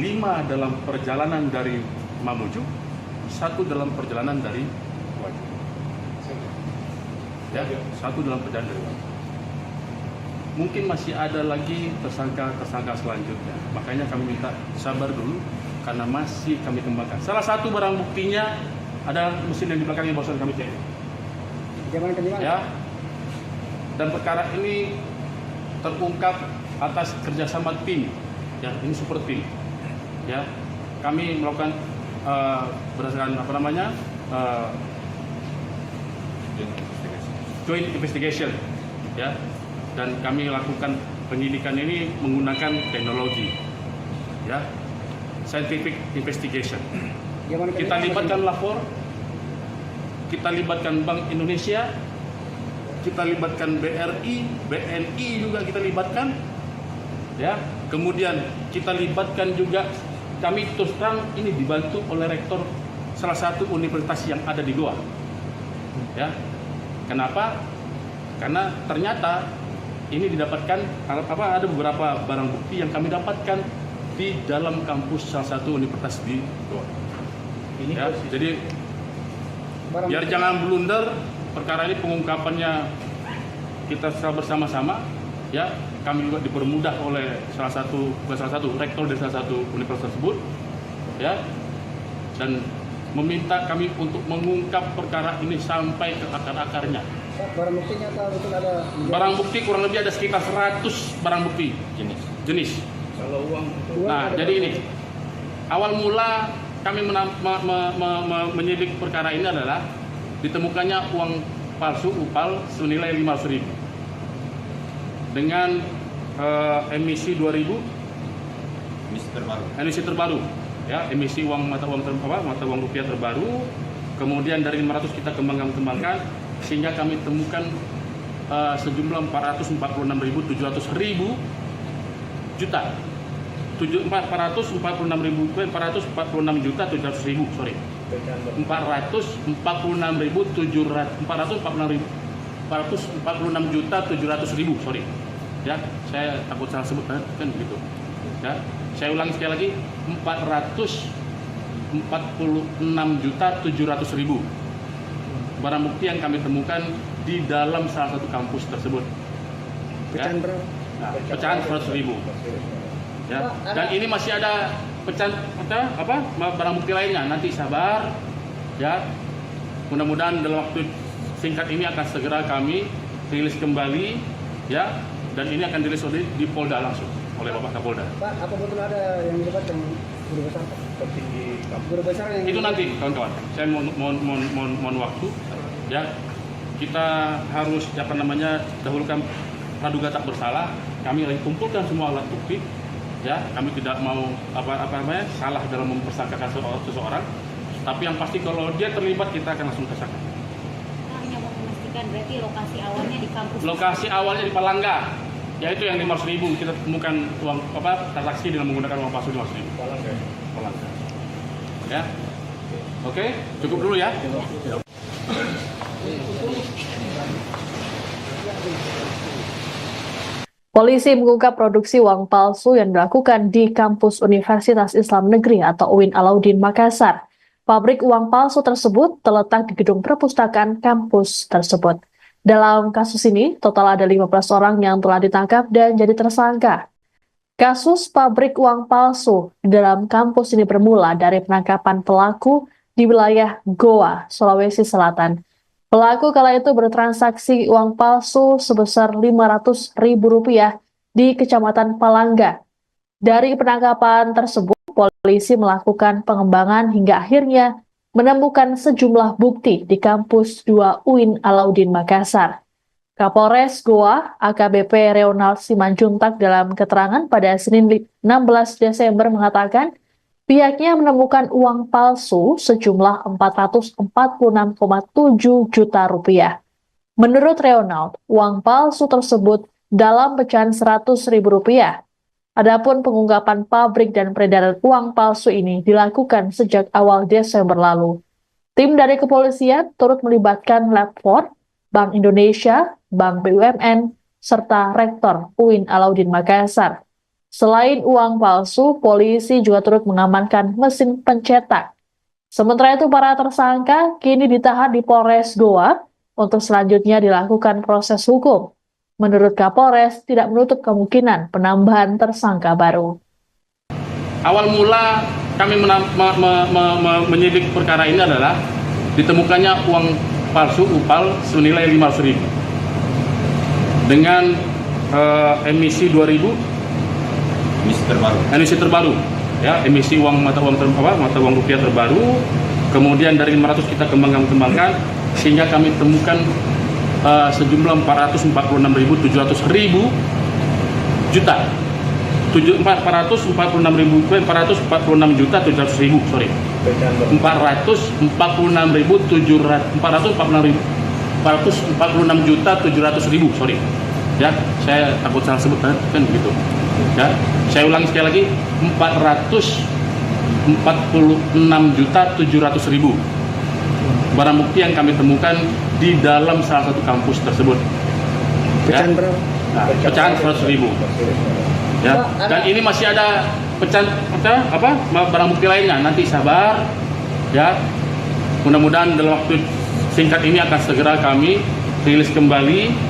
5 dalam perjalanan dari Mamuju, 1 dalam perjalanan dari Waju. Ya, 1 dalam perjalanan dari Waju. Mungkin masih ada lagi tersangka selanjutnya. Makanya kami minta sabar dulu karena masih kami kembangkan. Salah satu barang buktinya ada mesin yang di belakang yang barusan kami cek. Ya. Dan perkara ini terungkap atas kerjasama tim. Ya, ini super tim. Ya, kami melakukan berdasarkan joint investigation. Ya. Dan kami lakukan penyidikan ini menggunakan teknologi, ya, scientific investigation. Kita libatkan lapor, kita libatkan Bank Indonesia, kita libatkan BRI, BNI juga kita libatkan, ya. Kemudian kita libatkan juga, kami terus terang ini dibantu oleh rektor salah satu universitas yang ada di Goa, ya. Kenapa? Karena ternyata ini didapatkan ada beberapa barang bukti yang kami dapatkan di dalam kampus salah satu universitas di Goa. Ya, jadi biar jangan blunder, perkara ini pengungkapannya kita bersama-sama, ya. Kami juga dipermudah oleh salah satu rektor dari salah satu universitas tersebut, ya, dan meminta kami untuk mengungkap perkara ini sampai ke akar-akarnya. Barang buktinya betul ada? Barang bukti kurang lebih ada sekitar 100 barang bukti jenis. Kalau uang Nah, jadi ini awal mula kami menyidik perkara ini adalah ditemukannya uang palsu UPAL senilai 500.000 dengan emisi 2000 emisi terbaru, ya, emisi mata uang rupiah terbaru. Kemudian dari 500 kita kembangkan sehingga kami temukan sejumlah 446.700 juta. 446.700.000, sorry. 446.700.000, sorry. Ya, saya takut salah sebut kan begitu. Ya, saya ulangi sekali lagi, 446.700.000 barang bukti yang kami temukan di dalam salah satu kampus tersebut. pecahan berapa? Nah, pecahan 100.000. Ya, dan ini masih ada pecahan barang bukti lainnya. Nanti sabar, ya. Mudah-mudahan dalam waktu singkat ini akan segera kami rilis kembali, ya. Dan ini akan dirilis di Polda langsung oleh Bapak Kapolda. Pak, apa betul ada yang dilibatkan guru besar? Tertinggi guru besar yang itu nanti, kawan-kawan. Saya mohon waktu, ya. Kita harus dahulukan praduga tak bersalah. Kami lagi kumpulkan semua alat bukti. Ya, kami tidak mau salah dalam mempersangkakan seseorang, tapi yang pasti kalau dia terlibat kita akan langsung tersangka. Hanya mau memastikan berarti lokasi awalnya di kampus. Lokasi awalnya di Palangga, yaitu yang 500.000 kita temukan uang transaksi dengan menggunakan uang palsu 500.000. Palangga. Ya, oke, cukup dulu ya. Polisi mengungkap produksi uang palsu yang dilakukan di kampus Universitas Islam Negeri atau UIN Alauddin Makassar. Pabrik uang palsu tersebut terletak di gedung perpustakaan kampus tersebut. Dalam kasus ini, total ada 15 orang yang telah ditangkap dan jadi tersangka. Kasus pabrik uang palsu di dalam kampus ini bermula dari penangkapan pelaku di wilayah Goa, Sulawesi Selatan. Pelaku kala itu bertransaksi uang palsu sebesar Rp500.000 di Kecamatan Palangga. Dari penangkapan tersebut, polisi melakukan pengembangan hingga akhirnya menemukan sejumlah bukti di kampus 2 UIN Alauddin Makassar. Kapolres Goa, AKBP Reonald Simanjuntak dalam keterangan pada Senin 16 Desember mengatakan, pihaknya menemukan uang palsu sejumlah Rp446,7 juta. Menurut Reonald, uang palsu tersebut dalam pecahan Rp100.000. Adapun pengungkapan pabrik dan peredaran uang palsu ini dilakukan sejak awal Desember lalu. Tim dari kepolisian turut melibatkan Lab 4, Bank Indonesia, Bank BUMN, serta Rektor UIN Alauddin Makassar. Selain uang palsu, polisi juga turut mengamankan mesin pencetak. Sementara itu, para tersangka kini ditahan di Polres Goa untuk selanjutnya dilakukan proses hukum. Menurut Kapolres, tidak menutup kemungkinan penambahan tersangka baru. Awal mula kami menyidik perkara ini adalah ditemukannya uang palsu UPAL senilai 500.000 dengan emisi 2000 emisi terbaru ya, emisi uang mata uang rupiah terbaru. Kemudian dari 500 kita kembangkan sehingga kami temukan sejumlah 446.700 juta 446.700.000 sorry 446.700.000 sorry ya, saya takut salah sebut kan begitu ya. Saya ulangi sekali lagi, 446.700.000 barang bukti yang kami temukan di dalam salah satu kampus tersebut. Pecahan berapa? Nah, pecahan 100.000 ya. Dan ini masih ada pecahan barang bukti lainnya. Nanti sabar ya. Mudah-mudahan dalam waktu singkat ini akan segera kami rilis kembali.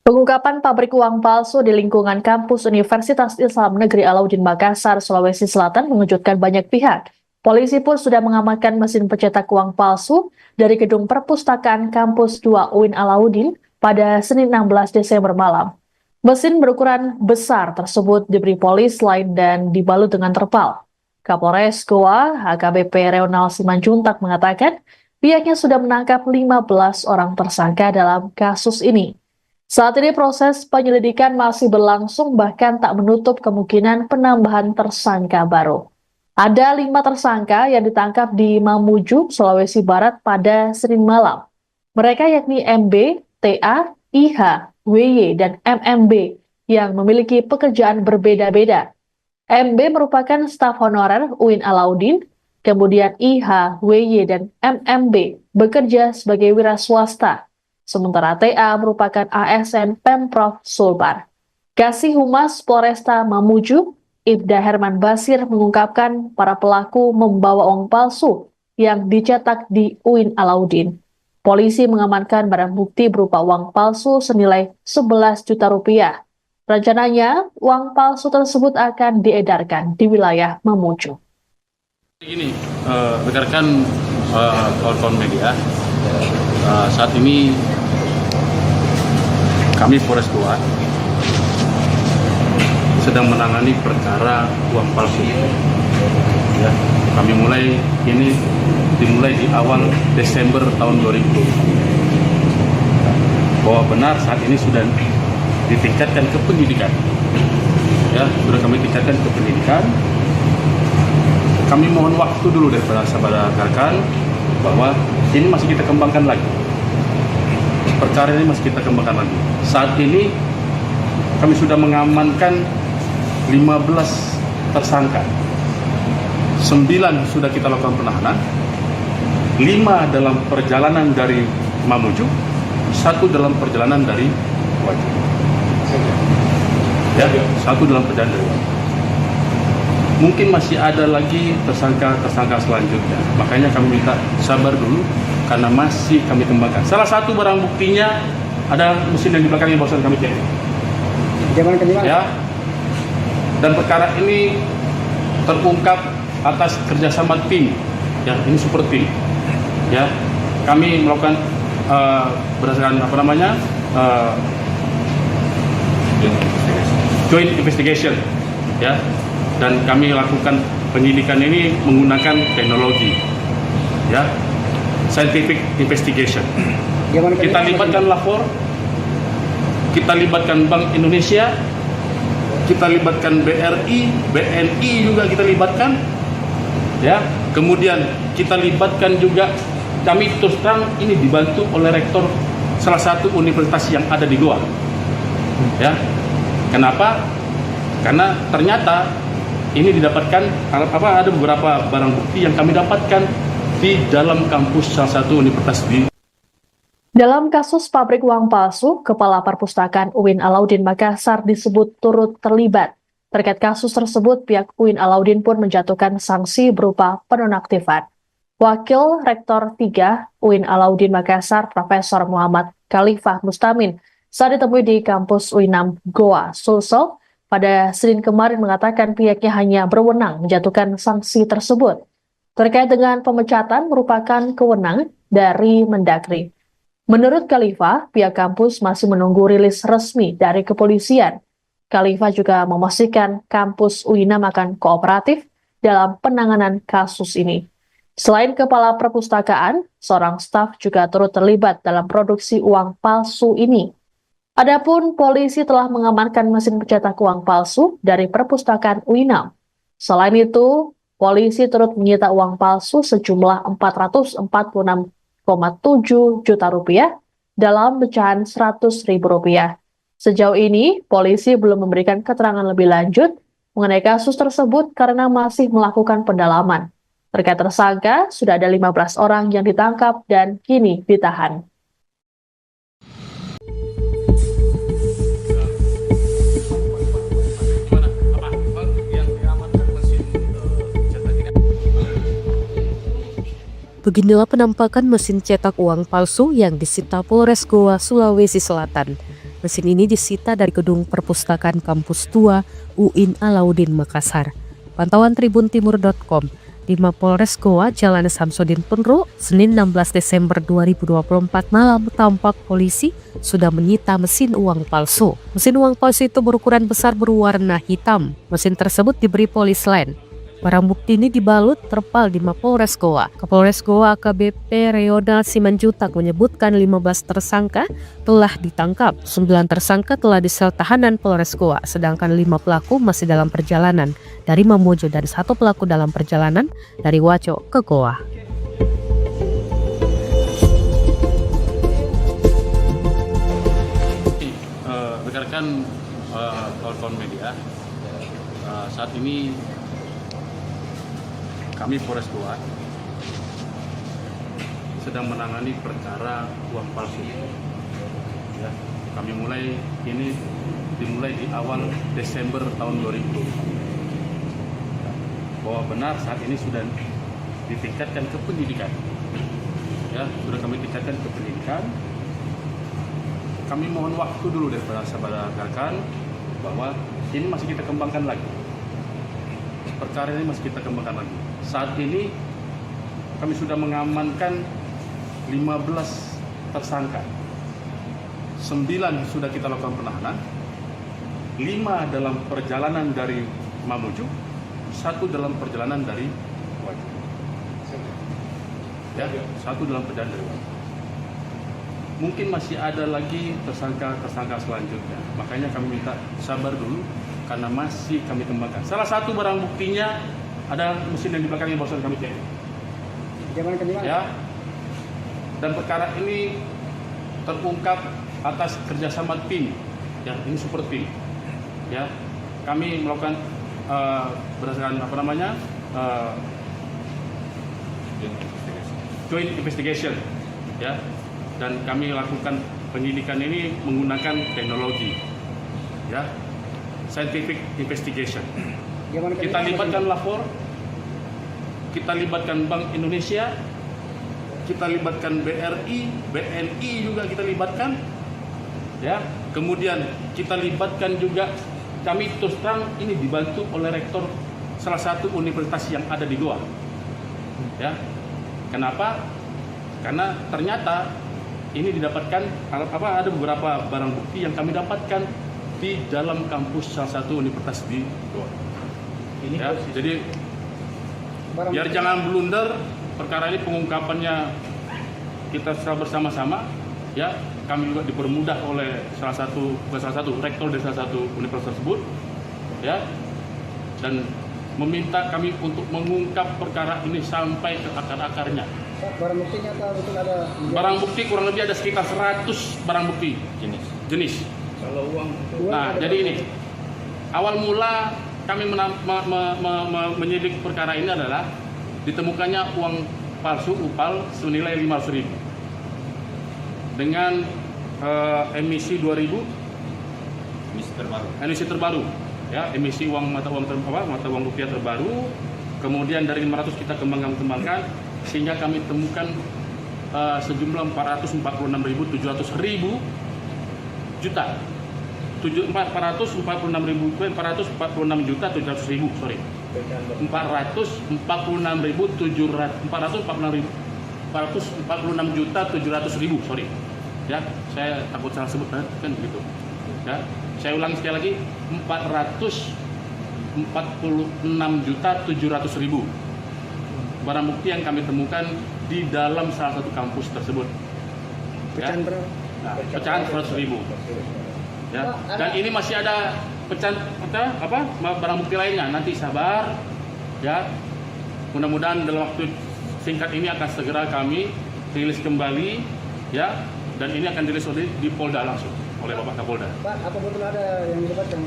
Pengungkapan pabrik uang palsu di lingkungan kampus Universitas Islam Negeri Alauddin Makassar, Sulawesi Selatan mengejutkan banyak pihak. Polisi pun sudah mengamankan mesin pencetak uang palsu dari gedung perpustakaan kampus 2 UIN Alauddin pada Senin 16 Desember malam. Mesin berukuran besar tersebut diberi polis lain dan dibalut dengan terpal. Kapolres Goa, HKBP Reonal Simanjuntak mengatakan pihaknya sudah menangkap 15 orang tersangka dalam kasus ini. Saat ini proses penyelidikan masih berlangsung, bahkan tak menutup kemungkinan penambahan tersangka baru. Ada 5 tersangka yang ditangkap di Mamuju, Sulawesi Barat pada Senin malam. Mereka yakni MB, TA, IH, WY, dan MMB yang memiliki pekerjaan berbeda-beda. MB merupakan staf honorer UIN Alauddin, kemudian IH, WY, dan MMB bekerja sebagai wira swasta. Sementara TA merupakan ASN Pemprov Sulbar. Kasih Humas Polresta Mamuju, Ibda Herman Basir mengungkapkan para pelaku membawa uang palsu yang dicetak di UIN Alauddin. Polisi mengamankan barang bukti berupa uang palsu senilai 11 juta rupiah. Rencananya, uang palsu tersebut akan diedarkan di wilayah Mamuju. Ini rekan-rekan kawan-kawan media, saat ini kami Polres Goa sedang menangani perkara uang palsu. Ya, kami dimulai di awal Desember tahun 2020. Bahwa benar saat ini sudah ditingkatkan ke penyidikan. Ya, sudah kami tingkatkan ke penyidikan. Kami mohon waktu dulu daripada sahabat rekan bahwa ini masih kita kembangkan lagi. Perkara ini masih kita kembangkan lagi. Saat ini kami sudah mengamankan 15 tersangka. 9 sudah kita lakukan penahanan, 5 dalam perjalanan dari Mamuju, 1 dalam perjalanan dari Wajib. Ya, 1 dalam perjalanan dari Wajib. Mungkin masih ada lagi tersangka selanjutnya. Makanya kami minta sabar dulu karena masih kami kembangkan. Salah satu barang buktinya ada mesin yang di belakang yang barusan kami cek. Ya. Dan perkara ini terungkap atas kerjasama tim. Ya, ini super tim. Ya, kami melakukan berdasarkan joint investigation. Ya. Dan kami lakukan penyidikan ini menggunakan teknologi, ya, scientific investigation. Kita libatkan lapor, kita libatkan Bank Indonesia, kita libatkan BRI, BNI juga kita libatkan, ya. Kemudian kita libatkan juga, kami terus terang ini dibantu oleh rektor salah satu universitas yang ada di Goa, ya. Kenapa? Karena ternyata ini didapatkan ada beberapa barang bukti yang kami dapatkan di dalam kampus salah satu universitas di. Dalam kasus pabrik uang palsu, Kepala Perpustakaan UIN Alauddin Makassar disebut turut terlibat. Terkait kasus tersebut, pihak UIN Alauddin pun menjatuhkan sanksi berupa penonaktifan. Wakil Rektor 3 UIN Alauddin Makassar, Profesor Muhammad Khalifah Mustamin, saat ditemui di kampus UIN Goa, Sulsel, pada Senin kemarin mengatakan pihaknya hanya berwenang menjatuhkan sanksi tersebut. Terkait dengan pemecatan merupakan kewenangan dari Mendagri. Menurut Khalifah, pihak kampus masih menunggu rilis resmi dari kepolisian. Khalifah juga memastikan kampus UINAM akan kooperatif dalam penanganan kasus ini. Selain kepala perpustakaan, seorang staf juga turut terlibat dalam produksi uang palsu ini. Adapun polisi telah mengamankan mesin pencetak uang palsu dari perpustakaan UINAM. Selain itu, polisi turut menyita uang palsu sejumlah 446,7 juta rupiah dalam pecahan 100.000 rupiah. Sejauh ini, polisi belum memberikan keterangan lebih lanjut mengenai kasus tersebut karena masih melakukan pendalaman. Terkait tersangka, sudah ada 15 orang yang ditangkap dan kini ditahan. Beginilah penampakan mesin cetak uang palsu yang disita Polres Goa, Sulawesi Selatan. Mesin ini disita dari gedung perpustakaan kampus 2 UIN Alauddin Makassar. Pantauan tribuntimur.com, di Mapolres Goa, Jalan Samsudin Penru, Senin 16 Desember 2024 malam tampak polisi sudah menyita mesin uang palsu. Mesin uang palsu itu berukuran besar berwarna hitam. Mesin tersebut diberi polis lain. Barang bukti ini dibalut terpal di Mapolres Goa. Kapolres Goa AKBP Reonald Simanjutak menyebutkan 15 tersangka telah ditangkap. 9 tersangka telah disel tahanan Polres Goa, sedangkan 5 pelaku masih dalam perjalanan dari Mamuju dan 1 pelaku dalam perjalanan dari Waco ke Goa. Rekan-rekan kawan-kawan media, saat ini kami Polres Goa sedang menangani perkara uang palsu. Ya, kami dimulai di awal Desember tahun 2020. Bahwa benar saat ini sudah ditingkatkan ke pendidikan. Ya, sudah kami tingkatkan ke pendidikan. Kami mohon waktu dulu daripada sahabat rekan bahwa ini masih kita kembangkan lagi. Perkara ini masih kita kembangkan lagi. Saat ini kami sudah mengamankan 15 tersangka. 9 sudah kita lakukan penahanan. 5 dalam perjalanan dari Mamuju, 1 dalam perjalanan dari Wajo. Ya, 1 dalam perjalanan dari Wajo. Mungkin masih ada lagi tersangka selanjutnya. Makanya kami minta sabar dulu karena masih kami kembangkan. Salah satu barang buktinya ada mesin yang di belakangnya barusan kami cek. Ya. Dan perkara ini terungkap atas kerjasama tim. Ya, ini super tim. Ya, kami melakukan berdasarkan joint investigation. Ya, dan kami lakukan penyidikan ini menggunakan teknologi. Ya, scientific investigation. Kita libatkan lapor, kita libatkan Bank Indonesia, kita libatkan BRI, BNI juga kita libatkan, ya. Kemudian kita libatkan juga, kami terus terang ini dibantu oleh rektor salah satu universitas yang ada di Goa, ya. Kenapa? Karena ternyata ini didapatkan ada beberapa barang bukti yang kami dapatkan di dalam kampus salah satu universitas di Goa. Ya, jadi biar jangan blunder, perkara ini pengungkapannya kita secara bersama-sama, ya. Kami juga dipermudah oleh salah satu rektor dari salah satu universitas tersebut, ya, dan meminta kami untuk mengungkap perkara ini sampai ke akar-akarnya. Barang buktinya betul ada? Barang bukti kurang lebih ada sekitar 100 barang bukti jenis. Kalau uang Nah, jadi ini awal mula kami menyidik perkara ini adalah ditemukannya uang palsu UPAL senilai 500.000 dengan emisi 2000 emisi terbaru ya, emisi mata uang rupiah terbaru. Kemudian dari 500 kita kembangkan sehingga kami temukan sejumlah 446.700 juta. 446 juta 700 ribu, sorry. 446 juta 700 ribu, sorry. Ya, saya takut salah sebut kan begitu. Ya, saya ulangi sekali lagi, 446 juta 700 ribu. Barang bukti yang kami temukan di dalam salah satu kampus tersebut. Pecahan berapa? Nah, pecahan 100 ribu. Ya, dan ini masih ada pecahan barang bukti lainnya. Nanti sabar, ya. Mudah-mudahan dalam waktu singkat ini akan segera kami rilis kembali, ya. Dan ini akan dirilis di Polda langsung oleh Bapak Kapolda. Pak, apa betul ada yang didapatkan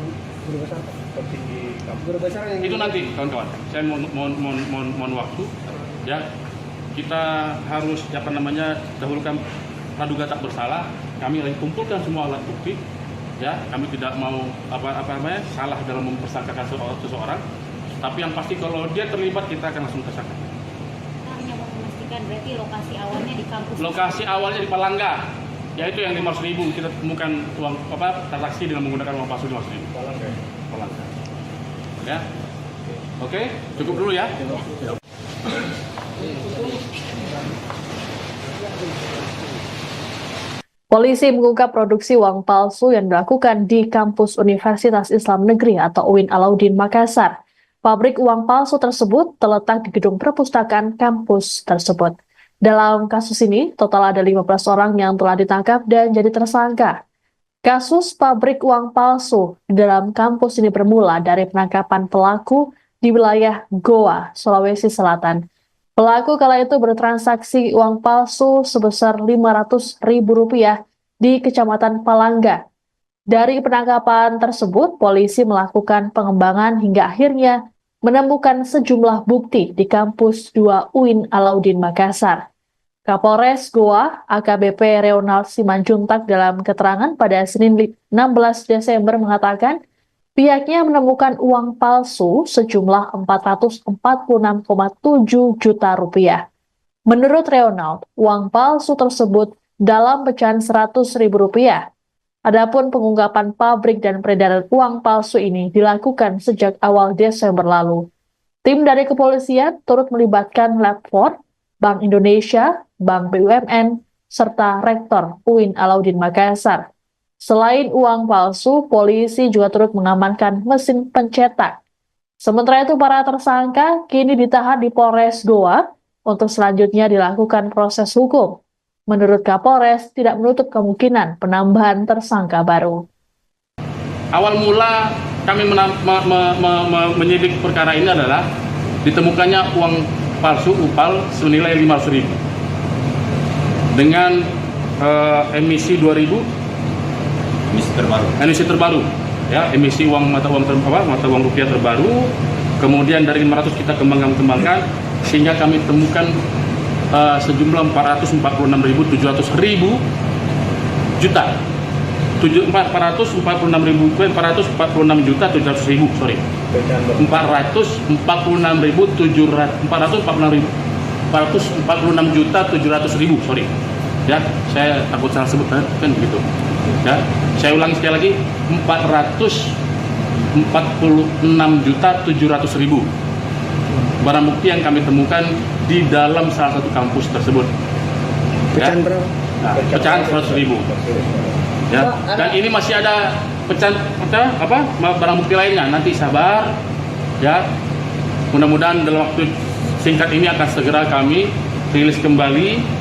guru besar? Petinggi guru besar yang itu nanti kawan-kawan. Saya mohon waktu, ya. Kita harus dahulukan praduga tak bersalah. Kami lagi kumpulkan semua alat bukti. Ya, kami tidak mau salah dalam mempersangkakan seseorang, tapi yang pasti kalau dia terlibat kita akan langsung tersangka. Hanya mau memastikan berarti lokasi awalnya di kampus. Lokasi awalnya di Palangga, yaitu yang 500.000 kita temukan uang transaksi dengan menggunakan uang palsu 500.000. Palangga. Ya, oke, cukup dulu ya. Polisi mengungkap produksi uang palsu yang dilakukan di kampus Universitas Islam Negeri atau UIN Alauddin Makassar. Pabrik uang palsu tersebut terletak di gedung perpustakaan kampus tersebut. Dalam kasus ini, total ada 15 orang yang telah ditangkap dan jadi tersangka. Kasus pabrik uang palsu di dalam kampus ini bermula dari penangkapan pelaku di wilayah Goa, Sulawesi Selatan. Pelaku kala itu bertransaksi uang palsu sebesar Rp500.000 di Kecamatan Palangga. Dari penangkapan tersebut, polisi melakukan pengembangan hingga akhirnya menemukan sejumlah bukti di kampus 2 UIN Alauddin Makassar. Kapolres Goa, AKBP Reonald Simanjuntak dalam keterangan pada Senin 16 Desember mengatakan, pihaknya menemukan uang palsu sejumlah Rp446,7 juta. Menurut Reonald, uang palsu tersebut dalam pecahan Rp100.000. Adapun pengungkapan pabrik dan peredaran uang palsu ini dilakukan sejak awal Desember lalu. Tim dari kepolisian turut melibatkan Lab 4, Bank Indonesia, Bank BUMN, serta Rektor UIN Alauddin Makassar. Selain uang palsu, polisi juga turut mengamankan mesin pencetak. Sementara itu, para tersangka kini ditahan di Polres Goa untuk selanjutnya dilakukan proses hukum. Menurut Kapolres, tidak menutup kemungkinan penambahan tersangka baru. Awal mula kami menyidik perkara ini adalah ditemukannya uang palsu UPAL senilai Rp500.000 dengan emisi 2000. Emisi terbaru, ya, emisi mata uang rupiah terbaru. Kemudian dari 500 kita kembangkan sehingga kami temukan sejumlah 446.700 juta. 446 juta 700 ribu, sorry. 446 juta 700 ribu, sorry. Ya, saya takut salah sebut kan begitu. Ya, saya ulangi sekali lagi, 446 juta 700 ribu. Barang bukti yang kami temukan di dalam salah satu kampus tersebut. Pecahan berapa? Nah, pecahan 100 ribu. Ya, dan ini masih ada pecahan barang bukti lainnya. Nanti sabar, ya. Mudah-mudahan dalam waktu singkat ini akan segera kami rilis kembali.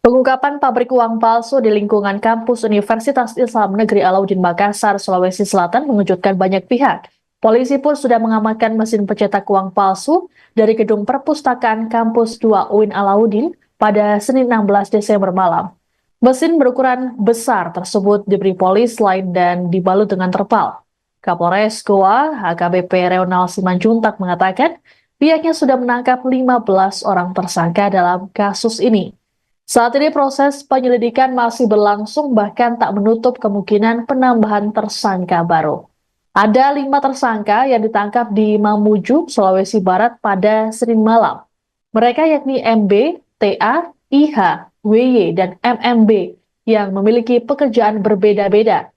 Pengungkapan pabrik uang palsu di lingkungan kampus Universitas Islam Negeri Alauddin Makassar, Sulawesi Selatan mengejutkan banyak pihak. Polisi pun sudah mengamankan mesin pencetak uang palsu dari gedung perpustakaan kampus 2 UIN Alauddin pada Senin 16 Desember malam. Mesin berukuran besar tersebut diberi polis lain dan dibalut dengan terpal. Kapolres Goa, AKBP Reonald Simanjuntak mengatakan pihaknya sudah menangkap 15 orang tersangka dalam kasus ini. Saat ini proses penyelidikan masih berlangsung, bahkan tak menutup kemungkinan penambahan tersangka baru. Ada 5 tersangka yang ditangkap di Mamuju, Sulawesi Barat pada Senin malam. Mereka yakni MB, TA, IH, WY, dan MMB yang memiliki pekerjaan berbeda-beda.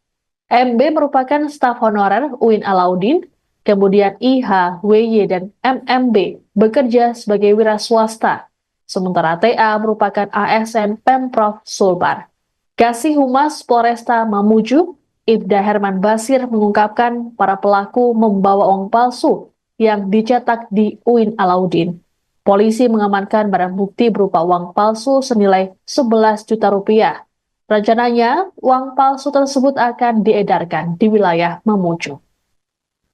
MB merupakan staf honorer UIN Alauddin, kemudian IH, WY, dan MMB bekerja sebagai wira swasta, sementara TA merupakan ASN Pemprov Sulbar. Kasih Humas Polresta Mamuju, Ibda Herman Basir mengungkapkan para pelaku membawa uang palsu yang dicetak di UIN Alauddin. Polisi mengamankan barang bukti berupa uang palsu senilai 11 juta rupiah. Rencananya, uang palsu tersebut akan diedarkan di wilayah Mamuju.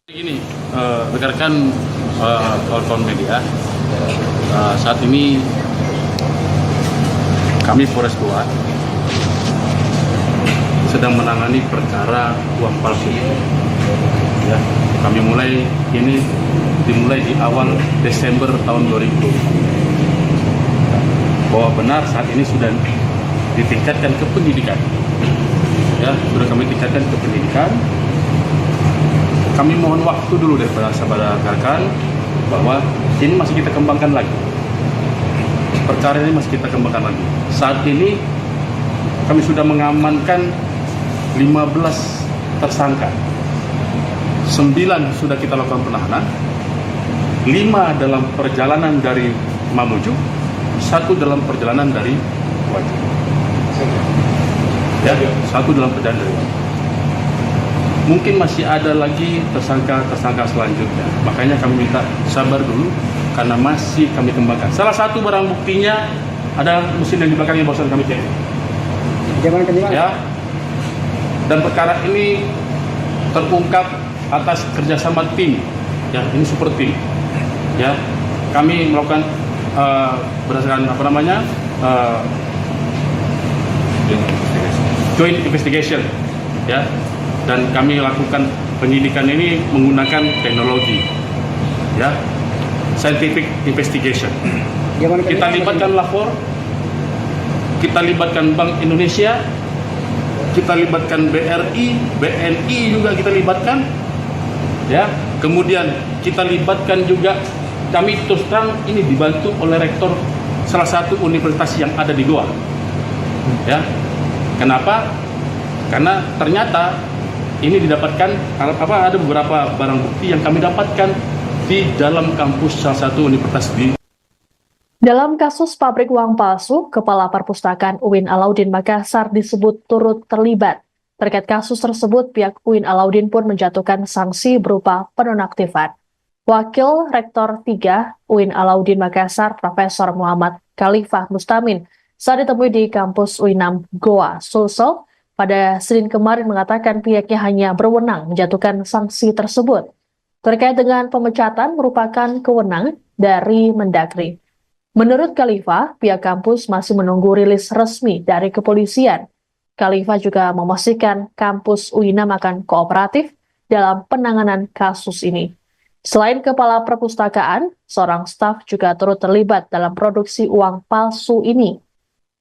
Ini, rekan-rekan kawan-kawan media, saat ini kami Polres Goa sedang menangani perkara uang palsu. Ya, kami dimulai di awal Desember tahun 2020. Bahwa benar saat ini sudah ditingkatkan ke penyidikan. Ya, sudah kami tingkatkan ke penyidikan. Kami mohon waktu dulu daripada sahabat rekan bahwa ini masih kita kembangkan lagi. Perkara ini masih kita kembangkan lagi. Saat ini kami sudah mengamankan 15 tersangka. 9 sudah kita lakukan penahanan. 5 dalam perjalanan dari Mamuju, 1 dalam perjalanan dari Wajib. Ya, 1 dalam perjalanan dari Wajib. Mungkin masih ada lagi tersangka selanjutnya. Makanya kami minta sabar dulu karena masih kami kembangkan. Salah satu barang buktinya ada mesin yang di belakangnya barusan kami cek. Ya. Dan perkara ini terungkap atas kerjasama tim. Ya, ini super tim. Ya, kami melakukan berdasarkan joint investigation. Ya. Dan kami lakukan penyidikan ini menggunakan teknologi, ya, scientific investigation. Kita libatkan lapor, kita libatkan Bank Indonesia, kita libatkan BRI, BNI juga kita libatkan, ya. Kemudian kita libatkan juga, kami terus terang ini dibantu oleh rektor salah satu universitas yang ada di Goa, ya. Kenapa? Karena ternyata ini didapatkan ada beberapa barang bukti yang kami dapatkan di dalam kampus salah satu universitas di. Dalam kasus pabrik uang palsu, Kepala Perpustakaan UIN Alauddin Makassar disebut turut terlibat. Terkait kasus tersebut, pihak UIN Alauddin pun menjatuhkan sanksi berupa penonaktifan. Wakil Rektor 3 UIN Alauddin Makassar, Profesor Muhammad Khalifah Mustamin, saat ditemui di kampus UINAM Goa, Sulsel, pada Senin kemarin mengatakan pihaknya hanya berwenang menjatuhkan sanksi tersebut. Terkait dengan pemecatan merupakan kewenangan dari Mendagri. Menurut Khalifah, pihak kampus masih menunggu rilis resmi dari kepolisian. Khalifah juga memastikan kampus UINAM akan kooperatif dalam penanganan kasus ini. Selain Kepala Perpustakaan, seorang staf juga turut terlibat dalam produksi uang palsu ini.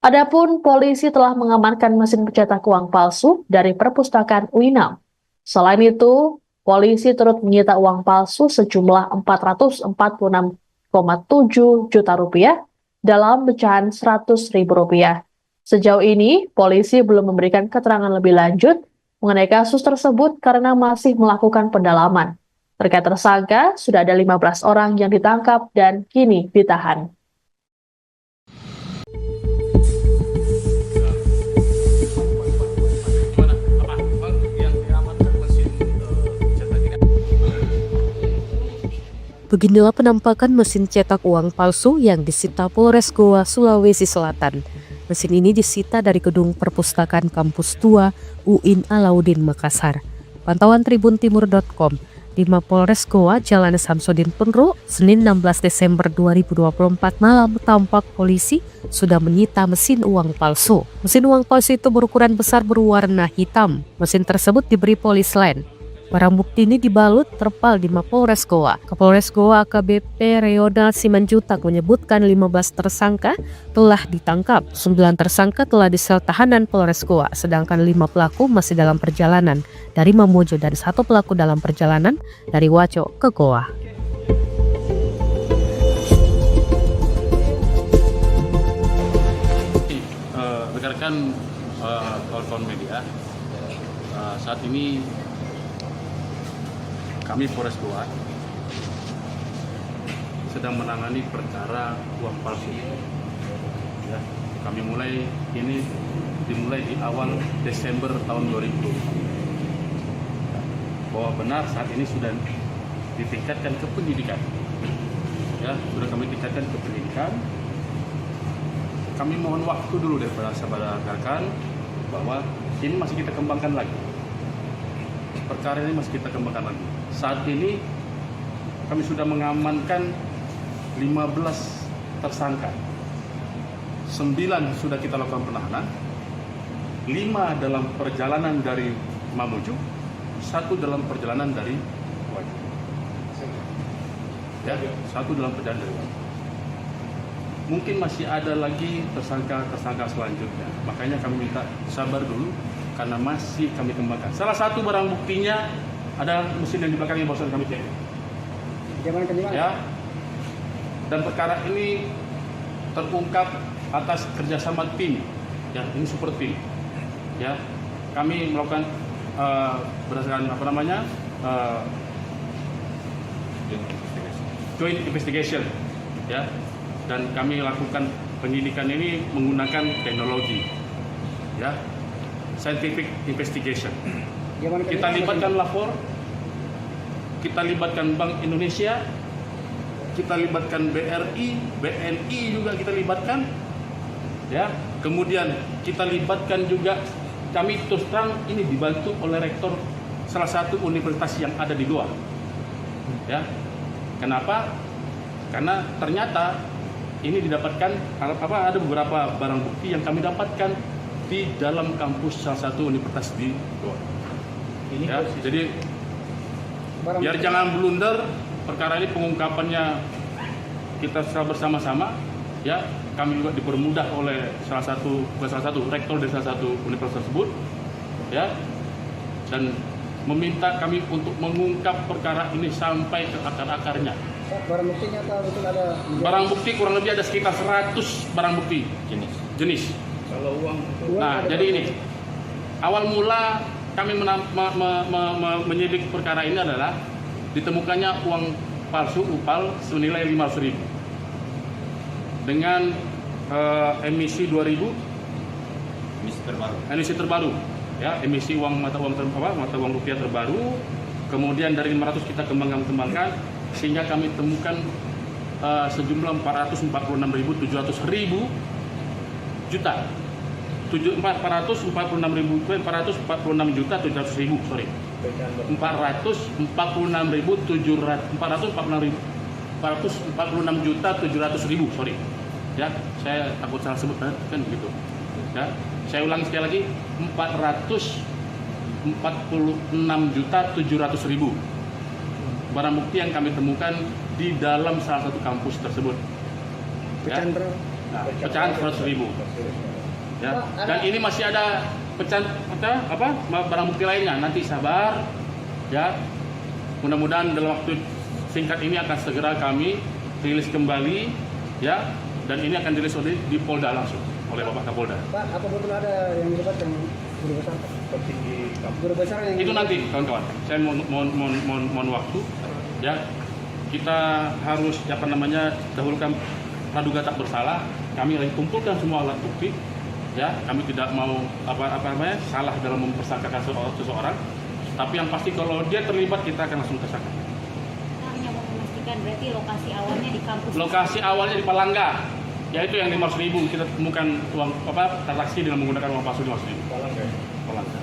Adapun polisi telah mengamankan mesin pencetak uang palsu dari perpustakaan UINAM. Selain itu, polisi turut menyita uang palsu sejumlah 446,7 juta rupiah dalam pecahan 100.000 rupiah. Sejauh ini, polisi belum memberikan keterangan lebih lanjut mengenai kasus tersebut karena masih melakukan pendalaman. Terkait tersangka, sudah ada 15 orang yang ditangkap dan kini ditahan. Beginilah penampakan mesin cetak uang palsu yang disita Polres Goa, Sulawesi Selatan. Mesin ini disita dari gedung perpustakaan kampus 2 UIN Alauddin Makassar. Pantauan tribuntimur.com, di Mapolres Goa, Jalan Samsudin Penru, Senin 16 Desember 2024 malam, tampak polisi sudah menyita mesin uang palsu. Mesin uang palsu itu berukuran besar berwarna hitam. Mesin tersebut diberi polis lain. Barang bukti ini dibalut terpal di Mapolres Goa. Kapolres Goa AKBP Reonald Simanjutak menyebutkan 15 tersangka telah ditangkap. 9 tersangka telah di sel tahanan Polres Goa, sedangkan 5 pelaku masih dalam perjalanan dari Mamuju dan 1 pelaku dalam perjalanan dari Waco ke Goa. Rekan kawan-kawan media, saat ini kami Polres Goa sedang menangani perkara uang palsu. Ya, kami dimulai di awal Desember tahun 2020. Bahwa benar saat ini sudah ditingkatkan ke penyidikan. Ya, sudah kami tingkatkan ke penyidikan. Kami mohon waktu dulu daripada sahabat rekan bahwa ini masih kita kembangkan lagi. Perkara ini masih kita kembangkan lagi. Saat ini kami sudah mengamankan 15 tersangka. 9 sudah kita lakukan penahanan. 5 dalam perjalanan dari Mamuju, 1 dalam perjalanan dari Wajo. Ya, 1 dalam perjalanan dari Wajo. Mungkin masih ada lagi tersangka selanjutnya. Makanya kami minta sabar dulu karena masih kami kembangkan. Salah satu barang buktinya ada mesin yang di belakang yang barusan kami cek. Ya. Dan perkara ini terungkap atas kerjasama tim. Ya, ini super tim. Ya, kami melakukan berdasarkan joint investigation. Ya. Dan kami lakukan penyidikan ini menggunakan teknologi, ya, scientific investigation. Kita libatkan lapor, kita libatkan Bank Indonesia, kita libatkan BRI, BNI juga kita libatkan, ya. Kemudian kita libatkan juga, kami terus terang ini dibantu oleh rektor salah satu universitas yang ada di Goa, ya. Kenapa? Karena ternyata ini didapatkan ada beberapa barang bukti yang kami dapatkan di dalam kampus salah satu universitas di Goa. Ya, jadi biar jangan blunder, perkara ini pengungkapannya kita secara bersama-sama. Ya, kami juga dipermudah oleh salah satu rektor dari salah satu universitas tersebut. Ya, dan meminta kami untuk mengungkap perkara ini sampai ke akar-akarnya. Barang buktinya betul ada? Barang bukti kurang lebih ada sekitar 100 barang bukti jenis. Kalau uang Nah, jadi ini awal mula kami menyidik perkara ini adalah ditemukannya uang palsu UPAL senilai 500.000 dengan emisi 2000 emisi terbaru, ya, emisi mata uang rupiah terbaru. Kemudian dari 500 kita kembangkan sehingga kami temukan sejumlah 446.700 juta. 446.700.000, sorry. 446.700.000, sorry. Ya, saya takut salah sebut kan gitu. Ya, saya ulangi sekali lagi, 446.700.000 barang bukti yang kami temukan di dalam salah satu kampus tersebut. Ya. Pecahan 100.000. Ya. Dan ini masih ada pecahan barang bukti lainnya. Nanti sabar, ya. Mudah-mudahan dalam waktu singkat ini akan segera kami rilis kembali, ya. Dan ini akan dirilis di Polda langsung oleh Bapak Kapolda. Pak, apa betul ada yang dilibatkan guru besar? Guru besar yang itu nanti, kawan-kawan. Saya mohon waktu, ya. Kita harus dahulukan praduga tak bersalah. Kami lagi kumpulkan semua alat bukti, ya. Kami tidak mau salah dalam mempersangkakan seseorang. Tapi yang pasti kalau dia terlibat kita akan langsung tersangka. Hanya mau memastikan berarti lokasi awalnya di kampus. Lokasi awalnya di Palangga, yaitu yang 500.000 kita temukan uang transaksi dengan menggunakan uang palsu 500.000. Palangga.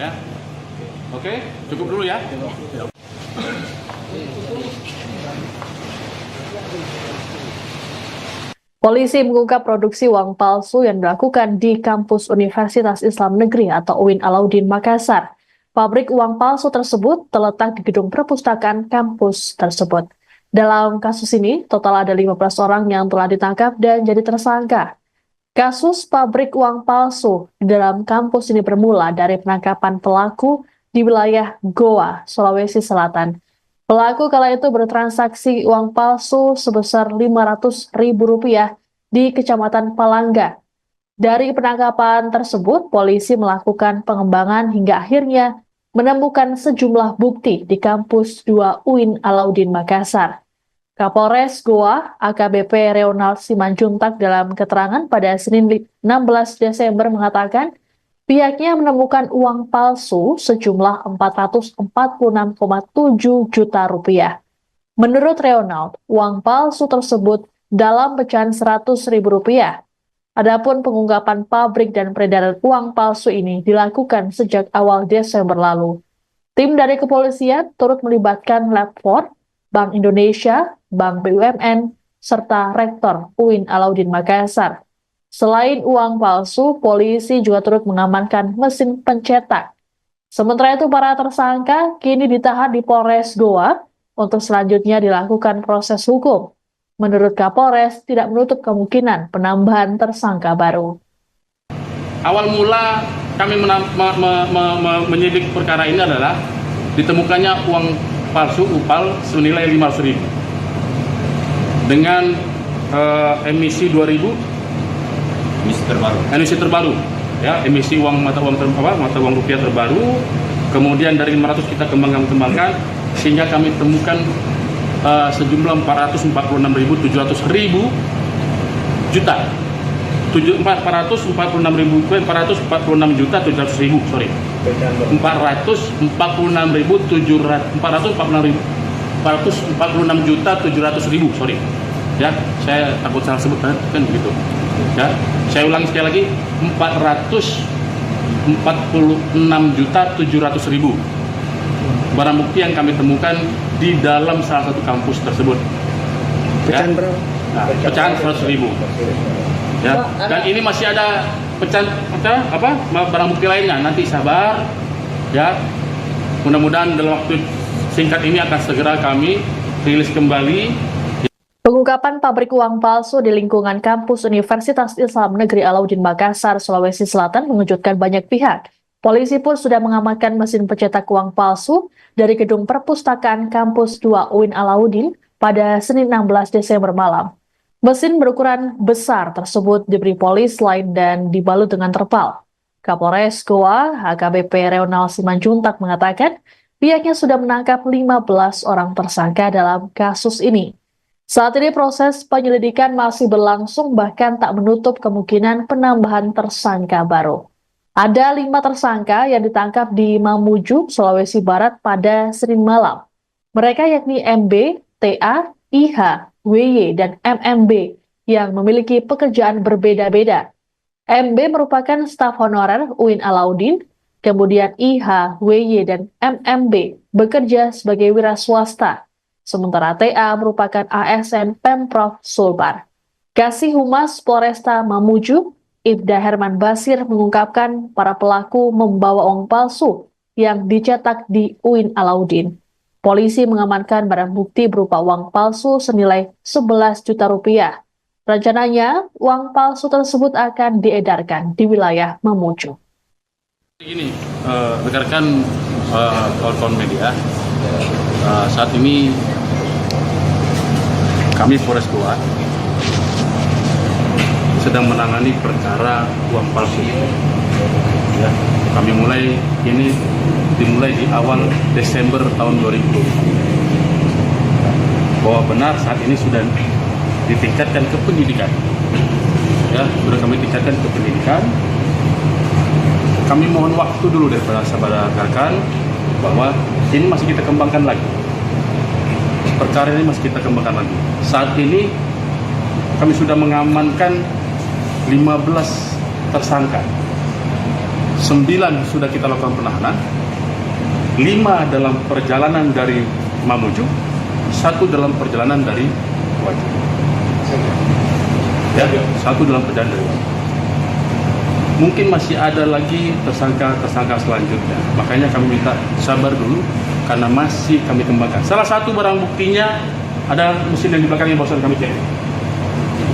Ya. Oke, cukup dulu ya. Polisi mengungkap produksi uang palsu yang dilakukan di kampus Universitas Islam Negeri atau UIN Alauddin Makassar. Pabrik uang palsu tersebut terletak di gedung perpustakaan kampus tersebut. Dalam kasus ini, total ada 15 orang yang telah ditangkap dan jadi tersangka. Kasus pabrik uang palsu di dalam kampus ini bermula dari penangkapan pelaku di wilayah Goa, Sulawesi Selatan. Pelaku kala itu bertransaksi uang palsu sebesar Rp500.000 di Kecamatan Palangga. Dari penangkapan tersebut, polisi melakukan pengembangan hingga akhirnya menemukan sejumlah bukti di kampus 2 UIN Alauddin Makassar. Kapolres Goa, AKBP Reonald Simanjuntak dalam keterangan pada Senin 16 Desember mengatakan pihaknya menemukan uang palsu sejumlah Rp446,7 juta. Menurut Reonald, uang palsu tersebut dalam pecahan Rp100.000. Adapun pengungkapan pabrik dan peredaran uang palsu ini dilakukan sejak awal Desember lalu. Tim dari kepolisian turut melibatkan Lab 4, Bank Indonesia, Bank BUMN, serta Rektor UIN Alauddin Makassar. Selain uang palsu, polisi juga turut mengamankan mesin pencetak. Sementara itu, para tersangka kini ditahan di Polres Goa untuk selanjutnya dilakukan proses hukum. Menurut Kapolres, tidak menutup kemungkinan penambahan tersangka baru. Awal mula kami menyidik perkara ini adalah ditemukannya uang palsu UPAL senilai Rp500.000 dengan emisi 2000 emisi terbaru, ya, emisi uang mata uang rupiah terbaru. Kemudian dari 500 kita kembangkan sehingga kami temukan sejumlah 446.700 juta. 446.700.000, sorry. Ya, saya takut salah sebut kan begitu. Ya, saya ulangi sekali lagi, 446.700.000 barang bukti yang kami temukan di dalam salah satu kampus tersebut. Pecahan berapa? Nah, pecahan 100.000. Ya, dan ini masih ada pecahan barang bukti lainnya. Nanti sabar, ya. Mudah-mudahan dalam waktu singkat ini akan segera kami rilis kembali. Pengungkapan pabrik uang palsu di lingkungan kampus Universitas Islam Negeri Alauddin Makassar, Sulawesi Selatan mengejutkan banyak pihak. Polisi pun sudah mengamankan mesin pencetak uang palsu dari gedung perpustakaan kampus 2 UIN Alauddin pada Senin 16 Desember malam. Mesin berukuran besar tersebut diberi polis lain dan dibalut dengan terpal. Kapolres Goa, AKBP Reonald Simanjuntak mengatakan pihaknya sudah menangkap 15 orang tersangka dalam kasus ini. Saat ini proses penyelidikan masih berlangsung, bahkan tak menutup kemungkinan penambahan tersangka baru. Ada 5 tersangka yang ditangkap di Mamuju, Sulawesi Barat pada Senin malam. Mereka yakni MB, TA, IH, WY, dan MMB yang memiliki pekerjaan berbeda-beda. MB merupakan staf honorer UIN Alauddin, kemudian IH, WY, dan MMB bekerja sebagai wira swasta. Sementara TA merupakan ASN Pemprov Sulbar. Kasih Humas Polresta Mamuju, Ibda Herman Basir mengungkapkan para pelaku membawa uang palsu yang dicetak di UIN Alauddin. Polisi mengamankan barang bukti berupa uang palsu senilai Rp11 juta. Rencananya, uang palsu tersebut akan diedarkan di wilayah Mamuju. Ini rekan-rekan kawan-kawan media, saat ini kami Polres Goa sedang menangani perkara uang palsu. Ya, kami dimulai di awal Desember tahun 2020. Bahwa benar saat ini sudah ditingkatkan ke penyidikan. Ya, sudah kami tingkatkan ke penyidikan. Kami mohon waktu dulu daripada sahabat rekan bahwa ini masih kita kembangkan lagi. Perkara ini masih kita kembangkan lagi. Saat ini kami sudah mengamankan 15 tersangka. 9 sudah kita lakukan penahanan. 5 dalam perjalanan dari Mamuju, 1 dalam perjalanan dari Wajib. Ya, 1 dalam perjalanan dari Wajib. mungkin masih ada lagi tersangka selanjutnya. Makanya kami minta sabar dulu karena masih kami kembangkan. Salah satu barang buktinya ada mesin yang di belakang yang barusan kami cek.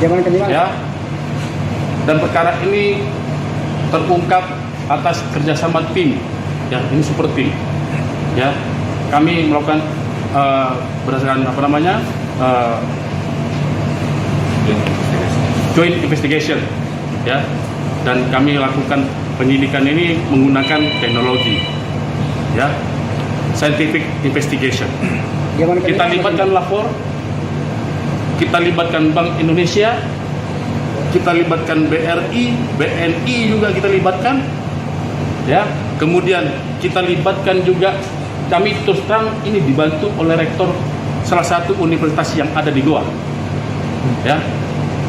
Zaman kedua. Ya. Dan perkara ini terungkap atas kerjasama tim. Ya, ini super tim. Ya, kami melakukan berdasarkan joint investigation. Ya, dan kami lakukan penyidikan ini menggunakan teknologi. Ya, scientific investigation. Kita libatkan lapor, kita libatkan Bank Indonesia, kita libatkan BRI, BNI juga kita libatkan, ya. Kemudian kita libatkan juga, kami terus terang ini dibantu oleh rektor salah satu universitas yang ada di Goa, ya.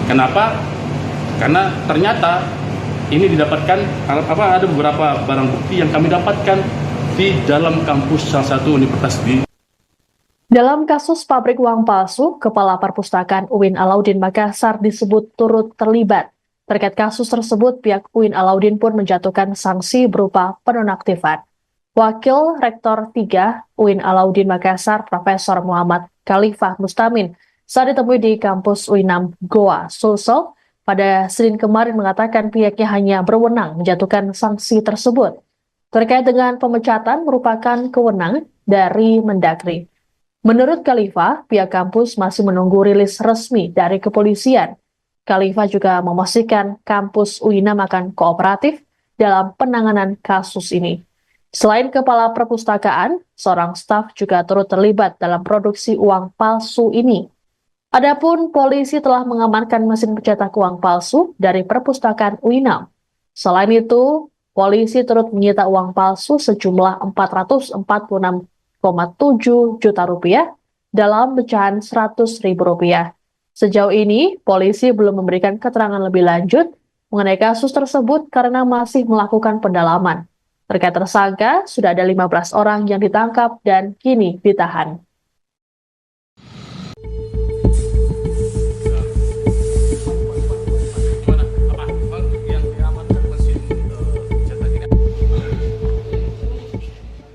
Kenapa? Karena ternyata ini didapatkan ada beberapa barang bukti yang kami dapatkan di dalam kampus salah satu universitas di. Dalam kasus pabrik uang palsu, Kepala Perpustakaan UIN Alauddin Makassar disebut turut terlibat. Terkait kasus tersebut, pihak UIN Alauddin pun menjatuhkan sanksi berupa penonaktifan. Wakil Rektor 3 UIN Alauddin Makassar, Profesor Muhammad Khalifah Mustamin, saat ditemui di kampus UINAM Goa, Sulsel, pada Senin kemarin mengatakan pihaknya hanya berwenang menjatuhkan sanksi tersebut. Terkait dengan pemecatan merupakan kewenangan dari Mendagri. Menurut Khalifah, pihak kampus masih menunggu rilis resmi dari kepolisian. Khalifah juga memastikan kampus UINAM akan kooperatif dalam penanganan kasus ini. Selain Kepala Perpustakaan, seorang staf juga turut terlibat dalam produksi uang palsu ini. Adapun polisi telah mengamankan mesin pencetak uang palsu dari Perpustakaan UINAM. Selain itu, polisi turut menyita uang palsu sejumlah 446,7 juta rupiah dalam pecahan Rp100.000. Sejauh ini, polisi belum memberikan keterangan lebih lanjut mengenai kasus tersebut karena masih melakukan pendalaman. Terkait tersangka, sudah ada 15 orang yang ditangkap dan kini ditahan.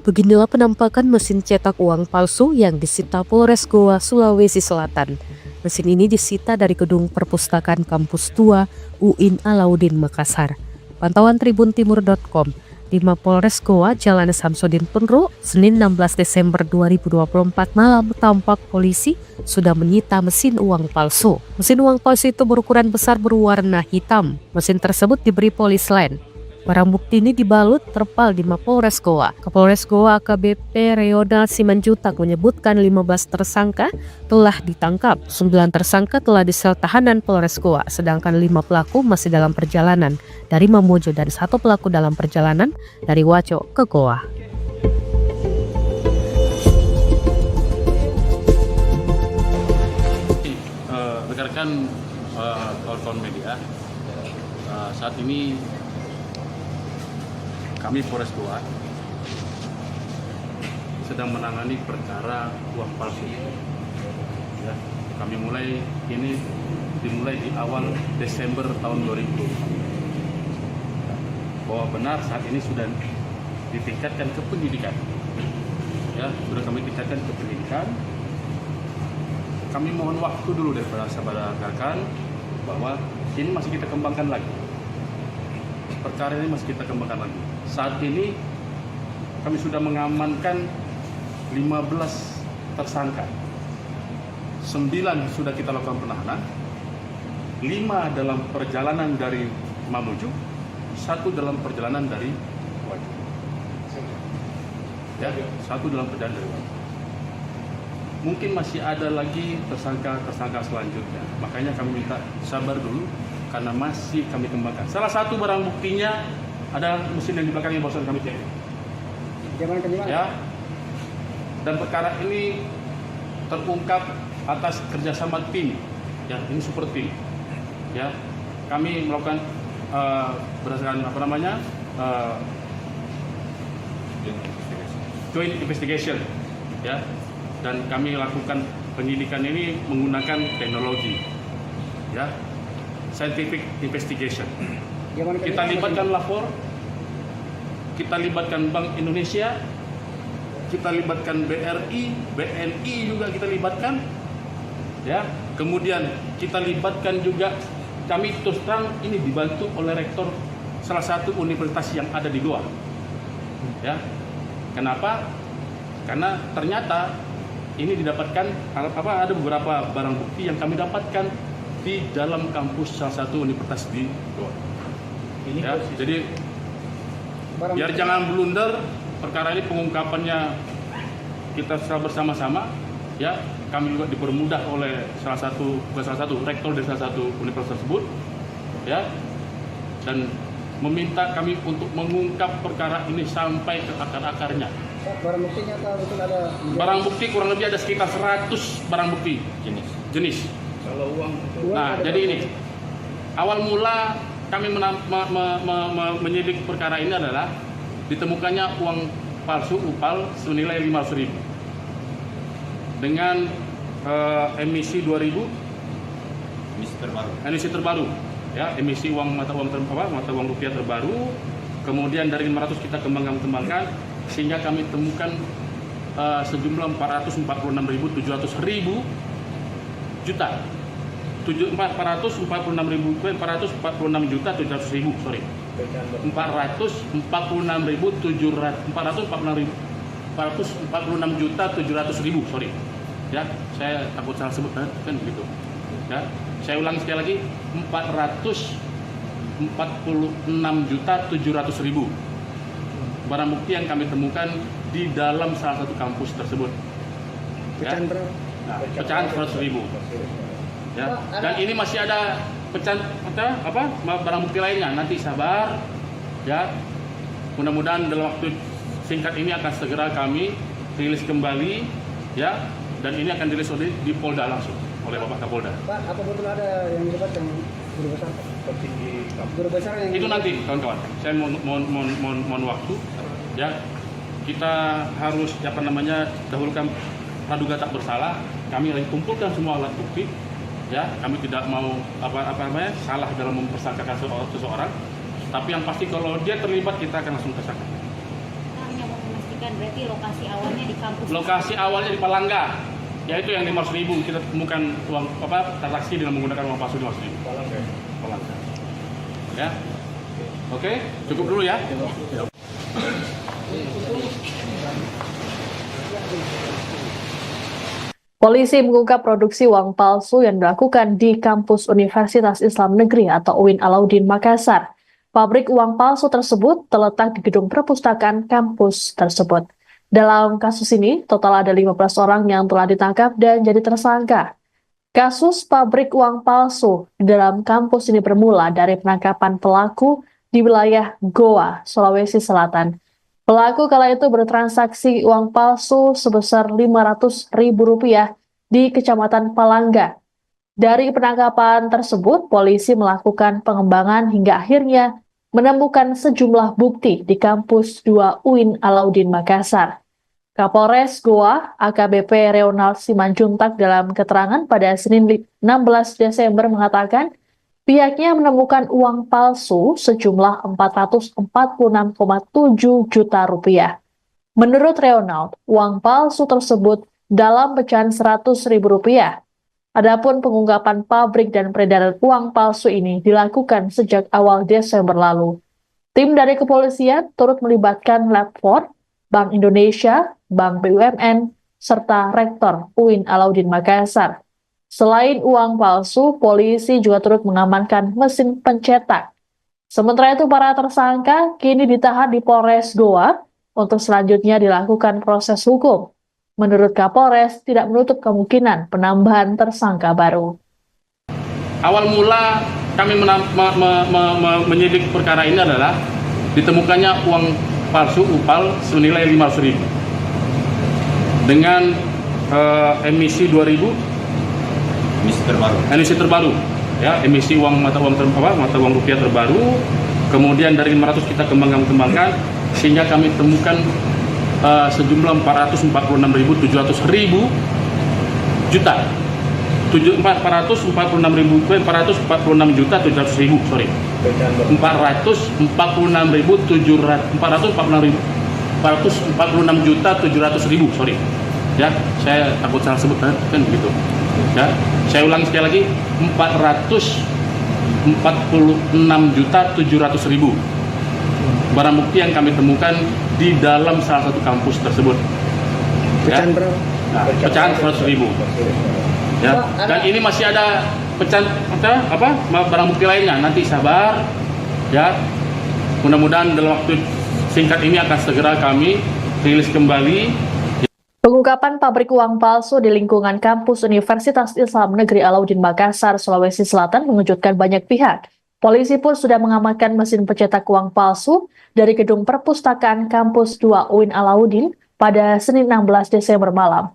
Beginilah penampakan mesin cetak uang palsu yang disita Polres Goa, Sulawesi Selatan. Mesin ini disita dari gedung perpustakaan kampus tua UIN Alauddin Makassar. Pantauan tribuntimur.com, di Mapolres Goa, Jalan Samsudin Penru, Senin 16 Desember 2024 malam tampak polisi sudah menyita mesin uang palsu. Mesin uang palsu itu berukuran besar berwarna hitam. Mesin tersebut diberi polis lain. Barang bukti ini dibalut terpal di Mapolres Goa. Kapolres Goa AKBP Reonald Simanjutak menyebutkan 15 tersangka telah ditangkap. 9 tersangka telah di sel tahanan Polres Goa, sedangkan 5 pelaku masih dalam perjalanan dari Mamuju dan 1 pelaku dalam perjalanan dari Waco ke Goa. Rekan-rekan kawan-kawan media, saat ini kami Polres Goa sedang menangani perkara uang palsu. Ya, kami dimulai di awal Desember tahun 2020. Bahwa benar saat ini sudah ditingkatkan ke penyidikan. Ya, sudah kami tingkatkan ke penyidikan. Kami mohon waktu dulu daripada sahabat rekan bahwa ini masih kita kembangkan lagi. Perkara ini masih kita kembangkan lagi. Saat ini kami sudah mengamankan 15 tersangka. 9 sudah kita lakukan penahanan. 5 dalam perjalanan dari Mamuju, 1 dalam perjalanan dari Wajo. Ya, 1 dalam perjalanan dari Wajo. Mungkin masih ada lagi tersangka selanjutnya. Makanya kami minta sabar dulu karena masih kami kembangkan. Salah satu barang buktinya ada mesin yang di belakang yang barusan kami cek. Zaman kedua. Ya. Dan perkara ini terungkap atas kerjasama tim. Ya, ini super tim. Ya, kami melakukan berdasarkan joint investigation. Ya, dan kami lakukan penyidikan ini menggunakan teknologi. Ya, scientific investigation. Kita libatkan lapor, kita libatkan Bank Indonesia, kita libatkan BRI, BNI juga kita libatkan, ya. Kemudian kita libatkan juga, kami terus terang ini dibantu oleh rektor salah satu universitas yang ada di Goa, ya. Kenapa? Karena ternyata ini didapatkan ada beberapa barang bukti yang kami dapatkan di dalam kampus salah satu universitas di Goa. Ya, jadi biar jangan blunder, perkara ini pengungkapannya kita bersama-sama, ya. Kami juga dipermudah oleh salah satu rektor dari salah satu universitas tersebut, ya, dan meminta kami untuk mengungkap perkara ini sampai ke akar-akarnya. Barang buktinya betul ada? Barang bukti kurang lebih ada sekitar 100 barang bukti jenis. Kalau uang Nah, jadi ini awal mula kami menyidik perkara ini adalah ditemukannya uang palsu UPAL senilai 500.000 dengan emisi 2000 emisi terbaru, ya, emisi mata uang rupiah terbaru. Kemudian dari 500 kita kembangkan sehingga kami temukan sejumlah 446.700 juta. 446.700.000, sorry. Ya, saya takut salah sebut kan begitu. Ya, saya ulangi sekali lagi, 446.700.000 barang bukti yang kami temukan di dalam salah satu kampus tersebut. Ya. Pecahan 100.000. Ya, dan ini masih ada barang bukti lainnya. Nanti sabar, ya. Mudah-mudahan dalam waktu singkat ini akan segera kami rilis kembali, ya. Dan ini akan dirilis di Polda langsung oleh Bapak Kapolda. Pak, apa betul ada yang dilibatkan guru besar? Guru besar yang itu nanti, kawan-kawan. Saya mohon waktu, ya. Kita harus dahulukan praduga tak bersalah. Kami lagi kumpulkan semua alat bukti. Ya, kami tidak mau salah dalam mempersangkakan seseorang, tapi yang pasti kalau dia terlibat kita akan langsung tersangka. Hanya mau memastikan berarti lokasi awalnya di kampus. Lokasi awalnya di Palangga, yaitu yang 500.000 kita temukan uang transaksi dengan menggunakan uang palsu 500.000. Palangga. Ya, oke, cukup dulu ya. Polisi mengungkap produksi uang palsu yang dilakukan di kampus Universitas Islam Negeri atau UIN Alauddin Makassar. Pabrik uang palsu tersebut terletak di gedung perpustakaan kampus tersebut. Dalam kasus ini, total ada 15 orang yang telah ditangkap dan jadi tersangka. Kasus pabrik uang palsu di dalam kampus ini bermula dari penangkapan pelaku di wilayah Goa, Sulawesi Selatan. Pelaku kala itu bertransaksi uang palsu sebesar Rp500.000 di Kecamatan Palangga. Dari penangkapan tersebut, polisi melakukan pengembangan hingga akhirnya menemukan sejumlah bukti di kampus 2 UIN Alauddin Makassar. Kapolres Goa, AKBP Reonald Simanjuntak dalam keterangan pada Senin 16 Desember mengatakan, pihaknya menemukan uang palsu sejumlah Rp446,7 juta. Menurut Reonald, uang palsu tersebut dalam pecahan Rp100.000. Adapun pengungkapan pabrik dan peredaran uang palsu ini dilakukan sejak awal Desember lalu. Tim dari kepolisian turut melibatkan Lab 4, Bank Indonesia, Bank BUMN, serta Rektor UIN Alauddin Makassar. Selain uang palsu, polisi juga turut mengamankan mesin pencetak. Sementara itu, para tersangka kini ditahan di Polres Goa untuk selanjutnya dilakukan proses hukum. Menurut Kapolres, tidak menutup kemungkinan penambahan tersangka baru. Awal mula kami menyidik perkara ini adalah ditemukannya uang palsu UPAL senilai 500.000 dengan emisi 2000 emisi terbaru, ya, emisi mata uang rupiah terbaru. Kemudian dari 500 kita kembangkan sehingga kami temukan sejumlah 446.700 juta. 446.700.000, sorry. 446.700.000, sorry. Ya, saya takut salah sebut kan begitu. Ya, saya ulangi sekali lagi, 446.700.000 barang bukti yang kami temukan di dalam salah satu kampus tersebut. Pecahan berapa? Nah, pecahan 100.000. Ya, dan ini masih ada pecahan barang bukti lainnya. Nanti sabar, ya. Mudah-mudahan dalam waktu singkat ini akan segera kami rilis kembali. Pengungkapan pabrik uang palsu di lingkungan kampus Universitas Islam Negeri Alauddin Makassar, Sulawesi Selatan mengejutkan banyak pihak. Polisi pun sudah mengamankan mesin pencetak uang palsu dari gedung perpustakaan kampus 2 UIN Alauddin pada Senin 16 Desember malam.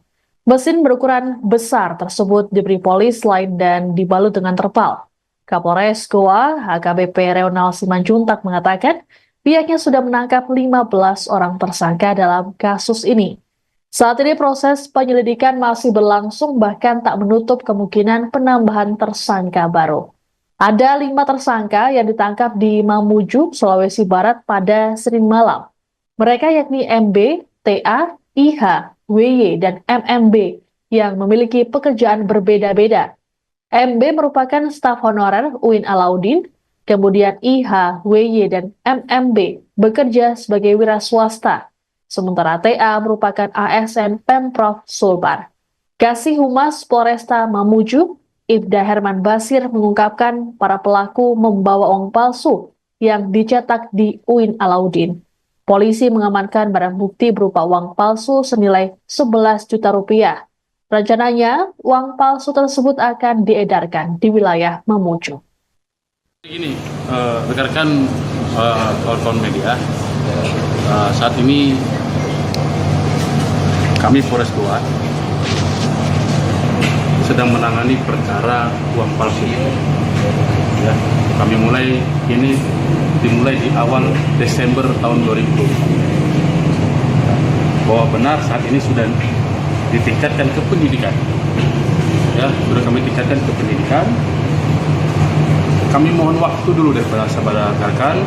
Mesin berukuran besar tersebut diberi polis lain dan dibalut dengan terpal. Kapolres Goa, HKBP Reonal Simanjuntak mengatakan pihaknya sudah menangkap 15 orang tersangka dalam kasus ini. Saat ini proses penyelidikan masih berlangsung, bahkan tak menutup kemungkinan penambahan tersangka baru. Ada 5 tersangka yang ditangkap di Mamuju, Sulawesi Barat pada Senin malam. Mereka yakni MB, TA, IH, WY, dan MMB yang memiliki pekerjaan berbeda-beda. MB merupakan staf honorer UIN Alauddin, kemudian IH, WY, dan MMB bekerja sebagai wira swasta. Sementara TA merupakan ASN Pemprov Sulbar. Kasih Humas Polresta Mamuju, Ibda Herman Basir mengungkapkan para pelaku membawa uang palsu yang dicetak di UIN Alauddin. Polisi mengamankan barang bukti berupa uang palsu senilai 11 juta rupiah. Rencananya, uang palsu tersebut akan diedarkan di wilayah Mamuju. Ini rekan-rekan kawan-kawan media, saat ini kami Polres Goa sedang menangani perkara uang palsu ini. Ya, kami dimulai di awal Desember tahun 2020. Bahwa benar saat ini sudah ditingkatkan ke pendidikan. Ya, sudah kami tingkatkan ke pendidikan. Kami mohon waktu dulu daripada sahabat rekan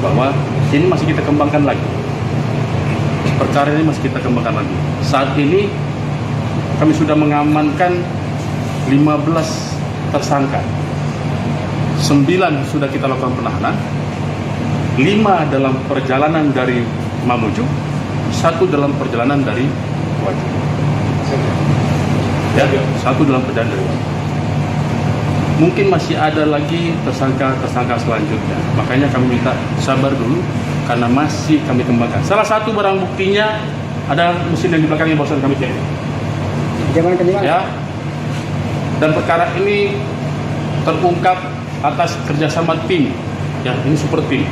bahwa ini masih kita kembangkan lagi. Perkara ini masih kita kembangkan lagi. Saat ini kami sudah mengamankan 15 tersangka. 9 sudah kita lakukan penahanan. 5 dalam perjalanan dari Mamuju, 1 dalam perjalanan dari Wajib. Ya, 1 dalam perjalanan dari Wajib. Mungkin masih ada lagi tersangka selanjutnya. Makanya kami minta sabar dulu karena masih kami kembangkan. Salah satu barang buktinya ada mesin yang di belakang yang barusan kami cek. Ya. Dan perkara ini terungkap atas kerjasama tim. Ya, ini super tim.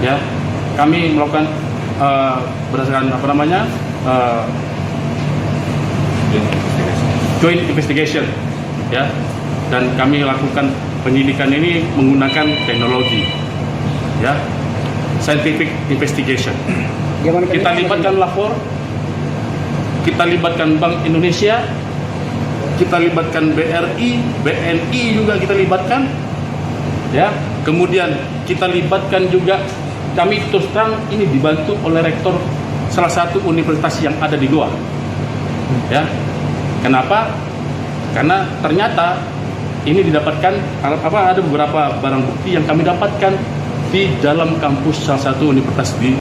Ya, kami melakukan berdasarkan joint investigation. Ya. Dan kami lakukan penyidikan ini menggunakan teknologi, ya, scientific investigation. Kita libatkan lapor, kita libatkan Bank Indonesia, kita libatkan BRI, BNI juga kita libatkan, ya. Kemudian kita libatkan juga, kami terus terang ini dibantu oleh rektor salah satu universitas yang ada di Goa, ya. Kenapa? Karena ternyata ini didapatkan ada beberapa barang bukti yang kami dapatkan di dalam kampus salah satu universitas di.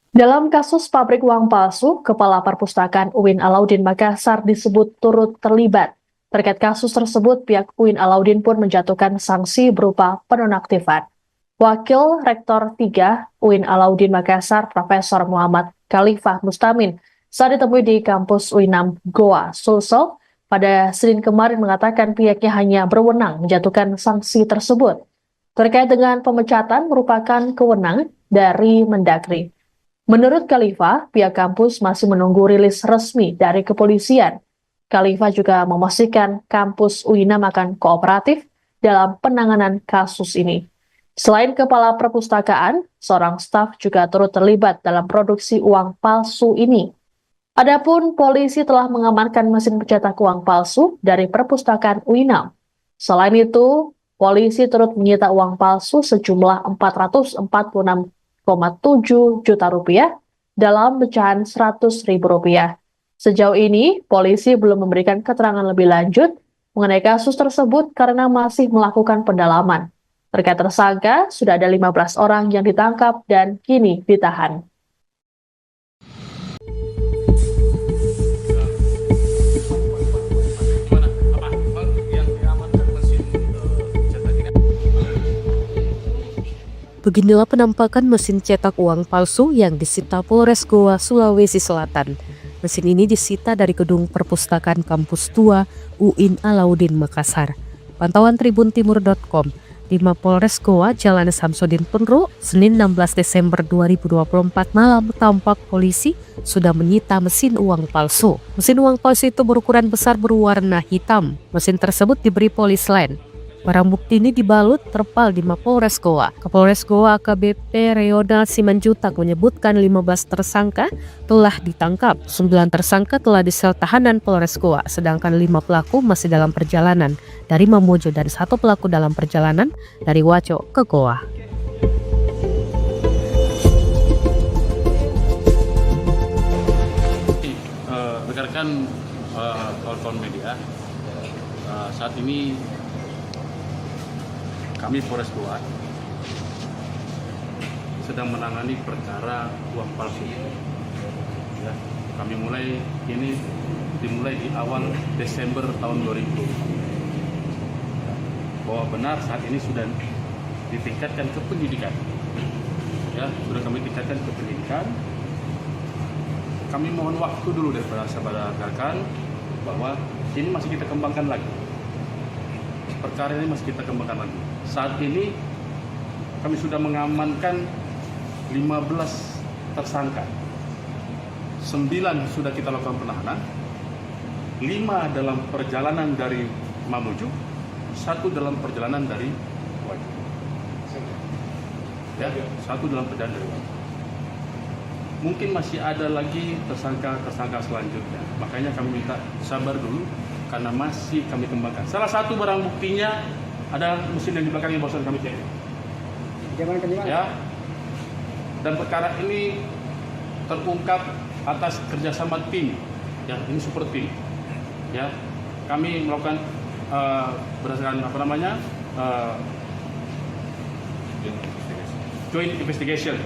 Dalam kasus pabrik uang palsu, Kepala Perpustakaan UIN Alauddin Makassar disebut turut terlibat. Terkait kasus tersebut, pihak UIN Alauddin pun menjatuhkan sanksi berupa penonaktifan. Wakil Rektor 3 UIN Alauddin Makassar, Profesor Muhammad Khalifah Mustamin, saat ditemui di kampus UINAM Goa, Sulsel, pada Senin kemarin mengatakan pihaknya hanya berwenang menjatuhkan sanksi tersebut. Terkait dengan pemecatan merupakan kewenangan dari Mendagri. Menurut Khalifah, pihak kampus masih menunggu rilis resmi dari kepolisian. Khalifah juga memastikan kampus UINAM akan kooperatif dalam penanganan kasus ini. Selain Kepala Perpustakaan, seorang staf juga turut terlibat dalam produksi uang palsu ini. Adapun polisi telah mengamankan mesin pencetak uang palsu dari perpustakaan UINAM. Selain itu, Polisi turut menyita uang palsu sejumlah 446,7 juta rupiah dalam pecahan Rp100.000. Sejauh ini, polisi belum memberikan keterangan lebih lanjut mengenai kasus tersebut karena masih melakukan pendalaman. Terkait tersangka, sudah ada 15 orang yang ditangkap dan kini ditahan. Beginilah penampakan mesin cetak uang palsu yang disita Polres Goa, Sulawesi Selatan. Mesin ini disita dari gedung perpustakaan kampus tua UIN Alauddin Makassar. Pantauan tribuntimur.com, di Mapolres Goa, Jalan Samsudin Penru, Senin 16 Desember 2024 malam tampak polisi sudah menyita mesin uang palsu. Mesin uang palsu itu berukuran besar berwarna hitam. Mesin tersebut diberi polis lain. Barang bukti ini dibalut terpal di Mapolres Goa. Kapolres Goa AKBP Reonald Simanjutak menyebutkan 15 tersangka telah ditangkap. 9 tersangka telah disel tahanan Polres Goa, sedangkan 5 pelaku masih dalam perjalanan dari Mamuju dan 1 pelaku dalam perjalanan dari Waco ke Goa. Rekan-rekan kawan-kawan media, saat ini kami Polres Goa sedang menangani perkara uang palsu. Ya, kami dimulai di awal Desember tahun 2020. Bahwa benar saat ini sudah ditingkatkan ke penyidikan. Ya, sudah kami tingkatkan ke penyidikan. Kami mohon waktu dulu daripada sahabat rekan bahwa ini masih kita kembangkan lagi. Perkara ini masih kita kembangkan lagi. Saat ini kami sudah mengamankan 15 tersangka. 9 sudah kita lakukan penahanan. 5 dalam perjalanan dari Mamuju, 1 dalam perjalanan dari Wajo. Ya, 1 dalam perjalanan dari Wajo. Mungkin masih ada lagi tersangka selanjutnya. Makanya kami minta sabar dulu karena masih kami kembangkan. Salah satu barang buktinya ada mesin yang di belakang yang barusan kami cek. Ya. Dan perkara ini terungkap atas kerjasama tim. Ya, ini super tim. Ya, kami melakukan berdasarkan joint investigation.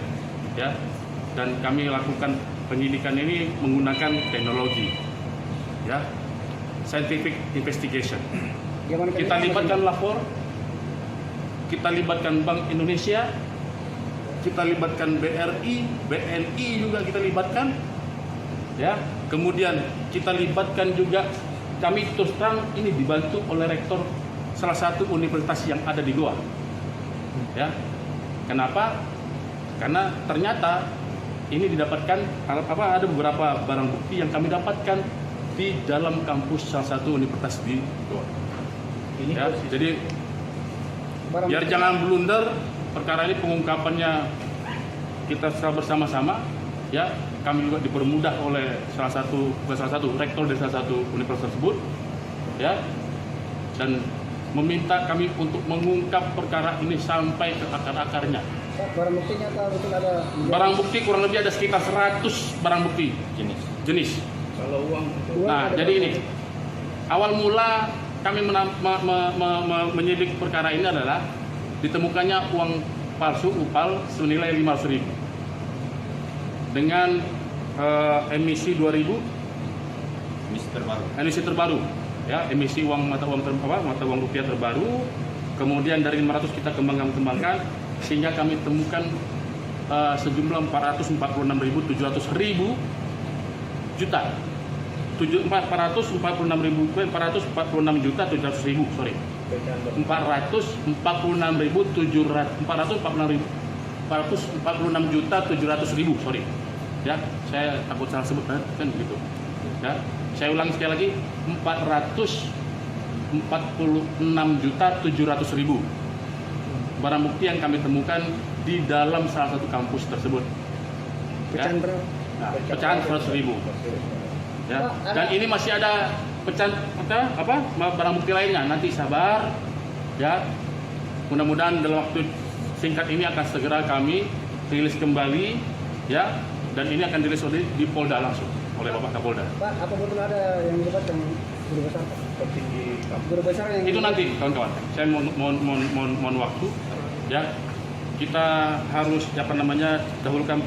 Ya, dan kami lakukan penyidikan ini menggunakan teknologi. Ya, scientific investigation. Kita libatkan lapor, kita libatkan Bank Indonesia, kita libatkan BRI, BNI juga kita libatkan, ya. Kemudian kita libatkan juga, kami terus terang ini dibantu oleh rektor salah satu universitas yang ada di Goa, ya. Kenapa? Karena ternyata ini didapatkan ada beberapa barang bukti yang kami dapatkan di dalam kampus salah satu universitas di Goa. Ya, jadi biar jangan blunder, perkara ini pengungkapannya kita bersama-sama, ya. Kami juga dipermudah oleh salah satu rektor dari salah satu universitas tersebut, ya, dan meminta kami untuk mengungkap perkara ini sampai ke akar-akarnya. Barang buktinya betul ada? Barang bukti kurang lebih ada sekitar 100 barang bukti jenis. Kalau uang Nah, jadi ini awal mula kami menyidik perkara ini adalah ditemukannya uang palsu UPAL senilai 500.000 dengan emisi 2000 emisi terbaru, ya, emisi mata uang rupiah terbaru. Kemudian dari 500 kita kembangkan sehingga kami temukan sejumlah 446.700 juta. 446.700.000, sorry. 446.700.000, sorry. Ya, saya takut salah sebut kan begitu. Ya, saya ulang sekali lagi, 446.700.000 barang bukti yang kami temukan di dalam salah satu kampus tersebut. pecahan berapa? Nah, pecahan 100.000. Ya, dan ini masih ada pecahan barang bukti lainnya. Nanti sabar, ya. mudah-mudahan dalam waktu singkat ini akan segera kami rilis kembali, ya, dan ini akan dirilis di Polda langsung oleh Bapak Kapolda. Pak, apa betul ada yang dilibatkan guru besar, Pak? Petinggi guru besar yang Itu nanti, kawan-kawan. Saya mohon waktu, ya. Kita harus dahulukan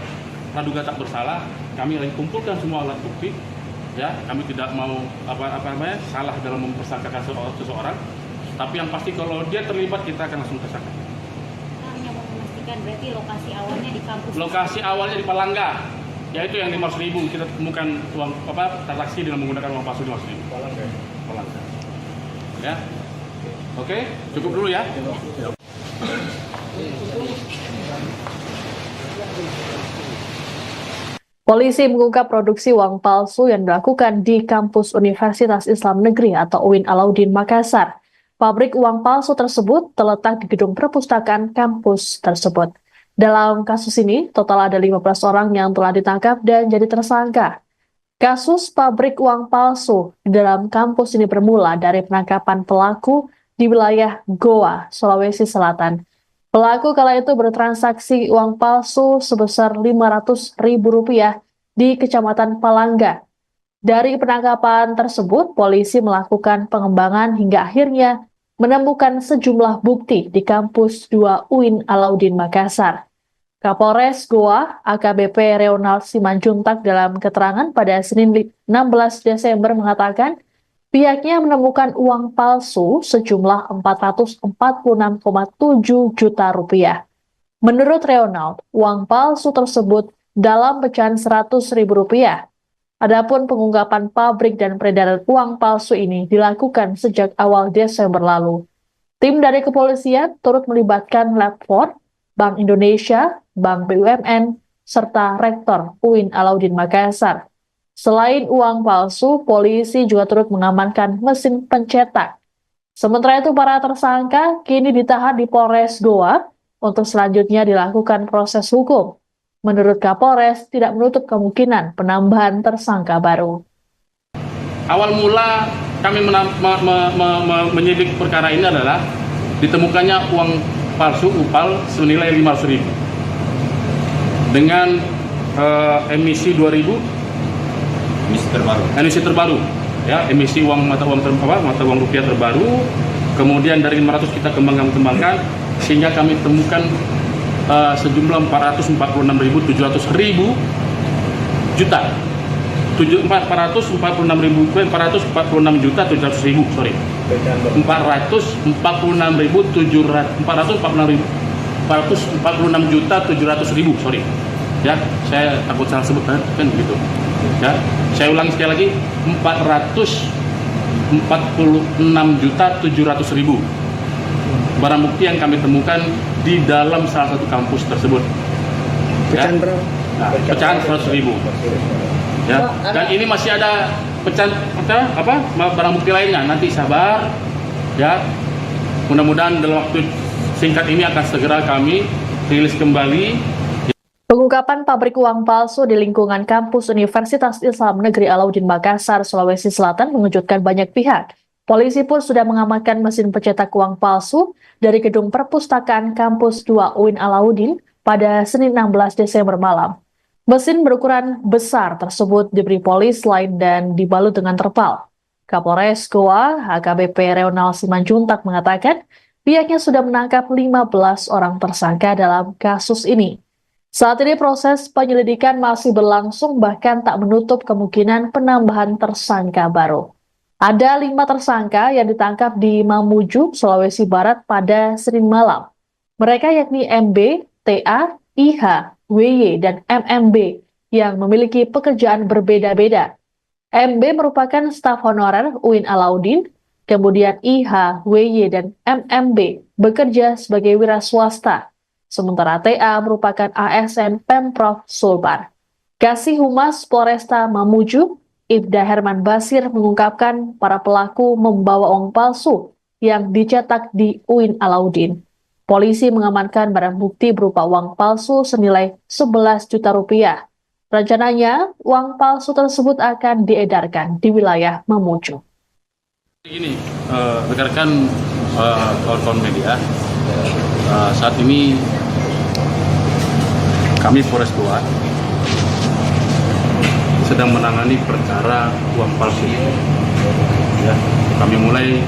praduga tak bersalah. Kami lagi kumpulkan semua alat bukti, ya. Kami tidak mau salah dalam mempersangkakan seseorang. Tapi yang pasti kalau dia terlibat kita akan langsung tersangka. Hanya mau memastikan berarti lokasi awalnya di kampus. Lokasi awalnya di Palangga, yaitu yang 500.000 kita temukan uang transaksi dengan menggunakan uang palsu 500.000. Palangga. Ya. Oke, cukup dulu ya. Polisi mengungkap produksi uang palsu yang dilakukan di kampus Universitas Islam Negeri atau UIN Alauddin Makassar. Pabrik uang palsu tersebut terletak di gedung perpustakaan kampus tersebut. Dalam kasus ini, total ada 15 orang yang telah ditangkap dan jadi tersangka. Kasus pabrik uang palsu di dalam kampus ini bermula dari penangkapan pelaku di wilayah Goa, Sulawesi Selatan. Pelaku kala itu bertransaksi uang palsu sebesar Rp500.000 di Kecamatan Palangga. Dari penangkapan tersebut, polisi melakukan pengembangan hingga akhirnya menemukan sejumlah bukti di kampus 2 UIN Alauddin Makassar. Kapolres Goa, AKBP Reonald Simanjuntak dalam keterangan pada Senin 16 Desember mengatakan, pihaknya menemukan uang palsu sejumlah Rp446,7 juta. Menurut Reonald, uang palsu tersebut dalam pecahan Rp100.000. Adapun pengungkapan pabrik dan peredaran uang palsu ini dilakukan sejak awal Desember lalu. Tim dari kepolisian turut melibatkan Lab 4, Bank Indonesia, Bank BUMN, serta Rektor UIN Alauddin Makassar. Selain uang palsu, polisi juga turut mengamankan mesin pencetak. Sementara itu, para tersangka kini ditahan di Polres Goa untuk selanjutnya dilakukan proses hukum. Menurut Kapolres, tidak menutup kemungkinan penambahan tersangka baru. Awal mula kami menyidik perkara ini adalah ditemukannya uang palsu UPAL senilai Rp500.000 dengan emisi 2000 emisi terbaru, ya, emisi mata uang rupiah terbaru. Kemudian dari 500 kita kembangkan sehingga kami temukan sejumlah Rp446.700.000 juta. 446.700.000, sorry. 446.700.000, sorry. Ya, saya takut salah sebut kan gitu. Ya, saya ulangi sekali lagi, 446.700.000 barang bukti yang kami temukan di dalam salah satu kampus tersebut. pecahan Ya. berapa? Nah, pecahan 100.000. Ya, dan ini masih ada pecahan barang bukti lainnya. Nanti sabar, ya. Mudah-mudahan dalam waktu singkat ini akan segera kami rilis kembali. Pengungkapan pabrik uang palsu di lingkungan kampus Universitas Islam Negeri Alauddin Makassar, Sulawesi Selatan mengejutkan banyak pihak. Polisi pun sudah mengamankan mesin pencetak uang palsu dari gedung perpustakaan kampus 2 UIN Alauddin pada Senin 16 Desember malam. Mesin berukuran besar tersebut diberi polis lain dan dibalut dengan terpal. Kapolres Goa, AKBP Reonald Simanjuntak mengatakan pihaknya sudah menangkap 15 orang tersangka dalam kasus ini. Saat ini proses penyelidikan masih berlangsung, bahkan tak menutup kemungkinan penambahan tersangka baru. Ada 5 tersangka yang ditangkap di Mamuju, Sulawesi Barat pada Senin malam. Mereka yakni MB, TA, IH, WY, dan MMB yang memiliki pekerjaan berbeda-beda. MB merupakan staf honorer UIN Alauddin, kemudian IH, WY, dan MMB bekerja sebagai wira swasta. Sementara TA merupakan ASN Pemprov Sulbar. Kasih Humas Polresta Mamuju, Ibda Herman Basir mengungkapkan para pelaku membawa uang palsu yang dicetak di UIN Alauddin. Polisi mengamankan barang bukti berupa uang palsu senilai Rp11 juta. Rencananya, uang palsu tersebut akan diedarkan di wilayah Mamuju. Ini rekan-rekan kawan-kawan media, Saat ini kami Polres Goa sedang menangani perkara uang palsu. Ya, kami dimulai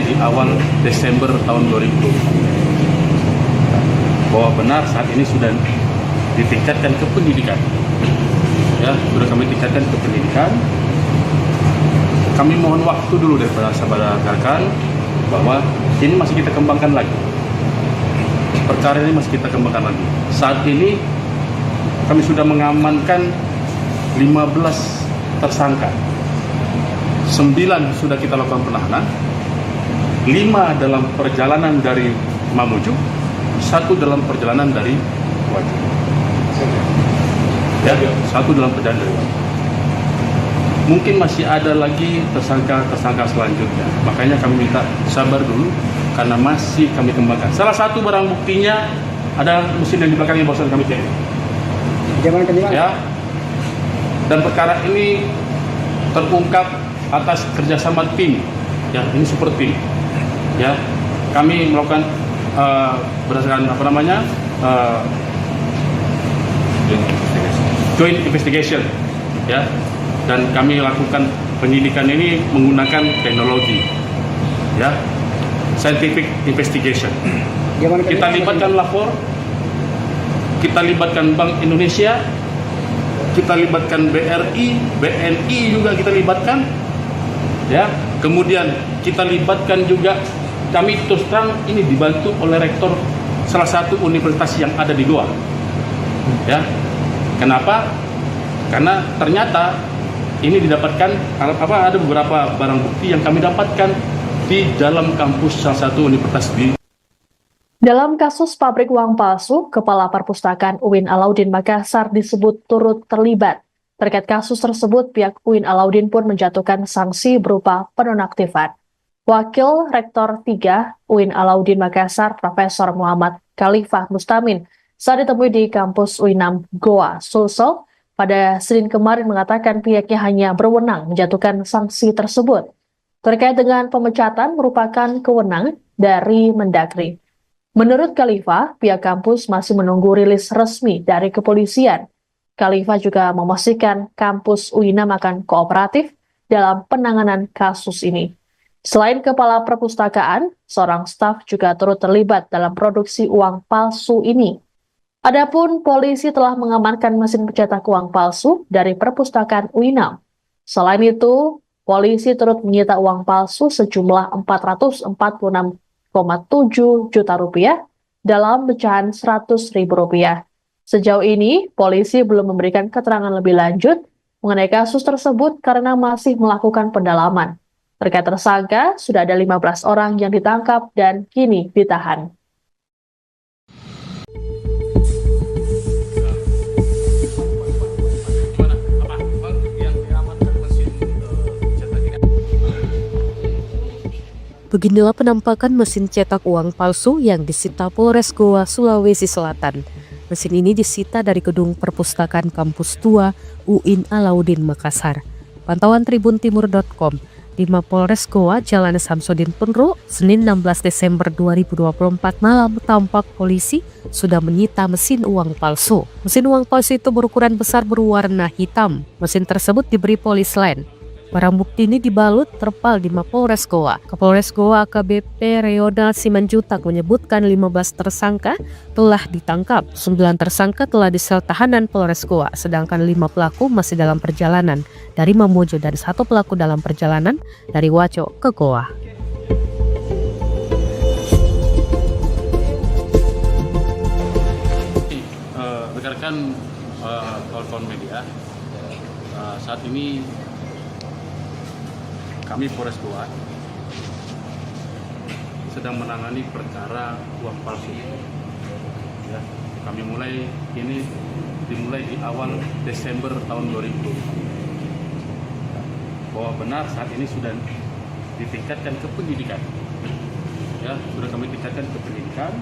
di awal Desember tahun 2020. Bahwa benar saat ini sudah ditingkatkan ke pendidikan. Ya, sudah kami tingkatkan ke pendidikan. Kami mohon waktu dulu daripada sahabat rekan bahwa ini masih kita kembangkan lagi. Perkara ini masih kita kembangkan lagi. Saat ini kami sudah mengamankan 15 tersangka. 9 sudah kita lakukan penahanan. 5 dalam perjalanan dari Mamuju, 1 dalam perjalanan dari Wajib. Ya, 1 dalam perjalanan dari Wajib. Mungkin masih ada lagi tersangka selanjutnya. Makanya kami minta sabar dulu karena masih kami kembangkan. Salah satu barang buktinya ada mesin yang di belakangnya barusan kami cek. Ya. Dan perkara ini terungkap atas kerjasama tim. Ya, ini super tim. Ya, kami melakukan berdasarkan joint investigation. Ya. Dan kami lakukan penyidikan ini menggunakan teknologi, ya, scientific investigation. Kita libatkan lapor, kita libatkan Bank Indonesia, kita libatkan BRI, BNI juga kita libatkan, ya. Kemudian kita libatkan juga, kami terus terang ini dibantu oleh rektor salah satu universitas yang ada di Goa, ya. Kenapa? Karena ternyata ini didapatkan ada beberapa barang bukti yang kami dapatkan di dalam kampus salah satu universitas di. Dalam kasus pabrik uang palsu, Kepala Perpustakaan UIN Alauddin Makassar disebut turut terlibat. Terkait kasus tersebut, pihak UIN Alauddin pun menjatuhkan sanksi berupa penonaktifan. Wakil Rektor 3 UIN Alauddin Makassar, Profesor Muhammad Khalifah Mustamin, saat ditemui di kampus UINAM Goa, Sulsel, pada Senin kemarin mengatakan pihaknya hanya berwenang menjatuhkan sanksi tersebut. Terkait dengan pemecatan merupakan kewenangan dari Mendagri. Menurut Khalifah, pihak kampus masih menunggu rilis resmi dari kepolisian. Khalifah juga memastikan kampus UINAM akan kooperatif dalam penanganan kasus ini. Selain Kepala Perpustakaan, seorang staf juga turut terlibat dalam produksi uang palsu ini. Adapun polisi telah mengamankan mesin pencetak uang palsu dari perpustakaan UINAM. Selain itu, polisi turut menyita uang palsu sejumlah 446,7 juta rupiah dalam pecahan 100.000 rupiah. Sejauh ini, polisi belum memberikan keterangan lebih lanjut mengenai kasus tersebut karena masih melakukan pendalaman. Terkait tersangka, sudah ada 15 orang yang ditangkap dan kini ditahan. Beginilah penampakan mesin cetak uang palsu yang disita Polres Goa, Sulawesi Selatan. Mesin ini disita dari gedung perpustakaan kampus 2 UIN Alauddin Makassar. Pantauan tribuntimur.com, di Mapolres Goa, Jalan Samsudin Penru, Senin 16 Desember 2024 malam tampak polisi sudah menyita mesin uang palsu. Mesin uang palsu itu berukuran besar berwarna hitam. Mesin tersebut diberi polis lain. Barang bukti ini dibalut terpal di Mapolres Goa. Kapolres Goa AKBP Reonald Simanjutak menyebutkan 15 tersangka telah ditangkap. 9 tersangka telah disel tahanan Polres Goa, sedangkan 5 pelaku masih dalam perjalanan dari Mamuju dan 1 pelaku dalam perjalanan dari Waco ke Goa. Rekan-rekan kawan-kawan media, saat ini kami Polres Goa sedang menangani perkara uang palsu. Ya, kami dimulai di awal Desember tahun 2020. Bahwa benar saat ini sudah ditingkatkan ke pendidikan. Ya, sudah kami tingkatkan ke pendidikan.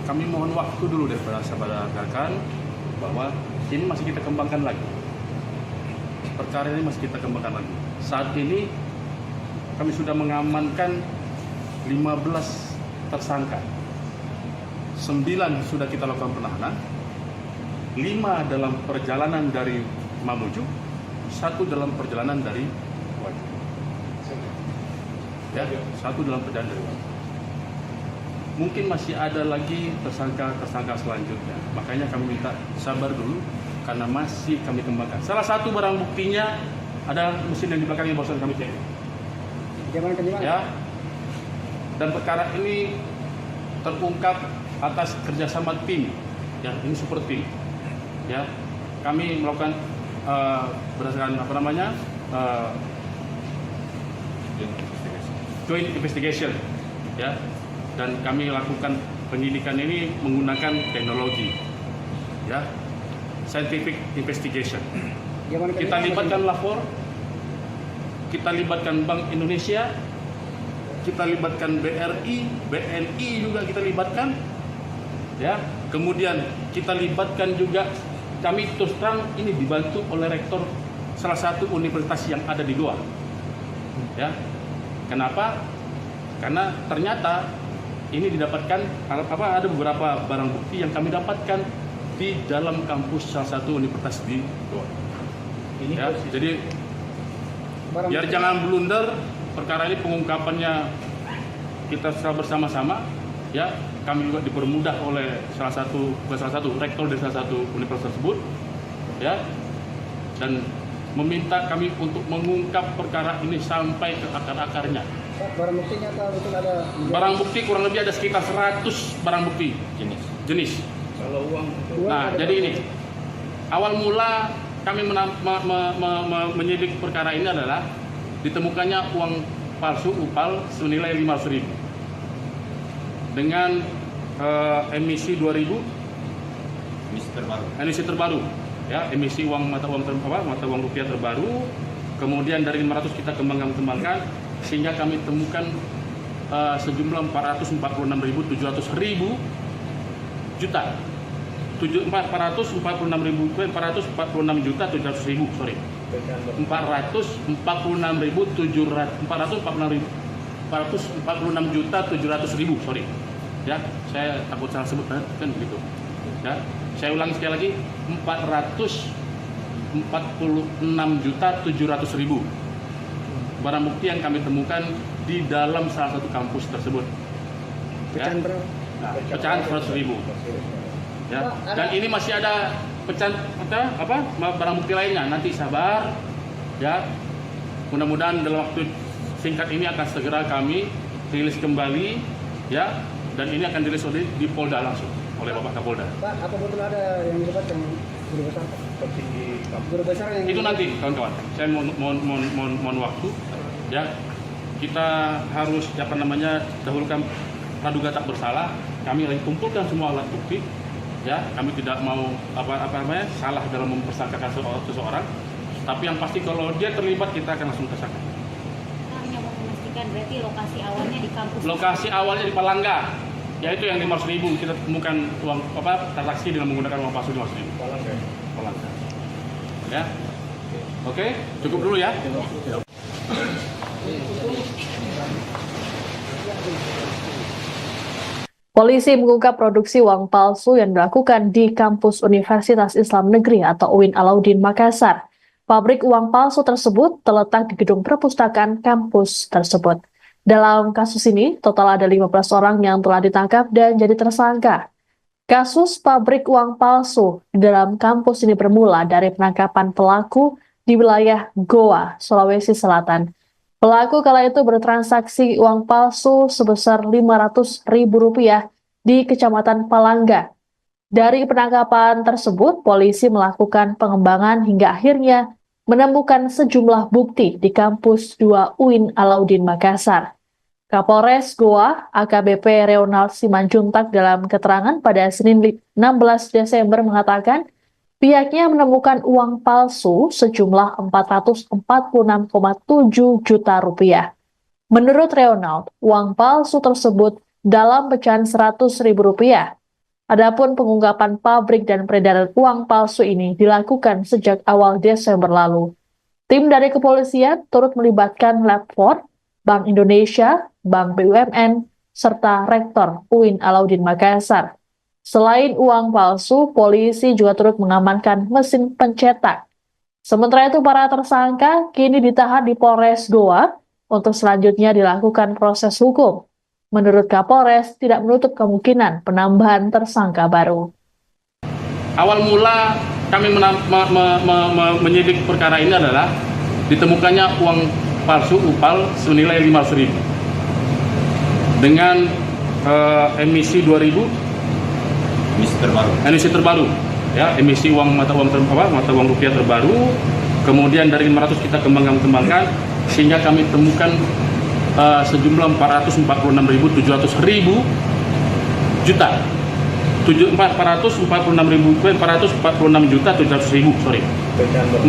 Kami mohon waktu dulu daripada sahabat rekan bahwa ini masih kita kembangkan lagi. Perkara ini masih kita kembangkan lagi. Saat ini kami sudah mengamankan 15 tersangka. 9 sudah kita lakukan penahanan, 5 dalam perjalanan dari Mamuju, 1 dalam perjalanan dari Waju. Ya, 1 dalam perjalanan dari Waju. Mungkin masih ada lagi tersangka selanjutnya. Makanya kami minta sabar dulu karena masih kami kembangkan. Salah satu barang buktinya ada mesin yang di belakang yang barusan kami cek. Ya. Dan perkara ini terungkap atas kerjasama tim. Ya, ini super tim. Ya, kami melakukan berdasarkan joint investigation. Ya, dan kami lakukan penyidikan ini menggunakan teknologi. Ya, scientific investigation. Kita libatkan lapor, kita libatkan Bank Indonesia, kita libatkan BRI, BNI juga kita libatkan, ya. Kemudian kita libatkan juga, kami terus terang ini dibantu oleh rektor salah satu universitas yang ada di Goa, ya. Kenapa? Karena ternyata ini didapatkan ada beberapa barang bukti yang kami dapatkan di dalam kampus salah satu universitas di Goa. Ya, jadi biar jangan blunder, perkara ini pengungkapannya kita secara bersama-sama, ya. Kami juga dipermudah oleh salah satu rektor dari salah satu universitas tersebut, ya, dan meminta kami untuk mengungkap perkara ini sampai ke akar-akarnya. Barang buktinya betul ada? Barang bukti kurang lebih ada sekitar 100 barang bukti jenis. Kalau uang? Nah, jadi ini awal mula kami menyidik perkara ini adalah ditemukannya uang palsu UPAL senilai 500.000 dengan emisi 2000 emisi terbaru, ya, emisi mata uang rupiah terbaru. Kemudian dari 500 kita kembangkan sehingga kami temukan sejumlah 446.700 juta. 446.700.000, sorry. 446.700.000, sorry. Ya, saya takut salah sebut kan gitu. Ya, saya ulangi sekali lagi, 446.700.000 barang bukti yang kami temukan di dalam salah satu kampus tersebut. Ya. Nah, pecahan 100.000. Ya, dan ini masih ada pecahan barang bukti lainnya. Nanti sabar, ya. Mudah-mudahan dalam waktu singkat ini akan segera kami rilis kembali, ya. Dan ini akan dirilis di Polda langsung oleh Bapak Kapolda. Pak, apa betul ada yang dilibatkan guru besar? Guru besar yang itu nanti, kawan-kawan. Saya mohon waktu, ya. Kita harus dahulukan praduga tak bersalah. Kami lagi kumpulkan semua alat bukti. Ya, kami tidak mau salah dalam mempersangkakan seseorang, tapi yang pasti kalau dia terlibat kita akan langsung tersangka. Hanya mau memastikan berarti lokasi awalnya di kampus. Lokasi awalnya di Palangga, yaitu yang 500.000 kita temukan uang transaksi dengan menggunakan uang palsu 500.000. Palangga. Ya, oke, cukup dulu ya. Polisi mengungkap produksi uang palsu yang dilakukan di kampus Universitas Islam Negeri atau UIN Alauddin Makassar. Pabrik uang palsu tersebut terletak di gedung perpustakaan kampus tersebut. Dalam kasus ini, total ada 15 orang yang telah ditangkap dan jadi tersangka. Kasus pabrik uang palsu di dalam kampus ini bermula dari penangkapan pelaku di wilayah Goa, Sulawesi Selatan. Pelaku kala itu bertransaksi uang palsu sebesar Rp500.000 di Kecamatan Palangga. Dari penangkapan tersebut, polisi melakukan pengembangan hingga akhirnya menemukan sejumlah bukti di kampus 2 UIN Alauddin Makassar. Kapolres Goa, AKBP Reonald Simanjuntak dalam keterangan pada Senin 16 Desember mengatakan, pihaknya menemukan uang palsu sejumlah Rp446,7 juta. Menurut Reonald, uang palsu tersebut dalam pecahan Rp100.000. Adapun pengungkapan pabrik dan peredaran uang palsu ini dilakukan sejak awal Desember lalu. Tim dari kepolisian turut melibatkan lab 4 Bank Indonesia, Bank BUMN, serta Rektor UIN Alauddin Makassar. Selain uang palsu, polisi juga turut mengamankan mesin pencetak. Sementara itu, para tersangka kini ditahan di Polres Goa untuk selanjutnya dilakukan proses hukum. Menurut Kapolres, tidak menutup kemungkinan penambahan tersangka baru. Awal mula kami menyidik perkara ini adalah ditemukannya uang palsu UPAL senilai 500.000 dengan emisi 2000 emisi terbaru. Ya, emisi mata uang rupiah terbaru, kemudian dari 500 kita kembangkan sehingga kami temukan sejumlah 446.700 juta. 446.700.000, sorry.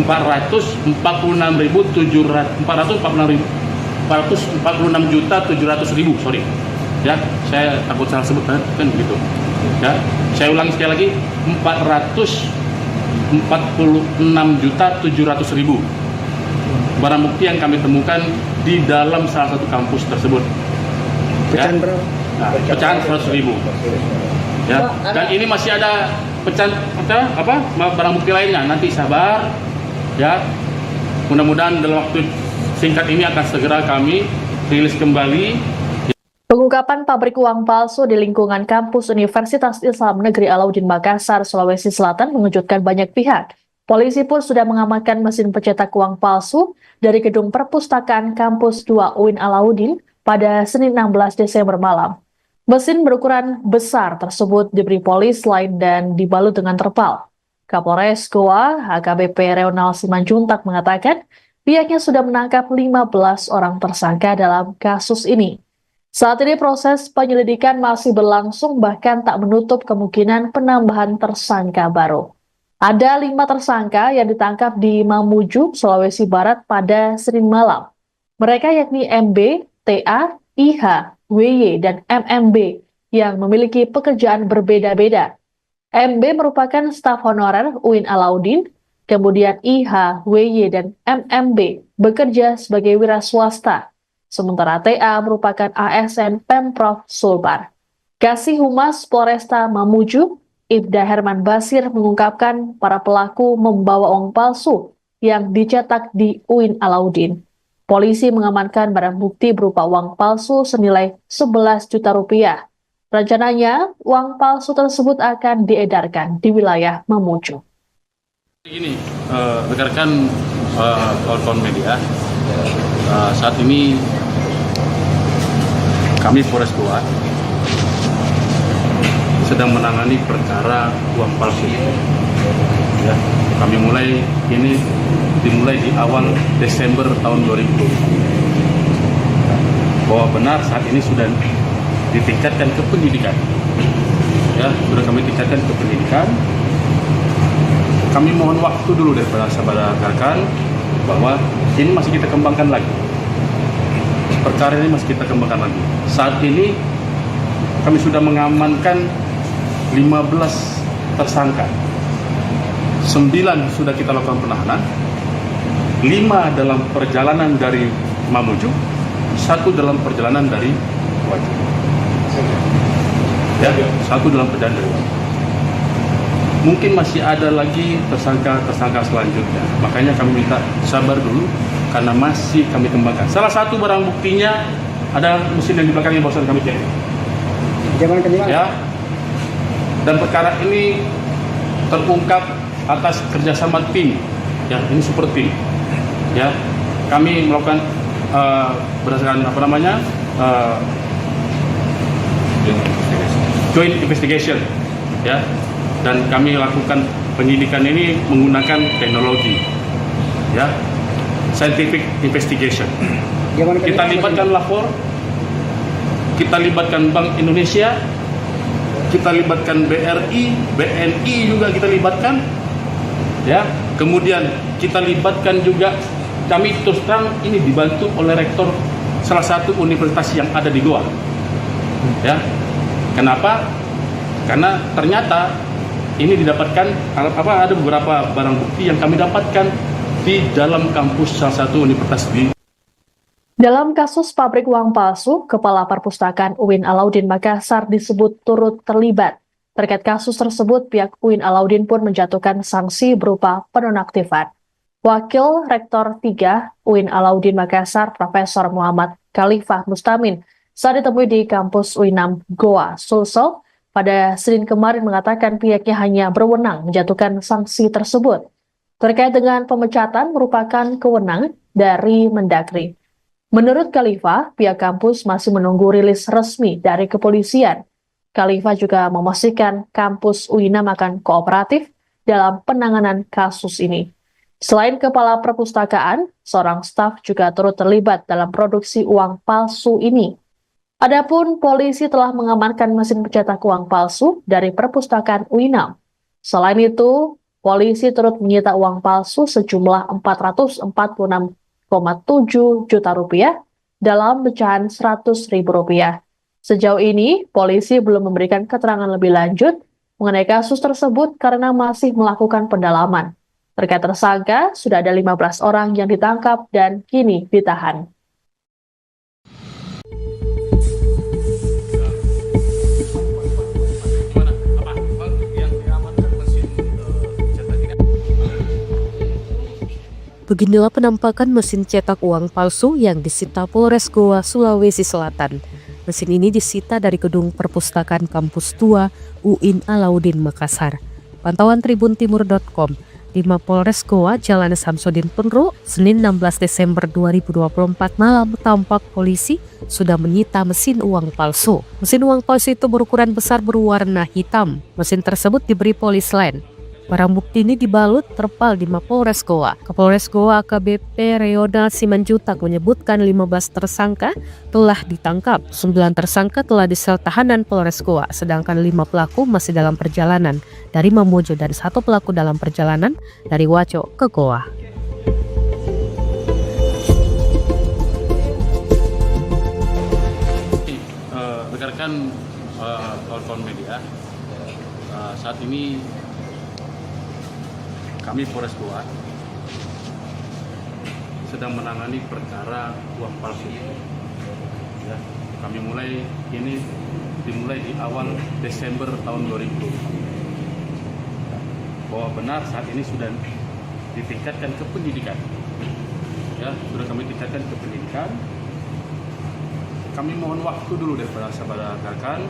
446.700.000, sorry. Ya, saya takut salah sebut kan begitu. Ya, saya ulangi sekali lagi, 446.700.000 barang bukti yang kami temukan di dalam salah satu kampus tersebut. Pecahan berapa? Nah, pecahan 100.000. Ya, dan ini masih ada pecahan barang bukti lainnya. Nanti sabar, ya. Mudah-mudahan dalam waktu singkat ini akan segera kami rilis kembali. Pengungkapan pabrik uang palsu di lingkungan kampus Universitas Islam Negeri Alauddin Makassar, Sulawesi Selatan mengejutkan banyak pihak. Polisi pun sudah mengamankan mesin pencetak uang palsu dari gedung perpustakaan kampus 2 UIN Alauddin pada Senin 16 Desember malam. Mesin berukuran besar tersebut diberi polis lain dan dibalut dengan terpal. Kapolres Goa, HKBP Reonal Simanjuntak mengatakan pihaknya sudah menangkap 15 orang tersangka dalam kasus ini. Saat ini proses penyelidikan masih berlangsung, bahkan tak menutup kemungkinan penambahan tersangka baru. Ada 5 tersangka yang ditangkap di Mamuju, Sulawesi Barat pada Senin malam. Mereka yakni MB, TA, IH, WY, dan MMB yang memiliki pekerjaan berbeda-beda. MB merupakan staf honorer UIN Alauddin, kemudian IH, WY, dan MMB bekerja sebagai wira swasta. Sementara TA merupakan ASN Pemprov Sulbar. Kasih Humas Polresta Mamuju, Ibda Herman Basir mengungkapkan para pelaku membawa uang palsu yang dicetak di UIN Alauddin. Polisi mengamankan barang bukti berupa uang palsu senilai 11 juta rupiah. Rencananya, uang palsu tersebut akan diedarkan di wilayah Mamuju. Ini, rekan-rekan kawan-kawan media, saat ini kami Polres Goa sedang menangani perkara uang palsu. Ya, kami dimulai di awal Desember tahun 2020. Bahwa benar saat ini sudah ditingkatkan ke penyidikan. Ya, sudah kami tingkatkan ke penyidikan. Kami mohon waktu dulu daripada sahabat rekan bahwa ini masih kita kembangkan lagi. Perkara ini masih kita kembangkan lagi. Saat ini kami sudah mengamankan 15 tersangka. 9 sudah kita lakukan penahanan. 5 dalam perjalanan dari Mamuju, 1 dalam perjalanan dari Wajib. Ya, 1 dalam perjalanan dari Wajib. Mungkin masih ada lagi tersangka selanjutnya. Makanya kami minta sabar dulu karena masih kami kembangkan. Salah satu barang buktinya ada mesin yang di belakang yang barusan kami cek. Ya. Dan perkara ini terungkap atas kerjasama tim. Ya, ini super tim. Ya, kami melakukan berdasarkan joint investigation. Ya. Dan kami lakukan penyidikan ini menggunakan teknologi, ya, scientific investigation. Kita libatkan lapor, kita libatkan Bank Indonesia, kita libatkan BRI, BNI juga kita libatkan, ya. Kemudian kita libatkan juga, kami terus terang ini dibantu oleh rektor salah satu universitas yang ada di Goa, ya. Kenapa? Karena ternyata ini didapatkan ada beberapa barang bukti yang kami dapatkan di dalam kampus salah satu universitas di Dalam kasus pabrik uang palsu, Kepala Perpustakaan UIN Alauddin Makassar disebut turut terlibat. Terkait kasus tersebut, pihak UIN Alauddin pun menjatuhkan sanksi berupa penonaktifan. Wakil Rektor 3 UIN Alauddin Makassar, Profesor Muhammad Khalifah Mustamin, saat ditemui di kampus UIN Goa, Sulsel, pada Senin kemarin mengatakan pihaknya hanya berwenang menjatuhkan sanksi tersebut. Terkait dengan pemecatan merupakan kewenangan dari Mendagri. Menurut Khalifah, pihak kampus masih menunggu rilis resmi dari kepolisian. Khalifah juga memastikan kampus UINAM akan kooperatif dalam penanganan kasus ini. Selain Kepala Perpustakaan, seorang staf juga turut terlibat dalam produksi uang palsu ini. Adapun polisi telah mengamankan mesin pencetak uang palsu dari Perpustakaan UINAM. Selain itu, polisi turut menyita uang palsu sejumlah 446,7 juta rupiah dalam pecahan 100.000 rupiah. Sejauh ini, polisi belum memberikan keterangan lebih lanjut mengenai kasus tersebut karena masih melakukan pendalaman. Terkait tersangka, sudah ada 15 orang yang ditangkap dan kini ditahan. Beginilah penampakan mesin cetak uang palsu yang disita Polres Goa, Sulawesi Selatan. Mesin ini disita dari gedung perpustakaan kampus tua UIN Alauddin Makassar. Pantauan tribuntimur.com, di Mapolres Goa, Jalan Samsudin Penru, Senin 16 Desember 2024 malam tampak polisi sudah menyita mesin uang palsu. Mesin uang palsu itu berukuran besar berwarna hitam. Mesin tersebut diberi polis lain. Barang bukti ini dibalut terpal di Mapolres Goa. Kapolres Goa AKBP Reonald Simanjutak menyebutkan 15 tersangka telah ditangkap. 9 tersangka telah di sel tahanan Polres Goa, sedangkan 5 pelaku masih dalam perjalanan dari Mamuju dan 1 pelaku dalam perjalanan dari Waco ke Goa. Rekan-rekan kawan-kawan media, saat ini kami Polres Goa sedang menangani perkara uang palsu. Ya, kami dimulai di awal Desember tahun 2020. Bahwa benar saat ini sudah ditingkatkan ke penyidikan. Ya, sudah kami tingkatkan ke penyidikan. Kami mohon waktu dulu daripada sahabat rekan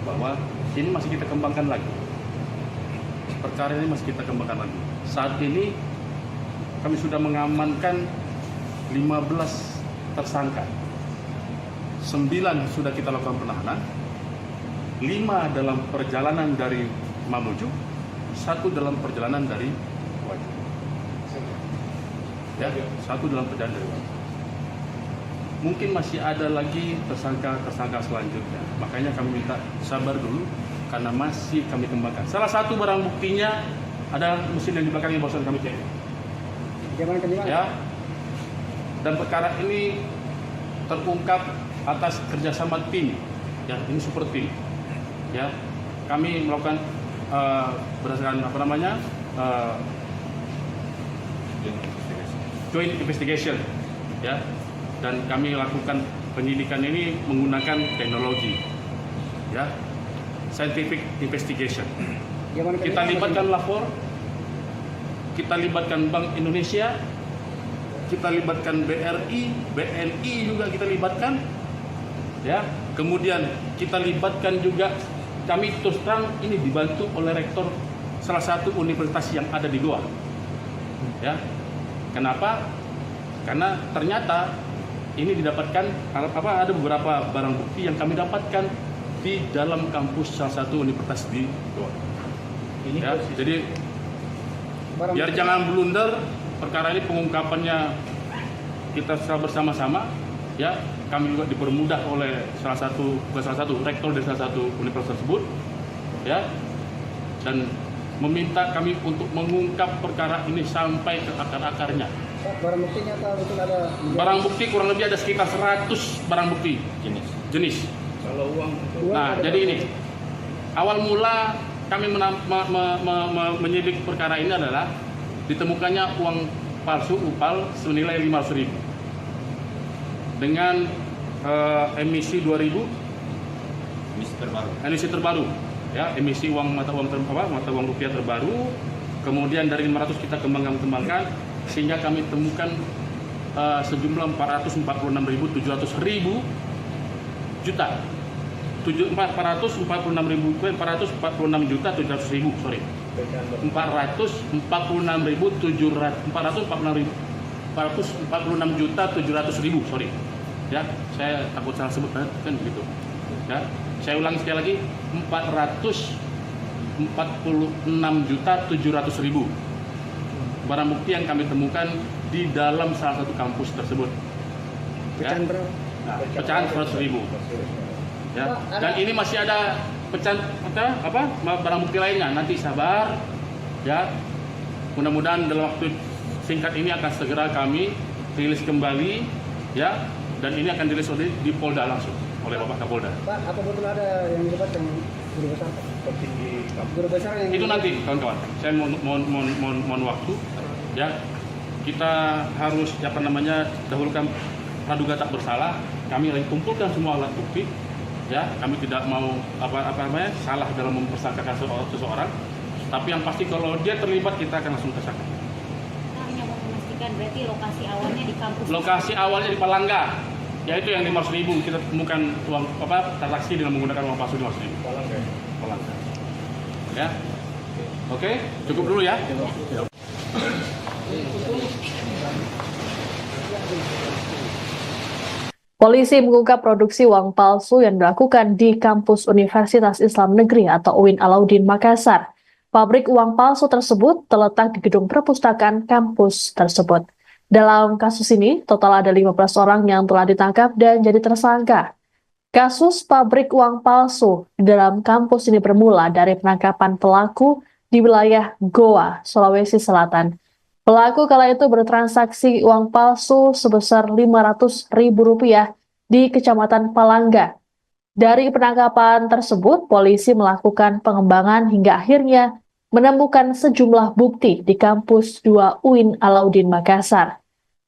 bahwa ini masih kita kembangkan lagi. Perkara ini masih kita kembangkan lagi. Saat ini kami sudah mengamankan 15 tersangka. 9 sudah kita lakukan penahanan. 5 dalam perjalanan dari Mamuju, 1 dalam perjalanan dari Wajo. Ya, 1 dalam perjalanan dari Wajo. Mungkin masih ada lagi tersangka selanjutnya. Makanya kami minta sabar dulu karena masih kami kembangkan. Salah satu barang buktinya ada mesin yang di belakangnya barusan kami cek. Ya. Dan perkara ini terungkap atas kerjasama tim. Ya, ini super tim. Ya, kami melakukan berdasarkan joint investigation. Ya, dan kami lakukan penyidikan ini menggunakan teknologi. Ya, scientific investigation. Kita libatkan lapor, kita libatkan Bank Indonesia, kita libatkan BRI, BNI juga kita libatkan, ya. Kemudian kita libatkan juga, kami terus terang ini dibantu oleh rektor salah satu universitas yang ada di Goa, ya. Kenapa? Karena ternyata ini didapatkan ada beberapa barang bukti yang kami dapatkan di dalam kampus salah satu universitas di Goa. Ya, jadi biar jangan blunder, perkara ini pengungkapannya kita bersama-sama, ya. Kami juga dipermudah oleh salah satu rektor dari salah satu universitas tersebut, ya, dan meminta kami untuk mengungkap perkara ini sampai ke akar-akarnya. Barang buktinya betul ada? Barang bukti kurang lebih ada sekitar 100 barang bukti jenis. Kalau uang Nah, jadi ini awal mula kami menyidik perkara ini adalah ditemukannya uang palsu UPAL senilai 500.000. dengan emisi 2000 emisi terbaru ya, emisi mata uang rupiah terbaru. Kemudian dari 500 kita kembangkan sehingga kami temukan sejumlah 446.700 juta 446.700.000 sorry 446.700.000 sorry ya, saya takut salah sebut kan begitu ya. Saya ulangi sekali lagi, 446.700.000 barang bukti yang kami temukan di dalam salah satu kampus tersebut ya. Pecahan berapa? Nah, pecahan 100.000 ya. Dan ini masih ada pecahan barang bukti lainnya, nanti sabar ya. Mudah-mudahan dalam waktu singkat ini akan segera kami rilis kembali ya, dan ini akan dirilis di Polda langsung oleh Bapak Kapolda. Pak, apa betul ada yang dilibat yang guru besar, Pak? Guru besar yang Itu nanti kawan-kawan, saya mohon waktu ya. Kita harus dahulukan praduga tak bersalah. Kami lagi kumpulkan semua alat bukti ya. Kami tidak mau salah dalam mempersangkakan seseorang, tapi yang pasti kalau dia terlibat kita akan langsung tersangka. Hanya mau memastikan berarti lokasi awalnya di kampus. Lokasi awalnya di Palangga, yaitu yang 500.000 kita temukan uang transaksi dengan menggunakan uang palsu 500.000. Palangga. Ya. Oke, cukup dulu ya. Polisi mengungkap produksi uang palsu yang dilakukan di kampus Universitas Islam Negeri atau UIN Alauddin Makassar. Pabrik uang palsu tersebut terletak di gedung perpustakaan kampus tersebut. Dalam kasus ini, total ada 15 orang yang telah ditangkap dan jadi tersangka. Kasus pabrik uang palsu di dalam kampus ini bermula dari penangkapan pelaku di wilayah Goa, Sulawesi Selatan. Pelaku kala itu bertransaksi uang palsu sebesar Rp500.000 di Kecamatan Palangga. Dari penangkapan tersebut, polisi melakukan pengembangan hingga akhirnya menemukan sejumlah bukti di kampus 2 UIN Alauddin Makassar.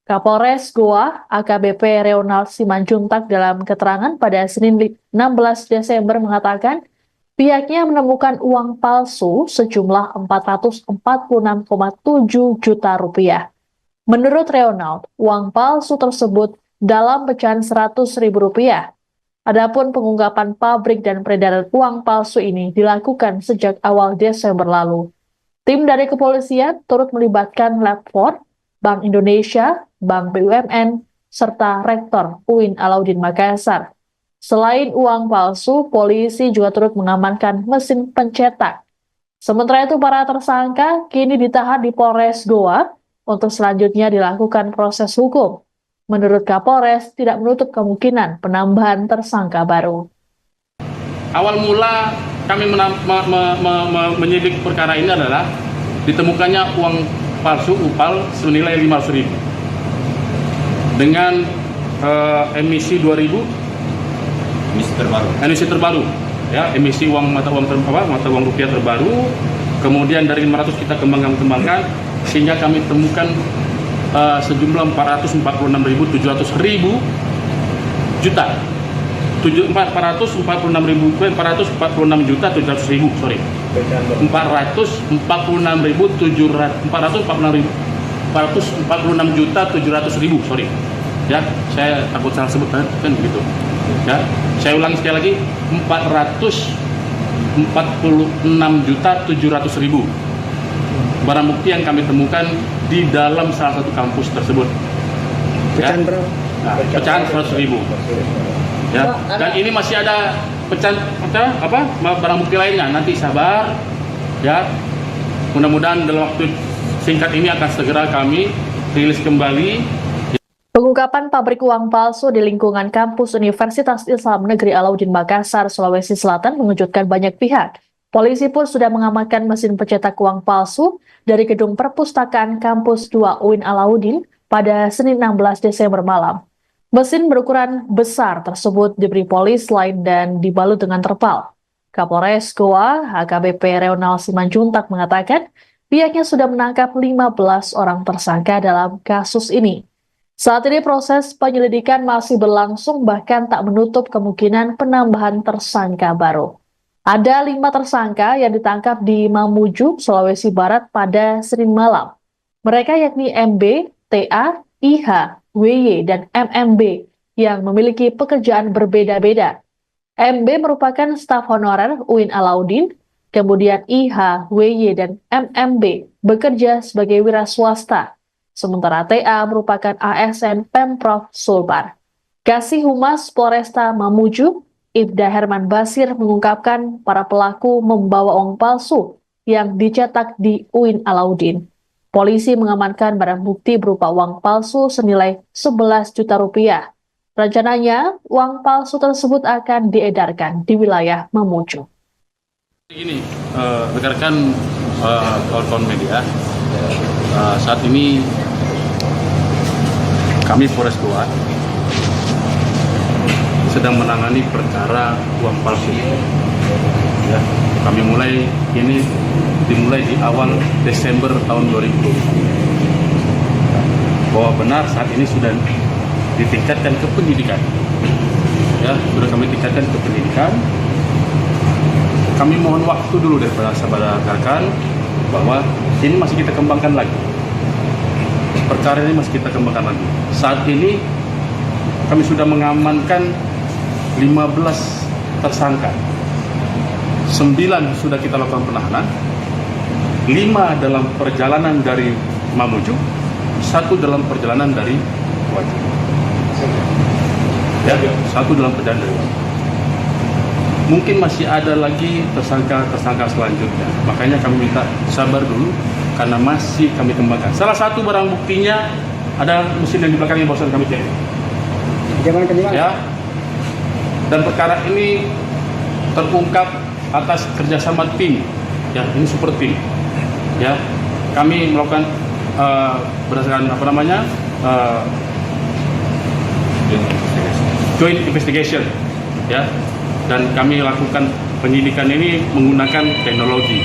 Kapolres Goa, AKBP Reonald Simanjuntak dalam keterangan pada Senin 16 Desember mengatakan, pihaknya menemukan uang palsu sejumlah Rp446,7 juta. Menurut Reonald, uang palsu tersebut dalam pecahan Rp100.000. Adapun pengungkapan pabrik dan peredaran uang palsu ini dilakukan sejak awal Desember lalu. Tim dari kepolisian turut melibatkan Lab 4, Bank Indonesia, Bank BUMN, serta Rektor UIN Alauddin Makassar. Selain uang palsu, polisi juga turut mengamankan mesin pencetak. Sementara itu, para tersangka kini ditahan di Polres Goa untuk selanjutnya dilakukan proses hukum. Menurut Kapolres, tidak menutup kemungkinan penambahan tersangka baru. Awal mula kami menyidik perkara ini adalah ditemukannya uang palsu UPAL senilai Rp500.000 dengan emisi 2000 emisi terbaru ya, emisi mata uang rupiah terbaru. Kemudian dari 500 kita kembangkan sehingga kami temukan sejumlah 446.700 juta 446.700.000 sorry 446.700.000 sorry ya, saya takut salah sebut kan begitu ya. Saya ulangi sekali lagi, 446.700.000 barang bukti yang kami temukan di dalam salah satu kampus tersebut. pecahan Ya. berapa? Nah, pecahan 100.000 ya. Dan ini masih ada pecahan barang bukti lainnya, nanti sabar ya. Mudah-mudahan dalam waktu singkat ini akan segera kami rilis kembali. Pengungkapan pabrik uang palsu di lingkungan kampus Universitas Islam Negeri Alauddin Makassar, Sulawesi Selatan mengejutkan banyak pihak. Polisi pun sudah mengamankan mesin pencetak uang palsu dari gedung perpustakaan kampus 2 UIN Alauddin pada Senin 16 Desember malam. Mesin berukuran besar tersebut diberi polis lain dan dibalut dengan terpal. Kapolres Goa, AKBP Reonald Simanjuntak mengatakan pihaknya sudah menangkap 15 orang tersangka dalam kasus ini. Saat ini proses penyelidikan masih berlangsung, bahkan tak menutup kemungkinan penambahan tersangka baru. Ada 5 tersangka yang ditangkap di Mamuju, Sulawesi Barat pada Senin malam. Mereka yakni MB, TA, IH, WY, dan MMB yang memiliki pekerjaan berbeda-beda. MB merupakan staf honorer UIN Alauddin, kemudian IH, WY, dan MMB bekerja sebagai wira swasta. Sementara TA merupakan ASN Pemprov Sulbar. Kasih Humas Polresta Mamuju, Ibda Herman Basir, mengungkapkan para pelaku membawa uang palsu yang dicetak di UIN Alauddin. Polisi mengamankan barang bukti berupa uang palsu senilai 11 juta rupiah. Rencananya, uang palsu tersebut akan diedarkan di wilayah Mamuju. Begini, rekan-rekan kawan-kawan media, saat ini kami Polres Goa sedang menangani perkara uang palsu. Ya, kami dimulai di awal Desember tahun 2020. Bahwa benar saat ini sudah ditingkatkan ke pendidikan. Ya, sudah kami tingkatkan ke pendidikan. Kami mohon waktu dulu daripada sahabat rekan bahwa ini masih kita kembangkan lagi. Perkara ini masih kita kembangkan lagi. Saat ini kami sudah mengamankan 15 tersangka. 9 sudah kita lakukan penahanan. 5 dalam perjalanan dari Mamuju, 1 dalam perjalanan dari Wajib. Ya, 1 dalam perjalanan dari Wajib. Mungkin masih ada lagi tersangka selanjutnya. Makanya kami minta sabar dulu karena masih kami kembangkan. Salah satu barang buktinya ada mesin yang di belakang yang barusan kami cek. Ya. Dan perkara ini terungkap atas kerjasama tim. Ya, ini super tim. Ya, kami melakukan berdasarkan joint investigation. Ya. Dan kami lakukan penyidikan ini menggunakan teknologi,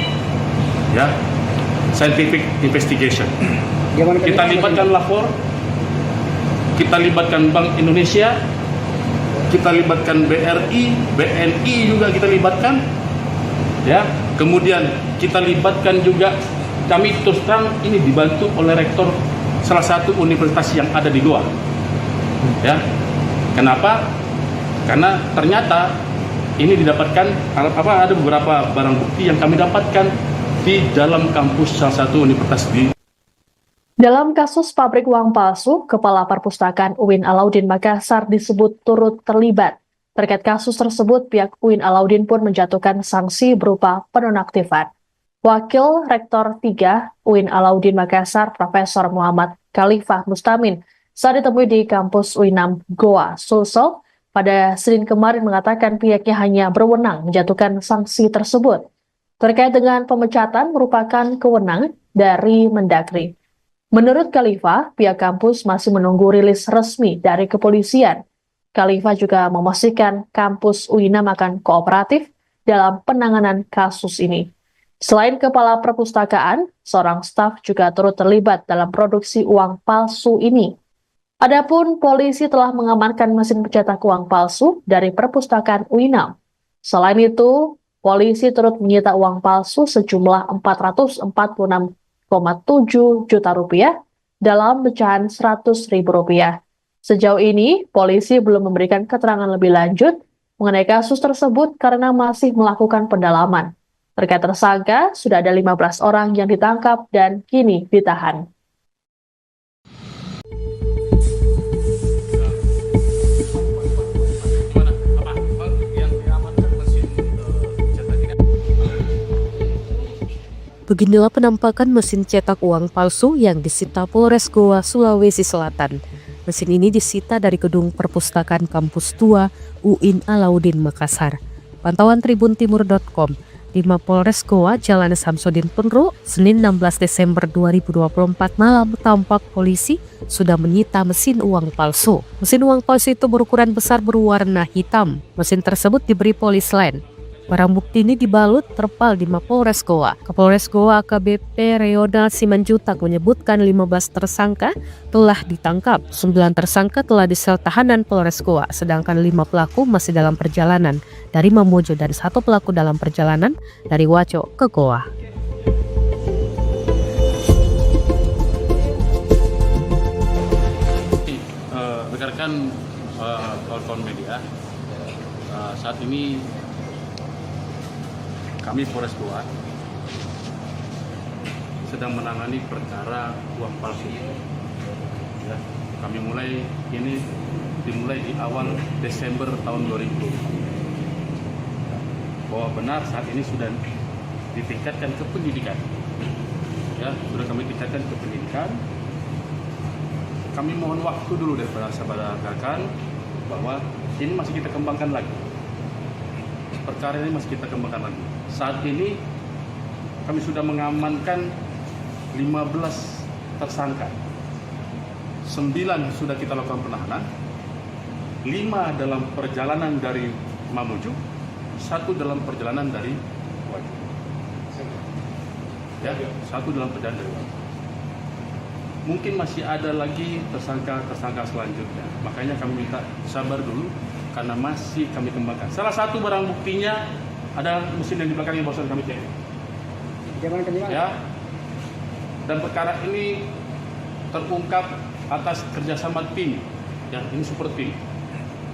ya, scientific investigation. Kita libatkan lapor, kita libatkan Bank Indonesia, kita libatkan BRI, BNI juga kita libatkan, ya. Kemudian kita libatkan juga, kami terus terang ini dibantu oleh rektor salah satu universitas yang ada di Goa, ya. Kenapa? Karena ternyata ini didapatkan ada beberapa barang bukti yang kami dapatkan di dalam kampus salah satu universitas di. Dalam kasus pabrik uang palsu, Kepala Perpustakaan UIN Alauddin Makassar disebut turut terlibat. Terkait kasus tersebut, pihak UIN Alauddin pun menjatuhkan sanksi berupa penonaktifan. Wakil Rektor 3 UIN Alauddin Makassar, Profesor Muhammad Khalifah Mustamin, saat ditemui di kampus UINAM Goa, Sulsel, pada Senin kemarin mengatakan pihaknya hanya berwenang menjatuhkan sanksi tersebut. Terkait dengan pemecatan merupakan kewenangan dari Mendagri. Menurut Khalifah, pihak kampus masih menunggu rilis resmi dari kepolisian. Khalifah juga memastikan kampus UINAM akan kooperatif dalam penanganan kasus ini. Selain Kepala Perpustakaan, seorang staf juga turut terlibat dalam produksi uang palsu ini. Adapun polisi telah mengamankan mesin pencetak uang palsu dari perpustakaan UINAM. Selain itu, polisi turut menyita uang palsu sejumlah 446,7 juta rupiah dalam pecahan 100.000 rupiah. Sejauh ini, polisi belum memberikan keterangan lebih lanjut mengenai kasus tersebut karena masih melakukan pendalaman. Terkait tersangka, sudah ada 15 orang yang ditangkap dan kini ditahan. Beginilah penampakan mesin cetak uang palsu yang disita Polres Goa, Sulawesi Selatan. Mesin ini disita dari gedung perpustakaan kampus tua UIN Alauddin Makassar. Pantauan tribuntimur.com, di Mapolres Goa, Jalan Samsudin Penru, Senin 16 Desember 2024 malam tampak polisi sudah menyita mesin uang palsu. Mesin uang palsu itu berukuran besar berwarna hitam. Mesin tersebut diberi polis lain. Barang bukti ini dibalut terpal di Mapolres Goa. Kapolres Goa AKBP Reonal Simanjutak menyebutkan 15 tersangka telah ditangkap. 9 tersangka telah disel tahanan Polres Goa, sedangkan 5 pelaku masih dalam perjalanan dari Mamuju dan 1 pelaku dalam perjalanan dari Waco ke Goa. Rekan-rekan kawan-kawan media, saat ini kami Polres Goa sedang menangani perkara uang palsu. Ya, kami dimulai di awal Desember tahun 2020. Bahwa benar saat ini sudah ditingkatkan ke penyidikan. Ya, sudah kami tingkatkan ke penyidikan. Kami mohon waktu dulu daripada sahabat rekan bahwa ini masih kita kembangkan lagi. Perkara ini masih kita kembangkan lagi. Saat ini kami sudah mengamankan 15 tersangka. 9 sudah kita lakukan penahanan. 5 dalam perjalanan dari Mamuju, 1 dalam perjalanan dari Wajo. Ya, 1 dalam perjalanan dari Wajo. Mungkin masih ada lagi tersangka selanjutnya. Makanya kami minta sabar dulu karena masih kami kembangkan. Salah satu barang buktinya ada mesin yang di belakang yang barusan kami cek. Ya. Dan perkara ini terungkap atas kerjasama tim. Ya, ini super tim.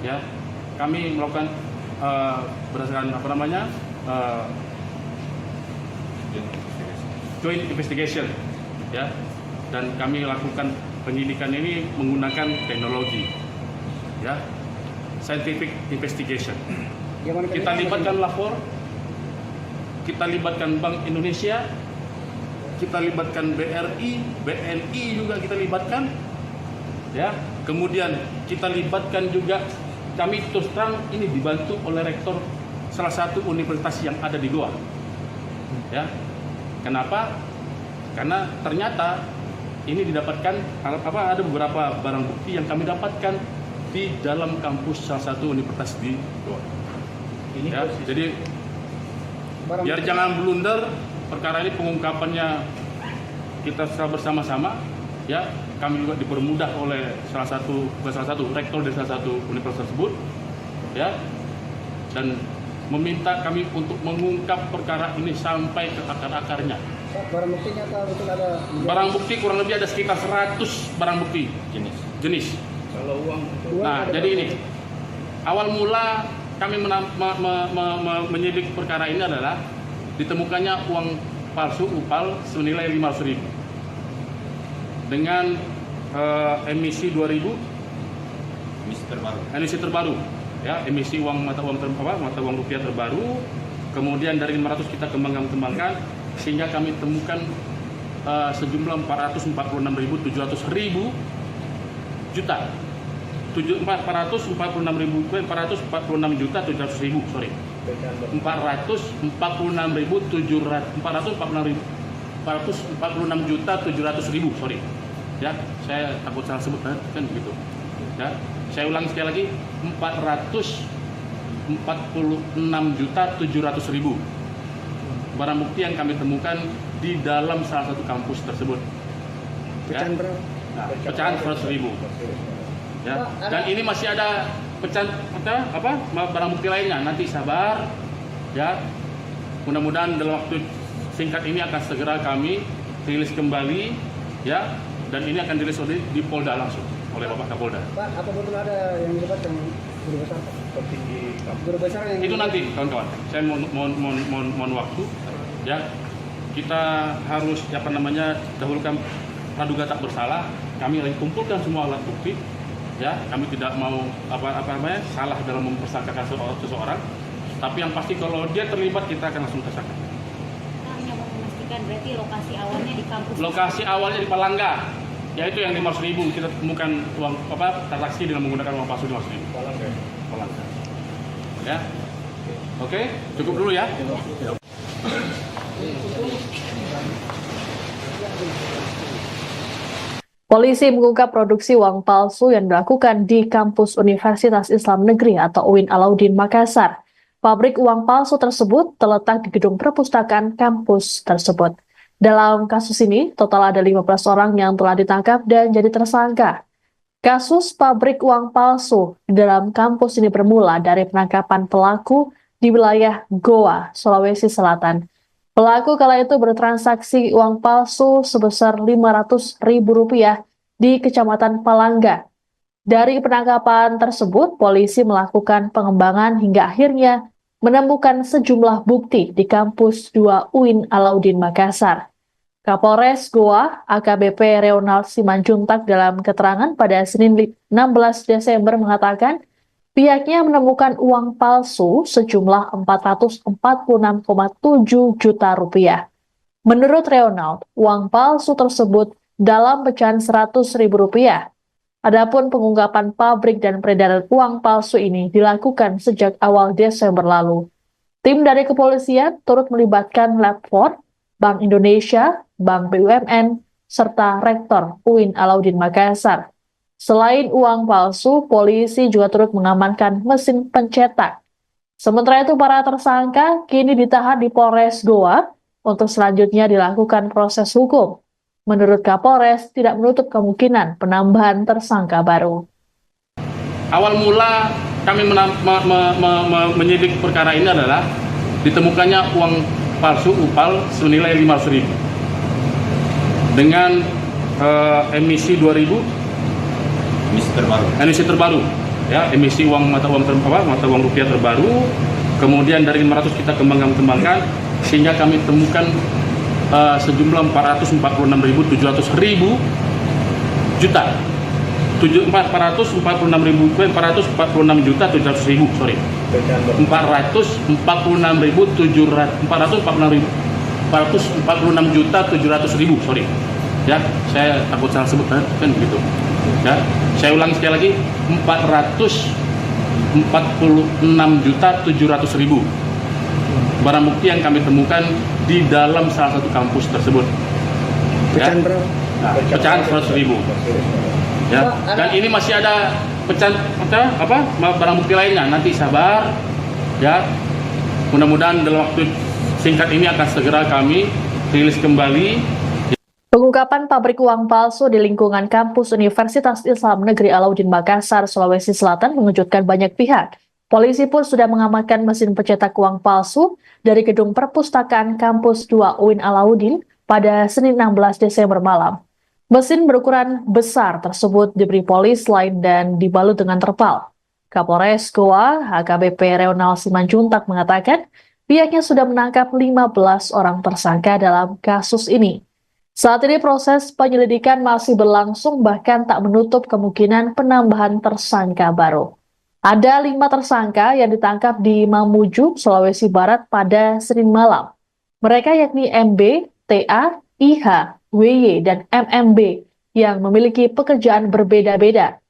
Ya, kami melakukan berdasarkan joint investigation. Ya. Dan kami lakukan penyidikan ini menggunakan teknologi, ya, scientific investigation. Kita libatkan lapor, kita libatkan Bank Indonesia, kita libatkan BRI, BNI juga kita libatkan, ya. Kemudian kita libatkan juga, kami terus terang ini dibantu oleh rektor salah satu universitas yang ada di Goa, ya. Kenapa? Karena ternyata ini didapatkan ada beberapa barang bukti yang kami dapatkan di dalam kampus salah satu universitas di Goa. Ya, jadi biar jangan blunder, perkara ini pengungkapannya kita bersama-sama, ya. Kami juga dipermudah oleh salah satu rektor dari salah satu universitas tersebut, ya, dan meminta kami untuk mengungkap perkara ini sampai ke akar-akarnya. Barang buktinya betul ada? Barang bukti kurang lebih ada sekitar 100 barang bukti jenis. Kalau uang Nah, jadi ini awal mula kami menyidik perkara ini adalah ditemukannya uang palsu UPAL senilai 500.000 dengan emisi 2000 emisi terbaru, ya, emisi mata uang rupiah terbaru. Kemudian dari 500 kita kembangkan sehingga kami temukan sejumlah 446.700 juta. 446.700.000, sorry. 446.700.000, sorry. Ya, saya takut salah sebut kan begitu. Ya, saya ulang sekali lagi, 446.700.000 barang bukti yang kami temukan di dalam salah satu kampus tersebut. pecahan berapa? Nah, pecahan 100.000. Ya, dan ini masih ada pecahan barang bukti lainnya. Nanti sabar, ya. Mudah-mudahan dalam waktu singkat ini akan segera kami rilis kembali, ya. Dan ini akan dirilis di Polda langsung oleh Bapak Kapolda. Pak, apa betul ada yang dilibatkan guru besar? Guru besar yang itu nanti, kawan-kawan. Saya mohon waktu, ya. Kita harus dahulukan praduga tak bersalah. Kami lagi kumpulkan semua alat bukti, ya. Kami tidak mau salah dalam mempersangkakan seseorang. Tapi yang pasti kalau dia terlibat kita akan langsung tersangka. Hanya mau memastikan berarti lokasi awalnya di kampus. Lokasi awalnya di Palangga, yaitu yang 500.000 kita temukan uang transaksi dengan menggunakan uang palsu 500.000. Palangga. Ya. Oke, cukup dulu ya. Polisi mengungkap produksi uang palsu yang dilakukan di kampus Universitas Islam Negeri atau UIN Alauddin Makassar. Pabrik uang palsu tersebut terletak di gedung perpustakaan kampus tersebut. Dalam kasus ini, total ada 15 orang yang telah ditangkap dan jadi tersangka. Kasus pabrik uang palsu di dalam kampus ini bermula dari penangkapan pelaku di wilayah Goa, Sulawesi Selatan. Pelaku kala itu bertransaksi uang palsu sebesar Rp500.000 di Kecamatan Palangga. Dari penangkapan tersebut, polisi melakukan pengembangan hingga akhirnya menemukan sejumlah bukti di kampus 2 UIN Alauddin Makassar. Kapolres Goa, AKBP Reonald Simanjuntak dalam keterangan pada Senin 16 Desember mengatakan pihaknya menemukan uang palsu sejumlah Rp446,7 juta. Menurut Reonald, uang palsu tersebut dalam pecahan Rp100.000. Adapun pengungkapan pabrik dan peredaran uang palsu ini dilakukan sejak awal Desember lalu. Tim dari kepolisian turut melibatkan Lab 4, Bank Indonesia, Bank BUMN, serta Rektor UIN Alauddin Makassar. Selain uang palsu, polisi juga turut mengamankan mesin pencetak. Sementara itu, para tersangka kini ditahan di Polres Goa untuk selanjutnya dilakukan proses hukum. Menurut Kapolres, tidak menutup kemungkinan penambahan tersangka baru. Awal mula kami menyidik perkara ini adalah ditemukannya uang palsu UPAL senilai Rp500.000 dengan emisi 2000 emisi terbaru ya, emisi uang mata uang rupiah terbaru. Kemudian dari 500 kita kembangkan sehingga kami temukan sejumlah 446.700 juta. 446.700.000, sorry. 446.700.000, sorry. Ya, saya takut salah sebut kan begitu. Ya, saya ulangi sekali lagi, 446.700.000. Barang bukti yang kami temukan di dalam salah satu kampus tersebut. Pecahan ya. berapa? Nah, pecahan 100.000. Ya, dan ini masih ada pecahan barang bukti lainnya. Nanti sabar, ya. Mudah-mudahan dalam waktu singkat ini akan segera kami rilis kembali. Pengungkapan pabrik uang palsu di lingkungan kampus Universitas Islam Negeri Alauddin Makassar, Sulawesi Selatan mengejutkan banyak pihak. Polisi pun sudah mengamankan mesin pencetak uang palsu dari gedung perpustakaan kampus 2 UIN Alauddin pada Senin 16 Desember malam. Mesin berukuran besar tersebut diberi polis lain dan dibalut dengan terpal. Kapolres Goa, AKBP Reonald Simanjuntak mengatakan pihaknya sudah menangkap 15 orang tersangka dalam kasus ini. Saat ini proses penyelidikan masih berlangsung, bahkan tak menutup kemungkinan penambahan tersangka baru. Ada 5 tersangka yang ditangkap di Mamuju, Sulawesi Barat pada Senin malam. Mereka yakni MB, TA, IH, WY, dan MMB yang memiliki pekerjaan berbeda-beda.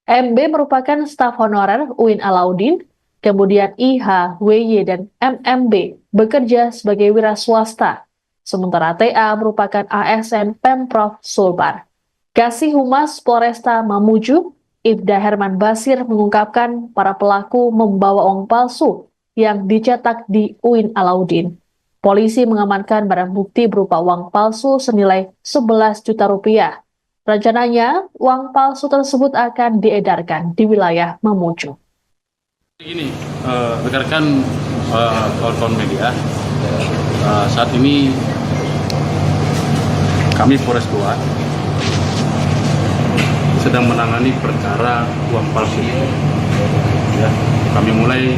MB merupakan staf honorer UIN Alauddin, kemudian IH, WY, dan MMB bekerja sebagai wira swasta. Sementara TA merupakan ASN Pemprov Sulbar. Kasih Humas Polresta Mamuju, Ibda Herman Basir mengungkapkan para pelaku membawa uang palsu yang dicetak di UIN Alauddin. Polisi mengamankan barang bukti berupa uang palsu senilai Rp11 juta. Rencananya, uang palsu tersebut akan diedarkan di wilayah Mamuju. Ini, rekan-rekan kawan-kawan media, saat ini kami Polres Goa sedang menangani perkara uang palsu. Ya, kami dimulai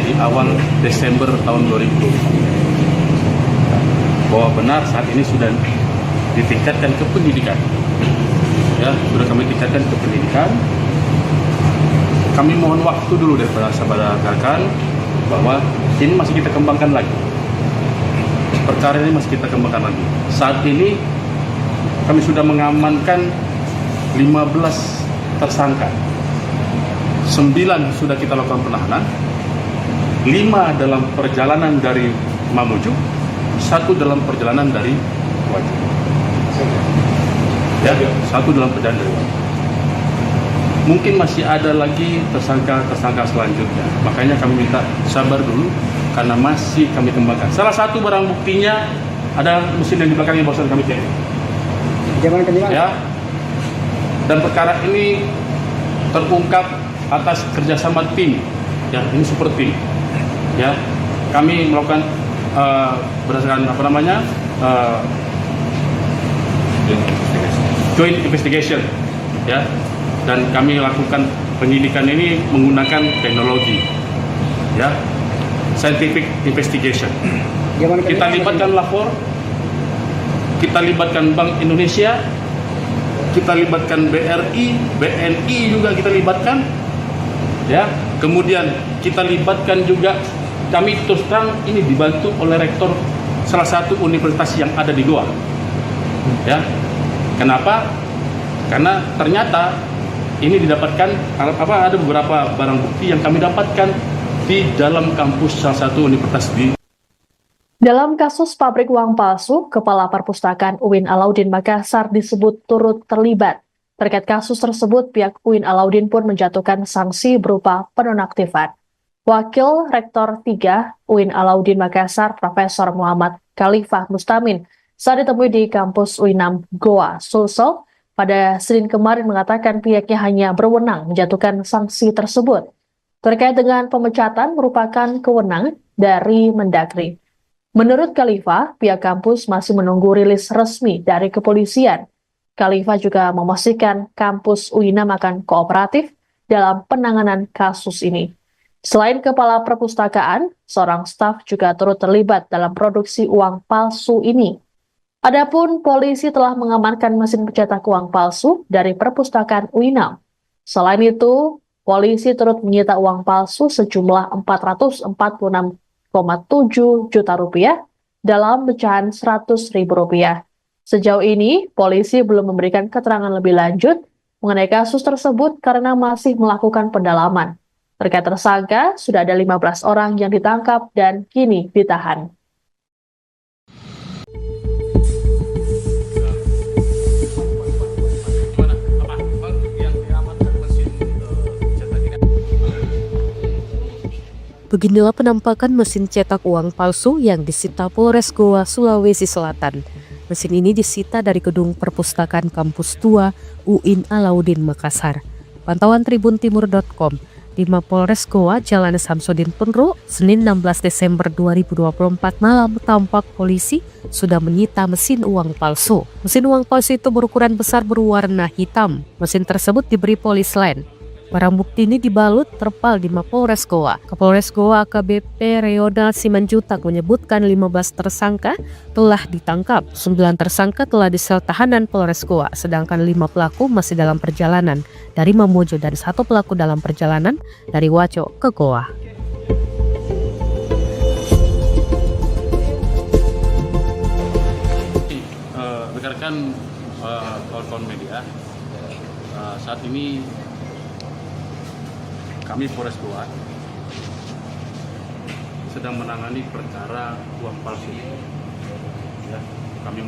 di awal Desember tahun 2020. Bahwa benar saat ini sudah ditingkatkan ke penyidikan. Ya, sudah kami tingkatkan ke penyidikan. Kami mohon waktu dulu dari sahabat rekan bahwa ini masih kita kembangkan lagi. Perkara ini masih kita kembangkan lagi. Saat ini kami sudah mengamankan 15 tersangka. 9 sudah kita lakukan penahanan, 5 dalam perjalanan dari Mamuju, 1 dalam perjalanan dari Wajib. Ya, 1 dalam perjalanan dari Wajib. mungkin masih ada lagi tersangka selanjutnya. Makanya kami minta sabar dulu karena masih kami kembangkan. Salah satu barang buktinya ada mesin yang di belakangnya barusan kami cek. Jangan kenyang. Ya. Dan perkara ini terungkap atas kerjasama tim. Ya, ini super tim. Ya, kami melakukan berdasarkan joint investigation. Ya. Dan kami lakukan penyidikan ini menggunakan teknologi, ya, scientific investigation. Kita libatkan lapor, kita libatkan Bank Indonesia, kita libatkan BRI, BNI juga kita libatkan, ya. Kemudian kita libatkan juga, kami terus terang ini dibantu oleh rektor salah satu universitas yang ada di Goa, ya. Kenapa? Karena ternyata ini didapatkan ada beberapa barang bukti yang kami dapatkan di dalam kampus salah satu universitas di. Dalam kasus pabrik uang palsu, Kepala Perpustakaan UIN Alauddin Makassar disebut turut terlibat. Terkait kasus tersebut, pihak UIN Alauddin pun menjatuhkan sanksi berupa penonaktifan. Wakil Rektor 3 UIN Alauddin Makassar, Profesor Muhammad Khalifah Mustamin, saat ditemui di kampus UINAM Goa, Sulsel, pada Senin kemarin mengatakan pihaknya hanya berwenang menjatuhkan sanksi tersebut. Terkait dengan pemecatan merupakan kewenangan dari Mendagri. Menurut Khalifah, pihak kampus masih menunggu rilis resmi dari kepolisian. Khalifah juga memastikan kampus UINAM akan kooperatif dalam penanganan kasus ini. Selain Kepala Perpustakaan, seorang staf juga turut terlibat dalam produksi uang palsu ini. Adapun polisi telah mengamankan mesin pencetak uang palsu dari perpustakaan UINAM. Selain itu, polisi turut menyita uang palsu sejumlah 446,7 juta rupiah dalam pecahan Rp100.000. Sejauh ini, polisi belum memberikan keterangan lebih lanjut mengenai kasus tersebut karena masih melakukan pendalaman. Terkait tersangka, sudah ada 15 orang yang ditangkap dan kini ditahan. Beginilah penampakan mesin cetak uang palsu yang disita Polres Goa, Sulawesi Selatan. Mesin ini disita dari gedung perpustakaan kampus 2 UIN Alauddin Makassar. Pantauan tribuntimur.com, di Mapolres Goa, Jalan Samsudin Penru, Senin 16 Desember 2024 malam tampak polisi sudah menyita mesin uang palsu. Mesin uang palsu itu berukuran besar berwarna hitam. Mesin tersebut diberi polis lain. Barang bukti ini dibalut terpal di Mapolres Goa. Kapolres Goa AKBP Reonald Simanjutak menyebutkan 15 tersangka telah ditangkap. 9 tersangka telah disel tahanan Polres Goa, sedangkan 5 pelaku masih dalam perjalanan dari Mamuju dan 1 pelaku dalam perjalanan dari Waco ke Goa. Rekan-rekan kawan-kawan media, saat ini kami Polres Goa sedang menangani perkara uang palsu. Ya, kami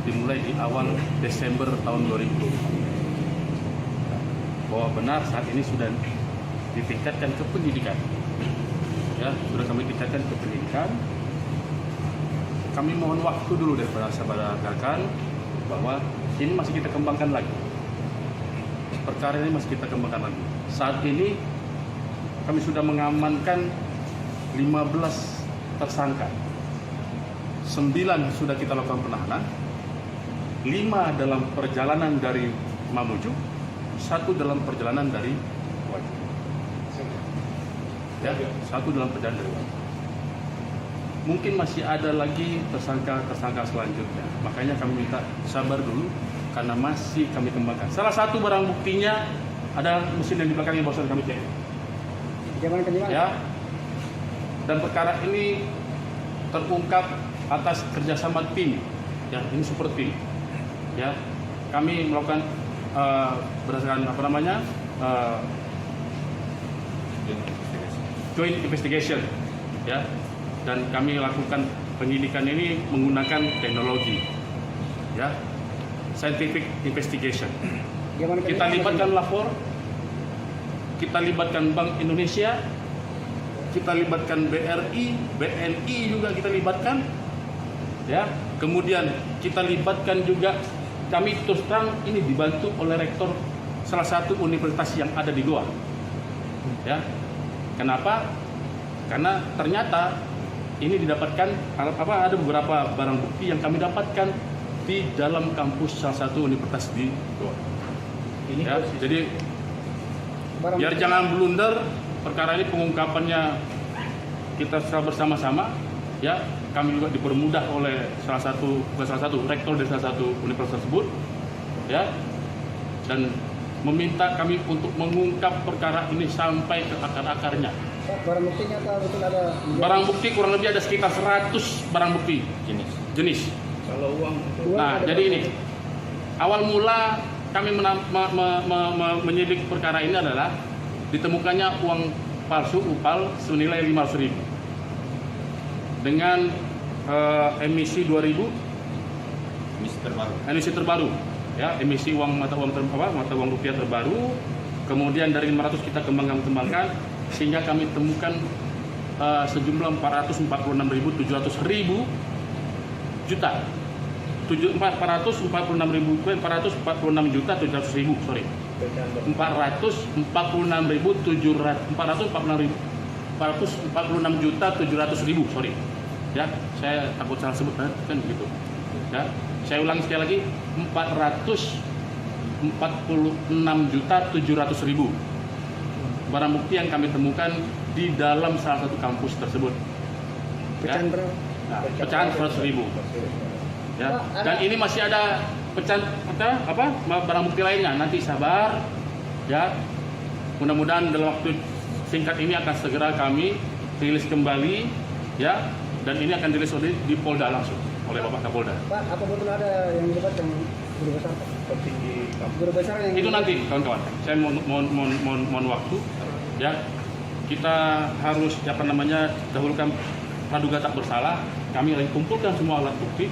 dimulai di awal Desember tahun 2020. Bahwa benar saat ini sudah ditingkatkan ke penyidikan. Ya, sudah kami tingkatkan ke penyidikan. Kami mohon waktu dulu daripada sahabat rekan bahwa ini masih kita kembangkan lagi. Perkara ini masih kita kembangkan lagi. Saat ini kami sudah mengamankan 15 tersangka. 9 sudah kita lakukan penahanan. 5 dalam perjalanan dari Mamuju, 1 dalam perjalanan dari Wajo. Ya, 1 dalam perjalanan dari Wajo. Mungkin masih ada lagi tersangka selanjutnya. Makanya kami minta sabar dulu karena masih kami kembangkan. Salah satu barang buktinya ada mesin yang di belakangnya barusan kami cek. Jangan kenyang. Ya. Dan perkara ini terungkap atas kerjasama tim. Ya, ini super tim. Ya, kami melakukan berdasarkan joint investigation. Ya, dan kami lakukan penyidikan ini menggunakan teknologi. Ya, scientific investigation. Kita libatkan lapor, kita libatkan Bank Indonesia, kita libatkan BRI, BNI juga kita libatkan, ya. Kemudian kita libatkan juga, kami terus terang ini dibantu oleh rektor salah satu universitas yang ada di Goa, ya. Kenapa? Karena ternyata ini didapatkan ada beberapa barang bukti yang kami dapatkan di dalam kampus salah satu universitas di Goa. Ya, jadi biar jangan blunder perkara ini, pengungkapannya kita secara bersama-sama, ya. Kami juga dipermudah oleh salah satu rektor dari salah satu universitas tersebut, ya, dan meminta kami untuk mengungkap perkara ini sampai ke akar-akarnya. Barang buktinya betul ada? Barang bukti kurang lebih ada sekitar 100 barang bukti jenis. Kalau uang? Nah, jadi ini awal mula kami menyidik perkara ini adalah ditemukannya uang palsu UPAL senilai 500.000 dengan emisi 2000 emisi terbaru, ya, emisi mata uang rupiah terbaru. Kemudian dari 500 kita kembangkan sehingga kami temukan sejumlah 446.700 juta. 446.700.000, sorry. 446.700.000, sorry. Ya, saya takut salah sebut kan gitu. Ya, saya ulangi sekali lagi, 446.700.000 barang bukti yang kami temukan di dalam salah satu kampus tersebut. Pecahan berapa? Nah, pecahan 100.000. Ya, dan ini masih ada pecahan barang bukti lainnya. Nanti sabar, ya. Mudah-mudahan dalam waktu singkat ini akan segera kami rilis kembali, ya. Dan ini akan dirilis di Polda langsung oleh Bapak Kapolda. Pak, apa betul ada yang disebut yang guru besar? Petinggi guru besar yang itu nanti, kawan-kawan. Saya mohon waktu, ya. Kita harus dahulukan praduga tak bersalah. Kami lagi kumpulkan semua alat bukti.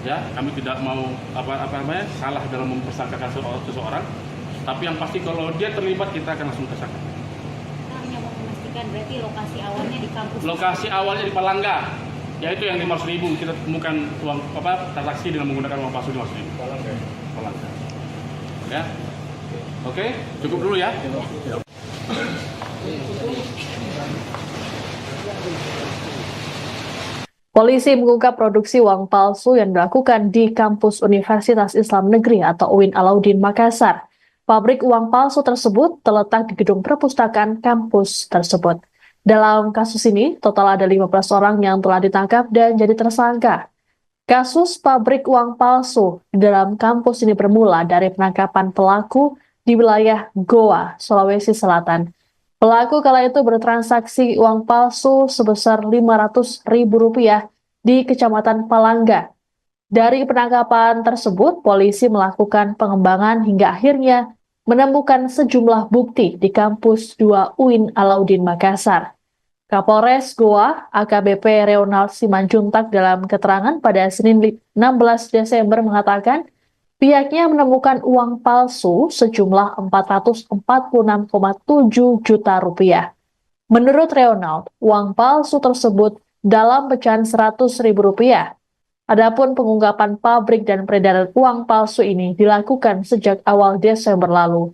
Ya, kami tidak mau salah dalam mempersangkakan seseorang, tapi yang pasti kalau dia terlibat kita akan langsung tersangka. Kita hanya mau memastikan berarti lokasi awalnya di kampus. Lokasi awalnya di Palangga, yaitu yang 500.000 kita temukan uang transaksi dengan menggunakan uang palsu 500.000. Palangga. Ya, oke, cukup dulu ya. Polisi mengungkap produksi uang palsu yang dilakukan di kampus Universitas Islam Negeri atau UIN Alauddin Makassar. Pabrik uang palsu tersebut terletak di gedung perpustakaan kampus tersebut. Dalam kasus ini, total ada 15 orang yang telah ditangkap dan jadi tersangka. Kasus pabrik uang palsu di dalam kampus ini bermula dari penangkapan pelaku di wilayah Goa, Sulawesi Selatan. Pelaku kala itu bertransaksi uang palsu sebesar Rp500.000 di Kecamatan Palangga. Dari penangkapan tersebut, polisi melakukan pengembangan hingga akhirnya menemukan sejumlah bukti di kampus 2 UIN Alauddin Makassar. Kapolres Goa, AKBP Reonald Simanjuntak dalam keterangan pada Senin 16 Desember mengatakan, pihaknya menemukan uang palsu sejumlah Rp446,7 juta. Menurut Reonald, uang palsu tersebut dalam pecahan Rp100.000. Adapun pengungkapan pabrik dan peredaran uang palsu ini dilakukan sejak awal Desember lalu.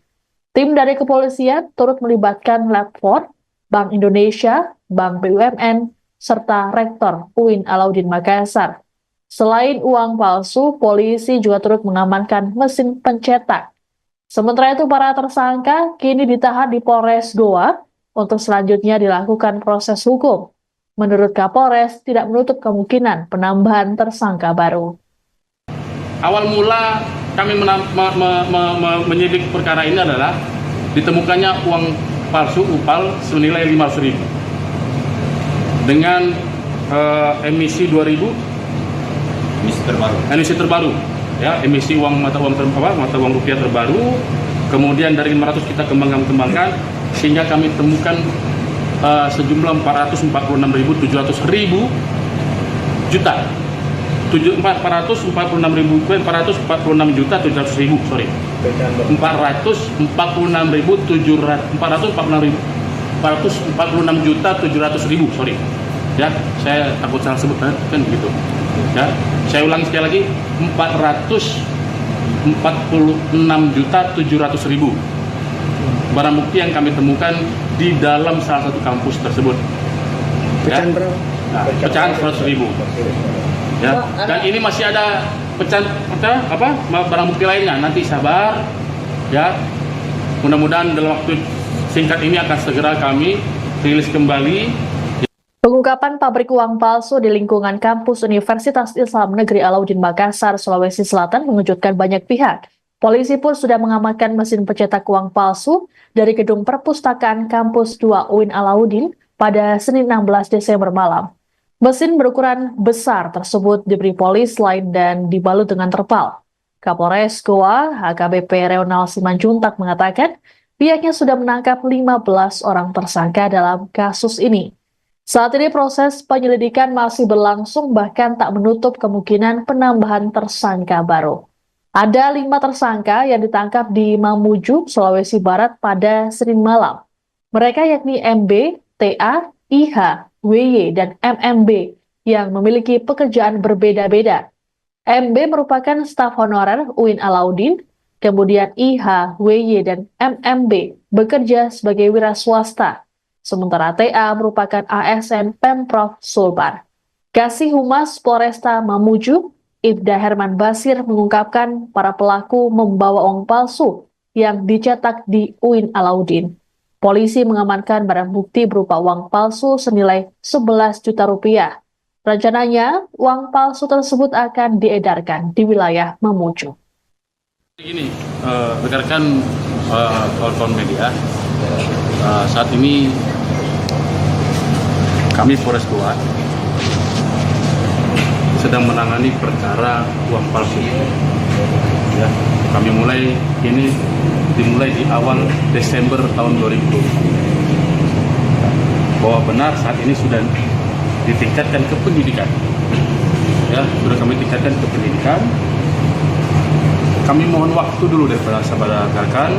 Tim dari kepolisian turut melibatkan Lab 4, Bank Indonesia, Bank BUMN, serta Rektor UIN Alauddin Makassar. Selain uang palsu, polisi juga turut mengamankan mesin pencetak. Sementara itu, para tersangka kini ditahan di Polres Goa untuk selanjutnya dilakukan proses hukum. Menurut Kapolres, tidak menutup kemungkinan penambahan tersangka baru. Awal mula kami menyidik perkara ini adalah ditemukannya uang palsu UPAL senilai 500.000 dengan emisi 2000 emisi terbaru, ya, emisi mata uang rupiah terbaru. Kemudian dari 500 kita kembangkan sehingga kami temukan sejumlah 446.700 juta. 446.700.000, sorry. 446.700.446.446.700.000, sorry. Ya, saya takut salah sebut kan gitu. Ya, saya ulangi sekali lagi, 446.700.000 barang bukti yang kami temukan di dalam salah satu kampus tersebut. Pecahan berapa? Nah, pecahan 100.000. Ya, dan ini masih ada pecahan barang bukti lainnya. Nanti sabar, ya. Mudah-mudahan dalam waktu singkat ini akan segera kami rilis kembali. Pengungkapan pabrik uang palsu di lingkungan kampus Universitas Islam Negeri Alauddin Makassar, Sulawesi Selatan mengejutkan banyak pihak. Polisi pun sudah mengamankan mesin pencetak uang palsu dari gedung perpustakaan kampus 2 UIN Alauddin pada Senin 16 Desember malam. Mesin berukuran besar tersebut diberi polis lain dan dibalut dengan terpal. Kapolres Goa, HKBP Reonal Simanjuntak mengatakan pihaknya sudah menangkap 15 orang tersangka dalam kasus ini. Saat ini proses penyelidikan masih berlangsung, bahkan tak menutup kemungkinan penambahan tersangka baru. Ada 5 tersangka yang ditangkap di Mamuju, Sulawesi Barat pada Senin malam. Mereka yakni MB, TA, IH, WY, dan MMB yang memiliki pekerjaan berbeda-beda. MB merupakan staf honorer UIN Alauddin, kemudian IH, WY, dan MMB bekerja sebagai wira swasta. Sementara TA merupakan ASN Pemprov Sulbar. Kasih Humas Polresta Mamuju, Ibda Herman Basir mengungkapkan para pelaku membawa uang palsu yang dicetak di UIN Alauddin. Polisi mengamankan barang bukti berupa uang palsu senilai 11 juta rupiah. Rencananya, uang palsu tersebut akan diedarkan di wilayah Mamuju. Ini, rekan-rekan kawan-kawan media, saat ini kami Polres Goa sedang menangani perkara uang palsu. Ya, kami dimulai di awal Desember tahun 2020. Bahwa benar saat ini sudah ditingkatkan ke penyidikan. Ya, sudah kami tingkatkan ke penyidikan. Kami mohon waktu dulu daripada sahabat rekan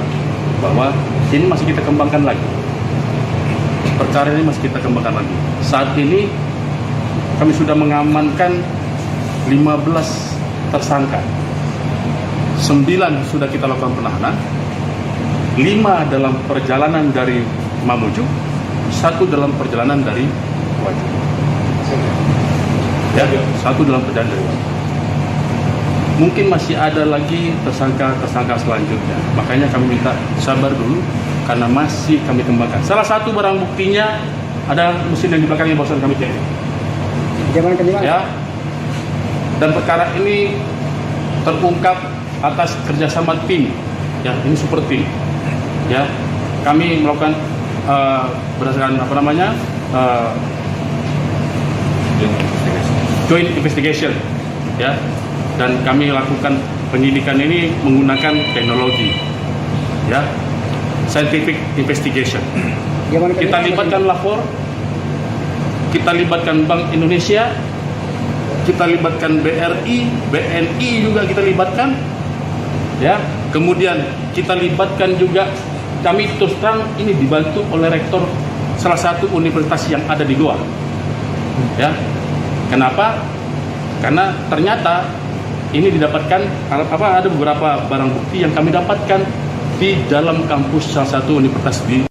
bahwa ini masih kita kembangkan lagi. Perkara ini masih kita kembangkan lagi. Saat ini kami sudah mengamankan 15 tersangka. 9 sudah kita lakukan penahanan. 5 dalam perjalanan dari Mamuju, 1 dalam perjalanan dari Wajib. Ya, 1 dalam perjalanan dari Wajib. Mungkin masih ada lagi tersangka selanjutnya. Makanya kami minta sabar dulu karena masih kami kembangkan. Salah satu barang buktinya ada mesin yang di belakangnya barusan kami cek. Ya. Dan perkara ini terungkap atas kerjasama tim, ya ini super tim, ya kami melakukan berdasarkan joint investigation, ya dan kami lakukan penyidikan ini menggunakan teknologi, ya scientific investigation. Kita libatkan lapor, kita libatkan Bank Indonesia, kita libatkan BRI, BNI juga kita libatkan, ya. Kemudian kita libatkan juga, kami terus terang ini dibantu oleh rektor salah satu universitas yang ada di Goa, ya. Kenapa? Karena ternyata ini didapatkan ada beberapa barang bukti yang kami dapatkan di dalam kampus salah satu universitas di.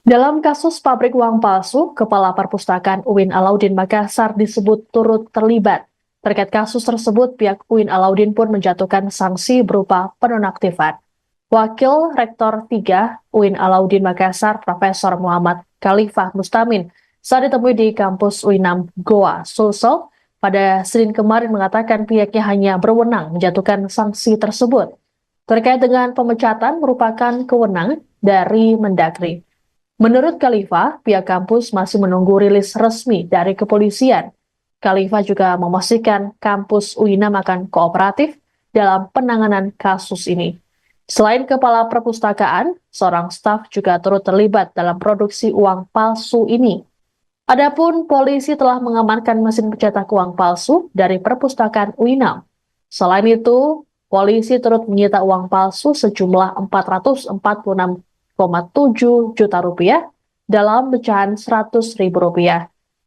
Dalam kasus pabrik uang palsu, Kepala Perpustakaan UIN Alauddin Makassar disebut turut terlibat. Terkait kasus tersebut, pihak UIN Alauddin pun menjatuhkan sanksi berupa penonaktifan. Wakil Rektor 3 UIN Alauddin Makassar, Profesor Muhammad Khalifah Mustamin, saat ditemui di kampus UINAM Goa, Sulsel, pada Senin kemarin mengatakan pihaknya hanya berwenang menjatuhkan sanksi tersebut. Terkait dengan pemecatan merupakan kewenangan dari Mendagri. Menurut Khalifah, pihak kampus masih menunggu rilis resmi dari kepolisian. Khalifah juga memastikan kampus UINAM akan kooperatif dalam penanganan kasus ini. Selain Kepala Perpustakaan, seorang staf juga turut terlibat dalam produksi uang palsu ini. Adapun polisi telah mengamankan mesin pencetak uang palsu dari perpustakaan UINAM. Selain itu, Polisi turut menyita uang palsu sejumlah 446,7 juta rupiah dalam pecahan Rp100.000.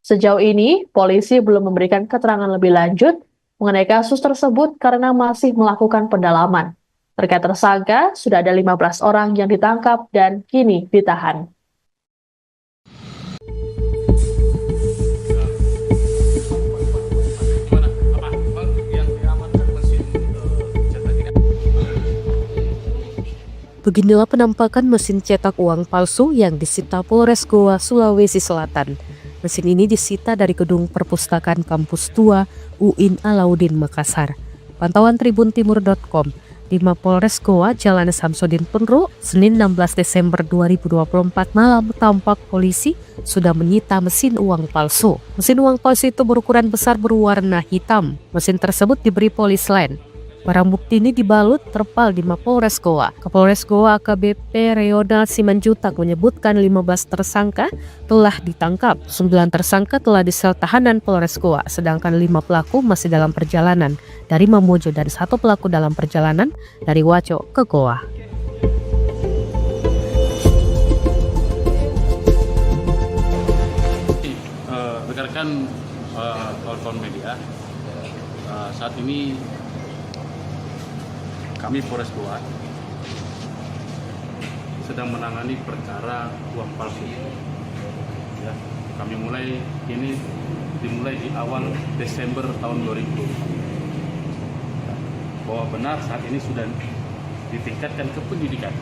Sejauh ini, polisi belum memberikan keterangan lebih lanjut mengenai kasus tersebut karena masih melakukan pendalaman. Terkait tersangka, sudah ada 15 orang yang ditangkap dan kini ditahan. Beginilah penampakan mesin cetak uang palsu yang disita Polres Goa, Sulawesi Selatan. Mesin ini disita dari gedung perpustakaan kampus tua UIN Alauddin Makassar. Pantauan tribuntimur.com, di Mapolres Goa, Jalan Samsudin Penru, Senin 16 Desember 2024 malam tampak polisi sudah menyita mesin uang palsu. Mesin uang palsu itu berukuran besar berwarna hitam. Mesin tersebut diberi polis lain. Barang bukti ini dibalut terpal di Mapolres Goa. Kapolres Goa AKBP Reonald Simanjuntak menyebutkan 15 tersangka telah ditangkap. 9 tersangka telah disel tahanan Polres Goa, sedangkan 5 pelaku masih dalam perjalanan dari Mamuju dan 1 pelaku dalam perjalanan dari Waco ke Goa. Rekan-rekan kawan-kawan media, saat ini kami Polres Goa sedang menangani perkara uang palsu. Ya, kami dimulai di awal Desember tahun 2020. Bahwa benar saat ini sudah ditingkatkan ke pendidikan.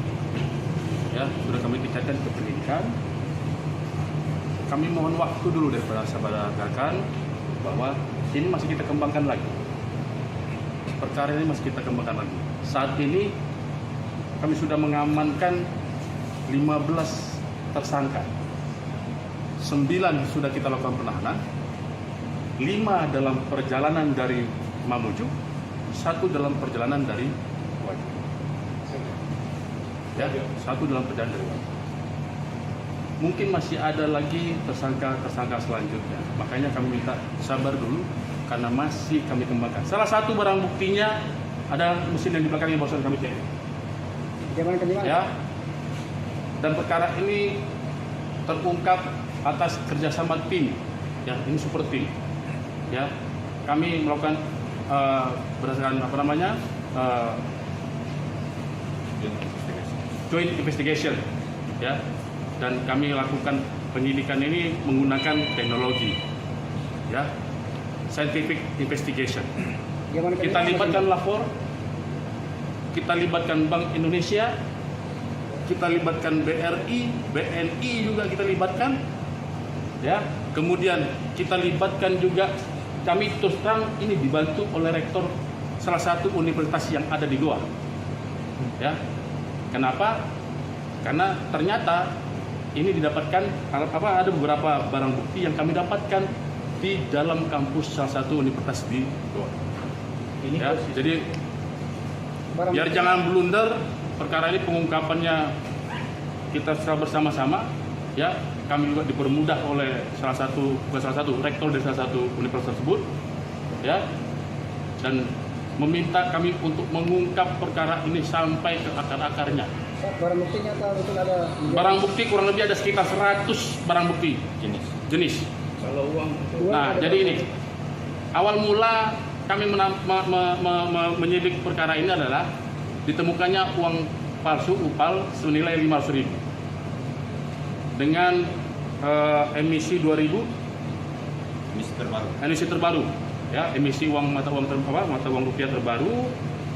Ya, sudah kami tingkatkan ke pendidikan. Kami mohon waktu dulu daripada sahabat rekan bahwa ini masih kita kembangkan lagi. Perkara ini masih kita kembangkan lagi. Saat ini kami sudah mengamankan 15 tersangka. 9 sudah kita lakukan penahanan. 5 dalam perjalanan dari Mamuju, 1 dalam perjalanan dari Wajo. Ya, 1 dalam perjalanan dari Wajo. Mungkin masih ada lagi tersangka selanjutnya. Makanya kami minta sabar dulu karena masih kami kembangkan. Salah satu barang buktinya ada mesin yang di belakangnya barusan kami cek. Ya. Dan perkara ini terungkap atas kerjasama tim. Ya, ini super tim. Ya, kami melakukan berdasarkan joint investigation. Ya, dan kami lakukan penyidikan ini menggunakan teknologi. Ya, scientific investigation. Kita libatkan lapor, kita libatkan Bank Indonesia, kita libatkan BRI, BNI juga kita libatkan, ya. Kemudian kita libatkan juga, kami terus terang ini dibantu oleh rektor salah satu universitas yang ada di Goa, ya. Kenapa? Karena ternyata ini didapatkan ada beberapa barang bukti yang kami dapatkan di dalam kampus salah satu universitas di Goa. Ya, jadi biar jangan blunder, perkara ini pengungkapannya kita secara bersama-sama, ya. Kami juga dipermudah oleh rektor dari salah satu universitas tersebut, ya, dan meminta kami untuk mengungkap perkara ini sampai ke akar-akarnya. Barang buktinya betul ada? Barang bukti kurang lebih ada sekitar 100 barang bukti jenis. Kalau uang Nah, jadi ini awal mula kami menyidik perkara ini adalah ditemukannya uang palsu UPAL senilai 500.000 dengan emisi 2000 emisi terbaru, ya, emisi mata uang rupiah terbaru.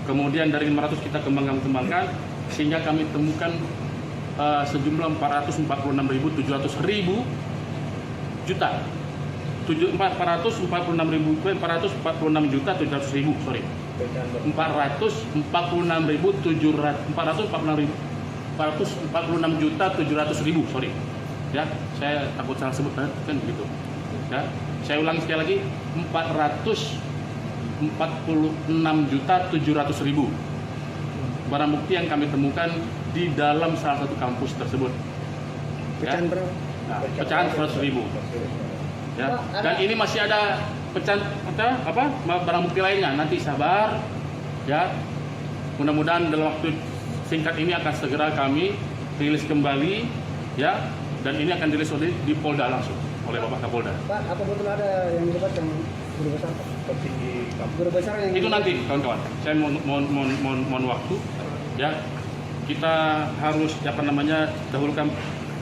Kemudian dari 500 kita kembangkan sehingga kami temukan sejumlah 446.700 juta. 446.700.000, sorry. 446.700.000, sorry. Ya, saya takut salah sebut kan begitu. Ya, saya ulangi sekali lagi, 446.700.000 barang bukti yang kami temukan di dalam salah satu kampus tersebut. pecahan berapa? Nah, pecahan 100.000. Ya, dan ini masih ada pecahan barang bukti lainnya. Nanti sabar, ya. mudah-mudahan dalam waktu singkat ini akan segera kami rilis kembali, ya, dan ini akan dirilis di Polda langsung oleh Bapak Kapolda. Pak, apa betul ada yang dilibatkan guru besar Pak? Petinggi guru besar yang Itu nanti kawan-kawan, saya mohon waktu, ya. Kita harus dahulukan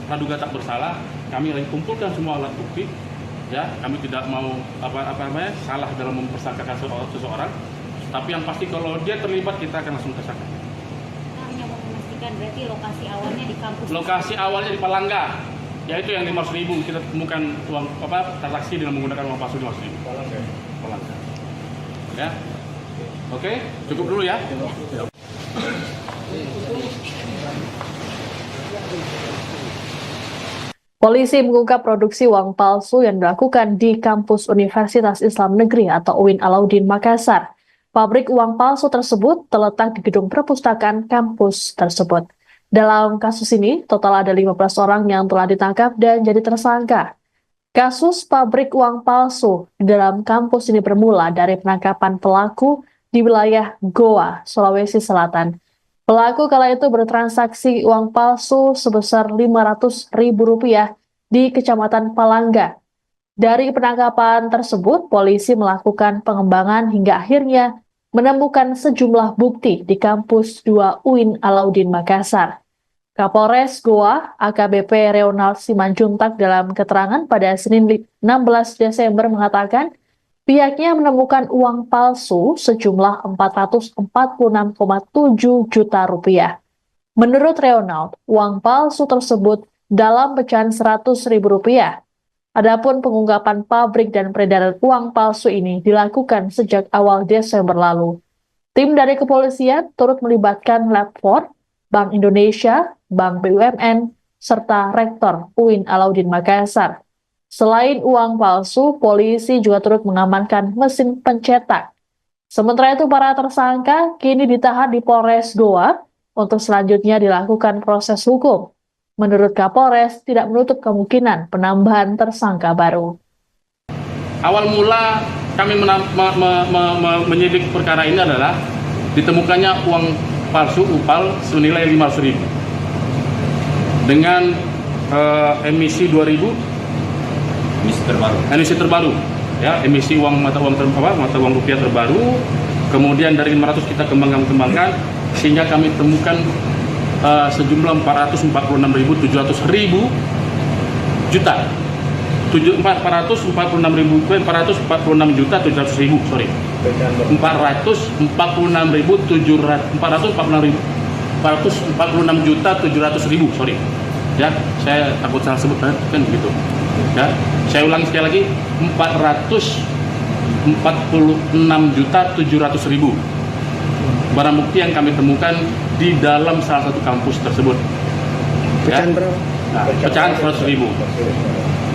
praduga tak bersalah. Kami lagi kumpulkan semua alat bukti, ya. Kami tidak mau salah dalam mempersangkakan seseorang. Tapi yang pasti kalau dia terlibat kita akan langsung tersangka. Hanya mau memastikan berarti lokasi awalnya di kampus. Lokasi awalnya di Palangga, yaitu yang 500.000 kita temukan uang transaksi dengan menggunakan uang palsu 500.000. Palangga. Ya. Oke, cukup dulu ya. Polisi mengungkap produksi uang palsu yang dilakukan di kampus Universitas Islam Negeri atau UIN Alauddin Makassar. Pabrik uang palsu tersebut terletak di gedung perpustakaan kampus tersebut. Dalam kasus ini, total ada 15 orang yang telah ditangkap dan jadi tersangka. Kasus pabrik uang palsu di dalam kampus ini bermula dari penangkapan pelaku di wilayah Goa, Sulawesi Selatan. Pelaku kala itu bertransaksi uang palsu sebesar Rp500.000 di Kecamatan Palangga. Dari penangkapan tersebut, polisi melakukan pengembangan hingga akhirnya menemukan sejumlah bukti di kampus 2 UIN Alauddin Makassar. Kapolres Goa, AKBP Reonald Simanjuntak dalam keterangan pada Senin 16 Desember mengatakan, pihaknya menemukan uang palsu sejumlah Rp446,7 juta. Menurut Reonald, uang palsu tersebut dalam pecahan Rp100.000. Adapun pengungkapan pabrik dan peredaran uang palsu ini dilakukan sejak awal Desember lalu. Tim dari kepolisian turut melibatkan Lab 4, Bank Indonesia, Bank BUMN, serta Rektor UIN Alauddin Makassar. Selain uang palsu, polisi juga turut mengamankan mesin pencetak. Sementara itu, para tersangka kini ditahan di Polres Goa untuk selanjutnya dilakukan proses hukum. Menurut Kapolres, tidak menutup kemungkinan penambahan tersangka baru. Awal mula kami menyidik perkara ini adalah ditemukannya uang palsu UPAL senilai Rp500.000 dengan emisi 2000 emisi terbaru, ya, emisi mata uang rupiah terbaru. Kemudian dari 500 kita kembangkan sehingga kami temukan sejumlah 446.700 juta. 446.700.000, sorry. 446.700.000, sorry. Ya, saya takut salah sebut kan begitu. Ya, saya ulangi sekali lagi, 446.700.000 barang bukti yang kami temukan di dalam salah satu kampus tersebut. Ya. Pecahan 100.000.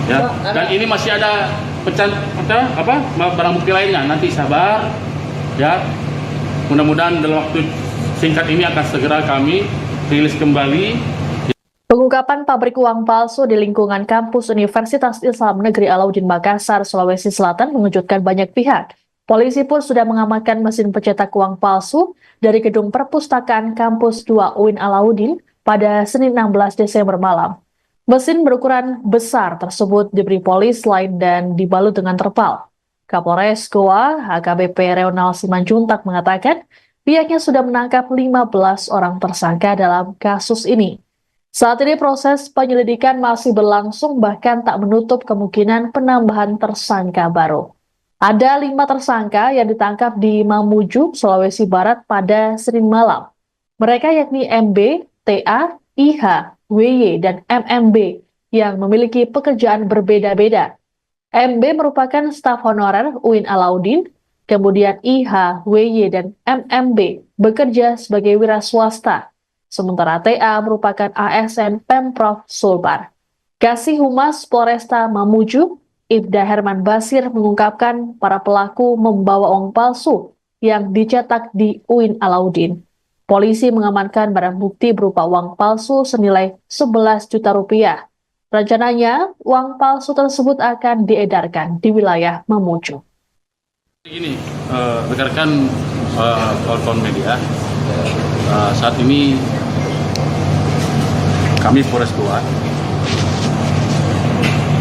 Ya. Dan ini masih ada barang bukti lainnya. Nanti sabar, ya. Mudah-mudahan dalam waktu singkat ini akan segera kami rilis kembali. Pengungkapan pabrik uang palsu di lingkungan kampus Universitas Islam Negeri Alauddin Makassar, Sulawesi Selatan mengejutkan banyak pihak. Polisi pun sudah mengamankan mesin pencetak uang palsu dari gedung perpustakaan kampus 2 UIN Alauddin pada Senin 16 Desember malam. Mesin berukuran besar tersebut diberi polis lain dan dibalut dengan terpal. Kapolres Goa, AKBP Reonald Simanjuntak mengatakan pihaknya sudah menangkap 15 orang tersangka dalam kasus ini. Saat ini proses penyelidikan masih berlangsung, bahkan tak menutup kemungkinan penambahan tersangka baru. Ada 5 tersangka yang ditangkap di Mamuju, Sulawesi Barat pada Senin malam. Mereka yakni MB, TA, IH, WY, dan MMB yang memiliki pekerjaan berbeda-beda. MB merupakan staf honorer UIN Alauddin, kemudian IH, WY, dan MMB bekerja sebagai wira swasta. Sementara TA merupakan ASN Pemprov Sulbar. Kasih Humas Polresta Mamuju, Ibda Herman Basir mengungkapkan para pelaku membawa uang palsu yang dicetak di UIN Alauddin. Polisi mengamankan barang bukti berupa uang palsu senilai 11 juta rupiah. Rencananya, uang palsu tersebut akan diedarkan di wilayah Mamuju. Ini, rekan-rekan kawan-kawan media, Saat ini kami Polres Goa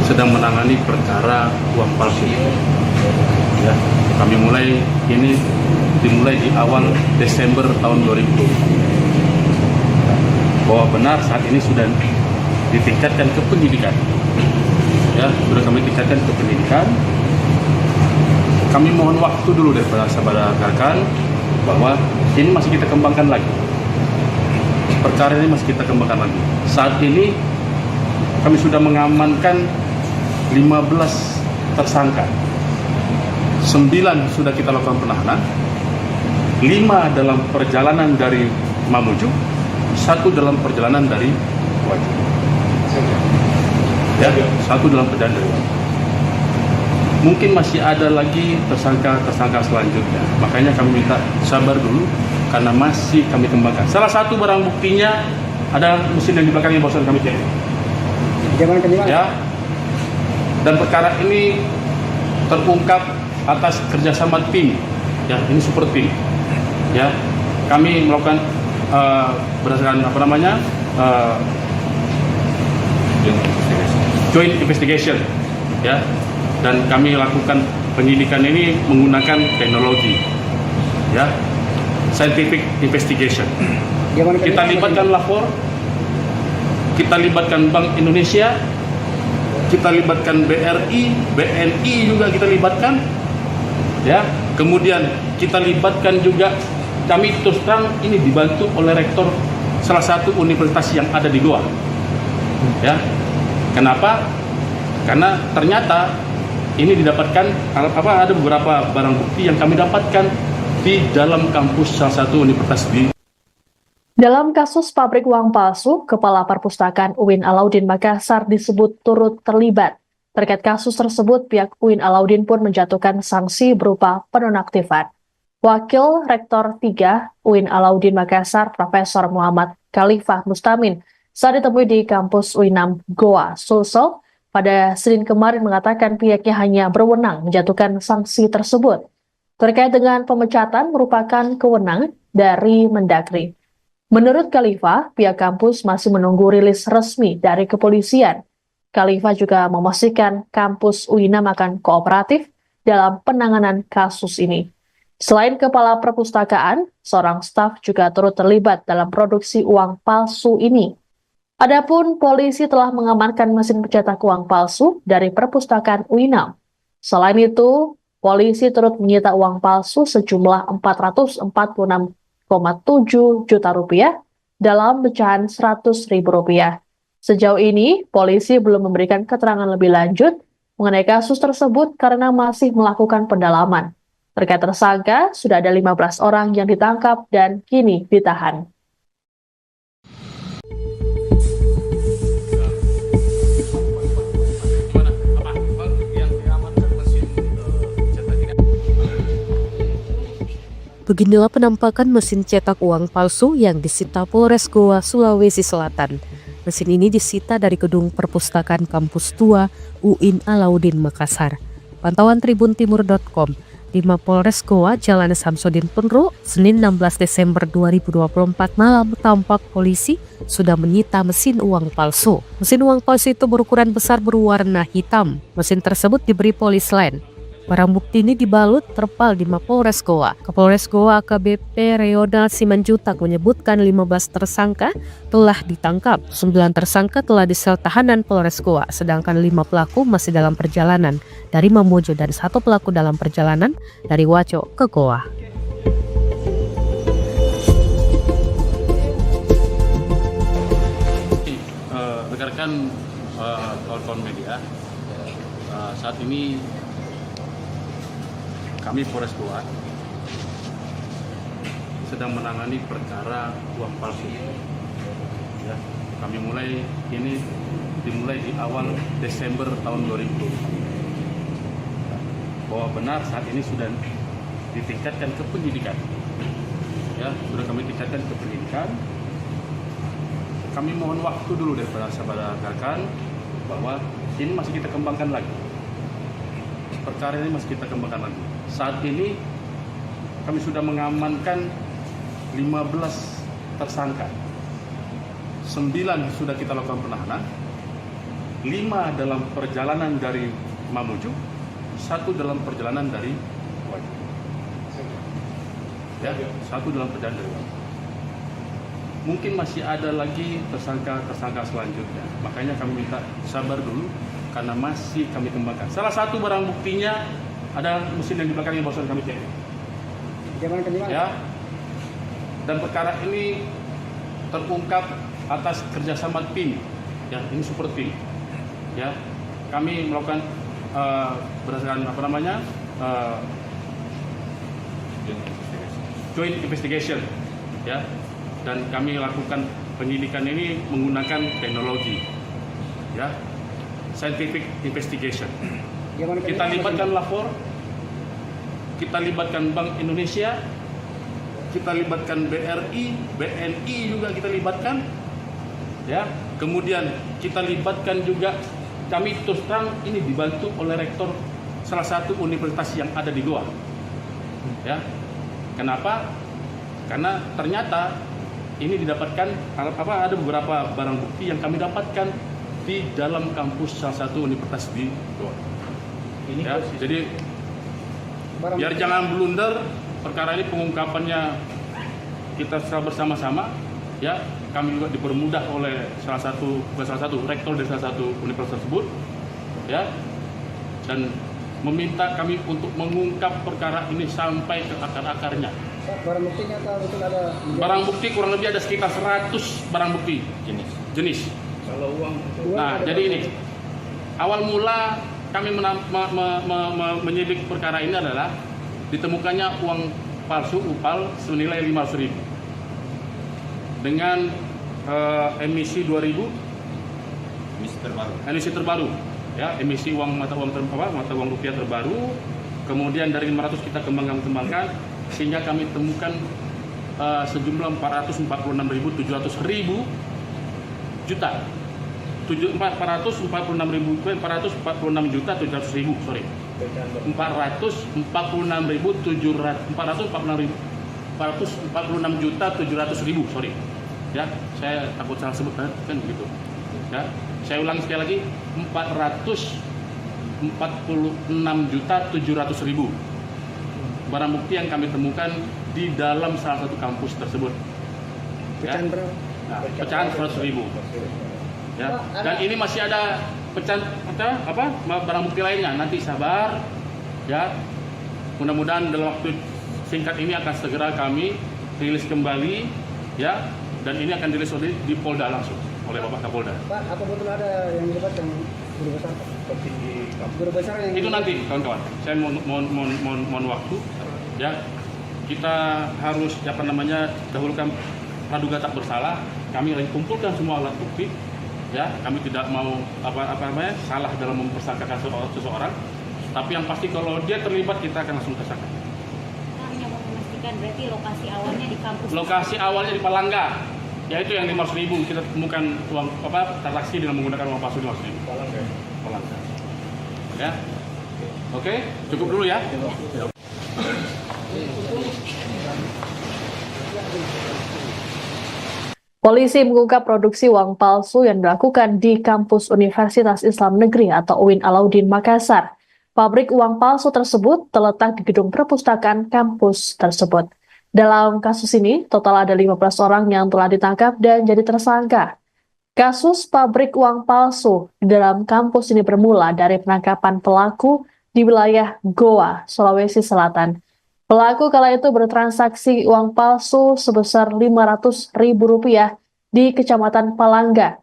sedang menangani perkara uang palsu. Ya, kami dimulai di awal Desember tahun 2020. Bahwa benar saat ini sudah ditingkatkan ke penyidikan. Ya, sudah kami tingkatkan ke penyidikan. Kami mohon waktu dulu daripada saudara rekan bahwa ini masih kita kembangkan lagi. Perkara ini masih kita kembangkan lagi. Saat ini kami sudah mengamankan 15 tersangka. 9 sudah kita lakukan penahanan. 5 dalam perjalanan dari Mamuju, 1 dalam perjalanan dari Wajib. Ya, 1 dalam perjalanan dari Wajib. Mungkin masih ada lagi tersangka selanjutnya. Makanya kami minta sabar dulu karena masih kami kembangkan. Salah satu barang buktinya ada mesin yang di belakangnya barusan kami cek. Ya. Dan perkara ini terungkap atas kerjasama tim. Ya, ini super tim. Ya, kami melakukan berdasarkan joint investigation. Ya. Dan kami lakukan penyidikan ini menggunakan teknologi, ya, scientific investigation. Kita libatkan lapor, kita libatkan Bank Indonesia, kita libatkan BRI, BNI juga kita libatkan, ya. Kemudian kita libatkan juga, kami terus terang ini dibantu oleh rektor salah satu universitas yang ada di Goa, ya. Kenapa? Karena ternyata ini didapatkan ada beberapa barang bukti yang kami dapatkan di dalam kampus salah satu universitas di. Dalam kasus pabrik uang palsu, Kepala Perpustakaan UIN Alauddin Makassar disebut turut terlibat. Terkait kasus tersebut, pihak UIN Alauddin pun menjatuhkan sanksi berupa penonaktifan. Wakil Rektor 3 UIN Alauddin Makassar, Profesor Muhammad Khalifah Mustamin, saat ditemui di kampus UINAM Goa, Sulsel, pada Senin kemarin mengatakan pihaknya hanya berwenang menjatuhkan sanksi tersebut. Terkait dengan pemecatan merupakan kewenangan dari Mendagri. Menurut Khalifah, pihak kampus masih menunggu rilis resmi dari kepolisian. Khalifah juga memastikan kampus UINAM akan kooperatif dalam penanganan kasus ini. Selain Kepala Perpustakaan, seorang staf juga turut terlibat dalam produksi uang palsu ini. Adapun polisi telah mengamankan mesin pencetak uang palsu dari perpustakaan UINAM. Selain itu, polisi turut menyita uang palsu sejumlah 446,7 juta rupiah dalam pecahan 100.000 rupiah. Sejauh ini, polisi belum memberikan keterangan lebih lanjut mengenai kasus tersebut karena masih melakukan pendalaman. Terkait tersangka, sudah ada 15 orang yang ditangkap dan kini ditahan. Beginilah penampakan mesin cetak uang palsu yang disita Polres Goa, Sulawesi Selatan. Mesin ini disita dari gedung perpustakaan kampus tua UIN Alauddin Makassar. Pantauan tribuntimur.com, di Mapolres Goa, Jalan Samsudin Penru, Senin 16 Desember 2024 malam, tampak polisi sudah menyita mesin uang palsu. Mesin uang palsu itu berukuran besar berwarna hitam. Mesin tersebut diberi polis lain. Barang bukti ini dibalut terpal di Mapolres Goa. Kapolres Goa AKBP Reonald Simanjutak menyebutkan 15 tersangka telah ditangkap. 9 tersangka telah disel tahanan Polres Goa, sedangkan 5 pelaku masih dalam perjalanan dari Mamuju dan 1 pelaku dalam perjalanan dari Wajo ke Goa. Rekan-rekan kawan-kawan media, saat ini kami Polres Goa sedang menangani perkara uang palsu. Ya, kami dimulai di awal Desember tahun 2020. Bahwa benar saat ini sudah ditingkatkan ke penyidikan. Ya, sudah kami tingkatkan ke penyidikan. Kami mohon waktu dulu daripada saudara rekan bahwa ini masih kita kembangkan lagi. Perkara ini masih kita kembangkan lagi. Saat ini kami sudah mengamankan 15 tersangka. 9 sudah kita lakukan penahanan, 5 dalam perjalanan dari Mamuju, 1 dalam perjalanan dari Waju. Ya, 1 dalam perjalanan dari Waju. Mungkin masih ada lagi tersangka selanjutnya. Makanya kami minta sabar dulu karena masih kami kembangkan. Salah satu barang buktinya ada mesin yang di belakang yang barusan kami cek. Ya. Dan perkara ini terungkap atas kerjasama tim. Ya, ini super tim. Ya, kami melakukan berdasarkan joint investigation. Ya. Dan kami lakukan penyidikan ini menggunakan teknologi, ya, scientific investigation. Kita libatkan lapor, kita libatkan Bank Indonesia, kita libatkan BRI, BNI juga kita libatkan, ya. Kemudian kita libatkan juga, kami terus terang ini dibantu oleh rektor salah satu universitas yang ada di Goa, ya. Kenapa? Karena ternyata ini didapatkan ada beberapa barang bukti yang kami dapatkan di dalam kampus salah satu universitas di Goa. Ya, jadi biar jangan blunder, perkara ini pengungkapannya kita secara bersama-sama, ya. Kami juga dipermudah oleh salah satu rektor dari salah satu universitas tersebut, ya, dan meminta kami untuk mengungkap perkara ini sampai ke akar-akarnya. Barang buktinya betul ada? Barang bukti kurang lebih ada sekitar 100 barang bukti jenis. Kalau uang Nah, jadi ini awal mula kami menyidik perkara ini adalah ditemukannya uang palsu UPAL senilai 500.000 dengan emisi 2000 emisi terbaru, ya, emisi mata uang rupiah terbaru. Kemudian dari 500 kita kembangkan sehingga kami temukan sejumlah 446.700 juta. 446.700.000, sorry. 446.700.000, sorry. Ya, saya takut salah sebut kan begitu. Ya, saya ulangi sekali lagi, 446.700.000 barang bukti yang kami temukan di dalam salah satu kampus tersebut. Ya. Nah, pecahan 100.000. Ya. Dan ini masih ada pecahan barang bukti lainnya. Nanti sabar, ya. Mudah-mudahan dalam waktu singkat ini akan segera kami rilis kembali, ya. Dan ini akan dirilis di Polda langsung oleh Bapak Kapolda. Pak, apa betul ada yang dilibatkan guru besar? Guru besar yang itu nanti, kawan-kawan. Saya mohon waktu, ya. Kita harus dahulukan praduga tak bersalah. Kami lagi kumpulkan semua alat bukti, ya. Kami tidak mau salah dalam mempersangkakan seseorang. Tapi yang pasti kalau dia terlibat kita akan langsung tersangka. Hanya mau memastikan berarti lokasi awalnya di kampus. Lokasi awalnya di Palangga, yaitu yang 500.000 kita temukan uang transaksi dengan menggunakan uang palsu 500.000. Palangga. Ya. Oke, cukup dulu ya. Polisi mengungkap produksi uang palsu yang dilakukan di kampus Universitas Islam Negeri atau UIN Alauddin Makassar. Pabrik uang palsu tersebut terletak di gedung perpustakaan kampus tersebut. Dalam kasus ini, total ada 15 orang yang telah ditangkap dan jadi tersangka. Kasus pabrik uang palsu di dalam kampus ini bermula dari penangkapan pelaku di wilayah Goa, Sulawesi Selatan. Pelaku kala itu bertransaksi uang palsu sebesar Rp500.000 di Kecamatan Palangga.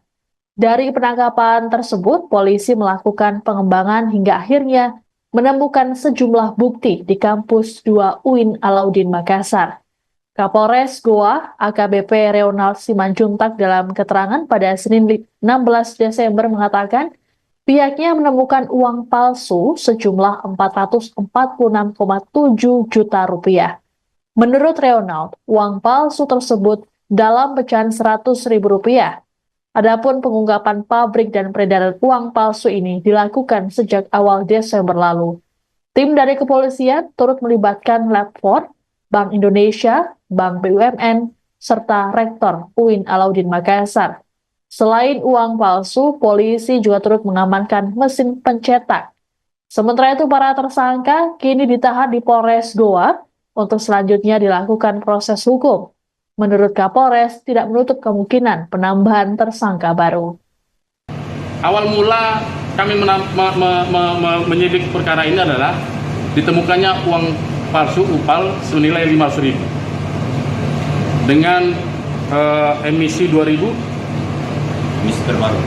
Dari penangkapan tersebut, polisi melakukan pengembangan hingga akhirnya menemukan sejumlah bukti di kampus 2 UIN Alauddin Makassar. Kapolres Goa, AKBP Reonald Simanjuntak dalam keterangan pada Senin 16 Desember mengatakan, pihaknya menemukan uang palsu sejumlah Rp446,7 juta. Menurut Reonald, uang palsu tersebut dalam pecahan Rp100.000. Adapun pengungkapan pabrik dan peredaran uang palsu ini dilakukan sejak awal Desember lalu. Tim dari kepolisian turut melibatkan Lab 4, Bank Indonesia, Bank BUMN, serta Rektor UIN Alauddin Makassar. Selain uang palsu, polisi juga turut mengamankan mesin pencetak. Sementara itu, para tersangka kini ditahan di Polres Goa untuk selanjutnya dilakukan proses hukum. Menurut Kapolres, tidak menutup kemungkinan penambahan tersangka baru. Awal mula kami menyidik perkara ini adalah ditemukannya uang palsu UPAL senilai 500.000 dengan emisi 2000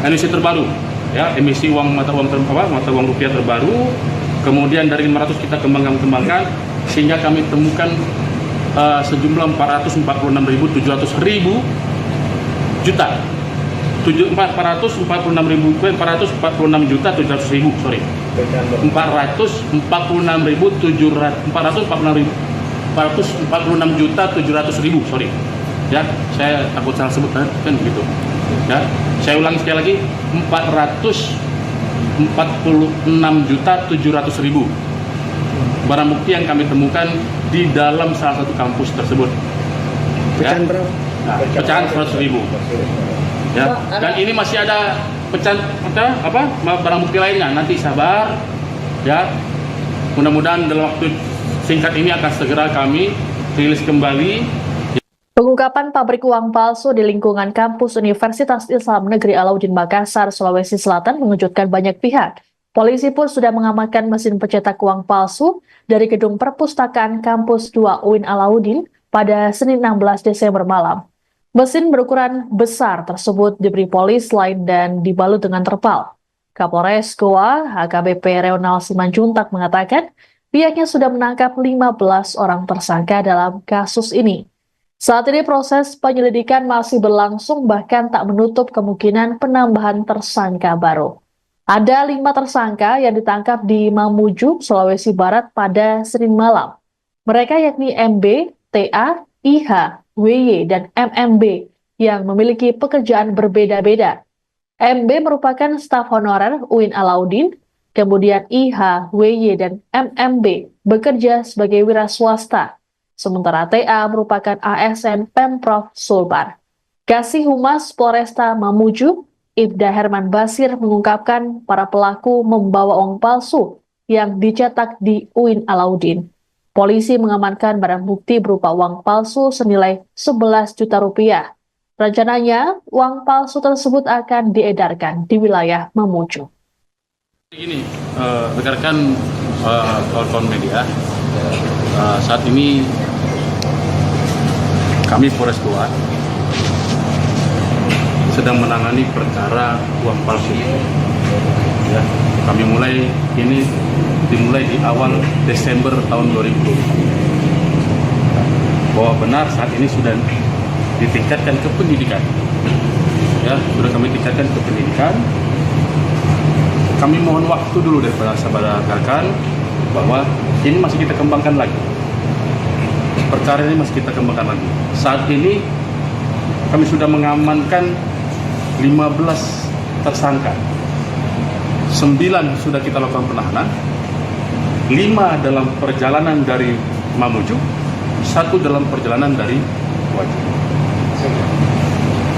emisi terbaru. Ya, emisi mata uang rupiah terbaru, kemudian dari 500 kita kembangkan sehingga kami temukan sejumlah 446.700 juta, 446.700.000, sorry, 446.700.000, sorry. Ya, saya takut salah sebut kan gitu. Ya, saya ulangi sekali lagi, 446.700.000 barang bukti yang kami temukan di dalam salah satu kampus tersebut. Pecahan berapa? Nah, pecahan 100.000. Ya, dan ini masih ada pecahan barang bukti lainnya. Nanti sabar, ya. Mudah-mudahan dalam waktu singkat ini akan segera kami rilis kembali. Pengungkapan pabrik uang palsu di lingkungan kampus Universitas Islam Negeri Alauddin Makassar, Sulawesi Selatan mengejutkan banyak pihak. Polisi pun sudah mengamankan mesin pencetak uang palsu dari gedung perpustakaan kampus 2 UIN Alauddin pada Senin 16 Desember malam. Mesin berukuran besar tersebut diberi polis lain dan dibalut dengan terpal. Kapolres Goa, HKBP Reonal Simanjuntak mengatakan pihaknya sudah menangkap 15 orang tersangka dalam kasus ini. Saat ini proses penyelidikan masih berlangsung, bahkan tak menutup kemungkinan penambahan tersangka baru. Ada 5 tersangka yang ditangkap di Mamuju, Sulawesi Barat pada Senin malam. Mereka yakni MB, TA, IH, WY, dan MMB yang memiliki pekerjaan berbeda-beda. MB merupakan staf honorer UIN Alauddin, kemudian IH, WY, dan MMB bekerja sebagai wira swasta. Sementara TA merupakan ASN Pemprov Sulbar. Kasih Humas Polresta Mamuju, Ibda Herman Basir mengungkapkan para pelaku membawa uang palsu yang dicetak di UIN Alauddin. Polisi mengamankan barang bukti berupa uang palsu senilai 11 juta rupiah. Rencananya, uang palsu tersebut akan diedarkan di wilayah Mamuju. Ini rekan-rekan kawan-kawan media, saat ini kami Polres Goa sedang menangani perkara uang palsu. Ya, kami dimulai di awal Desember tahun 2020. Bahwa benar saat ini sudah ditingkatkan ke penyidikan. Ya, sudah kami tingkatkan ke penyidikan. Kami mohon waktu dulu daripada sahabat rekan bahwa ini masih kita kembangkan lagi. Perkara ini masih kita kembangkan lagi. Saat ini kami sudah mengamankan 15 tersangka. 9 sudah kita lakukan penahanan. 5 dalam perjalanan dari Mamuju, 1 dalam perjalanan dari Wajib.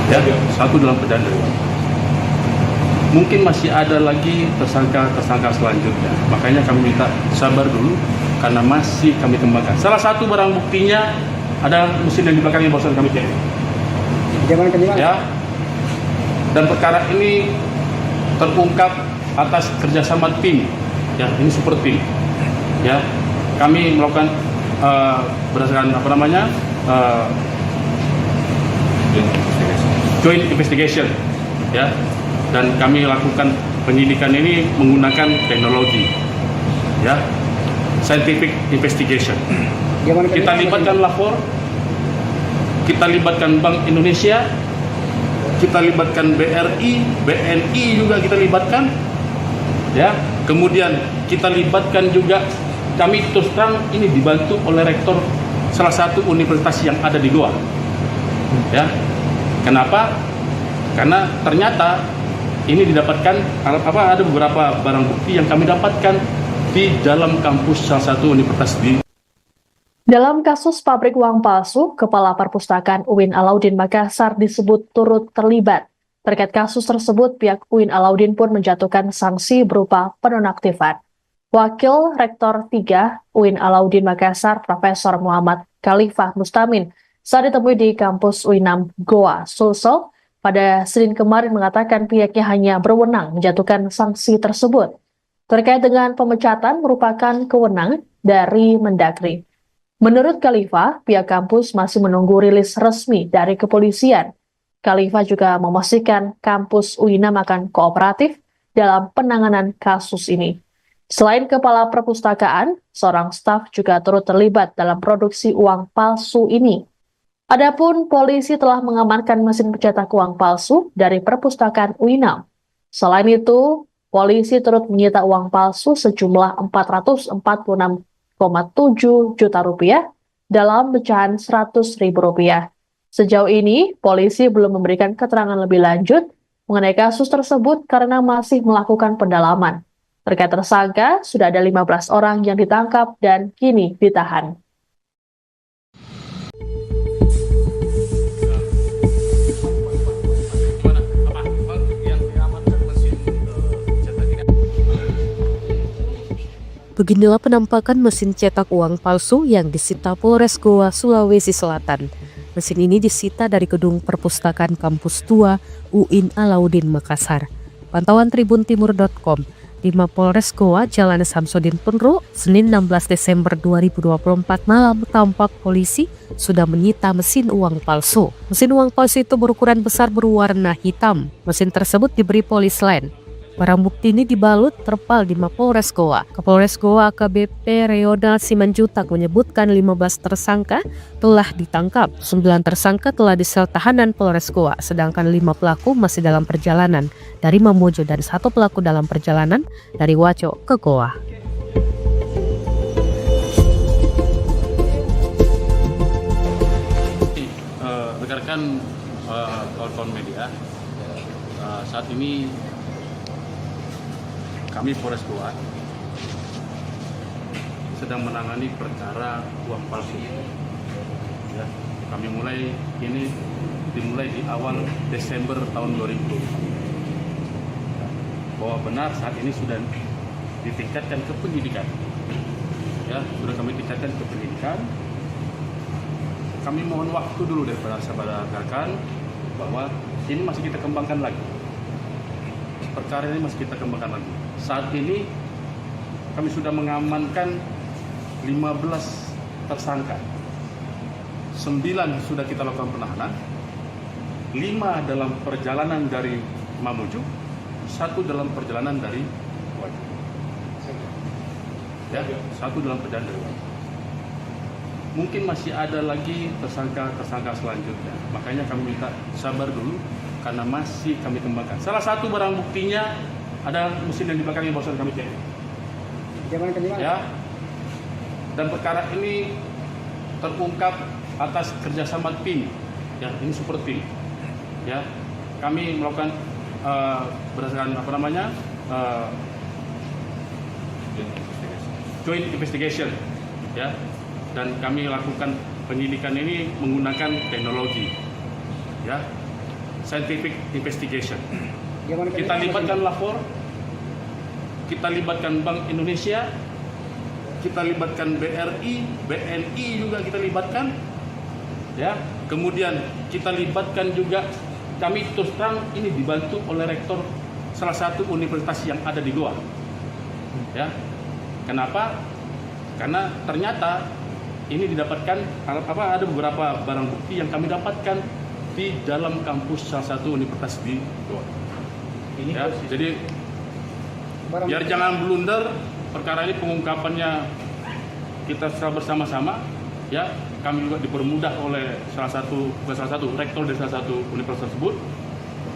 Ya, 1 dalam perjalanan dari Wajib. Mungkin masih ada lagi tersangka selanjutnya. Makanya kami minta sabar dulu karena masih kami kembangkan. Salah satu barang buktinya ada mesin yang di belakang yang barusan kami cek. Ya. Dan perkara ini terungkap atas kerjasama tim. Ya, ini super tim. Ya, kami melakukan berdasarkan joint investigation. Ya. Dan kami lakukan penyidikan ini menggunakan teknologi, ya, scientific investigation. Kita libatkan lapor, kita libatkan Bank Indonesia, kita libatkan BRI, BNI juga kita libatkan, ya. Kemudian kita libatkan juga, kami terus terang ini dibantu oleh rektor salah satu universitas yang ada di Goa, ya. Kenapa? Karena ternyata ini didapatkan ada beberapa barang bukti yang kami dapatkan di dalam kampus salah satu universitas di Dalam kasus pabrik uang palsu, Kepala Perpustakaan UIN Alauddin Makassar disebut turut terlibat. Terkait kasus tersebut, pihak UIN Alauddin pun menjatuhkan sanksi berupa penonaktifan. Wakil Rektor 3 UIN Alauddin Makassar, Profesor Muhammad Khalifah Mustamin, saat ditemui di kampus UINAM Goa, Sulsel, pada Senin kemarin mengatakan pihaknya hanya berwenang menjatuhkan sanksi tersebut. Terkait dengan pemecatan merupakan kewenangan dari Mendagri. Menurut Khalifah, pihak kampus masih menunggu rilis resmi dari kepolisian. Khalifah juga memastikan kampus UINAM akan kooperatif dalam penanganan kasus ini. Selain Kepala Perpustakaan, seorang staf juga turut terlibat dalam produksi uang palsu ini. Adapun polisi telah mengamankan mesin pencetak uang palsu dari Perpustakaan UINAM. Selain itu, polisi turut menyita uang palsu sejumlah 446,7 juta rupiah dalam pecahan 100.000 rupiah. Sejauh ini, polisi belum memberikan keterangan lebih lanjut mengenai kasus tersebut karena masih melakukan pendalaman. Terkait tersangka, sudah ada 15 orang yang ditangkap dan kini ditahan. Beginilah penampakan mesin cetak uang palsu yang disita Polres Goa, Sulawesi Selatan. Mesin ini disita dari gedung perpustakaan kampus tua UIN Alauddin Makassar. Pantauan tribuntimur.com, di Mapolres Goa, Jalan Samsudin Penru, Senin 16 Desember 2024 malam tampak polisi sudah menyita mesin uang palsu. Mesin uang palsu itu berukuran besar berwarna hitam. Mesin tersebut diberi polis lain. Barang bukti ini dibalut terpal di Mapolres Goa. Kapolres Goa AKBP Reonald Simanjutak menyebutkan 15 tersangka telah ditangkap. 9 tersangka telah di sel tahanan Polres Goa, sedangkan 5 pelaku masih dalam perjalanan dari Mamuju dan 1 pelaku dalam perjalanan dari Waco ke Goa. Rekan-rekan kawan-kawan media, saat ini kami Polres Goa sedang menangani perkara uang palsu. Ya, kami dimulai di awal Desember tahun 2020. Bahwa benar saat ini sudah ditingkatkan ke penyidikan. Ya, sudah kami tingkatkan ke penyidikan. Kami mohon waktu dulu daripada sahabat rekan bahwa ini masih kita kembangkan lagi. Perkara ini masih kita kembangkan lagi. Saat ini kami sudah mengamankan 15 tersangka. 9 sudah kita lakukan penahanan. 5 dalam perjalanan dari Mamuju, 1 dalam perjalanan dari Wajo. Ya, 1 dalam perjalanan dari Wajo. Mungkin masih ada lagi tersangka selanjutnya. Makanya kami minta sabar dulu karena masih kami kembangkan. Salah satu barang buktinya ada mesin yang di belakang yang barusan kami cek. Ya. Dan perkara ini terungkap atas kerjasama tim. Ya, ini super tim. Ya, kami melakukan berdasarkan joint investigation. Ya, dan kami lakukan penyidikan ini menggunakan teknologi. Ya, scientific investigation. Kita libatkan lapor, kita libatkan Bank Indonesia, kita libatkan BRI, BNI juga kita libatkan, ya. Kemudian kita libatkan juga, kami terus terang ini dibantu oleh rektor salah satu universitas yang ada di Goa, ya. Kenapa? Karena ternyata ini didapatkan ada beberapa barang bukti yang kami dapatkan di dalam kampus salah satu universitas di Goa. Ya, jadi biar jangan blunder, perkara ini pengungkapannya kita bersama-sama. Ya, kami juga dipermudah oleh salah satu rektor dari salah satu universitas tersebut.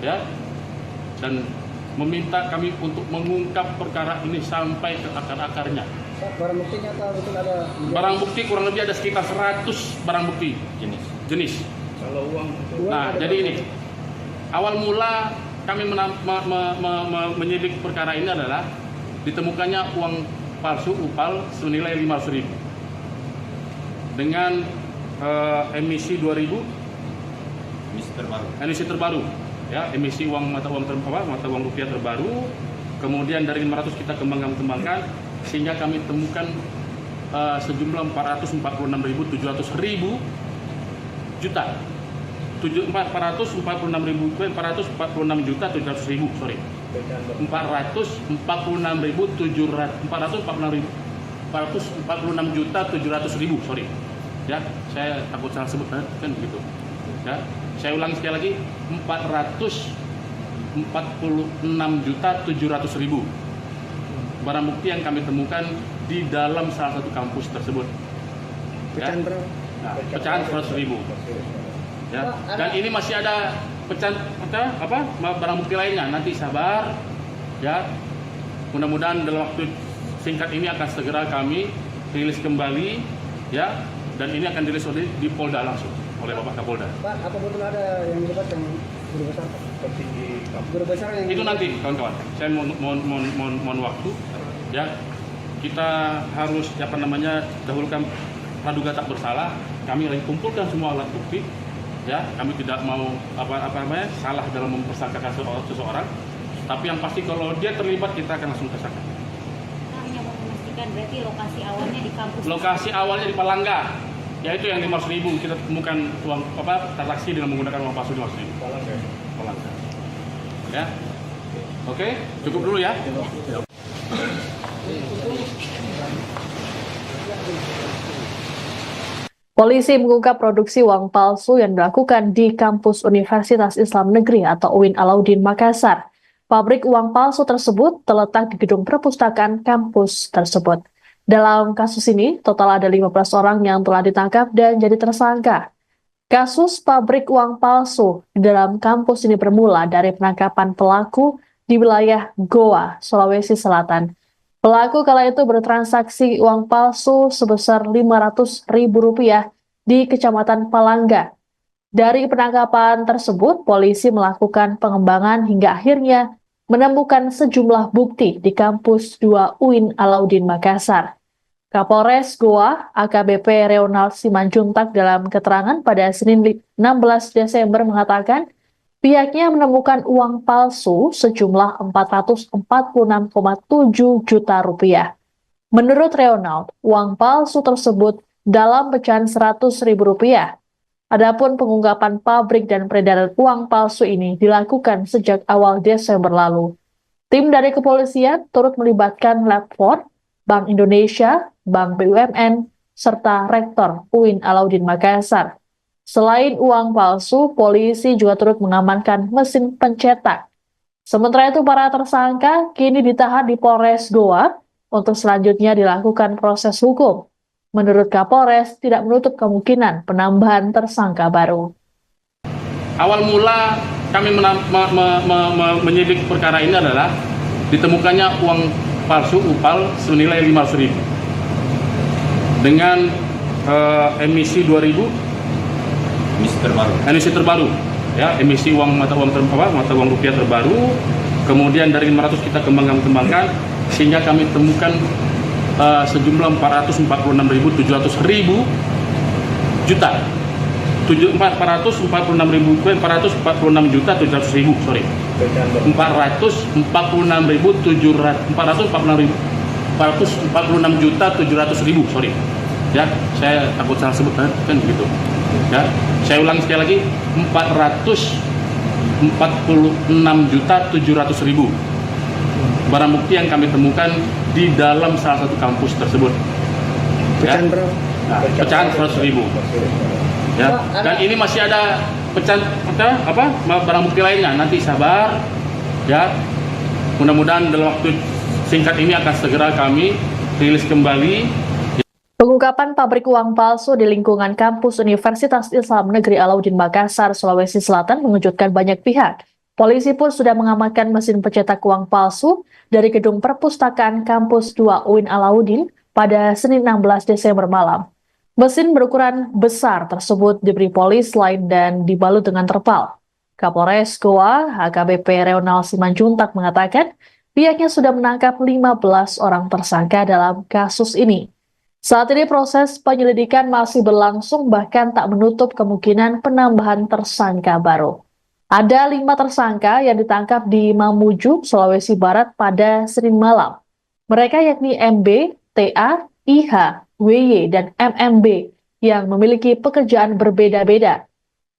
Ya, dan meminta kami untuk mengungkap perkara ini sampai ke akar-akarnya. Barang buktinya betul ada? Barang bukti kurang lebih ada sekitar 100 barang bukti jenis. Kalau uang Nah, jadi ini awal mula kami menyidik perkara ini adalah ditemukannya uang palsu UPAL senilai 500.000. dengan emisi 2000 emisi terbaru, ya, emisi mata uang rupiah terbaru. Kemudian dari 500 kita kembangkan sehingga kami temukan sejumlah 446.700 juta 446.700.000, sorry, 446.700.000, sorry, ya, saya takut salah sebut kan begitu, ya. Saya ulangi sekali lagi, 446.700.000 barang bukti yang kami temukan di dalam salah satu kampus tersebut. Pecahan berapa? Nah, pecahan 100.000. Ya, dan ini masih ada barang bukti lainnya. Nanti sabar, ya. Mudah-mudahan dalam waktu singkat ini akan segera kami rilis kembali, ya. Dan ini akan dirilis di Polda langsung oleh Bapak Kapolda. Pak, apa betul ada yang dilibat yang guru besar, Pak? Guru besar yang Itu nanti, kawan-kawan. Saya mohon waktu, ya. Kita harus dahulukan praduga tak bersalah. Kami lagi kumpulkan semua alat bukti. Ya, kami tidak mau salah dalam mempersangkakan seseorang, tapi yang pasti kalau dia terlibat kita akan langsung tersangka. Hanya mau memastikan berarti lokasi awalnya di kampus. Lokasi awalnya di Palangga, yaitu yang 500.000 kita temukan uang transaksi dengan menggunakan uang palsu 500.000. Palangga. Ya, oke, cukup dulu ya. Polisi mengungkap produksi uang palsu yang dilakukan di kampus Universitas Islam Negeri atau UIN Alauddin Makassar. Pabrik uang palsu tersebut terletak di gedung perpustakaan kampus tersebut. Dalam kasus ini, total ada 15 orang yang telah ditangkap dan jadi tersangka. Kasus pabrik uang palsu di dalam kampus ini bermula dari penangkapan pelaku di wilayah Goa, Sulawesi Selatan. Pelaku kala itu bertransaksi uang palsu sebesar Rp500.000 di Kecamatan Palangga. Dari penangkapan tersebut, polisi melakukan pengembangan hingga akhirnya menemukan sejumlah bukti di kampus 2 UIN Alauddin Makassar. Kapolres Goa, AKBP Reonald Simanjuntak dalam keterangan pada Senin 16 Desember mengatakan, pihaknya menemukan uang palsu sejumlah Rp446,7 juta. Menurut Reonald, uang palsu tersebut dalam pecahan Rp100.000. Adapun pengungkapan pabrik dan peredaran uang palsu ini dilakukan sejak awal Desember lalu. Tim dari kepolisian turut melibatkan Lab 4, Bank Indonesia, Bank BUMN, serta Rektor UIN Alauddin Makassar. Selain uang palsu, polisi juga turut mengamankan mesin pencetak. Sementara itu, para tersangka kini ditahan di Polres Goa untuk selanjutnya dilakukan proses hukum. Menurut Kapolres, tidak menutup kemungkinan penambahan tersangka baru. Awal mula kami menyidik perkara ini adalah ditemukannya uang palsu UPAL senilai Rp500.000 dengan emisi 2000 emisi terbaru, ya, emisi mata uang rupiah terbaru. Kemudian dari 500 kita kembangkan sehingga kami temukan sejumlah 446.700 juta 446.700.000, sorry, 446.700.000, sorry, ya, saya takut salah sebut kan begitu, ya. Saya ulangi sekali lagi, 446.700.000 barang bukti yang kami temukan di dalam salah satu kampus tersebut. pecahan Ya. berapa? Nah, pecahan 100.000. Ya, dan ini masih ada pecahan barang bukti lainnya. Nanti sabar, ya. Mudah-mudahan dalam waktu singkat ini akan segera kami rilis kembali. Pengungkapan pabrik uang palsu di lingkungan kampus Universitas Islam Negeri Alauddin Makassar, Sulawesi Selatan mengejutkan banyak pihak. Polisi pun sudah mengamankan mesin pencetak uang palsu dari gedung perpustakaan kampus 2 UIN Alauddin pada Senin 16 Desember malam. Mesin berukuran besar tersebut diberi polis lain dan dibalut dengan terpal. Kapolres Goa, AKBP Reonald Simanjuntak mengatakan pihaknya sudah menangkap 15 orang tersangka dalam kasus ini. Saat ini proses penyelidikan masih berlangsung, bahkan tak menutup kemungkinan penambahan tersangka baru. Ada 5 tersangka yang ditangkap di Mamuju, Sulawesi Barat pada Senin malam. Mereka yakni MB, TA, IH, WY, dan MMB yang memiliki pekerjaan berbeda-beda.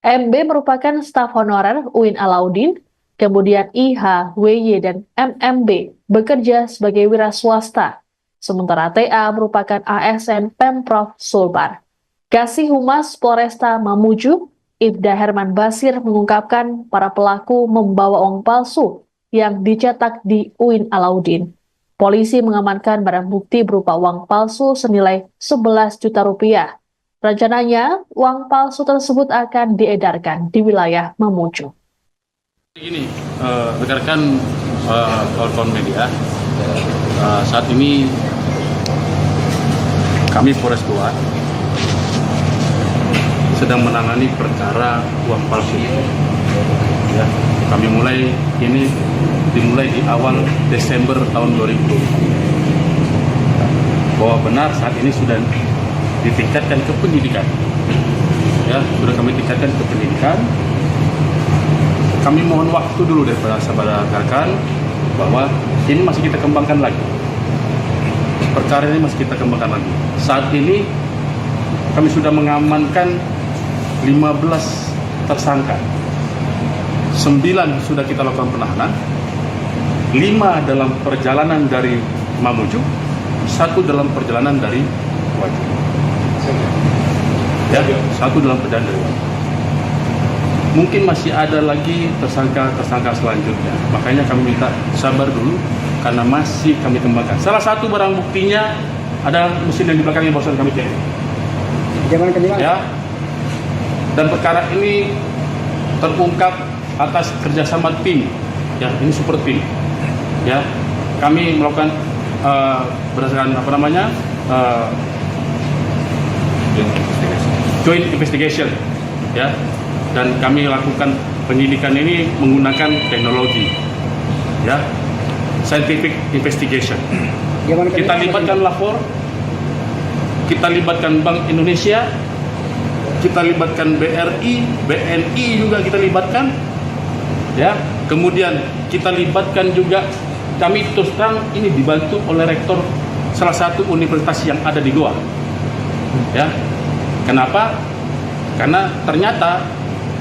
MB merupakan staf honorer UIN Alauddin, kemudian IH, WY, dan MMB bekerja sebagai wira swasta. Sementara TA merupakan ASN Pemprov Sulbar. Kasih Humas Polresta Mamuju, Ibda Herman Basir, mengungkapkan para pelaku membawa uang palsu yang dicetak di UIN Alauddin. Polisi mengamankan barang bukti berupa uang palsu senilai 11 juta rupiah. Rencananya, uang palsu tersebut akan diedarkan di wilayah Mamuju. Ini rekan-rekan kawan-kawan media, saat ini kami Polres Goa sedang menangani perkara uang palsu. Ya, kami dimulai di awal Desember tahun 2020. Bahwa benar saat ini sudah ditingkatkan ke pendidikan. Ya, sudah kami tingkatkan ke pendidikan. Kami mohon waktu dulu daripada sahabat rekan bahwa ini masih kita kembangkan lagi. Perkara ini masih kita kembangkan lagi. Saat ini kami sudah mengamankan 15 tersangka. 9 sudah kita lakukan penahanan, 5 dalam perjalanan dari Mamuju, 1 dalam perjalanan dari Waju. Ya, 1 dalam perjalanan dari Waju. Mungkin masih ada lagi tersangka selanjutnya. Makanya kami minta sabar dulu karena masih kami kembangkan. Salah satu barang buktinya ada mesin yang di belakang yang barusan kami cek. Ya. Dan perkara ini terungkap atas kerjasama tim. Ya, ini super tim. Ya, kami melakukan berdasarkan joint investigation. Ya. Dan kami lakukan penyidikan ini menggunakan teknologi, ya, scientific investigation. Kita libatkan lapor, kita libatkan Bank Indonesia, kita libatkan BRI, BNI juga kita libatkan, ya. Kemudian kita libatkan juga, kami terus terang ini dibantu oleh rektor salah satu universitas yang ada di Goa, ya. Kenapa? Karena ternyata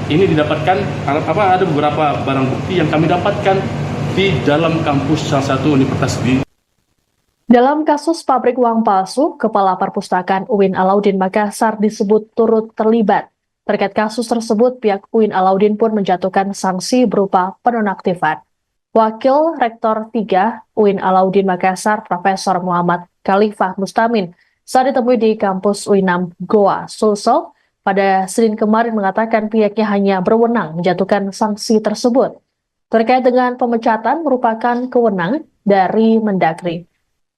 ini didapatkan ada beberapa barang bukti yang kami dapatkan di dalam kampus salah satu universitas di. Dalam kasus pabrik uang palsu, Kepala Perpustakaan UIN Alauddin Makassar disebut turut terlibat. Terkait kasus tersebut, pihak UIN Alauddin pun menjatuhkan sanksi berupa penonaktifan. Wakil Rektor 3 UIN Alauddin Makassar, Profesor Muhammad Khalifah Mustamin, saat ditemui di kampus UINAM Goa, Sulsel, pada Senin kemarin mengatakan pihaknya hanya berwenang menjatuhkan sanksi tersebut. Terkait dengan pemecatan merupakan kewenangan dari Mendagri.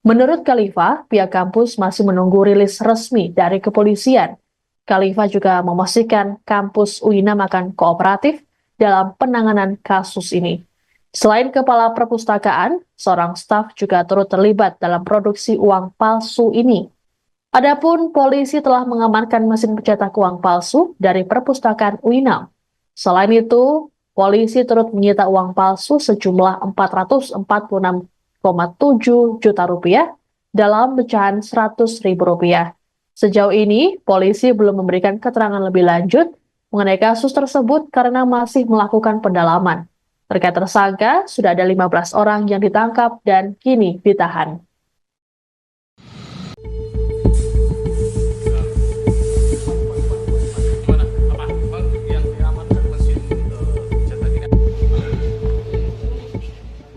Menurut Khalifah, pihak kampus masih menunggu rilis resmi dari kepolisian. Khalifah juga memastikan kampus UINAM akan kooperatif dalam penanganan kasus ini. Selain Kepala Perpustakaan, seorang staf juga turut terlibat dalam produksi uang palsu ini. Adapun polisi telah mengamankan mesin pencetak uang palsu dari perpustakaan UINAM. Selain itu, polisi turut menyita uang palsu sejumlah 446,7 juta rupiah dalam pecahan 100.000 rupiah. Sejauh ini, polisi belum memberikan keterangan lebih lanjut mengenai kasus tersebut karena masih melakukan pendalaman. Terkait tersangka, sudah ada 15 orang yang ditangkap dan kini ditahan.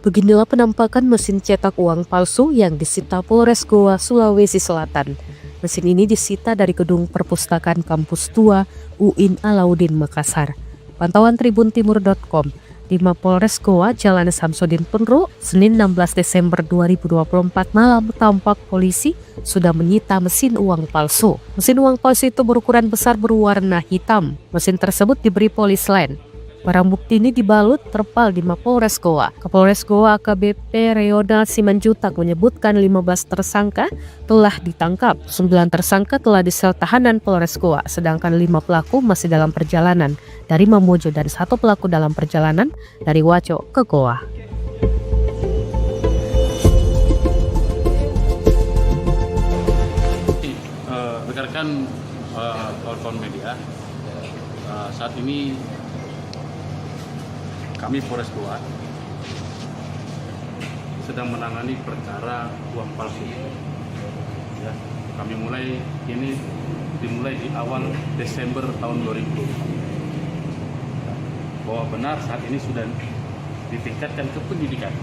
Beginilah penampakan mesin cetak uang palsu yang disita Polres Goa, Sulawesi Selatan. Mesin ini disita dari gedung perpustakaan kampus tua UIN Alauddin Makassar. Pantauan tribuntimur.com, di Mapolres Goa, Jalan Samsudin Penru, Senin 16 Desember 2024 malam, tampak polisi sudah menyita mesin uang palsu. Mesin uang palsu itu berukuran besar berwarna hitam. Mesin tersebut diberi polis lain. Barang bukti ini dibalut terpal di Mapolres Goa. Kapolres Goa AKBP Reonald Simanjutak menyebutkan 15 tersangka telah ditangkap. 9 tersangka telah disel tahanan Polres Goa, sedangkan 5 pelaku masih dalam perjalanan dari Mamuju dan 1 pelaku dalam perjalanan dari Waco ke Goa. Rekan-rekan kawan-kawan media, saat ini kami Polres Goa sedang menangani perkara uang palsu. Ya, kami dimulai di awal Desember tahun 2020. Bahwa benar saat ini sudah ditingkatkan ke penyidikan.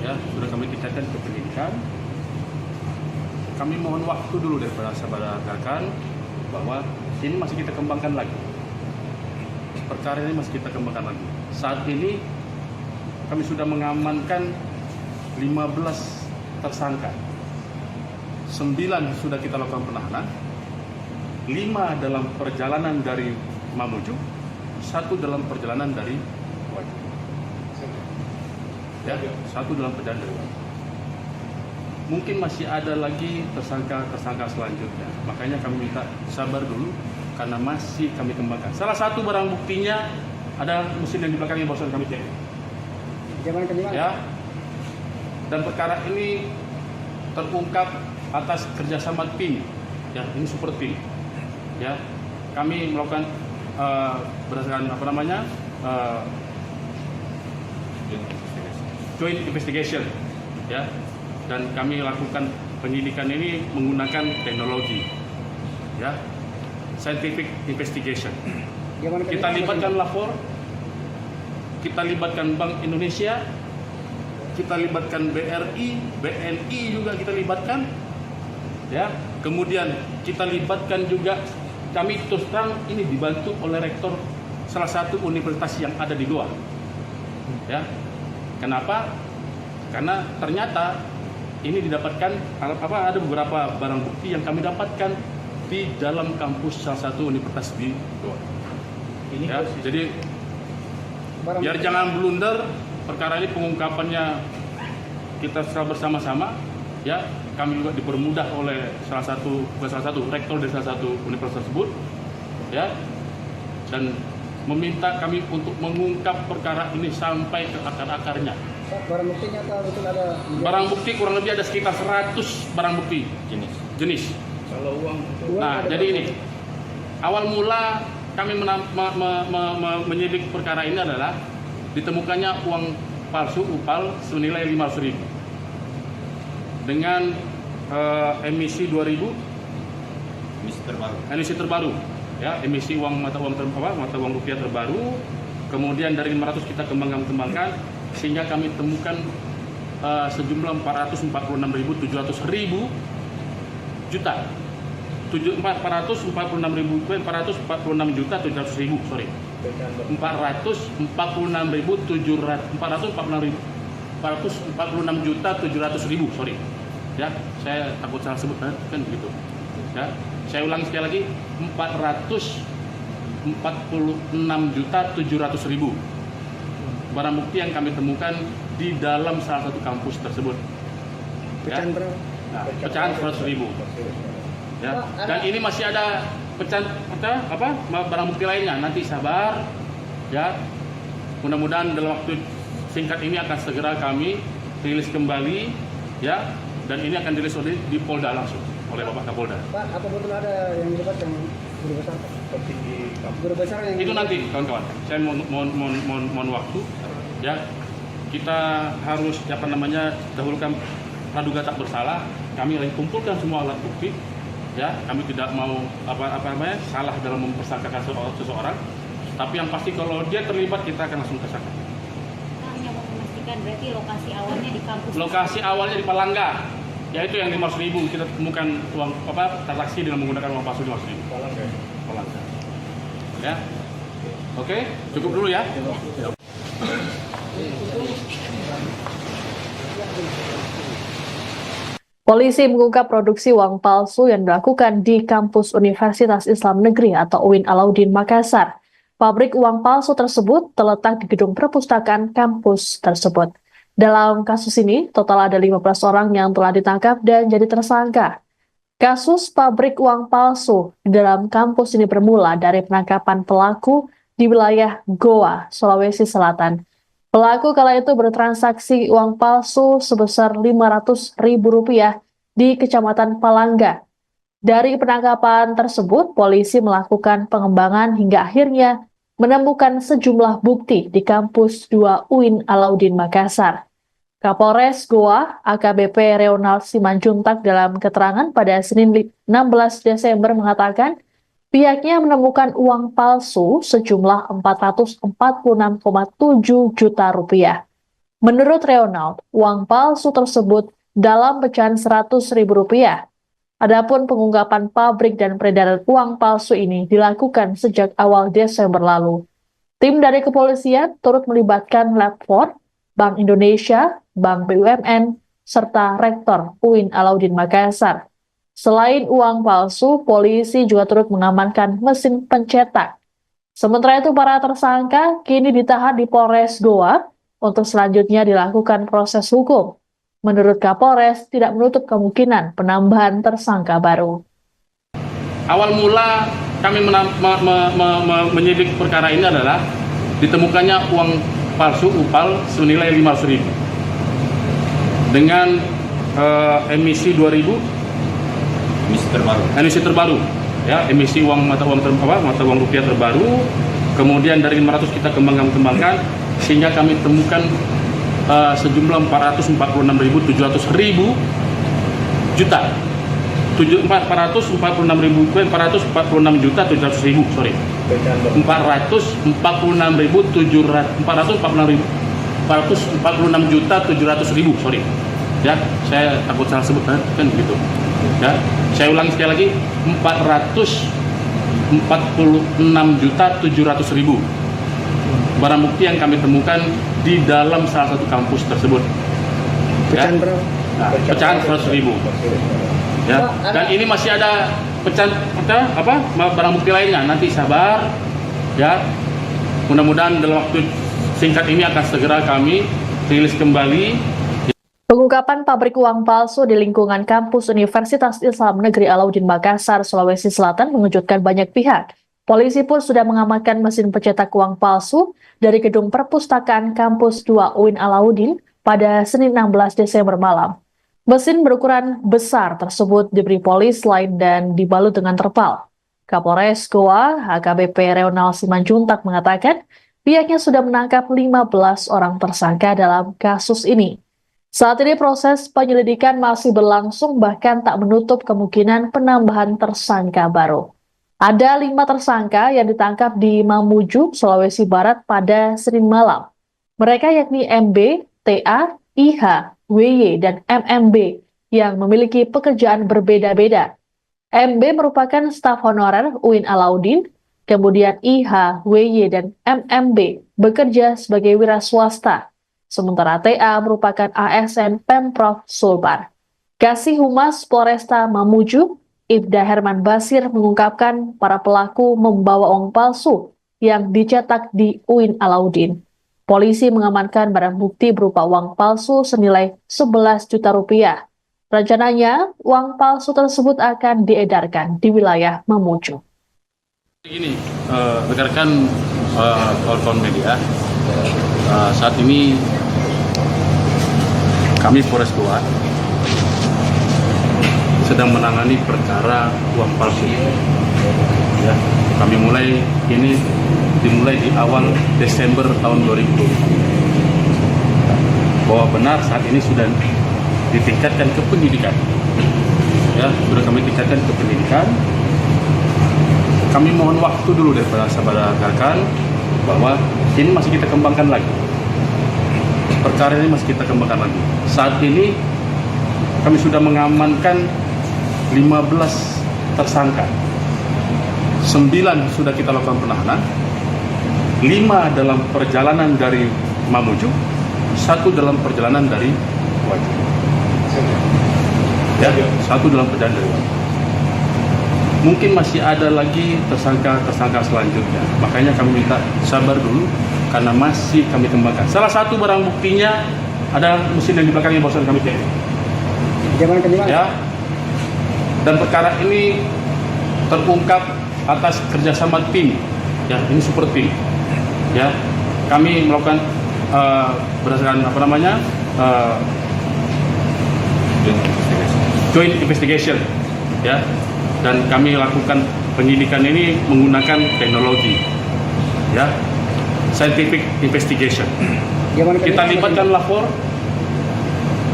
Ya, sudah kami tingkatkan ke penyidikan. Kami mohon waktu dulu daripada sahabat rekan bahwa ini masih kita kembangkan lagi. Perkara ini masih kita kembangkan lagi. Saat ini kami sudah mengamankan 15 tersangka. 9 sudah kita lakukan penahanan. 5 dalam perjalanan dari Mamuju, 1 dalam perjalanan dari Wajo. Ya, 1 dalam perjalanan dari Wajo. Mungkin masih ada lagi tersangka selanjutnya. Makanya kami minta sabar dulu karena masih kami kembangkan. Salah satu barang buktinya ada mesin yang di belakangnya barusan kami cek. Ya. Dan perkara ini terungkap atas kerjasama tim. Ya, ini super tim. Ya, kami melakukan berdasarkan joint investigation. Ya. Dan kami lakukan penyidikan ini menggunakan teknologi, ya, scientific investigation. Kita libatkan lapor, kita libatkan Bank Indonesia, kita libatkan BRI, BNI juga kita libatkan, ya. Kemudian kita libatkan juga, kami terus terang ini dibantu oleh rektor salah satu universitas yang ada di Goa, ya. Kenapa? Karena ternyata ini didapatkan ada beberapa barang bukti yang kami dapatkan di dalam kampus salah satu universitas di Goa. Ya, jadi biar jangan blunder, perkara ini pengungkapannya kita secara bersama-sama, ya. Kami juga dipermudah oleh salah satu rektor dari salah satu universitas tersebut, ya, dan meminta kami untuk mengungkap perkara ini sampai ke akar-akarnya. Barang buktinya betul ada? Barang bukti kurang lebih ada sekitar 100 barang bukti jenis. Kalau uang Nah, jadi ini awal mula kami menyidik perkara ini adalah ditemukannya uang palsu UPAL senilai 500.000 dengan emisi 2000 emisi terbaru, ya, emisi mata uang rupiah terbaru. Kemudian dari 500 kita kembangkan sehingga kami temukan sejumlah 446.700 juta. 446.700.000, sorry. 446.700.000, sorry. Ya, saya takut salah sebut kan begitu. Ya, saya ulangi sekali lagi, 446.700.000 barang bukti yang kami temukan di dalam salah satu kampus tersebut. pecahan berapa? Nah, pecahan 100.000. Ya, dan ini masih ada barang bukti lainnya. Nanti sabar, ya. Mudah-mudahan dalam waktu singkat ini akan segera kami rilis kembali, ya. Dan ini akan dirilis di Polda langsung oleh Bapak Kapolda. Pak, apa betul ada yang dilibatkan guru besar? Guru besar yang itu nanti, kawan-kawan. Saya mohon waktu, ya. Kita harus dahulukan praduga tak bersalah. Kami lagi kumpulkan semua alat bukti, ya. Kami tidak mau salah dalam mempersangkakan seseorang. Tapi yang pasti kalau dia terlibat kita akan langsung tersangka. Hanya mau memastikan berarti lokasi awalnya di kampus. Lokasi awalnya di Palangga, yaitu yang 500.000 kita temukan uang transaksi dengan menggunakan uang palsu 500.000. Palangga. Ya. Oke, cukup dulu ya. Polisi mengungkap produksi uang palsu yang dilakukan di kampus Universitas Islam Negeri atau UIN Alauddin Makassar. Pabrik uang palsu tersebut terletak di gedung perpustakaan kampus tersebut. Dalam kasus ini, total ada 15 orang yang telah ditangkap dan jadi tersangka. Kasus pabrik uang palsu di dalam kampus ini bermula dari penangkapan pelaku di wilayah Goa, Sulawesi Selatan. Pelaku kala itu bertransaksi uang palsu sebesar Rp500.000 di Kecamatan Palangga. Dari penangkapan tersebut, polisi melakukan pengembangan hingga akhirnya menemukan sejumlah bukti di kampus 2 UIN Alauddin Makassar. Kapolres Goa, AKBP Reonald Simanjuntak dalam keterangan pada Senin 16 Desember mengatakan pihaknya menemukan uang palsu sejumlah Rp446,7 juta. Menurut Reonald, uang palsu tersebut dalam pecahan Rp100.000. Adapun pengungkapan pabrik dan peredaran uang palsu ini dilakukan sejak awal Desember lalu. Tim dari kepolisian turut melibatkan Lab 4, Bank Indonesia, Bank BUMN, serta Rektor UIN Alauddin Makassar. Selain uang palsu, polisi juga turut mengamankan mesin pencetak. Sementara itu, para tersangka kini ditahan di Polres Goa untuk selanjutnya dilakukan proses hukum. Menurut Kapolres, tidak menutup kemungkinan penambahan tersangka baru. Awal mula kami menyidik perkara ini adalah ditemukannya uang palsu UPAL senilai Rp500.000 dengan emisi 2000 emisi terbaru ya, emisi uang mata uang rupiah terbaru. Kemudian dari 500 kita kembangkan sehingga kami temukan sejumlah 446.700 juta. 446.700.000, sorry. 446.700.000, sorry. Ya, saya takut salah sebut kan gitu. Ya, saya ulangi sekali lagi, 446.700.000 barang bukti yang kami temukan di dalam salah satu kampus tersebut. Pecahan berapa? Nah, pecahan 100.000. Ya, dan ini masih ada pecahan barang bukti lainnya. Nanti sabar, ya. Mudah-mudahan dalam waktu singkat ini akan segera kami rilis kembali. Pengungkapan pabrik uang palsu di lingkungan kampus Universitas Islam Negeri Alauddin Makassar, Sulawesi Selatan mengejutkan banyak pihak. Polisi pun sudah mengamankan mesin pencetak uang palsu dari gedung perpustakaan kampus 2 UIN Alauddin pada Senin 16 Desember malam. Mesin berukuran besar tersebut diberi polis lain dan dibalut dengan terpal. Kapolres Goa, AKBP Reonald Simanjuntak mengatakan pihaknya sudah menangkap 15 orang tersangka dalam kasus ini. Saat ini proses penyelidikan masih berlangsung, bahkan tak menutup kemungkinan penambahan tersangka baru. Ada 5 tersangka yang ditangkap di Mamuju, Sulawesi Barat pada Senin malam. Mereka yakni MB, TA, IH, WY, dan MMB yang memiliki pekerjaan berbeda-beda. MB merupakan staf honorer UIN Alauddin, kemudian IH, WY, dan MMB bekerja sebagai wira swasta. Sementara TA merupakan ASN Pemprov Sulbar. Kasih Humas Polresta Mamuju, Ibda Herman Basir mengungkapkan para pelaku membawa uang palsu yang dicetak di UIN Alauddin. Polisi mengamankan barang bukti berupa uang palsu senilai Rp11 juta. Rencananya, uang palsu tersebut akan diedarkan di wilayah Mamuju. Ini, rekan-rekan kawan-kawan media, saat ini kami Polres Goa sedang menangani perkara uang palsu. Ya, kami dimulai di awal Desember tahun 2020. Bahwa benar saat ini sudah ditingkatkan ke penyidikan. Ya, sudah kami tingkatkan ke penyidikan. Kami mohon waktu dulu dari saudara rekan bahwa ini masih kita kembangkan lagi. Perkara ini masih kita kembangkan lagi. Saat ini kami sudah mengamankan 15 tersangka. 9 sudah kita lakukan penahanan, 5 dalam perjalanan dari Mamuju, 1 dalam perjalanan dari Wajib. Ya, 1 dalam perjalanan dari Wajib. mungkin masih ada lagi tersangka selanjutnya. Makanya kami minta sabar dulu karena masih kami kembangkan. Salah satu barang buktinya ada mesin yang di belakangnya barusan kami cek. Ya. Dan perkara ini terungkap atas kerjasama tim. Ya, ini super tim. Ya, kami melakukan berdasarkan joint investigation. Ya. Dan kami lakukan penyidikan ini menggunakan teknologi, ya, scientific investigation. Kita libatkan lapor,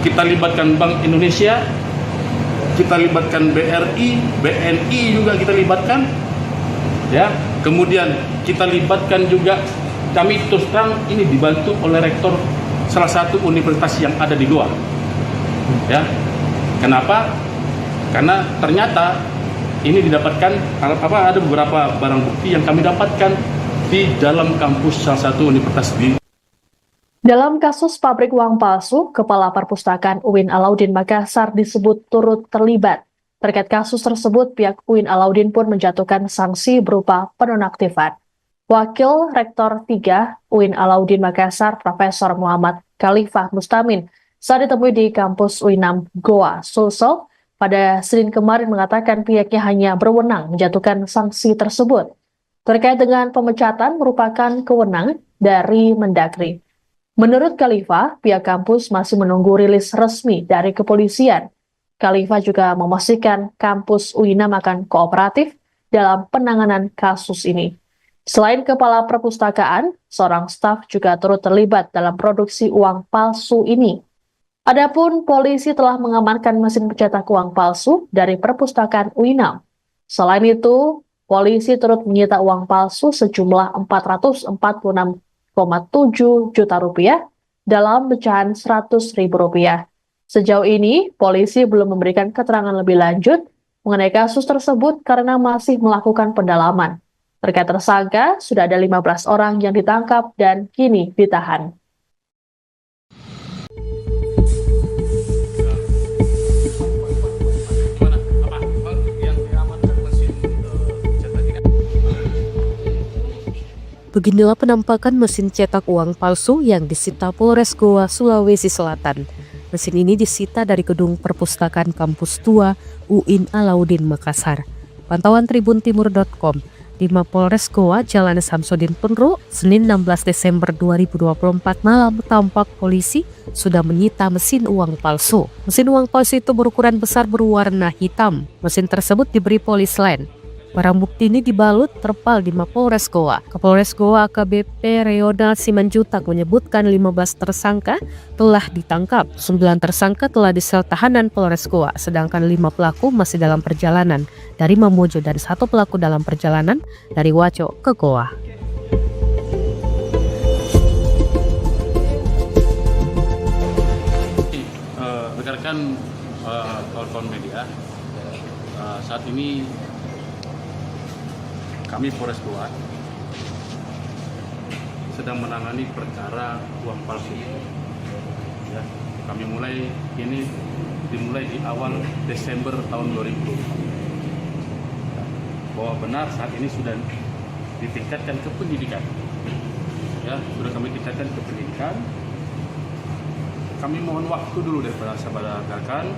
kita libatkan Bank Indonesia, kita libatkan BRI, BNI juga kita libatkan, ya. Kemudian kita libatkan juga, kami terus terang ini dibantu oleh rektor salah satu universitas yang ada di Goa, ya. Kenapa? Karena ternyata ini didapatkan ada beberapa barang bukti yang kami dapatkan di dalam kampus salah satu universitas di. Dalam kasus pabrik uang palsu, Kepala Perpustakaan UIN Alauddin Makassar disebut turut terlibat. Terkait kasus tersebut, pihak UIN Alauddin pun menjatuhkan sanksi berupa penonaktifan. Wakil Rektor 3 UIN Alauddin Makassar, Profesor Muhammad Khalifah Mustamin, saat ditemui di kampus UINAM Goa, Sulsel, pada Senin kemarin mengatakan pihaknya hanya berwenang menjatuhkan sanksi tersebut. Terkait dengan pemecatan merupakan kewenangan dari Mendagri. Menurut Khalifah, pihak kampus masih menunggu rilis resmi dari kepolisian. Khalifah juga memastikan kampus UINAM akan kooperatif dalam penanganan kasus ini. Selain Kepala Perpustakaan, seorang staf juga turut terlibat dalam produksi uang palsu ini. Adapun polisi telah mengamankan mesin pencetak uang palsu dari perpustakaan UINAM. Selain itu, polisi turut menyita uang palsu sejumlah 446,7 juta rupiah dalam pecahan Rp100.000. Sejauh ini, polisi belum memberikan keterangan lebih lanjut mengenai kasus tersebut karena masih melakukan pendalaman. Terkait tersangka, sudah ada 15 orang yang ditangkap dan kini ditahan. Beginilah penampakan mesin cetak uang palsu yang disita Polres Goa, Sulawesi Selatan. Mesin ini disita dari gedung perpustakaan kampus 2 UIN Alauddin Makassar. Pantauan tribuntimur.com, di Mapolres Goa, Jalan Samsudin Penru, Senin 16 Desember 2024 malam tampak polisi sudah menyita mesin uang palsu. Mesin uang palsu itu berukuran besar berwarna hitam. Mesin tersebut diberi polis lain. Barang bukti ini dibalut terpal di Mapolres Goa. Kapolres Goa AKBP Reonald Simanjutak menyebutkan 15 tersangka telah ditangkap. 9 tersangka telah disel tahanan Polres Goa, sedangkan 5 pelaku masih dalam perjalanan dari Mamuju dan 1 pelaku dalam perjalanan dari Waco ke Goa. Rekan-rekan kawan-kawan media, saat ini kami Polres Goa sedang menangani perkara uang palsu. Ya, kami dimulai di awal Desember tahun 2020. Bahwa benar saat ini sudah ditingkatkan ke penyidikan. Ya, sudah kami tingkatkan ke penyidikan. Kami mohon waktu dulu daripada sahabat rekan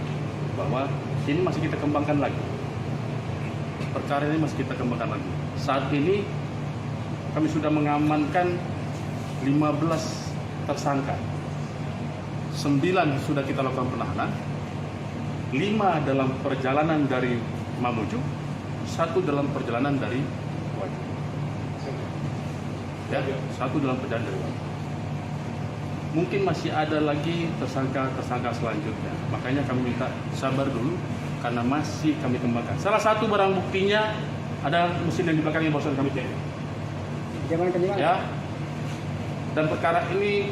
bahwa ini masih kita kembangkan lagi. Perkara ini masih kita kembangkan lagi. Saat ini kami sudah mengamankan 15 tersangka. 9 sudah kita lakukan penahanan. 5 dalam perjalanan dari Mamuju, 1 dalam perjalanan dari Wajo. Ya, 1 dalam perjalanan dari Wajo. Mungkin masih ada lagi tersangka selanjutnya. Makanya kami minta sabar dulu karena masih kami kembangkan. Salah satu barang buktinya ada mesin yang di belakangnya barusan kami cek. Ya. Dan perkara ini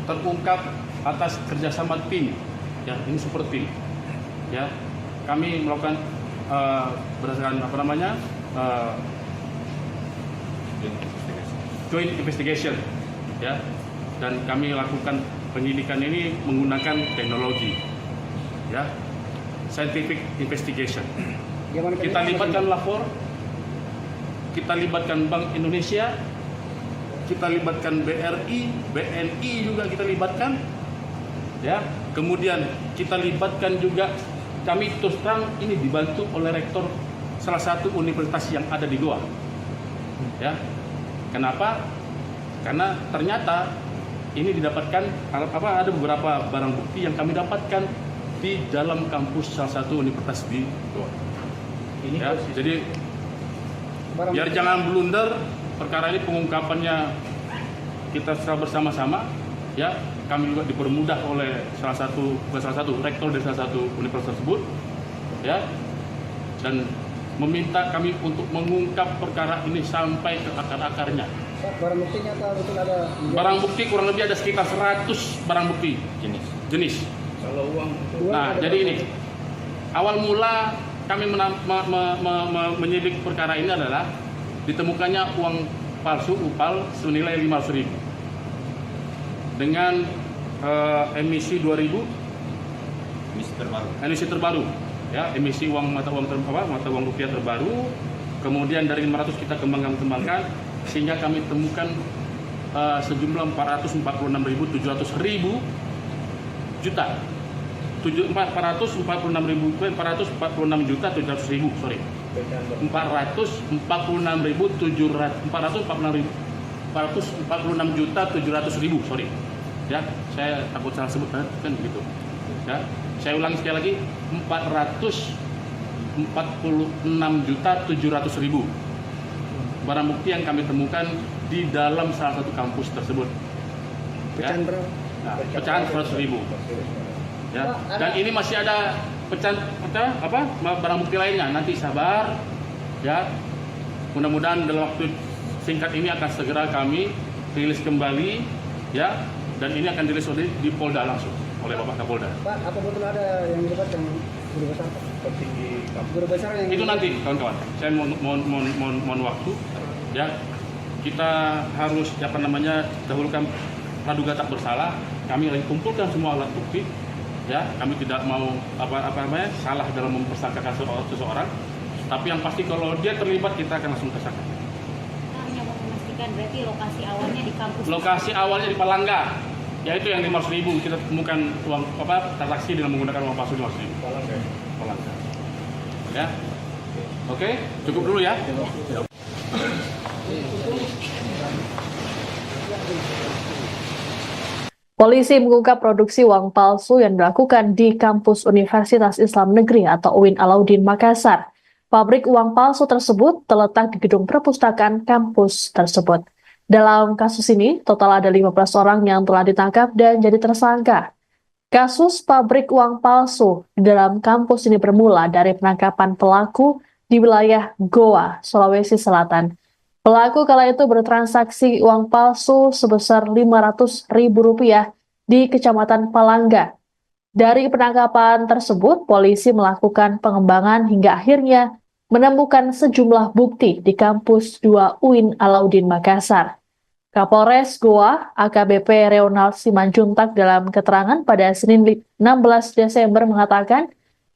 terungkap atas kerjasama tim. Ya, ini super tim. Ya, kami melakukan berdasarkan joint investigation. Ya, dan kami lakukan penyidikan ini menggunakan teknologi. Ya, scientific investigation. Kita libatkan lapor, kita libatkan Bank Indonesia, kita libatkan BRI, BNI juga kita libatkan, ya. Kemudian kita libatkan juga, kami terus terang ini dibantu oleh rektor salah satu universitas yang ada di Goa, ya. Kenapa? Karena ternyata ini didapatkan ada beberapa barang bukti yang kami dapatkan di dalam kampus salah satu universitas di Goa. Ya, jadi biar jangan blunder perkara ini, pengungkapannya kita secara bersama-sama, ya. Kami juga dipermudah oleh salah satu rektor dari salah satu universitas tersebut, ya, dan meminta kami untuk mengungkap perkara ini sampai ke akar-akarnya. Barang buktinya betul ada? Barang bukti kurang lebih ada sekitar 100 barang bukti jenis. Kalau uang? Nah, jadi ini awal mula kami menyidik perkara ini adalah ditemukannya uang palsu UPAL senilai 500.000 dengan emisi 2000 emisi terbaru, ya, emisi mata uang rupiah terbaru. Kemudian dari 500 kita kembangkan sehingga kami temukan sejumlah 446.700.000 juta. 446.700.000, sorry. 446.700.000, sorry. Ya, saya takut salah sebut kan gitu. Ya, saya ulangi sekali lagi, 446.700.000 barang bukti yang kami temukan di dalam salah satu kampus tersebut. Ya. Nah, pecahan 100.000. Ya, dan ini masih ada barang bukti lainnya. Nanti sabar, ya. Mudah-mudahan dalam waktu singkat ini akan segera kami rilis kembali, ya. Dan ini akan dirilis di Polda langsung oleh Bapak Kapolda. Pak, apa betul ada yang dilibat yang guru besar? Petinggi guru besar yang itu nanti, kawan-kawan. Saya mohon waktu, ya. Kita harus dahulukan praduga tak bersalah. Kami lagi kumpulkan semua alat bukti. Ya, kami tidak mau salah dalam mempersangkakan seseorang, tapi yang pasti kalau dia terlibat kita akan langsung tersangka. Hanya mau memastikan berarti lokasi awalnya di kampus. Lokasi awalnya di Palangga, yaitu yang 500.000 kita temukan uang transaksi dengan menggunakan uang palsu 500.000. Palangga. Ya, oke, cukup dulu ya. Polisi mengungkap produksi uang palsu yang dilakukan di kampus Universitas Islam Negeri atau UIN Alauddin Makassar. Pabrik uang palsu tersebut terletak di gedung perpustakaan kampus tersebut. Dalam kasus ini, total ada 15 orang yang telah ditangkap dan jadi tersangka. Kasus pabrik uang palsu di dalam kampus ini bermula dari penangkapan pelaku di wilayah Goa, Sulawesi Selatan. Pelaku kala itu bertransaksi uang palsu sebesar Rp500.000 di Kecamatan Palangga. Dari penangkapan tersebut, polisi melakukan pengembangan hingga akhirnya menemukan sejumlah bukti di kampus 2 UIN Alauddin Makassar. Kapolres Goa, AKBP Reonald Simanjuntak dalam keterangan pada Senin 16 Desember mengatakan,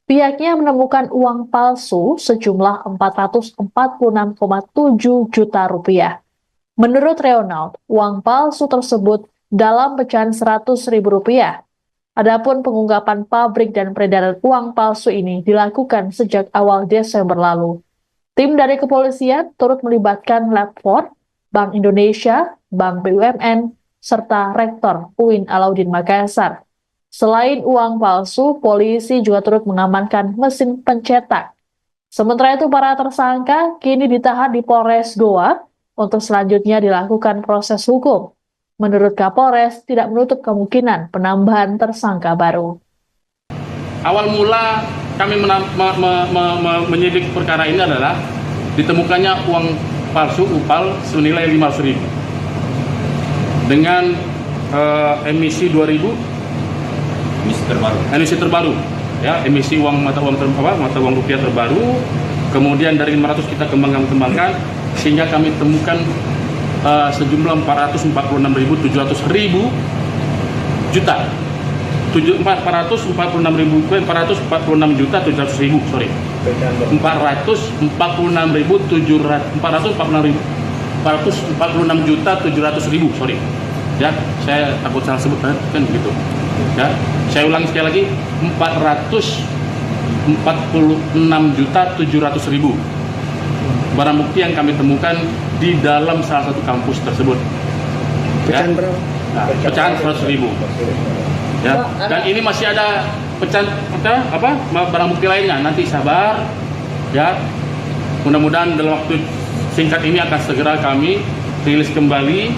pihaknya menemukan uang palsu sejumlah Rp446,7 juta. Menurut Reonald, uang palsu tersebut dalam pecahan Rp100.000. Adapun pengungkapan pabrik dan peredaran uang palsu ini dilakukan sejak awal Desember lalu. Tim dari kepolisian turut melibatkan Lab 4, Bank Indonesia, Bank BUMN, serta Rektor UIN Alauddin Makassar. Selain uang palsu, polisi juga turut mengamankan mesin pencetak. Sementara itu, para tersangka kini ditahan di Polres Goa untuk selanjutnya dilakukan proses hukum. Menurut Kapolres, tidak menutup kemungkinan penambahan tersangka baru. Awal mula kami menyidik perkara ini adalah ditemukannya uang palsu UPAL senilai 500.000 dengan emisi 2000 emisi terbaru, ya, emisi mata uang rupiah terbaru. Kemudian dari 500 kita kembangkan sehingga kami temukan sejumlah 446.700.000 juta. 446.700.000, sorry. 446.700.000, sorry. Ya, saya takut salah sebut kan gitu. Ya, saya ulangi sekali lagi, 446.700.000 barang bukti yang kami temukan di dalam salah satu kampus tersebut. Pecahan berapa? Nah, pecahan 100.000. Ya, dan ini masih ada pecahan barang bukti lainnya. Nanti sabar, ya. Mudah-mudahan dalam waktu singkat ini akan segera kami rilis kembali.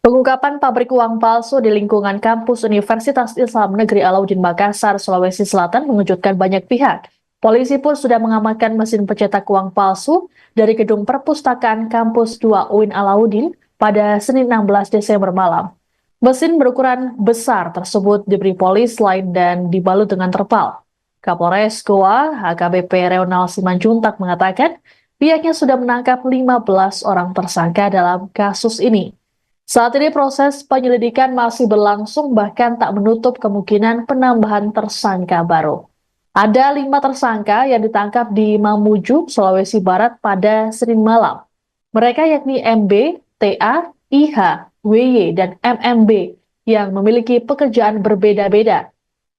Pengungkapan pabrik uang palsu di lingkungan kampus Universitas Islam Negeri Alauddin Makassar, Sulawesi Selatan mengejutkan banyak pihak. Polisi pun sudah mengamankan mesin pencetak uang palsu dari gedung perpustakaan kampus 2 UIN Alauddin pada Senin 16 Desember malam. Mesin berukuran besar tersebut diberi polis lain dan dibalut dengan terpal. Kapolres Goa, HKBP Reonal Simanjuntak mengatakan pihaknya sudah menangkap 15 orang tersangka dalam kasus ini. Saat ini proses penyelidikan masih berlangsung, bahkan tak menutup kemungkinan penambahan tersangka baru. Ada 5 tersangka yang ditangkap di Mamuju, Sulawesi Barat pada Senin malam. Mereka yakni MB, TA, IH, WY, dan MMB yang memiliki pekerjaan berbeda-beda.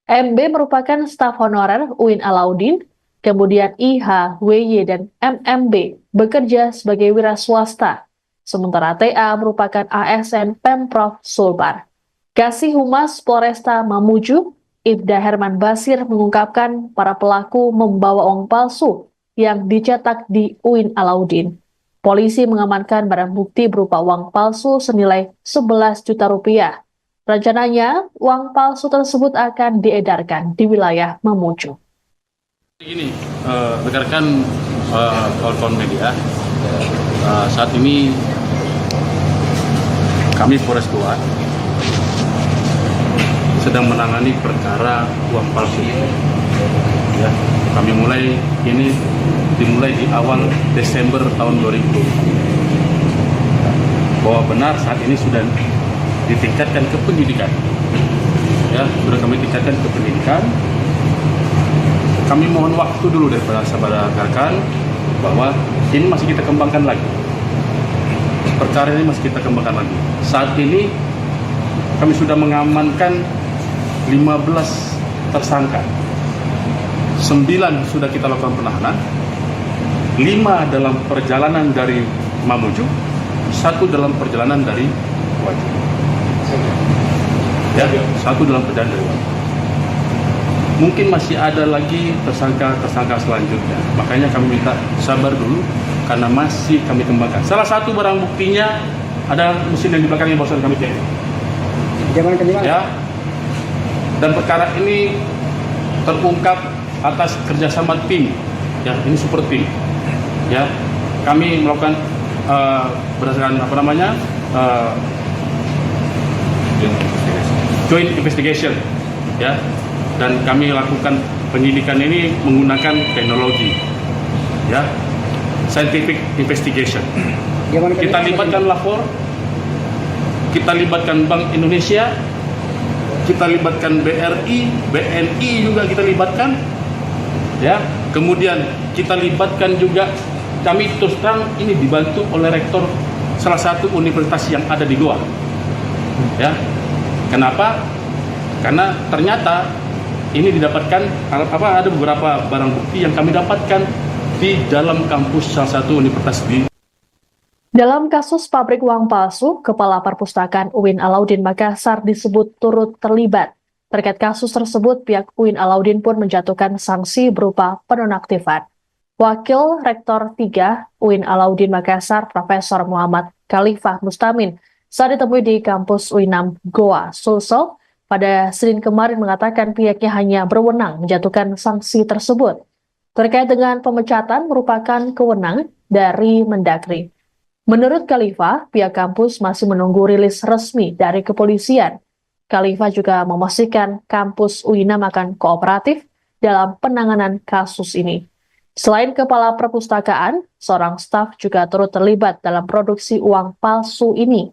MB merupakan staf honorer UIN Alauddin, kemudian IH, WY, dan MMB bekerja sebagai wira swasta. Sementara TA merupakan ASN Pemprov Sulbar. Kasih Humas Polresta Mamuju, Ibda Herman Basir mengungkapkan para pelaku membawa uang palsu yang dicetak di UIN Alauddin. Polisi mengamankan barang bukti berupa uang palsu senilai 11 juta rupiah. Rencananya, uang palsu tersebut akan diedarkan di wilayah Mamuju. Ini, rekan-rekan kawan-kawan media, saat ini kami Polres Goa sedang menangani perkara uang palsu. Ya, kami dimulai di awal Desember tahun 2020. Bahwa benar saat ini sudah ditingkatkan ke penyidikan. Ya, sudah kami tingkatkan ke penyidikan. Kami mohon waktu dulu daripada sahabat rekan bahwa ini masih kita kembangkan lagi. Perkara ini masih kita kembangkan lagi. Saat ini kami sudah mengamankan 15 tersangka. 9 sudah kita lakukan penahanan. 5 dalam perjalanan dari Mamuju, 1 dalam perjalanan dari Wajib. Ya, 1 dalam perjalanan dari Wajib. Mungkin masih ada lagi tersangka selanjutnya. Makanya kami minta sabar dulu karena masih kami kembangkan. Salah satu barang buktinya ada mesin yang di belakang yang barusan kami cek. Ya. Dan perkara ini terungkap atas kerjasama tim. Ya, ini super tim. Ya, kami melakukan berdasarkan joint investigation. Ya, dan kami lakukan penyidikan ini menggunakan teknologi. Ya, scientific investigation. Kita libatkan lapor, kita libatkan Bank Indonesia, kita libatkan BRI, BNI juga kita libatkan, ya. Kemudian kita libatkan juga, kami terus terang ini dibantu oleh rektor salah satu universitas yang ada di Goa, ya. Kenapa? Karena ternyata ini didapatkan ada beberapa barang bukti yang kami dapatkan di dalam kampus salah satu universitas di. Dalam kasus pabrik uang palsu, Kepala Perpustakaan UIN Alauddin Makassar disebut turut terlibat. Terkait kasus tersebut, pihak UIN Alauddin pun menjatuhkan sanksi berupa penonaktifan. Wakil Rektor 3 UIN Alauddin Makassar, Profesor Muhammad Khalifah Mustamin, saat ditemui di kampus UINAM Goa, Sulsel, pada Senin kemarin mengatakan pihaknya hanya berwenang menjatuhkan sanksi tersebut. Terkait dengan pemecatan merupakan kewenangan dari Mendagri. Menurut Khalifah, pihak kampus masih menunggu rilis resmi dari kepolisian. Khalifah juga memastikan kampus UINAM akan kooperatif dalam penanganan kasus ini. Selain Kepala Perpustakaan, seorang staf juga turut terlibat dalam produksi uang palsu ini.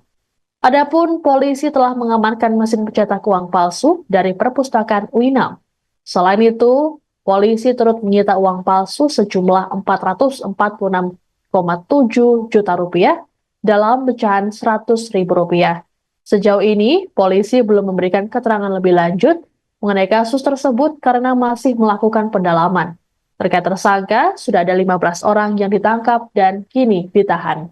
Adapun polisi telah mengamankan mesin pencetak uang palsu dari perpustakaan UINAM. Selain itu, polisi turut menyita uang palsu sejumlah 446,7 juta rupiah dalam pecahan Rp100.000. Sejauh ini, polisi belum memberikan keterangan lebih lanjut mengenai kasus tersebut karena masih melakukan pendalaman. Terkait tersangka, sudah ada 15 orang yang ditangkap dan kini ditahan.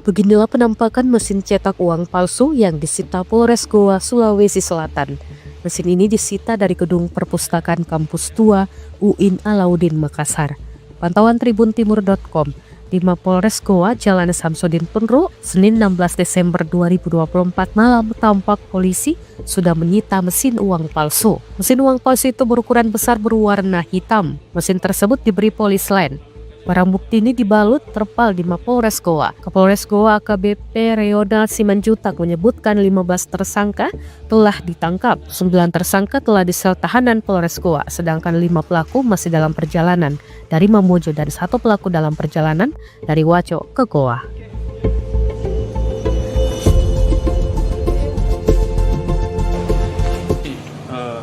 Beginilah penampakan mesin cetak uang palsu yang disita Polres Goa, Sulawesi Selatan. Mesin ini disita dari gedung perpustakaan kampus tua UIN Alauddin Makassar. Pantauan tribuntimur.com, di Mapolres Goa, Jalan Samsudin Penru, Senin 16 Desember 2024 malam tampak polisi sudah menyita mesin uang palsu. Mesin uang palsu itu berukuran besar berwarna hitam. Mesin tersebut diberi polis lain. Barang bukti ini dibalut terpal di Mapolres Goa. Kapolres Goa AKBP Reonald Simanjutak menyebutkan 15 tersangka telah ditangkap. 9 tersangka telah di sel tahanan Polres Goa, sedangkan 5 pelaku masih dalam perjalanan dari Mamuju dan 1 pelaku dalam perjalanan dari Waco ke Goa.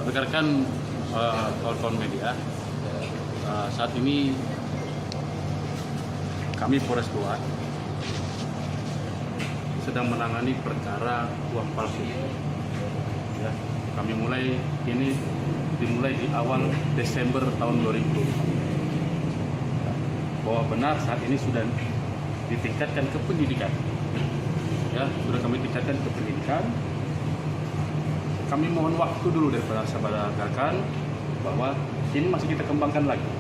Rekan-rekan kawan-kawan media, saat ini kami Polres Goa sedang menangani perkara uang palsu. Ya, kami dimulai di awal Desember tahun 2020. Bahwa benar saat ini sudah ditingkatkan ke penyidikan. Ya, sudah kami tingkatkan ke penyidikan. Kami mohon waktu dulu dari sahabat rekan bahwa ini masih kita kembangkan lagi.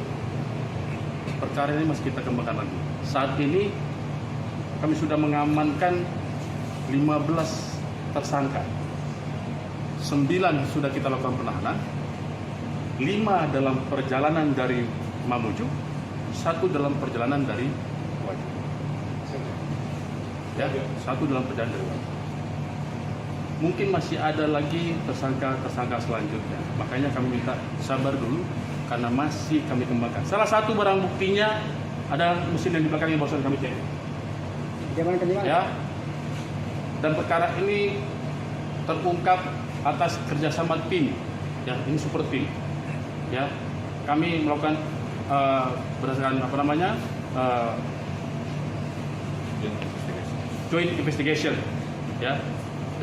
Perkara ini masih kita kembangkan lagi. Saat ini kami sudah mengamankan 15 tersangka. 9 sudah kita lakukan penahanan. 5 dalam perjalanan dari Mamuju, 1 dalam perjalanan dari Wajo. Ya, 1 dalam perjalanan dari Wajo. Mungkin masih ada lagi tersangka selanjutnya. Makanya kami minta sabar dulu karena masih kami kembangkan. Salah satu barang buktinya ada mesin yang di belakangnya barusan kami cek. Ya. Dan perkara ini terungkap atas kerjasama tim. Ya, ini super tim. Ya, kami melakukan berdasarkan joint investigation. Ya,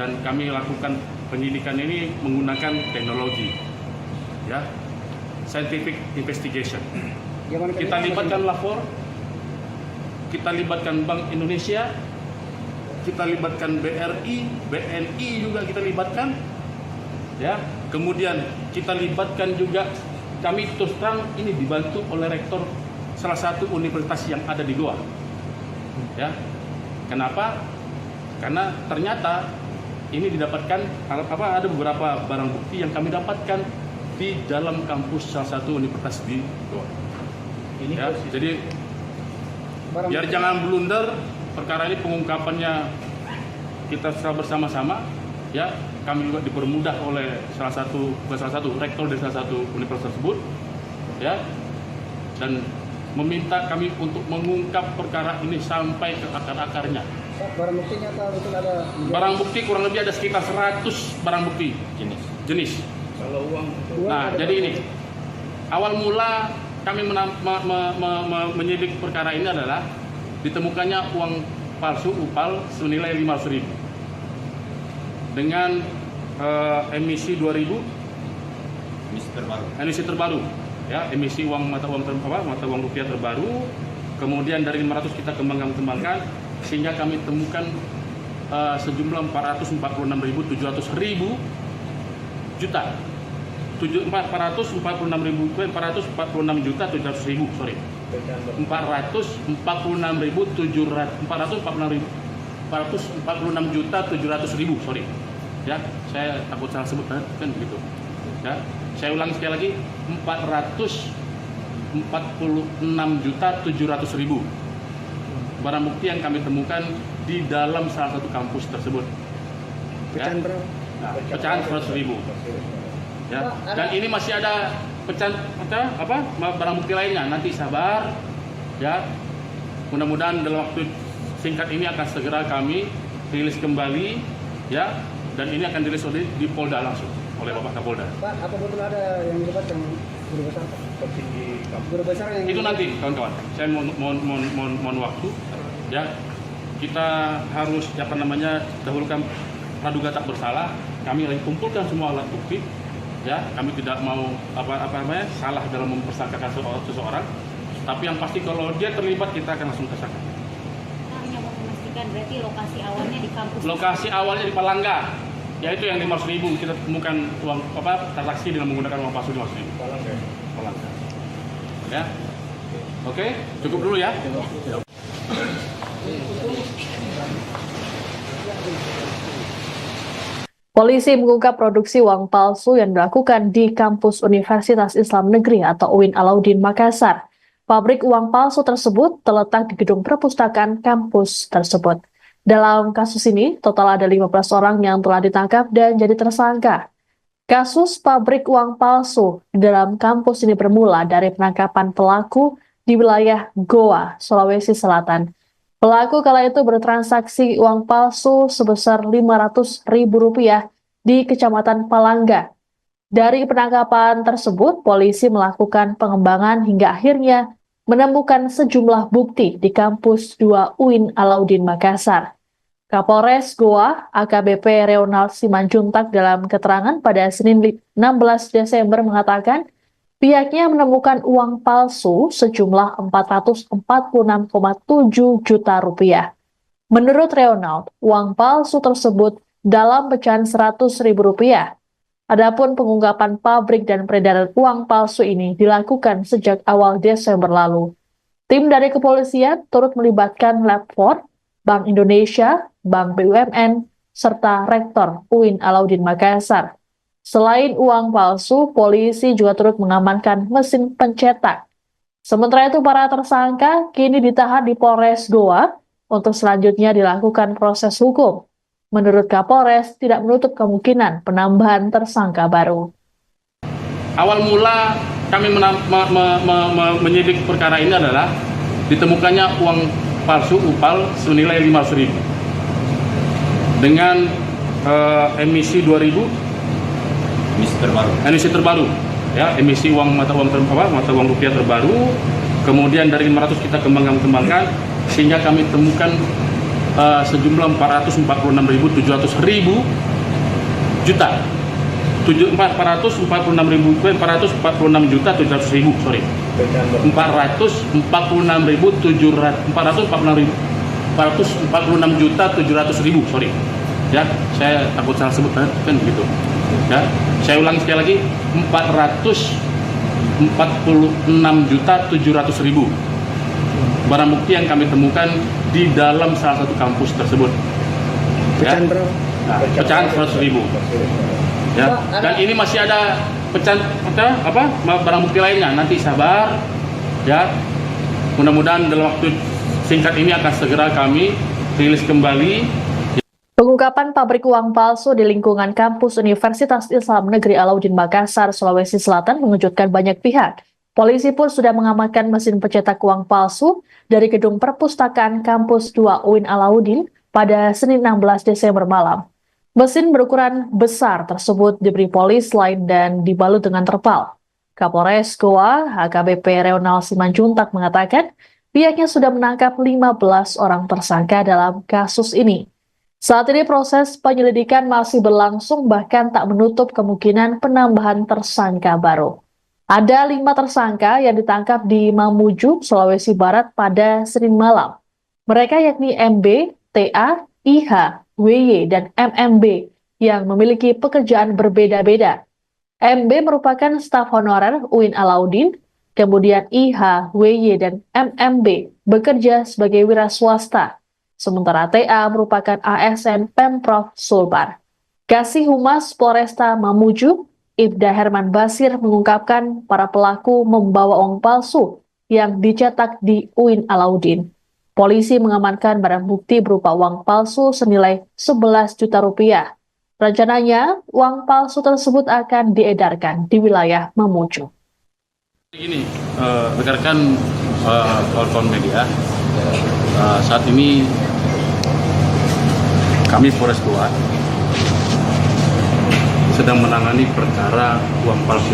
dan kami lakukan penyidikan ini menggunakan teknologi. Ya, scientific investigation. Kita libatkan lapor, kita libatkan Bank Indonesia, kita libatkan BRI, BNI juga kita libatkan, ya. Kemudian kita libatkan juga, kami terus terang ini dibantu oleh rektor salah satu universitas yang ada di Goa, ya. Kenapa? Karena ternyata ini didapatkan ada beberapa barang bukti yang kami dapatkan di dalam kampus salah satu universitas di Goa. Ya, jadi biar jangan blunder, perkara ini pengungkapannya kita bersama-sama. Ya, kami juga dipermudah oleh salah satu rektor dari salah satu universitas tersebut. Ya, dan meminta kami untuk mengungkap perkara ini sampai ke akar-akarnya. Barang buktinya betul ada? Barang bukti kurang lebih ada sekitar 100 barang bukti jenis. Kalau uang? Nah, jadi ini awal mula kami menyidik perkara ini adalah ditemukannya uang palsu UPAL senilai 500.000 dengan emisi 2000, emisi terbaru, ya, emisi mata uang rupiah terbaru. Kemudian dari 500 kita kembangkan sehingga kami temukan sejumlah 446.700 juta. 446.700.000, sorry. 446.700.000, sorry. Ya, saya takut salah sebut kan begitu. Ya, saya ulangi sekali lagi, 446.700.000 barang bukti yang kami temukan di dalam salah satu kampus tersebut. Ya. Pecahan berapa? Nah, pecahan 100.000. Ya. Dan ini masih ada barang bukti lainnya. Nanti sabar, ya. Mudah-mudahan dalam waktu singkat ini akan segera kami rilis kembali, ya. Dan ini akan dirilis di Polda langsung oleh Bapak Kapolda. Pak, apa betul ada yang dilibatkan guru besar Pak? Guru besar yang Itu nanti kawan-kawan. Saya mohon waktu, ya. Kita harus dahulukan praduga tak bersalah. Kami lagi kumpulkan semua alat bukti, ya. Kami tidak mau salah dalam mempersangkakan seseorang. Tapi yang pasti kalau dia terlibat kita akan langsung tersangka. Hanya mau memastikan berarti lokasi awalnya di kampus. Lokasi awalnya di Palangga, yaitu yang 500.000 kita temukan uang transaksi dengan menggunakan uang palsu 500.000. Palangga. Ya. Oke, cukup dulu ya. Polisi mengungkap produksi uang palsu yang dilakukan di kampus Universitas Islam Negeri atau UIN Alauddin Makassar. Pabrik uang palsu tersebut terletak di gedung perpustakaan kampus tersebut. Dalam kasus ini, total ada 15 orang yang telah ditangkap dan jadi tersangka. Kasus pabrik uang palsu di dalam kampus ini bermula dari penangkapan pelaku di wilayah Goa, Sulawesi Selatan. Pelaku kala itu bertransaksi uang palsu sebesar Rp500.000 di Kecamatan Palangga. Dari penangkapan tersebut, polisi melakukan pengembangan hingga akhirnya menemukan sejumlah bukti di kampus 2 UIN Alauddin Makassar. Kapolres Goa, AKBP Reonald Simanjuntak dalam keterangan pada Senin 16 Desember mengatakan, pihaknya menemukan uang palsu sejumlah Rp446,7 juta. Menurut Reonald, uang palsu tersebut dalam pecahan Rp100.000. Adapun pengungkapan pabrik dan peredaran uang palsu ini dilakukan sejak awal Desember lalu. Tim dari kepolisian turut melibatkan Lab 4, Bank Indonesia, Bank BUMN, serta Rektor UIN Alauddin Makassar. Selain uang palsu, polisi juga turut mengamankan mesin pencetak. Sementara itu, para tersangka kini ditahan di Polres Goa untuk selanjutnya dilakukan proses hukum. Menurut Kapolres, tidak menutup kemungkinan penambahan tersangka baru. Awal mula kami menyidik perkara ini adalah ditemukannya uang palsu UPAL senilai Rp500.000 dengan emisi 2000 emisi terbaru, ya, emisi mata uang rupiah terbaru. Kemudian dari 500 kita kembangkan sehingga kami temukan sejumlah 446.700.000 juta. 446.700.000, sorry. 446.700.000, sorry. Ya, saya takut salah sebut kan begitu. Ya, saya ulangi sekali lagi, 446.700.000 barang bukti yang kami temukan di dalam salah satu kampus tersebut. pecahan berapa? Nah, pecahan 100.000. Ya, dan ini masih ada pecahan barang bukti lainnya. Nanti sabar, ya. Mudah-mudahan dalam waktu singkat ini akan segera kami rilis kembali. Pengungkapan pabrik uang palsu di lingkungan kampus Universitas Islam Negeri Alauddin Makassar, Sulawesi Selatan mengejutkan banyak pihak. Polisi pun sudah mengamankan mesin pencetak uang palsu dari gedung perpustakaan kampus 2 UIN Alauddin pada Senin 16 Desember malam. Mesin berukuran besar tersebut diberi polis lain dan dibalut dengan terpal. Kapolres Goa, AKBP Reonald Simanjuntak mengatakan pihaknya sudah menangkap 15 orang tersangka dalam kasus ini. Saat ini proses penyelidikan masih berlangsung, bahkan tak menutup kemungkinan penambahan tersangka baru. Ada 5 tersangka yang ditangkap di Mamuju, Sulawesi Barat pada Senin malam. Mereka yakni MB, TA, IH, WY, dan MMB yang memiliki pekerjaan berbeda-beda. MB merupakan staf honorer UIN Alauddin, kemudian IH, WY, dan MMB bekerja sebagai wira swasta. Sementara TA merupakan ASN Pemprov Sulbar. Kasih Humas Polresta Mamuju, Ibda Herman Basir mengungkapkan para pelaku membawa uang palsu yang dicetak di UIN Alauddin. Polisi mengamankan barang bukti berupa uang palsu senilai 11 juta rupiah. Rencananya, uang palsu tersebut akan diedarkan di wilayah Mamuju. Begini, rekan-rekan kawan-kawan media, saat ini kami Polres Goa sedang menangani perkara uang palsu.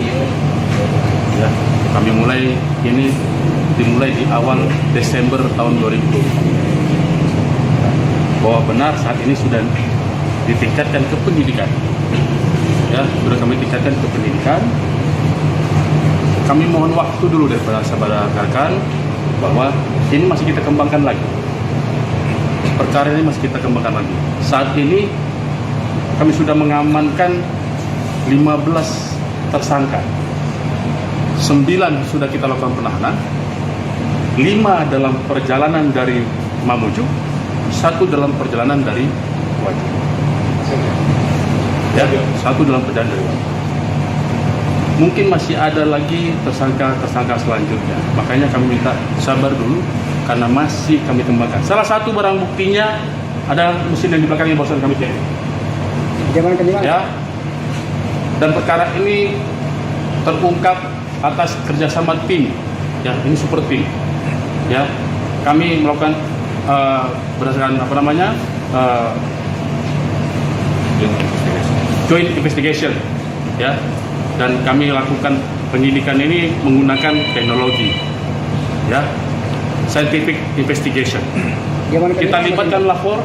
Ya, kami dimulai di awal Desember tahun 2020. Bahwa benar saat ini sudah ditingkatkan ke pendidikan. Ya, sudah kami tingkatkan ke pendidikan. Kami mohon waktu dulu daripada sahabat rekan bahwa ini masih kita kembangkan lagi. Perkara ini masih kita kembangkan lagi. Saat ini kami sudah mengamankan 15 tersangka. 9 sudah kita lakukan penahanan, 5 dalam perjalanan dari Mamuju, 1 dalam perjalanan dari Wajib. Ya, 1 dalam perjalanan dari Wajib. Mungkin masih ada lagi tersangka selanjutnya. Makanya kami minta sabar dulu karena masih kami kembangkan. Salah satu barang buktinya ada mesin yang di belakang yang barusan kami cek. Ya. Dan perkara ini terungkap atas kerjasama tim. Ya, ini super tim. Ya, kami melakukan berdasarkan joint investigation. Ya. Dan kami lakukan penyidikan ini menggunakan teknologi, ya, scientific investigation. Kita libatkan lapor,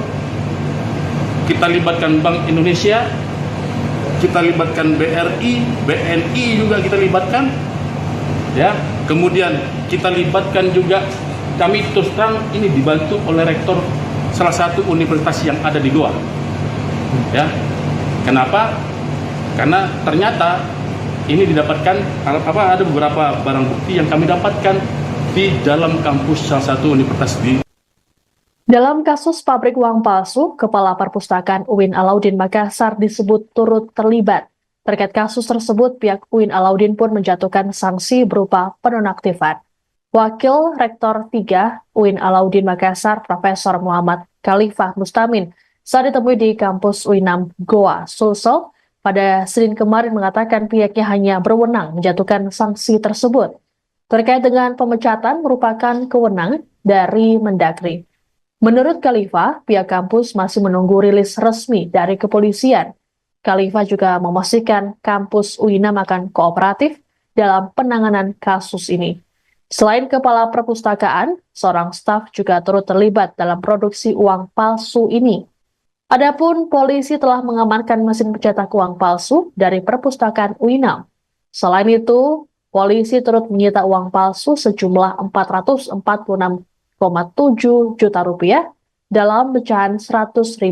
kita libatkan Bank Indonesia, kita libatkan BRI, BNI juga kita libatkan, ya. Kemudian kita libatkan juga, kami terus terang ini dibantu oleh rektor salah satu universitas yang ada di Goa, ya. Kenapa? Karena ternyata ini didapatkan ada beberapa barang bukti yang kami dapatkan di dalam kampus salah satu universitas di. Dalam kasus pabrik uang palsu, Kepala Perpustakaan UIN Alauddin Makassar disebut turut terlibat. Terkait kasus tersebut, pihak UIN Alauddin pun menjatuhkan sanksi berupa penonaktifan. Wakil Rektor 3 UIN Alauddin Makassar, Profesor Muhammad Khalifah Mustamin, saat ditemui di kampus UINAM Goa, Sulsel, pada Senin kemarin mengatakan pihaknya hanya berwenang menjatuhkan sanksi tersebut. Terkait dengan pemecatan merupakan kewenangan dari Mendagri. Menurut Khalifah, pihak kampus masih menunggu rilis resmi dari kepolisian. Khalifah juga memastikan kampus UINAM akan kooperatif dalam penanganan kasus ini. Selain Kepala Perpustakaan, seorang staf juga turut terlibat dalam produksi uang palsu ini. Adapun polisi telah mengamankan mesin pencetak uang palsu dari perpustakaan UINAM. Selain itu, polisi turut menyita uang palsu sejumlah 446,7 juta rupiah dalam pecahan Rp100.000.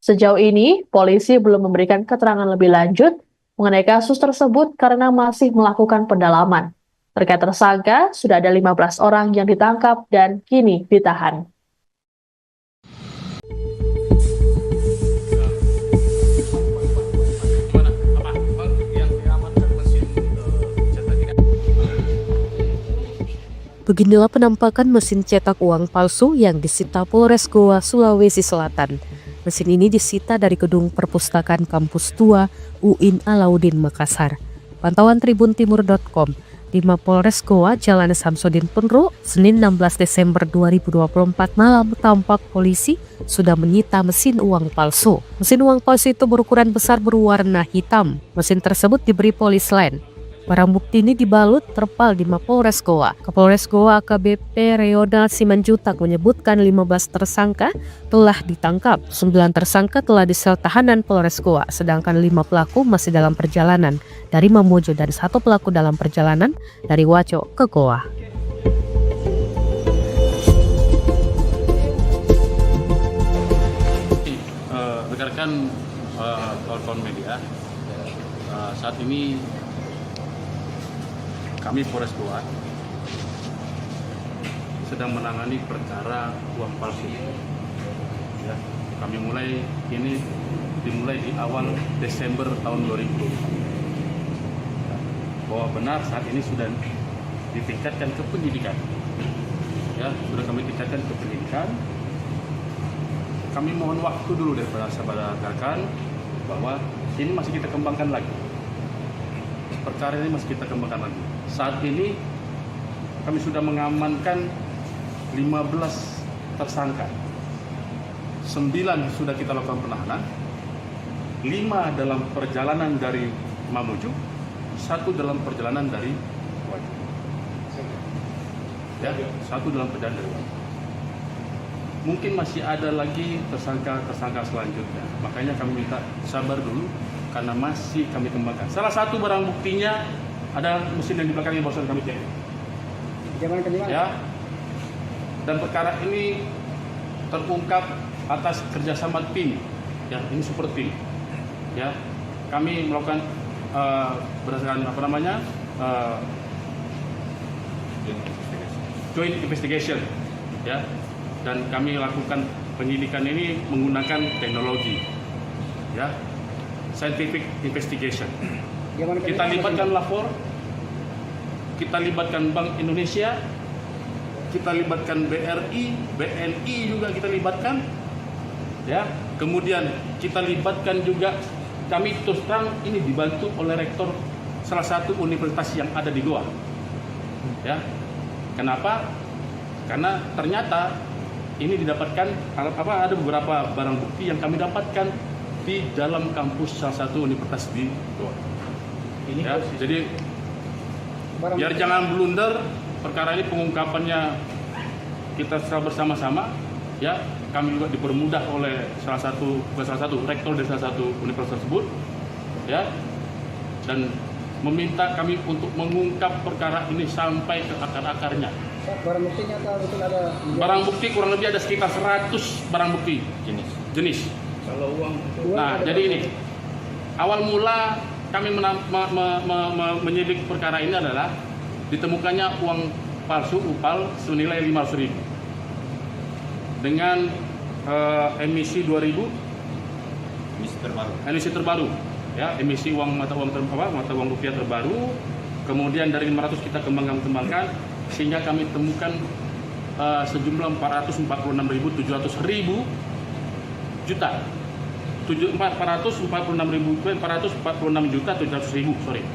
Sejauh ini, polisi belum memberikan keterangan lebih lanjut mengenai kasus tersebut karena masih melakukan pendalaman. Terkait tersangka, sudah ada 15 orang yang ditangkap dan kini ditahan. Beginilah penampakan mesin cetak uang palsu yang disita Polres Goa, Sulawesi Selatan. Mesin ini disita dari gedung perpustakaan kampus tua UIN Alauddin Makassar. Pantauan tribuntimur.com, di Mapolres Goa, Jalan Samsudin Penru, Senin 16 Desember 2024 malam tampak polisi sudah menyita mesin uang palsu. Mesin uang palsu itu berukuran besar berwarna hitam. Mesin tersebut diberi polis lain. Barang bukti ini dibalut terpal di Mapolres Goa. Kapolres Goa AKBP Reonald Simanjutak menyebutkan 15 tersangka telah ditangkap. 9 tersangka telah disel tahanan Polres Goa, sedangkan 5 pelaku masih dalam perjalanan dari Mamuju dan 1 pelaku dalam perjalanan dari Waco ke Goa. Rekan-rekan kawan-kawan media, saat ini kami Polres Goa sedang menangani perkara uang palsu. Ya, kami dimulai di awal Desember tahun 2020. Bahwa benar saat ini sudah ditingkatkan ke penyidikan. Ya, sudah kami tingkatkan ke penyidikan. Kami mohon waktu dulu daripada sahabat rekan bahwa ini masih kita kembangkan lagi. Perkara ini masih kita kembangkan lagi. Saat ini kami sudah mengamankan 15 tersangka. 9 sudah kita lakukan penahanan, 5 dalam perjalanan dari Mamuju, 1 dalam perjalanan dari Waju. Ya, 1 dalam perjalanan dari Waju. Mungkin masih ada lagi tersangka selanjutnya. Makanya kami minta sabar dulu karena masih kami kembangkan. Salah satu barang buktinya ada mesin yang di belakangnya barusan kami cek. Ya. Dan perkara ini terungkap atas kerjasama tim. Ya, ini super tim. Ya, kami melakukan berdasarkan joint investigation. Ya. Dan kami lakukan penyidikan ini menggunakan teknologi, ya, scientific investigation. Kita libatkan lapor, kita libatkan Bank Indonesia, kita libatkan BRI, BNI juga kita libatkan, ya. Kemudian kita libatkan juga, kami terus terang ini dibantu oleh rektor salah satu universitas yang ada di Goa, ya. Kenapa? Karena ternyata ini didapatkan ada beberapa barang bukti yang kami dapatkan di dalam kampus salah satu universitas di Goa. Ya, jadi biar jangan blunder, perkara ini pengungkapannya kita secara bersama-sama, ya. Kami juga dipermudah oleh salah satu rektor dari salah satu universitas tersebut, ya, dan meminta kami untuk mengungkap perkara ini sampai ke akar-akarnya. Barang buktinya betul ada? Barang bukti kurang lebih ada sekitar 100 barang bukti jenis. Kalau uang? Nah, jadi ini awal mula kami menyidik perkara ini adalah ditemukannya uang palsu UPAL senilai 500.000 dengan emisi 2000 emisi terbaru, ya, emisi uang mata uang rupiah terbaru. Kemudian dari 500 kita kembangkan sehingga kami temukan sejumlah 446.700 juta. 446.700.000, sorry.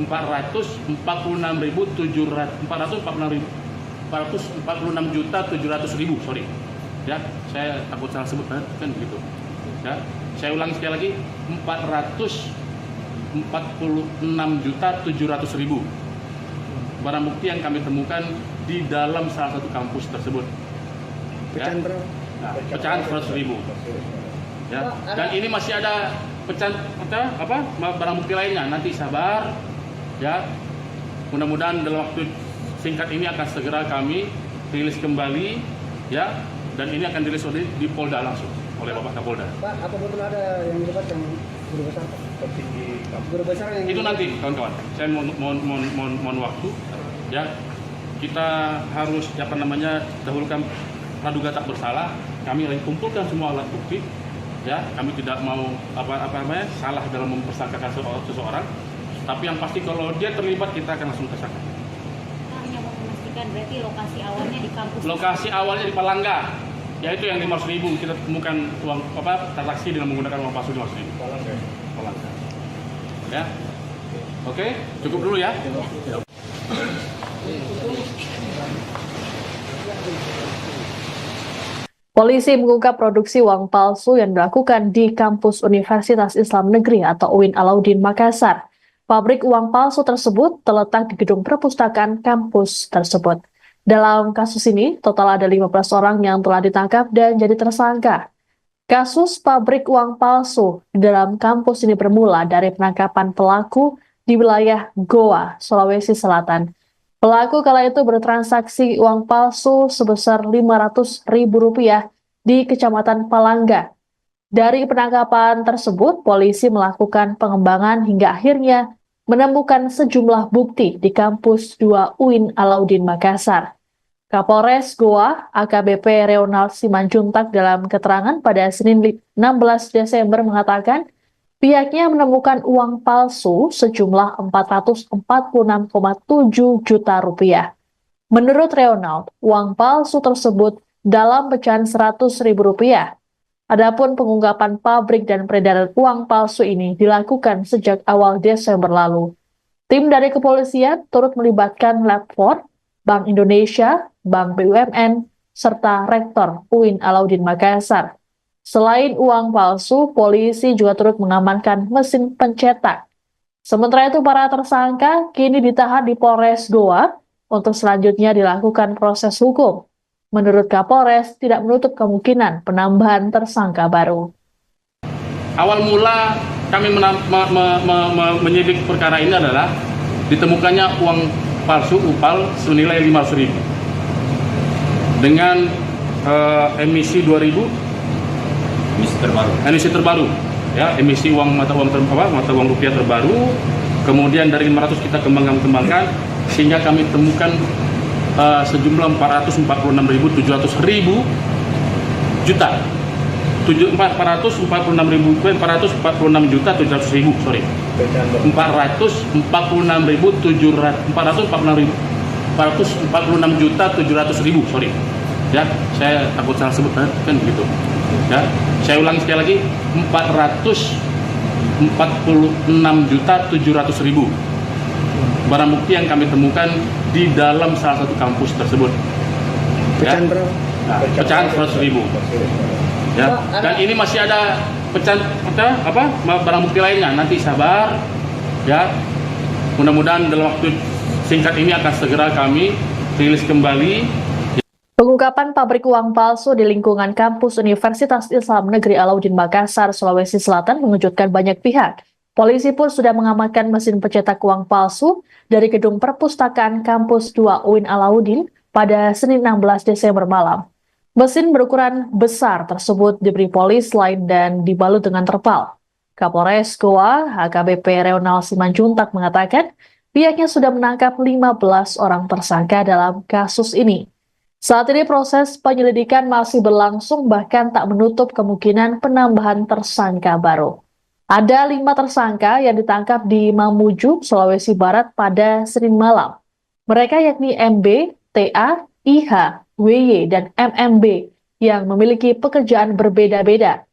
446.700.000, sorry. Ya, saya takut salah sebut kan begitu. Ya, saya ulangi sekali lagi, 446.700.000 barang bukti yang kami temukan di dalam salah satu kampus tersebut. Ya. Pecahan 100.000. Ya. Dan ini masih ada barang bukti lainnya. Nanti sabar, ya. Mudah-mudahan dalam waktu singkat ini akan segera kami rilis kembali, ya. Dan ini akan dirilis di Polda langsung oleh Bapak Kapolda. Pak, apa betul ada yang dilibatkan guru besar? Guru besar yang itu nanti, kawan-kawan. Saya mohon waktu, ya. Kita harus dahulukan praduga tak bersalah. Kami lagi kumpulkan semua alat bukti, ya. Kami tidak mau salah dalam mempersangkakan seseorang. Tapi yang pasti kalau dia terlibat kita akan langsung tersangka. Hanya mau memastikan berarti lokasi awalnya di kampus. Lokasi awalnya di Palangga. Yaitu yang 500.000 kita temukan uang transaksi dengan menggunakan uang palsu 500.000. Palangga. Ya. Oke, cukup dulu ya. Polisi mengungkap produksi uang palsu yang dilakukan di kampus Universitas Islam Negeri atau UIN Alauddin Makassar. Pabrik uang palsu tersebut terletak di gedung perpustakaan kampus tersebut. Dalam kasus ini, total ada 15 orang yang telah ditangkap dan jadi tersangka. Kasus pabrik uang palsu di dalam kampus ini bermula dari penangkapan pelaku di wilayah Goa, Sulawesi Selatan. Pelaku kala itu bertransaksi uang palsu sebesar Rp500.000 di Kecamatan Palangga. Dari penangkapan tersebut, polisi melakukan pengembangan hingga akhirnya menemukan sejumlah bukti di kampus 2 UIN Alauddin Makassar. Kapolres Goa, AKBP Reonald Simanjuntak dalam keterangan pada Senin 16 Desember mengatakan pihaknya menemukan uang palsu sejumlah Rp446,7 juta. Menurut Reonald, uang palsu tersebut dalam pecahan Rp100.000 Adapun pengungkapan pabrik dan peredaran uang palsu ini dilakukan sejak awal Desember lalu. Tim dari kepolisian turut melibatkan Lab 4, Bank Indonesia, Bank BUMN, serta Rektor UIN Alauddin Makassar. Selain uang palsu, polisi juga turut mengamankan mesin pencetak. Sementara itu, para tersangka kini ditahan di Polres Goa untuk selanjutnya dilakukan proses hukum. Menurut Kapolres, tidak menutup kemungkinan penambahan tersangka baru. Awal mula kami menyidik perkara ini adalah ditemukannya uang palsu UPAL senilai 500.000 dengan emisi 2000 emisi terbaru ya, emisi uang mata uang rupiah terbaru. Kemudian dari 500 kita kembangkan sehingga kami temukan sejumlah 446.700 juta 446.700.000 sorry 446.700.000 sorry ya, saya takut salah sebut kan gitu ya. Saya ulangi sekali lagi, 446.700.000 barang bukti yang kami temukan di dalam salah satu kampus tersebut. Pecahan berapa? Nah, pecahan 100.000 ya. Dan ini masih ada pecahan barang bukti lainnya. Nanti sabar ya. Mudah-mudahan dalam waktu singkat ini akan segera kami rilis kembali. Pengungkapan pabrik uang palsu di lingkungan kampus Universitas Islam Negeri Alauddin Makassar, Sulawesi Selatan mengejutkan banyak pihak. Polisi pun sudah mengamankan mesin pencetak uang palsu dari gedung perpustakaan kampus 2 UIN Alauddin pada Senin 16 Desember malam. Mesin berukuran besar tersebut diberi polis lain dan dibalut dengan terpal. Kapolres Goa, HKBP Reonal Simanjuntak mengatakan pihaknya sudah menangkap 15 orang tersangka dalam kasus ini. Saat ini proses penyelidikan masih berlangsung, bahkan tak menutup kemungkinan penambahan tersangka baru. Ada 5 tersangka yang ditangkap di Mamuju, Sulawesi Barat pada Senin malam. Mereka yakni MB, TA, IH, WY, dan MMB yang memiliki pekerjaan berbeda-beda.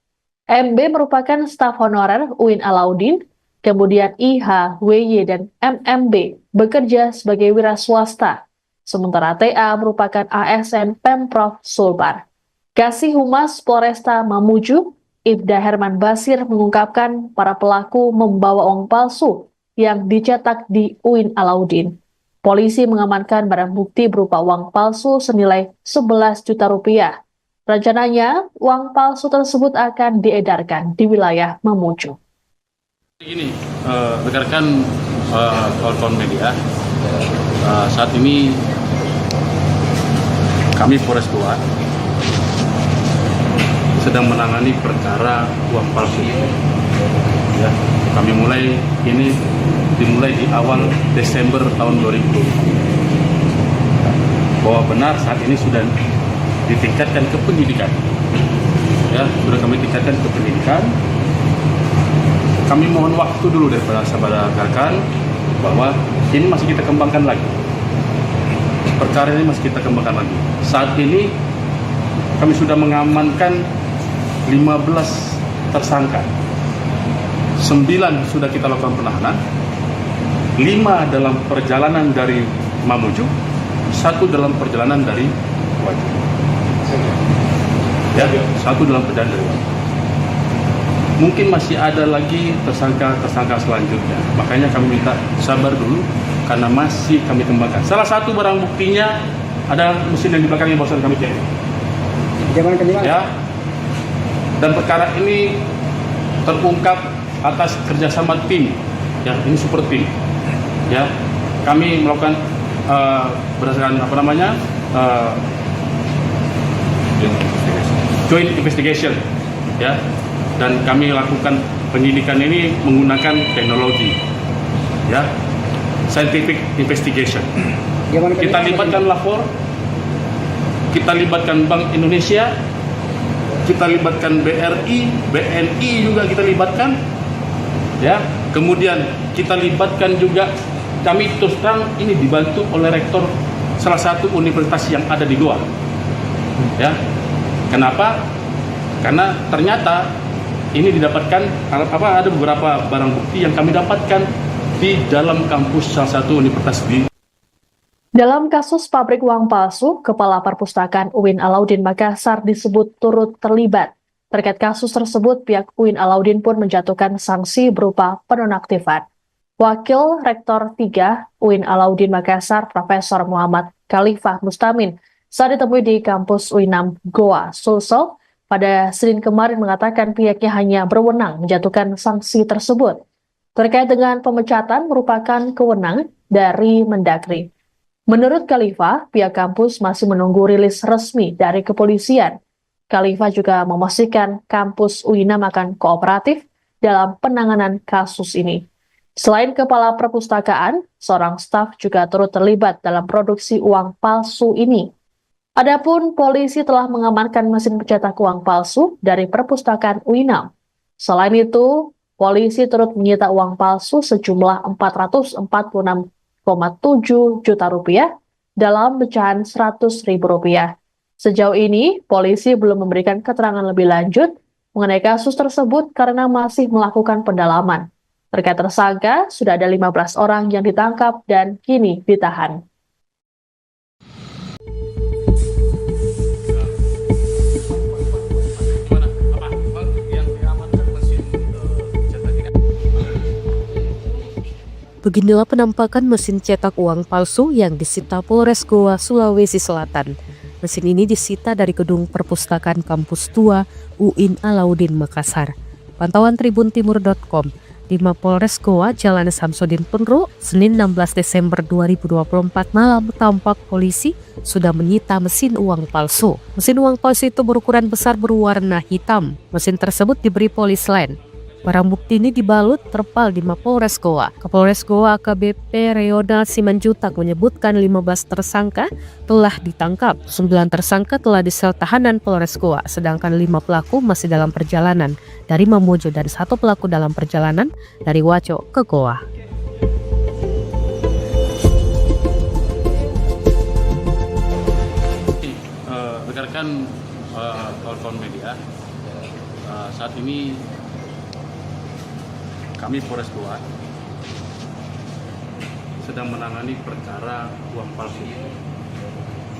MB merupakan staf honorer UIN Alauddin, kemudian IH, WY, dan MMB bekerja sebagai wira swasta. Sementara TA merupakan ASN Pemprov Sulbar. Kasih Humas Polresta Mamuju, Ibda Herman Basir mengungkapkan para pelaku membawa uang palsu yang dicetak di UIN Alauddin. Polisi mengamankan barang bukti berupa uang palsu senilai 11 juta rupiah. Rencananya, uang palsu tersebut akan diedarkan di wilayah Mamuju. Ini, rekan-rekan kawan-kawan media, saat ini kami Polres Goa sedang menangani perkara uang palsu ini. Ya, kami dimulai di awal Desember tahun 2020. Bahwa benar saat ini sudah ditingkatkan ke penyidikan. Ya, sudah kami tingkatkan ke penyidikan. Kami mohon waktu dulu daripada sahabat rekan bahwa ini masih kita kembangkan lagi. Perkara ini masih kita kembangkan lagi. Saat ini kami sudah mengamankan 15 tersangka. 9 sudah kita lakukan penahanan, 5 dalam perjalanan dari Mamuju, 1 dalam perjalanan dari Wajib. Ya, 1 dalam perjalanan dari Wajib. Mungkin masih ada lagi tersangka selanjutnya. Makanya kami minta sabar dulu karena masih kami kembangkan. Salah satu barang buktinya ada mesin yang di belakangnya barusan kami cek. Ya. Dan perkara ini terungkap atas kerjasama tim, ya ini super tim, ya kami melakukan berdasarkan joint investigation, ya, dan kami lakukan penyidikan ini menggunakan teknologi, ya, scientific investigation. Kita libatkan lapor, kita libatkan Bank Indonesia, kita libatkan BRI, BNI juga kita libatkan, ya. Kemudian kita libatkan juga, kami terus terang ini dibantu oleh rektor salah satu universitas yang ada di Goa, ya. Kenapa? Karena ternyata ini didapatkan ada beberapa barang bukti yang kami dapatkan di dalam kampus salah satu universitas di. Dalam kasus pabrik uang palsu, Kepala Perpustakaan UIN Alauddin Makassar disebut turut terlibat. Terkait kasus tersebut, pihak UIN Alauddin pun menjatuhkan sanksi berupa penonaktifan. Wakil Rektor 3 UIN Alauddin Makassar, Profesor Muhammad Khalifah Mustamin, saat ditemui di kampus UINAM Goa, Sulsel, pada Senin kemarin mengatakan pihaknya hanya berwenang menjatuhkan sanksi tersebut. Terkait dengan pemecatan merupakan kewenangan dari Mendagri. Menurut Khalifah, pihak kampus masih menunggu rilis resmi dari kepolisian. Khalifah juga memastikan kampus UINAM akan kooperatif dalam penanganan kasus ini. Selain Kepala Perpustakaan, seorang staf juga turut terlibat dalam produksi uang palsu ini. Adapun polisi telah mengamankan mesin pencetak uang palsu dari Perpustakaan UINAM. Selain itu, polisi turut menyita uang palsu sejumlah 446,7 juta rupiah dalam pecahan Rp100.000. Sejauh ini, polisi belum memberikan keterangan lebih lanjut mengenai kasus tersebut karena masih melakukan pendalaman. Terkait tersangka, sudah ada 15 orang yang ditangkap dan kini ditahan. Beginilah penampakan mesin cetak uang palsu yang disita Polres Goa, Sulawesi Selatan. Mesin ini disita dari gedung perpustakaan kampus 2 UIN Alauddin Makassar. Pantauan tribuntimur.com, di Mapolres Goa, Jalan Samsudin Penru, Senin 16 Desember 2024 malam tampak polisi sudah menyita mesin uang palsu. Mesin uang palsu itu berukuran besar berwarna hitam. Mesin tersebut diberi polis lain. Barang bukti ini dibalut terpal di Mapolres Goa. Kapolres Goa AKBP Reonald Simanjutak menyebutkan 15 tersangka telah ditangkap. 9 tersangka telah disel tahanan Polres Goa, sedangkan 5 pelaku masih dalam perjalanan dari Mamuju dan 1 pelaku dalam perjalanan dari Waco ke Goa. Rekan-rekan kawan-kawan media, saat ini kami Polres Goa sedang menangani perkara uang palsu.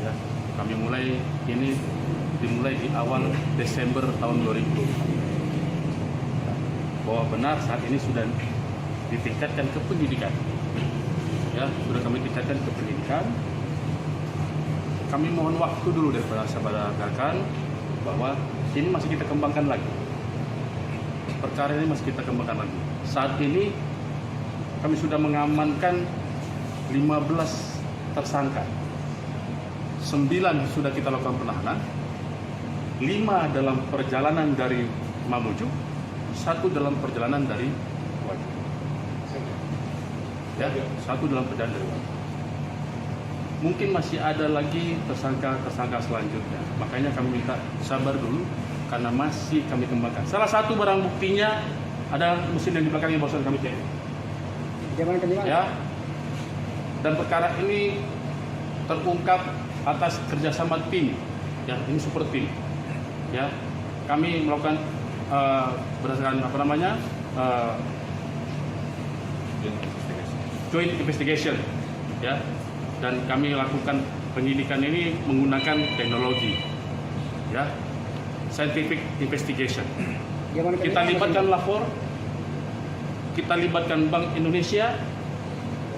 Ya, kami dimulai di awal Desember tahun 2020. Bahwa benar saat ini sudah ditingkatkan ke penyidikan. Ya, sudah kami tingkatkan ke penyidikan. Kami mohon waktu dulu daripada sahabat rekan bahwa ini masih kita kembangkan lagi. Perkara ini masih kita kembangkan lagi. Saat ini kami sudah mengamankan 15 tersangka. 9 sudah kita lakukan penahanan. 5 dalam perjalanan dari Mamuju, 1 dalam perjalanan dari Wajo. Ya, 1 dalam perjalanan dari Wajo. Mungkin masih ada lagi tersangka selanjutnya. Makanya kami minta sabar dulu karena masih kami kembangkan. Salah satu barang buktinya ada mesin yang di belakang yang barusan kami cek. Ya. Dan perkara ini terungkap atas kerjasama tim. Ya, ini super tim. Ya, kami melakukan berdasarkan joint investigation. Ya, dan kami lakukan penyidikan ini menggunakan teknologi. Ya, scientific investigation. Kita libatkan lapor, kita libatkan Bank Indonesia,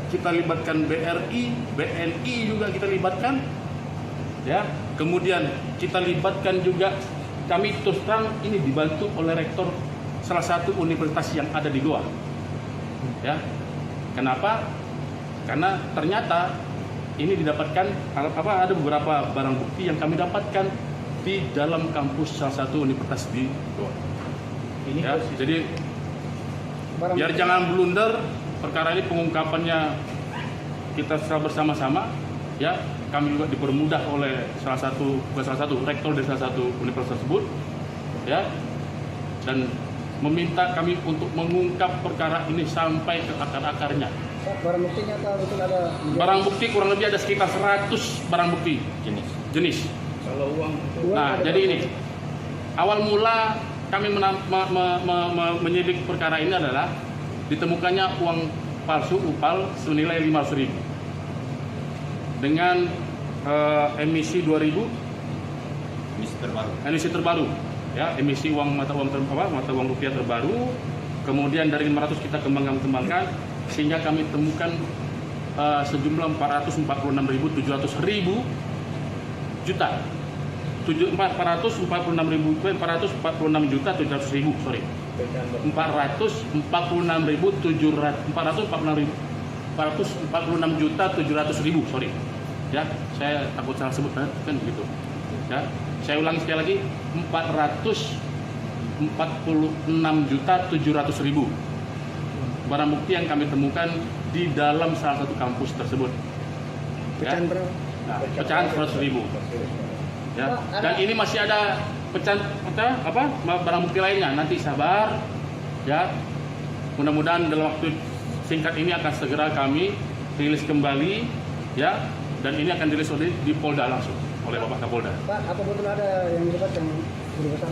kita libatkan BRI, BNI juga kita libatkan, ya. Kemudian kita libatkan juga, kami terus terang ini dibantu oleh rektor salah satu universitas yang ada di Goa, ya. Kenapa? Karena ternyata ini didapatkan ada beberapa barang bukti yang kami dapatkan di dalam kampus salah satu universitas di Goa. Ya, jadi biar jangan blunder, perkara ini pengungkapannya kita secara bersama-sama, ya. Kami juga dipermudah oleh salah satu rektor dari salah satu universitas tersebut, ya, dan meminta kami untuk mengungkap perkara ini sampai ke akar-akarnya. Barang buktinya betul ada? Barang bukti kurang lebih ada sekitar 100 barang bukti jenis. Kalau uang? Nah, jadi ini Awal mula kami menyidik perkara ini adalah ditemukannya uang palsu UPAL senilai 500.000 dengan emisi 2000 emisi terbaru ya, emisi mata uang rupiah terbaru. Kemudian dari 500 kita kembangkan sehingga kami temukan sejumlah 446.700 juta 446.700.000 sorry 446.700.000 sorry ya, saya takut salah sebut kan begitu ya. Saya ulangi sekali lagi, 446.700.000 barang bukti yang kami temukan di dalam salah satu kampus tersebut. Pecahan berapa? Nah, pecahan 100.000 ya. Dan ini masih ada pecahan barang bukti lainnya. Nanti sabar ya. Mudah-mudahan dalam waktu singkat ini akan segera kami rilis kembali ya. Dan ini akan dirilis di Polda langsung oleh Bapak Kapolda. Pak, apa betul ada yang debat yang guru besar?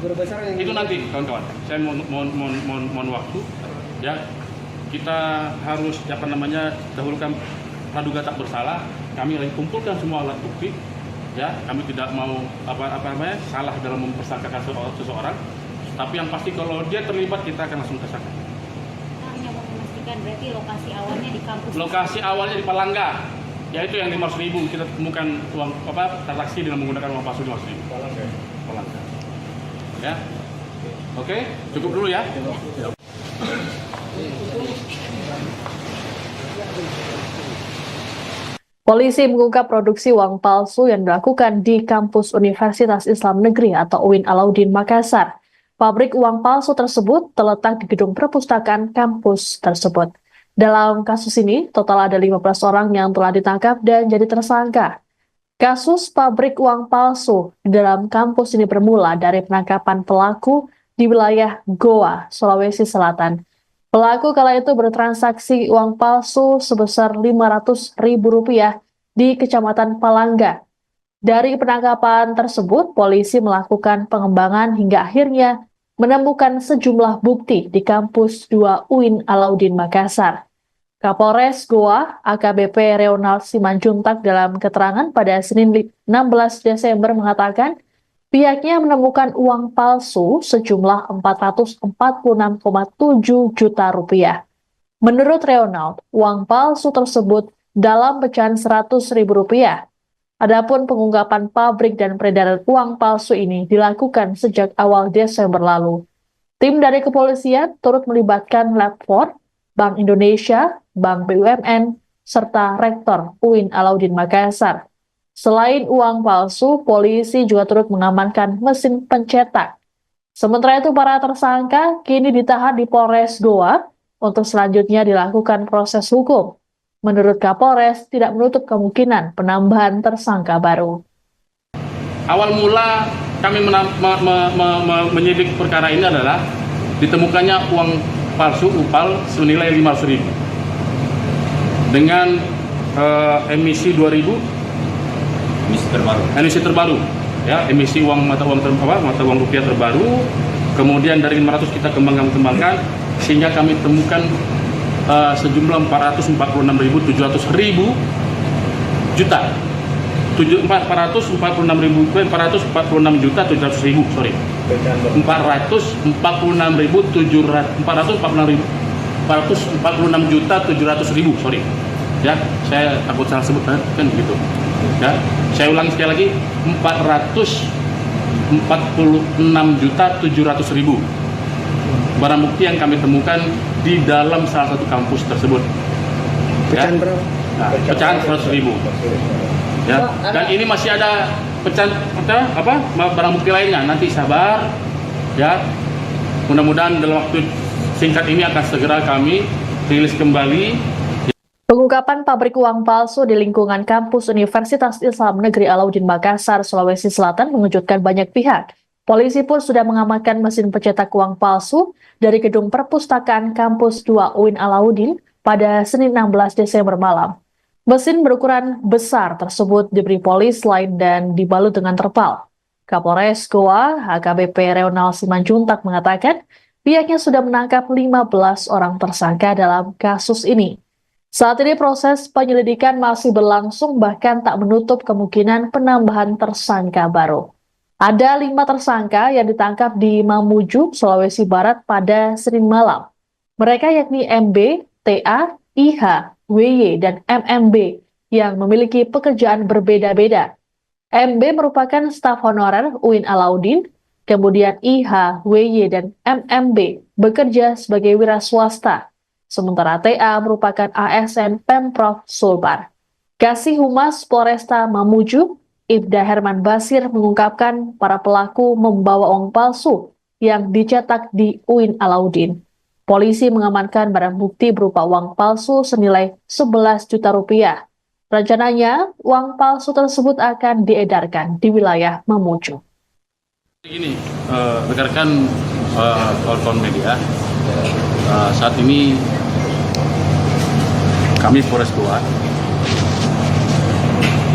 Guru besar yang itu nanti kawan-kawan. Saya mohon waktu ya. Kita harus dahulukan praduga tak bersalah. Kami lagi kumpulkan semua alat bukti ya. Kami tidak mau salah dalam mempersangkakan seseorang. Tapi yang pasti kalau dia terlibat kita akan langsung tersangka. Hanya mau memastikan berarti lokasi awalnya di kampus. Lokasi awalnya di Palangga, yaitu yang 500.000 kita temukan uang transaksi dengan menggunakan uang palsu 500.000. Palangga. Ya. Oke, cukup dulu ya. Polisi mengungkap produksi uang palsu yang dilakukan di kampus Universitas Islam Negeri atau UIN Alauddin Makassar. Pabrik uang palsu tersebut terletak di gedung perpustakaan kampus tersebut. Dalam kasus ini, total ada 15 orang yang telah ditangkap dan jadi tersangka. Kasus pabrik uang palsu di dalam kampus ini bermula dari penangkapan pelaku di wilayah Goa, Sulawesi Selatan. Pelaku kala itu bertransaksi uang palsu sebesar Rp500.000 di Kecamatan Palangga. Dari penangkapan tersebut, polisi melakukan pengembangan hingga akhirnya menemukan sejumlah bukti di kampus 2 UIN Alauddin Makassar. Kapolres Goa, AKBP Reonald Simanjuntak dalam keterangan pada Senin 16 Desember mengatakan, pihaknya menemukan uang palsu sejumlah Rp446,7 juta. Menurut Reonald, uang palsu tersebut dalam pecahan Rp100.000. Adapun pengungkapan pabrik dan peredaran uang palsu ini dilakukan sejak awal Desember lalu. Tim dari kepolisian turut melibatkan Lab 4, Bank Indonesia, Bank BUMN, serta Rektor UIN Alauddin Makassar. Selain uang palsu, polisi juga turut mengamankan mesin pencetak. Sementara itu, para tersangka kini ditahan di Polres Goa untuk selanjutnya dilakukan proses hukum. Menurut Kapolres, tidak menutup kemungkinan penambahan tersangka baru. Awal mula kami menyidik perkara ini adalah ditemukannya uang palsu UPAL senilai 500.000 dengan emisi 2000 emisi terbaru ya, emisi mata uang rupiah terbaru. Kemudian dari 500 kita kembangkan sehingga kami temukan sejumlah 446.700 juta 446.700.000 sorry 446.700.000 sorry ya, saya takut salah sebut kan begitu ya. Saya ulangi sekali lagi, 446.700.000 barang bukti yang kami temukan di dalam salah satu kampus tersebut. pecahan berapa? Nah, pecahan 100.000 ya. Dan ini masih ada pecahan barang bukti lainnya. Nanti sabar ya. Mudah-mudahan dalam waktu singkat ini akan segera kami rilis kembali. Pengungkapan pabrik uang palsu di lingkungan kampus Universitas Islam Negeri Alauddin Makassar, Sulawesi Selatan mengejutkan banyak pihak. Polisi pun sudah mengamankan mesin pencetak uang palsu dari gedung perpustakaan kampus 2 UIN Alauddin pada Senin 16 Desember malam. Mesin berukuran besar tersebut diberi polis lain dan dibalut dengan terpal. Kapolres Goa, AKBP Reonal Simanjuntak mengatakan pihaknya sudah menangkap 15 orang tersangka dalam kasus ini. Saat ini proses penyelidikan masih berlangsung, bahkan tak menutup kemungkinan penambahan tersangka baru. Ada 5 tersangka yang ditangkap di Mamuju, Sulawesi Barat pada Senin malam. Mereka yakni MB, TA, IH, WY, dan MMB yang memiliki pekerjaan berbeda-beda. MB merupakan staf honorer UIN Alauddin, kemudian IH, WY, dan MMB bekerja sebagai wira swasta, sementara TA merupakan ASN Pemprov Sulbar. Kasih Humas Polresta Mamuju, Ibda Herman Basir mengungkapkan para pelaku membawa uang palsu yang dicetak di UIN Alauddin. Polisi mengamankan barang bukti berupa uang palsu senilai 11 juta rupiah. Rencananya, uang palsu tersebut akan diedarkan di wilayah Mamuju. Ini rekan-rekan kawan-kawan media, saat ini kami Polres Goa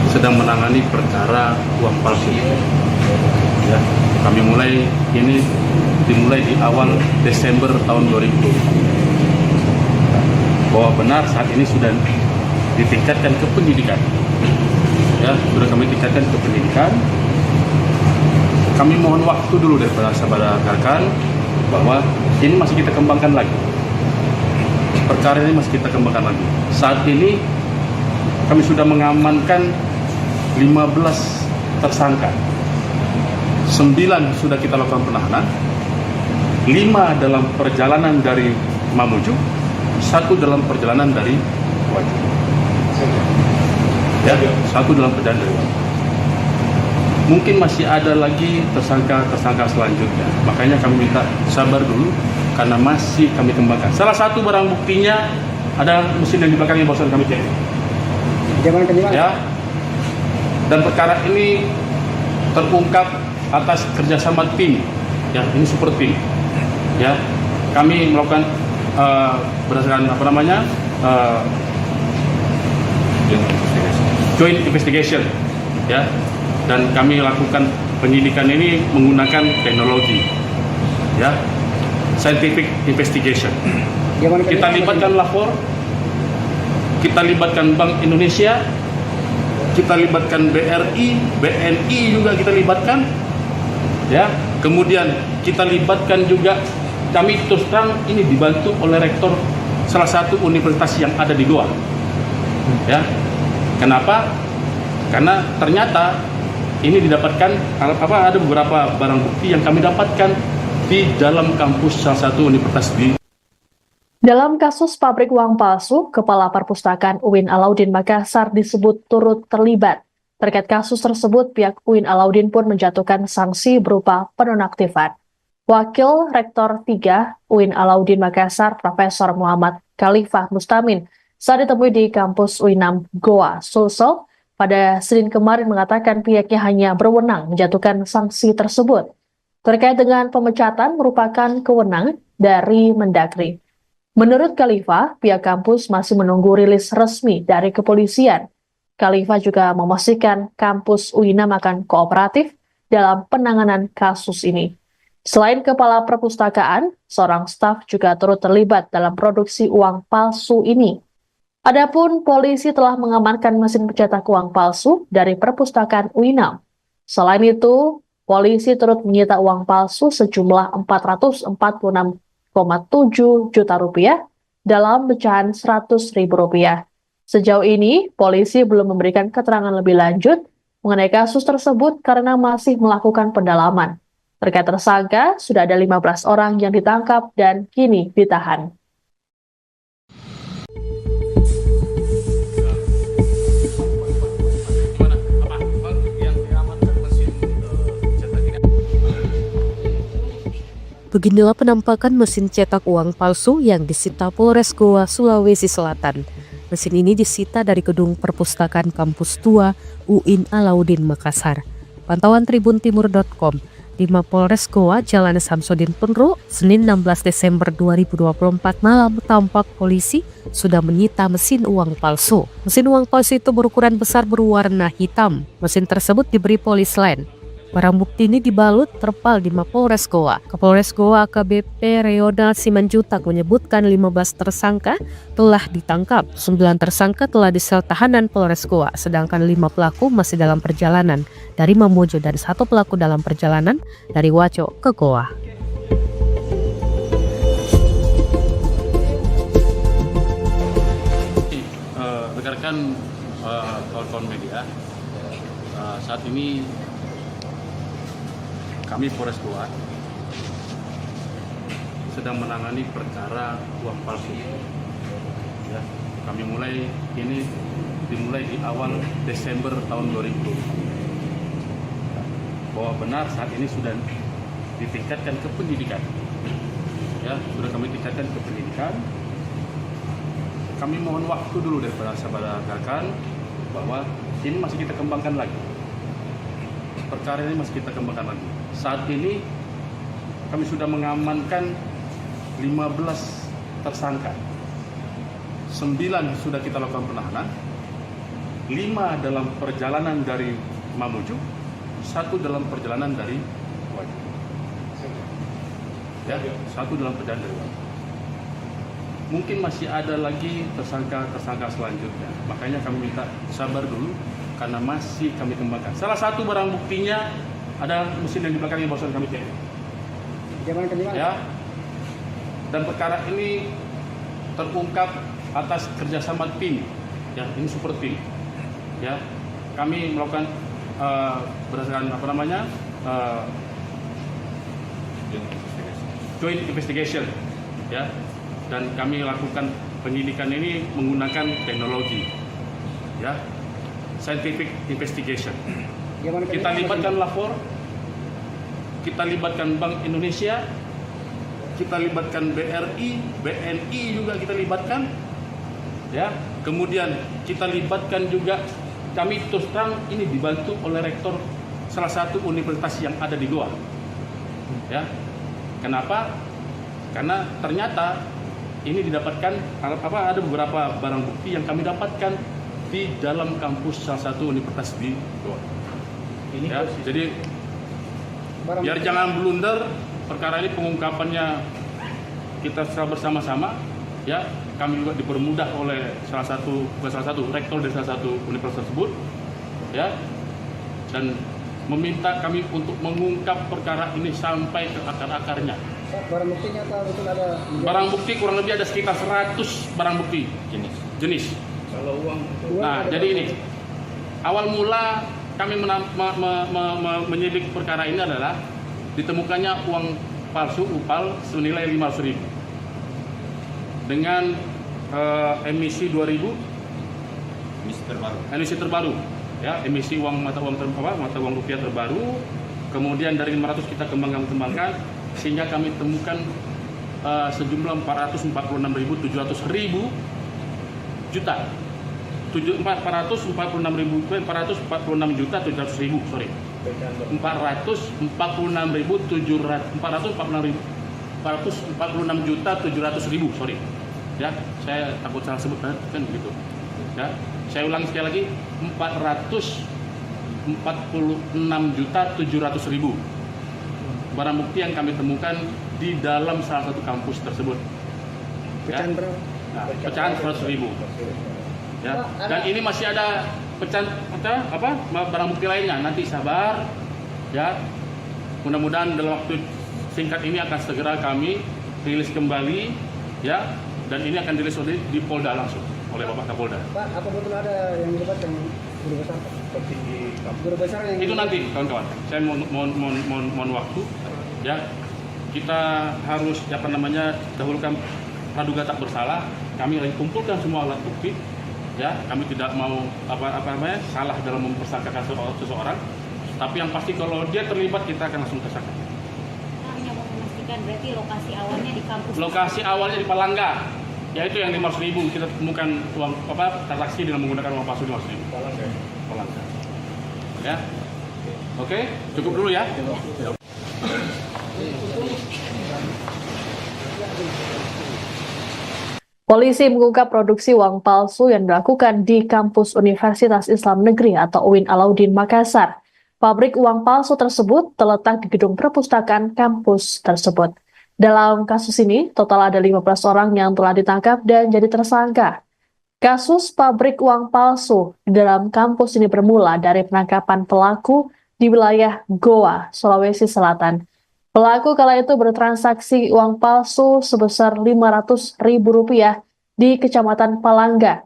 sedang menangani perkara uang palsu. Ya, kami dimulai di awal Desember tahun 2020. Bahwa benar saat ini sudah ditingkatkan ke penyidikan. Ya, sudah kami tingkatkan ke penyidikan. Kami mohon waktu dulu daripada sahabat rekan bahwa ini masih kita kembangkan lagi. Perkara ini masih kita kembangkan lagi. Saat ini kami sudah mengamankan 15 tersangka. 9 sudah kita lakukan penahanan. 5 dalam perjalanan dari Mamuju, 1 dalam perjalanan dari Wajib. Ya, 1 dalam perjalanan dari Wajib. Mungkin masih ada lagi tersangka selanjutnya. Makanya kami minta sabar dulu karena masih kami kembangkan. Salah satu barang buktinya ada mesin yang di belakangnya barusan kami cek. Ya. Dan perkara ini terungkap atas kerjasama tim. Ya, ini super tim. Ya, kami melakukan berdasarkan joint investigation. Ya. Dan kami lakukan penyidikan ini menggunakan teknologi, ya, scientific investigation. Kita libatkan lapor, kita libatkan Bank Indonesia, kita libatkan BRI, BNI juga kita libatkan, ya. Kemudian kita libatkan juga, kami terus terang ini dibantu oleh rektor salah satu universitas yang ada di Goa, ya. Kenapa? Karena ternyata ini didapatkan ada beberapa barang bukti yang kami dapatkan di dalam kampus salah satu universitas di. Dalam kasus pabrik uang palsu, Kepala Perpustakaan UIN Alauddin Makassar disebut turut terlibat. Terkait kasus tersebut, pihak UIN Alauddin pun menjatuhkan sanksi berupa penonaktifan. Wakil Rektor 3 UIN Alauddin Makassar, Profesor Muhammad Khalifah Mustamin, saat ditemui di kampus UINAM Goa, Sulsel, pada Senin kemarin mengatakan pihaknya hanya berwenang menjatuhkan sanksi tersebut. Terkait dengan pemecatan merupakan kewenangan dari Mendagri. Menurut Khalifah, pihak kampus masih menunggu rilis resmi dari kepolisian. Khalifah juga memastikan kampus UINAM akan kooperatif dalam penanganan kasus ini. Selain Kepala Perpustakaan, seorang staf juga turut terlibat dalam produksi uang palsu ini. Adapun polisi telah mengamankan mesin pencetak uang palsu dari perpustakaan UINAM. Selain itu, polisi turut menyita uang palsu sejumlah 446,7 juta rupiah dalam pecahan 100.000 rupiah. Sejauh ini, polisi belum memberikan keterangan lebih lanjut mengenai kasus tersebut karena masih melakukan pendalaman. Terkait tersangka, sudah ada 15 orang yang ditangkap dan kini ditahan. Beginilah penampakan mesin cetak uang palsu yang disita Polres Goa, Sulawesi Selatan. Mesin ini disita dari gedung perpustakaan kampus tua UIN Alauddin Makassar. Pantauan tribuntimur.com, di Mapolres Goa, Jalan Samsudin Penru, Senin 16 Desember 2024 malam, tampak polisi sudah menyita mesin uang palsu. Mesin uang palsu itu berukuran besar berwarna hitam. Mesin tersebut diberi polis lain. Barang bukti ini dibalut terpal di Mapolres Goa. Kapolres Goa AKBP Reonald Simanjutak menyebutkan 15 tersangka telah ditangkap. 9 tersangka telah di sel tahanan Polres Goa, sedangkan 5 pelaku masih dalam perjalanan dari Mamuju dan 1 pelaku dalam perjalanan dari Waco ke Goa. Rekan-rekan kawan-kawan media, saat ini kami Polres Goa sedang menangani perkara uang palsu. Ya, kami dimulai di awal Desember tahun 2020. Bahwa benar saat ini sudah ditingkatkan ke pendidikan. Ya, sudah kami tingkatkan ke pendidikan. Kami mohon waktu dulu dari saudara rekan bahwa ini masih kita kembangkan lagi. Perkara ini masih kita kembangkan lagi. Saat ini kami sudah mengamankan 15 tersangka. 9 sudah kita lakukan penahanan. 5 dalam perjalanan dari Mamuju, 1 dalam perjalanan dari Wajo. Ya, 1 dalam perjalanan dari Wajo. Mungkin masih ada lagi tersangka selanjutnya. Makanya kami minta sabar dulu karena masih kami kembangkan. Salah satu barang buktinya ada mesin yang di belakangnya barusan kami cek. Ya. Dan perkara ini terungkap atas kerjasama tim. Ya, ini super tim. Ya, kami melakukan berdasarkan joint investigation. Ya. Dan kami lakukan penyidikan ini menggunakan teknologi, ya, scientific investigation. Kita libatkan lapor, kita libatkan Bank Indonesia, kita libatkan BRI, BNI juga kita libatkan, ya. Kemudian kita libatkan juga, kami terus terang ini dibantu oleh rektor salah satu universitas yang ada di Goa, ya. Kenapa? Karena ternyata ini didapatkan ada beberapa barang bukti yang kami dapatkan di dalam kampus salah satu universitas di Goa. Ya, jadi biar jangan blunder, perkara ini pengungkapannya kita secara bersama-sama. Ya, kami juga dipermudah oleh salah satu rektor dari salah satu universitas tersebut. Ya, dan meminta kami untuk mengungkap perkara ini sampai ke akar-akarnya. Barang buktinya betul ada? Barang bukti kurang lebih ada sekitar 100 barang bukti jenis. Kalau uang? Nah, jadi ini awal mula kami menyidik perkara ini adalah ditemukannya uang palsu UPAL senilai 500.000 dengan emisi 2000 emisi terbaru, ya, emisi mata uang rupiah terbaru. Kemudian dari 500 kita kembangkan sehingga kami temukan sejumlah 446.700 juta. 446.700.000, sorry. 446.700.000, sorry. Ya, saya takut salah sebut kan begitu. Ya, saya ulangi sekali lagi, 446.700.000 barang bukti yang kami temukan di dalam salah satu kampus tersebut. Ya. Nah, pecahan 100.000. Ya. Dan ini masih ada barang bukti lainnya. Nanti sabar, ya. Mudah-mudahan dalam waktu singkat ini akan segera kami rilis kembali, ya. Dan ini akan dirilis di Polda langsung oleh Bapak Kapolda. Pak, apa betul ada yang dilibatkan guru besar? Guru besar yang itu nanti, kawan-kawan. Saya mohon waktu. Ya, kita harus dahulukan praduga tak bersalah. Kami lagi kumpulkan semua alat bukti. Ya, kami tidak mau salah dalam mempersangkakan seseorang. Tapi yang pasti kalau dia terlibat kita akan langsung tersangka. Hanya mau memastikan berarti lokasi awalnya di kampus. Lokasi awalnya di Palangga, yaitu yang 500.000 kita temukan uang transaksi dengan menggunakan uang palsu 500.000. Palangga. Ya, oke, cukup dulu ya. Polisi mengungkap produksi uang palsu yang dilakukan di kampus Universitas Islam Negeri atau UIN Alauddin Makassar. Pabrik uang palsu tersebut terletak di gedung perpustakaan kampus tersebut. Dalam kasus ini, total ada 15 orang yang telah ditangkap dan jadi tersangka. Kasus pabrik uang palsu di dalam kampus ini bermula dari penangkapan pelaku di wilayah Goa, Sulawesi Selatan. Pelaku kala itu bertransaksi uang palsu sebesar Rp500.000 di Kecamatan Palangga.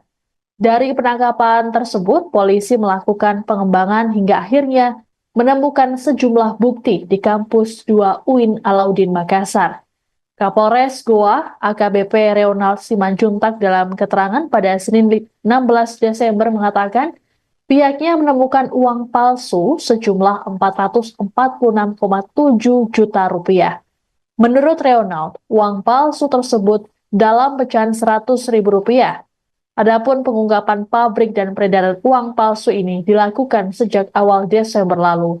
Dari penangkapan tersebut, polisi melakukan pengembangan hingga akhirnya menemukan sejumlah bukti di kampus 2 UIN Alauddin Makassar. Kapolres Goa, AKBP Reonald Simanjuntak dalam keterangan pada Senin 16 Desember mengatakan pihaknya menemukan uang palsu sejumlah Rp446,7 juta. Menurut Reonald, uang palsu tersebut dalam pecahan Rp100.000. Adapun pengungkapan pabrik dan peredaran uang palsu ini dilakukan sejak awal Desember lalu.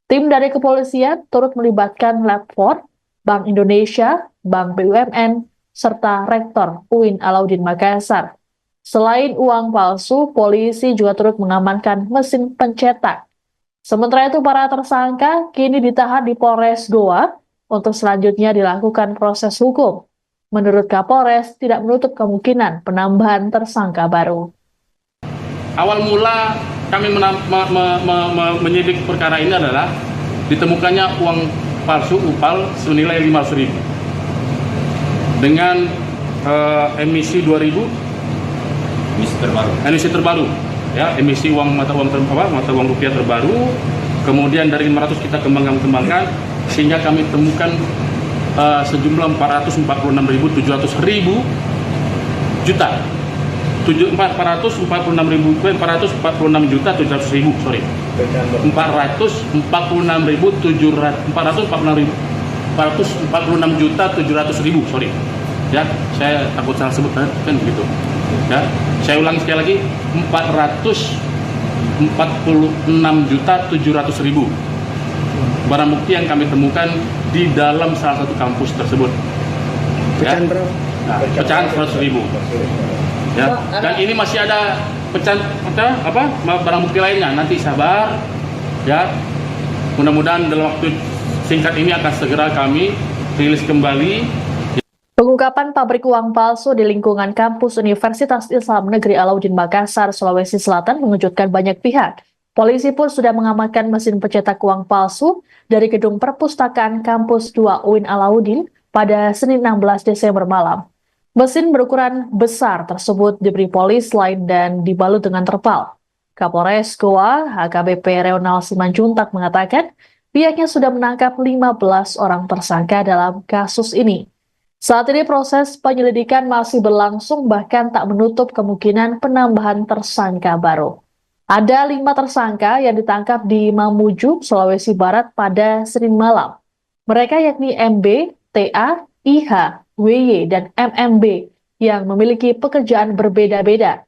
Tim dari kepolisian turut melibatkan Lab 4, Bank Indonesia, Bank BUMN, serta Rektor UIN Alauddin Makassar. Selain uang palsu, polisi juga turut mengamankan mesin pencetak. Sementara itu, para tersangka kini ditahan di Polres Goa untuk selanjutnya dilakukan proses hukum. Menurut Kapolres, tidak menutup kemungkinan penambahan tersangka baru. Awal mula kami menyidik perkara ini adalah ditemukannya uang palsu UPAL senilai Rp500.000 dengan emisi 2000 emisi terbaru ya, emisi mata uang rupiah terbaru. Kemudian dari 500 kita kembangkan sehingga kami temukan sejumlah 446.700 juta. 446.700.000, sorry. 446.700.000, sorry. Ya, saya takut salah sebut kan begitu. Ya, saya ulang sekali lagi, 446.700.000 barang bukti yang kami temukan di dalam salah satu kampus tersebut. Pecahan berapa? Nah, pecahan 100.000. Ya, dan ini masih ada pecahan barang bukti lainnya. Nanti sabar, ya. Mudah-mudahan dalam waktu singkat ini akan segera kami rilis kembali. Pengungkapan pabrik uang palsu di lingkungan kampus Universitas Islam Negeri Alauddin Makassar, Sulawesi Selatan mengejutkan banyak pihak. Polisi pun sudah mengamankan mesin pencetak uang palsu dari gedung perpustakaan kampus 2 UIN Alauddin pada Senin 16 Desember malam. Mesin berukuran besar tersebut diberi polis lain dan dibalut dengan terpal. Kapolres Goa, AKBP Reonald Simanjuntak mengatakan pihaknya sudah menangkap 15 orang tersangka dalam kasus ini. Saat ini proses penyelidikan masih berlangsung, bahkan tak menutup kemungkinan penambahan tersangka baru. Ada 5 tersangka yang ditangkap di Mamuju, Sulawesi Barat pada Senin malam. Mereka yakni MB, TA, IH, WY, dan MMB yang memiliki pekerjaan berbeda-beda.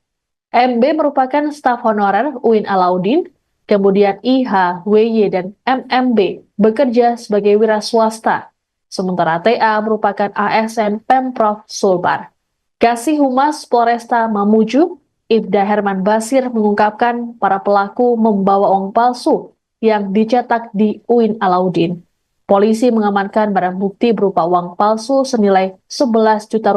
MB merupakan staf honorer UIN Alauddin, kemudian IH, WY, dan MMB bekerja sebagai wira swasta. Sementara TA merupakan ASN Pemprov Sulbar. Kasih Humas Polresta Mamuju, Ibda Herman Basir mengungkapkan para pelaku membawa uang palsu yang dicetak di UIN Alauddin. Polisi mengamankan barang bukti berupa uang palsu senilai Rp11 juta.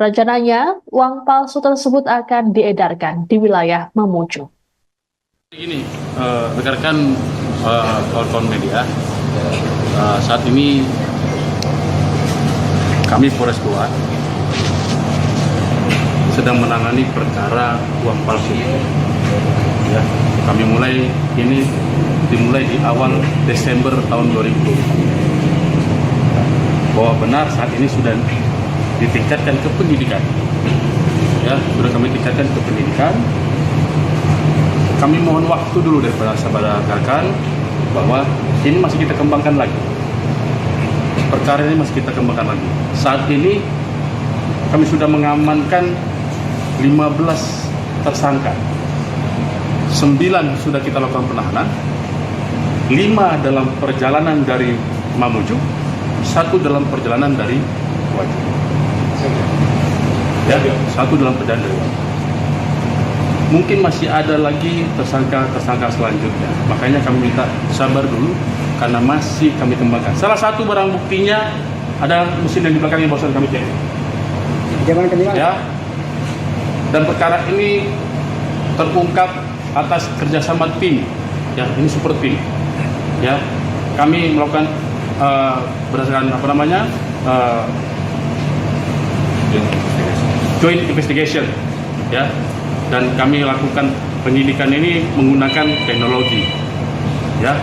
Rencananya, uang palsu tersebut akan diedarkan di wilayah Mamuju. Ini rekan-rekan kawan-kawan media, saat ini kami Polres Goa sedang menangani perkara uang palsu. Ya, kami dimulai di awal Desember tahun 2020. Bahwa benar saat ini sudah ditingkatkan ke penyidikan. Ya, sudah kami tingkatkan ke penyidikan. Kami mohon waktu dulu daripada sahabat rekan bahwa ini masih kita kembangkan lagi. Perkara ini masih kita kembangkan lagi. Saat ini kami sudah mengamankan 15 tersangka. 9 sudah kita lakukan penahanan, 5 dalam perjalanan dari Mamuju, 1 dalam perjalanan dari Wajib. Ya, 1 dalam perjalanan dari Wajib. mungkin masih ada lagi tersangka selanjutnya. Makanya kami minta sabar dulu karena masih kami kembangkan. Salah satu barang buktinya ada mesin yang di belakang yang barusan kami cek. Ya. Dan perkara ini terungkap atas kerjasama tim. Ya, ini super tim. Ya, kami melakukan berdasarkan joint investigation. Ya, dan kami lakukan penyidikan ini menggunakan teknologi. Ya,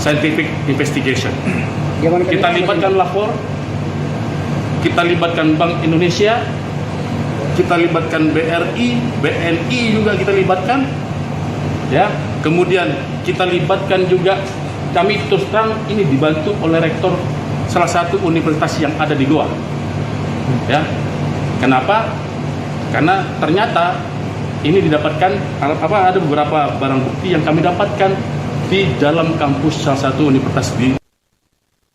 scientific investigation. Kita libatkan lapor, kita libatkan Bank Indonesia, kita libatkan BRI, BNI juga kita libatkan, ya. Kemudian kita libatkan juga, kami terus terang ini dibantu oleh rektor salah satu universitas yang ada di Goa, ya. Kenapa? Karena ternyata ini didapatkan ada beberapa barang bukti yang kami dapatkan di dalam kampus salah satu universitas di.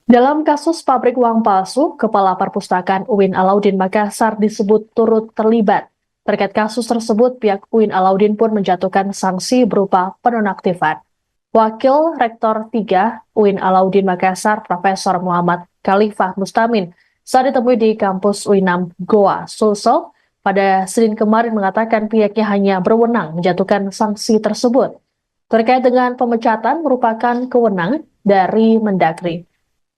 Dalam kasus pabrik uang palsu, Kepala Perpustakaan UIN Alauddin Makassar disebut turut terlibat. Terkait kasus tersebut, pihak UIN Alauddin pun menjatuhkan sanksi berupa penonaktifan. Wakil Rektor 3 UIN Alauddin Makassar, Profesor Muhammad Khalifah Mustamin, saat ditemui di kampus UINAM Goa, Sulsel, pada Senin kemarin mengatakan pihaknya hanya berwenang menjatuhkan sanksi tersebut. Terkait dengan pemecatan merupakan kewenangan dari Mendagri.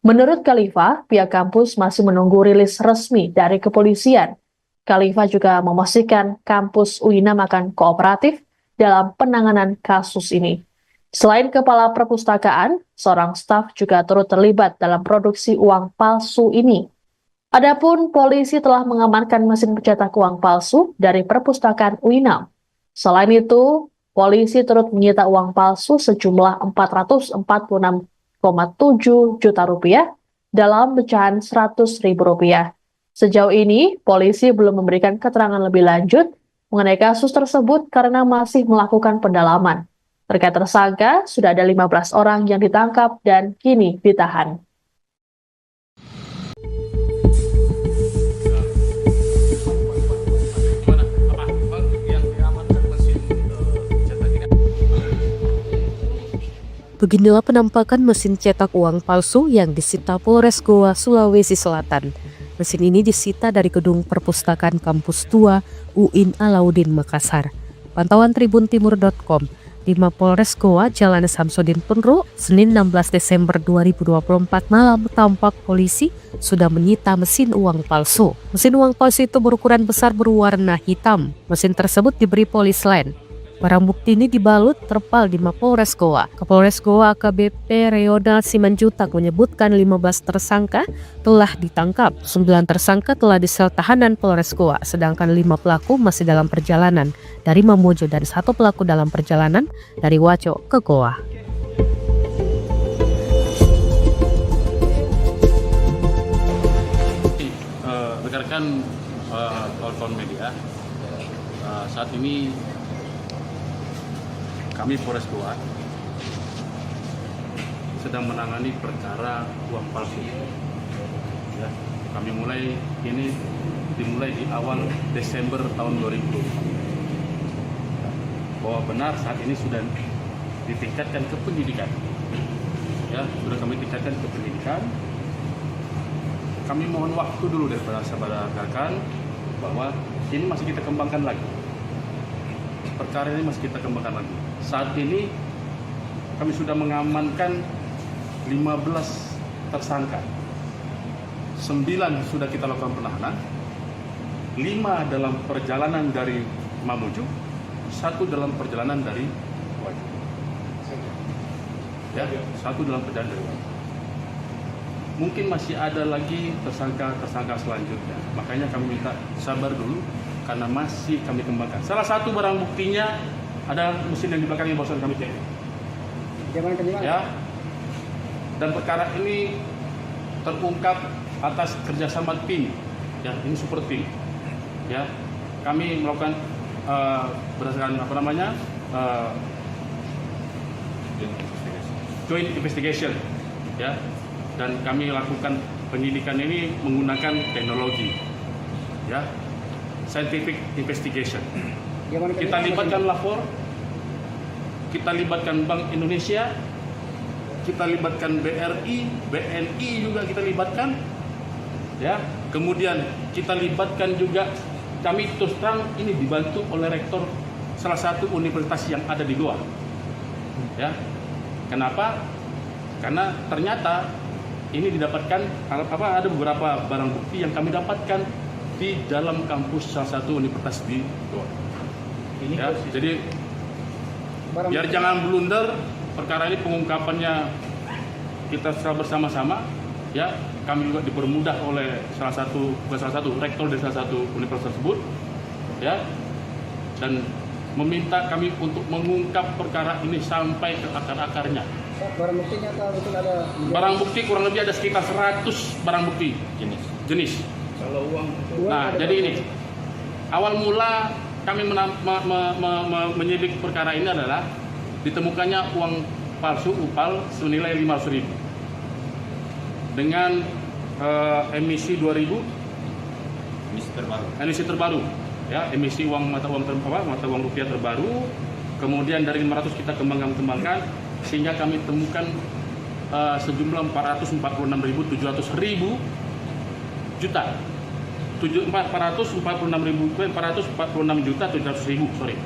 Menurut Khalifah, pihak kampus masih menunggu rilis resmi dari kepolisian. Khalifah juga memastikan kampus UINAM akan kooperatif dalam penanganan kasus ini. Selain Kepala Perpustakaan, seorang staf juga turut terlibat dalam produksi uang palsu ini. Adapun polisi telah mengamankan mesin pencetak uang palsu dari Perpustakaan UINAM. Selain itu, polisi turut menyita uang palsu sejumlah 446,7 juta rupiah dalam pecahan 100.000 rupiah. Sejauh ini, polisi belum memberikan keterangan lebih lanjut mengenai kasus tersebut karena masih melakukan pendalaman. Terkait tersangka, sudah ada 15 orang yang ditangkap dan kini ditahan. Beginilah penampakan mesin cetak uang palsu yang disita Polres Goa, Sulawesi Selatan. Mesin ini disita dari gedung perpustakaan kampus tua UIN Alauddin Makassar. Pantauan tribuntimur.com, di Mapolres Goa, Jalan Samsudin Penru, Senin 16 Desember 2024 malam tampak polisi sudah menyita mesin uang palsu. Mesin uang palsu itu berukuran besar berwarna hitam. Mesin tersebut diberi polis lain. Barang bukti ini dibalut terpal di Mapolres Goa. Kapolres Goa AKBP Reonald Simanjutak menyebutkan 15 tersangka telah ditangkap. 9 tersangka telah disel tahanan Polres Goa, sedangkan 5 pelaku masih dalam perjalanan dari Mamuju dan 1 pelaku dalam perjalanan dari Waco ke Goa. Rekan-rekan kawan-kawan media, saat ini kami Polres Goa sedang menangani perkara uang palsu. Ya, kami dimulai di awal Desember tahun 2020. Bahwa benar saat ini sudah ditingkatkan ke penyidikan. Ya, sudah kami tingkatkan ke penyidikan. Kami mohon waktu dulu daripada saudara rekan bahwa ini masih kita kembangkan lagi. Perkara ini masih kita kembangkan lagi. Saat ini kami sudah mengamankan 15 tersangka. 9 sudah kita lakukan penahanan. 5 dalam perjalanan dari Mamuju, 1 dalam perjalanan dari Wajo. Ya, 1 dalam perjalanan dari Wajo. Mungkin masih ada lagi tersangka selanjutnya. Makanya kami minta sabar dulu karena masih kami kembangkan. Salah satu barang buktinya ada mesin yang di belakang yang barusan kami cek. Ya. Dan perkara ini terungkap atas kerjasama tim. Ya, ini super tim. Ya, kami melakukan berdasarkan joint investigation. Ya, dan kami lakukan penyidikan ini menggunakan teknologi. Ya, scientific investigation. Kita libatkan lapor, kita libatkan Bank Indonesia, kita libatkan BRI, BNI juga kita libatkan, ya. Kemudian kita libatkan juga, kami terus terang ini dibantu oleh rektor salah satu universitas yang ada di Goa, ya. Kenapa? Karena ternyata ini didapatkan ada beberapa barang bukti yang kami dapatkan di dalam kampus salah satu universitas di Goa. Ya, jadi biar jangan blunder, perkara ini pengungkapannya kita secara bersama-sama, ya. Kami juga dipermudah oleh rektor dari salah satu universitas tersebut, ya, dan meminta kami untuk mengungkap perkara ini sampai ke akar-akarnya. Barang buktinya betul ada? Barang bukti kurang lebih ada sekitar 100 barang bukti jenis. Kalau uang Nah, jadi ini awal mula kami menyidik perkara ini adalah ditemukannya uang palsu UPAL senilai 500.000 dengan emisi 2000 emisi terbaru, ya, emisi mata uang rupiah terbaru. Kemudian dari 500 kita kembangkan sehingga kami temukan sejumlah 446.700 juta. 446.700.000, sorry.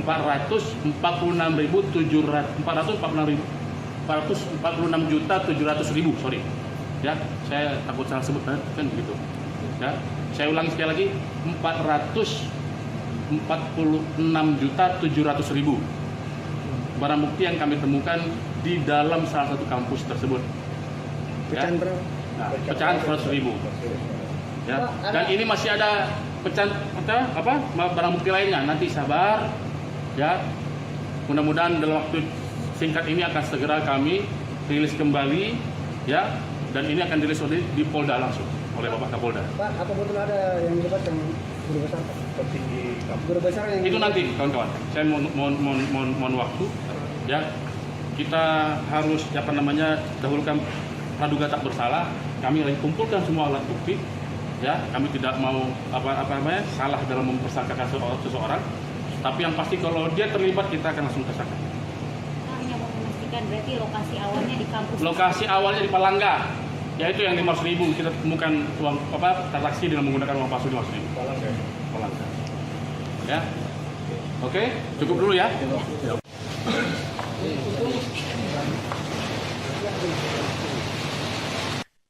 446.700.000, sorry. Ya, saya takut salah sebut kan begitu. Ya, saya ulangi sekali lagi, 446.700.000 barang bukti yang kami temukan di dalam salah satu kampus tersebut. Ya. Pecahan 100.000. Ya, dan ini masih ada barang bukti lainnya. Nanti sabar, ya. Mudah-mudahan dalam waktu singkat ini akan segera kami rilis kembali, ya. Dan ini akan dirilis di Polda langsung oleh Bapak Kapolda. Pak, apa betul ada yang dilibatkan guru besar? Petinggi guru besar yang itu nanti, kawan-kawan. Saya mohon waktu, ya. Kita harus dahulukan praduga tak bersalah. Kami lagi kumpulkan semua alat bukti. Ya, kami tidak mau salah dalam mempersangkakan seseorang, tapi yang pasti kalau dia terlibat kita akan langsung tersangka. Hanya mau memastikan berarti lokasi awalnya di kampus. Lokasi awalnya di Palangga, yaitu yang 500.000 kita temukan uang transaksi dengan menggunakan uang palsu 500.000. Palangga. Ya, oke, cukup dulu ya.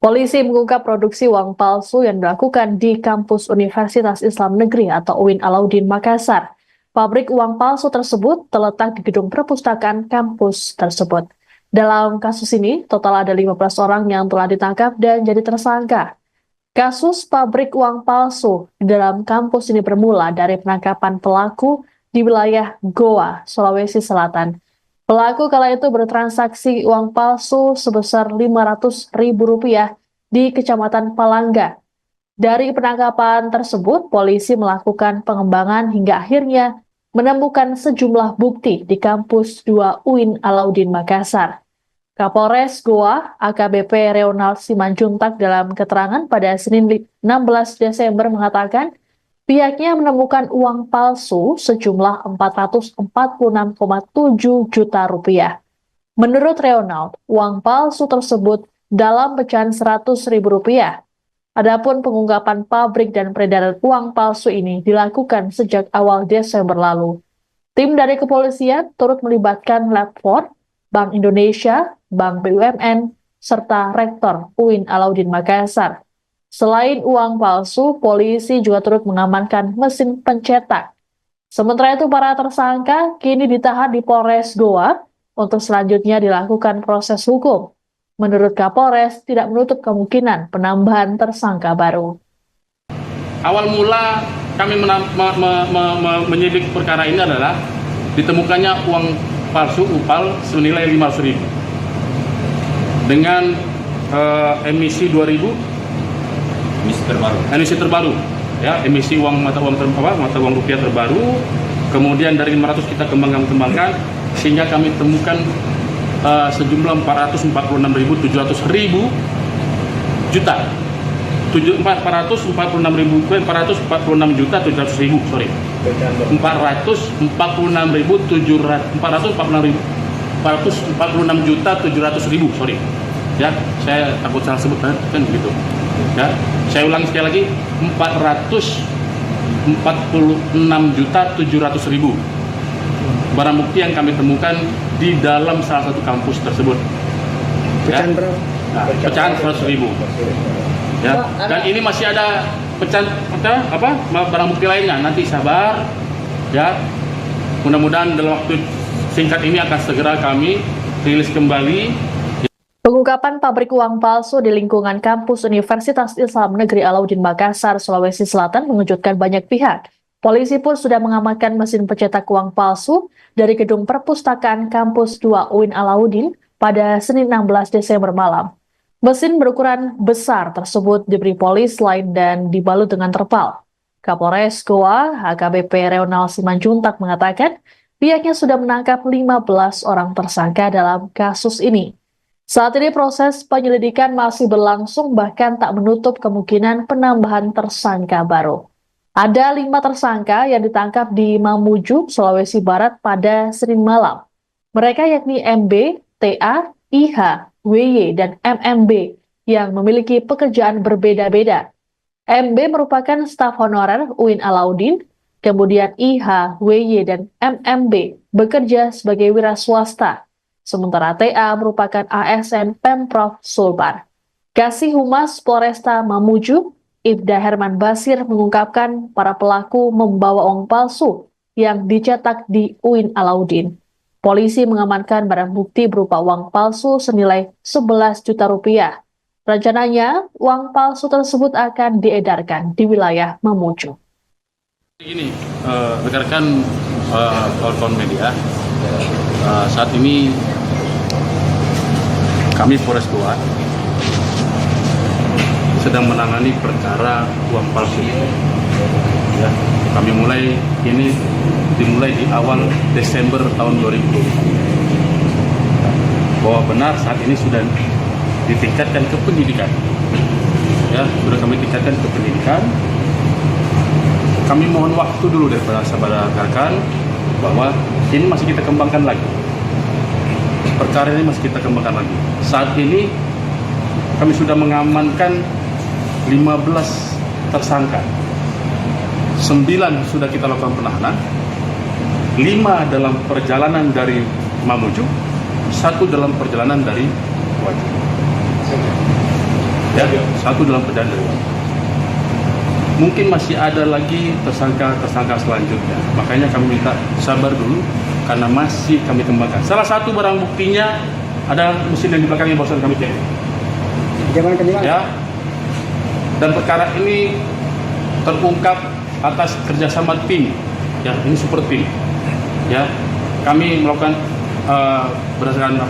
Polisi mengungkap produksi uang palsu yang dilakukan di kampus Universitas Islam Negeri atau UIN Alauddin Makassar. Pabrik uang palsu tersebut terletak di gedung perpustakaan kampus tersebut. Dalam kasus ini, total ada 15 orang yang telah ditangkap dan jadi tersangka. Kasus pabrik uang palsu di dalam kampus ini bermula dari penangkapan pelaku di wilayah Goa, Sulawesi Selatan. Pelaku kala itu bertransaksi uang palsu sebesar Rp500.000 di Kecamatan Palangga. Dari penangkapan tersebut, polisi melakukan pengembangan hingga akhirnya menemukan sejumlah bukti di kampus 2 UIN Alauddin Makassar. Kapolres Goa, AKBP Reonald Simanjuntak dalam keterangan pada Senin 16 Desember mengatakan, pihaknya menemukan uang palsu sejumlah Rp446,7 juta. Menurut Reonald, uang palsu tersebut dalam pecahan Rp100.000. Adapun pengungkapan pabrik dan peredaran uang palsu ini dilakukan sejak awal Desember lalu. Tim dari kepolisian turut melibatkan Lab 4, Bank Indonesia, Bank BUMN, serta Rektor UIN Alauddin Makassar. Selain uang palsu, polisi juga turut mengamankan mesin pencetak. Sementara itu, para tersangka kini ditahan di Polres Goa untuk selanjutnya dilakukan proses hukum. Menurut Kapolres, tidak menutup kemungkinan penambahan tersangka baru. Awal mula kami menyidik perkara ini adalah ditemukannya uang palsu UPAL senilai 500.000 dengan emisi 2000 emisi terbaru, ya, emisi mata uang rupiah terbaru. Kemudian dari 500 kita kembangkan sehingga kami temukan sejumlah 446.700 juta. 446.700.000, sorry. 446.700.446.700.000, sorry. Ya, saya takut salah sebut kan begitu. Ya, saya ulangi sekali lagi, 446.700.000 barang bukti yang kami temukan di dalam salah satu kampus tersebut. Ya. Pecahan berapa? Nah, pecahan 100.000. Ya, dan ini masih ada pecahan barang bukti lainnya. Nanti sabar, ya. Mudah-mudahan dalam waktu singkat ini akan segera kami rilis kembali. Pengungkapan pabrik uang palsu di lingkungan kampus Universitas Islam Negeri Alauddin Makassar, Sulawesi Selatan mengejutkan banyak pihak. Polisi pun sudah mengamankan mesin pencetak uang palsu dari gedung perpustakaan kampus 2 UIN Alauddin pada Senin 16 Desember malam. Mesin berukuran besar tersebut diberi polis lain dan dibalut dengan terpal. Kapolres Goa, HKBP Reonal Simanjuntak mengatakan pihaknya sudah menangkap 15 orang tersangka dalam kasus ini. Saat ini proses penyelidikan masih berlangsung, bahkan tak menutup kemungkinan penambahan tersangka baru. Ada 5 tersangka yang ditangkap di Mamuju, Sulawesi Barat pada Senin malam. Mereka yakni MB, TA, IH, WY, dan MMB yang memiliki pekerjaan berbeda-beda. MB merupakan staf honorer UIN Alauddin, kemudian IH, WY, dan MMB bekerja sebagai wira swasta. Sementara TA merupakan ASN Pemprov Sulbar. Kasih Humas Polresta Mamuju, Ibda Herman Basir mengungkapkan para pelaku membawa uang palsu yang dicetak di UIN Alauddin. Polisi mengamankan barang bukti berupa uang palsu senilai 11 juta rupiah. Rencananya, uang palsu tersebut akan diedarkan di wilayah Mamuju. Ini rekan-rekan kawan-kawan media, saat ini kami Polres Goa sedang menangani perkara uang palsu. Ya, kami dimulai di awal Desember tahun 2020. Bahwa benar saat ini sudah ditingkatkan ke penyidikan. Ya, sudah kami tingkatkan ke penyidikan. Kami mohon waktu dulu daripada sahabat rekan bahwa ini masih kita kembangkan lagi. Perkara ini masih kita kembangkan lagi. Saat ini kami sudah mengamankan 15 tersangka. 9 sudah kita lakukan penahanan. 5 dalam perjalanan dari Mamuju, 1 dalam perjalanan dari Wajib. Ya, 1 dalam perjalanan dari Wajib. Mungkin masih ada lagi tersangka selanjutnya. Makanya kami minta sabar dulu karena masih kami kembangkan. Salah satu barang buktinya ada mesin yang di belakangnya barusan kami cek. Ya. Dan perkara ini terungkap atas kerjasama tim. Ya, ini super tim. Ya, kami melakukan berdasarkan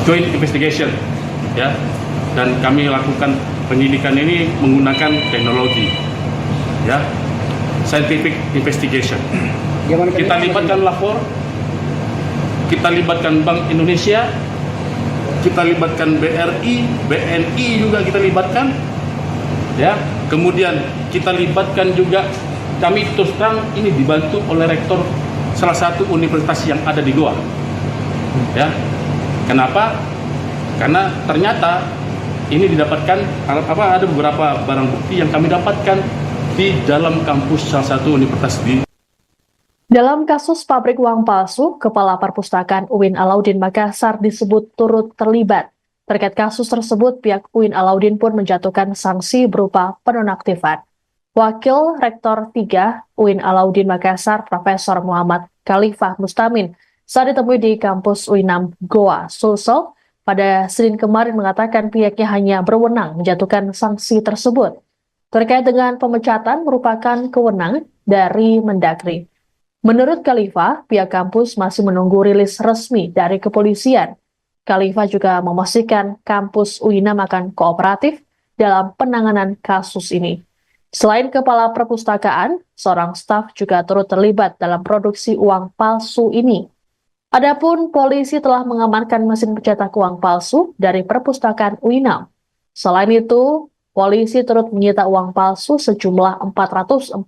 joint investigation. Ya. Dan kami lakukan penyidikan ini menggunakan teknologi, ya, scientific investigation. Kita libatkan lapor, kita libatkan Bank Indonesia, kita libatkan BRI, BNI juga kita libatkan, ya. Kemudian kita libatkan juga, kami terus terang ini dibantu oleh rektor salah satu universitas yang ada di Goa, ya. Kenapa? Karena ternyata ini didapatkan ada beberapa barang bukti yang kami dapatkan di dalam kampus salah satu universitas di. Dalam kasus pabrik uang palsu, Kepala Perpustakaan UIN Alauddin Makassar disebut turut terlibat. Terkait kasus tersebut, pihak UIN Alauddin pun menjatuhkan sanksi berupa penonaktifan. Wakil Rektor 3 UIN Alauddin Makassar, Profesor Muhammad Khalifah Mustamin, saat ditemui di kampus UINAM Goa, Sulsel, pada Senin kemarin mengatakan pihaknya hanya berwenang menjatuhkan sanksi tersebut. Terkait dengan pemecatan merupakan kewenangan dari Mendagri. Menurut Khalifah, pihak kampus masih menunggu rilis resmi dari kepolisian. Khalifah juga memastikan kampus UINAM akan kooperatif dalam penanganan kasus ini. Selain Kepala Perpustakaan, seorang staf juga turut terlibat dalam produksi uang palsu ini. Adapun polisi telah mengamankan mesin pencetak uang palsu dari perpustakaan UINAM. Selain itu, Polisi turut menyita uang palsu sejumlah 446,7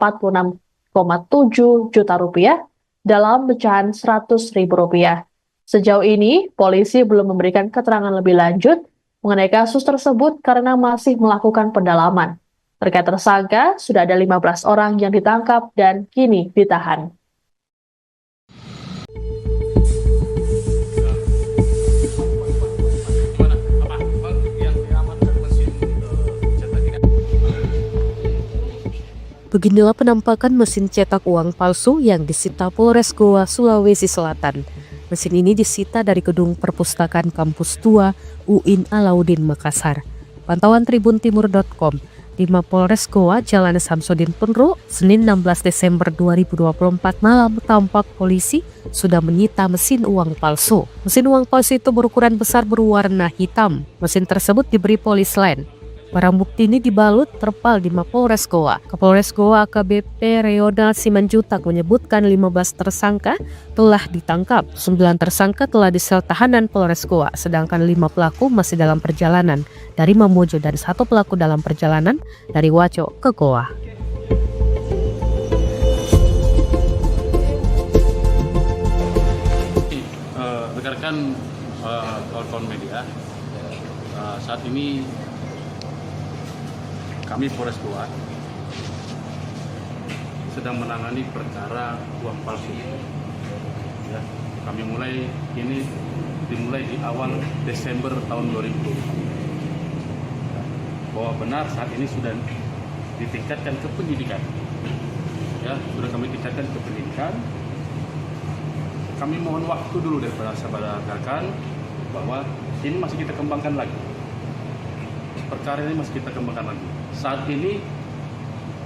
juta rupiah dalam pecahan Rp100.000. Sejauh ini, polisi belum memberikan keterangan lebih lanjut mengenai kasus tersebut karena masih melakukan pendalaman. Terkait tersangka, sudah ada 15 orang yang ditangkap dan kini ditahan. Beginilah penampakan mesin cetak uang palsu yang disita Polres Goa, Sulawesi Selatan. Mesin ini disita dari gedung perpustakaan kampus 2 UIN Alauddin Makassar. Pantauan tribuntimur.com, di Mapolres Goa, Jalan Samsudin Penru, Senin 16 Desember 2024 malam tampak polisi sudah menyita mesin uang palsu. Mesin uang palsu itu berukuran besar berwarna hitam. Mesin tersebut diberi polis lain. Barang bukti ini dibalut terpal di Mapolres Goa. Kapolres Goa AKBP Reonald Simanjutak menyebutkan 15 tersangka telah ditangkap. 9 tersangka telah disel tahanan Polres Goa, sedangkan 5 pelaku masih dalam perjalanan dari Mamuju dan 1 pelaku dalam perjalanan dari Waco ke Goa. Rekan-rekan kawan-kawan media, saat ini kami Polres Goa sedang menangani perkara uang palsu. Ya, kami dimulai di awal Desember tahun 2020. Bahwa benar saat ini sudah ditingkatkan ke penyidikan. Ya, sudah kami tingkatkan ke penyidikan. Kami mohon waktu dulu daripada sahabat rekan bahwa ini masih kita kembangkan lagi. Perkara ini masih kita kembangkan lagi. Saat ini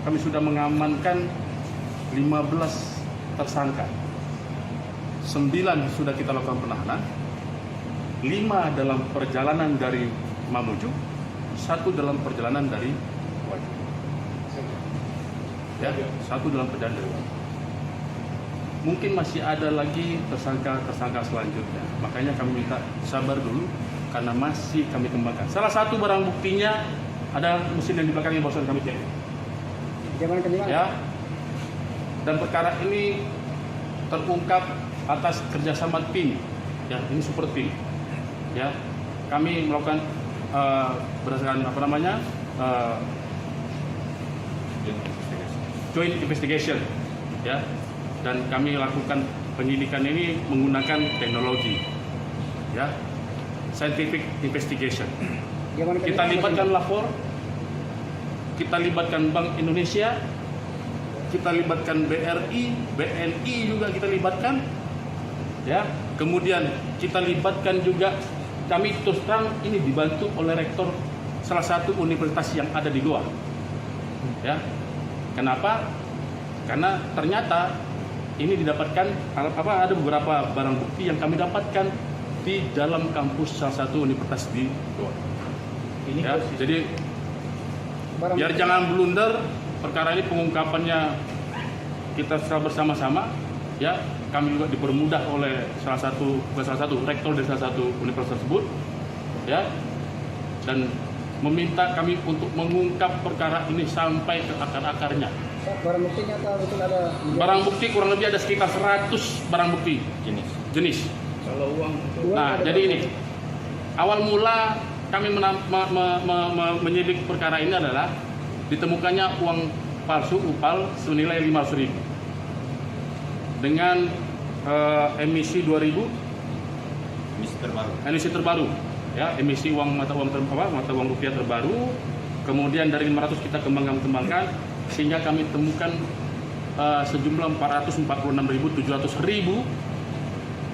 kami sudah mengamankan 15 tersangka. 9 sudah kita lakukan penahanan. 5 dalam perjalanan dari Mamuju, 1 dalam perjalanan dari Wajo. Ya, 1 dalam perjalanan dari Wajo. Mungkin masih ada lagi tersangka selanjutnya. Makanya kami minta sabar dulu karena masih kami kembangkan. Salah satu barang buktinya ada mesin yang di belakang yang barusan kami cek. Ya. Dan perkara ini terungkap atas kerjasama tim. Ya, ini super tim. Ya, kami melakukan berdasarkan joint investigation. Ya, dan kami lakukan penyidikan ini menggunakan teknologi. Ya, scientific investigation. Kita libatkan lapor, kita libatkan Bank Indonesia, kita libatkan BRI, BNI juga kita libatkan, ya. Kemudian kita libatkan juga, kami terus terang ini dibantu oleh rektor salah satu universitas yang ada di Goa, ya. Kenapa? Karena ternyata ini didapatkan ada beberapa barang bukti yang kami dapatkan di dalam kampus salah satu universitas di Goa. Ya, jadi biar jangan blunder, perkara ini pengungkapannya kita secara bersama-sama, ya. Kami juga dipermudah oleh salah satu rektor dari salah satu universitas tersebut, ya, dan meminta kami untuk mengungkap perkara ini sampai ke akar-akarnya. Barang buktinya betul ada? Barang bukti kurang lebih ada sekitar 100 barang bukti jenis. Kalau uang Nah, jadi ini awal mula kami menyidik perkara ini adalah ditemukannya uang palsu UPAL senilai 500.000 dengan emisi 2000 emisi terbaru, ya, emisi mata uang rupiah terbaru. Kemudian dari 500 kita kembangkan sehingga kami temukan sejumlah 446.700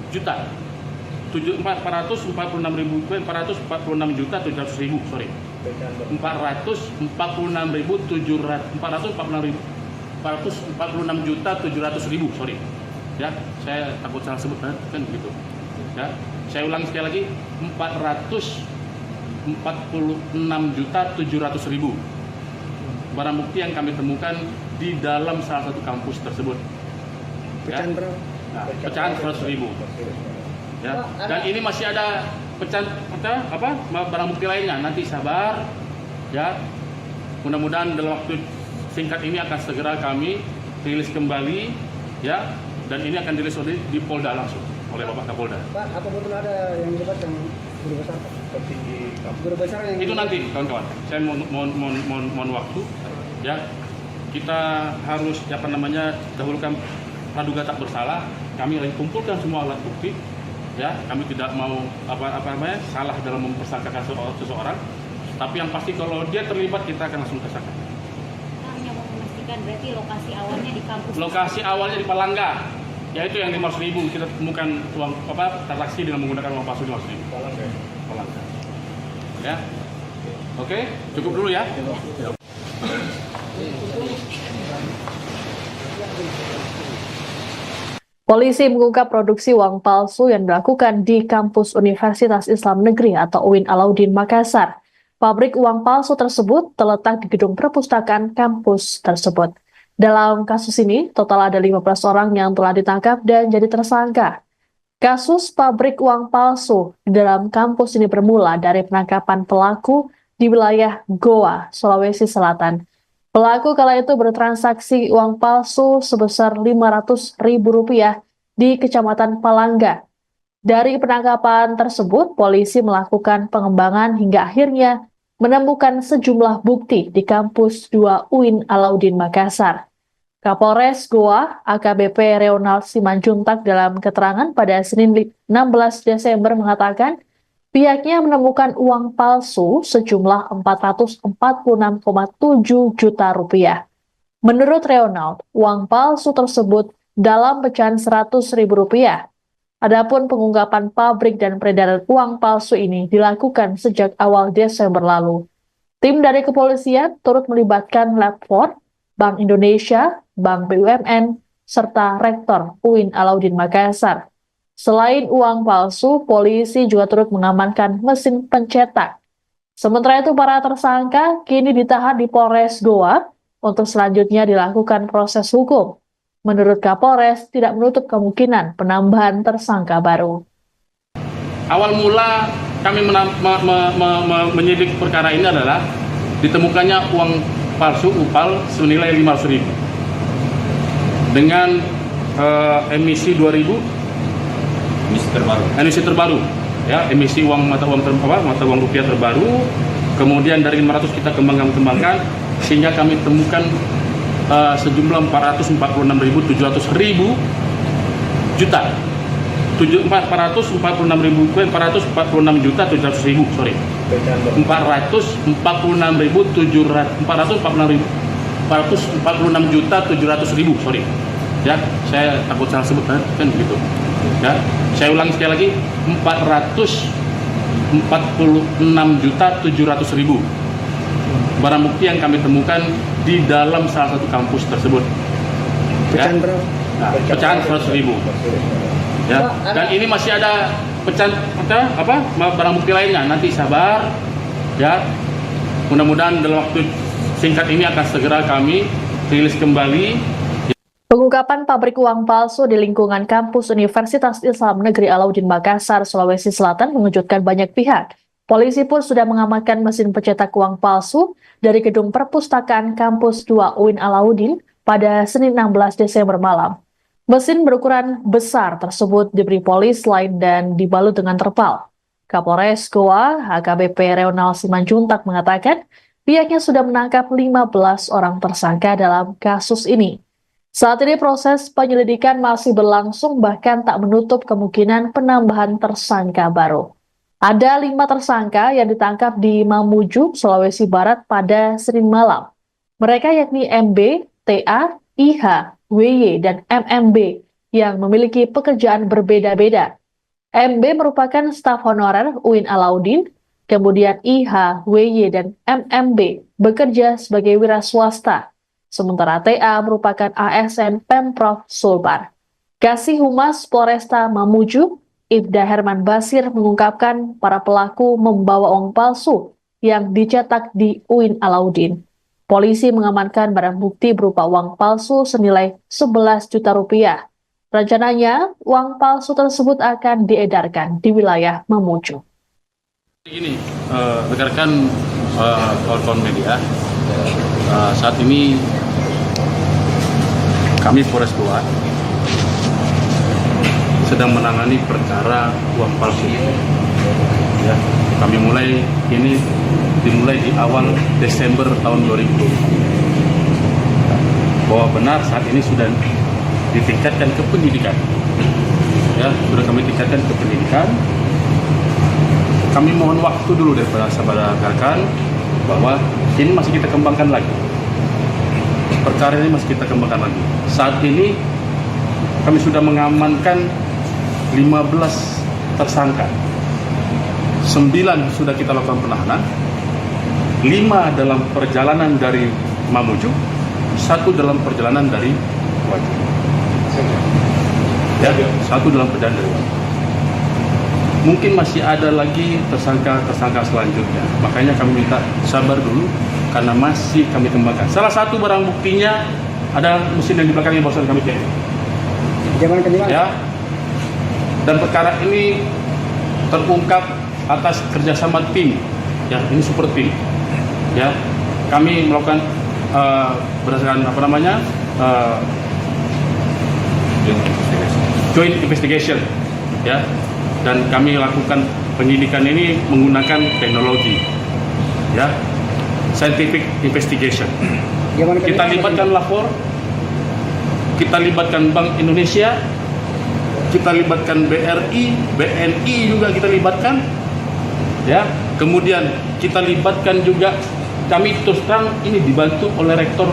juta. 446.700.000, sorry. 446.700.000, sorry. Ya, saya takut salah sebut kan gitu. Ya, saya ulangi sekali lagi, 446.700.000 barang bukti yang kami temukan di dalam salah satu kampus tersebut. Ya. pecahan berapa? Nah, pecahan 100.000. Ya, dan ini masih ada pecahan barang bukti lainnya. Nanti sabar, ya. mudah-mudahan dalam waktu singkat ini akan segera kami rilis kembali, ya, dan ini akan dirilis di Polda langsung oleh Bapak Kapolda. Pak, apa betul ada yang dilibatkan guru besar, Pak? Guru besar yang Itu nanti, kawan-kawan. Saya mohon waktu, ya. Kita harus dahulukan praduga tak bersalah. Kami lagi kumpulkan semua alat bukti, ya. Kami tidak mau salah dalam mempersangkakan seseorang. Tapi yang pasti kalau dia terlibat kita akan langsung tersangka. Hanya mau memastikan berarti lokasi awalnya di kampus. Lokasi awalnya di Palangga, yaitu yang 500.000 kita temukan uang transaksi dengan menggunakan uang palsu 500.000. Palangga. Ya. Oke, cukup dulu ya. Polisi mengungkap produksi uang palsu yang dilakukan di kampus Universitas Islam Negeri atau UIN Alauddin Makassar. Pabrik uang palsu tersebut terletak di gedung perpustakaan kampus tersebut. Dalam kasus ini, total ada 15 orang yang telah ditangkap dan jadi tersangka. Kasus pabrik uang palsu di dalam kampus ini bermula dari penangkapan pelaku di wilayah Goa, Sulawesi Selatan. Pelaku kala itu bertransaksi uang palsu sebesar Rp500.000 di Kecamatan Palangga. Dari penangkapan tersebut, polisi melakukan pengembangan hingga akhirnya menemukan sejumlah bukti di kampus 2 UIN Alauddin Makassar. Kapolres Goa, AKBP Reonald Simanjuntak dalam keterangan pada Senin 16 Desember mengatakan, pihaknya menemukan uang palsu sejumlah Rp446,7 juta. Menurut Reonald, uang palsu tersebut dalam pecahan Rp100.000. Adapun pengungkapan pabrik dan peredaran uang palsu ini dilakukan sejak awal Desember lalu. Tim dari kepolisian turut melibatkan Lab 4, Bank Indonesia, Bank BUMN, serta Rektor UIN Alauddin Makassar. Selain uang palsu, polisi juga turut mengamankan mesin pencetak. Sementara itu, para tersangka kini ditahan di Polres Goa untuk selanjutnya dilakukan proses hukum. Menurut Kapolres, tidak menutup kemungkinan penambahan tersangka baru. Awal mula kami menyidik perkara ini adalah ditemukannya uang palsu UPAL senilai Rp500.000 dengan emisi 2000 emisi terbaru, ya, emisi mata uang rupiah terbaru. Kemudian dari 500 kita kembangkan sehingga kami temukan sejumlah 446.700.000 juta. 446.700.000, sorry. 446.700.000, sorry. Ya, saya takut salah sebut kan begitu. Ya, saya ulangi sekali lagi, 446.700.000 barang bukti yang kami temukan di dalam salah satu kampus tersebut. Ya. Pecahan 100.000. Ya, dan ini masih ada pecahan barang bukti lainnya. Nanti sabar, ya. Mudah-mudahan dalam waktu singkat ini akan segera kami rilis kembali. Pengungkapan pabrik uang palsu di lingkungan kampus Universitas Islam Negeri Alauddin Makassar, Sulawesi Selatan mengejutkan banyak pihak. Polisi pun sudah mengamankan mesin pencetak uang palsu dari gedung perpustakaan kampus 2 UIN Alauddin pada Senin 16 Desember malam. Mesin berukuran besar tersebut diberi polis lain dan dibalut dengan terpal. Kapolres Goa, AKBP Reonald Simanjuntak mengatakan pihaknya sudah menangkap 15 orang tersangka dalam kasus ini. Saat ini proses penyelidikan masih berlangsung, bahkan tak menutup kemungkinan penambahan tersangka baru. Ada 5 tersangka yang ditangkap di Mamuju, Sulawesi Barat pada Senin malam. Mereka yakni MB, TA, IH, WY, dan MMB yang memiliki pekerjaan berbeda-beda. MB merupakan staf honorer UIN Alauddin, kemudian IH, WY, dan MMB bekerja sebagai wira swasta. Sementara TA merupakan ASN Pemprov Sulbar. Kasih Humas Polresta Mamuju, Ibda Herman Basir mengungkapkan para pelaku membawa uang palsu yang dicetak di UIN Alauddin. Polisi mengamankan barang bukti berupa uang palsu senilai 11 juta rupiah. Rencananya, uang palsu tersebut akan diedarkan di wilayah Mamuju. Ini, rekan-rekan kawan-kawan media, Saat ini kami Polres Goa sedang menangani perkara uang palsu. Ya, kami dimulai di awal Desember tahun 2020. Bahwa benar saat ini sudah ditingkatkan ke penyidikan. Ya, sudah kami tingkatkan ke penyidikan. Kami mohon waktu dulu dari saudara rekan bahwa ini masih kita kembangkan lagi. Perkara ini masih kita kembangkan lagi. Saat ini kami sudah mengamankan 15 tersangka. 9 sudah kita lakukan penahanan. 5 dalam perjalanan dari Mamuju, 1 dalam perjalanan dari Wajib. Ya, 1 dalam perjalanan dari Wajib. Mungkin masih ada lagi tersangka selanjutnya. Makanya kami minta sabar dulu karena masih kami kembangkan. Salah satu barang buktinya ada mesin yang di belakangnya barusan kami cek. Ya. Dan perkara ini terungkap atas kerjasama tim. Ya, ini super tim. Ya, kami melakukan berdasarkan joint investigation. Ya. Dan kami lakukan penyidikan ini menggunakan teknologi, ya, scientific investigation. Kita libatkan lapor, kita libatkan Bank Indonesia, kita libatkan BRI, BNI juga kita libatkan, ya. Kemudian kita libatkan juga, kami terus terang ini dibantu oleh rektor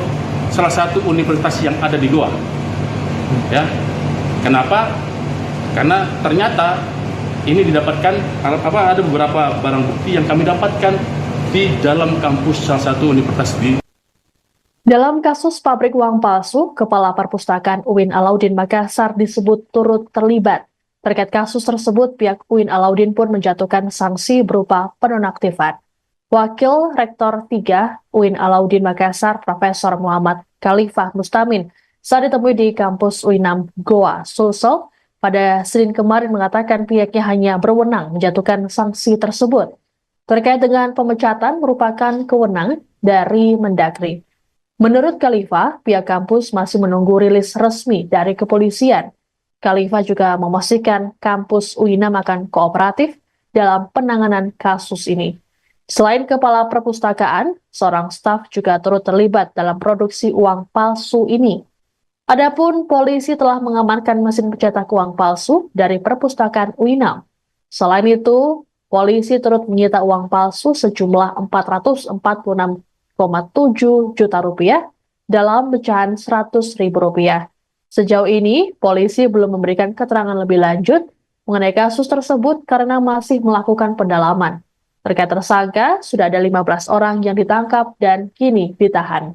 salah satu universitas yang ada di Goa, ya. Kenapa? Karena ternyata ini didapatkan ada beberapa barang bukti yang kami dapatkan di dalam kampus salah satu universitas di. Dalam kasus pabrik uang palsu, Kepala Perpustakaan UIN Alauddin Makassar disebut turut terlibat. Terkait kasus tersebut, pihak UIN Alauddin pun menjatuhkan sanksi berupa penonaktifan. Wakil Rektor 3 UIN Alauddin Makassar, Profesor Muhammad Khalifah Mustamin, saat ditemui di kampus UINAM Goa, Sulsel, pada Senin kemarin mengatakan pihaknya hanya berwenang menjatuhkan sanksi tersebut. Terkait dengan pemecatan merupakan kewenangan dari Mendagri. Menurut Khalifah, pihak kampus masih menunggu rilis resmi dari kepolisian. Khalifah juga memastikan kampus UINAM akan kooperatif dalam penanganan kasus ini. Selain Kepala Perpustakaan, seorang staf juga turut terlibat dalam produksi uang palsu ini. Adapun polisi telah mengamankan mesin pencetak uang palsu dari perpustakaan UINAM. Selain itu, polisi turut menyita uang palsu sejumlah 446,7 juta rupiah dalam pecahan Rp100.000. Sejauh ini, polisi belum memberikan keterangan lebih lanjut mengenai kasus tersebut karena masih melakukan pendalaman. Terkait tersangka, sudah ada 15 orang yang ditangkap dan kini ditahan.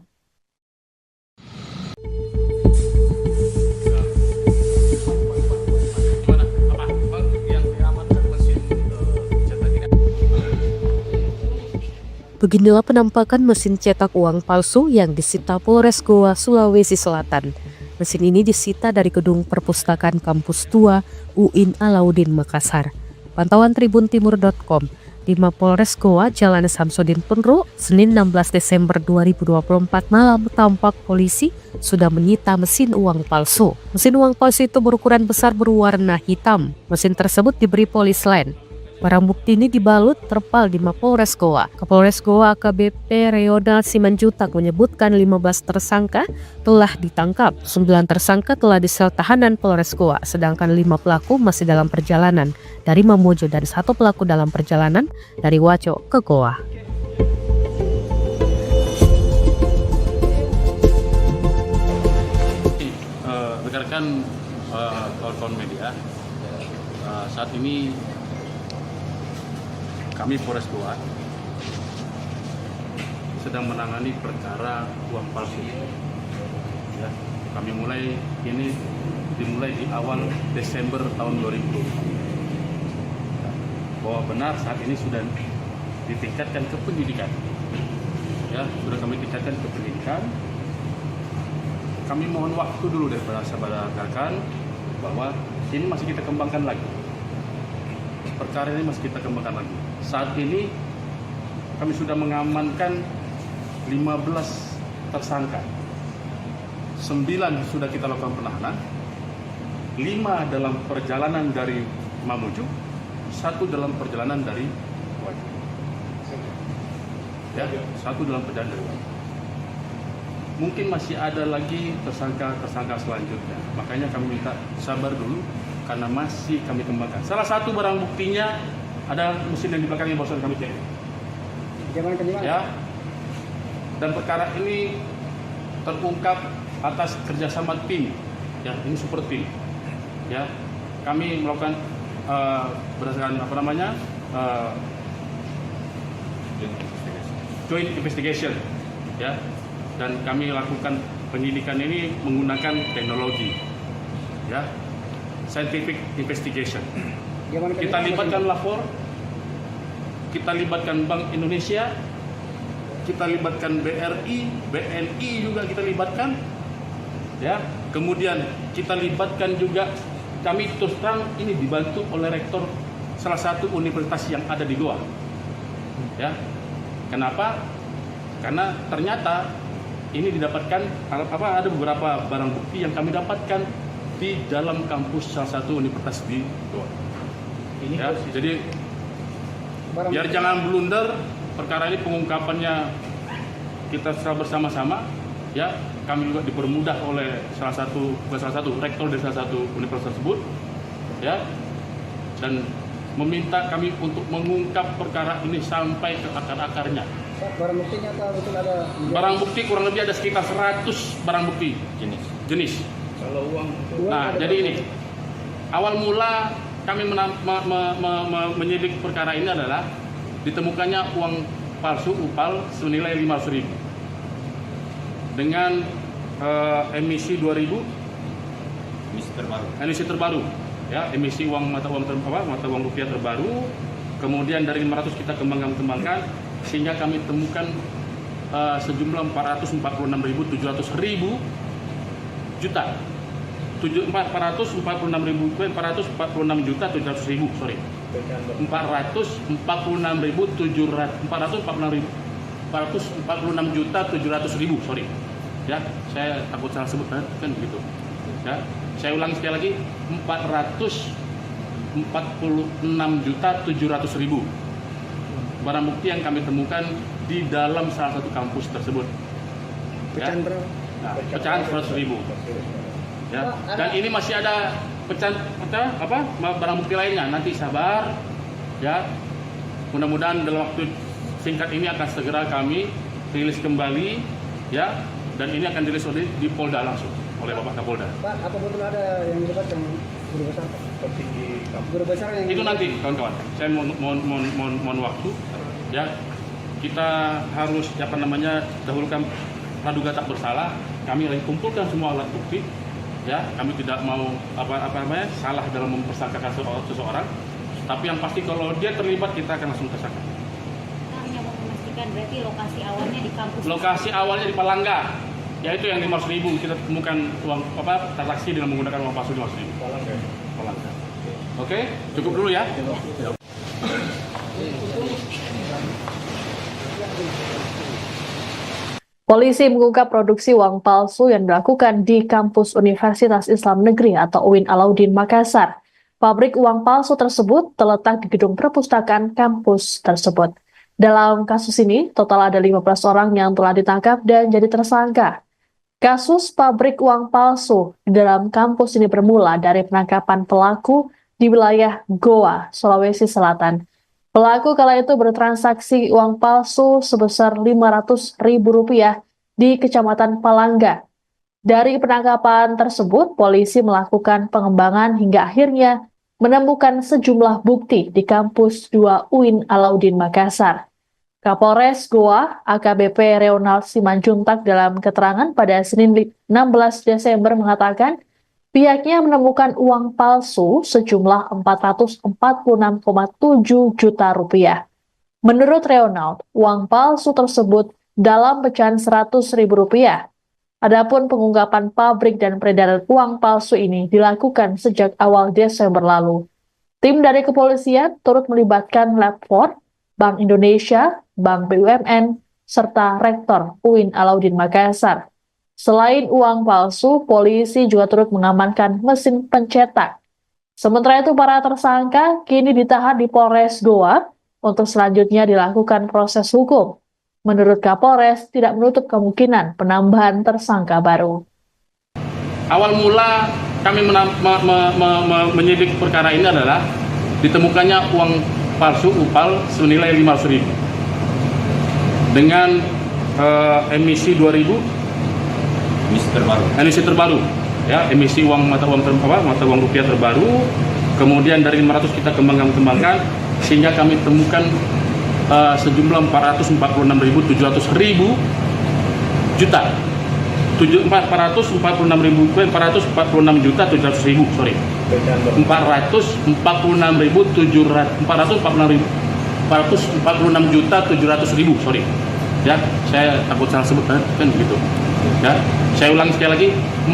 Beginilah penampakan mesin cetak uang palsu yang disita Polres Goa, Sulawesi Selatan. Mesin ini disita dari gedung perpustakaan kampus 2 UIN Alauddin Makassar. Pantauan tribuntimur.com, di Mapolres Goa, Jalan Samsudin Penru, Senin 16 Desember 2024 malam tampak polisi sudah menyita mesin uang palsu. Mesin uang palsu itu berukuran besar berwarna hitam. Mesin tersebut diberi polis lain. Barang bukti ini dibalut terpal di Mapolres Goa. Kapolres Goa AKBP Reonald Simanjutak menyebutkan 15 tersangka telah ditangkap. 9 tersangka telah disel tahanan Polres Goa, sedangkan 5 pelaku masih dalam perjalanan dari Mamuju dan 1 pelaku dalam perjalanan dari Waco ke Goa. Rekan-rekan kawan-kawan media, saat ini kami Polres Goa sedang menangani perkara uang palsu. Ya, kami dimulai di awal Desember tahun 2020. Bahwa benar saat ini sudah ditingkatkan ke penyidikan. Ya, sudah kami tingkatkan ke penyidikan. Kami mohon waktu dulu dari saudara rekan bahwa ini masih kita kembangkan lagi. Perkara ini masih kita kembangkan lagi. Saat ini kami sudah mengamankan 15 tersangka. 9 sudah kita lakukan penahanan, 5 dalam perjalanan dari Mamuju, 1 dalam perjalanan dari Waju. Ya, 1 dalam perjalanan dari Waju. Mungkin masih ada lagi tersangka selanjutnya. Makanya kami minta sabar dulu karena masih kami kembangkan. Salah satu barang buktinya ada mesin yang di belakang yang barusan kami cek. Ya. Dan perkara ini terungkap atas kerjasama tim. Ya, ini super tim. Ya, kami melakukan berdasarkan joint investigation. Ya. Dan kami lakukan penyidikan ini menggunakan teknologi, ya, scientific investigation. Kita libatkan lapor, kita libatkan Bank Indonesia, kita libatkan BRI, BNI juga kita libatkan, ya. Kemudian kita libatkan juga, kami terus terang ini dibantu oleh rektor salah satu universitas yang ada di Goa, ya. Kenapa? Karena ternyata ini didapatkan ada beberapa barang bukti yang kami dapatkan di dalam kampus salah satu universitas di Goa. Ya, jadi biar jangan blunder, perkara ini pengungkapannya kita secara bersama-sama, ya. Kami juga dipermudah oleh salah satu rektor dari salah satu universitas tersebut, ya, dan meminta kami untuk mengungkap perkara ini sampai ke akar-akarnya. Barang buktinya betul ada? Barang bukti kurang lebih ada sekitar 100 barang bukti jenis. Kalau uang? Nah, jadi ini awal mula kami menyidik perkara ini adalah ditemukannya uang palsu UPAL senilai 500.000 dengan emisi 2000 emisi terbaru, ya, emisi mata uang rupiah terbaru. Kemudian dari 500 kita kembangkan sehingga kami temukan sejumlah 446.700 juta. 446.700.000, sorry. 446.700.000, sorry. Ya, saya takut salah sebut kan begitu. Ya, saya ulangi sekali lagi, 446.700.000 barang bukti yang kami temukan di dalam salah satu kampus tersebut. Ya. Nah, pecahan 100.000. Ya. Dan ini masih ada barang bukti lainnya. Nanti sabar, ya. Mudah-mudahan dalam waktu singkat ini akan segera kami rilis kembali, ya. Dan ini akan dirilis di Polda langsung oleh Bapak Kapolda. Pak, apa betul ada yang dilibatkan guru besar? Guru besar yang itu nanti, kawan-kawan. Saya mohon waktu, ya. Kita harus dahulukan praduga tak bersalah. Kami lagi kumpulkan semua alat bukti, ya. Kami tidak mau salah dalam mempersangkakan seseorang. Tapi yang pasti kalau dia terlibat kita akan langsung tersangka. Hanya mau memastikan berarti lokasi awalnya di kampus. Lokasi awalnya di Palangga, yaitu yang 500.000 kita temukan uang transaksi dengan menggunakan uang palsu 500.000. Palangga. Oke, cukup dulu ya. Polisi mengungkap produksi uang palsu yang dilakukan di kampus Universitas Islam Negeri atau UIN Alauddin Makassar. Pabrik uang palsu tersebut terletak di gedung perpustakaan kampus tersebut. Dalam kasus ini, total ada 15 orang yang telah ditangkap dan jadi tersangka. Kasus pabrik uang palsu di dalam kampus ini bermula dari penangkapan pelaku di wilayah Goa, Sulawesi Selatan. Pelaku kala itu bertransaksi uang palsu sebesar Rp500.000 di Kecamatan Palangga. Dari penangkapan tersebut, polisi melakukan pengembangan hingga akhirnya menemukan sejumlah bukti di kampus 2 UIN Alauddin Makassar. Kapolres Goa, AKBP Reonald Simanjuntak dalam keterangan pada Senin 16 Desember mengatakan, pihaknya menemukan uang palsu sejumlah Rp446,7 juta. Menurut Reonald, uang palsu tersebut dalam pecahan Rp100.000. Adapun pengungkapan pabrik dan peredaran uang palsu ini dilakukan sejak awal Desember lalu. Tim dari kepolisian turut melibatkan Lab 4, Bank Indonesia, Bank BUMN, serta Rektor UIN Alauddin Makassar. Selain uang palsu, polisi juga turut mengamankan mesin pencetak. Sementara itu, para tersangka kini ditahan di Polres Goa untuk selanjutnya dilakukan proses hukum. Menurut Kapolres, tidak menutup kemungkinan penambahan tersangka baru. Awal mula kami menyidik perkara ini adalah ditemukannya uang palsu UPAL senilai 500.000 dengan emisi 2000 emisi terbaru. Ya, emisi mata uang rupiah terbaru, kemudian dari 500 kita kembangkan sehingga kami temukan sejumlah 446.700 juta. 446.700.000, sorry. 446.700.000, sorry. Ya, saya takut salah sebut kan begitu. Ya, saya ulang sekali lagi,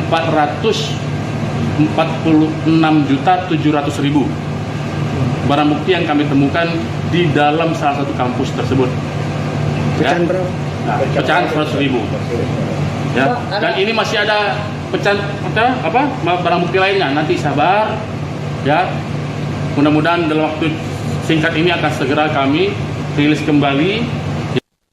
446.700.000 barang bukti yang kami temukan di dalam salah satu kampus tersebut. Pecahan berapa? Nah, pecahan 100.000. Ya, dan ini masih ada pecahan barang bukti lainnya. Nanti sabar, ya. Mudah-mudahan dalam waktu singkat ini akan segera kami rilis kembali.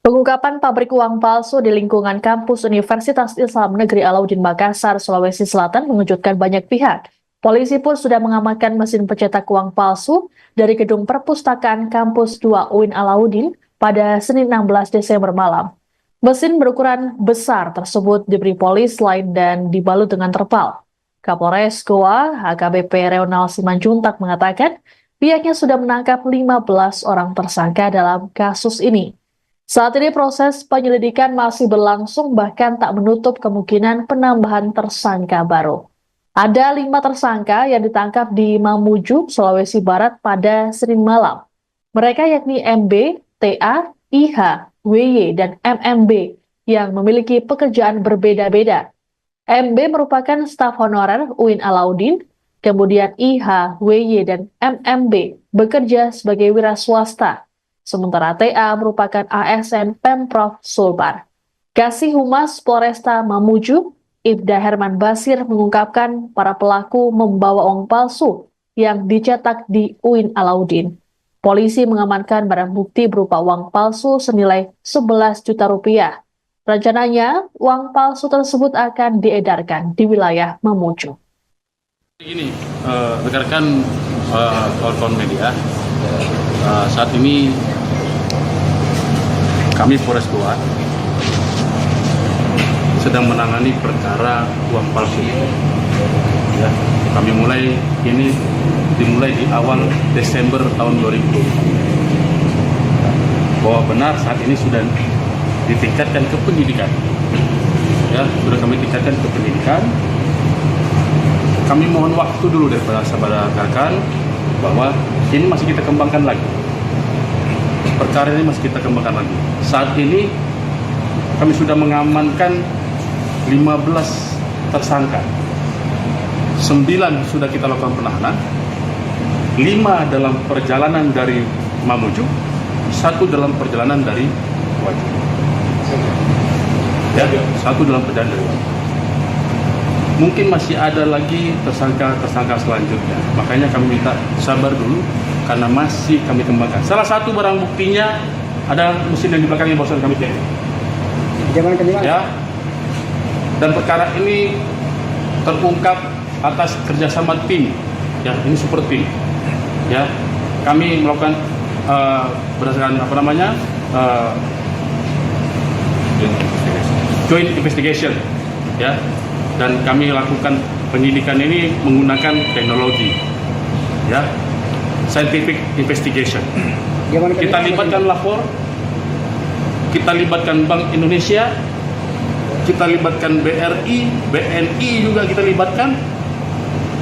Pengungkapan pabrik uang palsu di lingkungan kampus Universitas Islam Negeri Alauddin Makassar, Sulawesi Selatan mengejutkan banyak pihak. Polisi pun sudah mengamankan mesin pencetak uang palsu dari gedung perpustakaan kampus 2 UIN Alauddin pada Senin 16 Desember malam. Mesin berukuran besar tersebut diberi polis lain dan dibalut dengan terpal. Kapolres Goa, HKBP Reonal Simanjuntak mengatakan pihaknya sudah menangkap 15 orang tersangka dalam kasus ini. Saat ini proses penyelidikan masih berlangsung, bahkan tak menutup kemungkinan penambahan tersangka baru. Ada 5 tersangka yang ditangkap di Mamuju, Sulawesi Barat pada Senin malam. Mereka yakni MB, TA, IH, WY, dan MMB yang memiliki pekerjaan berbeda-beda. MB merupakan staf honorer UIN Alauddin, kemudian IH, WY, dan MMB bekerja sebagai wira swasta. Sementara TA merupakan ASN Pemprov Sulbar. Kasih Humas Polresta Mamuju, Ibda Herman Basir mengungkapkan para pelaku membawa uang palsu yang dicetak di UIN Alauddin. Polisi mengamankan barang bukti berupa uang palsu senilai 11 juta rupiah. Rencananya, uang palsu tersebut akan diedarkan di wilayah Mamuju. Ini, rekan-rekan kawan-kawan media, saat ini kami Polres Goa sedang menangani perkara uang palsu. Ya, kami dimulai di awal Desember tahun 2020. Bahwa benar saat ini sudah ditingkatkan ke penyidikan. Ya, sudah kami tingkatkan ke penyidikan. Kami mohon waktu dulu daripada sahabat rekan bahwa ini masih kita kembangkan lagi. Perkara ini masih kita kembangkan lagi. Saat ini kami sudah mengamankan 15 tersangka. 9 sudah kita lakukan penahanan. 5 dalam perjalanan dari Mamuju, 1 dalam perjalanan dari Wajib. Ya, 1 dalam perjalanan dari Wajib. Mungkin masih ada lagi tersangka selanjutnya. Makanya kami minta sabar dulu karena masih kami kembangkan. Salah satu barang buktinya ada mesin yang di belakangnya barusan kami cek. Ya. Dan perkara ini terungkap atas kerjasama tim. Ya, ini super tim. Ya, kami melakukan berdasarkan joint investigation. Ya. Dan kami lakukan penyidikan ini menggunakan teknologi, ya, scientific investigation. Kita libatkan lapor, kita libatkan Bank Indonesia, kita libatkan BRI, BNI juga kita libatkan,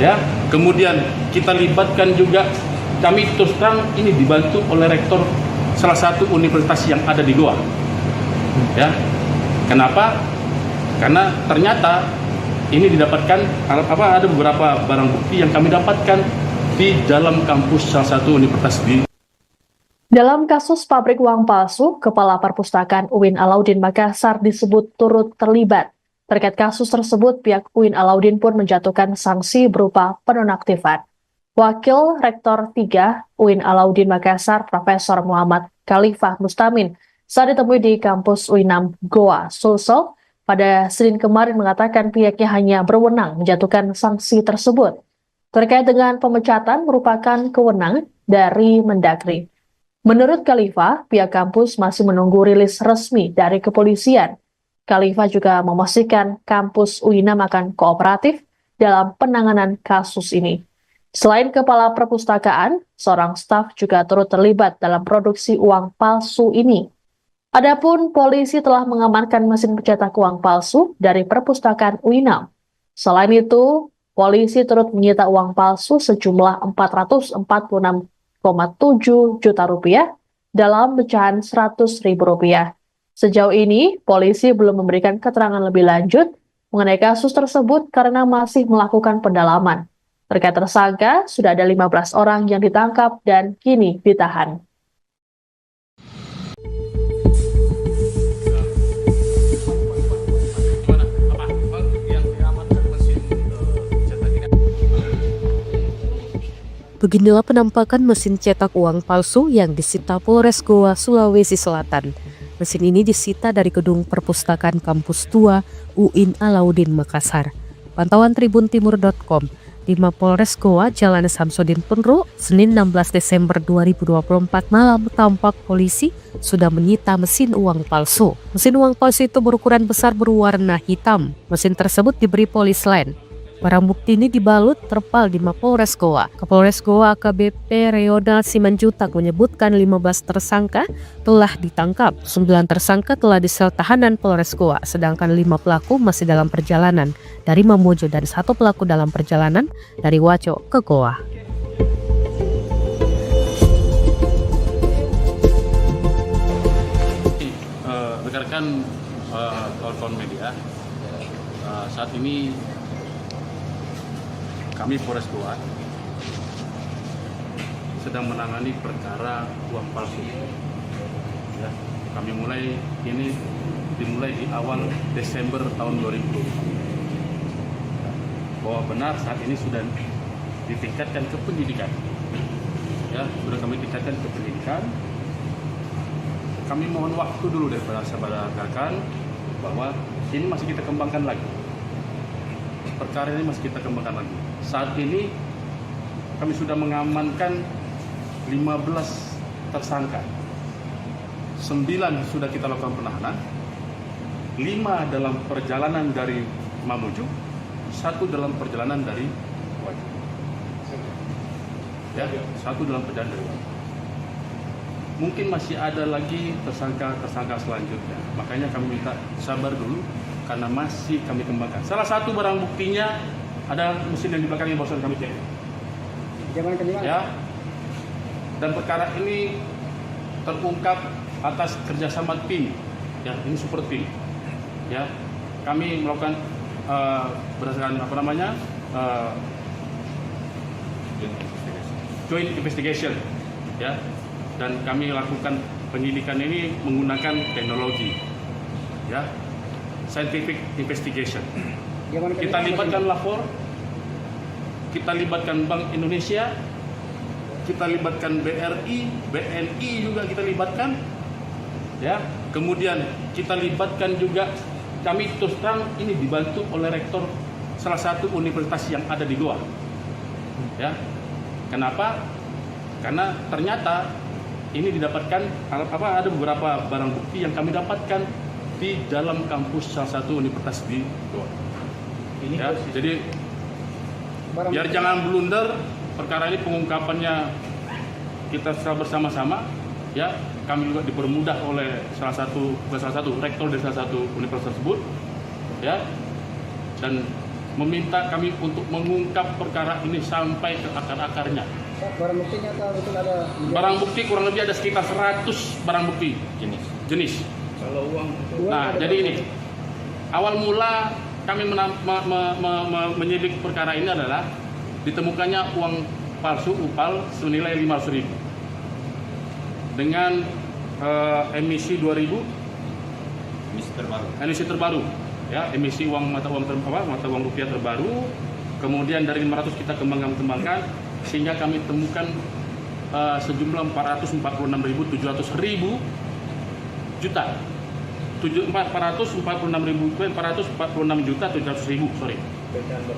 ya. Kemudian kita libatkan juga, kami terus terang ini dibantu oleh rektor salah satu universitas yang ada di Goa, ya. Kenapa? Karena ternyata ini didapatkan ada beberapa barang bukti yang kami dapatkan di dalam kampus salah satu universitas di Dalam kasus pabrik uang palsu, Kepala Perpustakaan UIN Alauddin Makassar disebut turut terlibat. Terkait kasus tersebut, pihak UIN Alauddin pun menjatuhkan sanksi berupa penonaktifan. Wakil Rektor 3 UIN Alauddin Makassar, Profesor Muhammad Khalifah Mustamin, saat ditemui di kampus UINAM Goa, Sulsel, pada Senin kemarin mengatakan pihaknya hanya berwenang menjatuhkan sanksi tersebut. Terkait dengan pemecatan merupakan kewenangan dari Mendagri. Menurut Khalifah, pihak kampus masih menunggu rilis resmi dari kepolisian. Khalifah juga memastikan kampus UINAM akan kooperatif dalam penanganan kasus ini. Selain Kepala Perpustakaan, seorang staf juga turut terlibat dalam produksi uang palsu ini. Adapun polisi telah mengamankan mesin pencetak uang palsu dari Perpustakaan UINAM. Selain itu, polisi turut menyita uang palsu sejumlah 446,7 juta rupiah dalam pecahan 100.000 rupiah. Sejauh ini, polisi belum memberikan keterangan lebih lanjut mengenai kasus tersebut karena masih melakukan pendalaman. Terkait tersangka, sudah ada 15 orang yang ditangkap dan kini ditahan. Beginilah penampakan mesin cetak uang palsu yang disita Polres Goa, Sulawesi Selatan. Mesin ini disita dari gedung perpustakaan kampus tua UIN Alauddin Makassar. Pantauan tribuntimur.com, di Mapolres Goa, Jalan Samsudin Penru, Senin 16 Desember 2024 malam tampak polisi sudah menyita mesin uang palsu. Mesin uang palsu itu berukuran besar berwarna hitam. Mesin tersebut diberi polis lain. Barang bukti ini dibalut terpal di Mapolres Goa. Kapolres Goa AKBP Reonald Simanjutak menyebutkan 15 tersangka telah ditangkap. 9 tersangka telah di sel tahanan Polres Goa, sedangkan 5 pelaku masih dalam perjalanan dari Mamuju dan 1 pelaku dalam perjalanan dari Waco ke Goa. Rekan-rekan kawan-kawan media, saat ini kami Polres Goa sedang menangani perkara uang palsu. Ya, kami dimulai di awal Desember tahun 2020. Bahwa benar saat ini sudah ditingkatkan ke penyidikan. Ya, sudah kami tingkatkan ke penyidikan. Kami mohon waktu dulu dari saudara rekan bahwa ini masih kita kembangkan lagi. Perkara ini masih kita kembangkan lagi. Saat ini kami sudah mengamankan 15 tersangka. 9 sudah kita lakukan penahanan. 5 dalam perjalanan dari Mamuju, 1 dalam perjalanan dari Wajo. Ya, 1 dalam perjalanan dari Wajo. Mungkin masih ada lagi tersangka selanjutnya. Makanya kami minta sabar dulu karena masih kami kembangkan. Salah satu barang buktinya ada mesin yang di belakangnya barusan kami cek. Ya. Dan perkara ini terungkap atas kerjasama tim. Ya, ini super tim. Ya, kami melakukan berdasarkan joint investigation. Ya, dan kami lakukan penyidikan ini menggunakan teknologi. Ya, scientific investigation. Kita libatkan lapor, kita libatkan Bank Indonesia, kita libatkan BRI, BNI juga kita libatkan, ya. Kemudian kita libatkan juga, kami terus terang ini dibantu oleh rektor salah satu universitas yang ada di Goa, ya. Kenapa? Karena ternyata ini didapatkan ada beberapa barang bukti yang kami dapatkan di dalam kampus salah satu universitas di Goa. Ya, jadi biar jangan blunder, perkara ini pengungkapannya kita bersama-sama. Ya, kami juga dipermudah oleh salah satu rektor dari salah satu universitas tersebut. Ya, dan meminta kami untuk mengungkap perkara ini sampai ke akar-akarnya. Barang buktinya betul ada? Barang bukti kurang lebih ada sekitar 100 barang bukti jenis. Kalau uang Nah, jadi ini awal mula kami menyidik perkara ini adalah ditemukannya uang palsu UPAL senilai 500.000. dengan emisi 2000 emisi terbaru ya, emisi mata uang rupiah terbaru. Kemudian dari 500 kita kembangkan sehingga kami temukan sejumlah 446.700 juta 446.700.000 sorry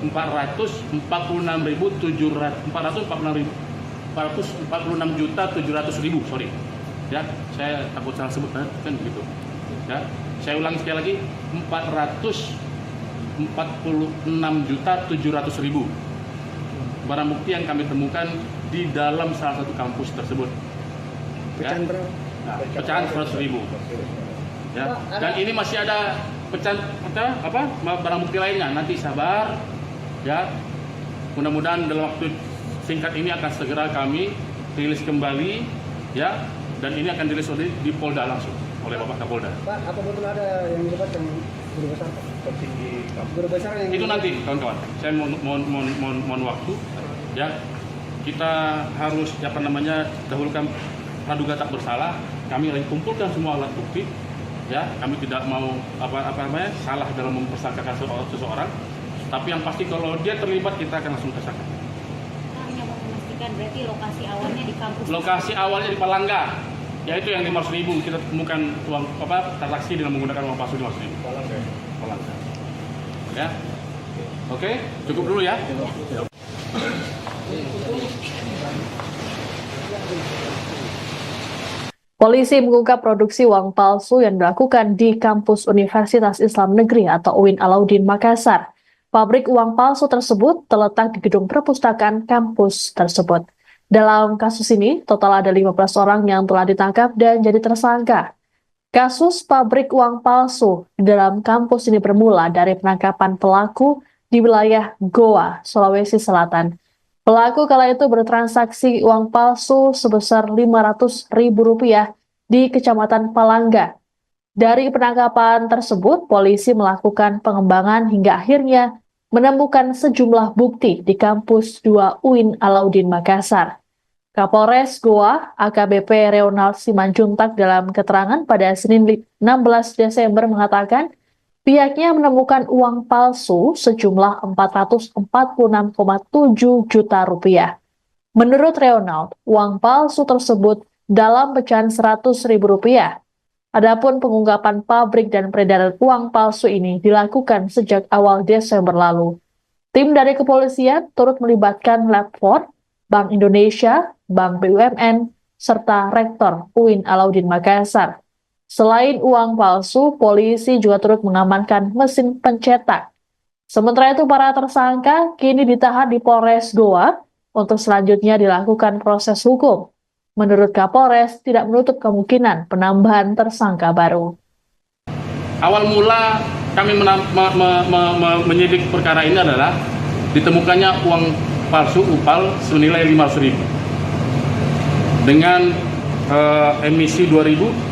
446.700.000 sorry ya, saya takut salah sebut kan begitu ya. Saya ulangi sekali lagi, 446.700.000 barang bukti yang kami temukan di dalam salah satu kampus tersebut ya. Pecahan 100.000 ya. Dan ini masih ada barang bukti lainnya, nanti sabar ya. Mudah-mudahan dalam waktu singkat ini akan segera kami rilis kembali ya, dan ini akan dirilis di Polda langsung oleh Bapak Kapolda. Pak, apa betul ada yang dilibat yang guru besar Pak? Guru besar yang itu nanti kawan-kawan, saya mohon waktu ya. Kita harus dahulukan praduga tak bersalah. Kami lagi kumpulkan semua alat bukti ya. Kami tidak mau salah dalam mempersangkakan seseorang, tapi yang pasti kalau dia terlibat kita akan langsung tersangka. Hanya mau memastikan berarti lokasi awalnya di kampus. Lokasi awalnya di Palangga, yaitu yang 500.000 kita temukan uang transaksi dengan menggunakan uang palsu 500.000. Palangga. Ya. Oke, cukup dulu ya. Polisi mengungkap produksi uang palsu yang dilakukan di kampus Universitas Islam Negeri atau UIN Alauddin Makassar. Pabrik uang palsu tersebut terletak di gedung perpustakaan kampus tersebut. Dalam kasus ini, total ada 15 orang yang telah ditangkap dan jadi tersangka. Kasus pabrik uang palsu di dalam kampus ini bermula dari penangkapan pelaku di wilayah Goa, Sulawesi Selatan. Pelaku kala itu bertransaksi uang palsu sebesar Rp500.000 di Kecamatan Palangga. Dari penangkapan tersebut, polisi melakukan pengembangan hingga akhirnya menemukan sejumlah bukti di kampus 2 UIN Alauddin Makassar. Kapolres Goa, AKBP Reonald Simanjuntak dalam keterangan pada Senin 16 Desember mengatakan, pihaknya menemukan uang palsu sejumlah Rp446,7 juta. Menurut Reonald, uang palsu tersebut dalam pecahan Rp100.000. Adapun pengungkapan pabrik dan peredaran uang palsu ini dilakukan sejak awal Desember lalu. Tim dari kepolisian turut melibatkan Lab 4, Bank Indonesia, Bank BUMN, serta Rektor UIN Alauddin Makassar. Selain uang palsu, polisi juga turut mengamankan mesin pencetak. Sementara itu, para tersangka kini ditahan di Polres Goa untuk selanjutnya dilakukan proses hukum. Menurut Kapolres, tidak menutup kemungkinan penambahan tersangka baru. Awal mula kami menyidik perkara ini adalah ditemukannya uang palsu UPAL senilai Rp500.000 dengan emisi 2000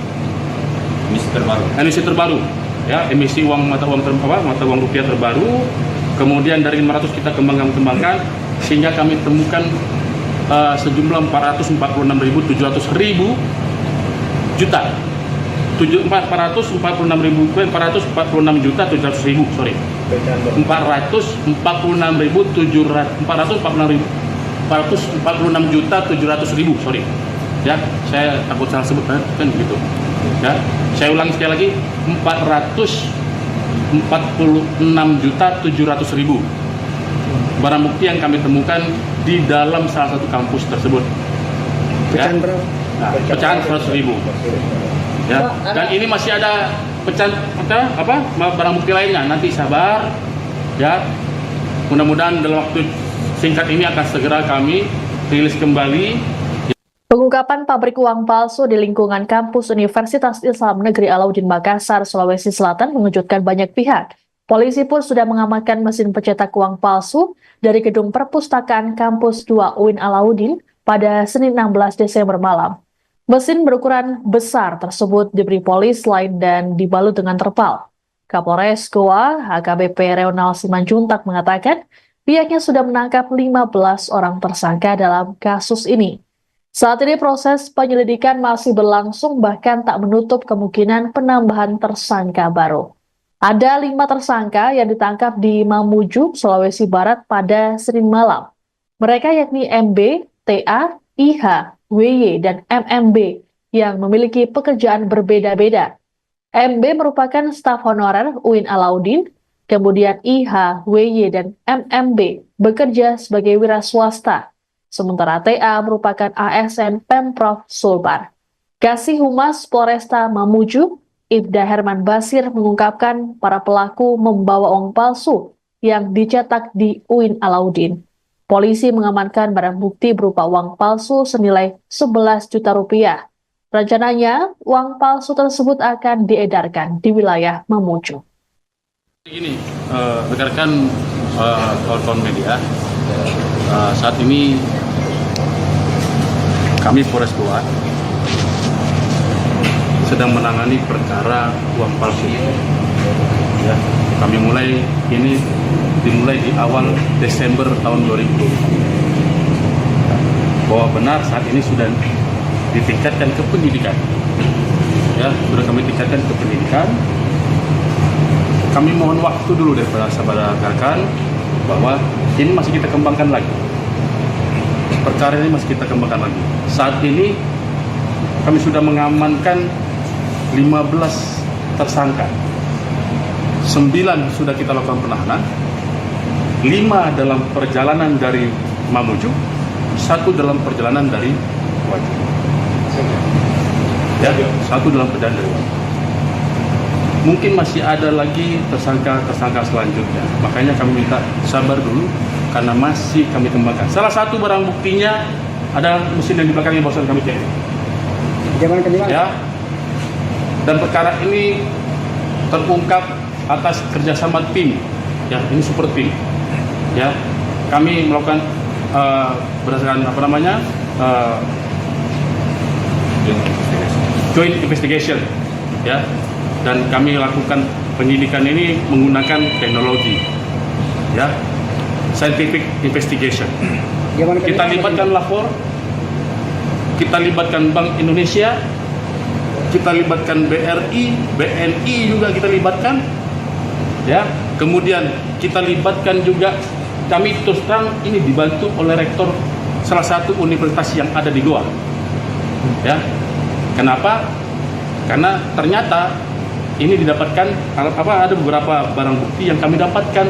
emisi terbaru ya, emisi mata uang rupiah terbaru. Kemudian dari 500 kita kembangkan sehingga kami temukan sejumlah 446.700.000 juta 446.700.000 sorry 446.700.000 sorry ya, saya takut salah sebut kan begitu ya. Saya ulangi sekali lagi, 446.700.000 barang bukti yang kami temukan di dalam salah satu kampus tersebut ya. Pecahan 100.000 ya. Dan ini masih ada barang bukti lainnya, nanti sabar ya. Mudah-mudahan dalam waktu singkat ini akan segera kami rilis kembali. Pengungkapan pabrik uang palsu di lingkungan kampus Universitas Islam Negeri Alauddin Makassar, Sulawesi Selatan mengejutkan banyak pihak. Polisi pun sudah mengamankan mesin pencetak uang palsu dari gedung perpustakaan kampus 2 UIN Alauddin pada Senin 16 Desember malam. Mesin berukuran besar tersebut diberi polis lain dan dibalut dengan terpal. Kapolres Goa, AKBP Reonald Simanjuntak mengatakan pihaknya sudah menangkap 15 orang tersangka dalam kasus ini. Saat ini proses penyelidikan masih berlangsung, bahkan tak menutup kemungkinan penambahan tersangka baru. Ada 5 tersangka yang ditangkap di Mamuju, Sulawesi Barat pada Senin malam. Mereka yakni MB, TA, IH, WY, dan MMB yang memiliki pekerjaan berbeda-beda. MB merupakan staf honorer UIN Alauddin, kemudian IH, WY, dan MMB bekerja sebagai wira swasta. Sementara TA merupakan ASN Pemprov Sulbar. Kasih Humas Polresta Mamuju, Ibda Herman Basir, mengungkapkan para pelaku membawa uang palsu yang dicetak di UIN Alauddin. Polisi mengamankan barang bukti berupa uang palsu senilai 11 juta rupiah. Rencananya, uang palsu tersebut akan diedarkan di wilayah Mamuju. Begini, rekan-rekan kawan-kawan media, saat ini kami Polres Goa sedang menangani perkara uang palsu. Ya, kami dimulai di awal Desember tahun 2020. Bahwa benar saat ini sudah ditingkatkan ke pendidikan. Ya, sudah kami tingkatkan ke pendidikan. Kami mohon waktu dulu daripada sahabat rekan bahwa ini masih kita kembangkan lagi. Perkara ini masih kita kembangkan lagi. Saat ini kami sudah mengamankan 15 tersangka. 9 sudah kita lakukan penahanan, 5 dalam perjalanan dari Mamuju, 1 dalam perjalanan dari Wajib. Ya, 1 dalam perjalanan dari Wajib. Mungkin masih ada lagi tersangka selanjutnya. Makanya kami minta sabar dulu karena masih kami kembangkan. Salah satu barang buktinya ada mesin yang di belakang yang barusan kami cek. Ya. Dan perkara ini terungkap atas kerjasama tim, ya, ini super tim, ya. Kami melakukan berdasarkan joint investigation, ya, dan kami lakukan penyidikan ini menggunakan teknologi, ya, scientific investigation. Kita libatkan lapor, kita libatkan Bank Indonesia, kita libatkan BRI, BNI juga kita libatkan, ya. Kemudian kita libatkan juga, kami terus terang ini dibantu oleh rektor salah satu universitas yang ada di Goa, ya. Kenapa? Karena ternyata ini didapatkan ada beberapa barang bukti yang kami dapatkan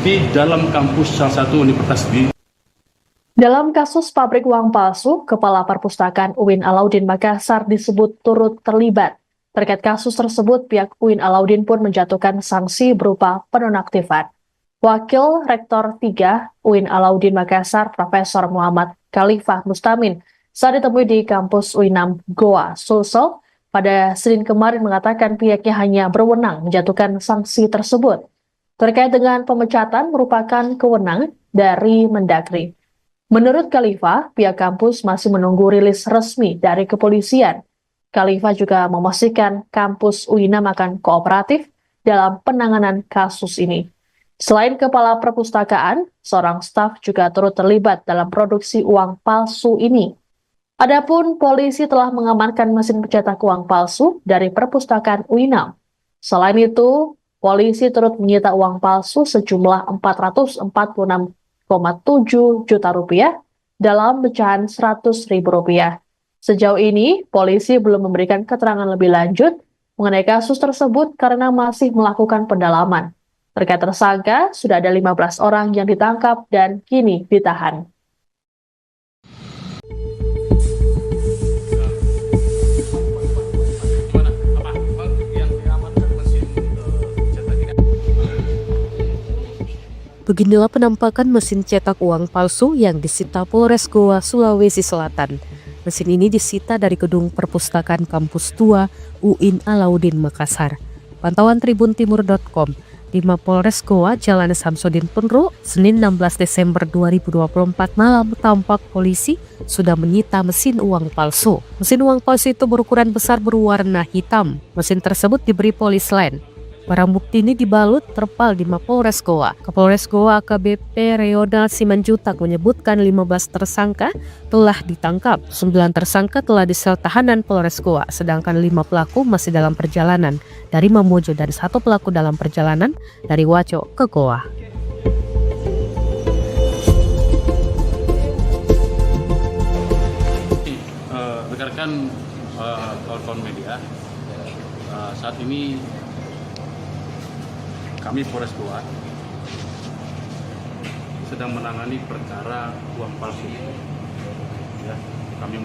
di dalam kampus salah satu universitas di. Dalam kasus pabrik uang palsu, Kepala Perpustakaan UIN Alauddin Makassar disebut turut terlibat. Terkait kasus tersebut, pihak UIN Alauddin pun menjatuhkan sanksi berupa penonaktifan. Wakil Rektor 3 UIN Alauddin Makassar, Profesor Muhammad Khalifah Mustamin, saat ditemui di kampus UINAM Goa, Sulsel, pada Senin kemarin mengatakan pihaknya hanya berwenang menjatuhkan sanksi tersebut. Terkait dengan pemecatan merupakan kewenangan dari Mendagri. Menurut Khalifah, pihak kampus masih menunggu rilis resmi dari kepolisian. Khalifah juga memastikan kampus UINAM akan kooperatif dalam penanganan kasus ini. Selain Kepala Perpustakaan, seorang staf juga turut terlibat dalam produksi uang palsu ini. Adapun polisi telah mengamankan mesin pencetak uang palsu dari Perpustakaan UINAM. Selain itu, polisi turut menyita uang palsu sejumlah 446,7 juta rupiah dalam pecahan 100.000 rupiah. Sejauh ini, polisi belum memberikan keterangan lebih lanjut mengenai kasus tersebut karena masih melakukan pendalaman. Terkait tersangka, sudah ada 15 orang yang ditangkap dan kini ditahan. Beginilah penampakan mesin cetak uang palsu yang disita Polres Goa, Sulawesi Selatan. Mesin ini disita dari gedung perpustakaan kampus tua UIN Alauddin Makassar. Pantauan tribuntimur.com, di Mapolres Goa, Jalan Samsudin Penru, Senin 16 Desember 2024 malam, tampak polisi sudah menyita mesin uang palsu. Mesin uang palsu itu berukuran besar berwarna hitam. Mesin tersebut diberi polis lain. Barang bukti ini dibalut terpal di Mapolres Goa. Kapolres Goa AKBP Reonald Simanjutak menyebutkan 15 tersangka telah ditangkap. 9 tersangka telah disel tahanan Polres Goa, sedangkan 5 pelaku masih dalam perjalanan dari Mamuju dan 1 pelaku dalam perjalanan dari Waco ke Goa. Rekan-rekan kawan-kawan media, saat ini kami Polres Goa sedang menangani perkara uang palsu. Ya, kami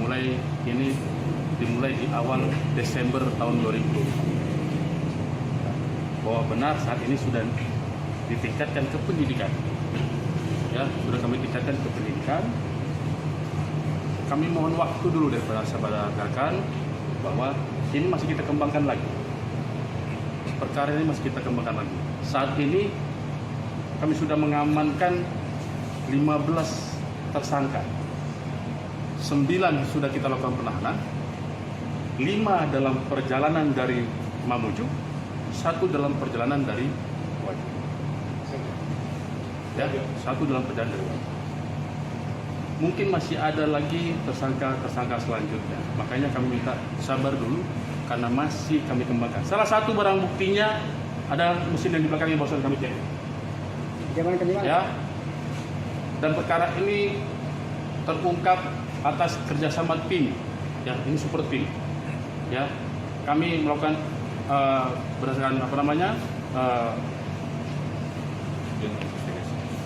dimulai di awal Desember tahun 2020. Bahwa benar saat ini sudah ditingkatkan ke pendidikan. Ya, sudah kami tingkatkan ke pendidikan. Kami mohon waktu dulu daripada sahabat rekan bahwa ini masih kita kembangkan lagi. Perkara ini masih kita kembangkan lagi. Saat ini kami sudah mengamankan 15 tersangka. 9 sudah kita lakukan penahanan. 5 dalam perjalanan dari Mamuju, 1 dalam perjalanan dari Wajo. Ya, 1 dalam perjalanan dari Wajo. Mungkin masih ada lagi tersangka selanjutnya. Makanya kami minta sabar dulu karena masih kami kembangkan. Salah satu barang buktinya ada mesin yang di belakangnya barusan kami cek. Ya. Dan perkara ini terungkap atas kerjasama tim. Ya, ini super tim. Ya, kami melakukan berdasarkan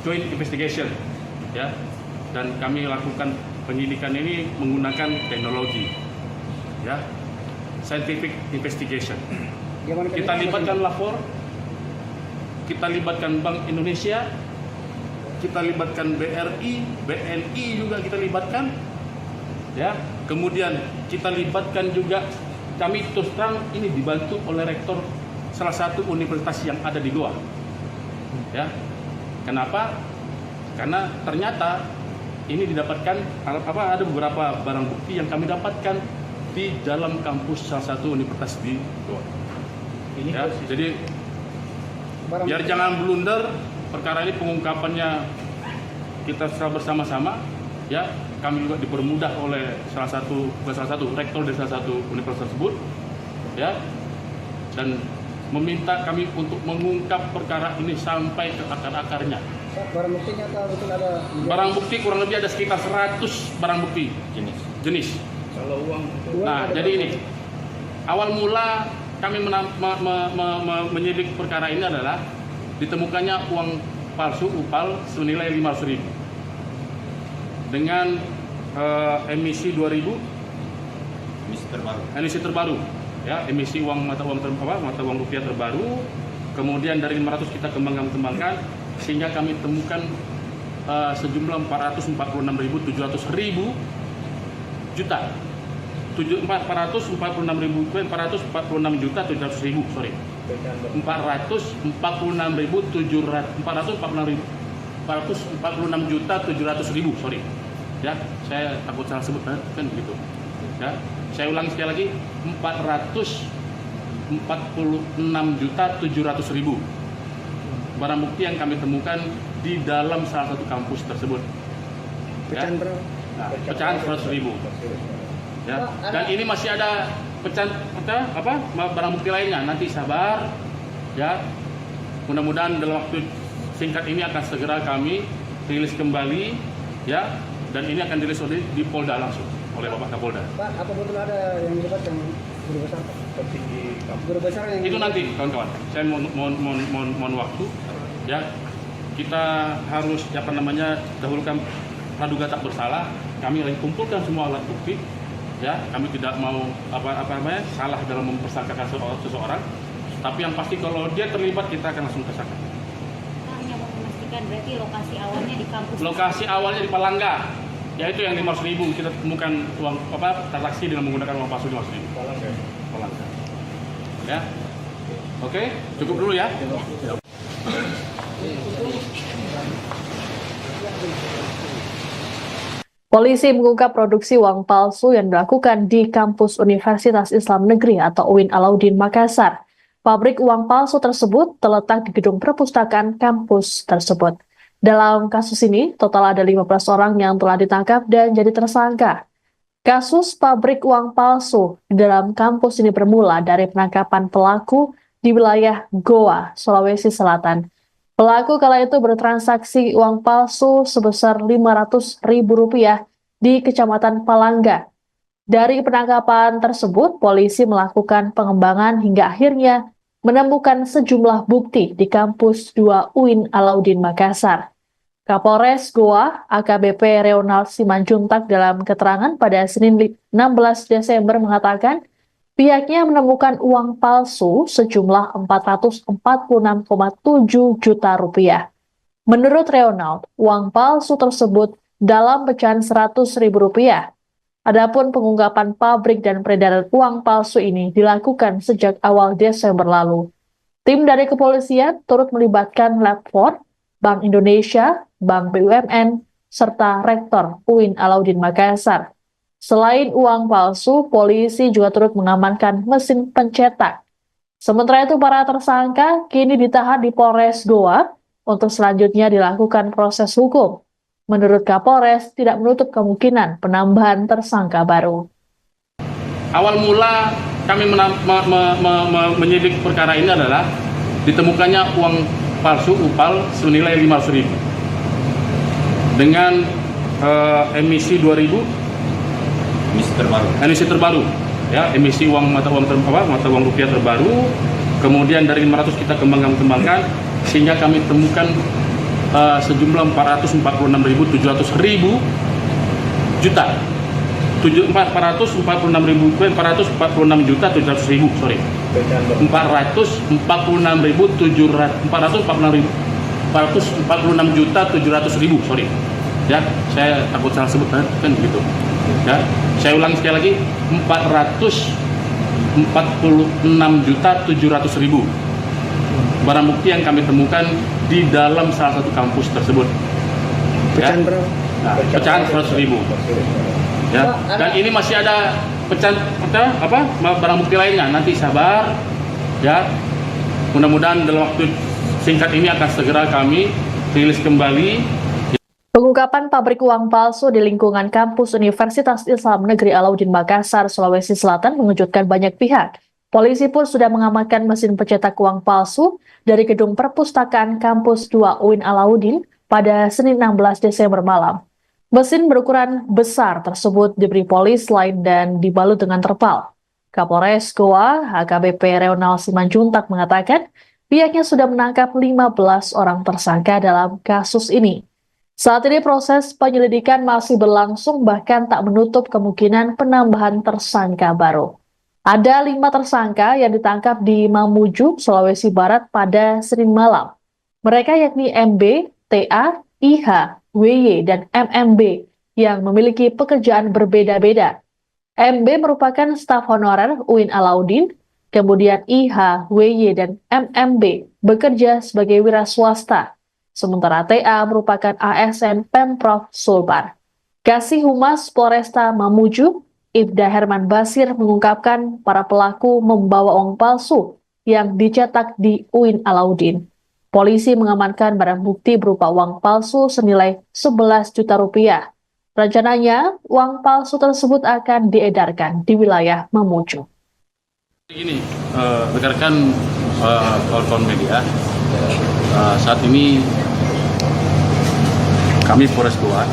joint investigation. Ya. Dan kami lakukan penyidikan ini menggunakan teknologi, ya, scientific investigation. Kita libatkan lapor, kita libatkan Bank Indonesia, kita libatkan BRI, BNI juga kita libatkan, ya. Kemudian kita libatkan juga, kami terus terang ini dibantu oleh rektor salah satu universitas yang ada di Goa, ya. Kenapa? Karena ternyata ini didapatkan ada beberapa barang bukti yang kami dapatkan di dalam kampus salah satu universitas di Goa. Ya, jadi biar jangan blunder, perkara ini pengungkapannya kita bersama-sama, ya. Kami juga dipermudah oleh salah satu rektor dari salah satu universitas tersebut, ya, dan meminta kami untuk mengungkap perkara ini sampai ke akar-akarnya. Barang buktinya betul ada? Barang bukti kurang lebih ada sekitar 100 barang bukti jenis. Kalau uang Nah, jadi ini awal mula kami menyidik perkara ini adalah ditemukannya uang palsu UPAL senilai 500.000 dengan emisi 2000 emisi terbaru, ya, emisi mata uang rupiah terbaru. Kemudian dari 500 kita kembangkan sehingga kami temukan sejumlah 446.700 juta. 446.700.000, sorry. 446.700.000, sorry. Ya, saya takut salah sebut kan begitu. Ya, saya ulangi sekali lagi, 446.700.000 barang bukti yang kami temukan di dalam salah satu kampus tersebut. pecahan berapa? Nah, pecahan 100.000. Ya, dan ini masih ada pecahan barang bukti lainnya. Nanti sabar, ya. Mudah-mudahan dalam waktu singkat ini akan segera kami rilis kembali, ya. Dan ini akan dirilis di Polda langsung oleh Bapak Kapolda. Pak, apa betul ada yang dilibatkan guru besar? Petinggi guru besar yang itu nanti, kawan-kawan. Saya mohon waktu, ya. Kita harus dahulukan praduga tak bersalah. Kami lagi kumpulkan semua alat bukti. Ya, kami tidak mau salah dalam mempersangkakan seseorang, tapi yang pasti kalau dia terlibat kita akan langsung tersangka. Hanya mau memastikan berarti lokasi awalnya di kampus. Lokasi awalnya di Palangga, yaitu yang 500.000 kita temukan uang transaksi dengan menggunakan uang palsu 500.000. Palangga. Ya, oke, cukup dulu ya. Polisi mengungkap produksi uang palsu yang dilakukan di kampus Universitas Islam Negeri atau UIN Alauddin Makassar. Pabrik uang palsu tersebut terletak di gedung perpustakaan kampus tersebut. Dalam kasus ini, total ada 15 orang yang telah ditangkap dan jadi tersangka. Kasus pabrik uang palsu di dalam kampus ini bermula dari penangkapan pelaku di wilayah Goa, Sulawesi Selatan. Pelaku kala itu bertransaksi uang palsu sebesar Rp500.000 di Kecamatan Palangga. Dari penangkapan tersebut, polisi melakukan pengembangan hingga akhirnya menemukan sejumlah bukti di kampus 2 UIN Alauddin Makassar. Kapolres Goa, AKBP Reonald Simanjuntak dalam keterangan pada Senin 16 Desember mengatakan pihaknya menemukan uang palsu sejumlah Rp446,7 juta. Menurut Reonald, uang palsu tersebut dalam pecahan Rp100.000. Adapun pengungkapan pabrik dan peredaran uang palsu ini dilakukan sejak awal Desember lalu. Tim dari kepolisian turut melibatkan Lab 4, Bank Indonesia, Bank BUMN, serta Rektor UIN Alauddin Makassar. Selain uang palsu, polisi juga turut mengamankan mesin pencetak. Sementara itu, para tersangka kini ditahan di Polres Goa untuk selanjutnya dilakukan proses hukum. Menurut Kapolres, tidak menutup kemungkinan penambahan tersangka baru. Awal mula kami menyidik perkara ini adalah ditemukannya uang palsu UPAL senilai Rp500.000 dengan emisi 2000 emisi terbaru ya, emisi uang mata uang rupiah terbaru. Kemudian dari 500 kita kembangkan sehingga kami temukan sejumlah 446.700 juta. 446.700.000, sorry. 446.700.000, sorry. Ya, saya takut salah sebut kan begitu. Ya, saya ulangi sekali lagi, 446.700.000 barang bukti yang kami temukan di dalam salah satu kampus tersebut. Pecahan berapa? Nah, pecahan 100.000. Ya, dan ini masih ada pecahan barang bukti lainnya. Nanti sabar, ya. Mudah-mudahan dalam waktu singkat ini akan segera kami rilis kembali. Pengungkapan pabrik uang palsu di lingkungan kampus Universitas Islam Negeri Alauddin Makassar, Sulawesi Selatan mengejutkan banyak pihak. Polisi pun sudah mengamankan mesin pencetak uang palsu dari gedung perpustakaan kampus 2 UIN Alauddin pada Senin 16 Desember malam. Mesin berukuran besar tersebut diberi polis lain dan dibalut dengan terpal. Kapolres Goa, AKBP Reonald Simanjuntak mengatakan pihaknya sudah menangkap 15 orang tersangka dalam kasus ini. Saat ini proses penyelidikan masih berlangsung, bahkan tak menutup kemungkinan penambahan tersangka baru. Ada 5 tersangka yang ditangkap di Mamuju, Sulawesi Barat pada Senin malam. Mereka yakni MB, TA, IH, WY, dan MMB yang memiliki pekerjaan berbeda-beda. MB merupakan staf honorer UIN Alauddin, kemudian IH, WY, dan MMB bekerja sebagai wira swasta. Sementara TA merupakan ASN Pemprov Sulbar. Kasih Humas Polresta Mamuju, Ibda Herman Basir mengungkapkan para pelaku membawa uang palsu yang dicetak di UIN Alauddin. Polisi mengamankan barang bukti berupa uang palsu senilai Rp11 juta. Rencananya, uang palsu tersebut akan diedarkan di wilayah Mamuju. Ini, rekan-rekan kawan-kawan media, saat ini kami Polres Goa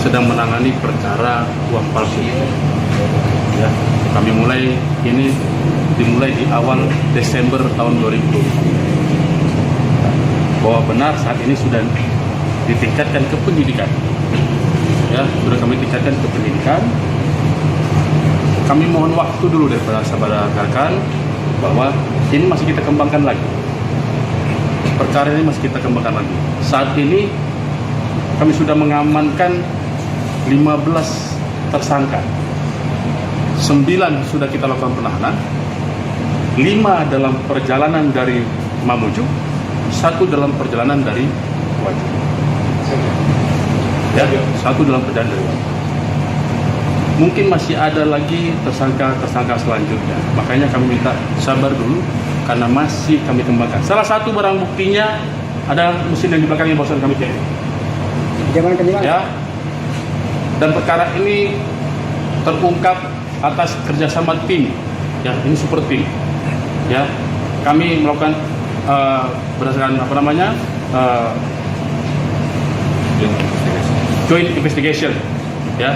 sedang menangani perkara uang palsu. Ya, kami dimulai di awal Desember tahun 2020. Bahwa benar saat ini sudah ditingkatkan ke penyidikan. Ya, sudah kami tingkatkan ke penyidikan. Kami mohon waktu dulu daripada sahabat rekan bahwa ini masih kita kembangkan lagi. Perkara ini masih kita kembangkan lagi. Saat ini kami sudah mengamankan 15 tersangka. 9 sudah kita lakukan penahanan, 5 dalam perjalanan dari Mamuju, 1 dalam perjalanan dari Wajib. Ya, 1 dalam perjalanan dari Wajib. mungkin masih ada lagi tersangka selanjutnya. Makanya kami minta sabar dulu karena masih kami kembangkan. Salah satu barang buktinya ada mesin yang di belakangnya barusan kami cek. Ya. Dan perkara ini terungkap atas kerjasama tim. Ya, ini super tim. Ya, kami melakukan berdasarkan joint investigation. Ya.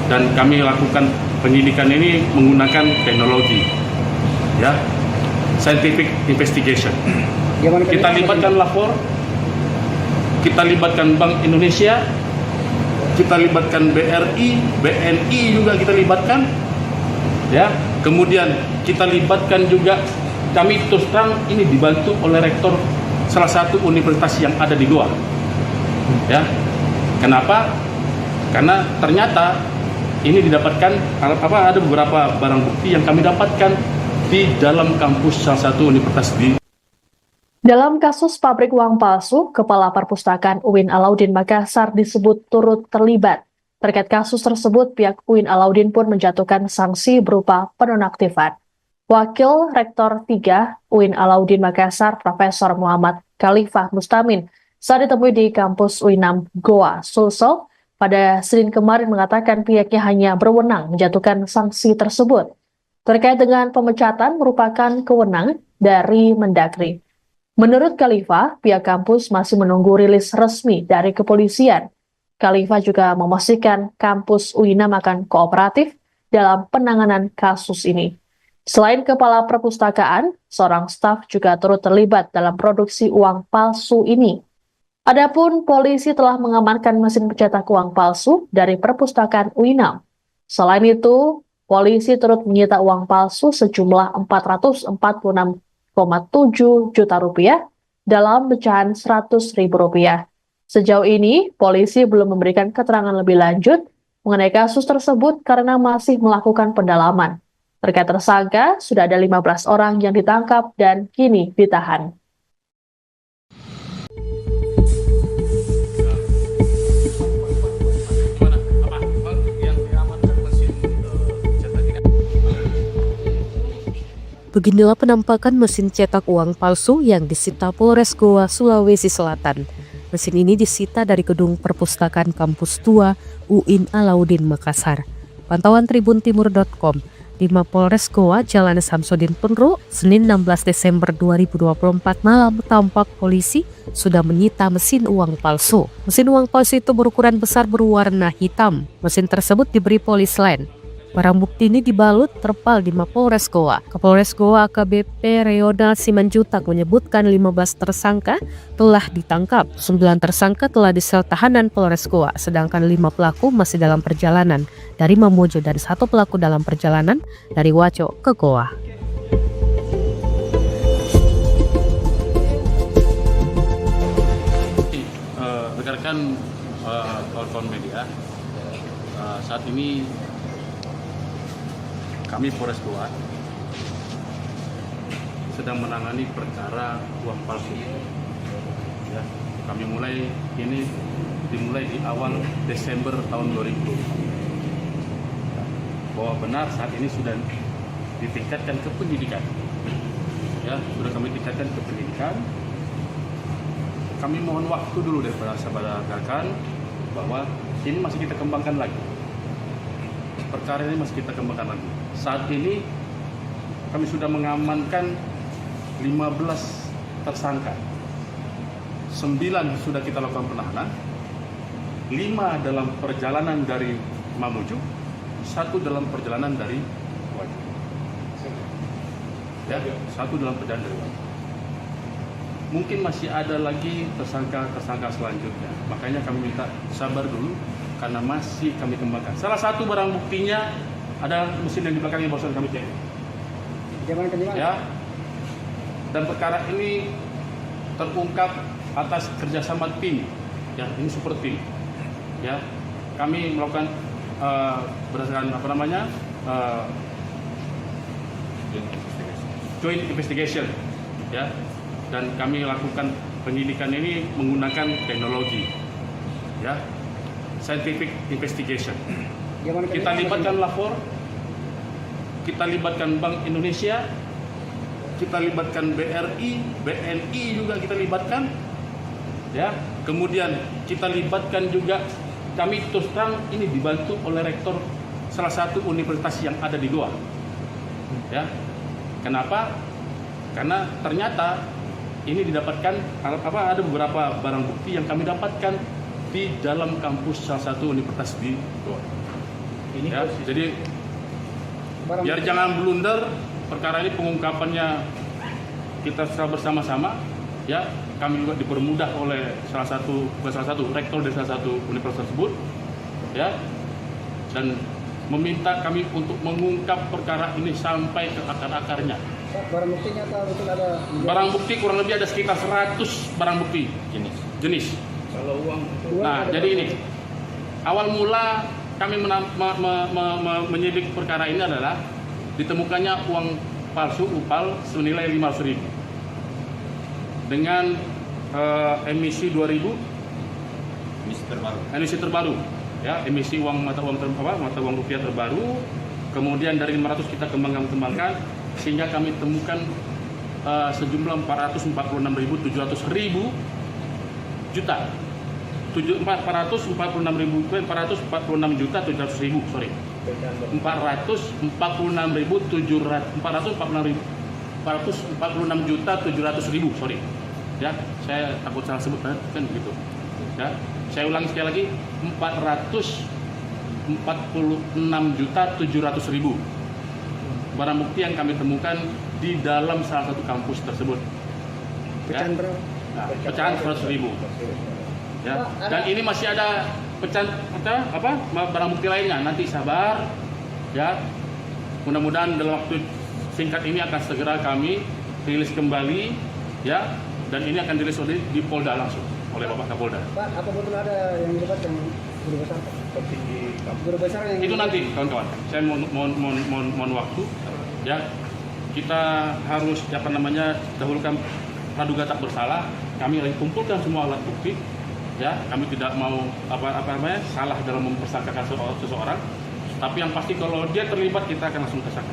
Dan kami lakukan penyidikan ini menggunakan teknologi, ya, scientific investigation. Kita libatkan lapor, kita libatkan Bank Indonesia, kita libatkan BRI, BNI juga kita libatkan, ya. Kemudian kita libatkan juga, kami terus terang ini dibantu oleh rektor salah satu universitas yang ada di Goa, ya. Kenapa? Karena ternyata ini didapatkan ada beberapa barang bukti yang kami dapatkan di dalam kampus salah satu universitas di. Dalam kasus pabrik uang palsu, Kepala Perpustakaan UIN Alauddin Makassar disebut turut terlibat. Terkait kasus tersebut, pihak UIN Alauddin pun menjatuhkan sanksi berupa penonaktifan. Wakil Rektor 3 UIN Alauddin Makassar, Profesor Muhammad Khalifah Mustamin, saat ditemui di kampus UINAM Goa, Sulsel, pada Senin kemarin mengatakan pihaknya hanya berwenang menjatuhkan sanksi tersebut. Terkait dengan pemecatan merupakan kewenangan dari Mendagri. Menurut Khalifah, pihak kampus masih menunggu rilis resmi dari kepolisian. Khalifah juga memastikan kampus UINAM akan kooperatif dalam penanganan kasus ini. Selain Kepala Perpustakaan, seorang staf juga turut terlibat dalam produksi uang palsu ini. Adapun polisi telah mengamankan mesin pencetak uang palsu dari perpustakaan UINAM. Selain itu, polisi turut menyita uang palsu sejumlah 446,7 juta rupiah dalam pecahan Rp100.000. Sejauh ini, polisi belum memberikan keterangan lebih lanjut mengenai kasus tersebut karena masih melakukan pendalaman. Terkait tersangka, sudah ada 15 orang yang ditangkap dan kini ditahan. Beginilah penampakan mesin cetak uang palsu yang disita Polres Goa, Sulawesi Selatan. Mesin ini disita dari gedung perpustakaan kampus 2 UIN Alauddin Makassar. Pantauan tribuntimur.com, di Mapolres Goa, Jalan Samsudin Penru, Senin 16 Desember 2024 malam tampak polisi sudah menyita mesin uang palsu. Mesin uang palsu itu berukuran besar berwarna hitam. Mesin tersebut diberi polis lain. Barang bukti ini dibalut terpal di Mapolres Goa. Kapolres Goa AKBP Reonald Simanjutak menyebutkan 15 tersangka telah ditangkap. 9 tersangka telah disel tahanan Polres Goa, sedangkan 5 pelaku masih dalam perjalanan dari Mamuju dan 1 pelaku dalam perjalanan dari Waco ke Goa. Rekan-rekan kawan-kawan media, saat ini kami Polres Goa sedang menangani perkara uang palsu. Ya, kami dimulai di awal Desember tahun 2020. Bahwa benar saat ini sudah ditingkatkan ke penyidikan. Ya, sudah kami tingkatkan ke penyidikan. Kami mohon waktu dulu daripada sahabat rekan bahwa ini masih kita kembangkan lagi. Perkara ini masih kita kembangkan lagi. Saat ini kami sudah mengamankan 15 tersangka. 9 sudah kita lakukan penahanan. 5 dalam perjalanan dari Mamuju, 1 dalam perjalanan dari Wajo. Ya, 1 dalam perjalanan dari Wajo. Mungkin masih ada lagi tersangka selanjutnya. Makanya kami minta sabar dulu karena masih kami kembangkan. Salah satu barang buktinya ada mesin yang di belakangnya barusan kami cek. Ya. Dan perkara ini terungkap atas kerjasama tim. Ya, ini super tim. Ya, kami melakukan berdasarkan joint investigation. Ya, dan kami lakukan penyidikan ini menggunakan teknologi. Ya. Scientific investigation. Kita libatkan lapor, kita libatkan Bank Indonesia, kita libatkan BRI, BNI juga kita libatkan, ya. Kemudian kita libatkan juga, kami terus terang ini dibantu oleh rektor salah satu universitas yang ada di Goa, ya. Kenapa? Karena ternyata ini didapatkan ada beberapa barang bukti yang kami dapatkan di dalam kampus salah satu universitas di Goa. Ya, jadi biar jangan blunder perkara ini, pengungkapannya kita secara bersama-sama, ya. Kami juga dipermudah oleh salah satu rektor dari salah satu universitas tersebut, ya, dan meminta kami untuk mengungkap perkara ini sampai ke akar-akarnya. Barang buktinya atau betul ada? Barang bukti kurang lebih ada sekitar 100 barang bukti jenis. Kalau uang? Nah, jadi ini awal mula kami menyidik perkara ini adalah ditemukannya uang palsu UPAL senilai 500.000 dengan emisi 2000 emisi terbaru, ya, emisi uang mata uang rupiah terbaru. Kemudian dari 500 kita kembangkan sehingga kami temukan sejumlah 446.700 juta. 446.700.000, sorry. 446.700.000, sorry. Ya, saya takut salah sebut kan gitu. Ya, saya ulangi sekali lagi, 446.700.000 barang bukti yang kami temukan di dalam salah satu kampus tersebut. Ya. Nah, pecahan 100.000. Ya, dan ini masih ada pecahan barang bukti lainnya. Nanti sabar, ya. Mudah-mudahan dalam waktu singkat ini akan segera kami rilis kembali, ya. Dan ini akan dirilis di Polda langsung oleh Bapak Kapolda. Pak, apa betul ada yang dilibat yang guru besar? Guru besar yang itu nanti, kawan-kawan. Saya mohon waktu, ya. Kita harus dahulukan praduga tak bersalah. Kami lagi kumpulkan semua alat bukti. Ya, kami tidak mau salah dalam mempersangkakan seseorang, tapi yang pasti kalau dia terlibat kita akan langsung tersangka.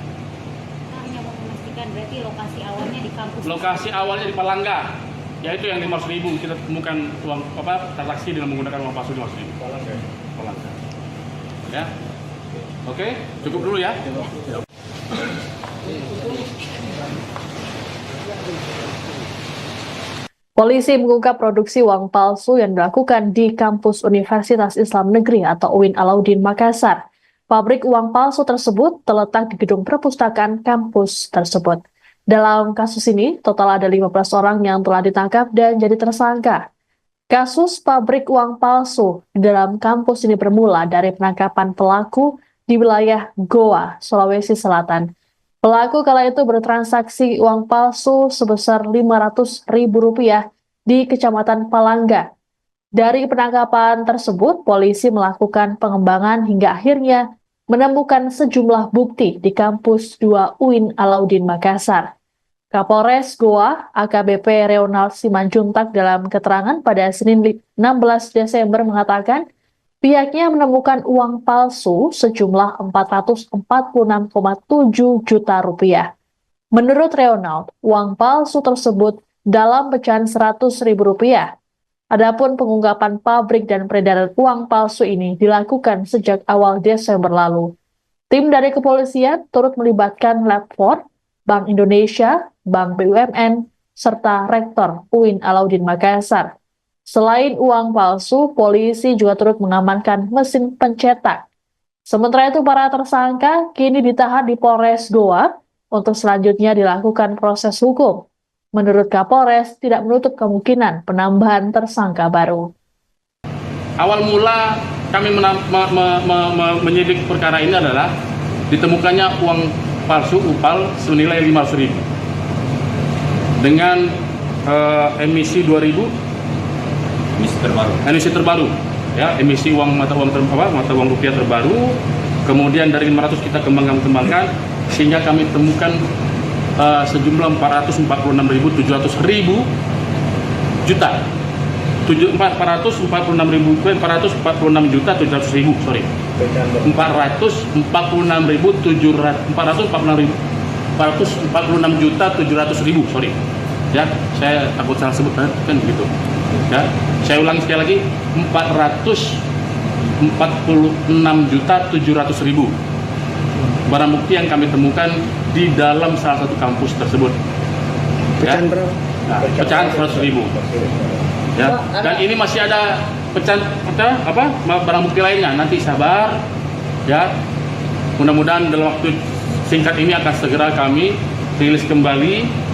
Hanya mau memastikan berarti lokasi awalnya di kampus. Lokasi awalnya di Palangga, yaitu yang 500.000 kita temukan uang transaksi dengan menggunakan uang palsu 500.000. Palangga. Ya, oke, cukup dulu ya. Polisi mengungkap produksi uang palsu yang dilakukan di kampus Universitas Islam Negeri atau UIN Alauddin Makassar. Pabrik uang palsu tersebut terletak di gedung perpustakaan kampus tersebut. Dalam kasus ini, total ada 15 orang yang telah ditangkap dan jadi tersangka. Kasus pabrik uang palsu di dalam kampus ini bermula dari penangkapan pelaku di wilayah Goa, Sulawesi Selatan. Pelaku kala itu bertransaksi uang palsu sebesar Rp500.000 di Kecamatan Palangga. Dari penangkapan tersebut, polisi melakukan pengembangan hingga akhirnya menemukan sejumlah bukti di kampus 2 UIN Alauddin Makassar. Kapolres Goa, AKBP Reonald Simanjuntak dalam keterangan pada Senin 16 Desember mengatakan, pihaknya menemukan uang palsu sejumlah Rp446,7 juta. Menurut Reonald, uang palsu tersebut dalam pecahan Rp100.000. Adapun pengungkapan pabrik dan peredaran uang palsu ini dilakukan sejak awal Desember lalu. Tim dari kepolisian turut melibatkan Lab 4, Bank Indonesia, Bank BUMN, serta Rektor UIN Alauddin Makassar. Selain uang palsu, polisi juga turut mengamankan mesin pencetak. Sementara itu, para tersangka kini ditahan di Polres Goa untuk selanjutnya dilakukan proses hukum. Menurut Kapolres, tidak menutup kemungkinan penambahan tersangka baru. Awal mula kami menyidik perkara ini adalah ditemukannya uang palsu UPAL senilai 500.000 dengan emisi 2000 emisi terbaru, ya, emisi uang mata uang rupiah terbaru. Kemudian dari 500 kita kembangkan sehingga kami temukan sejumlah 446.700 juta. 446.700.000, sorry. 446.700.446.700.000, sorry. Ya, saya takut salah sebut kan gitu. Ya, saya ulangi sekali lagi, 446.700.000 barang bukti yang kami temukan di dalam salah satu kampus tersebut. Ya. Pecahan berapa? Nah, pecahan 100.000. Ya, dan ini masih ada pecahan barang bukti lainnya. Nanti sabar, ya. Mudah-mudahan dalam waktu singkat ini akan segera kami rilis kembali.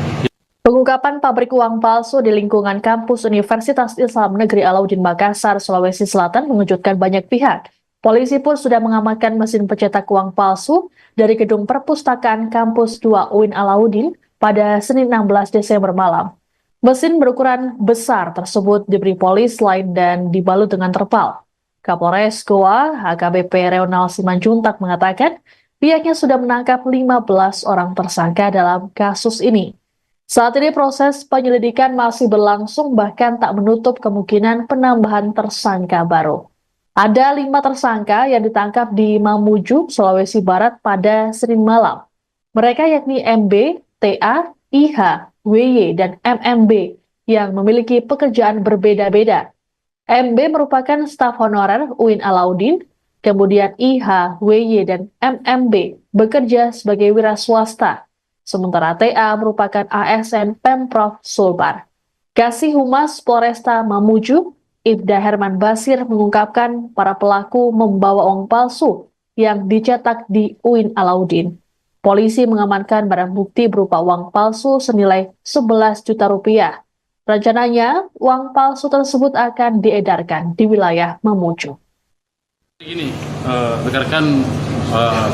Pengungkapan pabrik uang palsu di lingkungan kampus Universitas Islam Negeri Alauddin Makassar, Sulawesi Selatan mengejutkan banyak pihak. Polisi pun sudah mengamankan mesin pencetak uang palsu dari gedung perpustakaan kampus 2 UIN Alauddin pada Senin 16 Desember malam. Mesin berukuran besar tersebut diberi polis lain dan dibalut dengan terpal. Kapolres Goa, HKBP Reonal Simanjuntak mengatakan pihaknya sudah menangkap 15 orang tersangka dalam kasus ini. Saat ini proses penyelidikan masih berlangsung, bahkan tak menutup kemungkinan penambahan tersangka baru. Ada 5 tersangka yang ditangkap di Mamuju, Sulawesi Barat pada Senin malam. Mereka yakni MB, TA, IH, WY, dan MMB yang memiliki pekerjaan berbeda-beda. MB merupakan staf honorer UIN Alauddin, kemudian IH, WY, dan MMB bekerja sebagai wira swasta. Sementara TA merupakan ASN Pemprov Sulbar. Kasih Humas Polresta Mamuju, Ibda Herman Basir mengungkapkan para pelaku membawa uang palsu yang dicetak di UIN Alauddin. Polisi mengamankan barang bukti berupa uang palsu senilai 11 juta rupiah. Rencananya, uang palsu tersebut akan diedarkan di wilayah Mamuju. Ini rekan-rekan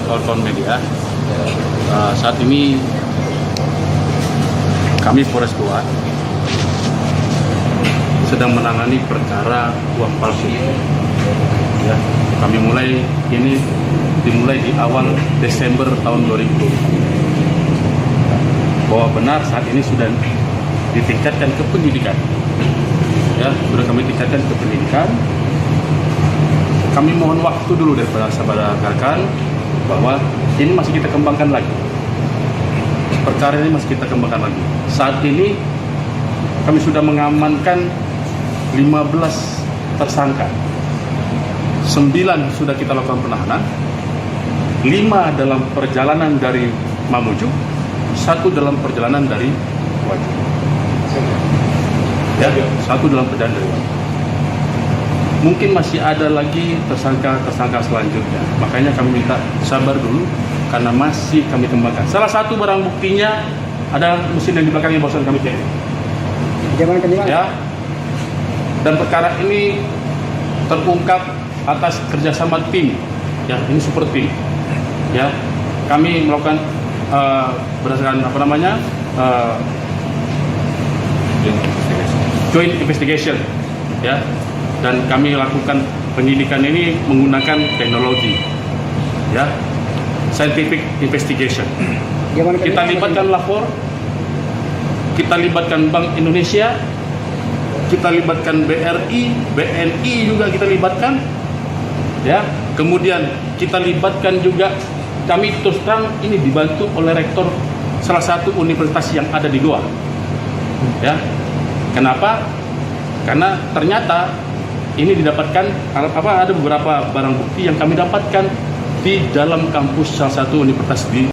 kawan-kawan media, saat ini kami Polres Goa sedang menangani perkara uang palsu. Ya, kami dimulai di awal Desember tahun 2020. Bahwa benar saat ini sudah ditingkatkan ke penyidikan. Ya, sudah kami tingkatkan ke penyidikan. Kami mohon waktu dulu daripada sahabat rekan bahwa ini masih kita kembangkan lagi. Perkara ini masih kita kembangkan lagi. Saat ini kami sudah mengamankan 15 tersangka. 9 sudah kita lakukan penahanan. 5 dalam perjalanan dari Mamuju, 1 dalam perjalanan dari Wajib. Ya, 1 dalam perjalanan dari Wajib. Mungkin masih ada lagi tersangka selanjutnya. Makanya kami minta sabar dulu karena masih kami kembangkan. Salah satu barang buktinya ada mesin yang di belakangnya barusan kami cek. Ya. Dan perkara ini terungkap atas kerjasama tim. Ya, ini super tim. Ya, kami melakukan berdasarkan joint investigation. Ya. Dan kami lakukan penyidikan ini menggunakan teknologi, ya, scientific investigation. Kita libatkan lapor, kita libatkan Bank Indonesia, kita libatkan BRI, BNI juga kita libatkan, ya. Kemudian kita libatkan juga, kami terus terang ini dibantu oleh rektor salah satu universitas yang ada di Goa, ya. Kenapa? Karena ternyata ini didapatkan ada beberapa barang bukti yang kami dapatkan di dalam kampus salah satu universitas di.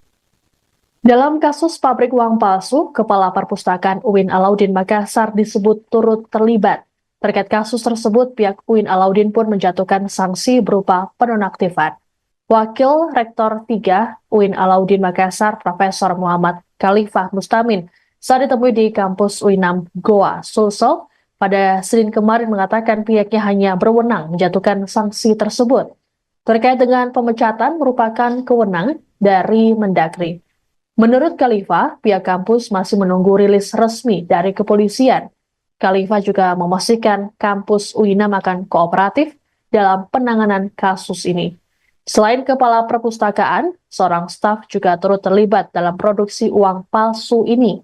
Dalam kasus pabrik uang palsu, Kepala Perpustakaan UIN Alauddin Makassar disebut turut terlibat. Terkait kasus tersebut, pihak UIN Alauddin pun menjatuhkan sanksi berupa penonaktifan. Wakil Rektor 3 UIN Alauddin Makassar, Profesor Muhammad Khalifah Mustamin, saat ditemui di kampus UINAM Goa, Sulsel, pada Senin kemarin mengatakan pihaknya hanya berwenang menjatuhkan sanksi tersebut. Terkait dengan pemecatan merupakan kewenangan dari Mendagri. Menurut Khalifah, pihak kampus masih menunggu rilis resmi dari kepolisian. Khalifah juga memastikan kampus UINAM akan kooperatif dalam penanganan kasus ini. Selain Kepala Perpustakaan, seorang staf juga turut terlibat dalam produksi uang palsu ini.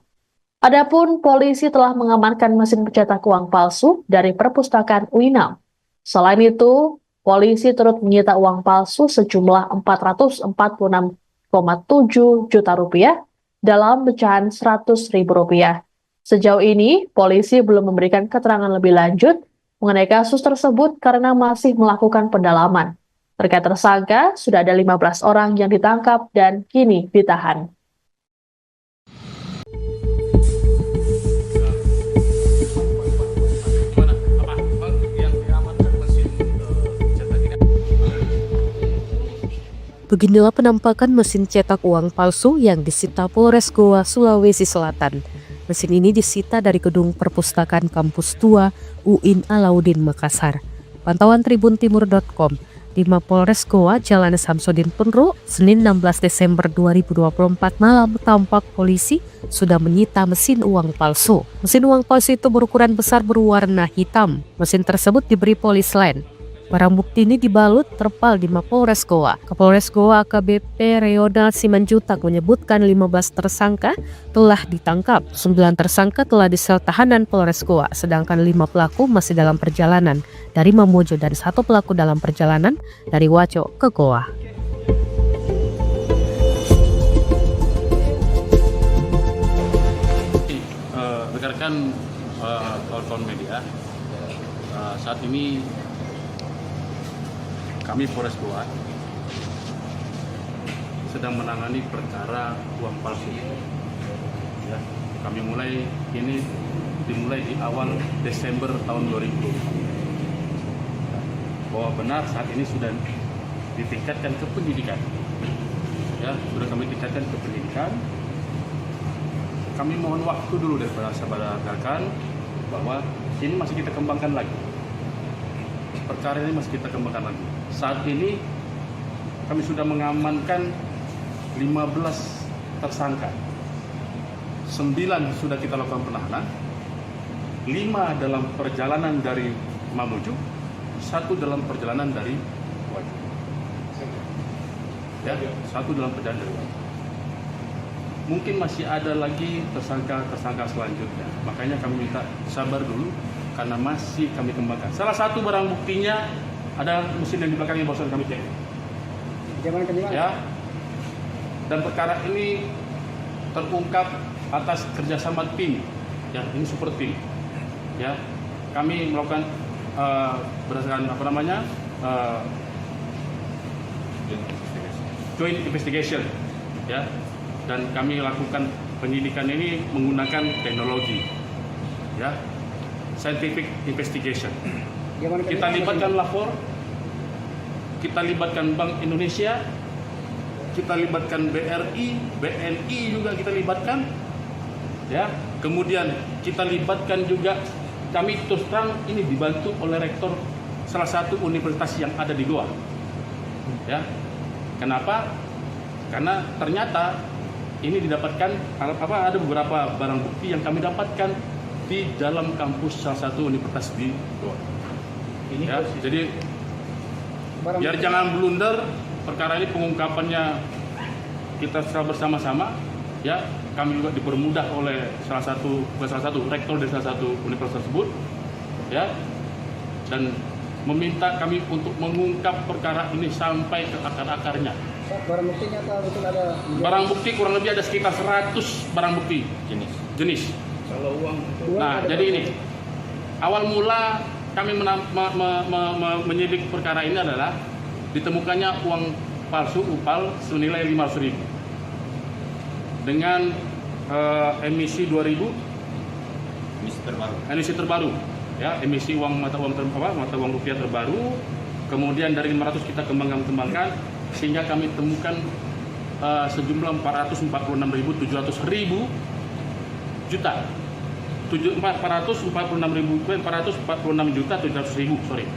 Adapun polisi telah mengamankan mesin pencetak uang palsu dari perpustakaan UINAM. Selain itu, polisi turut menyita uang palsu sejumlah 446,7 juta rupiah dalam pecahan Rp100.000. Sejauh ini, polisi belum memberikan keterangan lebih lanjut mengenai kasus tersebut karena masih melakukan pendalaman. Terkait tersangka, sudah ada 15 orang yang ditangkap dan kini ditahan. Beginilah penampakan mesin cetak uang palsu yang disita Polres Goa, Sulawesi Selatan. Mesin ini disita dari gedung perpustakaan kampus tua UIN Alauddin Makassar. Pantauan tribuntimur.com, di Mapolres Goa, Jalan Samsudin Penru, Senin 16 Desember 2024 malam tampak polisi sudah menyita mesin uang palsu. Mesin uang palsu itu berukuran besar berwarna hitam. Mesin tersebut diberi polis lain. Barang bukti ini dibalut terpal di Mapolres Goa. Kapolres Goa AKBP Reonald Simanjutak menyebutkan 15 tersangka telah ditangkap. 9 tersangka telah disel tahanan Polres Goa, sedangkan 5 pelaku masih dalam perjalanan dari Mamuju dan 1 pelaku dalam perjalanan dari Waco ke Goa. Rekan-rekan kawan-kawan media, saat ini kami Polres Goa sedang menangani perkara uang palsu. Ya, kami dimulai di awal Desember tahun 2020. Bahwa benar saat ini sudah ditingkatkan ke penyidikan. Ya, sudah kami tingkatkan ke penyidikan. Kami mohon waktu dulu dari sahabat rekan bahwa ini masih kita kembangkan lagi. Perkara ini masih kita kembangkan lagi. Saat ini kami sudah mengamankan 15 tersangka. 9 sudah kita lakukan penahanan, 5 dalam perjalanan dari Mamuju, 1 dalam perjalanan dari Wajo. Ya, 1 dalam perjalanan dari Wajo. Mungkin masih ada lagi tersangka selanjutnya. Makanya kami minta sabar dulu karena masih kami kembangkan. Salah satu barang buktinya ada mesin yang di belakangnya barusan kami cek. Ya. Dan perkara ini terungkap atas kerjasama tim. Ya, ini super tim. Ya, kami melakukan berdasarkan joint investigation. Ya, dan kami lakukan penyidikan ini menggunakan teknologi. Ya, scientific investigation. Kita libatkan lapor, kita libatkan Bank Indonesia, kita libatkan BRI, BNI juga kita libatkan, ya. Kemudian kita libatkan juga, kami terus terang ini dibantu oleh rektor salah satu universitas yang ada di Goa, ya. Kenapa? Karena ternyata ini didapatkan ada beberapa barang bukti yang kami dapatkan di dalam kampus salah satu universitas di Goa. Ya, jadi biar jangan blunder, perkara ini pengungkapannya kita secara bersama-sama, ya. Kami juga dipermudah oleh salah satu rektor dari salah satu universitas tersebut, ya, dan meminta kami untuk mengungkap perkara ini sampai ke akar-akarnya. Barang buktinya betul ada? Barang bukti kurang lebih ada sekitar 100 barang bukti jenis. Kalau uang Nah, jadi ini awal mula kami menyidik perkara ini adalah ditemukannya uang palsu UPAL senilai 500.000 dengan emisi 2000 emisi terbaru, ya, emisi mata uang rupiah terbaru. Kemudian dari 500 kita kembangkan sehingga kami temukan sejumlah 446.700 juta. 446.700.000, sorry.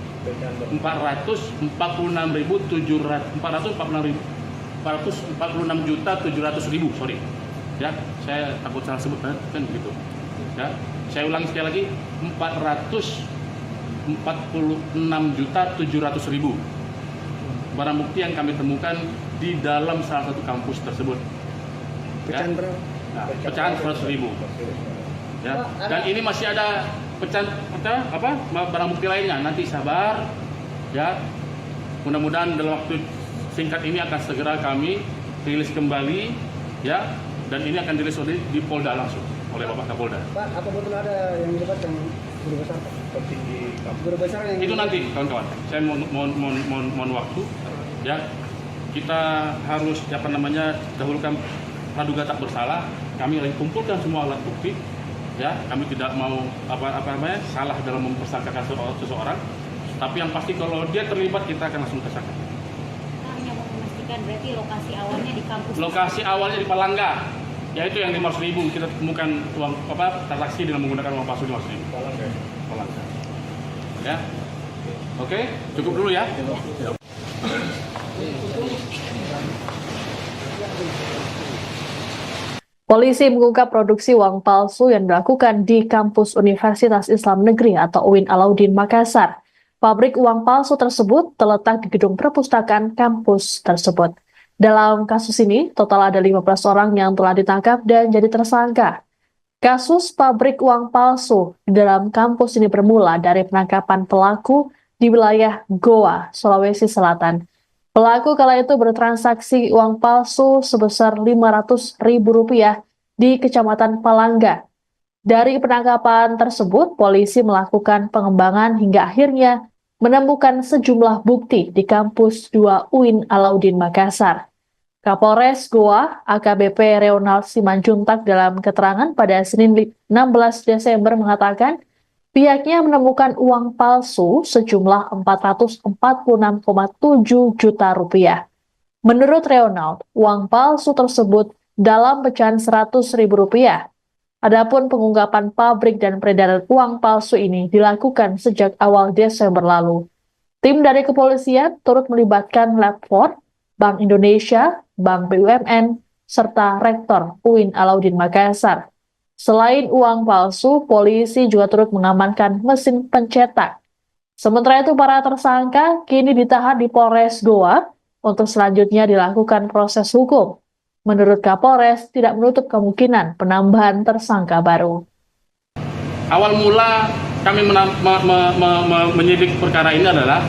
446.700.000, sorry. Ya, saya takut salah sebut kan begitu. Ya, saya ulangi sekali lagi, 446.700.000 barang bukti yang kami temukan di dalam salah satu kampus tersebut. pecahan berapa? Nah, pecahan 100.000. Ya, dan ini masih ada barang bukti lainnya. Nanti sabar, ya. mudah-mudahan dalam waktu singkat ini akan segera kami rilis kembali, ya, dan ini akan dirilis di Polda langsung oleh Bapak Kapolda. Pak, apa betul ada yang dilibat yang guru besar, Pak? Petinggi guru besar yang Itu nanti, kawan-kawan. Saya mohon waktu, ya. Kita harus dahulukan praduga tak bersalah. Kami lagi kumpulkan semua alat bukti, ya. Kami tidak mau salah dalam mempersangkakan seseorang. Tapi yang pasti kalau dia terlibat kita akan langsung tersangka. Hanya mau memastikan berarti lokasi awalnya di kampus. Lokasi awalnya di Palangga, yaitu yang 500.000 kita temukan uang transaksi dengan menggunakan uang palsu 500.000. Palangga. Ya. Oke, cukup dulu ya. Polisi mengungkap produksi uang palsu yang dilakukan di kampus Universitas Islam Negeri atau UIN Alauddin Makassar. Pabrik uang palsu tersebut terletak di gedung perpustakaan kampus tersebut. Dalam kasus ini, total ada 15 orang yang telah ditangkap dan jadi tersangka. Kasus pabrik uang palsu di dalam kampus ini bermula dari penangkapan pelaku di wilayah Goa, Sulawesi Selatan. Pelaku kala itu bertransaksi uang palsu sebesar Rp500.000 di Kecamatan Palangga. Dari penangkapan tersebut, polisi melakukan pengembangan hingga akhirnya menemukan sejumlah bukti di kampus 2 UIN Alauddin Makassar. Kapolres Goa, AKBP Reonald Simanjuntak dalam keterangan pada Senin 16 Desember mengatakan, pihaknya menemukan uang palsu sejumlah Rp446,7 juta. Menurut Reonald, uang palsu tersebut dalam pecahan Rp100.000. Adapun pengungkapan pabrik dan peredaran uang palsu ini dilakukan sejak awal Desember lalu. Tim dari kepolisian turut melibatkan Lab 4, Bank Indonesia, Bank BUMN, serta Rektor UIN Alauddin Makassar. Selain uang palsu, polisi juga turut mengamankan mesin pencetak. Sementara itu, para tersangka kini ditahan di Polres Goa untuk selanjutnya dilakukan proses hukum. Menurut Kapolres, tidak menutup kemungkinan penambahan tersangka baru. Awal mula kami menyidik perkara ini adalah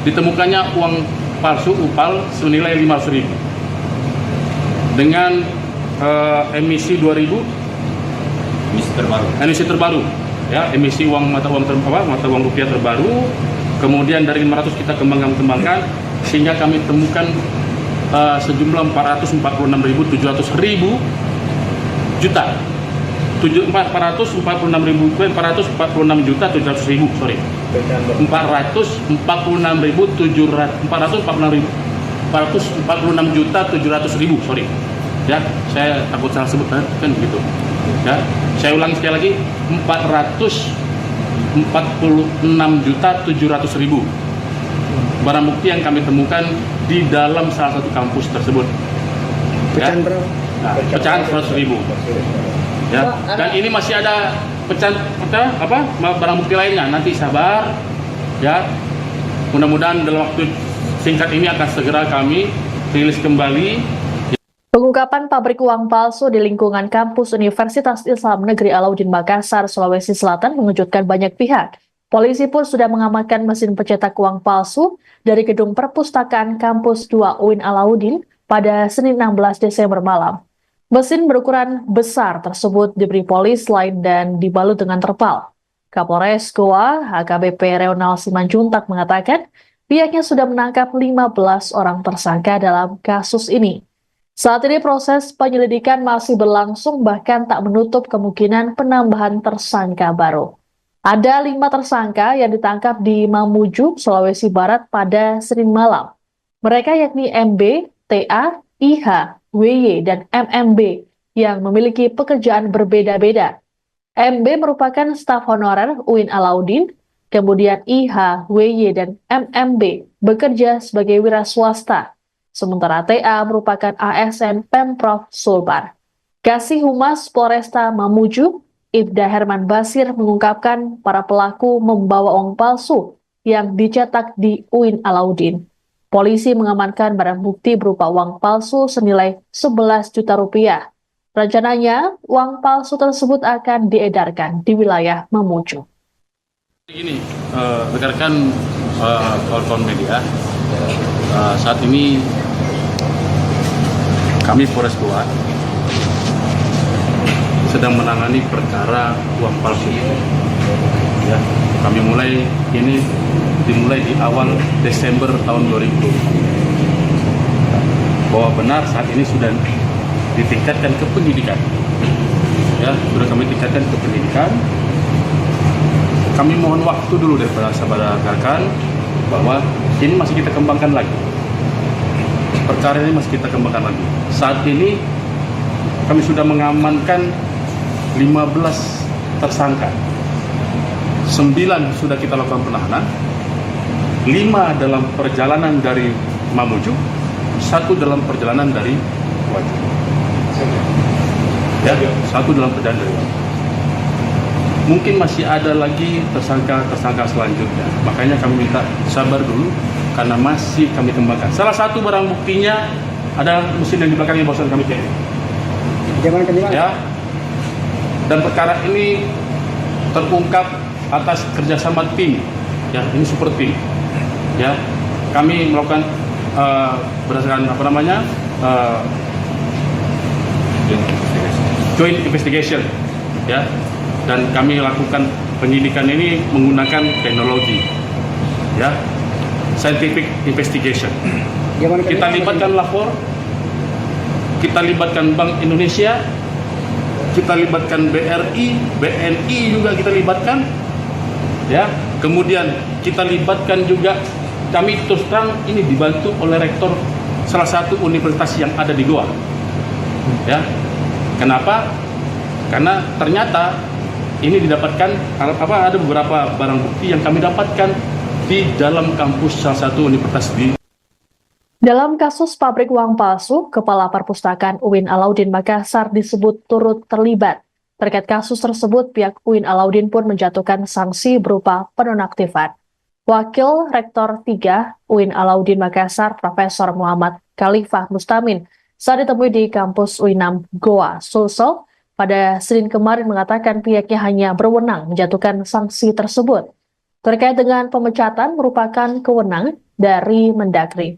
ditemukannya uang palsu UPAL senilai Rp500.000 dengan emisi 2000 emisi terbaru, ya, emisi mata uang rupiah terbaru. Kemudian dari 500 kita kembangkan sehingga kami temukan sejumlah 446.700 juta. 446.700.000, sorry. 446.700.000, sorry. Ya, saya takut salah sebut kan gitu. Ya, saya ulangi sekali lagi, 446.700.000 barang bukti yang kami temukan di dalam salah satu kampus tersebut. Pecahan ya. berapa? Nah, pecahan 100.000. Ya, dan ini masih ada pecahan barang bukti lainnya. Nanti sabar, ya. Mudah-mudahan dalam waktu singkat ini akan segera kami rilis kembali. Pengungkapan pabrik uang palsu di lingkungan kampus Universitas Islam Negeri Alauddin Makassar, Sulawesi Selatan mengejutkan banyak pihak. Polisi pun sudah mengamankan mesin pencetak uang palsu dari gedung perpustakaan kampus 2 UIN Alauddin pada Senin 16 Desember malam. Mesin berukuran besar tersebut diberi polis lain dan dibalut dengan terpal. Kapolres Goa, AKBP Reonald Simanjuntak mengatakan pihaknya sudah menangkap 15 orang tersangka dalam kasus ini. Saat ini proses penyelidikan masih berlangsung, bahkan tak menutup kemungkinan penambahan tersangka baru. Ada 5 tersangka yang ditangkap di Mamuju, Sulawesi Barat pada Senin malam. Mereka yakni MB, TA, IH, WY, dan MMB yang memiliki pekerjaan berbeda-beda. MB merupakan staf honorer UIN Alauddin, kemudian IH, WY, dan MMB bekerja sebagai wira swasta. Sementara TA merupakan ASN Pemprov Sulbar. Kasih Humas Polresta Mamuju, Ibda Herman Basir mengungkapkan para pelaku membawa uang palsu yang dicetak di UIN Alauddin. Polisi mengamankan barang bukti berupa uang palsu senilai 11 juta rupiah. Rencananya, uang palsu tersebut akan diedarkan di wilayah Mamuju. Ini, rekan-rekan kawan-kawan media, Saat ini kami Polres Goa sedang menangani perkara uang palsu. Ya, kami dimulai di awal Desember tahun 2020. Bahwa benar saat ini sudah ditingkatkan ke penyidikan. Ya, sudah kami tingkatkan ke penyidikan. Kami mohon waktu dulu daripada saudara rekan bahwa ini masih kita kembangkan lagi. Perkara ini masih kita kembangkan lagi. Saat ini kami sudah mengamankan 15 tersangka. 9 sudah kita lakukan penahanan. 5 dalam perjalanan dari Mamuju, 1 dalam perjalanan dari Wajib. Ya, 1 dalam perjalanan dari Wajib. Mungkin masih ada lagi tersangka selanjutnya. Makanya kami minta sabar dulu karena masih kami kembangkan. Salah satu barang buktinya ada mesin yang di belakangnya barusan kami cek. Ya. Dan perkara ini terungkap atas kerjasama tim. Ya, ini super tim. Ya, kami melakukan berdasarkan joint investigation. Ya. Dan kami lakukan penyidikan ini menggunakan teknologi, ya, scientific investigation. Kita libatkan lapor, kita libatkan Bank Indonesia, kita libatkan BRI, BNI juga kita libatkan, ya. Kemudian kita libatkan juga, kami terus terang ini dibantu oleh rektor salah satu universitas yang ada di Goa, ya. Kenapa? Karena ternyata ini didapatkan ada beberapa barang bukti yang kami dapatkan di dalam kampus salah satu universitas di. Dalam kasus pabrik uang palsu, Kepala Perpustakaan UIN Alauddin Makassar disebut turut terlibat. Terkait kasus tersebut, pihak UIN Alauddin pun menjatuhkan sanksi berupa penonaktifan. Wakil Rektor 3 UIN Alauddin Makassar, Profesor Muhammad Khalifah Mustamin, saat ditemui di kampus UINAM Goa, Sulsel, pada Senin kemarin mengatakan pihaknya hanya berwenang menjatuhkan sanksi tersebut. Terkait dengan pemecatan merupakan kewenangan dari Mendagri.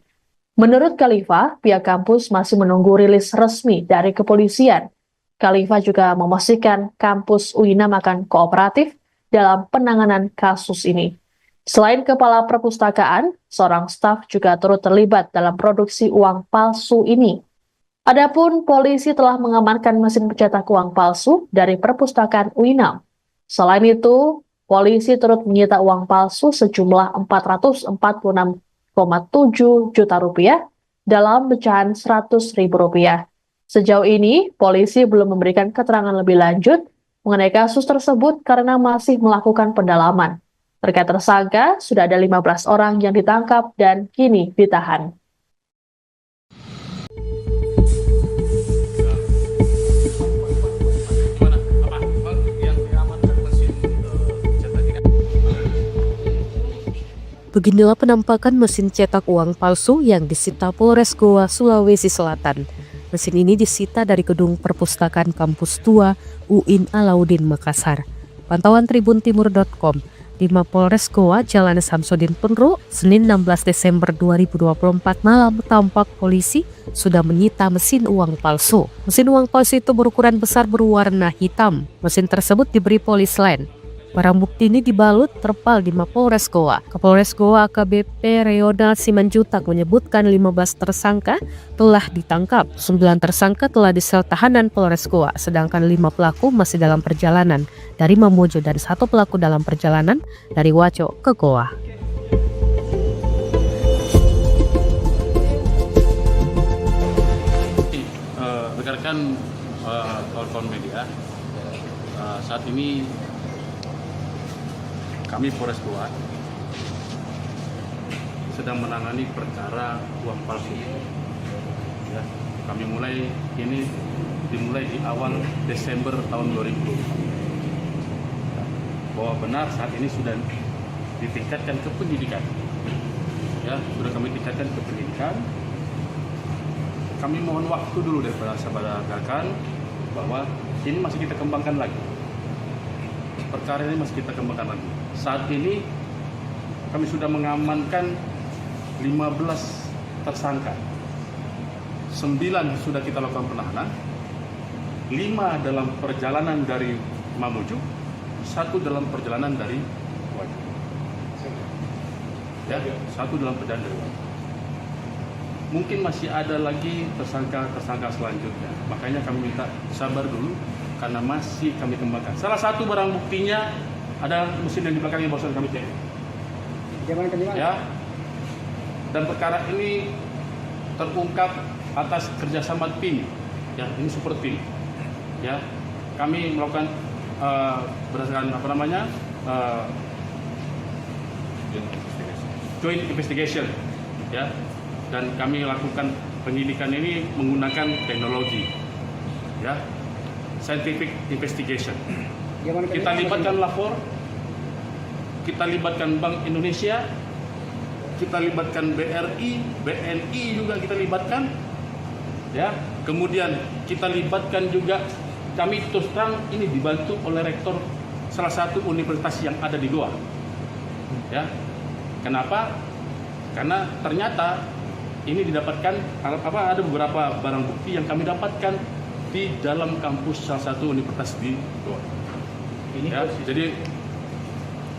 Menurut Khalifah, pihak kampus masih menunggu rilis resmi dari kepolisian. Khalifah juga memastikan kampus UINAM akan kooperatif dalam penanganan kasus ini. Selain Kepala Perpustakaan, seorang staf juga turut terlibat dalam produksi uang palsu ini. Adapun polisi telah mengamankan mesin pencetak uang palsu dari perpustakaan UINAM. Selain itu, polisi turut menyita uang palsu sejumlah 446,7 juta rupiah dalam pecahan Rp100.000. Sejauh ini, polisi belum memberikan keterangan lebih lanjut mengenai kasus tersebut karena masih melakukan pendalaman. Terkait tersangka, sudah ada 15 orang yang ditangkap dan kini ditahan. Beginilah penampakan mesin cetak uang palsu yang disita Polres Goa, Sulawesi Selatan. Mesin ini disita dari gedung perpustakaan kampus 2 UIN Alauddin Makassar. Pantauan tribuntimur.com, di Mapolres Goa, Jalan Samsudin Penru, Senin 16 Desember 2024 malam tampak polisi sudah menyita mesin uang palsu. Mesin uang palsu itu berukuran besar berwarna hitam. Mesin tersebut diberi polis lain. Barang bukti ini dibalut terpal di Mapolres Goa. Kapolres Goa AKBP Reonald Simanjutak menyebutkan 15 tersangka telah ditangkap. 9 tersangka telah disel tahanan Polres Goa, sedangkan 5 pelaku masih dalam perjalanan dari Mamuju dan 1 pelaku dalam perjalanan dari Wajo ke Goa. Rekan-rekan kawan-kawan media, saat ini kami Polres Goa sedang menangani perkara uang palsu. Ya, kami dimulai di awal Desember tahun 2020. Bahwa benar saat ini sudah ditingkatkan ke penyidikan. Ya, sudah kami tingkatkan ke penyidikan. Kami mohon waktu dulu daripada saudara rekan bahwa ini masih kita kembangkan lagi. Perkara ini masih kita kembangkan lagi. Saat ini kami sudah mengamankan 15 tersangka. 9 sudah kita lakukan penahanan, 5 dalam perjalanan dari Mamuju, 1 dalam perjalanan dari Waju. Ya, 1 dalam perjalanan dari Waju. Mungkin masih ada lagi tersangka selanjutnya. Makanya kami minta sabar dulu karena masih kami kembangkan. Salah satu barang buktinya ada mesin yang di belakang yang barusan kami cek. Ya. Dan perkara ini terungkap atas kerjasama tim. Ya, ini super tim. Ya, kami melakukan berdasarkan joint investigation. Ya, dan kami lakukan penyidikan ini menggunakan teknologi. Ya, scientific investigation. Kita libatkan lapor, kita libatkan Bank Indonesia, kita libatkan BRI, BNI juga kita libatkan, ya. Kemudian kita libatkan juga, kami terus terang ini dibantu oleh rektor salah satu universitas yang ada di Goa, ya. Kenapa? Karena ternyata ini didapatkan ada beberapa barang bukti yang kami dapatkan di dalam kampus salah satu universitas di Goa. Ya, jadi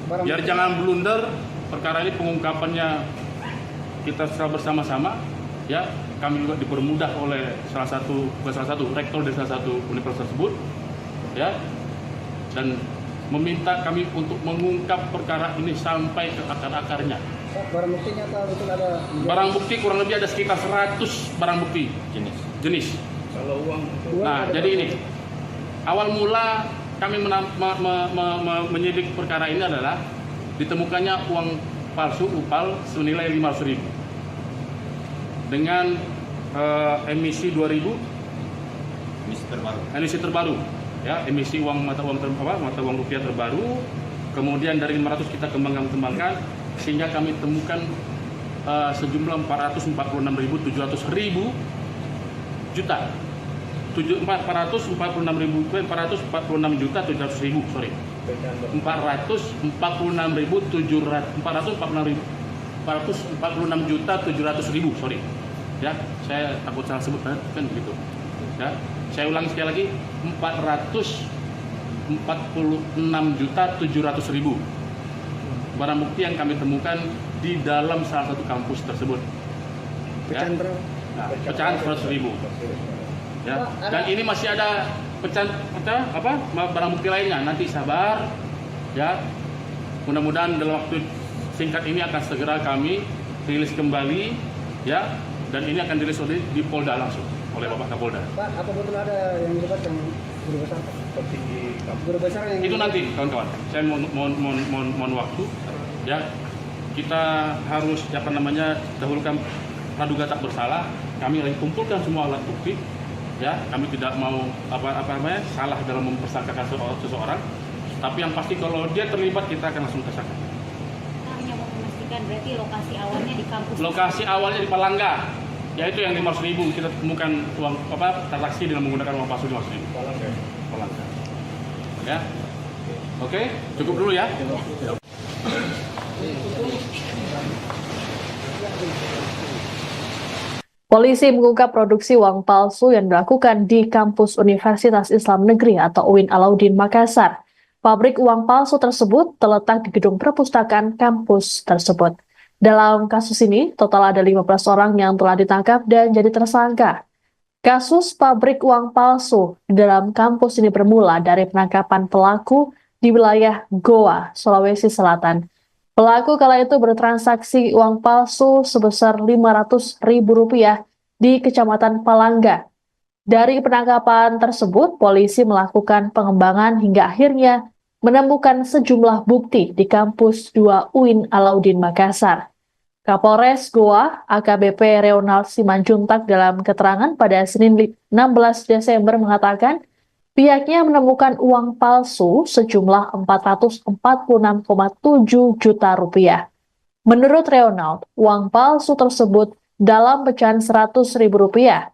biar jangan blunder, perkara ini pengungkapannya kita secara bersama-sama, ya. Kami juga dipermudah oleh salah satu rektor dari salah satu universitas tersebut, ya, dan meminta kami untuk mengungkap perkara ini sampai ke akar-akarnya. Barang buktinya betul ada? Barang bukti kurang lebih ada sekitar 100 barang bukti jenis. Kalau uang? Nah, jadi ini awal mula kami menyidik perkara ini adalah ditemukannya uang palsu UPAL senilai 500.000 dengan emisi 2000 emisi terbaru, ya, emisi mata uang rupiah terbaru. Kemudian dari 500 kita kembangkan sehingga kami temukan sejumlah 446.700 juta. 446.700.000, sorry. 446.700.000, sorry. Ya, saya takut salah sebut kan begitu. Ya, saya ulangi sekali lagi, 446.700.000 barang bukti yang kami temukan di dalam salah satu kampus tersebut. Ya. Nah, pecahan 100.000. Ya, dan ini masih ada barang bukti lainnya. Nanti sabar, ya. Mudah-mudahan dalam waktu singkat ini akan segera kami rilis kembali, ya. Dan ini akan dirilis di Polda langsung oleh Bapak Kapolda. Pak, apa betul ada yang dilibatkan guru besar? Petinggi guru besar yang itu nanti, kawan-kawan. Saya mohon waktu, ya. Kita harus dahulukan praduga tak bersalah. Kami lagi kumpulkan semua alat bukti. Ya, kami tidak mau salah dalam mempersangkakan seseorang, tapi yang pasti kalau dia terlibat kita akan langsung tersangka. Hanya mau memastikan berarti lokasi awalnya di kampus. Lokasi awalnya di Palangga, yaitu yang 500.000 kita temukan uang transaksi dengan menggunakan uang palsu 500.000. Palangga. Ya, oke, cukup dulu ya. Polisi mengungkap produksi uang palsu yang dilakukan di kampus Universitas Islam Negeri atau UIN Alauddin Makassar. Pabrik uang palsu tersebut terletak di gedung perpustakaan kampus tersebut. Dalam kasus ini, total ada 15 orang yang telah ditangkap dan jadi tersangka. Kasus pabrik uang palsu di dalam kampus ini bermula dari penangkapan pelaku di wilayah Goa, Sulawesi Selatan. Pelaku kala itu bertransaksi uang palsu sebesar Rp500.000 di Kecamatan Palangga. Dari penangkapan tersebut, polisi melakukan pengembangan hingga akhirnya menemukan sejumlah bukti di kampus 2 UIN Alauddin Makassar. Kapolres Goa, AKBP Reonald Simanjuntak dalam keterangan pada Senin 16 Desember mengatakan, pihaknya menemukan uang palsu sejumlah Rp446,7 juta. Menurut Reonald, uang palsu tersebut dalam pecahan Rp100.000.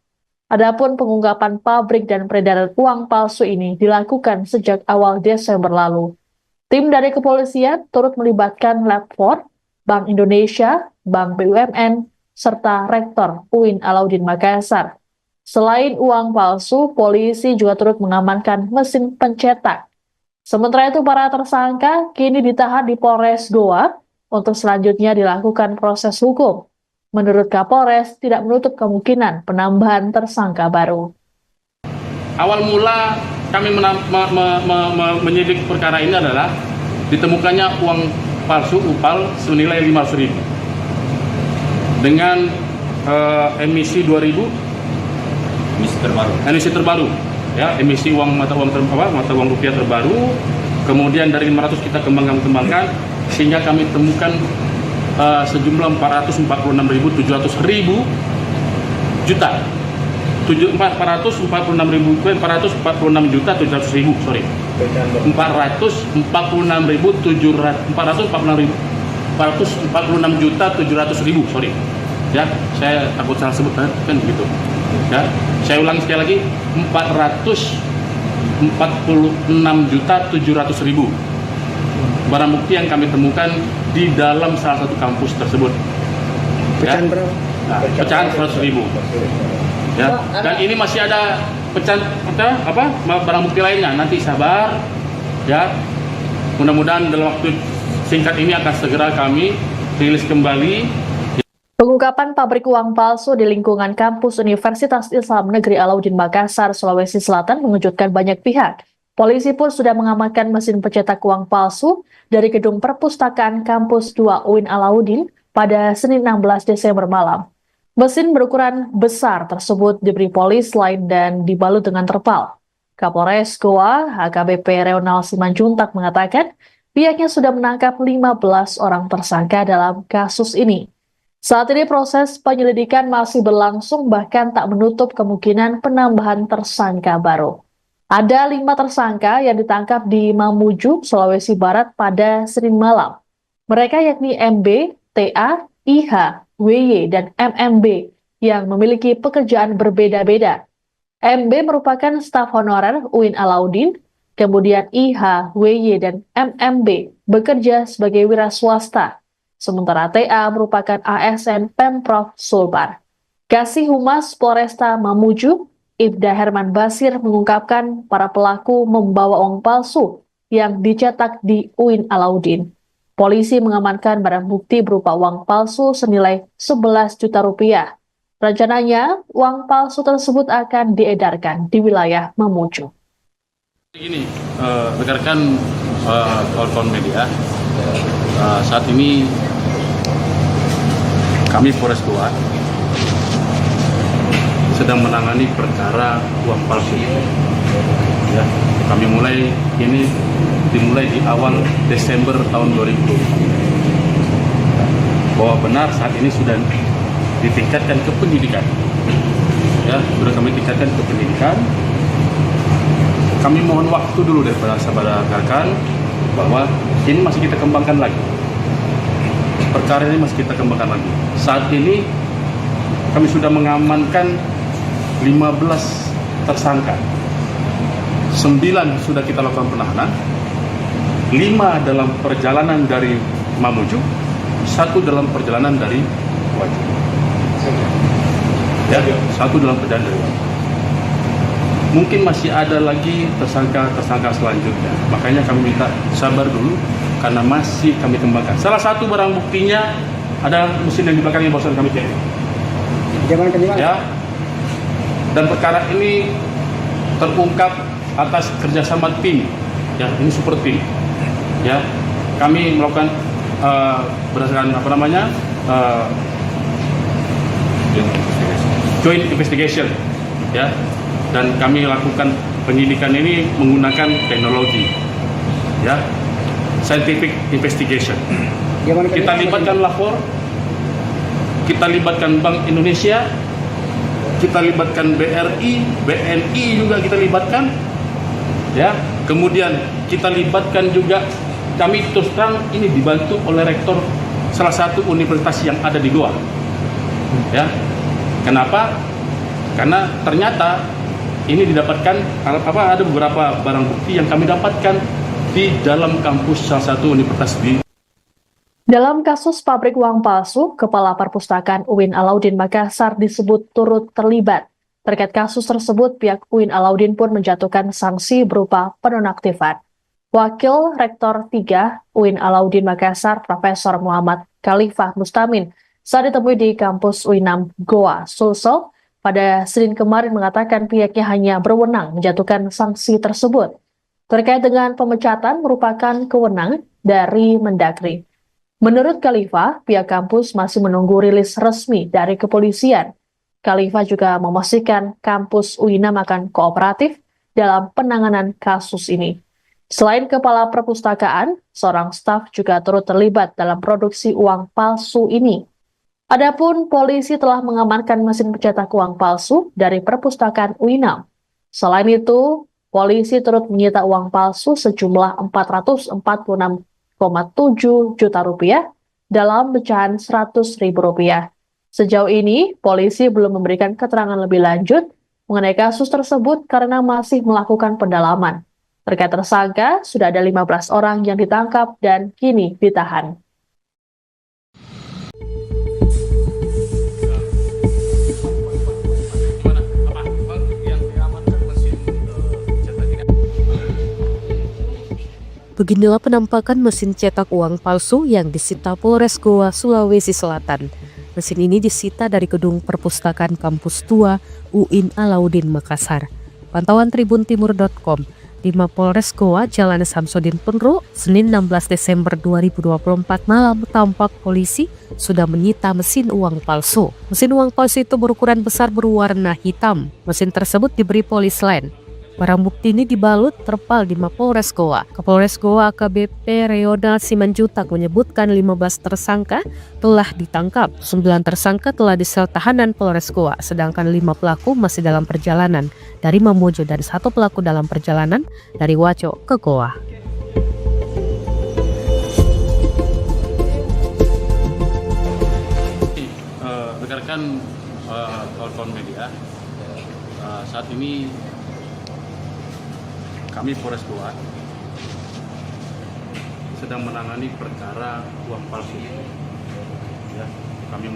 Adapun pengungkapan pabrik dan peredaran uang palsu ini dilakukan sejak awal Desember lalu. Tim dari kepolisian turut melibatkan Lab 4, Bank Indonesia, Bank BUMN, serta Rektor UIN Alauddin Makassar. Selain uang palsu, polisi juga turut mengamankan mesin pencetak. Sementara itu, para tersangka kini ditahan di Polres Goa untuk selanjutnya dilakukan proses hukum. Menurut Kapolres, tidak menutup kemungkinan penambahan tersangka baru. Awal mula kami menyidik perkara ini adalah ditemukannya uang palsu UPAL senilai 500.000 dengan emisi 2000 emisi terbaru. Ya, emisi mata uang rupiah terbaru, kemudian dari 500 kita kembangkan sehingga kami temukan sejumlah 446.700 juta, 446.700.000, sorry, 446.700.000, sorry. Ya, saya takut salah sebut kan gitu. Ya, saya ulangi sekali lagi, 446.700.000 barang bukti yang kami temukan di dalam salah satu kampus tersebut. Pecahan berapa? Nah, pecahan 100.000. Ya, dan ini masih ada pecahan barang bukti lainnya. Nanti sabar, ya. Mudah-mudahan dalam waktu singkat ini akan segera kami rilis kembali. Pengungkapan pabrik uang palsu di lingkungan kampus Universitas Islam Negeri Alauddin Makassar, Sulawesi Selatan mengejutkan banyak pihak. Polisi pun sudah mengamankan mesin pencetak uang palsu dari gedung perpustakaan kampus 2 UIN Alauddin pada Senin 16 Desember malam. Mesin berukuran besar tersebut diberi polis lain dan dibalut dengan terpal. Kapolres Goa, HKBP Reonal Simanjuntak mengatakan pihaknya sudah menangkap 15 orang tersangka dalam kasus ini. Saat ini proses penyelidikan masih berlangsung, bahkan tak menutup kemungkinan penambahan tersangka baru. Ada 5 tersangka yang ditangkap di Mamuju, Sulawesi Barat pada Senin malam. Mereka yakni MB, TA, IH, WY, dan MMB yang memiliki pekerjaan berbeda-beda. MB merupakan staf honorer UIN Alauddin, kemudian IH, WY, dan MMB bekerja sebagai wira swasta. Sementara TA merupakan ASN Pemprov Sulbar. Kasih Humas Polresta Mamuju, Ibda Herman Basir mengungkapkan para pelaku membawa uang palsu yang dicetak di UIN Alauddin. Polisi mengamankan barang bukti berupa uang palsu senilai 11 juta rupiah. Rencananya, uang palsu tersebut akan diedarkan di wilayah Mamuju. Ini, rekan-rekan kawan-kawan media, saat ini kami Polres Goa sedang menangani perkara uang palsu. Ya, kami dimulai di awal Desember tahun 2020. Bahwa benar saat ini sudah ditingkatkan ke penyidikan. Ya, sudah kami tingkatkan ke penyidikan. Kami mohon waktu dulu daripada saudara rekan bahwa ini masih kita kembangkan lagi. Perkara ini masih kita kembangkan lagi. Saat ini kami sudah mengamankan 15 tersangka. 9 sudah kita lakukan penahanan. 5 dalam perjalanan dari Mamuju, 1 dalam perjalanan dari Wajib. Ya, 1 dalam perjalanan dari Wajib. Mungkin masih ada lagi tersangka selanjutnya. Makanya kami minta sabar dulu karena masih kami kembangkan. Salah satu barang buktinya ada mesin yang di belakangnya barusan kami cek. Ya. Dan perkara ini terungkap atas kerjasama tim. Ya, ini super tim. Ya, kami melakukan berdasarkan joint investigation. Ya. Dan kami lakukan penyidikan ini menggunakan teknologi. Ya. Scientific investigation. Kita libatkan lapor, kita libatkan Bank Indonesia, kita libatkan BRI, BNI juga kita libatkan, ya. Kemudian kita libatkan juga, kami terus terang ini dibantu oleh rektor salah satu universitas yang ada di Goa, ya. Kenapa? Karena ternyata ini didapatkan ada beberapa barang bukti yang kami dapatkan di dalam kampus salah satu universitas Dalam kasus pabrik uang palsu, Kepala Perpustakaan UIN Alauddin Makassar disebut turut terlibat. Terkait kasus tersebut, pihak UIN Alauddin pun menjatuhkan sanksi berupa penonaktifan. Wakil Rektor 3 UIN Alauddin Makassar, Profesor Muhammad Khalifah Mustamin, saat ditemui di kampus UINAM Goa, Sulsel, pada Senin kemarin mengatakan pihaknya hanya berwenang menjatuhkan sanksi tersebut. Terkait dengan pemecatan merupakan kewenangan dari Mendagri. Menurut Khalifah, pihak kampus masih menunggu rilis resmi dari kepolisian. Khalifah juga memastikan kampus UINAM akan kooperatif dalam penanganan kasus ini. Selain Kepala Perpustakaan, seorang staf juga turut terlibat dalam produksi uang palsu ini. Adapun polisi telah mengamankan mesin pencetak uang palsu dari Perpustakaan UINAM. Selain itu, polisi turut menyita uang palsu sejumlah 446,7 juta rupiah dalam pecahan 100.000 rupiah. Sejauh ini, polisi belum memberikan keterangan lebih lanjut mengenai kasus tersebut karena masih melakukan pendalaman. Terkait tersangka, sudah ada 15 orang yang ditangkap dan kini ditahan. Beginilah penampakan mesin cetak uang palsu yang disita Polres Goa, Sulawesi Selatan. Mesin ini disita dari gedung perpustakaan kampus tua UIN Alauddin Makassar. Pantauan tribuntimur.com, di Mapolres Goa, Jalan Samsudin Penru, Senin 16 Desember 2024 malam tampak polisi sudah menyita mesin uang palsu. Mesin uang palsu itu berukuran besar berwarna hitam. Mesin tersebut diberi polis lain. Barang bukti ini dibalut terpal di Mapolres Goa. Kapolres Goa AKBP Reonald Simanjutak menyebutkan 15 tersangka telah ditangkap. 9 tersangka telah disel tahanan Polres Goa, sedangkan 5 pelaku masih dalam perjalanan dari Mamuju dan 1 pelaku dalam perjalanan dari Waco ke Goa. Rekan-rekan kawan-kawan media, saat ini kami Polres Goa sedang menangani perkara uang palsu. Ya, kami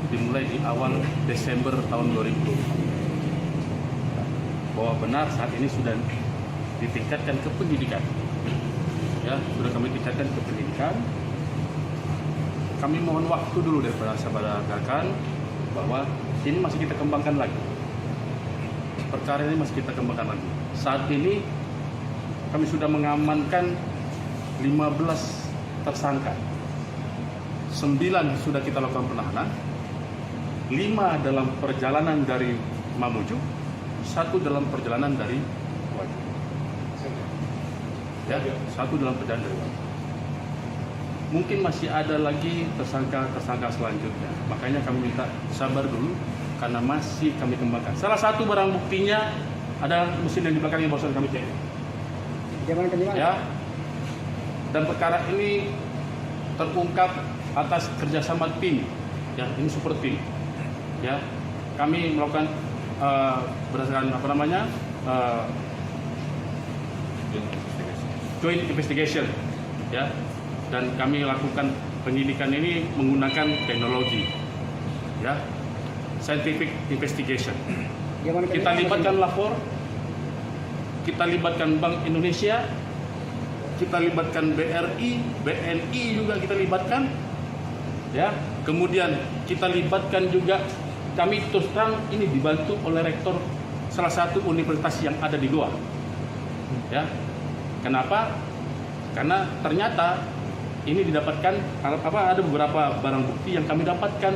dimulai di awal Desember tahun 2020. Bahwa benar saat ini sudah ditingkatkan ke penyidikan. Ya, sudah kami tingkatkan ke penyidikan. Kami mohon waktu dulu daripada sahabat rekan bahwa ini masih kita kembangkan lagi. Perkara ini masih kita kembangkan lagi. Saat ini kami sudah mengamankan 15 tersangka. 9 sudah kita lakukan penahanan. 5 dalam perjalanan dari Mamuju, 1 dalam perjalanan dari Wajo. Ya, 1 dalam perjalanan dari Wajo. Mungkin masih ada lagi tersangka selanjutnya. Makanya kami minta sabar dulu karena masih kami kembangkan. Salah satu barang buktinya ada mesin yang di belakang yang barusan kami cek. Ya. Dan perkara ini terungkap atas kerjasama tim. Ya, ini super tim. Ya, kami melakukan berdasarkan joint investigation. Ya, dan kami lakukan penyidikan ini menggunakan teknologi. Ya, scientific investigation. Kita libatkan lapor, kita libatkan Bank Indonesia, kita libatkan BRI, BNI juga kita libatkan, ya. Kemudian kita libatkan juga, kami terus terang ini dibantu oleh rektor salah satu universitas yang ada di Goa, ya. Kenapa? Karena ternyata ini didapatkan ada beberapa barang bukti yang kami dapatkan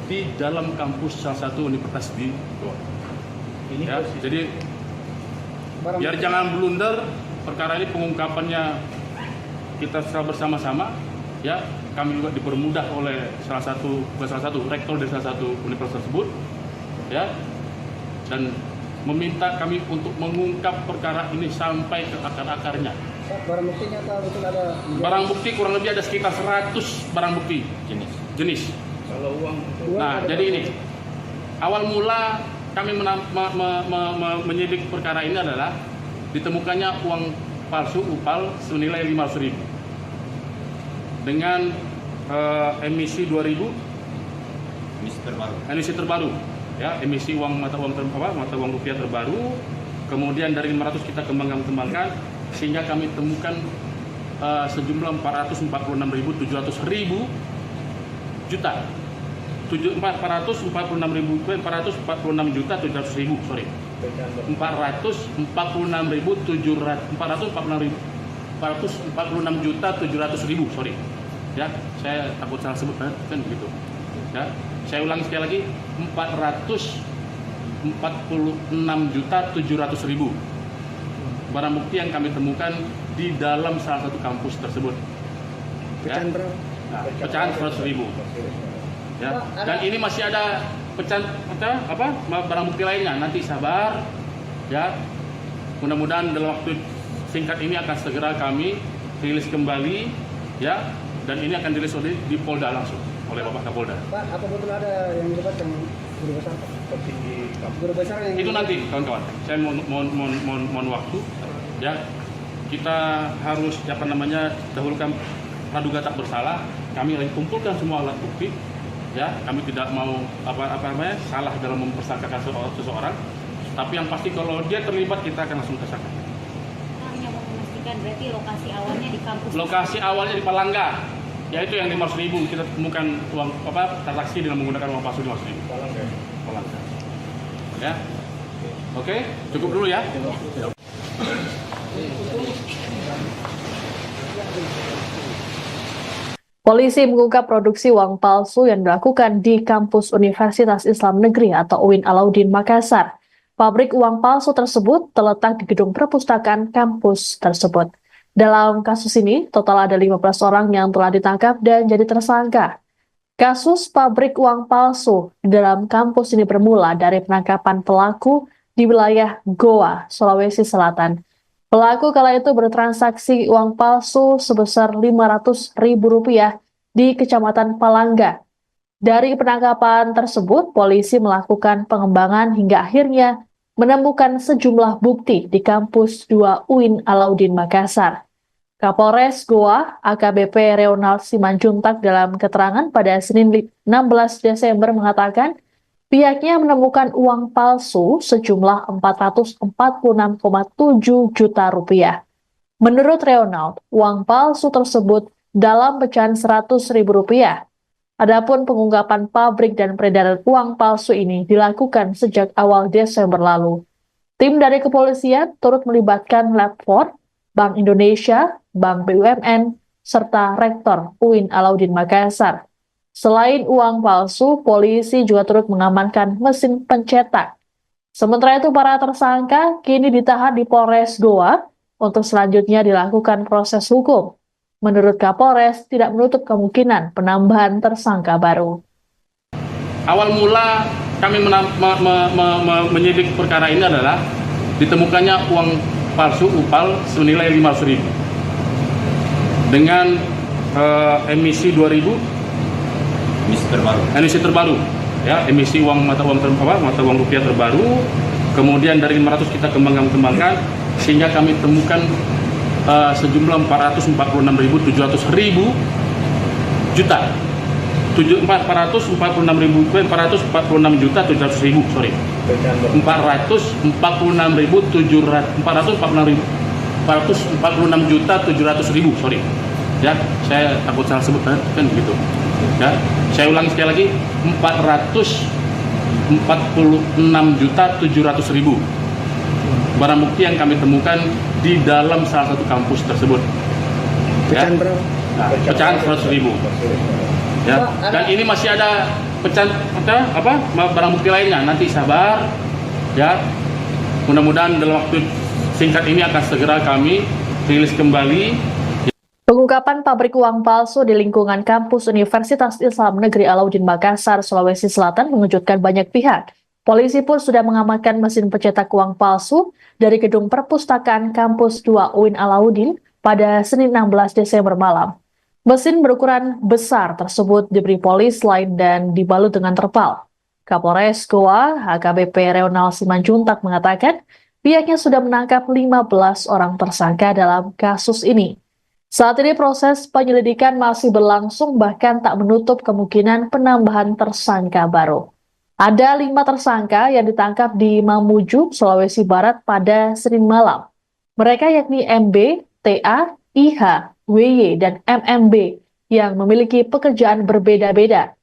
di dalam kampus salah satu universitas di Goa. Ya, jadi biar jangan blunder, perkara ini pengungkapannya kita secara bersama-sama. Ya, kami juga dipermudah oleh salah satu rektor dari salah satu universitas tersebut. Ya, dan meminta kami untuk mengungkap perkara ini sampai ke akar-akarnya. Barang buktinya betul ada? Barang bukti kurang lebih ada sekitar 100 barang bukti jenis. Kalau uang? Nah, jadi ini awal mula kami menyidik perkara ini adalah ditemukannya uang palsu UPAL senilai 500.000. dengan emisi 2000 emisi terbaru ya, emisi mata uang rupiah terbaru. Kemudian dari 500 kita kembangkan sehingga kami temukan sejumlah 446.700 juta 446 juta 700 ribu, sorry, 446 juta 700 ribu, sorry ya, saya takut salah sebut kan begitu ya. Saya ulangi sekali lagi, 446 juta 700 ribu barang bukti yang kami temukan di dalam salah satu kampus tersebut ya. Pecahan 100 ribu ya. Dan ini masih ada barang bukti lainnya, nanti sabar ya, mudah-mudahan dalam waktu singkat ini akan segera kami rilis kembali ya, dan ini akan dirilis di Polda langsung oleh Bapak Kapolda. Pak, apa betul ada yang dilibat yang guru besar Pak? Guru besar yang itu nanti kawan-kawan, saya mohon waktu ya, kita harus dahulukan praduga tak bersalah, kami lagi kumpulkan semua alat bukti ya, kami tidak mau salah dalam mempersangkakan seseorang, tapi yang pasti kalau dia terlibat kita akan langsung tersangka. Hanya mau memastikan berarti lokasi awalnya di kampus. Lokasi awalnya di Palangga, yaitu yang 500.000 kita temukan uang transaksi dengan menggunakan uang palsu 500.000. Palangga. Ya. Oke, cukup dulu ya. Polisi mengungkap produksi uang palsu yang dilakukan di kampus Universitas Islam Negeri atau UIN Alauddin Makassar. Pabrik uang palsu tersebut terletak di gedung perpustakaan kampus tersebut. Dalam kasus ini, total ada 15 orang yang telah ditangkap dan jadi tersangka. Kasus pabrik uang palsu di dalam kampus ini bermula dari penangkapan pelaku di wilayah Goa, Sulawesi Selatan. Pelaku kala itu bertransaksi uang palsu sebesar Rp500.000 di Kecamatan Palangga. Dari penangkapan tersebut, polisi melakukan pengembangan hingga akhirnya menemukan sejumlah bukti di kampus 2 UIN Alauddin Makassar. Kapolres Goa, AKBP Reonald Simanjuntak dalam keterangan pada Senin 16 Desember mengatakan, pihaknya menemukan uang palsu sejumlah Rp446,7 juta. Menurut Reonald, uang palsu tersebut dalam pecahan Rp100.000. Adapun pengungkapan pabrik dan peredaran uang palsu ini dilakukan sejak awal Desember lalu. Tim dari kepolisian turut melibatkan Lab 4, Bank Indonesia, Bank BUMN, serta Rektor UIN Alauddin Makassar. Selain uang palsu, polisi juga turut mengamankan mesin pencetak. Sementara itu, para tersangka kini ditahan di Polres Goa untuk selanjutnya dilakukan proses hukum. Menurut Kapolres, tidak menutup kemungkinan penambahan tersangka baru. Awal mula kami menyidik perkara ini adalah ditemukannya uang palsu UPAL senilai Rp500.000 dengan emisi 2000 emisi terbaru ya, emisi mata uang rupiah terbaru. Kemudian dari 500 kita kembangkan sehingga kami temukan sejumlah 446.700 juta 446 juta 700 ribu, sorry, 446 juta 700 ribu, sorry ya, saya takut salah sebut kan begitu ya. Saya ulangi sekali lagi, 446 juta 700 ribu barang bukti yang kami temukan di dalam salah satu kampus tersebut ya. Pecahan 100.000 ya. Dan ini masih ada barang bukti lainnya, nanti sabar ya, mudah-mudahan dalam waktu singkat ini akan segera kami rilis kembali. Pengungkapan pabrik uang palsu di lingkungan kampus Universitas Islam Negeri Alauddin Makassar, Sulawesi Selatan mengejutkan banyak pihak. Polisi pun sudah mengamankan mesin pencetak uang palsu dari gedung perpustakaan kampus 2 UIN Alauddin pada Senin 16 Desember malam. Mesin berukuran besar tersebut diberi polis lain dan dibalut dengan terpal. Kapolres Goa, AKBP Reonald Simanjuntak mengatakan pihaknya sudah menangkap 15 orang tersangka dalam kasus ini. Saat ini proses penyelidikan masih berlangsung, bahkan tak menutup kemungkinan penambahan tersangka baru. Ada 5 tersangka yang ditangkap di Mamuju, Sulawesi Barat pada Senin malam. Mereka yakni MB, TA, IH, WY, dan MMB yang memiliki pekerjaan berbeda-beda.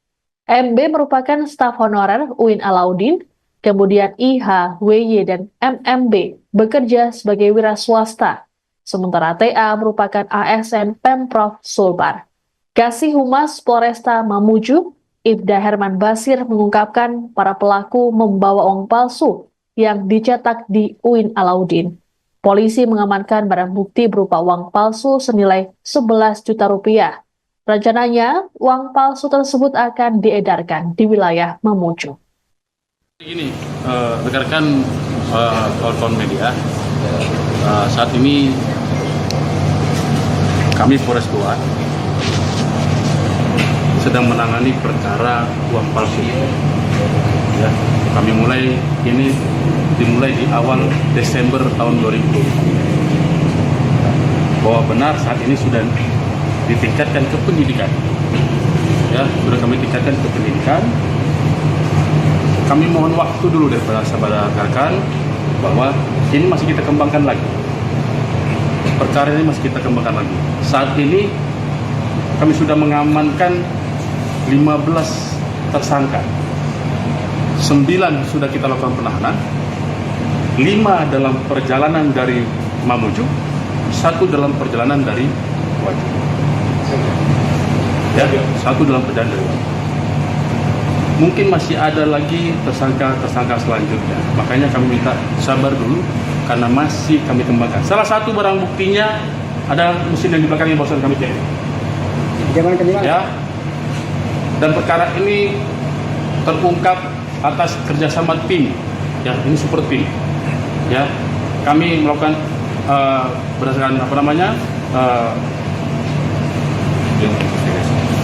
MB merupakan staf honorer UIN Alauddin, kemudian IH, WY, dan MMB bekerja sebagai wira swasta. Sementara TA merupakan ASN Pemprov Sulbar. Kasih Humas Polresta Mamuju, Ibda Herman Basir, mengungkapkan para pelaku membawa uang palsu yang dicetak di UIN Alauddin. Polisi mengamankan barang bukti berupa uang palsu senilai 11 juta rupiah. Rencananya, uang palsu tersebut akan diedarkan di wilayah Mamuju. Ini rekan-rekan kawan-kawan media, saat ini kami Polres Goa sedang menangani perkara uang palsu. Ya, kami dimulai di awal Desember tahun 2020. Bahwa benar saat ini sudah ditingkatkan ke penyidikan. Ya, sudah kami tingkatkan ke penyidikan. Kami mohon waktu dulu daripada sahabat rekan bahwa ini masih kita kembangkan lagi. Perkara ini masih kita kembangkan lagi. Saat ini kami sudah mengamankan 15 tersangka. 9 sudah kita lakukan penahanan, 5 dalam perjalanan dari Mamuju, 1 dalam perjalanan dari Wajib. Ya, 1 dalam perjalanan dari Wajib. Mungkin masih ada lagi tersangka selanjutnya. Makanya kami minta sabar dulu karena masih kami kembangkan. Salah satu barang buktinya ada mesin yang di belakang yang barusan kami cek. Ya. Dan perkara ini terungkap atas kerjasama tim, ya ini super tim, ya kami melakukan berdasarkan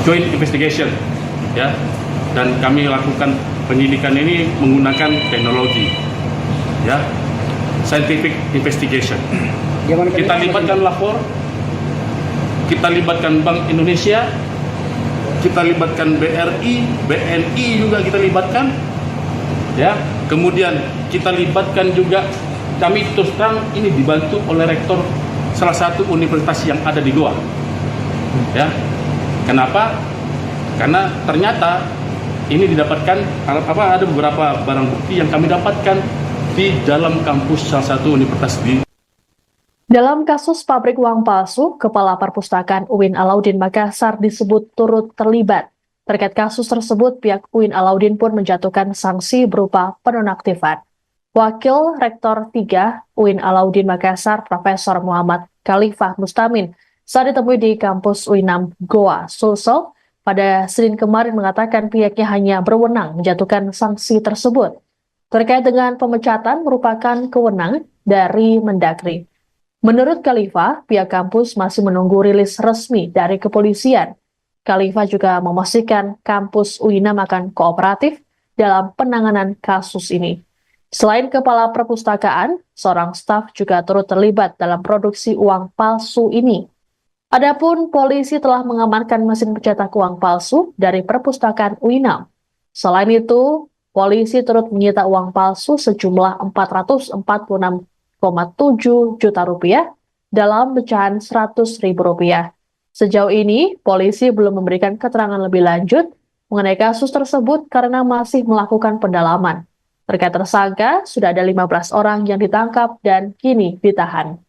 joint investigation, ya dan kami lakukan penyidikan ini menggunakan teknologi, ya scientific investigation. Kita libatkan lapor, kita libatkan Bank Indonesia, kita libatkan BRI, BNI juga kita libatkan, ya. Kemudian kita libatkan juga, kami terus terang ini dibantu oleh rektor salah satu universitas yang ada di Goa, ya. Kenapa? Karena ternyata ini didapatkan ada beberapa barang bukti yang kami dapatkan di dalam kampus salah satu universitas di. Dalam kasus pabrik uang palsu, Kepala Perpustakaan UIN Alauddin Makassar disebut turut terlibat. Terkait kasus tersebut, pihak UIN Alauddin pun menjatuhkan sanksi berupa penonaktifan. Wakil Rektor 3 UIN Alauddin Makassar, Profesor Muhammad Khalifah Mustamin, saat ditemui di kampus UINAM Goa, Sulsel, pada Senin kemarin mengatakan pihaknya hanya berwenang menjatuhkan sanksi tersebut. Terkait dengan pemecatan merupakan kewenangan dari Mendagri. Menurut Khalifah, pihak kampus masih menunggu rilis resmi dari kepolisian. Khalifah juga memastikan kampus UINAM akan kooperatif dalam penanganan kasus ini. Selain Kepala Perpustakaan, seorang staf juga turut terlibat dalam produksi uang palsu ini. Adapun polisi telah mengamankan mesin pencetak uang palsu dari Perpustakaan UINAM. Selain itu, polisi turut menyita uang palsu sejumlah 446,7 juta rupiah dalam pecahan 100.000 rupiah. Sejauh ini, polisi belum memberikan keterangan lebih lanjut mengenai kasus tersebut karena masih melakukan pendalaman. Terkait tersangka, sudah ada 15 orang yang ditangkap dan kini ditahan.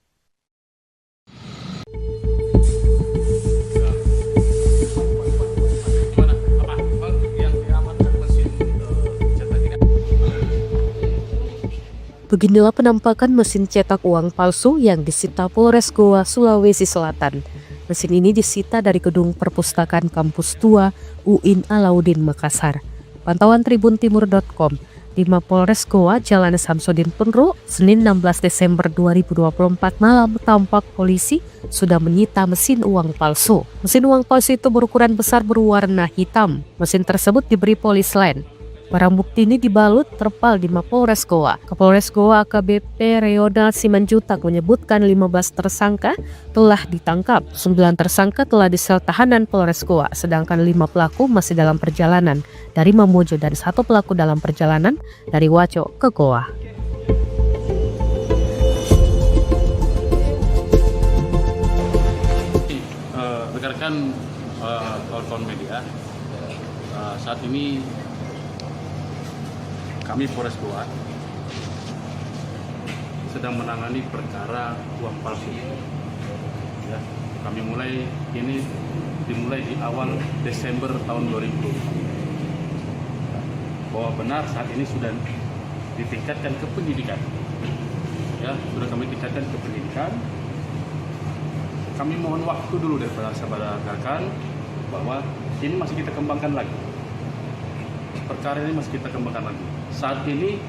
Beginilah penampakan mesin cetak uang palsu yang disita Polres Goa, Sulawesi Selatan. Mesin ini disita dari gedung perpustakaan kampus tua UIN Alauddin Makassar. Pantauan tribuntimur.com, di Mapolres Goa, Jalan Samsudin Penru, Senin 16 Desember 2024 malam, tampak polisi sudah menyita mesin uang palsu. Mesin uang palsu itu berukuran besar berwarna hitam. Mesin tersebut diberi polis lain. Barang bukti ini dibalut terpal di Mapolres Goa. Kapolres Goa AKBP Reonald Simanjutak menyebutkan 15 tersangka telah ditangkap. 9 tersangka telah disel tahanan Polres Goa, sedangkan 5 pelaku masih dalam perjalanan dari Mamuju dan 1 pelaku dalam perjalanan dari Waco ke Goa. Rekan-rekan kawan-kawan media, saat ini kami Polres Goa sedang menangani perkara uang palsu. Ya, kami dimulai di awal Desember tahun 2020. Bahwa benar saat ini sudah ditingkatkan ke penyidikan. Ya, sudah kami tingkatkan ke penyidikan. Kami mohon waktu dulu dari saudara rekan bahwa ini masih kita kembangkan lagi. Perkara ini masih kita kembangkan lagi. Saat ini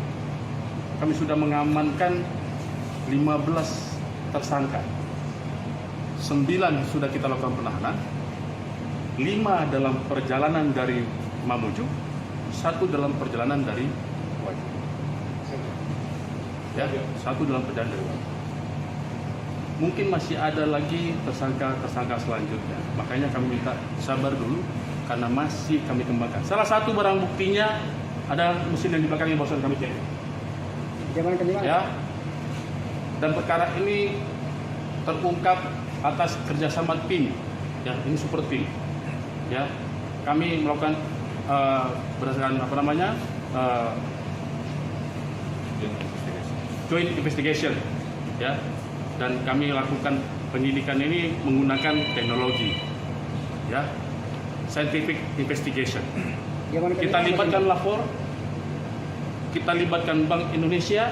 kami sudah mengamankan 15 tersangka. 9 sudah kita lakukan penahanan. 5 dalam perjalanan dari Mamuju, 1 dalam perjalanan dari Wajo. Ya, 1 dalam perjalanan dari Wajo. Mungkin masih ada lagi tersangka selanjutnya. Makanya kami minta sabar dulu karena masih kami kembangkan. Salah satu barang buktinya ada mesin yang di belakang yang barusan kami cek. Ya. Dan perkara ini terungkap atas kerjasama tim. Ya, ini super tim. Ya, kami melakukan berdasarkan joint investigation. Ya, dan kami lakukan penyidikan ini menggunakan teknologi. Ya. Scientific investigation. Kita libatkan lapor, kita libatkan Bank Indonesia,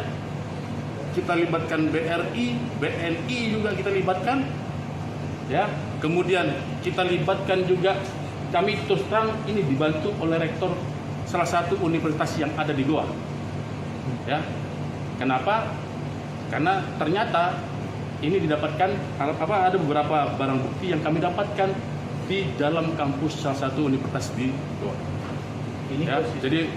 kita libatkan BRI, BNI juga kita libatkan, ya. Kemudian kita libatkan juga, kami terus terang ini dibantu oleh rektor salah satu universitas yang ada di Goa, ya. Kenapa? Karena ternyata ini didapatkan ada beberapa barang bukti yang kami dapatkan di dalam kampus salah satu universitas di Goa. Ya, jadi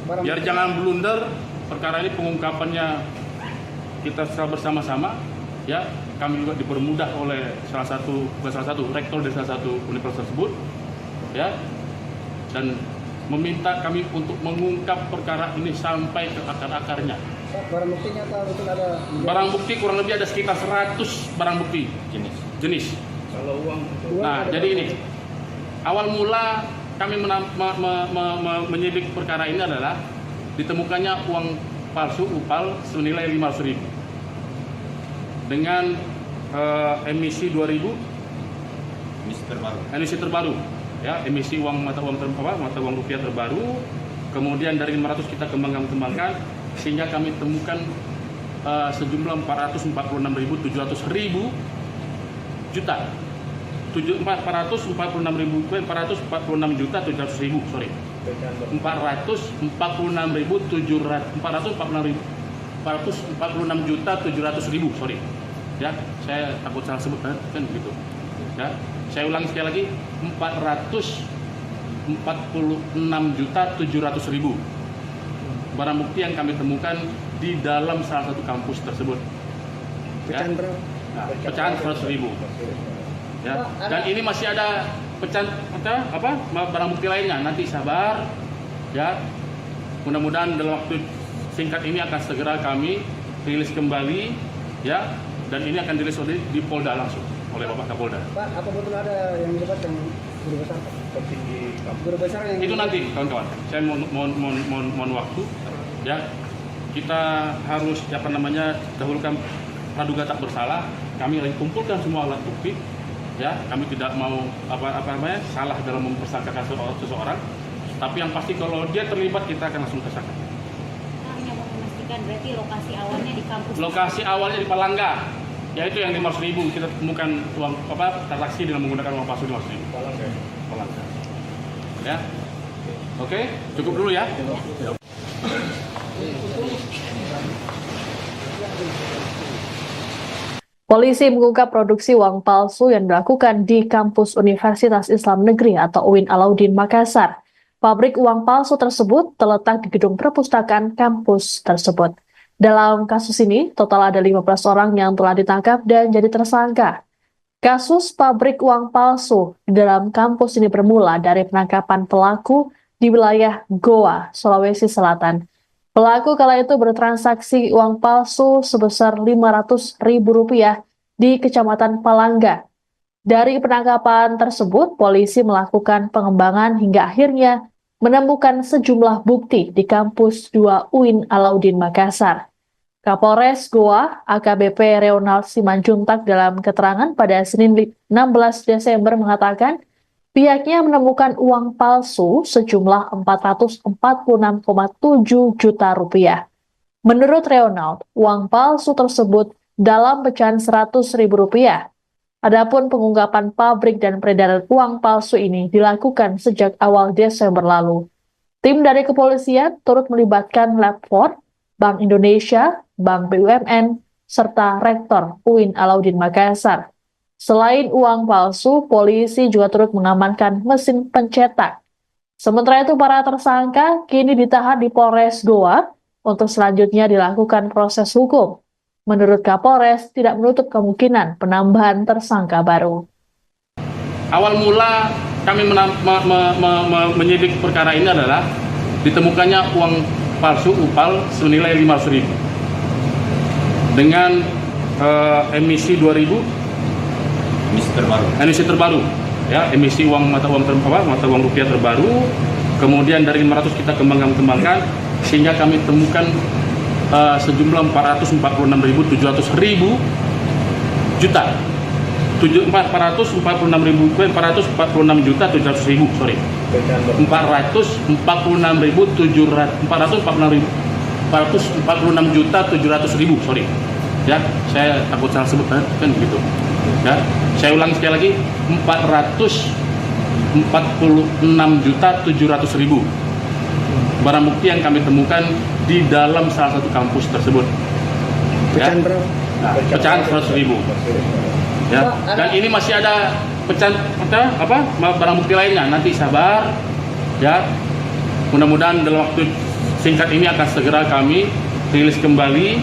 biar jangan blunder, perkara ini pengungkapannya kita secara bersama-sama. Ya, kami juga dipermudah oleh salah satu rektor dari salah satu universitas tersebut. Ya, dan meminta kami untuk mengungkap perkara ini sampai ke akar-akarnya. Barang buktinya betul ada? Barang bukti kurang lebih ada sekitar 100 barang bukti jenis. Kalau uang Nah, jadi ini awal mula kami menyidik perkara ini adalah ditemukannya uang palsu UPAL senilai 500.000 dengan emisi 2000 emisi terbaru, ya, emisi mata uang rupiah terbaru. Kemudian dari 500 kita kembangkan sehingga kami temukan sejumlah 446.700 juta. 446.700.000, sorry. 446.700.000, sorry. Ya, saya takut salah sebut kan begitu. Ya, saya ulangi sekali lagi, 446.700.000 barang bukti yang kami temukan di dalam salah satu kampus tersebut. Ya. Pecahan 100.000. Ya, dan ini masih ada barang bukti lainnya. Nanti sabar, ya. Mudah-mudahan dalam waktu singkat ini akan segera kami rilis kembali, ya. Dan ini akan dirilis di Polda langsung oleh Bapak Kapolda. Pak, apa betul ada yang dilibatkan guru besar? Guru besar yang itu nanti, kawan-kawan. Saya mohon waktu, ya. Kita harus dahulukan praduga tak bersalah. Kami lagi kumpulkan semua alat bukti. Ya, kami tidak mau salah dalam mempersangkakan seseorang, tapi yang pasti kalau dia terlibat kita akan langsung tersangka. Hanya mau memastikan berarti lokasi awalnya di kampus. Lokasi awalnya di Palangga, yaitu yang 500.000 kita temukan uang transaksi dengan menggunakan uang palsu 500.000. Palangga. Ya, oke, cukup dulu ya. Polisi mengungkap produksi uang palsu yang dilakukan di kampus Universitas Islam Negeri atau UIN Alauddin Makassar. Pabrik uang palsu tersebut terletak di gedung perpustakaan kampus tersebut. Dalam kasus ini, total ada 15 orang yang telah ditangkap dan jadi tersangka. Kasus pabrik uang palsu di dalam kampus ini bermula dari penangkapan pelaku di wilayah Goa, Sulawesi Selatan. Pelaku kala itu bertransaksi uang palsu sebesar Rp500.000 di Kecamatan Palangga. Dari penangkapan tersebut, polisi melakukan pengembangan hingga akhirnya menemukan sejumlah bukti di kampus 2 UIN Alauddin Makassar. Kapolres Goa, AKBP Reonald Simanjuntak dalam keterangan pada Senin 16 Desember mengatakan pihaknya menemukan uang palsu sejumlah Rp446,7 juta. Menurut Reonald, uang palsu tersebut dalam pecahan Rp100.000. Adapun pengungkapan pabrik dan peredaran uang palsu ini dilakukan sejak awal Desember lalu. Tim dari kepolisian turut melibatkan Lab 4, Bank Indonesia, Bank BUMN, serta Rektor UIN Alauddin Makassar. Selain uang palsu, polisi juga turut mengamankan mesin pencetak. Sementara itu, para tersangka kini ditahan di Polres Goa untuk selanjutnya dilakukan proses hukum. Menurut Kapolres, tidak menutup kemungkinan penambahan tersangka baru. Awal mula kami menyidik perkara ini adalah ditemukannya uang palsu UPAL senilai Rp500.000 dengan emisi 2000 emisi terbaru ya, emisi mata uang rupiah terbaru. Kemudian dari 500 kita kembangkan sehingga kami temukan sejumlah 446.700 juta. 446.700.000, sorry. 446.700.000, sorry. Ya, saya takut salah sebut kan begitu. Ya, saya ulangi sekali lagi, 446.700.000 barang bukti yang kami temukan di dalam salah satu kampus tersebut. Pecahan berapa? Nah, pecahan 100.000. Ya, dan ini masih ada pecahan barang bukti lainnya. Nanti sabar, ya. Mudah-mudahan dalam waktu singkat ini akan segera kami rilis kembali.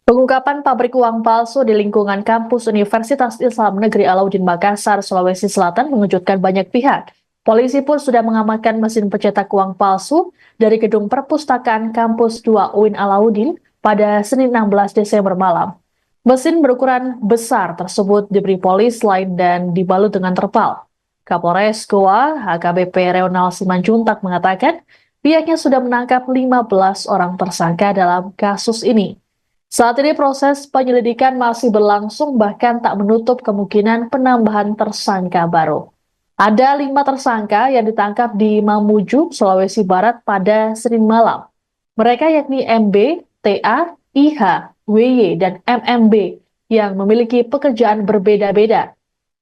Pengungkapan pabrik uang palsu di lingkungan kampus Universitas Islam Negeri Alauddin Makassar, Sulawesi Selatan mengejutkan banyak pihak. Polisi pun sudah mengamankan mesin pencetak uang palsu dari gedung perpustakaan kampus 2 UIN Alauddin pada Senin 16 Desember malam. Mesin berukuran besar tersebut diberi polis lain dan dibalut dengan terpal. Kapolres Goa, AKBP Reonald Simanjuntak mengatakan pihaknya sudah menangkap 15 orang tersangka dalam kasus ini. Saat ini proses penyelidikan masih berlangsung, bahkan tak menutup kemungkinan penambahan tersangka baru. Ada 5 tersangka yang ditangkap di Mamuju, Sulawesi Barat pada Senin malam. Mereka yakni MB, TA, IH, WY, dan MMB yang memiliki pekerjaan berbeda-beda.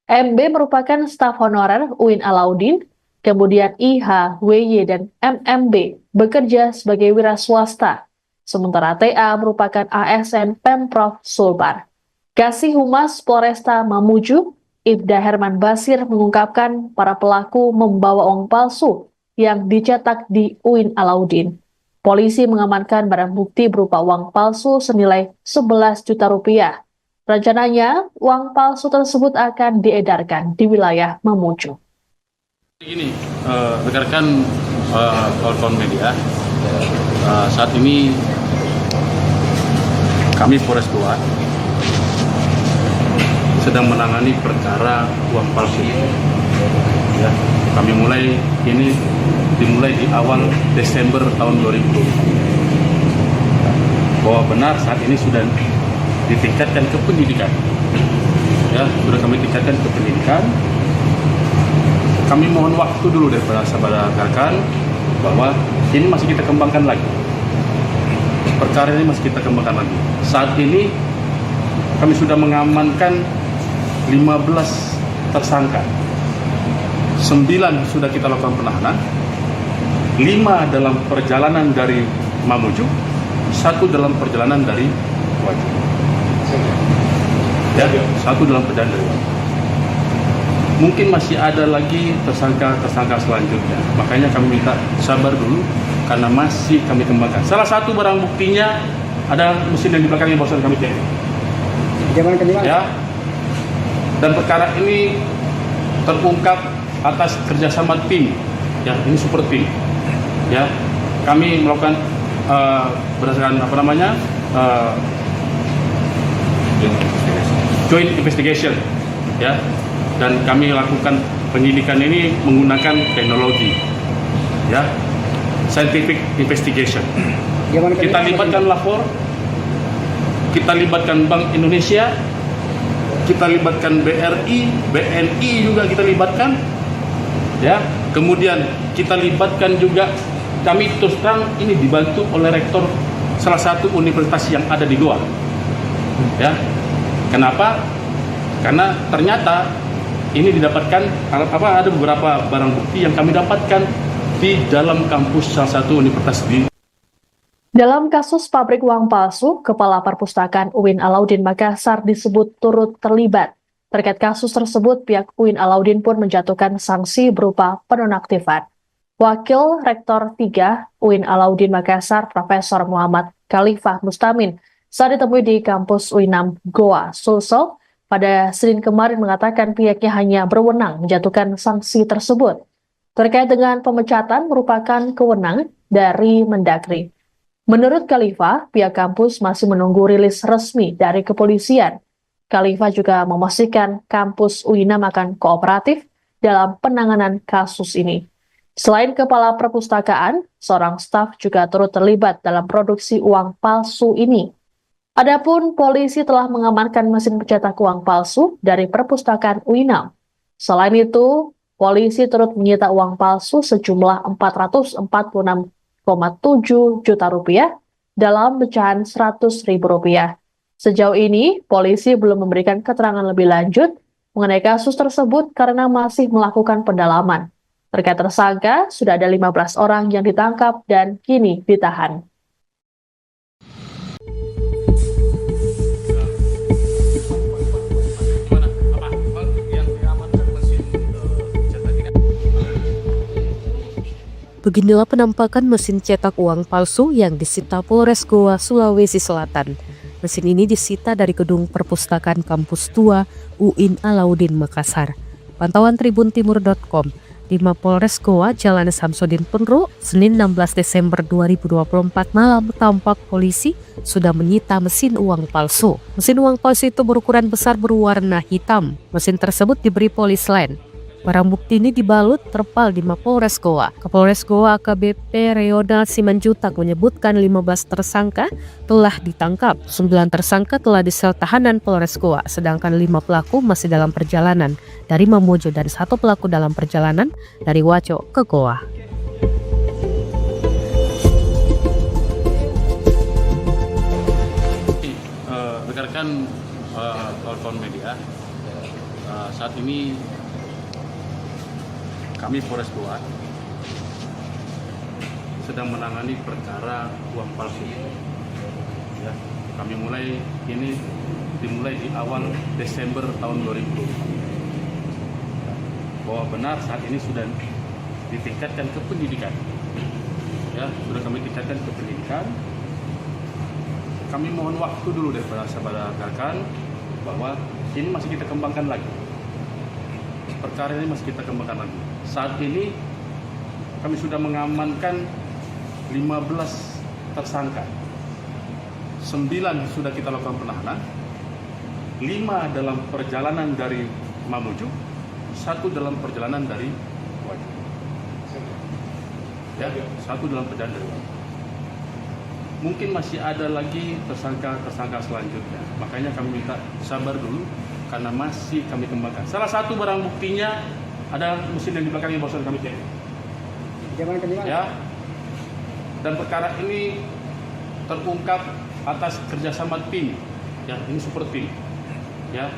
MB merupakan staf honorer UIN Alauddin, kemudian IH, WY, dan MMB bekerja sebagai wira swasta. Sementara TA merupakan ASN Pemprov Sulbar. Kasih Humas Polresta Mamuju, Ibda Herman Basir mengungkapkan para pelaku membawa uang palsu yang dicetak di UIN Alauddin. Polisi mengamankan barang bukti berupa uang palsu senilai Rp11 juta. Rencananya, uang palsu tersebut akan diedarkan di wilayah Mamuju. Begini, rekan-rekan kawan-kawan media, saat ini kami Polres Goa sedang menangani perkara uang palsu. Ya, kami dimulai di awal Desember tahun 2020. Bahwa benar saat ini sudah ditingkatkan ke pendidikan. Ya, sudah kami tingkatkan ke pendidikan. Kami mohon waktu dulu daripada sahabat rekan bahwa ini masih kita kembangkan lagi. Perkara ini masih kita kembangkan lagi. Saat ini kami sudah mengamankan 15 tersangka. 9 sudah kita lakukan penahanan, 5 dalam perjalanan dari Mamuju, 1 dalam perjalanan dari Wajib. Ya, 1 dalam perjalanan dari Wajib. mungkin masih ada lagi tersangka selanjutnya. Makanya kami minta sabar dulu karena masih kami kembangkan. Salah satu barang buktinya ada mesin yang di belakangnya barusan kami cek. Ya. Dan perkara ini terungkap atas kerjasama tim. Ya, ini super tim. Ya, kami melakukan berdasarkan joint investigation. Ya, dan kami lakukan penyidikan ini menggunakan teknologi. Ya, scientific investigation. Kita libatkan lapor, kita libatkan Bank Indonesia, kita libatkan BRI, BNI juga kita libatkan, ya. Kemudian kita libatkan juga, kami terus terang ini dibantu oleh rektor salah satu universitas yang ada di Goa, ya. Kenapa? Karena ternyata ini didapatkan ada beberapa barang bukti yang kami dapatkan di dalam kampus salah satu universitas di. Dalam kasus pabrik uang palsu, Kepala Perpustakaan UIN Alauddin Makassar disebut turut terlibat. Terkait kasus tersebut, pihak UIN Alauddin pun menjatuhkan sanksi berupa penonaktifan. Wakil Rektor 3 UIN Alauddin Makassar, Profesor Muhammad Khalifah Mustamin, saat ditemui di kampus UINAM Goa, Sulsel, pada Senin kemarin mengatakan pihaknya hanya berwenang menjatuhkan sanksi tersebut. Terkait dengan pemecatan merupakan kewenangan dari Mendagri. Menurut Khalifah, pihak kampus masih menunggu rilis resmi dari kepolisian. Khalifah juga memastikan kampus UINAM akan kooperatif dalam penanganan kasus ini. Selain Kepala Perpustakaan, seorang staf juga turut terlibat dalam produksi uang palsu ini. Adapun polisi telah mengamankan mesin pencetak uang palsu dari Perpustakaan UINAM. Selain itu, polisi turut menyita uang palsu sejumlah 446,7 juta rupiah dalam pecahan Rp100.000. Sejauh ini, polisi belum memberikan keterangan lebih lanjut mengenai kasus tersebut karena masih melakukan pendalaman. Terkait tersangka, sudah ada 15 orang yang ditangkap dan kini ditahan. Beginilah penampakan mesin cetak uang palsu yang disita Polres Goa, Sulawesi Selatan. Mesin ini disita dari gedung perpustakaan kampus 2 UIN Alauddin Makassar. Pantauan tribuntimur.com, di Mapolres Goa, Jalan Samsudin Penru, Senin 16 Desember 2024 malam tampak polisi sudah menyita mesin uang palsu. Mesin uang palsu itu berukuran besar berwarna hitam. Mesin tersebut diberi polis lain. Barang bukti ini dibalut terpal di Mapolres Goa. Kapolres Goa AKBP Reonald Simanjutak menyebutkan 15 tersangka telah ditangkap. 9 tersangka telah disel tahanan Polres Goa, sedangkan 5 pelaku masih dalam perjalanan dari Mamuju dan 1 pelaku dalam perjalanan dari Waco ke Goa. Rekan-rekan kawan media, saat ini kami Polres Goa sedang menangani perkara uang palsu. Ya, kami dimulai di awal Desember tahun 2020. Bahwa benar saat ini sudah ditingkatkan ke penyidikan. Ya, sudah kami tingkatkan ke penyidikan. Kami mohon waktu dulu daripada sahabat rekan bahwa ini masih kita kembangkan lagi. Perkara ini masih kita kembangkan lagi. Saat ini kami sudah mengamankan 15 tersangka. 9 sudah kita lakukan penahanan. 5 dalam perjalanan dari Mamuju, 1 dalam perjalanan dari Wajo. Ya, 1 dalam perjalanan dari Wajo. Mungkin masih ada lagi tersangka selanjutnya. Makanya kami minta sabar dulu karena masih kami kembangkan. Salah satu barang buktinya ada mesin yang di belakangnya barusan kami cek. Ya. Dan perkara ini terungkap atas kerjasama tim. Ya, ini super tim. Ya,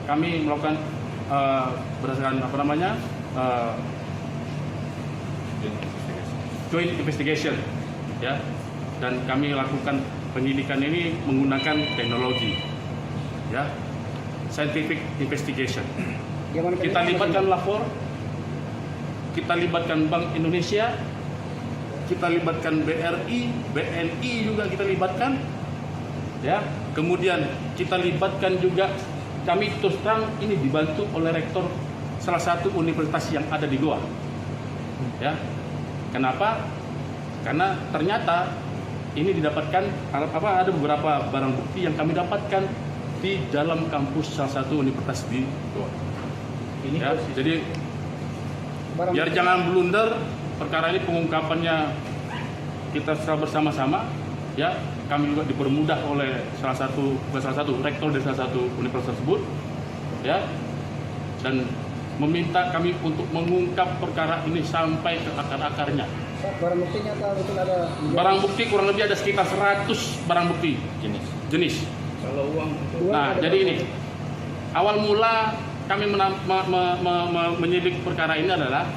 kami melakukan berdasarkan joint investigation. Ya, dan kami lakukan penyidikan ini menggunakan teknologi. Ya, scientific investigation. Kita libatkan lapor, kita libatkan Bank Indonesia, kita libatkan BRI, BNI juga kita libatkan, ya. Kemudian kita libatkan juga, kami terus terang ini dibantu oleh rektor salah satu universitas yang ada di Goa, ya. Kenapa? Karena ternyata ini didapatkan ada beberapa barang bukti yang kami dapatkan di dalam kampus salah satu universitas di Goa. Ya, jadi biar jangan blunder perkara ini, pengungkapannya kita secara bersama-sama, ya. Kami juga dipermudah oleh salah satu rektor dari salah satu universitas tersebut, ya, dan meminta kami untuk mengungkap perkara ini sampai ke akar-akarnya. Barang buktinya apa betul ada? Barang bukti kurang lebih ada sekitar 100 barang bukti jenis. Kalau uang Nah, jadi ini awal mula kami menyidik perkara ini adalah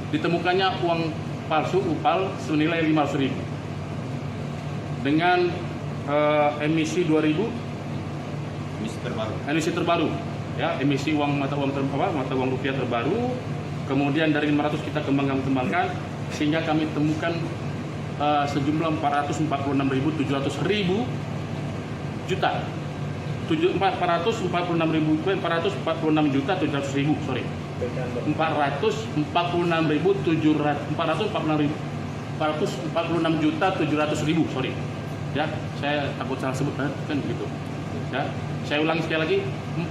ditemukannya uang palsu UPAL senilai 500.000 dengan emisi 2000 emisi terbaru, ya, emisi mata uang rupiah terbaru. Kemudian dari 500 kita kembangkan sehingga kami temukan sejumlah 446.700 juta. 446.700.000, sorry. 446.700.000, sorry. Ya, saya takut salah sebut kan begitu. Ya, saya ulangi sekali lagi,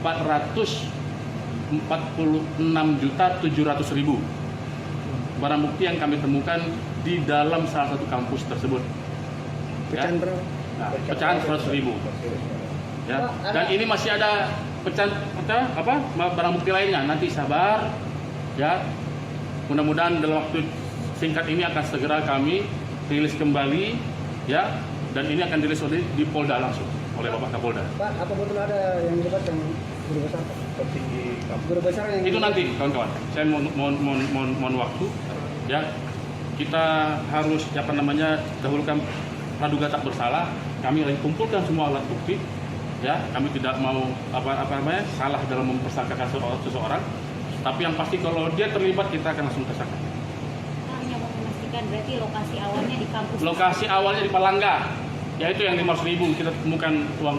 446.700.000 barang bukti yang kami temukan di dalam salah satu kampus tersebut. Ya. pecahan berapa? Nah, pecahan 100.000. Ya, dan ini masih ada barang bukti lainnya. Nanti sabar, ya. Mudah-mudahan dalam waktu singkat ini akan segera kami rilis kembali, ya. Dan ini akan dirilis di Polda langsung oleh Bapak Kapolda. Pak, apa betul ada yang dilibatkan guru besar? Petinggi guru besar yang Itu nanti, kawan-kawan. Saya mohon waktu, ya. Kita harus dahulukan praduga tak bersalah. Kami lagi kumpulkan semua alat bukti. Ya, kami tidak mau salah dalam mempersangkakan seseorang, tapi yang pasti kalau dia terlibat kita akan langsung tersangka. Hanya mau memastikan berarti lokasi awalnya di kampus. Lokasi awalnya di Palangga, yaitu yang 500.000 kita temukan uang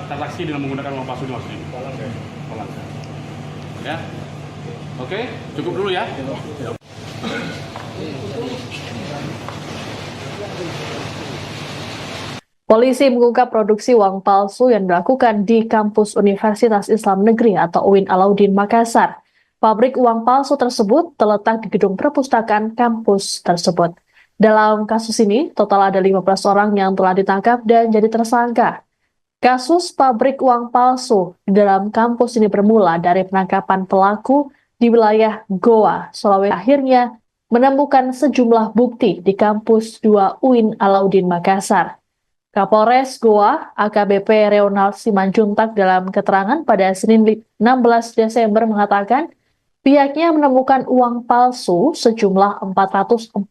transaksi dengan menggunakan uang palsu 500.000. Palangga. Ya, oke, cukup dulu ya. Polisi mengungkap produksi uang palsu yang dilakukan di kampus Universitas Islam Negeri atau UIN Alauddin Makassar. Pabrik uang palsu tersebut terletak di gedung perpustakaan kampus tersebut. Dalam kasus ini, total ada 15 orang yang telah ditangkap dan jadi tersangka. Kasus pabrik uang palsu di dalam kampus ini bermula dari penangkapan pelaku di wilayah Goa, Sulawesi. Akhirnya menemukan sejumlah bukti di kampus 2 UIN Alauddin Makassar. Kapolres Goa, AKBP Reonald Simanjuntak dalam keterangan pada Senin 16 Desember mengatakan pihaknya menemukan uang palsu sejumlah 446,7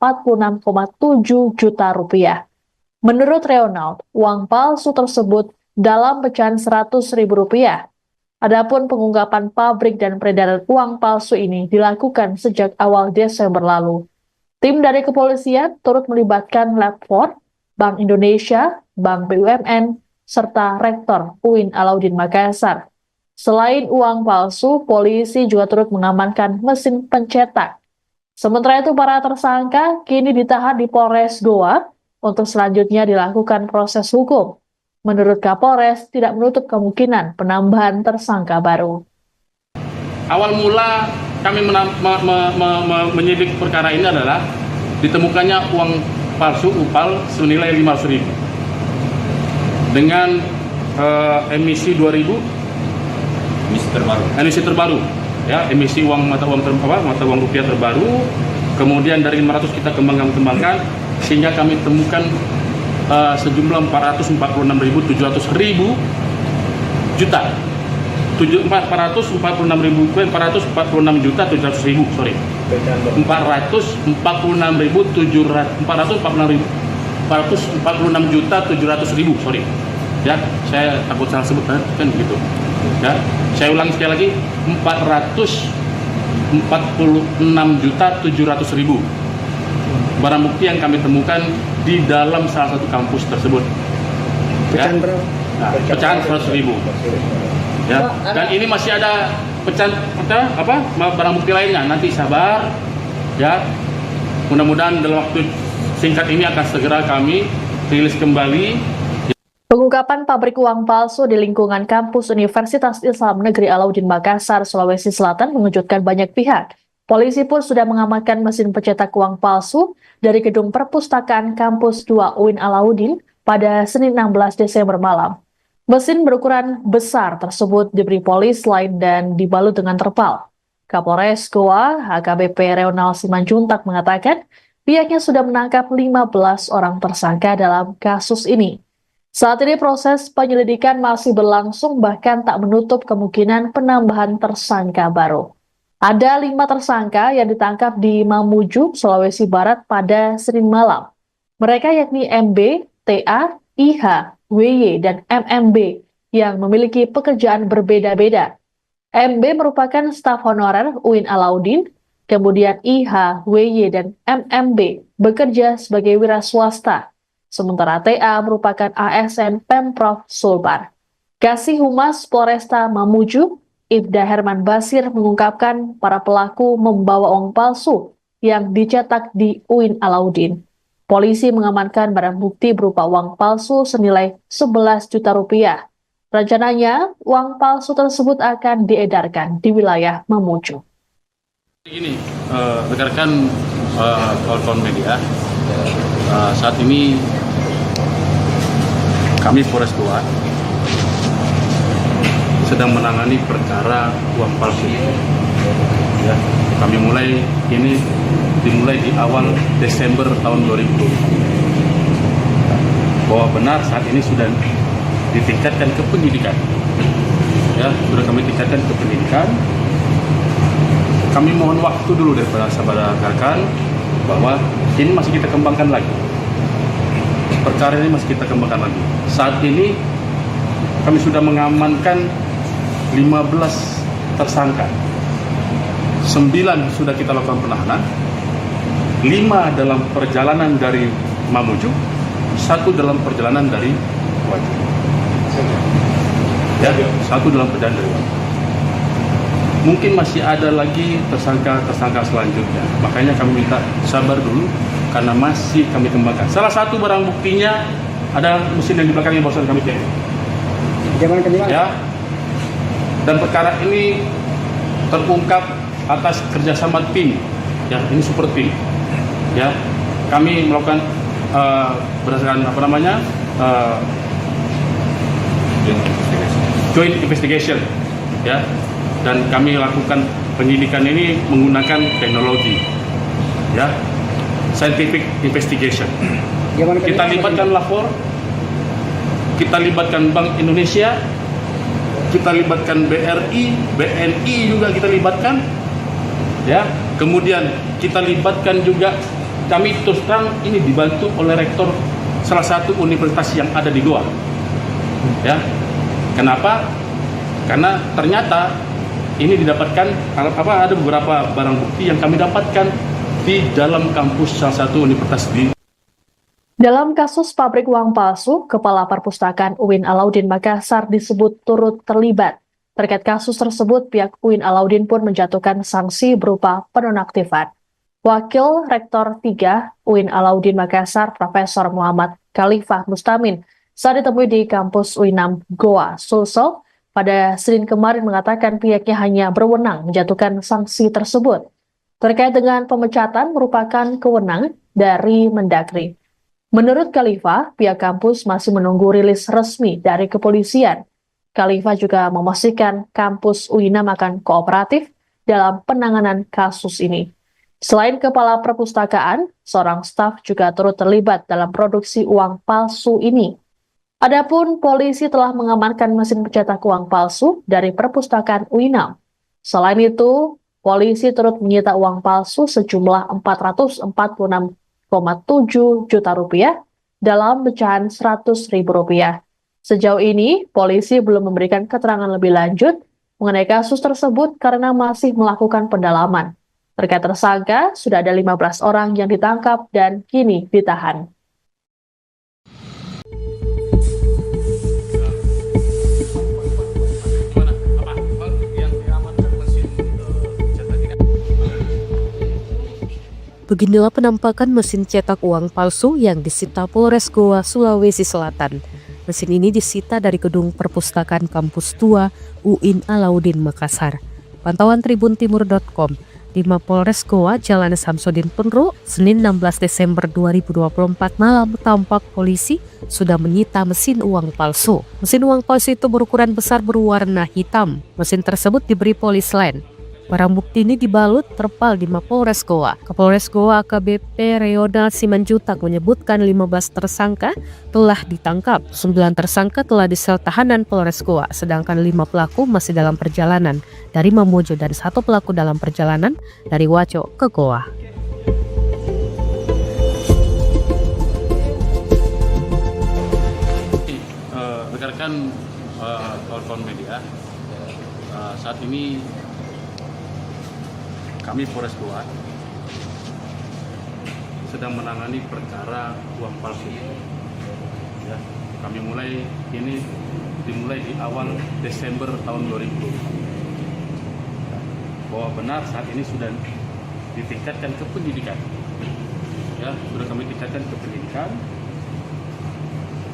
juta rupiah. Menurut Reonald, uang palsu tersebut dalam pecahan 100.000 rupiah. Adapun pengungkapan pabrik dan peredaran uang palsu ini dilakukan sejak awal Desember lalu. Tim dari kepolisian turut melibatkan Lab 4, Bank Indonesia, Bank BUMN, serta Rektor UIN Alauddin Makassar. Selain uang palsu, polisi juga turut mengamankan mesin pencetak. Sementara itu, para tersangka kini ditahan di Polres Goa untuk selanjutnya dilakukan proses hukum. Menurut Kapolres, tidak menutup kemungkinan penambahan tersangka baru. Awal mula kami menyidik perkara ini adalah ditemukannya uang palsu UPAL senilai 500.000 dengan emisi 2000 emisi terbaru, ya, emisi mata uang rupiah terbaru. Kemudian dari 500 kita kembangkan sehingga kami temukan sejumlah 446.700 juta. 446.700.000, sorry. 446.700.000, sorry. Ya, saya takut salah sebut kan begitu. Ya, saya ulangi sekali lagi, 46.700.000 barang bukti yang kami temukan di dalam salah satu kampus tersebut. Pecahan berapa? Nah, pecahan 100.000. Ya. Dan ini masih ada pecahan barang bukti lainnya. Nanti sabar, ya. Mudah-mudahan dalam waktu singkat ini akan segera kami rilis kembali. Pengungkapan pabrik uang palsu di lingkungan kampus Universitas Islam Negeri Alauddin Makassar, Sulawesi Selatan mengejutkan banyak pihak. Polisi pun sudah mengamankan mesin pencetak uang palsu dari gedung perpustakaan kampus 2 UIN Alauddin pada Senin 16 Desember malam. Mesin berukuran besar tersebut diberi polis lain dan dibalut dengan terpal. Kapolres Goa, HKBP Reonal Simanjuntak mengatakan pihaknya sudah menangkap 15 orang tersangka dalam kasus ini. Saat ini proses penyelidikan masih berlangsung, bahkan tak menutup kemungkinan penambahan tersangka baru. Ada 5 tersangka yang ditangkap di Mamuju, Sulawesi Barat pada Senin malam. Mereka yakni MB, TA, IH, WY, dan MMB yang memiliki pekerjaan berbeda-beda. MB merupakan staf honorer UIN Alauddin, kemudian IH, WY, dan MMB bekerja sebagai wira swasta. Sementara TA merupakan ASN Pemprov Sulbar. Kasih Humas Polresta Mamuju, Ibda Herman Basir mengungkapkan para pelaku membawa uang palsu yang dicetak di UIN Alauddin. Polisi mengamankan barang bukti berupa uang palsu senilai 11 juta rupiah. Rencananya, uang palsu tersebut akan diedarkan di wilayah Mamuju. Ini, rekan-rekan kawan-kawan media, saat ini kami Polres Goa sedang menangani perkara uang palsu. Ya, kami dimulai di awal Desember tahun 2020. Bahwa benar saat ini sudah ditingkatkan ke penyidikan. Ya, sudah kami tingkatkan ke penyidikan. Kami mohon waktu dulu dari saudara rekan bahwa ini masih kita kembangkan lagi. Perkara ini masih kita kembangkan lagi. Saat ini kami sudah mengamankan 15 tersangka. 9 sudah kita lakukan penahanan. 5 dalam perjalanan dari Mamuju, 1 dalam perjalanan dari Wajib. Ya, 1 dalam perjalanan dari Wajib. Mungkin masih ada lagi tersangka selanjutnya. Makanya kami minta sabar dulu karena masih kami kembangkan. Salah satu barang buktinya ada mesin yang di belakangnya barusan kami cek. Ya. Dan perkara ini terungkap atas kerjasama tim. Ya, ini super tim. Ya, kami melakukan berdasarkan joint investigation. Ya. Dan kami lakukan penyidikan ini menggunakan teknologi, ya, scientific investigation. Kita libatkan lapor, kita libatkan Bank Indonesia, kita libatkan BRI, BNI juga kita libatkan, ya. Kemudian kita libatkan juga, kami terus terang ini dibantu oleh rektor salah satu universitas yang ada di Goa, ya. Kenapa? Karena ternyata ini didapatkan ada beberapa barang bukti yang kami dapatkan di dalam kampus salah satu universitas di. Dalam kasus pabrik uang palsu, Kepala Perpustakaan UIN Alauddin Makassar disebut turut terlibat. Terkait kasus tersebut, pihak UIN Alauddin pun menjatuhkan sanksi berupa penonaktifan. Wakil Rektor 3 UIN Alauddin Makassar, Profesor Muhammad Khalifah Mustamin, saat ditemui di kampus UINAM Goa, Sulsel, pada Senin kemarin mengatakan pihaknya hanya berwenang menjatuhkan sanksi tersebut. Terkait dengan pemecatan merupakan kewenangan dari Mendagri. Menurut Khalifah, pihak kampus masih menunggu rilis resmi dari kepolisian. Khalifah juga memastikan kampus UINAM akan kooperatif dalam penanganan kasus ini. Selain Kepala Perpustakaan, seorang staf juga turut terlibat dalam produksi uang palsu ini. Adapun polisi telah mengamankan mesin pencetak uang palsu dari perpustakaan UINAM. Selain itu, polisi turut menyita uang palsu sejumlah 446,7 juta rupiah dalam pecahan 100.000 rupiah. Sejauh ini, polisi belum memberikan keterangan lebih lanjut mengenai kasus tersebut karena masih melakukan pendalaman. Terkait tersangka, sudah ada 15 orang yang ditangkap dan kini ditahan. Beginilah penampakan mesin cetak uang palsu yang disita Polres Goa, Sulawesi Selatan. Mesin ini disita dari gedung perpustakaan kampus 2 UIN Alauddin Makassar. Pantauan tribuntimur.com, di Mapolres Goa, Jalan Samsudin Penru, Senin 16 Desember 2024 malam tampak polisi sudah menyita mesin uang palsu. Mesin uang palsu itu berukuran besar berwarna hitam. Mesin tersebut diberi polis lain. Barang bukti ini dibalut terpal di Mapolres Goa. Kapolres Goa AKBP Reonald Simanjutak menyebutkan 15 tersangka telah ditangkap. 9 tersangka telah disel tahanan Polres Goa, sedangkan 5 pelaku masih dalam perjalanan dari Mamuju dan 1 pelaku dalam perjalanan dari Waco ke Goa. Rekan-rekan kawan-kawan media, saat ini kami Polres Goa sedang menangani perkara uang palsu. Ya, kami dimulai di awal Desember tahun 2020. Bahwa benar saat ini sudah ditingkatkan ke penyidikan. Ya, sudah kami tingkatkan ke penyidikan.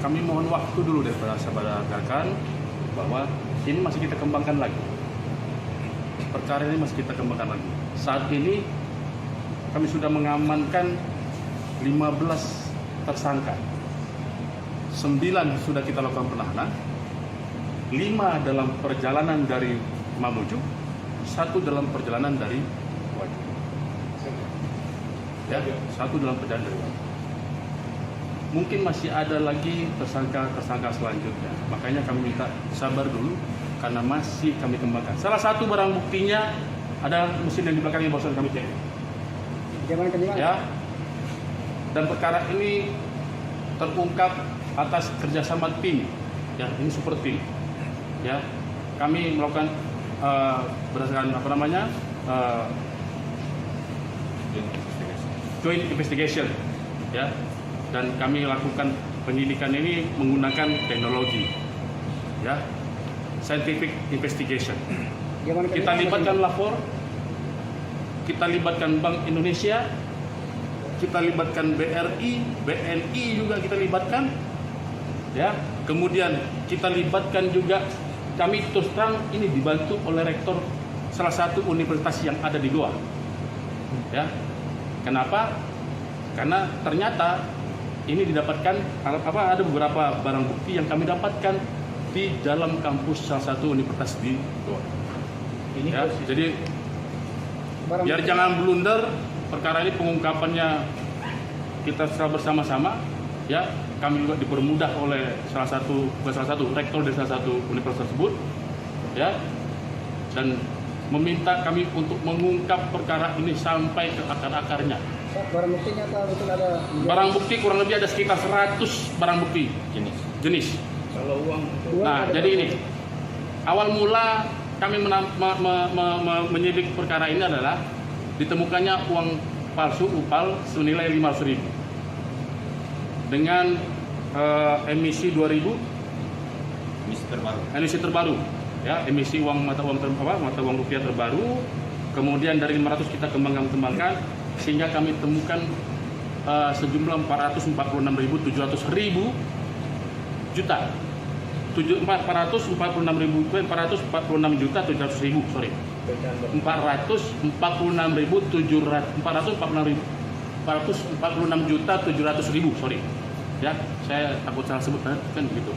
Kami mohon waktu dulu daripada sahabat rekan bahwa ini masih kita kembangkan lagi. Perkara ini masih kita kembangkan lagi. Saat ini kami sudah mengamankan 15 tersangka. 9 sudah kita lakukan penahanan. 5 dalam perjalanan dari Mamuju, 1 dalam perjalanan dari Wajo. Ya, 1 dalam perjalanan dari Wajo. Mungkin masih ada lagi tersangka selanjutnya. Makanya kami minta sabar dulu karena masih kami kembangkan. Salah satu barang buktinya ada mesin yang di belakangnya barusan kami cek. Ya. Dan perkara ini terungkap atas kerjasama tim. Ya, ini super tim. Ya, kami melakukan berdasarkan joint investigation. Ya, dan kami lakukan penyidikan ini menggunakan teknologi. Ya. Scientific investigation. Kita libatkan lapor, kita libatkan Bank Indonesia, kita libatkan BRI, BNI juga kita libatkan, ya. Kemudian kita libatkan juga, kami terus terang ini dibantu oleh rektor salah satu universitas yang ada di Goa, ya. Kenapa? Karena ternyata ini didapatkan ada beberapa barang bukti yang kami dapatkan di dalam kampus salah satu universitas di Goa. Ya, jadi biar jangan blunder, perkara ini pengungkapannya kita secara bersama-sama. Ya, kami juga dipermudah oleh salah satu rektor dari salah satu universitas tersebut. Ya, dan meminta kami untuk mengungkap perkara ini sampai ke akar-akarnya. Barang buktinya betul ada? Barang bukti kurang lebih ada sekitar 100 barang bukti jenis. Kalau uang. Nah, jadi ini awal mula kami menyidik perkara ini adalah ditemukannya uang palsu UPAL senilai 500.000 dengan emisi 2000 emisi terbaru, ya, emisi mata uang rupiah terbaru. Kemudian dari 500 kita kembangkan sehingga kami temukan sejumlah 446.700 juta. 446.700.000, sorry. 446.700.000, sorry. Ya, saya takut salah sebut kan begitu.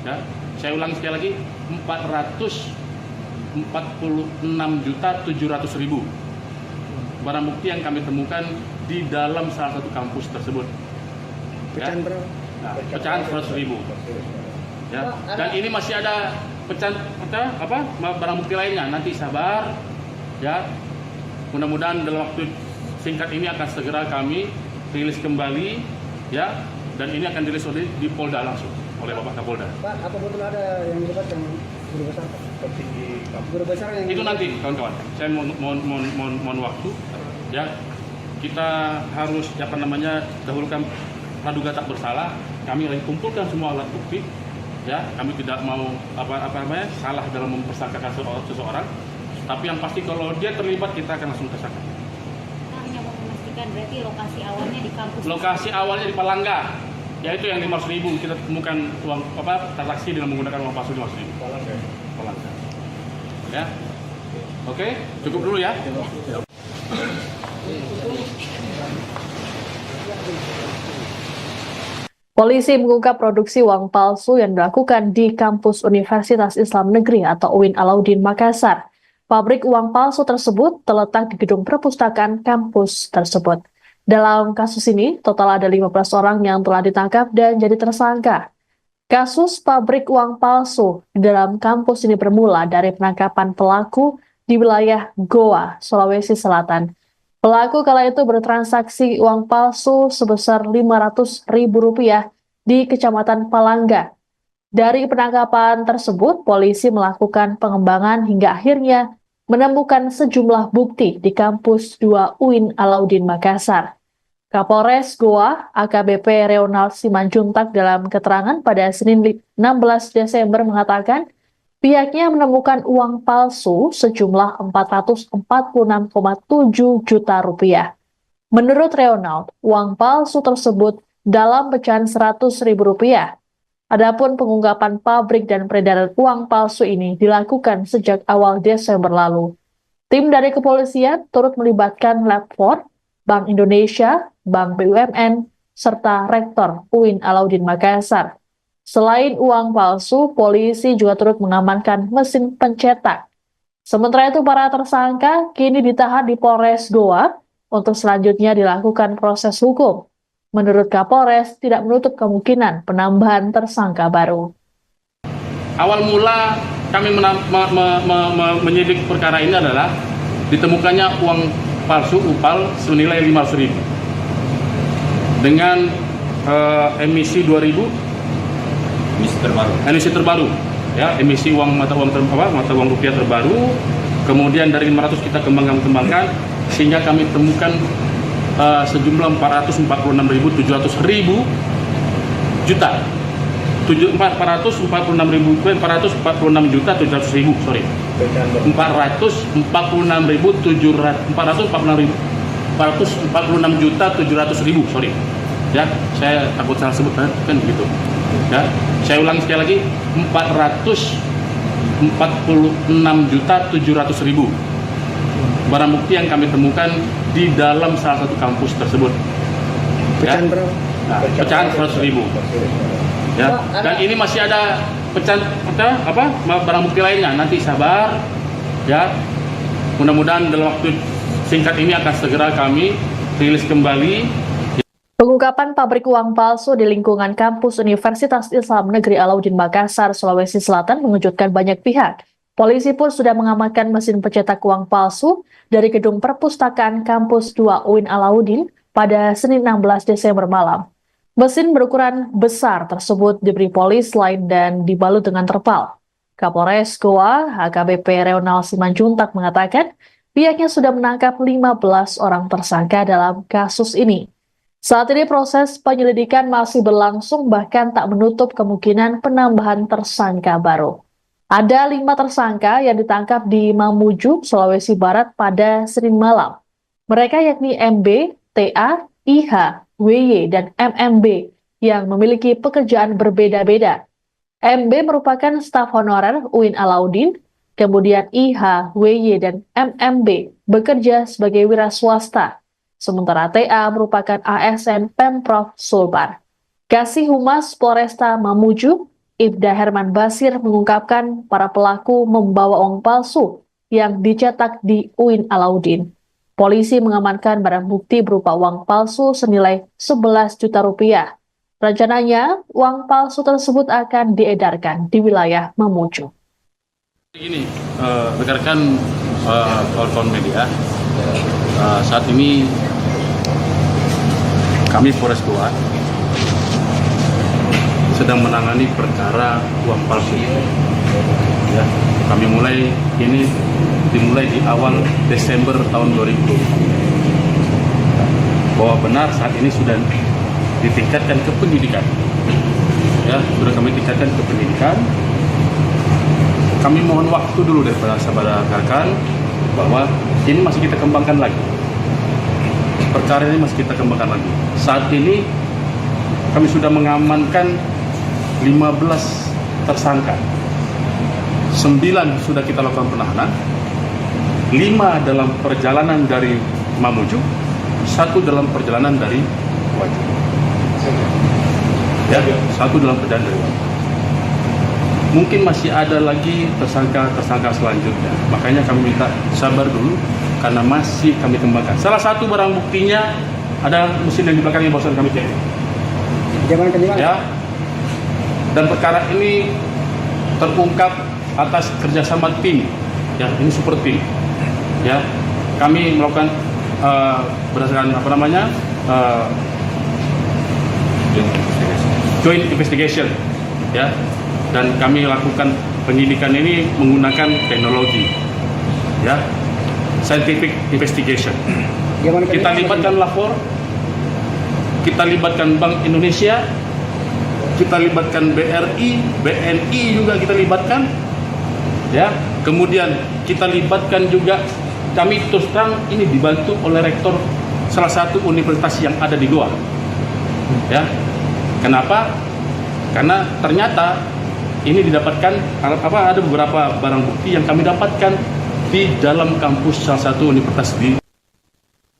Ya, saya ulangi sekali lagi, 446.700.000 barang bukti yang kami temukan di dalam salah satu kampus tersebut. Pecahan berapa? Nah, pecahan 100.000. Ya, dan ini masih ada pecahan barang bukti lainnya. Nanti sabar, ya. Mudah-mudahan dalam waktu singkat ini akan segera kami rilis kembali, ya. Dan ini akan dirilis di Polda langsung oleh Bapak Kapolda. Pak, apa betul ada yang dilibatkan Guru besar Pak. Petinggi kampus. Guru besar yang Itu nanti kawan-kawan. Saya mohon waktu. Ya, kita harus dahulukan praduga tak bersalah. Kami lagi kumpulkan semua alat bukti. Ya, kami tidak mau salah dalam mempersangkakan seseorang. Tapi yang pasti kalau dia terlibat kita akan langsung tersangka. Kita hanya mau memastikan berarti lokasi awalnya di kampus. Lokasi awalnya di Palangga, yaitu yang 500.000 kita temukan uang transaksi dengan menggunakan uang palsu 500.000. Palangga. Ya, oke, cukup dulu ya. Polisi mengungkap produksi uang palsu yang dilakukan di kampus Universitas Islam Negeri atau UIN Alauddin Makassar. Pabrik uang palsu tersebut terletak di gedung perpustakaan kampus tersebut. Dalam kasus ini, total ada 15 orang yang telah ditangkap dan jadi tersangka. Kasus pabrik uang palsu di dalam kampus ini bermula dari penangkapan pelaku di wilayah Goa, Sulawesi Selatan. Pelaku kala itu bertransaksi uang palsu sebesar Rp500.000 di Kecamatan Palangga. Dari penangkapan tersebut, polisi melakukan pengembangan hingga akhirnya menemukan sejumlah bukti di kampus 2 UIN Alauddin Makassar. Kapolres Goa, AKBP Reonald Simanjuntak dalam keterangan pada Senin 16 Desember mengatakan, pihaknya menemukan uang palsu sejumlah Rp446,7 juta. Menurut Reonald, uang palsu tersebut dalam pecahan Rp100.000. Adapun pengungkapan pabrik dan peredaran uang palsu ini dilakukan sejak awal Desember lalu. Tim dari kepolisian turut melibatkan Lab4, Bank Indonesia, Bank BUMN, serta Rektor UIN Alauddin Makassar. Selain uang palsu, polisi juga turut mengamankan mesin pencetak. Sementara itu, para tersangka kini ditahan di Polres Goa untuk selanjutnya dilakukan proses hukum. Menurut Kapolres, tidak menutup kemungkinan penambahan tersangka baru. Awal mula kami menyidik perkara ini adalah ditemukannya uang palsu UPAL senilai Rp500.000 dengan emisi 2000 emisi terbaru, ya, emisi mata uang rupiah terbaru. Kemudian dari 500 kita kembangkan sehingga kami temukan sejumlah 446.700.000 juta. 446.700.000, sorry. 446.700.000, sorry. Ya, saya takut salah sebut kan begitu. Ya, saya ulang sekali lagi, 446.700.000 barang bukti yang kami temukan di dalam salah satu kampus tersebut. pecahan berapa? Nah, pecahan 100.000. Ya, dan ini masih ada pecahan barang bukti lainnya. Nanti sabar, ya. Mudah-mudahan dalam waktu singkat ini akan segera kami rilis kembali. Pengungkapan pabrik uang palsu di lingkungan kampus Universitas Islam Negeri Alauddin Makassar, Sulawesi Selatan mengejutkan banyak pihak. Polisi pun sudah mengamankan mesin pencetak uang palsu dari gedung perpustakaan kampus 2 UIN Alauddin pada Senin 16 Desember malam. Mesin berukuran besar tersebut diberi polis lain dan dibalut dengan terpal. Kapolres Goa, AKBP Reonald Simanjuntak mengatakan pihaknya sudah menangkap 15 orang tersangka dalam kasus ini. Saat ini proses penyelidikan masih berlangsung, bahkan tak menutup kemungkinan penambahan tersangka baru. Ada 5 tersangka yang ditangkap di Mamuju, Sulawesi Barat pada Senin malam. Mereka yakni MB, TA, IH, WY, dan MMB yang memiliki pekerjaan berbeda-beda. MB merupakan staf honorer UIN Alauddin, kemudian IH, WY, dan MMB bekerja sebagai wira swasta. Sementara TA merupakan ASN Pemprov Sulbar. Kasih Humas Polresta Mamuju, Ibda Herman Basir mengungkapkan para pelaku membawa uang palsu yang dicetak di UIN Alauddin. Polisi mengamankan barang bukti berupa uang palsu senilai Rp11 juta. Rencananya, uang palsu tersebut akan diedarkan di wilayah Mamuju. Ini, rekan-rekan kawan-kawan media, saat ini kami Polres Goa sedang menangani perkara uang palsu. Ya, kami dimulai di awal Desember tahun 2020. Bahwa benar saat ini sudah ditingkatkan ke pendidikan. Ya, sudah kami tingkatkan ke pendidikan. Kami mohon waktu dulu daripada sahabat rekan bahwa ini masih kita kembangkan lagi. Perkara ini masih kita kembangkan lagi. Saat ini kami sudah mengamankan 15 tersangka. 9 sudah kita lakukan penahanan. 5 dalam perjalanan dari Mamuju, 1 dalam perjalanan dari Wajib. Ya, 1 dalam perjalanan dari Wajib. Mungkin masih ada lagi tersangka selanjutnya. Makanya kami minta sabar dulu karena masih kami kembangkan. Salah satu barang buktinya ada mesin yang di belakangnya barusan kami cek. Ya. Dan perkara ini terungkap atas kerjasama tim. Ya, ini super tim. Ya, kami melakukan berdasarkan joint investigation. Ya. Dan kami lakukan penyidikan ini menggunakan teknologi, ya, scientific investigation. Kita libatkan lapor, kita libatkan Bank Indonesia, kita libatkan BRI, BNI juga kita libatkan, ya. Kemudian kita libatkan juga, kami terus terang ini dibantu oleh rektor salah satu universitas yang ada di Goa, ya. Kenapa? Karena ternyata ini didapatkan ada beberapa barang bukti yang kami dapatkan di dalam kampus salah satu universitas di.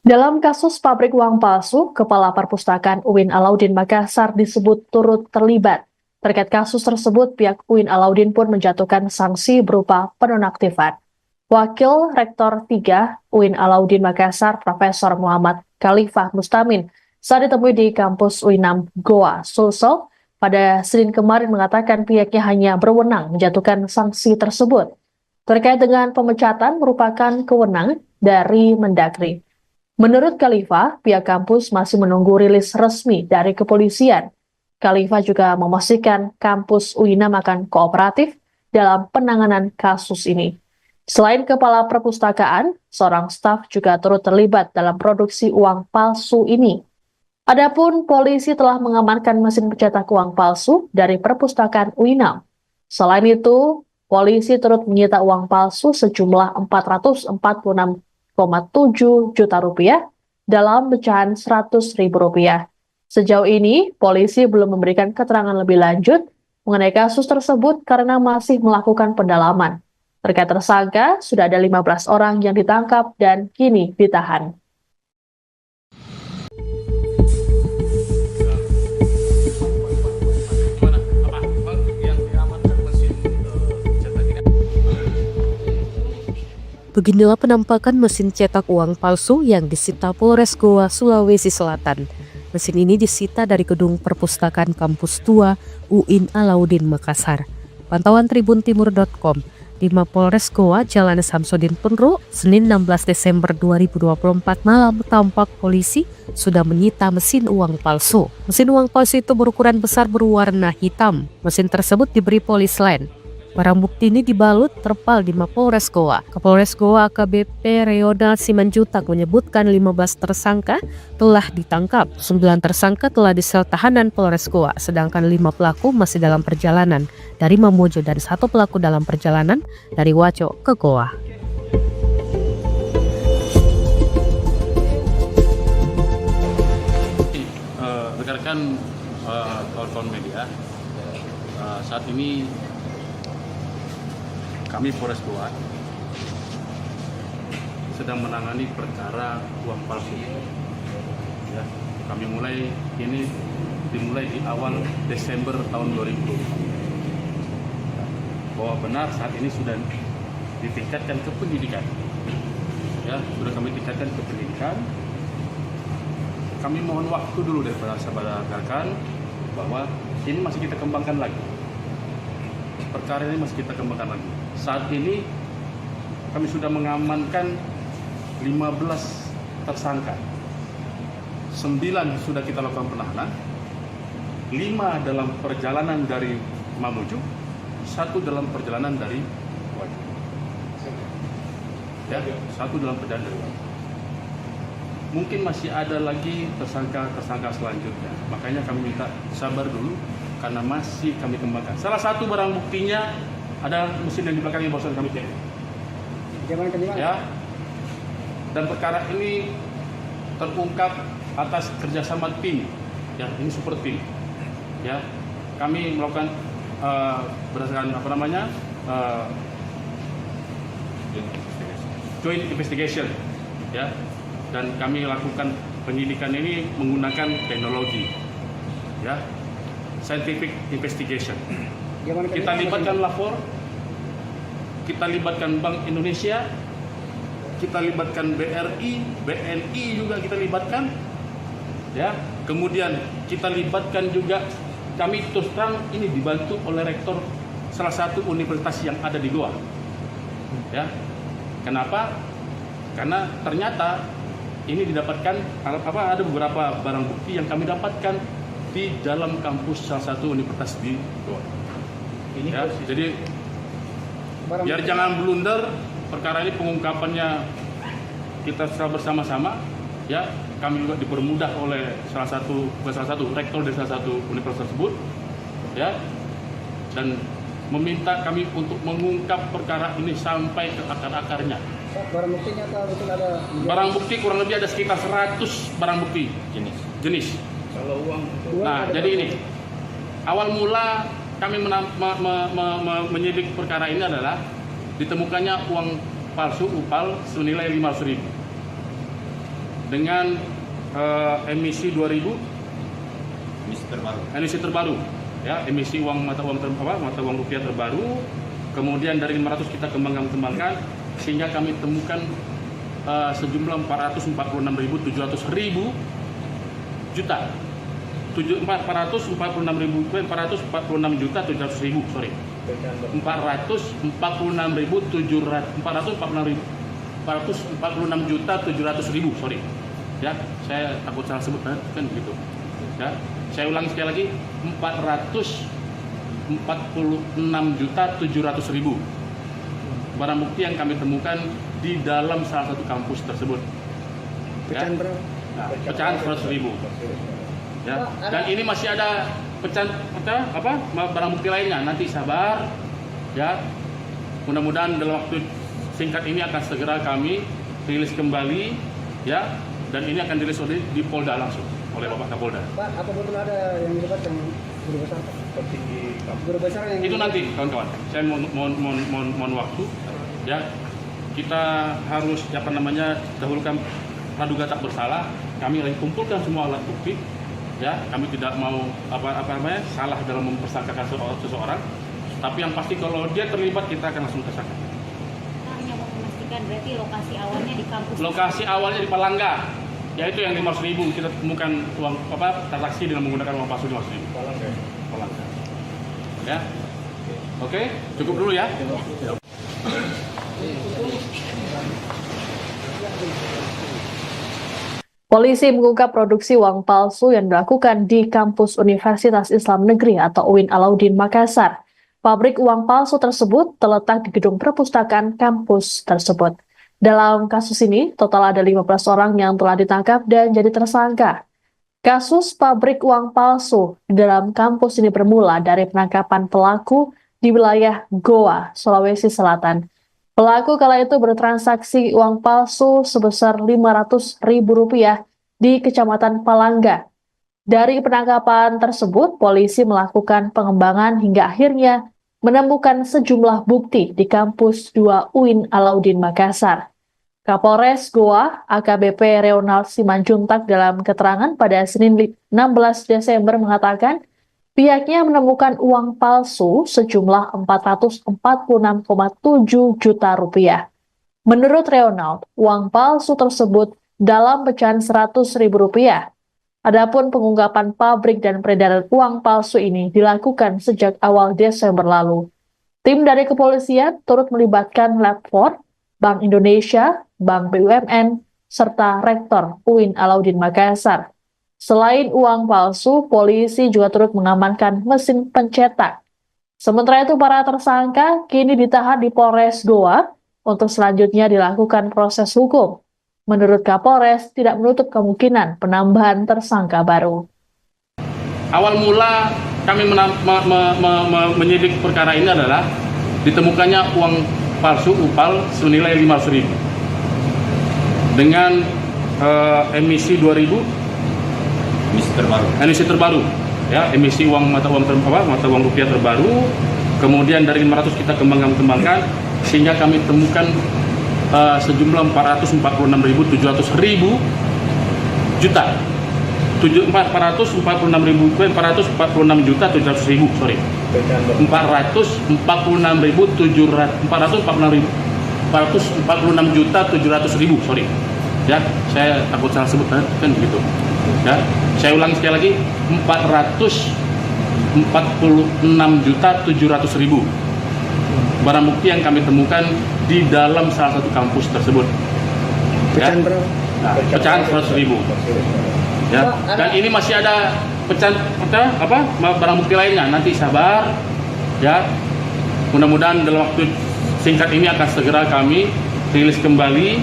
Dalam kasus pabrik uang palsu, Kepala Perpustakaan UIN Alauddin Makassar disebut turut terlibat. Terkait kasus tersebut, pihak UIN Alauddin pun menjatuhkan sanksi berupa penonaktifan. Wakil Rektor 3 UIN Alauddin Makassar, Profesor Muhammad Khalifah Mustamin, saat ditemui di kampus UINAM Goa, Sulsel, pada Senin kemarin mengatakan pihaknya hanya berwenang menjatuhkan sanksi tersebut. Terkait dengan pemecatan merupakan kewenangan dari Mendagri. Menurut Khalifah, pihak kampus masih menunggu rilis resmi dari kepolisian. Khalifah juga memastikan kampus UINAM akan kooperatif dalam penanganan kasus ini. Selain Kepala Perpustakaan, seorang staf juga turut terlibat dalam produksi uang palsu ini. Adapun polisi telah mengamankan mesin pencetak uang palsu dari perpustakaan UINAM. Selain itu, polisi turut menyita uang palsu sejumlah 446,7 juta rupiah dalam pecahan Rp100.000. Sejauh ini, polisi belum memberikan keterangan lebih lanjut mengenai kasus tersebut karena masih melakukan pendalaman. Terkait tersangka, sudah ada 15 orang yang ditangkap dan kini ditahan. Beginilah penampakan mesin cetak uang palsu yang disita Polres Goa, Sulawesi Selatan. Mesin ini disita dari gedung perpustakaan kampus tua UIN Alauddin Makassar. Pantauan tribuntimur.com, di Mapolres Goa, Jalan Samsudin Penru, Senin 16 Desember 2024 malam tampak polisi sudah menyita mesin uang palsu. Mesin uang palsu itu berukuran besar berwarna hitam. Mesin tersebut diberi polis lain. Barang bukti ini dibalut terpal di Mapolres Goa. Kapolres Goa AKBP Reonald Simanjutak menyebutkan 15 tersangka telah ditangkap. 9 tersangka telah disel tahanan Polres Goa, sedangkan 5 pelaku masih dalam perjalanan dari Mamuju dan 1 pelaku dalam perjalanan dari Waco ke Goa. Rekan-rekan kawan-kawan media, saat ini kami Polres Goa sedang menangani perkara uang palsu. Ya, kami dimulai di awal Desember tahun 2020. Bahwa benar saat ini sudah ditingkatkan ke pendidikan. Ya, sudah kami tingkatkan ke pendidikan. Kami mohon waktu dulu daripada sahabat rekan bahwa ini masih kita kembangkan lagi. Perkara ini masih kita kembangkan lagi. Saat ini kami sudah mengamankan 15 tersangka. 9 sudah kita lakukan penahanan. 5 dalam perjalanan dari Mamuju, 1 dalam perjalanan dari ya, satu dalam perjalanan dari luar. Mungkin masih ada lagi tersangka selanjutnya, makanya kami minta sabar dulu karena masih kami kembangkan. Salah satu barang buktinya ada mesin yang di belakang yang barusan kami cek. Ya, dan perkara ini terungkap atas kerjasama tim, ya ini super tim. Ya, kami melakukan berdasarkan joint investigation, ya, dan kami lakukan penyidikan ini menggunakan teknologi, ya, scientific investigation. Kita libatkan lapor, kita libatkan Bank Indonesia, kita libatkan BRI, BNI juga kita libatkan, ya. Kemudian kita libatkan juga, kami terus terang ini dibantu oleh rektor salah satu universitas yang ada di Goa, ya. Kenapa? Karena ternyata ini didapatkan ada beberapa barang bukti yang kami dapatkan di dalam kampus salah satu universitas di Goa. Ini ya, jadi biar jangan blunder, perkara ini pengungkapannya kita secara bersama-sama, ya. Kami juga dipermudah oleh salah satu rektor dari salah satu universitas tersebut, ya, dan meminta kami untuk mengungkap perkara ini sampai ke akar-akarnya. Barang buktinya betul ada? Barang bukti kurang lebih ada sekitar 100 barang bukti jenis. Kalau uang? Nah, jadi ini awal mula kami menyidik perkara ini adalah ditemukannya uang palsu UPAL senilai 500.000 dengan emisi 2000 emisi terbaru, ya, emisi mata uang rupiah terbaru. Kemudian dari 500 kita kembangkan sehingga kami temukan sejumlah 446.700 juta. 446.700.000, sorry. 446.700.000, sorry. Ya, saya takut salah sebut kan begitu. Ya, saya ulangi sekali lagi, 446.700.000 barang bukti yang kami temukan di dalam salah satu kampus tersebut. Pecahan berapa? Nah, pecahan 100.000. Ya, dan ini masih ada barang bukti lainnya. Nanti sabar, ya. Mudah-mudahan dalam waktu singkat ini akan segera kami rilis kembali, ya. Dan ini akan dirilis di Polda langsung oleh Bapak Kapolda. Pak, apa betul ada yang dilibatkan guru besar? Petinggi guru besar yang itu nanti, kawan-kawan. Saya mohon waktu, ya. Kita harus dahulukan praduga tak bersalah. Kami lagi kumpulkan semua alat bukti. Ya, kami tidak mau salah dalam mempersangkakan seseorang, tapi yang pasti kalau dia terlibat kita akan langsung tersangka. Hanya mau memastikan berarti lokasi awalnya di kampus. Lokasi awalnya di Palangga, yaitu yang 500.000 kita temukan uang transaksi dengan menggunakan uang palsu 500.000. Palangga. Ya, oke, cukup dulu ya. Polisi mengungkap produksi uang palsu yang dilakukan di kampus Universitas Islam Negeri atau UIN Alauddin Makassar. Pabrik uang palsu tersebut terletak di gedung perpustakaan kampus tersebut. Dalam kasus ini, total ada 15 orang yang telah ditangkap dan jadi tersangka. Kasus pabrik uang palsu di dalam kampus ini bermula dari penangkapan pelaku di wilayah Goa, Sulawesi Selatan. Pelaku kala itu bertransaksi uang palsu sebesar Rp500.000 di Kecamatan Palangga. Dari penangkapan tersebut, polisi melakukan pengembangan hingga akhirnya menemukan sejumlah bukti di kampus 2 UIN Alauddin Makassar. Kapolres Goa, AKBP Reonald Simanjuntak dalam keterangan pada Senin 16 Desember mengatakan, pihaknya menemukan uang palsu sejumlah Rp446,7 juta. Menurut Reonald, uang palsu tersebut dalam pecahan Rp100.000. Adapun pengungkapan pabrik dan peredaran uang palsu ini dilakukan sejak awal Desember lalu. Tim dari kepolisian turut melibatkan Lab4, Bank Indonesia, Bank BUMN, serta Rektor UIN Alauddin Makassar. Selain uang palsu, polisi juga turut mengamankan mesin pencetak. Sementara itu, para tersangka kini ditahan di Polres Goa untuk selanjutnya dilakukan proses hukum. Menurut Kapolres, tidak menutup kemungkinan penambahan tersangka baru. Awal mula kami menyidik perkara ini adalah ditemukannya uang palsu UPAL senilai 500.000 dengan emisi 2000 emisi terbaru ya, emisi uang mata uang rupiah terbaru. Kemudian dari 500 kita kembangkan sehingga kami temukan sejumlah 446.700 juta. 446 juta 700.000, sorry. 446 juta 700.000, sorry. Ya, saya takut salah sebut kan begitu. Ya, saya ulangi sekali lagi, 446 juta 700.000. Barang bukti yang kami temukan di dalam salah satu kampus tersebut. Pecahan Ya. berapa? Nah, pecahan 100.000. Ya, dan ini masih ada pecahan barang bukti lainnya. Nanti sabar, ya. Mudah-mudahan dalam waktu singkat ini akan segera kami rilis kembali.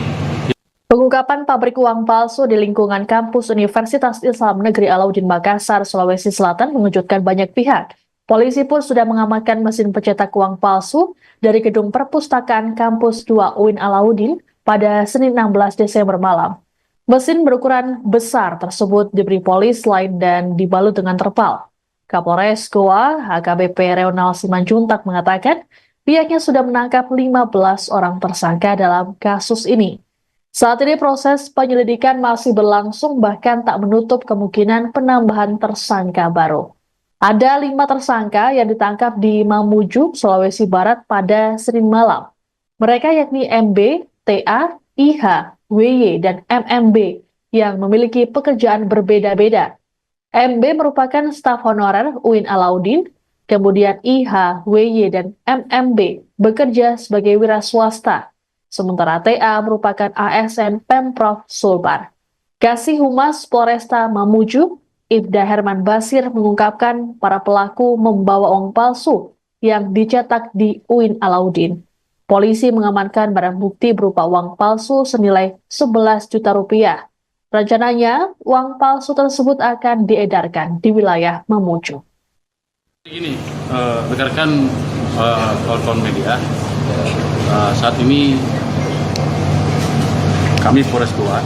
Pengungkapan pabrik uang palsu di lingkungan kampus Universitas Islam Negeri Alauddin Makassar, Sulawesi Selatan mengejutkan banyak pihak. Polisi pun sudah mengamankan mesin pencetak uang palsu dari gedung perpustakaan kampus 2 UIN Alauddin pada Senin 16 Desember malam. Mesin berukuran besar tersebut diberi polis lain dan dibalut dengan terpal. Kapolres Goa HKBP Reonal Simanjuntak mengatakan pihaknya sudah menangkap 15 orang tersangka dalam kasus ini. Saat ini proses penyelidikan masih berlangsung, bahkan tak menutup kemungkinan penambahan tersangka baru. Ada 5 tersangka yang ditangkap di Mamuju, Sulawesi Barat pada Senin malam. Mereka yakni MB, TA, IH, WY, dan MMB yang memiliki pekerjaan berbeda-beda. MB merupakan staf honorer UIN Alauddin, kemudian IH, WY, dan MMB bekerja sebagai wira swasta. Sementara TA merupakan ASN Pemprov Sulbar. Kasih Humas Polresta Mamuju, Ibda Herman Basir mengungkapkan para pelaku membawa uang palsu yang dicetak di UIN Alauddin. Polisi mengamankan barang bukti berupa uang palsu senilai 11 juta rupiah. Rencananya, uang palsu tersebut akan diedarkan di wilayah Mamuju. Ini, rekan-rekan kawan-kawan media, saat ini kami Polres Goa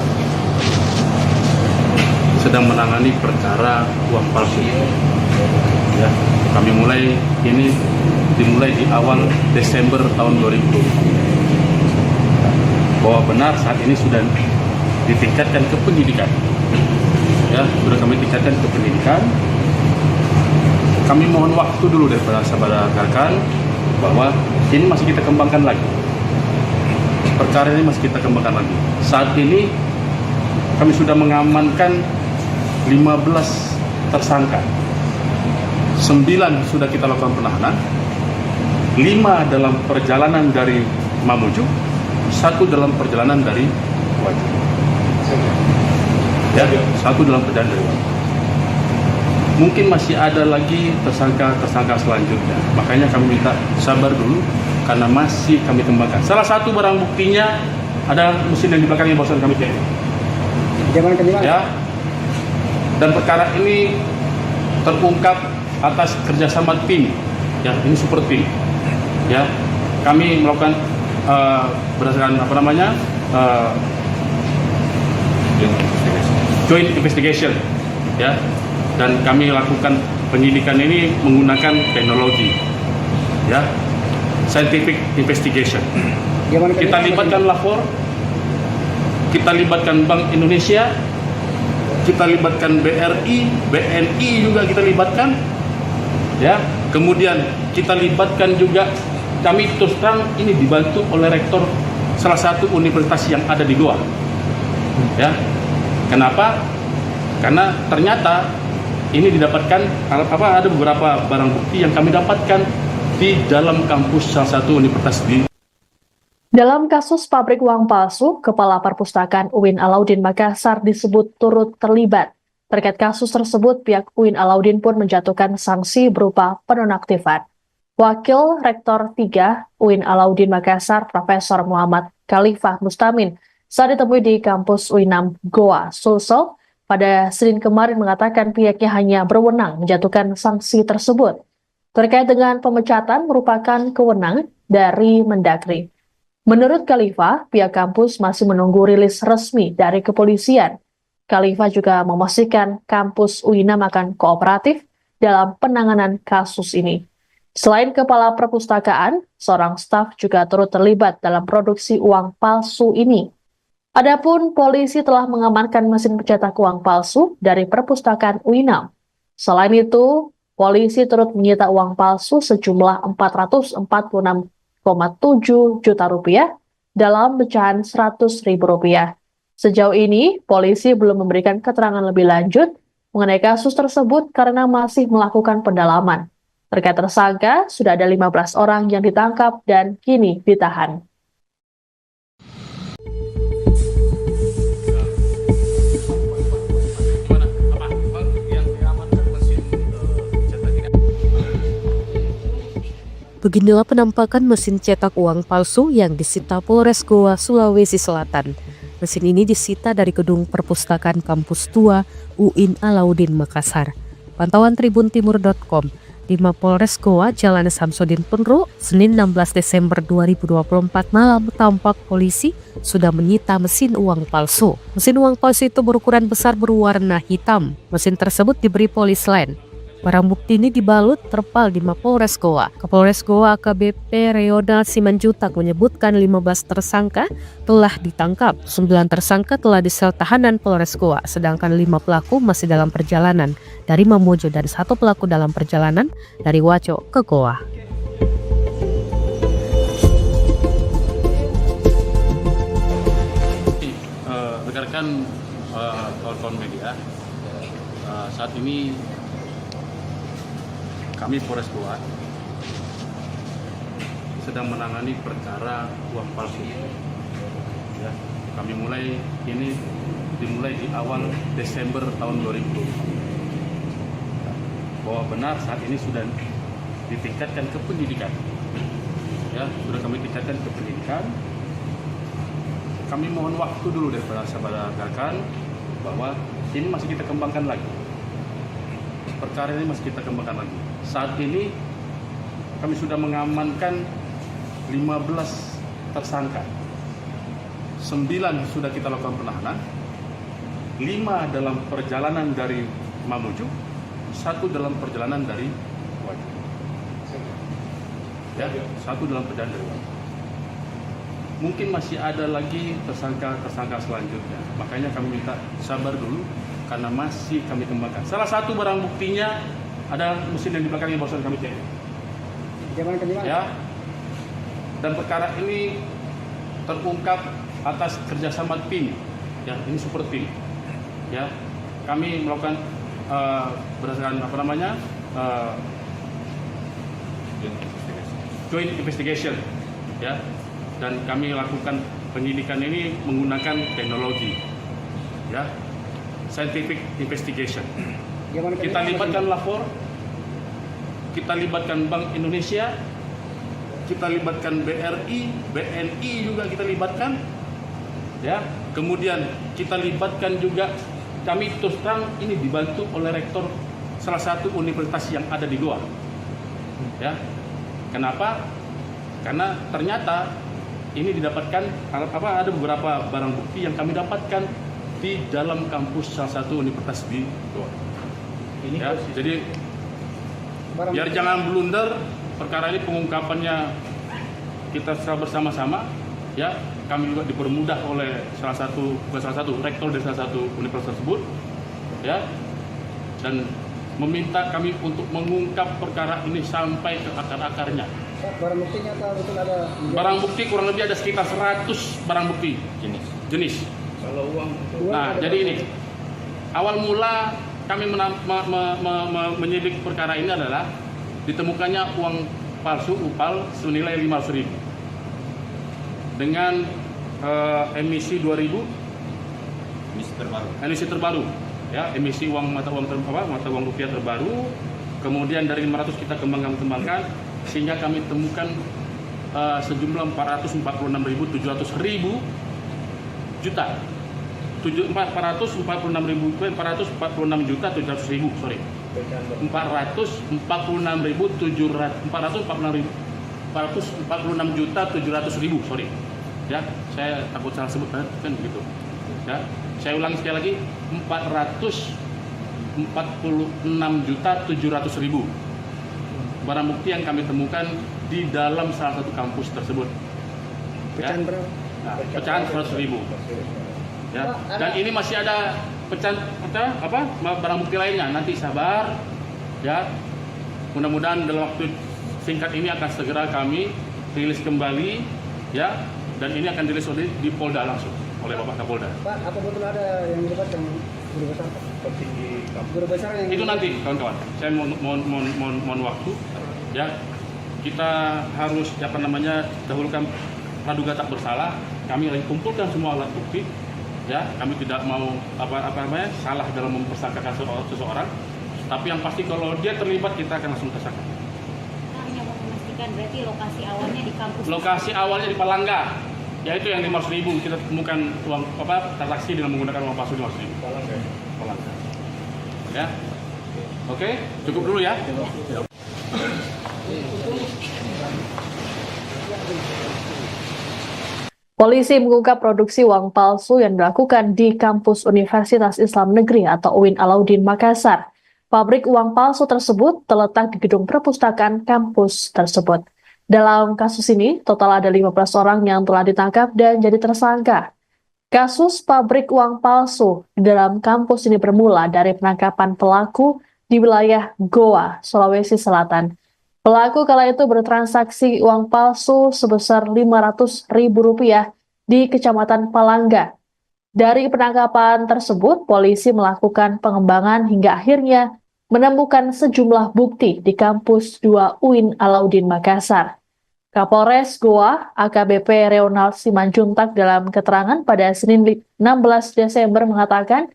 sedang menangani perkara uang palsu. Ya, kami dimulai di awal Desember tahun 2020. Bahwa benar saat ini sudah ditingkatkan ke penyidikan. Ya, sudah kami tingkatkan ke penyidikan. Kami mohon waktu dulu daripada sahabat rekan bahwa ini masih kita kembangkan lagi. Perkara ini masih kita kembangkan lagi. Saat ini kami sudah mengamankan 15 tersangka. 9 sudah kita lakukan penahanan, 5 dalam perjalanan dari Mamuju, 1 dalam perjalanan dari Wajib. Ya, 1 dalam perjalanan dari Wajib. Mungkin masih ada lagi tersangka selanjutnya. Makanya kami minta sabar dulu karena masih kami kembangkan. Salah satu barang buktinya ada mesin yang di belakangnya barusan kami cek. Ya. Dan perkara ini terungkap atas kerjasama tim, ya, ini super tim, ya. Kami melakukan berdasarkan joint investigation, ya, dan kami lakukan penyidikan ini menggunakan teknologi, ya, scientific investigation. Kita libatkan lapor, kita libatkan Bank Indonesia, kita libatkan BRI, BNI juga kita libatkan, ya. Kemudian kita libatkan juga, kami terus terang ini dibantu oleh rektor salah satu universitas yang ada di Goa, ya. Kenapa? Karena ternyata ini didapatkan ada beberapa barang bukti yang kami dapatkan di dalam kampus salah satu universitas di. Dalam kasus pabrik uang palsu, Kepala Perpustakaan UIN Alauddin Makassar disebut turut terlibat. Terkait kasus tersebut, pihak UIN Alauddin pun menjatuhkan sanksi berupa penonaktifan. Wakil Rektor 3 UIN Alauddin Makassar, Profesor Muhammad Khalifah Mustamin, saat ditemui di kampus UIN Goa, Sulsel, pada Senin kemarin mengatakan pihaknya hanya berwenang menjatuhkan sanksi tersebut. Terkait dengan pemecatan merupakan kewenangan dari Mendagri. Menurut Khalifah, pihak kampus masih menunggu rilis resmi dari kepolisian. Khalifah juga memastikan kampus UIN akan kooperatif dalam penanganan kasus ini. Selain kepala perpustakaan, seorang staf juga turut terlibat dalam produksi uang palsu ini. Adapun polisi telah mengamankan mesin pencetak uang palsu dari perpustakaan UIN. Selain itu, polisi turut menyita uang palsu sejumlah 446,7 juta rupiah dalam pecahan Rp100.000. Sejauh ini, polisi belum memberikan keterangan lebih lanjut mengenai kasus tersebut karena masih melakukan pendalaman. Terkait tersangka, sudah ada 15 orang yang ditangkap dan kini ditahan. Beginilah penampakan mesin cetak uang palsu yang disita Polres Goa, Sulawesi Selatan. Mesin ini disita dari gedung perpustakaan kampus 2 UIN Alauddin Makassar. Pantauan tribuntimur.com, di Mapolres Goa, Jalan Samsudin Penru, Senin 16 Desember 2024 malam, tampak polisi sudah menyita mesin uang palsu. Mesin uang palsu itu berukuran besar berwarna hitam. Mesin tersebut diberi polis lain. Barang bukti ini dibalut terpal di Mapolres Goa. Kapolres Goa AKBP Reonald Simanjutak menyebutkan 15 tersangka telah ditangkap. 9 tersangka telah disel tahanan Polres Goa, sedangkan 5 pelaku masih dalam perjalanan dari Mamuju dan 1 pelaku dalam perjalanan dari Waco ke Goa. Rekan-rekan kawan-kawan media, saat ini kami Polres Goa sedang menangani perkara uang palsu. Ya, kami dimulai di awal Desember tahun 2020. Bahwa benar saat ini sudah ditingkatkan ke pendidikan. Ya, sudah kami tingkatkan ke pendidikan. Kami mohon waktu dulu daripada sahabat rekan bahwa ini masih kita kembangkan lagi. Perkara ini masih kita kembangkan lagi. Saat ini kami sudah mengamankan 15 tersangka. 9 sudah kita lakukan penahanan. 5 dalam perjalanan dari Mamuju, 1 dalam perjalanan dari Wajo. Ya, 1 dalam perjalanan dari Wajo. Mungkin masih ada lagi tersangka selanjutnya. Makanya kami minta sabar dulu karena masih kami kembangkan. Salah satu barang buktinya ada mesin yang di belakang yang barusan kami cek. Ya. Dan perkara ini terungkap atas kerjasama tim. Ya, ini super tim. Ya, kami melakukan berdasarkan joint investigation. Ya, dan kami lakukan penyidikan ini menggunakan teknologi. Ya, scientific investigation. Kita libatkan lapor, kita libatkan Bank Indonesia, kita libatkan BRI, BNI juga kita libatkan, ya. Kemudian kita libatkan juga, kami terus terang ini dibantu oleh rektor salah satu universitas yang ada di Goa, ya. Kenapa? Karena ternyata ini didapatkan ada beberapa barang bukti yang kami dapatkan di dalam kampus salah satu universitas di Goa. Ya, jadi biar jangan blunder, perkara ini pengungkapannya kita secara bersama-sama. Ya, kami juga dipermudah oleh salah satu rektor dari salah satu universitas tersebut. Ya, dan meminta kami untuk mengungkap perkara ini sampai ke akar-akarnya. Barang buktinya betul ada? Barang bukti kurang lebih ada sekitar 100 barang bukti jenis. Kalau uang Nah, jadi ini awal mula kami menyidik perkara ini adalah ditemukannya uang palsu UPAL senilai 500.000 dengan emisi 2000 emisi terbaru, ya, emisi uang mata uang rupiah terbaru. Kemudian dari 500 kita kembangkan sehingga kami temukan sejumlah 446.700.000 juta. 446.700.000, sorry. 446.700.000, sorry. Ya, saya takut salah sebut kan begitu. Ya, saya ulangi sekali lagi, 446.700.000 barang bukti yang kami temukan di dalam salah satu kampus tersebut. Pecahan berapa? Nah, pecahan 100.000. Ya, dan ini masih ada pecahan barang bukti lainnya. Nanti sabar, ya. Mudah-mudahan dalam waktu singkat ini akan segera kami rilis kembali, ya. Dan ini akan dirilis di Polda langsung oleh Bapak Kapolda. Pak, apa betul ada yang didapat yang guru besar? Petinggi guru besar yang Itu nanti kawan-kawan. Saya mohon waktu, ya. Kita harus dahulukan praduga tak bersalah. Kami lagi kumpulkan semua alat bukti. Ya, kami tidak mau salah dalam mempersangkakan seseorang, tapi yang pasti kalau dia terlibat kita akan langsung tersangka. Hanya mau memastikan berarti lokasi awalnya di kampus. Lokasi awalnya di Palangga, yaitu yang 500.000 kita temukan uang transaksi dengan menggunakan uang palsu 500.000. Palangga. Ya, oke, cukup dulu ya. Polisi mengungkap produksi uang palsu yang dilakukan di kampus Universitas Islam Negeri atau UIN Alauddin Makassar. Pabrik uang palsu tersebut terletak di gedung perpustakaan kampus tersebut. Dalam kasus ini, total ada 15 orang yang telah ditangkap dan jadi tersangka. Kasus pabrik uang palsu di dalam kampus ini bermula dari penangkapan pelaku di wilayah Goa, Sulawesi Selatan. Pelaku kala itu bertransaksi uang palsu sebesar Rp500.000 di Kecamatan Palangga. Dari penangkapan tersebut, polisi melakukan pengembangan hingga akhirnya menemukan sejumlah bukti di kampus 2 UIN Alauddin Makassar. Kapolres Goa, AKBP Reonald Simanjuntak dalam keterangan pada Senin 16 Desember mengatakan,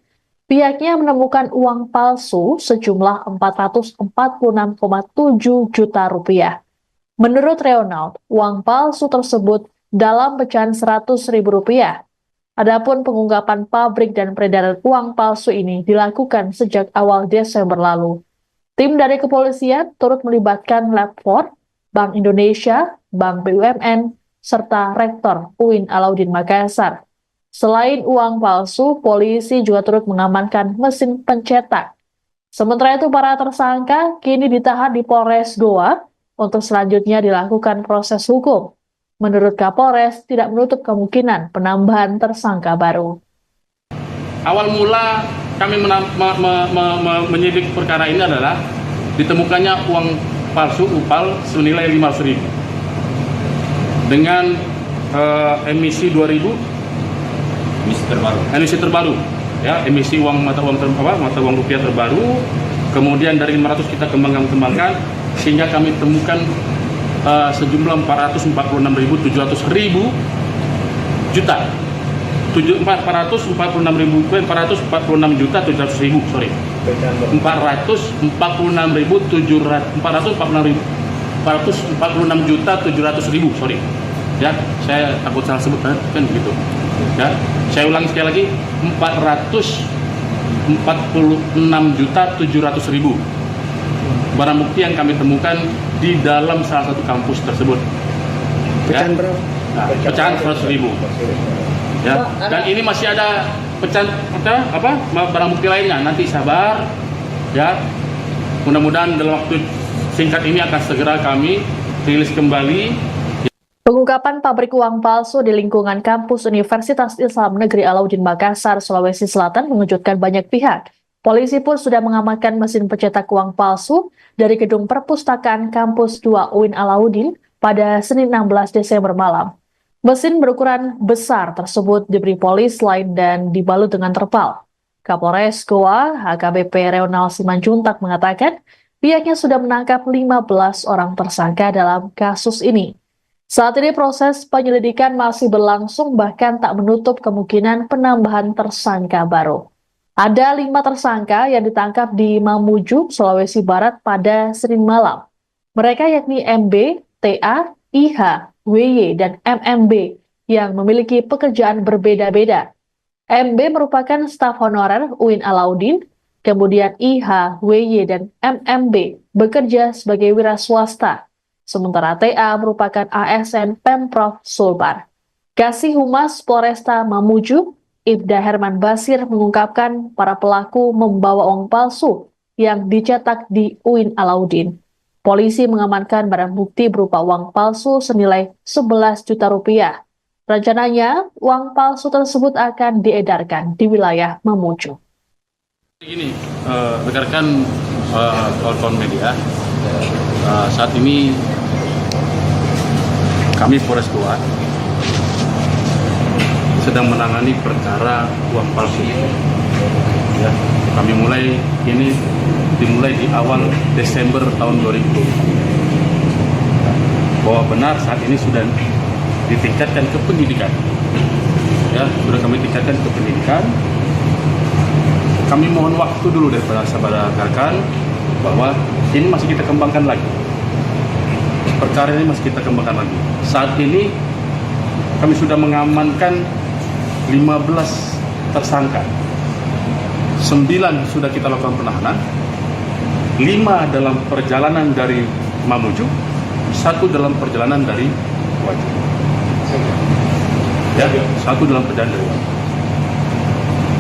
pihaknya menemukan uang palsu sejumlah Rp446,7 juta. Menurut Reonald, uang palsu tersebut dalam pecahan Rp100.000. Adapun pengungkapan pabrik dan peredaran uang palsu ini dilakukan sejak awal Desember lalu. Tim dari kepolisian turut melibatkan Lab 4, Bank Indonesia, Bank BUMN, serta Rektor UIN Alauddin Makassar. Selain uang palsu, polisi juga turut mengamankan mesin pencetak. Sementara itu, para tersangka kini ditahan di Polres Goa untuk selanjutnya dilakukan proses hukum. Menurut Kapolres, tidak menutup kemungkinan penambahan tersangka baru. Awal mula kami menyidik perkara ini adalah ditemukannya uang palsu UPAL senilai Rp500.000 dengan emisi 2000 emisi terbaru, ya, emisi mata uang rupiah terbaru. Kemudian dari 500 kita kembangkan sehingga kami temukan sejumlah 446.700.000 juta. 446.700.000, sorry. 446.700.000, sorry. Ya, saya takut salah sebut kan begitu. Ya, saya ulangi sekali lagi, 446.700.000 barang bukti yang kami temukan di dalam salah satu kampus tersebut. Pecahan berapa? Nah, pecahan 100.000. Ya, dan ini masih ada pecahan barang bukti lainnya. Nanti sabar, ya. Mudah-mudahan dalam waktu singkat ini akan segera kami rilis kembali. Pengungkapan pabrik uang palsu di lingkungan kampus Universitas Islam Negeri Alauddin Makassar, Sulawesi Selatan mengejutkan banyak pihak. Polisi pun sudah mengamankan mesin pencetak uang palsu dari gedung perpustakaan kampus 2 UIN Alauddin pada Senin 16 Desember malam. Mesin berukuran besar tersebut diberi polis lain dan dibalut dengan terpal. Kapolres Goa, AKBP Reonald Simanjuntak mengatakan pihaknya sudah menangkap 15 orang tersangka dalam kasus ini. Saat ini proses penyelidikan masih berlangsung, bahkan tak menutup kemungkinan penambahan tersangka baru. Ada 5 tersangka yang ditangkap di Mamuju, Sulawesi Barat pada Senin malam. Mereka yakni MB, TA, IH, WY, dan MMB yang memiliki pekerjaan berbeda-beda. MB merupakan staf honorer UIN Alauddin, kemudian IH, WY, dan MMB bekerja sebagai wira swasta, sementara TA merupakan ASN Pemprov Sulbar. Kasih Humas Polresta Mamuju, Ibda Herman Basir mengungkapkan para pelaku membawa uang palsu yang dicetak di UIN Alauddin. Polisi mengamankan barang bukti berupa uang palsu senilai 11 juta rupiah. Rencananya, uang palsu tersebut akan diedarkan di wilayah Mamuju. Ini rekan-rekan kawan-kawan media, saat ini kami Polres Goa sedang menangani perkara uang palsu. Ya, kami dimulai di awal Desember tahun 2020. Bahwa benar saat ini sudah ditingkatkan ke penyidikan. Ya, sudah kami tingkatkan ke penyidikan. Kami mohon waktu dulu daripada saudara rekan bahwa ini masih kita kembangkan lagi. Perkara ini masih kita kembangkan lagi. Saat ini kami sudah mengamankan 15 tersangka. 9 sudah kita lakukan penahanan, 5 dalam perjalanan dari Mamuju, 1 dalam perjalanan dari Wajib. Ya, 1 dalam perjalanan dari Wajib.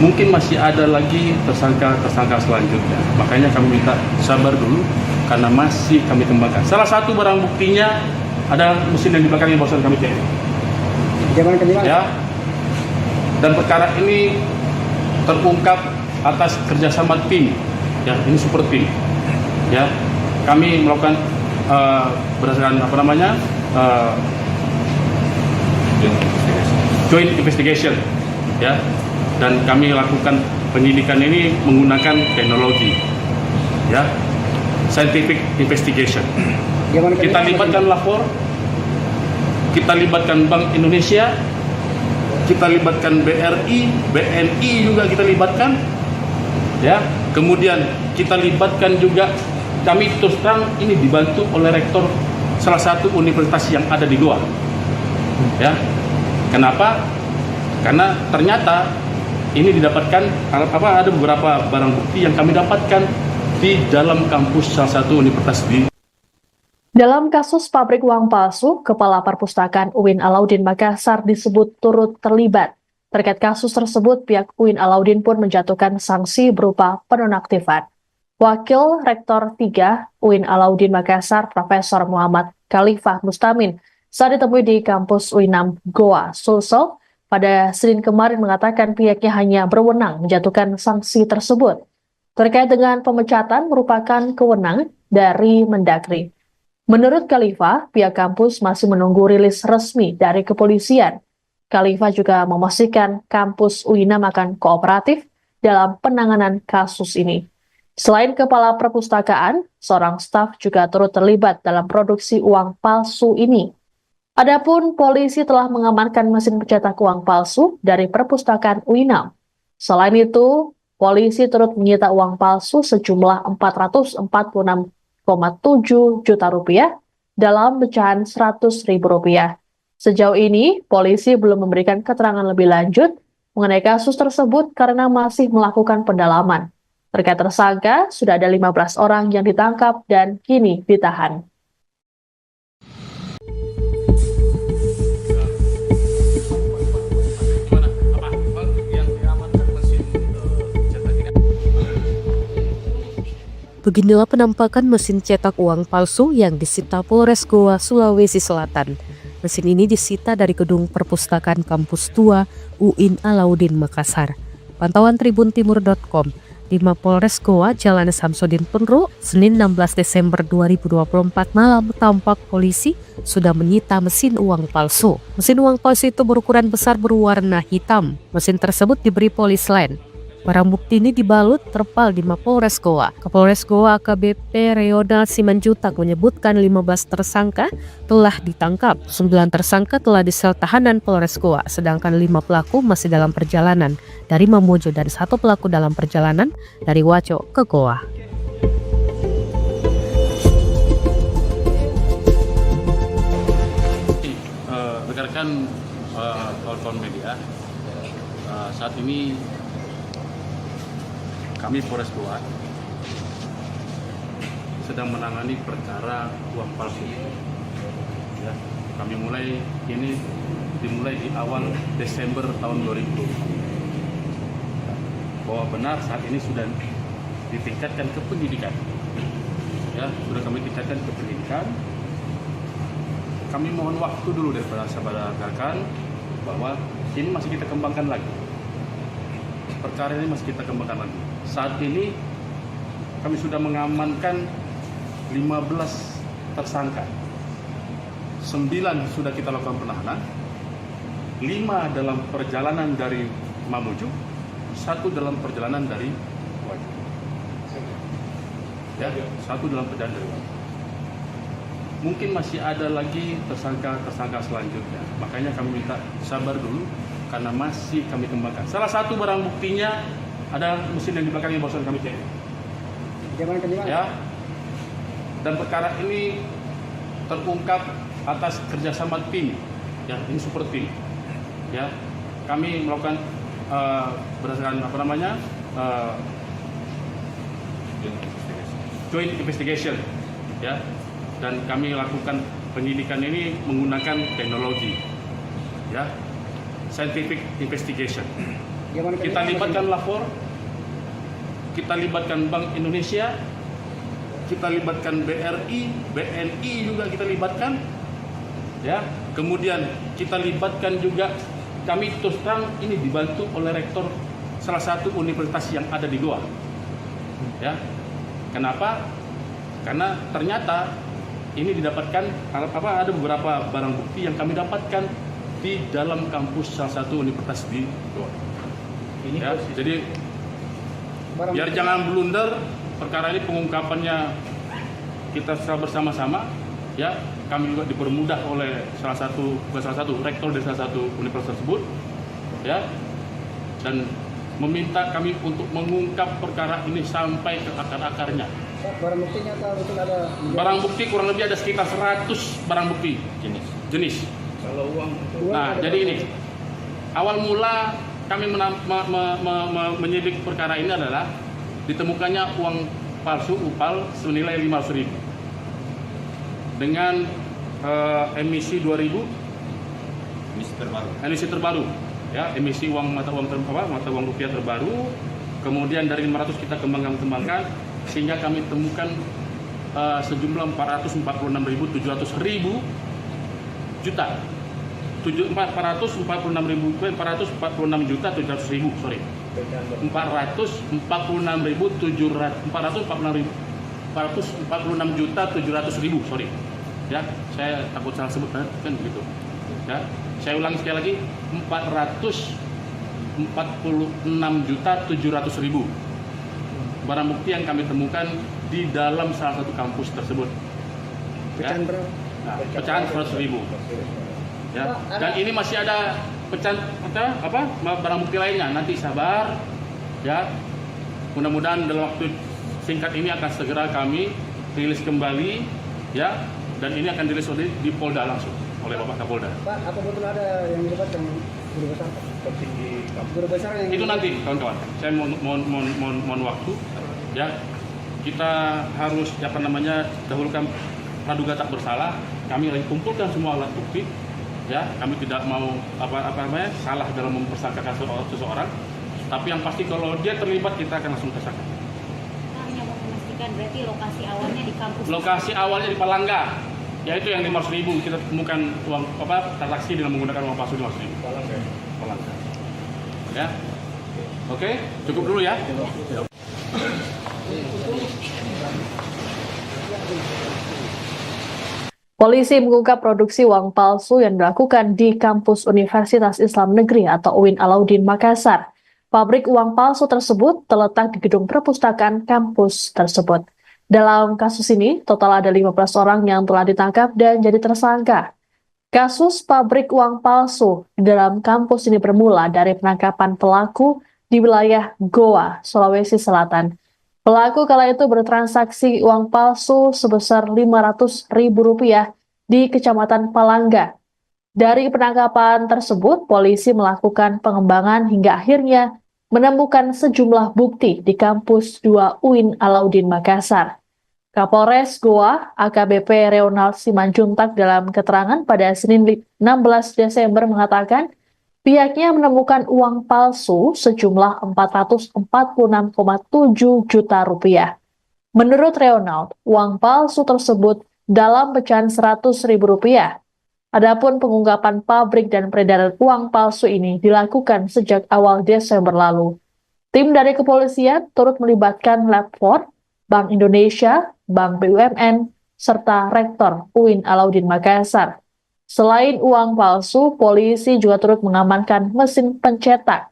Mungkin masih ada lagi tersangka selanjutnya. Makanya kami minta sabar dulu karena masih kami kembangkan. Salah satu barang buktinya ada mesin yang di belakang yang barusan kami cek. Ya. Dan perkara ini terungkap atas kerjasama tim, ya ini super tim, ya kami melakukan berdasarkan joint investigation, ya dan kami lakukan penyidikan ini menggunakan teknologi, ya scientific investigation. Kita libatkan lapor, kita libatkan Bank Indonesia, kita libatkan BRI, BNI juga kita libatkan. Ya, kemudian kita libatkan juga, kami terus terang ini dibantu oleh rektor salah satu universitas yang ada di Goa. Ya, kenapa? Karena ternyata ini didapatkan ada beberapa barang bukti yang kami dapatkan di dalam kampus salah satu universitas di. Dalam kasus pabrik uang palsu, Kepala Perpustakaan UIN Alauddin Makassar disebut turut terlibat. Terkait kasus tersebut, pihak UIN Alauddin pun menjatuhkan sanksi berupa penonaktifan. Wakil Rektor 3 UIN Alauddin Makassar, Profesor Muhammad Khalifah Mustamin, saat ditemui di kampus UINAM Goa, Sulsel, pada Senin kemarin mengatakan pihaknya hanya berwenang menjatuhkan sanksi tersebut. Terkait dengan pemecatan merupakan kewenangan dari Mendagri. Menurut Khalifah, pihak kampus masih menunggu rilis resmi dari kepolisian. Khalifah juga memastikan kampus UINAM akan kooperatif dalam penanganan kasus ini. Selain Kepala Perpustakaan, seorang staf juga turut terlibat dalam produksi uang palsu ini. Adapun polisi telah mengamankan mesin pencetak uang palsu dari Perpustakaan UINAM. Selain itu, polisi turut menyita uang palsu sejumlah 446,7 juta rupiah dalam pecahan Rp100.000. Sejauh ini, polisi belum memberikan keterangan lebih lanjut mengenai kasus tersebut karena masih melakukan pendalaman. Terkait tersangka, sudah ada 15 orang yang ditangkap dan kini ditahan. Beginilah penampakan mesin cetak uang palsu yang disita Polres Goa, Sulawesi Selatan. Mesin ini disita dari gedung perpustakaan kampus tua UIN Alauddin Makassar. Pantauan tribuntimur.com, di Mapolres Goa, Jalan Samsudin Penru, Senin 16 Desember 2024 malam tampak polisi sudah menyita mesin uang palsu. Mesin uang palsu itu berukuran besar berwarna hitam. Mesin tersebut diberi polis lain. Barang bukti ini dibalut terpal di Mapolres Goa. Kapolres Goa AKBP Reonald Simanjutak menyebutkan 15 tersangka telah ditangkap. 9 tersangka telah di sel tahanan Polres Goa, sedangkan 5 pelaku masih dalam perjalanan dari Mamuju dan 1 pelaku dalam perjalanan dari Waco ke Goa. rekan-rekan kawan-kawan media, saat ini kami Polres Goa sedang menangani perkara uang palsu. Ya, kami dimulai di awal Desember tahun 2020. Bahwa benar saat ini sudah ditingkatkan ke penyidikan. Ya, sudah kami tingkatkan ke penyidikan. Kami mohon waktu dulu daripada sahabat rekan bahwa ini masih kita kembangkan lagi. Perkara ini masih kita kembangkan lagi. Saat ini kami sudah mengamankan 15 tersangka. 9 sudah kita lakukan penahanan. 5 dalam perjalanan dari Mamuju, 1 dalam perjalanan dari Wajib. Ya, 1 dalam perjalanan dari Wajib. Mungkin masih ada lagi tersangka selanjutnya. Makanya kami minta sabar dulu karena masih kami kembangkan. Salah satu barang buktinya ada mesin yang di belakangnya barusan kami cek. Ya. Dan perkara ini terungkap atas kerjasama tim. Ya, ini super tim. Ya, kami melakukan berdasarkan joint investigation. Ya. Dan kami lakukan penyidikan ini menggunakan teknologi, ya, scientific investigation. Kita libatkan lapor, kita libatkan Bank Indonesia, kita libatkan BRI, BNI juga kita libatkan, ya. Kemudian kita libatkan juga, kami terus terang ini dibantu oleh rektor salah satu universitas yang ada di Goa, ya. Kenapa? Karena ternyata ini didapatkan ada beberapa barang bukti yang kami dapatkan di dalam kampus salah satu universitas di Goa. Ya, jadi biar jangan blunder, perkara ini pengungkapannya kita bersama-sama, ya. Kami juga dipermudah oleh salah satu rektor dari salah satu universitas tersebut, ya, dan meminta kami untuk mengungkap perkara ini sampai ke akar-akarnya. Barang buktinya betul ada? Barang bukti kurang lebih ada sekitar 100 barang bukti jenis. Kalau uang Nah, jadi ini awal mula kami menyidik perkara ini adalah ditemukannya uang palsu UPAL senilai 500.000 dengan emisi 2000 emisi terbaru, ya, emisi mata uang rupiah terbaru. Kemudian dari 500 kita kembangkan sehingga kami temukan sejumlah 446.700 juta. 446.700.000, sorry. 446.700.000, sorry. Ya, saya takut salah sebut kan begitu. Ya, saya ulangi sekali lagi, 446.700.000 barang bukti yang kami temukan di dalam salah satu kampus tersebut. Ya. Pecahan 100.000. Ya. Dan ini masih ada barang bukti lainnya. Nanti sabar, ya. Mudah-mudahan dalam waktu singkat ini akan segera kami rilis kembali, ya. Dan ini akan dirilis di Polda langsung oleh Bapak Kapolda. Pak, apa betul ada yang dilibatkan guru besar? Guru besar yang itu nanti, kawan-kawan. Saya mohon waktu, ya. Kita harus dahulukan praduga tak bersalah. Kami lagi kumpulkan semua alat bukti, ya. Kami tidak mau salah dalam mempersangkakan seseorang. Tapi yang pasti kalau dia terlibat kita akan langsung tersangka. Hanya mau memastikan berarti lokasi awalnya di kampus. Lokasi awalnya di Palangga, yaitu yang 500.000 kita temukan uang transaksi dengan menggunakan uang palsu 500.000. Palangga. Ya. Oke, cukup dulu ya. Polisi mengungkap produksi uang palsu yang dilakukan di kampus Universitas Islam Negeri atau UIN Alauddin Makassar. Pabrik uang palsu tersebut terletak di gedung perpustakaan kampus tersebut. Dalam kasus ini, total ada 15 orang yang telah ditangkap dan jadi tersangka. Kasus pabrik uang palsu di dalam kampus ini bermula dari penangkapan pelaku di wilayah Goa, Sulawesi Selatan. Pelaku kala itu bertransaksi uang palsu sebesar Rp500.000 di Kecamatan Palangga. Dari penangkapan tersebut, polisi melakukan pengembangan hingga akhirnya menemukan sejumlah bukti di kampus 2 UIN Alauddin Makassar. Kapolres Goa, AKBP Reonald Simanjuntak dalam keterangan pada Senin 16 Desember mengatakan pihaknya menemukan uang palsu sejumlah 446,7 juta rupiah. Menurut Reonald, uang palsu tersebut dalam pecahan Rp100.000. Adapun pengungkapan pabrik dan peredaran uang palsu ini dilakukan sejak awal Desember lalu. Tim dari kepolisian turut melibatkan Lab 4, Bank Indonesia, Bank BUMN, serta Rektor UIN Alauddin Makassar. Selain uang palsu, polisi juga turut mengamankan mesin pencetak.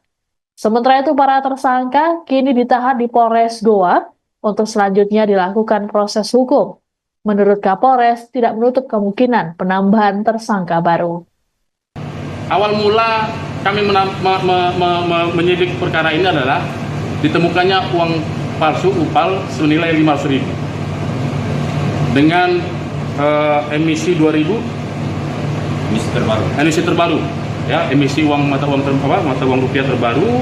Sementara itu, para tersangka kini ditahan di Polres Goa untuk selanjutnya dilakukan proses hukum. Menurut Kapolres, tidak menutup kemungkinan penambahan tersangka baru. Awal mula kami menyidik perkara ini adalah ditemukannya uang palsu UPAL senilai 500.000 dengan emisi 2000 emisi terbaru ya, emisi mata uang rupiah terbaru.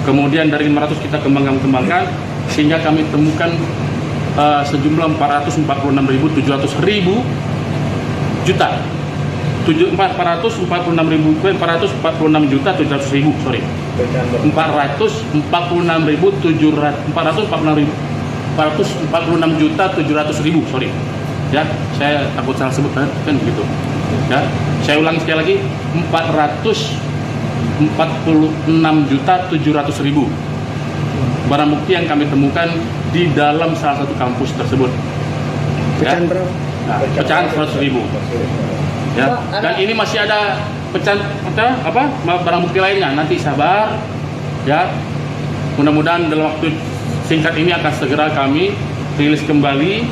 Kemudian dari 500 kita kembangkan sehingga kami temukan sejumlah 446.700 juta 446.700.000 sorry 446.700.000 sorry ya, saya takut salah sebut kan begitu ya. Saya ulangi sekali lagi, 446.700.000 barang bukti yang kami temukan di dalam salah satu kampus tersebut. Pecahan berapa? Nah, pecahan 100.000. Ya. Dan ini masih ada pecahan barang bukti lainnya. Nanti sabar, ya. Mudah-mudahan dalam waktu singkat ini akan segera kami rilis kembali.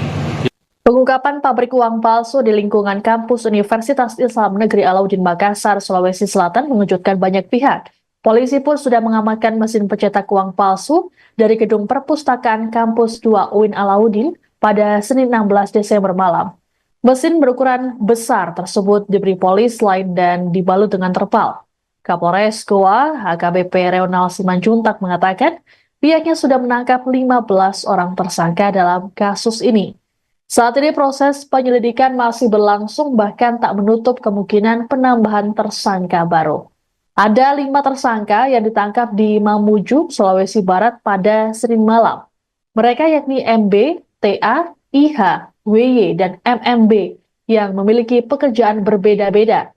Pengungkapan pabrik uang palsu di lingkungan kampus Universitas Islam Negeri Alauddin Makassar, Sulawesi Selatan mengejutkan banyak pihak. Polisi pun sudah mengamankan mesin pencetak uang palsu dari gedung perpustakaan kampus 2 UIN Alauddin pada Senin 16 Desember malam. Mesin berukuran besar tersebut diberi polis lain dan dibalut dengan terpal. Kapolres Goa, AKBP Reonald Simanjuntak mengatakan pihaknya sudah menangkap 15 orang tersangka dalam kasus ini. Saat ini proses penyelidikan masih berlangsung, bahkan tak menutup kemungkinan penambahan tersangka baru. Ada 5 tersangka yang ditangkap di Mamuju, Sulawesi Barat pada Senin malam. Mereka yakni MB, TA, IH, WY, dan MMB yang memiliki pekerjaan berbeda-beda.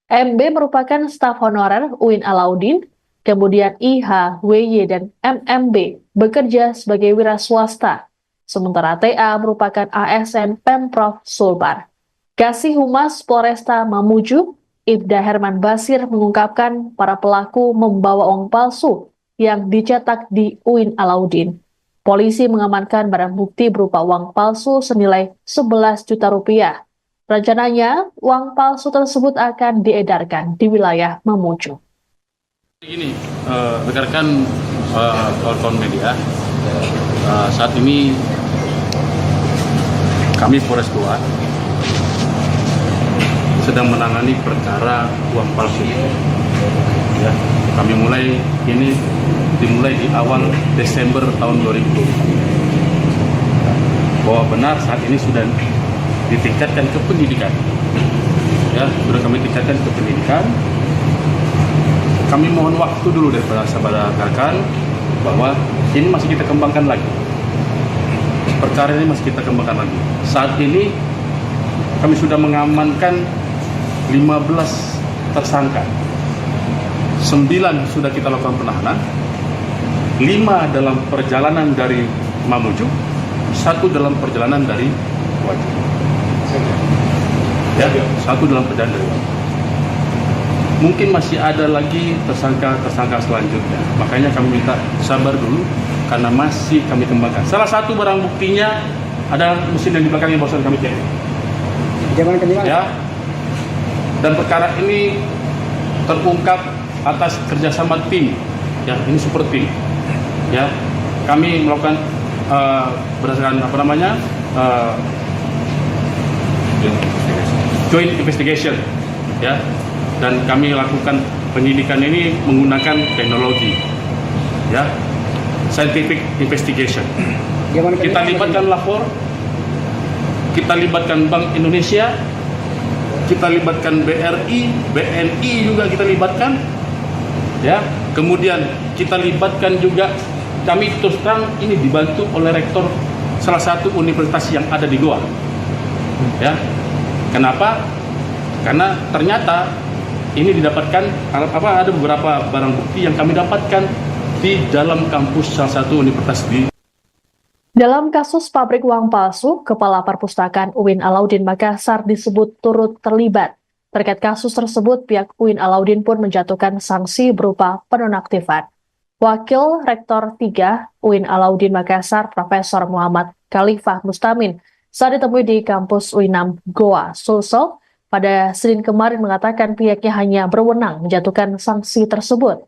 MB merupakan staf honorer UIN Alauddin, kemudian IH, WY, dan MMB bekerja sebagai wira swasta. Sementara TA merupakan ASN Pemprov Sulbar. Kasih Humas Polresta Mamuju, Ibda Herman Basir mengungkapkan para pelaku membawa uang palsu yang dicetak di UIN Alauddin. Polisi mengamankan barang bukti berupa uang palsu senilai 11 juta rupiah. Rencananya, uang palsu tersebut akan diedarkan di wilayah Mamuju. Begini, rekan-rekan kawan-kawan media, saat ini kami Polres Goa sedang menangani perkara uang palsu itu. Ya, kami dimulai di awal Desember tahun 2020. Bahwa benar saat ini sudah ditingkatkan ke pendidikan. Ya, sudah kami tingkatkan ke pendidikan. Kami mohon waktu dulu daripada sahabat rekan bahwa ini masih kita kembangkan lagi. Perkara ini masih kita kembangkan lagi. Saat ini kami sudah mengamankan 15 tersangka. 9 sudah kita lakukan penahanan, 5 dalam perjalanan dari Mamuju, 1 dalam perjalanan dari Wajib. Ya, 1 dalam perjalanan dari Wajib. Mungkin masih ada lagi tersangka selanjutnya. Makanya kami minta sabar dulu karena masih kami kembangkan. Salah satu barang buktinya adalah mesin yang di belakang yang barusan kami cek. Ya. Dan perkara ini terungkap atas kerjasama tim, ya ini super tim, ya kami melakukan berdasarkan joint investigation, ya dan kami lakukan penyidikan ini menggunakan teknologi, ya, scientific investigation. Kita libatkan lapor, kita libatkan Bank Indonesia, kita libatkan BRI, BNI juga kita libatkan, ya. Kemudian kita libatkan juga, kami terus terang ini dibantu oleh rektor salah satu universitas yang ada di Goa, ya. Kenapa? Karena ternyata ini didapatkan ada beberapa barang bukti yang kami dapatkan di dalam kampus salah satu universitas di. Dalam kasus pabrik uang palsu, Kepala Perpustakaan UIN Alauddin Makassar disebut turut terlibat. Terkait kasus tersebut, pihak UIN Alauddin pun menjatuhkan sanksi berupa penonaktifan. Wakil Rektor 3 UIN Alauddin Makassar, Profesor Muhammad Khalifah Mustamin, saat ditemui di kampus UINAM Goa, Sulsel, pada Senin kemarin mengatakan pihaknya hanya berwenang menjatuhkan sanksi tersebut.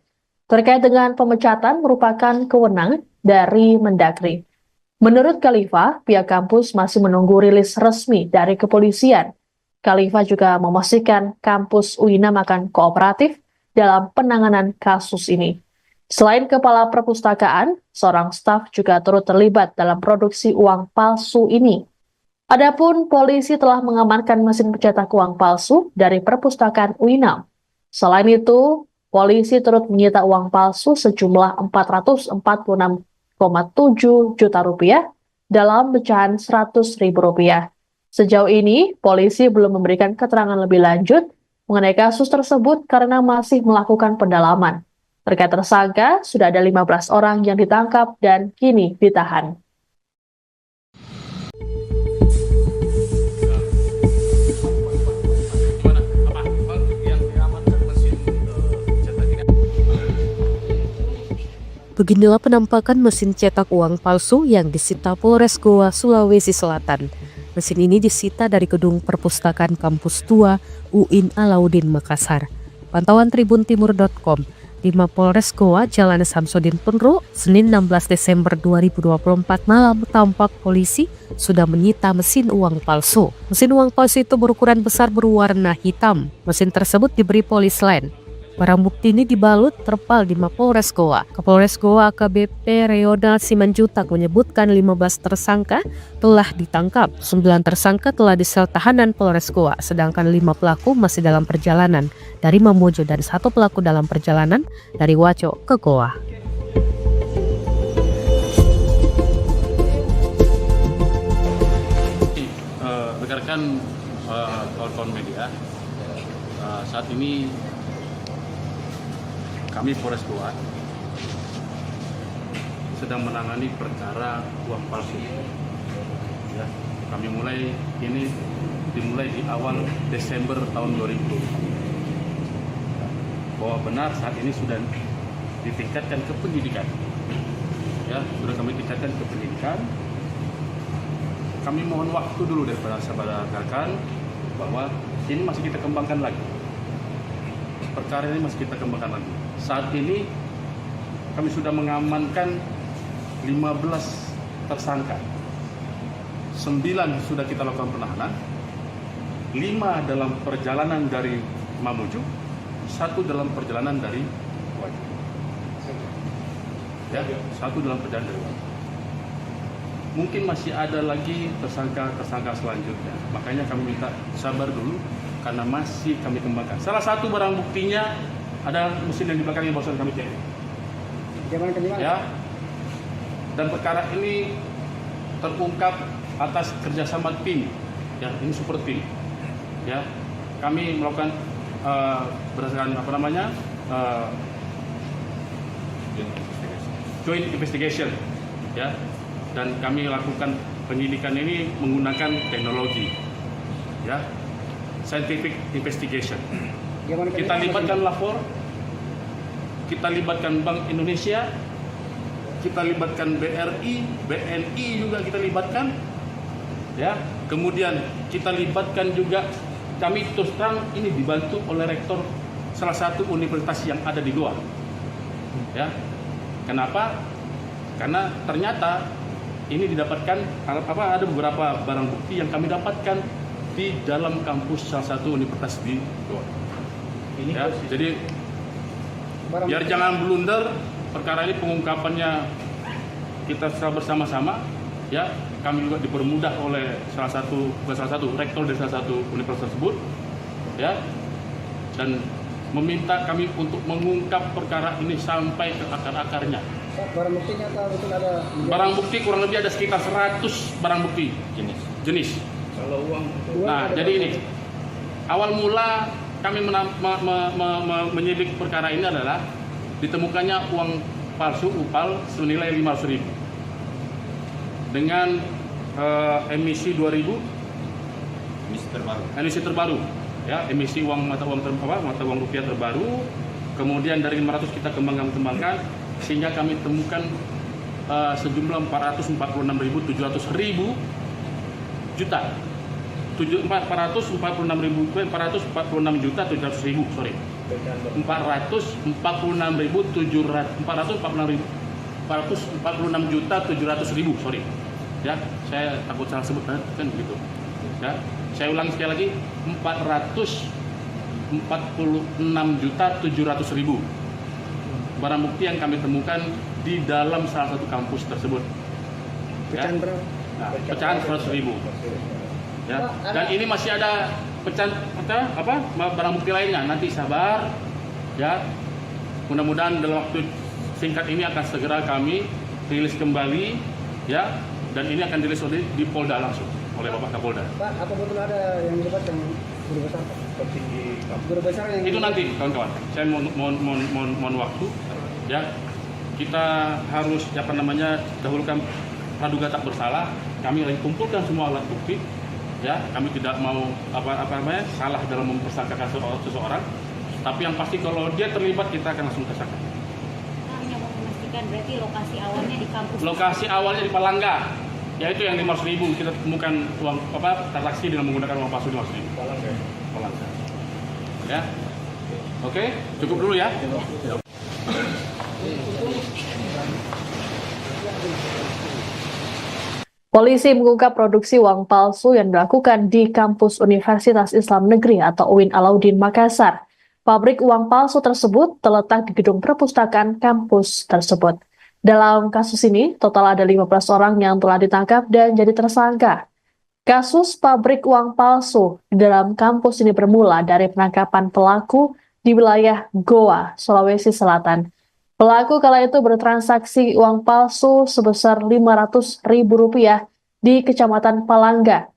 Terkait dengan pemecatan merupakan kewenangan dari Mendagri. Menurut Khalifah, pihak kampus masih menunggu rilis resmi dari kepolisian. Khalifah juga memastikan kampus UINAM akan kooperatif dalam penanganan kasus ini. Selain Kepala Perpustakaan, seorang staf juga turut terlibat dalam produksi uang palsu ini. Adapun polisi telah mengamankan mesin pencetak uang palsu dari Perpustakaan UINAM. Selain itu, polisi turut menyita uang palsu sejumlah 446,7 juta rupiah dalam pecahan Rp100.000. Sejauh ini, polisi belum memberikan keterangan lebih lanjut mengenai kasus tersebut karena masih melakukan pendalaman. Terkait tersangka, sudah ada 15 orang yang ditangkap dan kini ditahan. Beginilah penampakan mesin cetak uang palsu yang disita Polres Goa, Sulawesi Selatan. Mesin ini disita dari gedung perpustakaan kampus 2 UIN Alauddin Makassar. Pantauan tribuntimur.com, di Mapolres Goa, Jalan Samsudin Penru, Senin 16 Desember 2024 malam, tampak polisi sudah menyita mesin uang palsu. Mesin uang palsu itu berukuran besar berwarna hitam. Mesin tersebut diberi polis lain. Barang bukti ini dibalut terpal di Mapolres Goa. Kapolres Goa AKBP Reonald Simanjutak menyebutkan 15 tersangka telah ditangkap. 9 tersangka telah disel tahanan Polres Goa, sedangkan 5 pelaku masih dalam perjalanan dari Mamuju dan 1 pelaku dalam perjalanan dari Waco ke Goa. Rekan-rekan kawan-kawan media, saat ini kami Polres Goa sedang menangani perkara uang palsu. Ya, kami dimulai di awal Desember tahun 2020. Bahwa benar saat ini sudah ditingkatkan ke penyidikan. Ya, sudah kami tingkatkan ke penyidikan. Kami mohon waktu dulu daripada sahabat rekan bahwa ini masih kita kembangkan lagi. Perkara ini masih kita kembangkan lagi. Saat ini kami sudah mengamankan 15 tersangka. 9 sudah kita lakukan penahanan. 5 dalam perjalanan dari Mamuju, 1 dalam perjalanan dari Wajo. Ya, 1 dalam perjalanan dari Wajo. Mungkin masih ada lagi tersangka selanjutnya. Makanya kami minta sabar dulu karena masih kami kembangkan. Salah satu barang buktinya ada mesin yang di belakang yang barusan kami cek. Ya. Dan perkara ini terungkap atas kerjasama tim. Ya, ini super tim. Ya, kami melakukan berdasarkan joint investigation. Ya, dan kami lakukan penyidikan ini menggunakan teknologi. Ya, scientific investigation. Kita libatkan lapor, kita libatkan Bank Indonesia, kita libatkan BRI, BNI juga kita libatkan, ya. Kemudian kita libatkan juga, kami terus terang ini dibantu oleh rektor salah satu universitas yang ada di Goa, ya. Kenapa? Karena ternyata ini didapatkan ada beberapa barang bukti yang kami dapatkan di dalam kampus salah satu universitas di Goa. Ya, jadi biar jangan blunder perkara ini, pengungkapannya kita secara bersama-sama. Ya, kami juga dipermudah oleh rektor dari salah satu universitas tersebut. Ya, dan meminta kami untuk mengungkap perkara ini sampai ke akar-akarnya. Barang buktinya apa betul ada? Barang bukti kurang lebih ada sekitar 100 barang bukti jenis. Kalau uang Nah, jadi ini awal mula kami menyidik perkara ini adalah ditemukannya uang palsu UPAL senilai 500.000 dengan emisi 2000 emisi terbaru. Ya, emisi mata uang rupiah terbaru. Kemudian dari 500 kita kembangkan sehingga kami temukan sejumlah 446.700 juta. 446.700.000, sorry. 446.700.000, sorry. Ya, saya takut salah sebut kan begitu. Ya, saya ulangi sekali lagi, 446.700.000 barang bukti yang kami temukan di dalam salah satu kampus tersebut. Ya. pecahan berapa? Nah, pecahan 100.000. Ya, dan ini masih ada pecahan barang bukti lainnya. Nanti sabar, ya. Mudah-mudahan dalam waktu singkat ini akan segera kami rilis kembali, ya. Dan ini akan dirilis di Polda langsung oleh Bapak Kapolda. Pak, apa betul ada yang dilibatkan guru besar? Petinggi guru besar yang Itu nanti kawan-kawan. Saya mohon waktu, ya. Kita harus dahulukan praduga tak bersalah. Kami lagi kumpulkan semua alat bukti. Ya, kami tidak mau salah dalam mempersangkakan seseorang. Tapi yang pasti kalau dia terlibat kita akan langsung tersangka. Hanya mau memastikan berarti lokasi awalnya di kampus. Lokasi awalnya di Palangga, yaitu yang 500.000 kita temukan uang transaksi dengan menggunakan uang palsu 500.000. Palangga. Ya. Oke, cukup dulu ya. Polisi mengungkap produksi uang palsu yang dilakukan di kampus Universitas Islam Negeri atau UIN Alauddin Makassar. Pabrik uang palsu tersebut terletak di gedung perpustakaan kampus tersebut. Dalam kasus ini, total ada 15 orang yang telah ditangkap dan jadi tersangka. Kasus pabrik uang palsu di dalam kampus ini bermula dari penangkapan pelaku di wilayah Goa, Sulawesi Selatan. Pelaku kala itu bertransaksi uang palsu sebesar Rp500.000 di Kecamatan Palangga.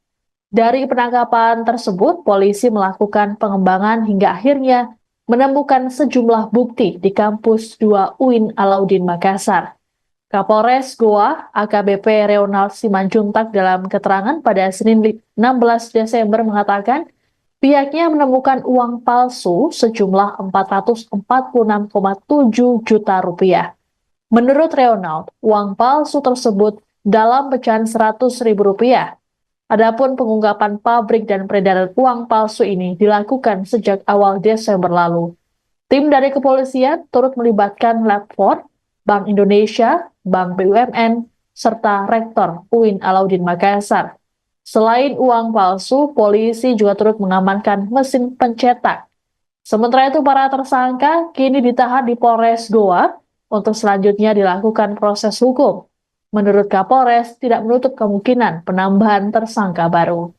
Dari penangkapan tersebut, polisi melakukan pengembangan hingga akhirnya menemukan sejumlah bukti di kampus 2 UIN Alauddin Makassar. Kapolres Goa, AKBP Reonald Simanjuntak dalam keterangan pada Senin 16 Desember mengatakan, pihaknya menemukan uang palsu sejumlah Rp446,7 juta. Menurut Reonald, uang palsu tersebut dalam pecahan Rp100.000. Adapun pengungkapan pabrik dan peredaran uang palsu ini dilakukan sejak awal Desember lalu. Tim dari kepolisian turut melibatkan Lab 4, Bank Indonesia, Bank BUMN, serta Rektor UIN Alauddin Makassar. Selain uang palsu, polisi juga turut mengamankan mesin pencetak. Sementara itu, para tersangka kini ditahan di Polres Goa untuk selanjutnya dilakukan proses hukum. Menurut Kapolres, tidak menutup kemungkinan penambahan tersangka baru.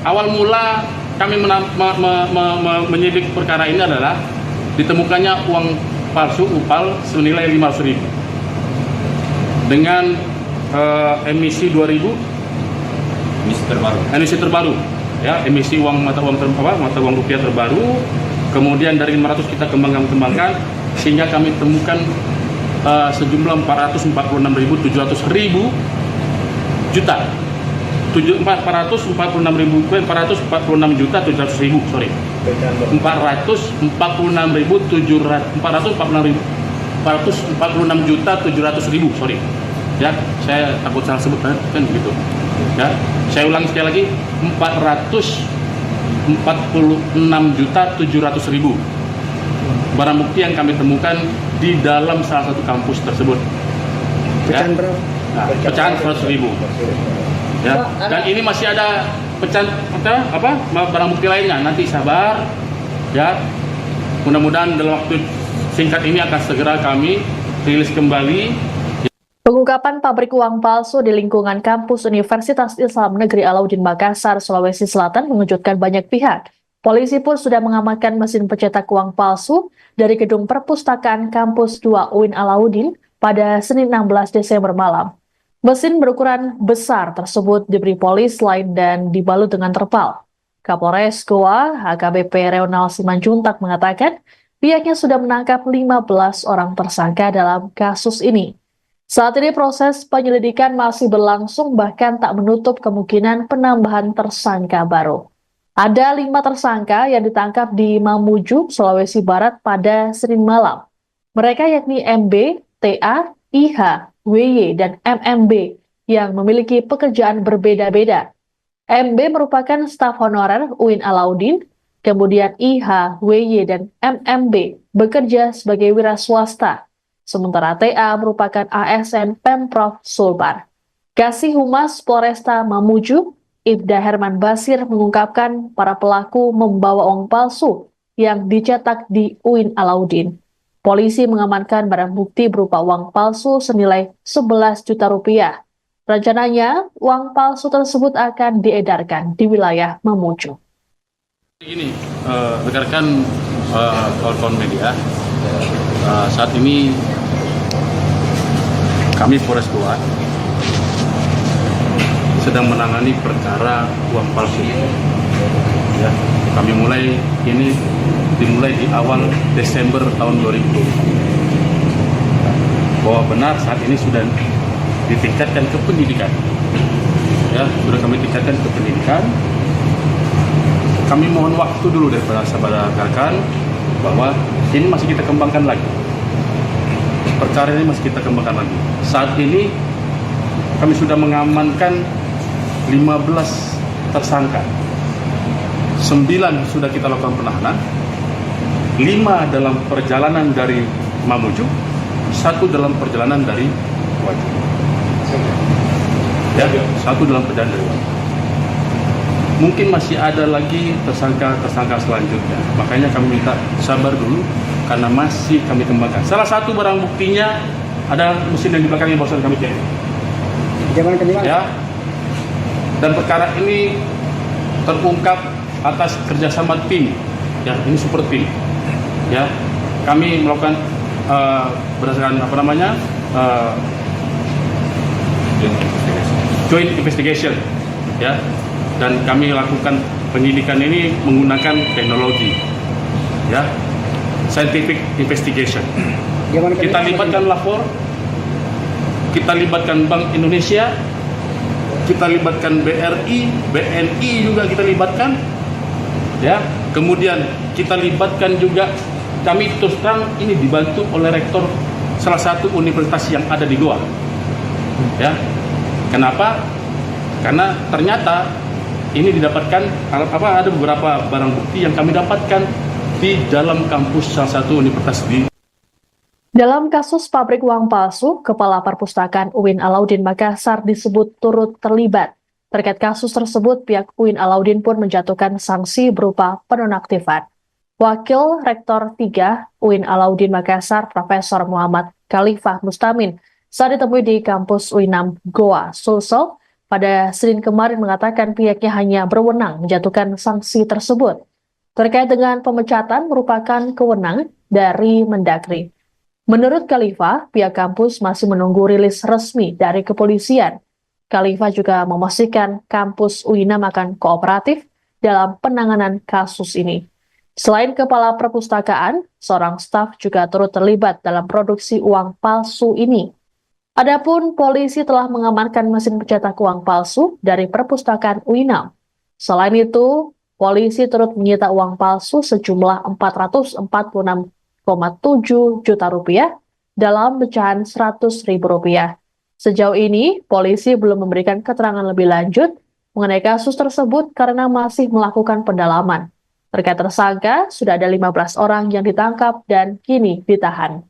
Awal mula kami menyidik perkara ini adalah ditemukannya uang palsu UPAL senilai 500.000 dengan emisi 2000. Emisi terbaru, ya, emisi mata uang rupiah terbaru. Kemudian dari 500 kita kembangkan sehingga kami temukan sejumlah 446.700 juta. 446.700.000, sorry. 446.700.000, sorry. Ya, saya takut salah sebut kan begitu. Ya, saya ulangi sekali lagi, 446.700.000 barang bukti yang kami temukan di dalam salah satu kampus tersebut. pecahan Ya. berapa? Nah, pecahan 100.000. Ya, dan ini masih ada pecahan barang bukti lainnya. Nanti sabar, Ya, mudah-mudahan dalam waktu singkat ini akan segera kami rilis kembali. Pengungkapan pabrik uang palsu di lingkungan kampus Universitas Islam Negeri Alauddin Makassar, Sulawesi Selatan mengejutkan banyak pihak. Polisi pun sudah mengamankan mesin pencetak uang palsu dari gedung perpustakaan kampus 2 UIN Alauddin pada Senin 16 Desember malam. Mesin berukuran besar tersebut diberi polis lain dan dibalut dengan terpal. Kapolres Goa, HKBP Reonal Simanjuntak mengatakan pihaknya sudah menangkap 15 orang tersangka dalam kasus ini. Saat ini proses penyelidikan masih berlangsung, bahkan tak menutup kemungkinan penambahan tersangka baru. Ada 5 tersangka yang ditangkap di Mamuju, Sulawesi Barat pada Senin malam. Mereka yakni MB, TA, IH, WY, dan MMB yang memiliki pekerjaan berbeda-beda. MB merupakan staf honorer UIN Alauddin, kemudian IH, WY, dan MMB bekerja sebagai wira swasta. Sementara TA merupakan ASN Pemprov Sulbar. Kasih Humas Polresta Mamuju, Ibda Herman Basir mengungkapkan para pelaku membawa uang palsu yang dicetak di UIN Alauddin. Polisi mengamankan barang bukti berupa uang palsu senilai 11 juta rupiah. Rencananya, uang palsu tersebut akan diedarkan di wilayah Mamuju. Ini, rekan-rekan kawan-kawan media, saat ini kami Polres Goa sedang menangani perkara uang palsu. Ya, kami dimulai di awal Desember tahun 2020. Bahwa benar saat ini sudah ditingkatkan ke pendidikan. Ya, sudah kami tingkatkan ke pendidikan. Kami mohon waktu dulu dari saudara rekan bahwa ini masih kita kembangkan lagi. Perkara ini masih kita kembangkan lagi. Saat ini kami sudah mengamankan 15 tersangka. 9 sudah kita lakukan penahanan. 5 dalam perjalanan dari Mamuju, 1 dalam perjalanan dari Wajib. Ya, 1 dalam perjalanan dari Wajib. Mungkin masih ada lagi tersangka selanjutnya. Makanya kami minta sabar dulu karena masih kami kembangkan. Salah satu barang buktinya ada mesin yang di belakangnya barusan kami cek. Ya. Dan perkara ini terungkap atas kerjasama tim. Ya, ini super tim. Ya, kami melakukan berdasarkan joint investigation. Ya. Dan kami lakukan penyidikan ini menggunakan teknologi, ya, scientific investigation. Kita libatkan lapor, kita libatkan Bank Indonesia, kita libatkan BRI, BNI juga kita libatkan, ya. Kemudian kita libatkan juga, kami terus terang ini dibantu oleh rektor salah satu universitas yang ada di Goa, ya. Kenapa? Karena ternyata ini didapatkan ada beberapa barang bukti yang kami dapatkan di dalam kampus salah satu universitas di. Dalam kasus pabrik uang palsu, Kepala Perpustakaan UIN Alauddin Makassar disebut turut terlibat. Terkait kasus tersebut, pihak UIN Alauddin pun menjatuhkan sanksi berupa penonaktifan. Wakil Rektor 3 UIN Alauddin Makassar, Profesor Muhammad Khalifah Mustamin, saat ditemui di kampus UINAM Goa, Sulsel, pada Senin kemarin mengatakan pihaknya hanya berwenang menjatuhkan sanksi tersebut. Terkait dengan pemecatan merupakan kewenangan dari Mendagri. Menurut Khalifah, pihak kampus masih menunggu rilis resmi dari kepolisian. Khalifah juga memastikan kampus UINAM akan kooperatif dalam penanganan kasus ini. Selain Kepala Perpustakaan, seorang staf juga turut terlibat dalam produksi uang palsu ini. Adapun polisi telah mengamankan mesin pencetak uang palsu dari perpustakaan UINAM. Selain itu, polisi turut menyita uang palsu sejumlah 446,7 juta rupiah dalam pecahan 100.000 rupiah. Sejauh ini, polisi belum memberikan keterangan lebih lanjut mengenai kasus tersebut karena masih melakukan pendalaman. Terkait tersangka, sudah ada 15 orang yang ditangkap dan kini ditahan.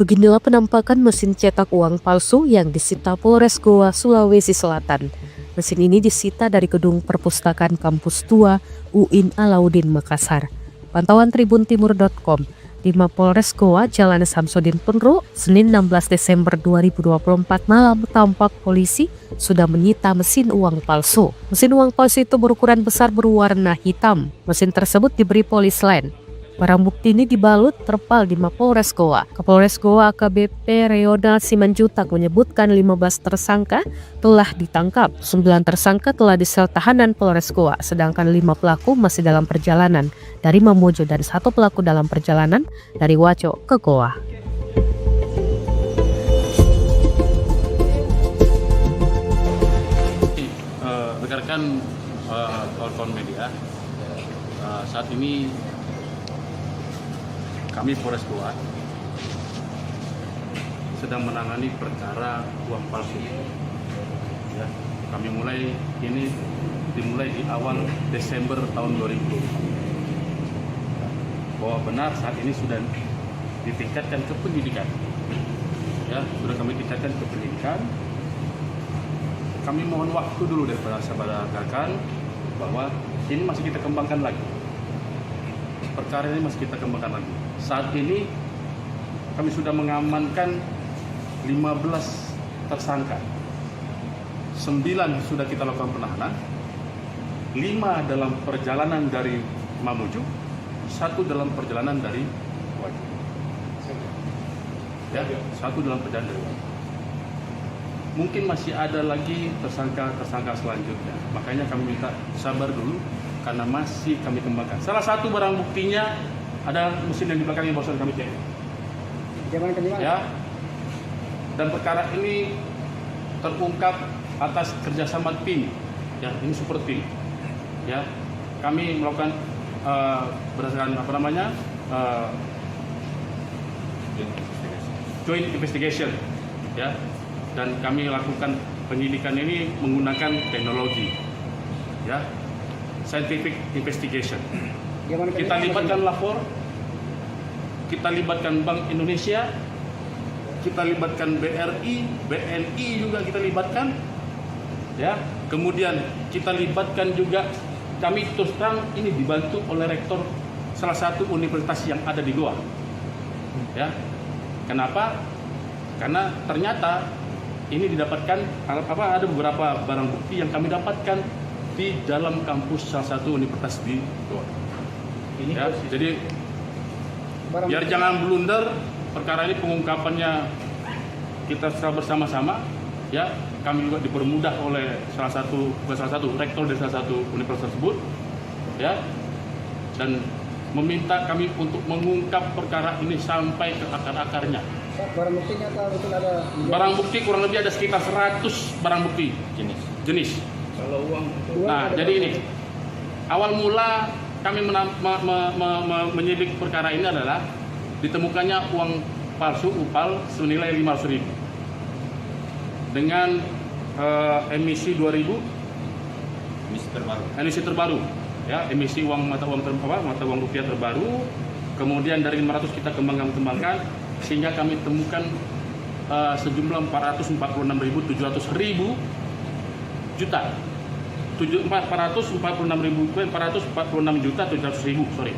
Beginilah penampakan mesin cetak uang palsu yang disita Polres Goa, Sulawesi Selatan. Mesin ini disita dari gedung perpustakaan kampus 2 UIN Alauddin Makassar. Pantauan tribuntimur.com, di Mapolres Goa, Jalan Samsudin Penru, Senin 16 Desember 2024 malam, tampak polisi sudah menyita mesin uang palsu. Mesin uang palsu itu berukuran besar berwarna hitam. Mesin tersebut diberi polis lain. Barang bukti ini dibalut terpal di Mapolres Goa. Kapolres Goa AKBP Reonald Simanjutak menyebutkan 15 tersangka telah ditangkap. 9 tersangka telah disel tahanan Polres Goa, sedangkan 5 pelaku masih dalam perjalanan dari Mamuju dan 1 pelaku dalam perjalanan dari Waco ke Goa. Rekan-rekan kawan-kawan media, saat ini kami Polres Goa sedang menangani perkara uang palsu. Ya, kami dimulai di awal Desember tahun 2020. Bahwa benar saat ini sudah ditingkatkan ke penyidikan. Ya, sudah kami tingkatkan ke penyidikan. Kami mohon waktu dulu daripada sahabat rekan bahwa ini masih kita kembangkan lagi. Perkara ini masih kita kembangkan lagi. Saat ini kami sudah mengamankan 15 tersangka. 9 sudah kita lakukan penahanan, 5 dalam perjalanan dari Mamuju, 1 dalam perjalanan dari Wajo. Ya, 1 dalam perjalanan dari Wajo. Mungkin masih ada lagi tersangka selanjutnya. Makanya kami minta sabar dulu karena masih kami kembangkan. Salah satu barang buktinya ada mesin yang di belakang yang barusan kami cek. Ya. Dan perkara ini terungkap atas kerjasama tim. Ya, ini super tim. Ya, kami melakukan berdasarkan joint investigation. Ya, dan kami lakukan penyidikan ini menggunakan teknologi. Ya, scientific investigation. Kita libatkan lapor, kita libatkan Bank Indonesia, kita libatkan BRI, BNI juga kita libatkan, ya. Kemudian kita libatkan juga, kami terus terang ini dibantu oleh rektor salah satu universitas yang ada di Goa, ya. Kenapa? Karena ternyata ini didapatkan ada beberapa barang bukti yang kami dapatkan di dalam kampus salah satu universitas di Goa. Ya, jadi biar jangan blunder, perkara ini pengungkapannya kita secara bersama-sama. Ya, kami juga dipermudah oleh salah satu rektor dari salah satu universitas tersebut. Ya, dan meminta kami untuk mengungkap perkara ini sampai ke akar-akarnya. Barang buktinya betul ada? Barang bukti kurang lebih ada sekitar 100 barang bukti jenis. Kalau uang Nah, jadi ini awal mula kami menyidik perkara ini adalah ditemukannya uang palsu UPAL senilai 500.000 dengan emisi 2000 emisi terbaru, ya, emisi mata uang rupiah terbaru. Kemudian dari 500 kita kembangkan sehingga kami temukan sejumlah 446.700 juta. 446.700.000, sorry.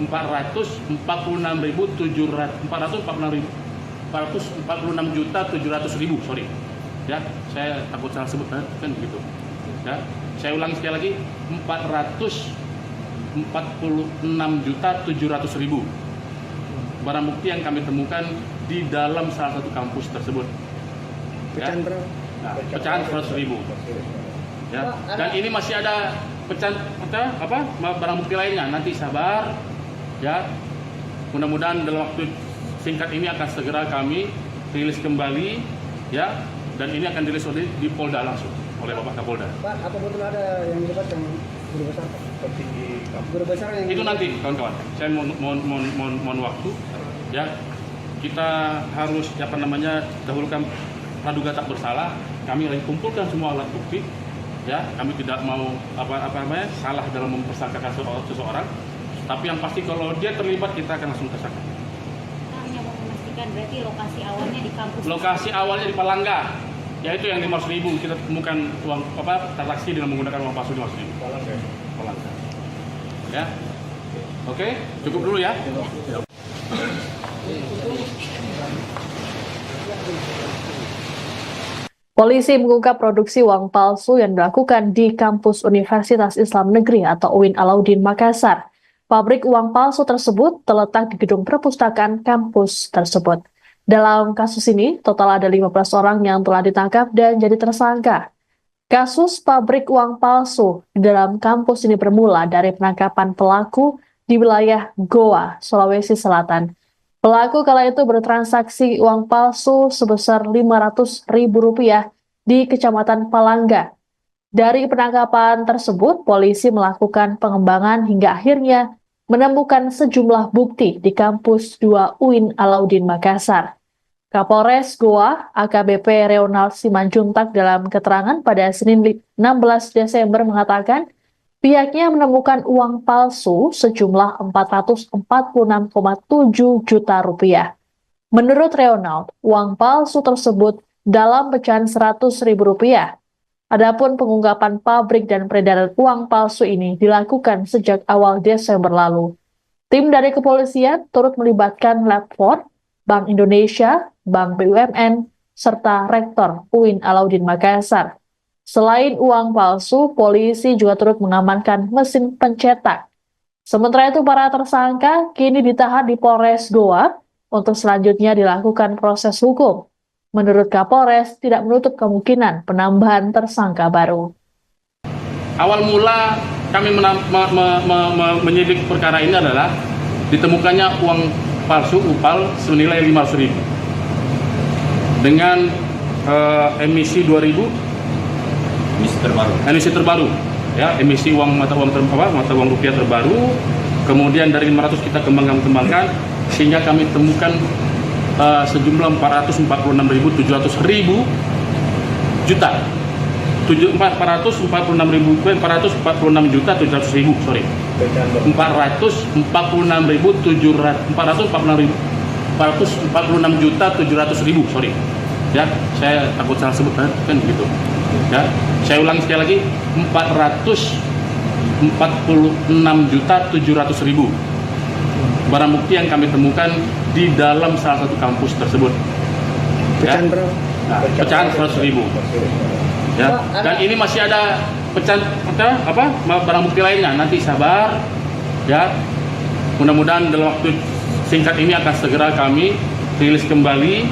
446.700.000, sorry. Ya, saya takut salah sebut kan begitu. Ya, saya ulangi sekali lagi, 446.700.000 barang bukti yang kami temukan di dalam salah satu kampus tersebut. Ya. Nah, pecahan 100.000. Ya, dan ini masih ada barang bukti lainnya. Nanti sabar, ya. Mudah-mudahan dalam waktu singkat ini akan segera kami rilis kembali, ya. Dan ini akan dirilis di Polda langsung oleh Bapak Kapolda. Pak, apa betul ada yang dilibatkan guru besar? Guru besar yang itu nanti, kawan-kawan. Saya mohon waktu, ya. Kita harus dahulukan praduga tak bersalah. Kami lagi kumpulkan semua alat bukti. Ya, kami tidak mau salah dalam mempersangkakan seseorang, tapi yang pasti kalau dia terlibat kita akan langsung tersangka. Hanya mau memastikan memastikan berarti lokasi awalnya di kampus. Lokasi awalnya di Palangga, yaitu yang 500.000 kita temukan uang transaksi dengan menggunakan uang palsu 500.000. Palangga. Ya. Oke, cukup dulu ya. Polisi mengungkap produksi uang palsu yang dilakukan di kampus Universitas Islam Negeri atau UIN Alauddin Makassar. Pabrik uang palsu tersebut terletak di gedung perpustakaan kampus tersebut. Dalam kasus ini, total ada 15 orang yang telah ditangkap dan jadi tersangka. Kasus pabrik uang palsu di dalam kampus ini bermula dari penangkapan pelaku di wilayah Goa, Sulawesi Selatan. Pelaku kala itu bertransaksi uang palsu sebesar Rp500.000 di Kecamatan Palangga. Dari penangkapan tersebut, polisi melakukan pengembangan hingga akhirnya menemukan sejumlah bukti di kampus 2 UIN Alauddin Makassar. Kapolres Goa, AKBP Reonald Simanjuntak dalam keterangan pada Senin 16 Desember mengatakan, pihaknya menemukan uang palsu sejumlah Rp446,7 juta. Menurut Reonald, uang palsu tersebut dalam pecahan Rp100.000. Adapun pengungkapan pabrik dan peredaran uang palsu ini dilakukan sejak awal Desember lalu. Tim dari kepolisian turut melibatkan Lab4, Bank Indonesia, Bank BUMN, serta Rektor UIN Alauddin Makassar. Selain uang palsu, polisi juga turut mengamankan mesin pencetak. Sementara itu, para tersangka kini ditahan di Polres Goa untuk selanjutnya dilakukan proses hukum. Menurut Kapolres, tidak menutup kemungkinan penambahan tersangka baru. Awal mula kami menyidik perkara ini adalah ditemukannya uang palsu UPAL senilai Rp500.000 dengan emisi 2.000 emisi terbaru, ya, emisi uang mata uang rupiah terbaru. Kemudian dari 500 kita kembangkan sehingga kami temukan sejumlah 446.700 juta. 446.700.000, sorry. 446.700.000, sorry. Ya, saya takut salah sebut kan gitu. Ya, saya ulangi sekali lagi, 446.700.000 barang bukti yang kami temukan di dalam salah satu kampus tersebut. Ya. Pecahan 100.000. Ya, dan ini masih ada pecahan barang bukti lainnya. Nanti sabar, ya. Mudah-mudahan dalam waktu singkat ini akan segera kami rilis kembali.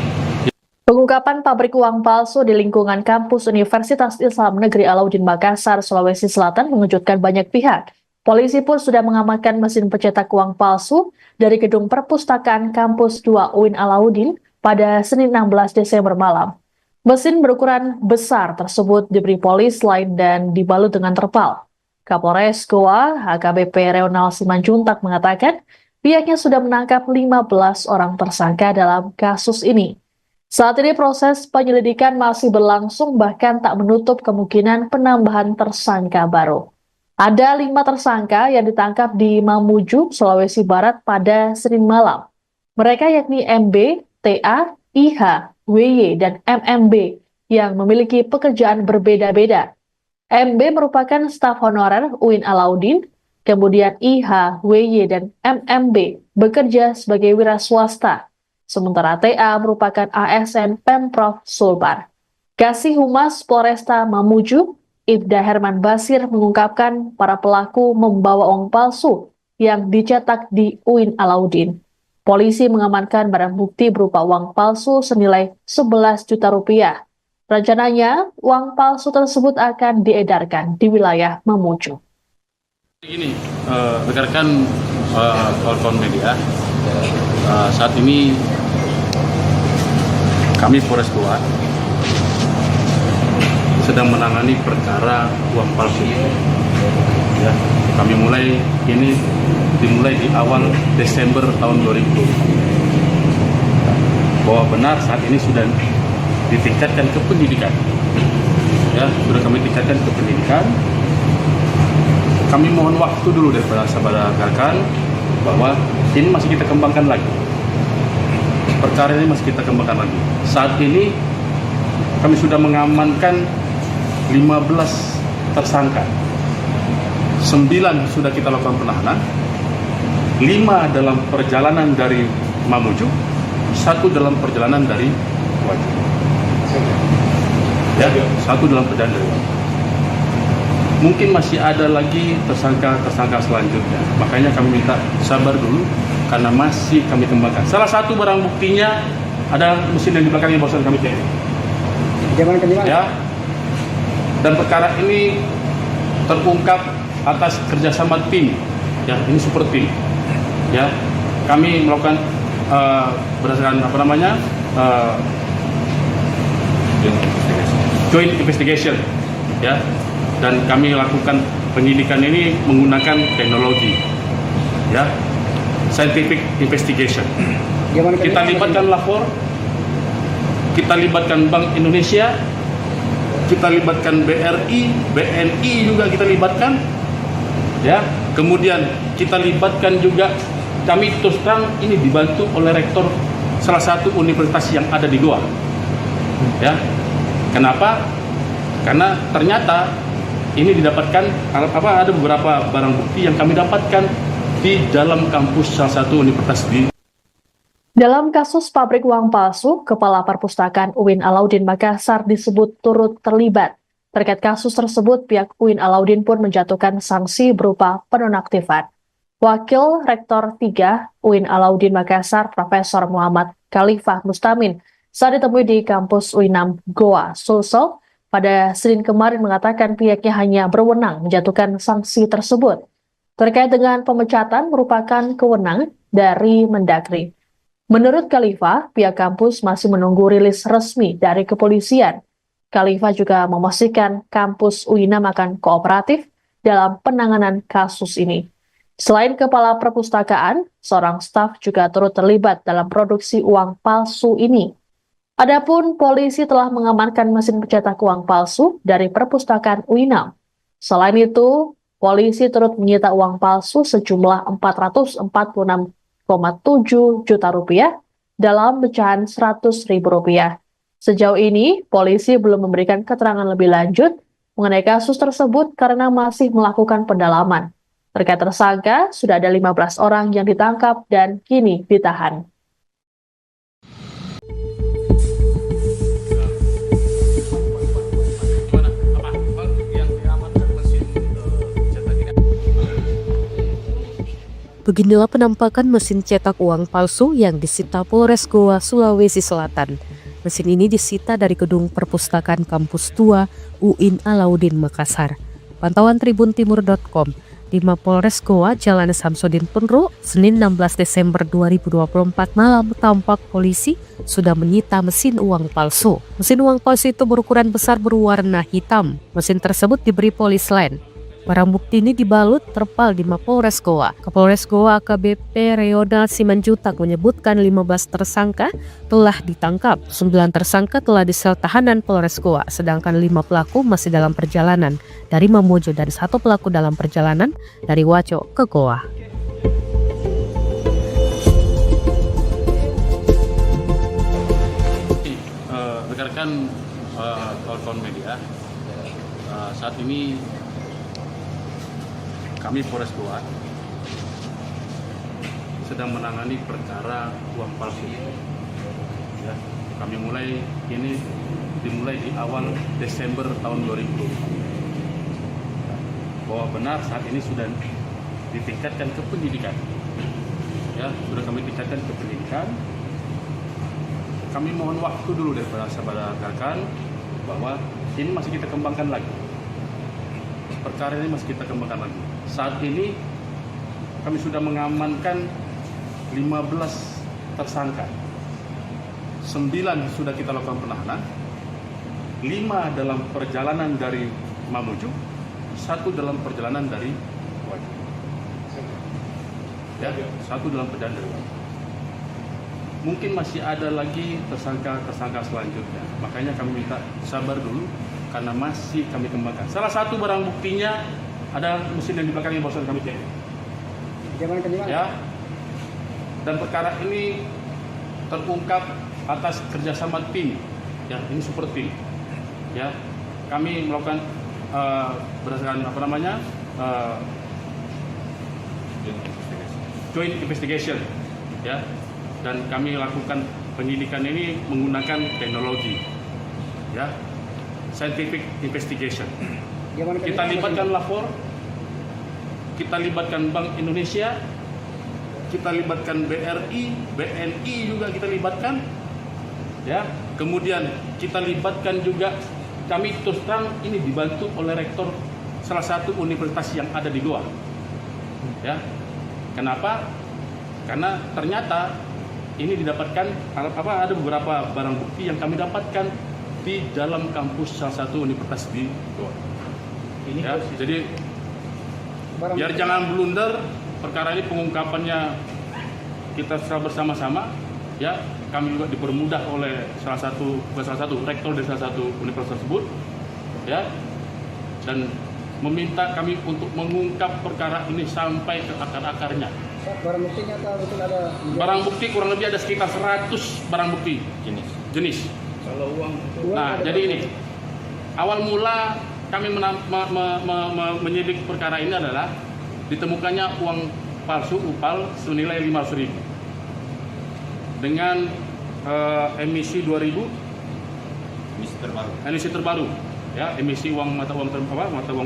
Pengungkapan pabrik uang palsu di lingkungan kampus Universitas Islam Negeri Alauddin Makassar, Sulawesi Selatan mengejutkan banyak pihak. Polisi pun sudah mengamankan mesin pencetak uang palsu dari gedung perpustakaan kampus 2 UIN Alauddin pada Senin 16 Desember malam. Mesin berukuran besar tersebut diberi polis lain dan dibalut dengan terpal. Kapolres Goa, AKBP Reonald Simanjuntak mengatakan pihaknya sudah menangkap 15 orang tersangka dalam kasus ini. Saat ini proses penyelidikan masih berlangsung, bahkan tak menutup kemungkinan penambahan tersangka baru. Ada 5 tersangka yang ditangkap di Mamuju, Sulawesi Barat pada Senin malam. Mereka yakni MB, TA, IH, WY, dan MMB yang memiliki pekerjaan berbeda-beda. MB merupakan staf honorer UIN Alauddin, kemudian IH, WY, dan MMB bekerja sebagai wira swasta. Sementara TA merupakan ASN Pemprov Sulbar. Kasih Humas Polresta Mamuju, Ibda Herman Basir mengungkapkan para pelaku membawa uang palsu yang dicetak di UIN Alauddin. Polisi mengamankan barang bukti berupa uang palsu senilai Rp11 juta. Rencananya, uang palsu tersebut akan diedarkan di wilayah Mamuju. Ini, rekan-rekan kawan-kawan media, saat ini kami Polres Goa sedang menangani perkara uang palsu. Ya, kami dimulai di awal Desember tahun 2020. Bahwa benar saat ini sudah ditingkatkan ke pendidikan. Ya, sudah kami tingkatkan ke pendidikan. Kami mohon waktu dulu daripada sahabat rekan bahwa ini masih kita kembangkan lagi. perkara ini masih kita kembangkan lagi. Saat ini kami sudah mengamankan 15 tersangka. 9 sudah kita lakukan penahanan, 5 dalam perjalanan dari Mamuju, 1 dalam perjalanan dari Wajib. Ya, 1 dalam perjalanan dari Wajib. Mungkin masih ada lagi tersangka selanjutnya. Makanya kami minta sabar dulu karena masih kami kembangkan. Salah satu barang buktinya ada mesin yang di belakangnya barusan kami cek. Ya. Dan perkara ini terungkap atas kerjasama tim. Ya, ini super tim. Ya, kami melakukan berdasarkan joint investigation. Ya. Dan kami lakukan penyidikan ini menggunakan teknologi, ya, scientific investigation. Kita libatkan lapor, kita libatkan Bank Indonesia, kita libatkan BRI, BNI juga kita libatkan, ya. Kemudian kita libatkan juga, kami terus terang ini dibantu oleh rektor salah satu universitas yang ada di Goa, ya. Kenapa? Karena ternyata ini didapatkan ada beberapa barang bukti yang kami dapatkan di dalam kampus salah satu universitas di. Dalam kasus pabrik uang palsu, Kepala Perpustakaan UIN Alauddin Makassar disebut turut terlibat. Terkait kasus tersebut, pihak UIN Alauddin pun menjatuhkan sanksi berupa penonaktifan. Wakil Rektor 3 UIN Alauddin Makassar, Profesor Muhammad Khalifah Mustamin, saat ditemui di kampus UINAM Goa, Sulsel, pada Senin kemarin mengatakan pihaknya hanya berwenang menjatuhkan sanksi tersebut. Terkait dengan pemecatan merupakan kewenangan dari Mendagri. Menurut Khalifah, pihak kampus masih menunggu rilis resmi dari kepolisian. Khalifah juga memastikan kampus UINAM akan kooperatif dalam penanganan kasus ini. Selain Kepala Perpustakaan, seorang staf juga turut terlibat dalam produksi uang palsu ini. Adapun polisi telah mengamankan mesin pencetak uang palsu dari perpustakaan UINAM. Selain itu, polisi turut menyita uang palsu sejumlah 446,7 juta rupiah dalam pecahan Rp100.000. Sejauh ini, polisi belum memberikan keterangan lebih lanjut mengenai kasus tersebut karena masih melakukan pendalaman. Terkait tersangka, sudah ada 15 orang yang ditangkap dan kini ditahan. Beginilah penampakan mesin cetak uang palsu yang disita Polres Goa, Sulawesi Selatan. Mesin ini disita dari gedung perpustakaan kampus tua UIN Alauddin Makassar. Pantauan tribuntimur.com, di Mapolres Goa, Jalan Samsudin Penru, Senin 16 Desember 2024 malam tampak polisi sudah menyita mesin uang palsu. Mesin uang palsu itu berukuran besar berwarna hitam. Mesin tersebut diberi polis lain. Barang bukti ini dibalut terpal di Mapolres Goa. Kapolres Goa AKBP Reonald Simanjutak menyebutkan 15 tersangka telah ditangkap. 9 tersangka telah di sel tahanan Polres Goa, sedangkan 5 pelaku masih dalam perjalanan dari Mamuju dan 1 pelaku dalam perjalanan dari Waco ke Goa. Rekan-rekan kawan-kawan media, saat ini kami Polres Goa sedang menangani perkara uang palsu. Ya, kami dimulai di awal Desember tahun 2020. Bahwa benar saat ini sudah ditingkatkan ke penyidikan. Ya, sudah kami tingkatkan ke penyidikan. Kami mohon waktu dulu dari sahabat rekan bahwa ini masih kita kembangkan lagi. Perkara ini masih kita kembangkan lagi. Saat ini kami sudah mengamankan 15 tersangka. 9 sudah kita lakukan penahanan, 5 dalam perjalanan dari Mamuju, 1 dalam perjalanan dari Wajib. Ya, 1 dalam perjalanan dari Wajib. Mungkin masih ada lagi tersangka selanjutnya. Makanya kami minta sabar dulu karena masih kami kembangkan. Salah satu barang buktinya ada mesin yang di belakangnya barusan kami cek. Ya. Dan perkara ini terungkap atas kerjasama tim, ya ini super tim, ya kami melakukan berdasarkan joint investigation, ya dan kami lakukan penyidikan ini menggunakan teknologi, ya scientific investigation. Kita libatkan lapor, kita libatkan Bank Indonesia, kita libatkan BRI, BNI juga kita libatkan, ya. Kemudian kita libatkan juga, kami terus terang ini dibantu oleh rektor salah satu universitas yang ada di Goa, ya. Kenapa? Karena ternyata ini didapatkan ada beberapa barang bukti yang kami dapatkan di dalam kampus salah satu universitas di Goa. Ya, jadi biar jangan blunder, perkara ini pengungkapannya kita secara bersama-sama, ya kami juga dipermudah oleh salah satu rektor dari salah satu universitas tersebut, ya dan meminta kami untuk mengungkap perkara ini sampai ke akar-akarnya. Barang buktinya betul ada? Barang bukti kurang lebih ada sekitar 100 barang bukti jenis. Kalau uang Nah, jadi ini awal mula kami menyidik perkara ini adalah ditemukannya uang palsu UPAL senilai 500.000 dengan emisi 2000 emisi terbaru, ya emisi mata uang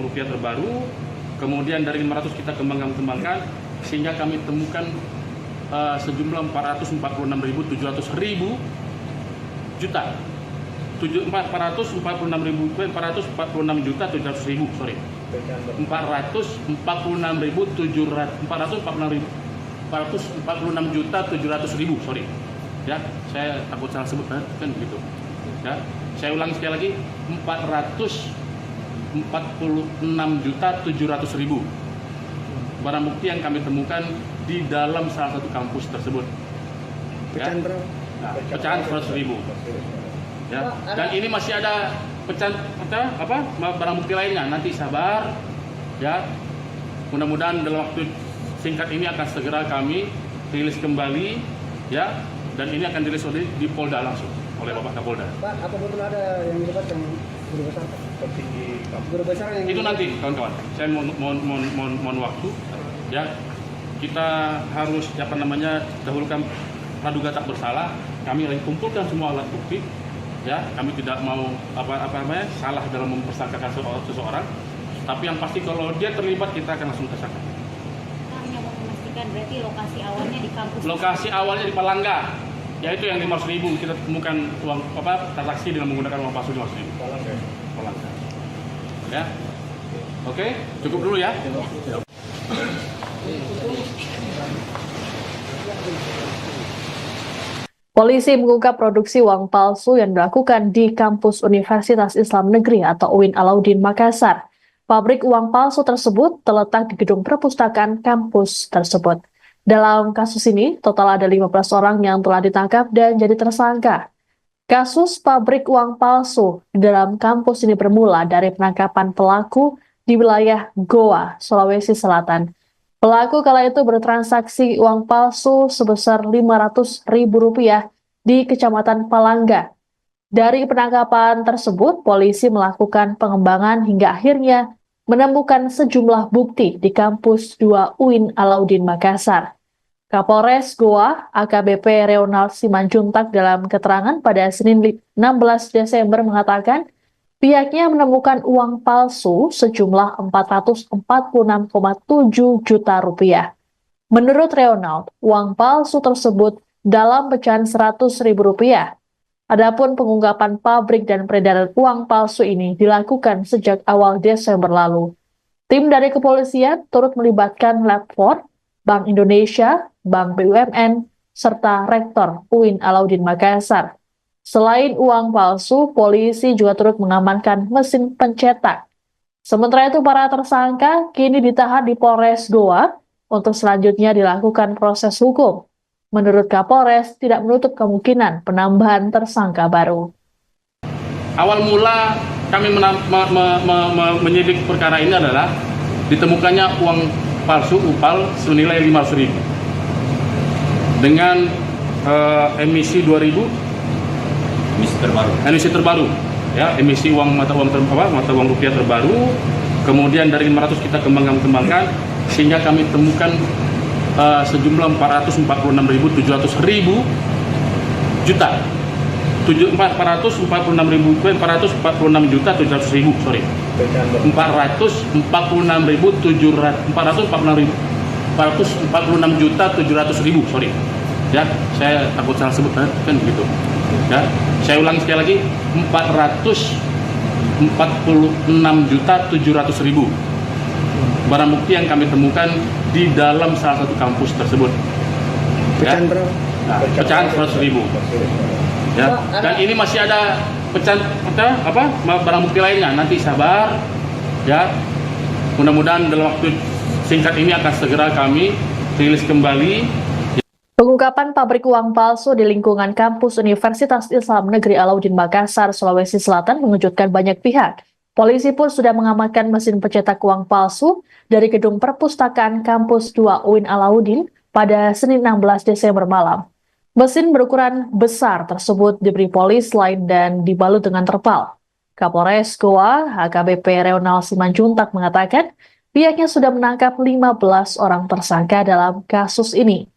rupiah terbaru. Kemudian dari 500 kita kembangkan sehingga kami temukan sejumlah 446.700 juta. 446.700.000, sorry. 446.700.000, sorry. Ya, saya takut salah sebut kan gitu. Ya, saya ulangi sekali lagi, 446.700.000 barang bukti yang kami temukan di dalam salah satu kampus tersebut. Ya. Pecahan 100.000. Ya, dan ini masih ada barang bukti lainnya. Nanti sabar, ya. Mudah-mudahan dalam waktu singkat ini akan segera kami rilis kembali, ya. Dan ini akan dirilis di Polda langsung oleh Bapak Kapolda. Pak, apa betul ada yang dilibatkan guru besar? Guru besar yang itu nanti, kawan-kawan. Saya mohon waktu, ya. Kita harus dahulukan praduga tak bersalah. Kami kumpulkan semua alat bukti. Ya, kami tidak mau salah dalam mempersangkakan seseorang, tapi yang pasti kalau dia terlibat kita akan langsung tersangka. Hanya mau memastikan berarti lokasi awalnya di kampus. Lokasi awalnya di Palangga, yaitu yang 500.000 kita temukan uang transaksi dengan menggunakan uang palsu 500.000. Palangga. Ya, oke, cukup dulu ya. Polisi mengungkap produksi uang palsu yang dilakukan di kampus Universitas Islam Negeri atau UIN Alauddin Makassar. Pabrik uang palsu tersebut terletak di gedung perpustakaan kampus tersebut. Dalam kasus ini, total ada 15 orang yang telah ditangkap dan jadi tersangka. Kasus pabrik uang palsu di dalam kampus ini bermula dari penangkapan pelaku di wilayah Goa, Sulawesi Selatan. Pelaku kala itu bertransaksi uang palsu sebesar Rp500.000 di Kecamatan Palangga. Dari penangkapan tersebut, polisi melakukan pengembangan hingga akhirnya menemukan sejumlah bukti di kampus 2 UIN Alauddin Makassar. Kapolres Goa, AKBP Reonald Simanjuntak dalam keterangan pada Senin 16 Desember mengatakan, pihaknya menemukan uang palsu sejumlah Rp446,7 juta. Menurut Reonald, uang palsu tersebut dalam pecahan Rp100.000. Adapun pengungkapan pabrik dan peredaran uang palsu ini dilakukan sejak awal Desember lalu. Tim dari kepolisian turut melibatkan Lab 4, Bank Indonesia, Bank BUMN, serta Rektor UIN Alauddin Makassar. Selain uang palsu, polisi juga turut mengamankan mesin pencetak. Sementara itu, para tersangka kini ditahan di Polres Goa untuk selanjutnya dilakukan proses hukum. Menurut Kapolres, tidak menutup kemungkinan penambahan tersangka baru. Awal mula kami menyidik perkara ini adalah ditemukannya uang palsu UPAL senilai 500.000 dengan emisi 2000 emisi terbaru ya, emisi mata uang rupiah terbaru. Kemudian dari 500 kita kembangkan sehingga kami temukan sejumlah 446.700 juta 446.700.000, sorry, 446.700.000, sorry ya, saya takut salah sebut kan begitu ya. Saya ulangi sekali lagi, 446.700.000 barang bukti yang kami temukan di dalam salah satu kampus tersebut. Pecahan berapa? Nah, pecahan 100.000 ya. Dan ini masih ada pecahan barang bukti lainnya. Nanti sabar ya. Mudah-mudahan dalam waktu singkat ini akan segera kami rilis kembali. Pengungkapan pabrik uang palsu di lingkungan kampus Universitas Islam Negeri Alauddin Makassar, Sulawesi Selatan mengejutkan banyak pihak. Polisi pun sudah mengamankan mesin pencetak uang palsu dari gedung perpustakaan kampus 2 UIN Alauddin pada Senin 16 Desember malam. Mesin berukuran besar tersebut diberi polis lain dan dibalut dengan terpal. Kapolres Goa, HKBP Reonal Simanjuntak mengatakan pihaknya sudah menangkap 15 orang tersangka dalam kasus ini.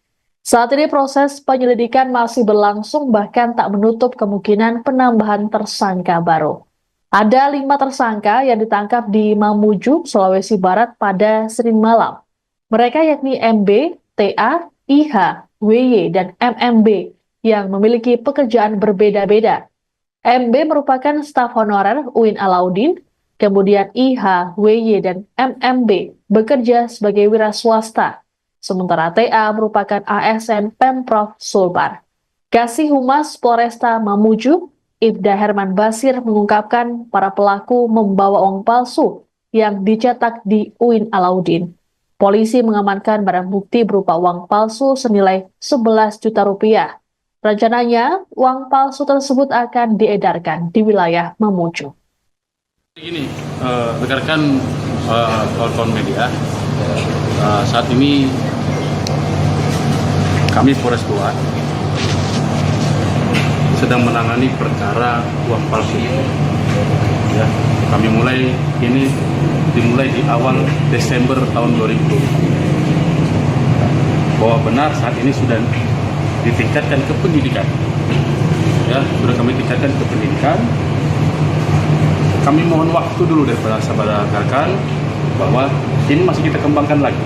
Saat ini proses penyelidikan masih berlangsung, bahkan tak menutup kemungkinan penambahan tersangka baru. Ada 5 tersangka yang ditangkap di Mamuju, Sulawesi Barat pada Senin malam. Mereka yakni MB, TA, IH, WY, dan MMB yang memiliki pekerjaan berbeda-beda. MB merupakan staf honorer UIN Alauddin, kemudian IH, WY, dan MMB bekerja sebagai wira swasta. Sementara TA merupakan ASN Pemprov Sulbar. Kasih Humas Polresta Mamuju, Ibda Herman Basir mengungkapkan para pelaku membawa uang palsu yang dicetak di UIN Alauddin. Polisi mengamankan barang bukti berupa uang palsu senilai 11 juta rupiah. Rencananya, uang palsu tersebut akan diedarkan di wilayah Mamuju. Begini, rekan-rekan kawan-kawan media, saat ini kami Polres Goa sedang menangani perkara uang palsu ini. Ya, kami dimulai di awal Desember tahun 2020. Bahwa benar saat ini sudah ditingkatkan ke pendidikan. Ya, sudah kami tingkatkan ke pendidikan. Kami mohon waktu dulu daripada sahabat rekan bahwa ini masih kita kembangkan lagi.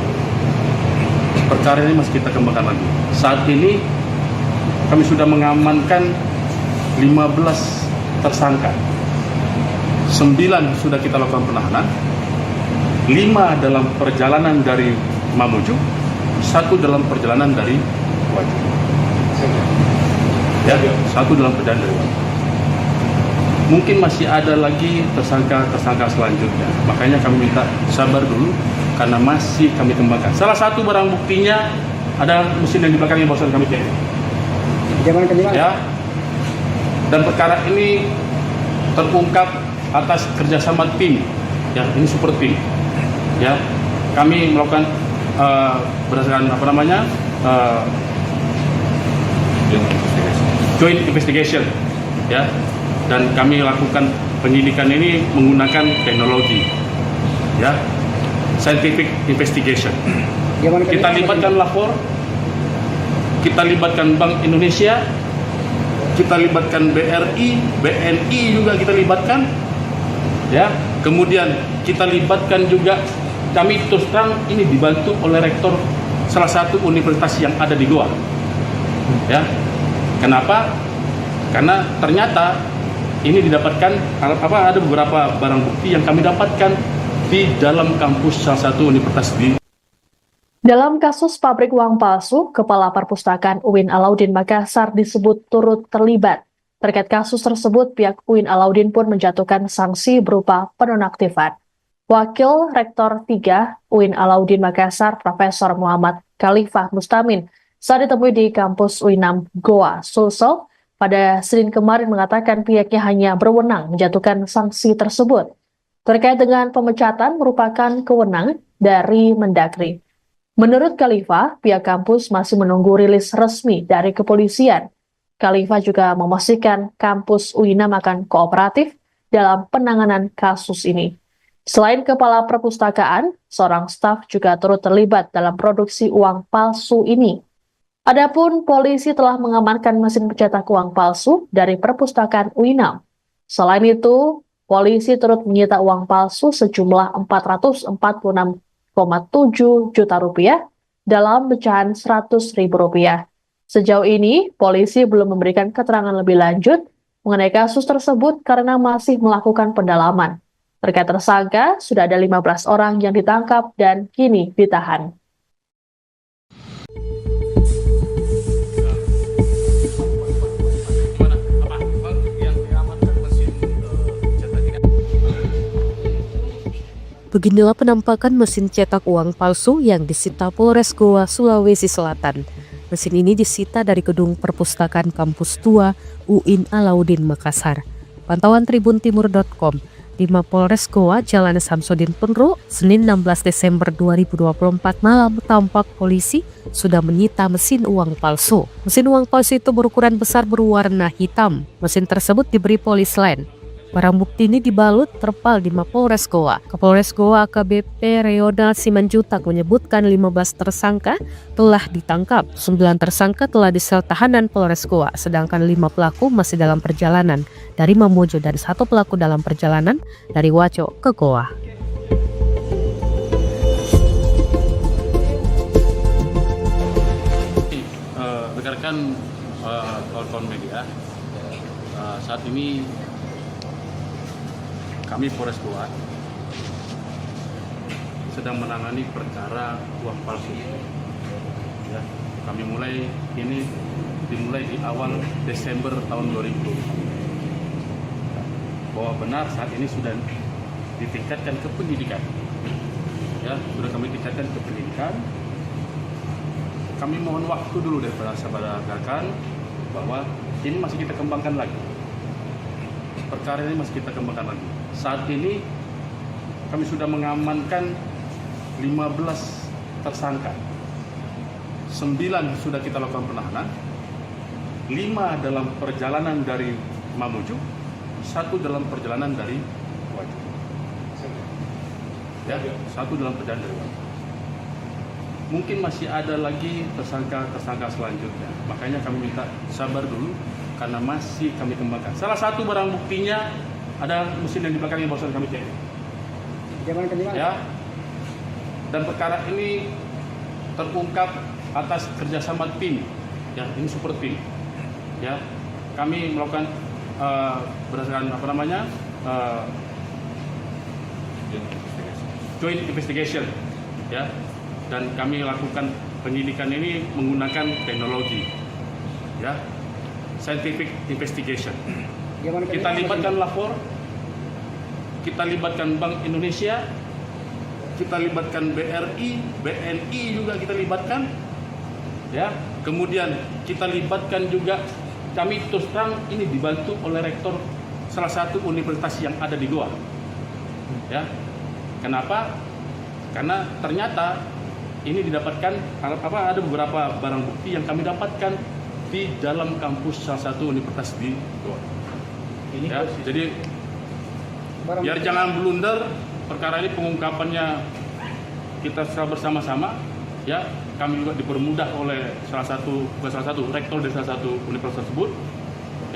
Perkara ini masih kita kembangkan lagi. Saat ini kami sudah mengamankan 15 tersangka. 9 sudah kita lakukan penahanan, 5 dalam perjalanan dari Mamuju, 1 dalam perjalanan dari Wajib. Ya, 1 dalam perjalanan dari Wajib. Mungkin masih ada lagi tersangka selanjutnya. Makanya kami minta sabar dulu karena masih kami kembangkan. Salah satu barang buktinya ada mesin yang di belakang yang barusan kami cek. Ya. Dan perkara ini terungkap atas kerjasama tim. Ya, ini super tim. Ya, kami melakukan berdasarkan joint investigation. Ya. Dan kami lakukan penyidikan ini menggunakan teknologi, ya, scientific investigation. Kita libatkan lapor, kita libatkan Bank Indonesia, kita libatkan BRI, BNI juga kita libatkan, ya. Kemudian kita libatkan juga, kami terus terang ini dibantu oleh rektor salah satu universitas yang ada di Goa, ya. Kenapa? Karena ternyata ini didapatkan ada beberapa barang bukti yang kami dapatkan di dalam kampus salah satu universitas di. Dalam kasus pabrik uang palsu, Kepala Perpustakaan UIN Alauddin Makassar disebut turut terlibat. Terkait kasus tersebut, pihak UIN Alauddin pun menjatuhkan sanksi berupa penonaktifan. Wakil Rektor 3 UIN Alauddin Makassar, Profesor Muhammad Khalifah Mustamin, saat ditemui di kampus UINAM Goa, Sulsel, pada Senin kemarin mengatakan pihaknya hanya berwenang menjatuhkan sanksi tersebut. Terkait dengan pemecatan merupakan kewenangan dari Mendagri. Menurut Khalifa, pihak kampus masih menunggu rilis resmi dari kepolisian. Khalifa juga memastikan kampus UINAM akan kooperatif dalam penanganan kasus ini. Selain kepala perpustakaan, seorang staf juga turut terlibat dalam produksi uang palsu ini. Adapun polisi telah mengamankan mesin pencetak uang palsu dari perpustakaan UINAM. Selain itu, polisi turut menyita uang palsu sejumlah 446,7 juta rupiah dalam pecahan 100.000 rupiah. Sejauh ini, polisi belum memberikan keterangan lebih lanjut mengenai kasus tersebut karena masih melakukan pendalaman. Terkait tersangka, sudah ada 15 orang yang ditangkap dan kini ditahan. Beginilah penampakan mesin cetak uang palsu yang disita Polres Goa, Sulawesi Selatan. Mesin ini disita dari gedung perpustakaan kampus 2 UIN Alauddin Makassar. Pantauan tribuntimur.com, di Mapolres Goa, Jalan Samsudin Penru, Senin 16 Desember 2024 malam tampak polisi sudah menyita mesin uang palsu. Mesin uang palsu itu berukuran besar berwarna hitam. Mesin tersebut diberi polis lain. Barang bukti ini dibalut terpal di Mapolres Goa. Kapolres Goa AKBP Reonald Simanjutak menyebutkan 15 tersangka telah ditangkap. 9 tersangka telah disel tahanan Polres Goa, sedangkan 5 pelaku masih dalam perjalanan dari Mamuju dan 1 pelaku dalam perjalanan dari Waco ke Goa. Rekan-rekan kawan-kawan media, saat ini kami Polres Goa sedang menangani perkara uang palsu. Ya, kami dimulai di awal Desember tahun 2020. Bahwa benar saat ini sudah ditingkatkan ke pendidikan. Ya, sudah kami tingkatkan ke pendidikan. Kami mohon waktu dulu daripada sahabat rekan bahwa ini masih kita kembangkan lagi. Perkara ini masih kita kembangkan lagi. Saat ini kami sudah mengamankan 15 tersangka. 9 sudah kita lakukan penahanan. 5 dalam perjalanan dari Mamuju, 1 dalam perjalanan dari Wajo. Ya, 1 dalam perjalanan dari Wajo. Mungkin masih ada lagi tersangka selanjutnya. Makanya kami minta sabar dulu karena masih kami kembangkan. Salah satu barang buktinya ada mesin yang di belakang yang barusan kami cek. Ya. Dan perkara ini terungkap atas kerjasama tim. Ya, ini super tim. Ya, kami melakukan berdasarkan joint investigation. Ya, dan kami lakukan penyidikan ini menggunakan teknologi. Ya, scientific investigation. Kita libatkan lapor, kita libatkan Bank Indonesia, kita libatkan BRI, BNI juga kita libatkan, ya. Kemudian kita libatkan juga, kami terus terang ini dibantu oleh rektor salah satu universitas yang ada di Goa, ya. Kenapa? Karena ternyata ini didapatkan ada beberapa barang bukti yang kami dapatkan di dalam kampus salah satu universitas di Goa. Ya, jadi biar jangan blunder, perkara ini pengungkapannya kita secara bersama-sama, ya. Kami juga dipermudah oleh rektor dari salah satu universitas tersebut,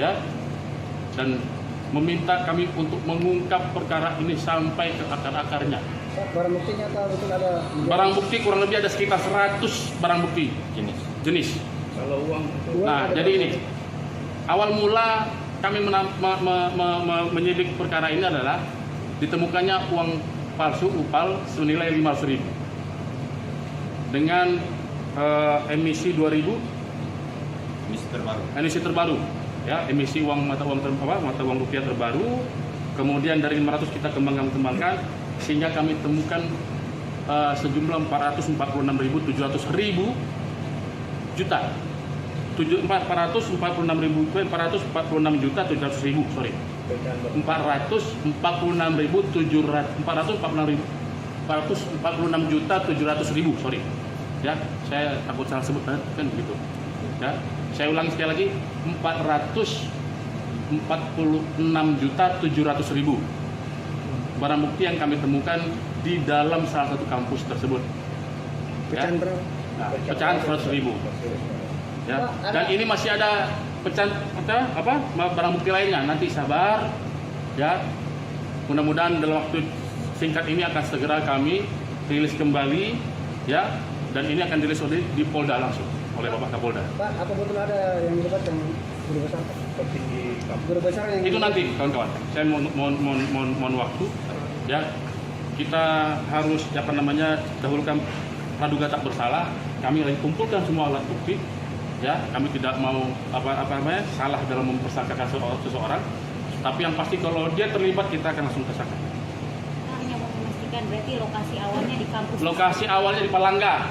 ya, dan meminta kami untuk mengungkap perkara ini sampai ke akar-akarnya. Barang buktinya betul ada? Barang bukti kurang lebih ada sekitar 100 barang bukti jenis. Kalau uang Nah, jadi ini awal mula kami menyidik perkara ini adalah ditemukannya uang palsu UPAL senilai 500.000 dengan emisi 2000 emisi terbaru, ya, emisi mata uang rupiah terbaru. Kemudian dari 500 kita kembangkan sehingga kami temukan sejumlah 446.700 juta. 446.700.000, sorry. 446.700.000, sorry. Ya, saya takut salah sebut kan begitu. Ya, saya ulangi sekali lagi, 446.700.000 barang bukti yang kami temukan di dalam salah satu kampus tersebut. Ya. Pecahan berapa? Nah, pecahan 100.000. Ya, dan ini masih ada pecahan barang bukti lainnya. Nanti sabar, ya. Mudah-mudahan dalam waktu singkat ini akan segera kami rilis kembali, ya. Dan ini akan dirilis di Polda langsung oleh Bapak Kapolda. Pak, apa betul ada yang debat yang guru besar? Petinggi guru besar yang Itu nanti kawan-kawan. Saya mohon waktu, ya. Kita harus dahulukan praduga tak bersalah. Kami lagi kumpulkan semua alat bukti, ya. Kami tidak mau salah dalam mempersangkakan seseorang. Tapi yang pasti kalau dia terlibat kita akan langsung tersangka. Hanya mau memastikan berarti lokasi awalnya di kampus. Lokasi awalnya di Palangga,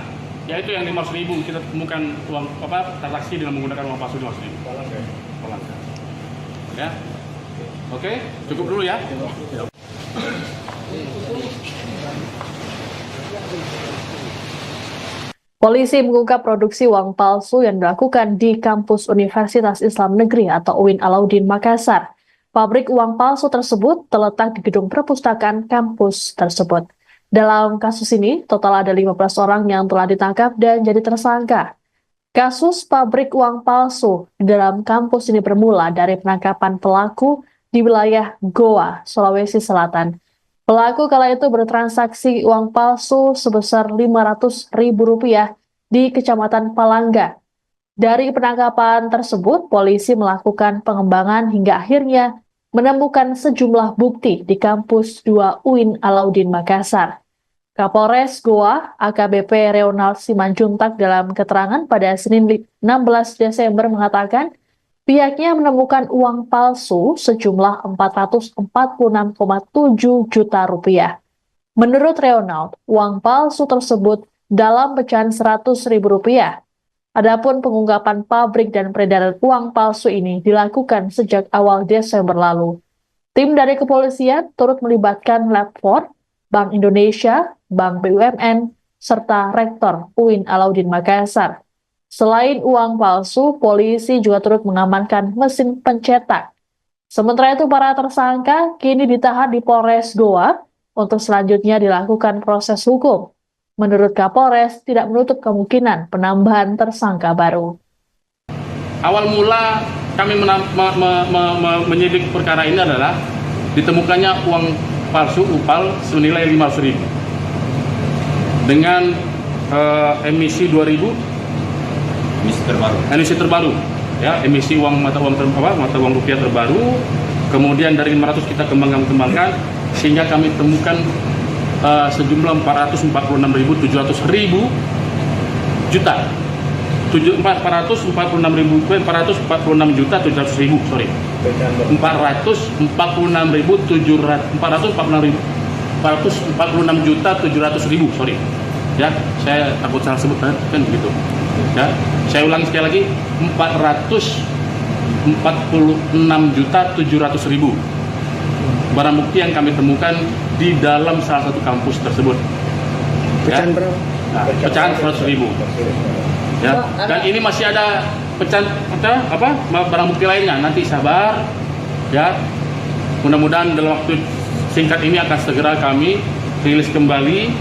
yaitu yang 500.000 kita temukan uang transaksi dengan menggunakan uang palsu 500.000. Palangga. Ya. Oke, cukup dulu ya. Polisi mengungkap produksi uang palsu yang dilakukan di kampus Universitas Islam Negeri atau UIN Alauddin Makassar. Pabrik uang palsu tersebut terletak di gedung perpustakaan kampus tersebut. Dalam kasus ini, total ada 15 orang yang telah ditangkap dan jadi tersangka. Kasus pabrik uang palsu di dalam kampus ini bermula dari penangkapan pelaku di wilayah Goa, Sulawesi Selatan. Pelaku kala itu bertransaksi uang palsu sebesar Rp500.000 di Kecamatan Palangga. Dari penangkapan tersebut, polisi melakukan pengembangan hingga akhirnya menemukan sejumlah bukti di kampus 2 UIN Alauddin Makassar. Kapolres Goa, AKBP Reonald Simanjuntak dalam keterangan pada Senin 16 Desember mengatakan, pihaknya menemukan uang palsu sejumlah Rp446,7 juta. Menurut Reonald, uang palsu tersebut dalam pecahan Rp100.000. Adapun pengungkapan pabrik dan peredaran uang palsu ini dilakukan sejak awal Desember lalu. Tim dari kepolisian turut melibatkan Lab 4, Bank Indonesia, Bank BUMN, serta Rektor UIN Alauddin Makassar. Selain uang palsu, polisi juga turut mengamankan mesin pencetak. Sementara itu, para tersangka kini ditahan di Polres Goa untuk selanjutnya dilakukan proses hukum. Menurut Kapolres, tidak menutup kemungkinan penambahan tersangka baru. Awal mula kami menyidik perkara ini adalah ditemukannya uang palsu UPAL senilai Rp500.000 dengan emisi 2000 emisi terbaru, ya, emisi mata uang rupiah terbaru. Kemudian dari 500 kita kembangkan sehingga kami temukan sejumlah 446.700.000 juta. 446.700.000, sorry. 446.700.000, sorry. Ya, saya takut salah sebut kan begitu. Ya, saya ulangi sekali lagi, 446.700.000 barang bukti yang kami temukan di dalam salah satu kampus tersebut. pecahan Ya. berapa? Nah, pecahan 100.000. Ya, dan ini masih ada pecahan barang bukti lainnya. Nanti sabar, ya. Mudah-mudahan dalam waktu singkat ini akan segera kami rilis kembali.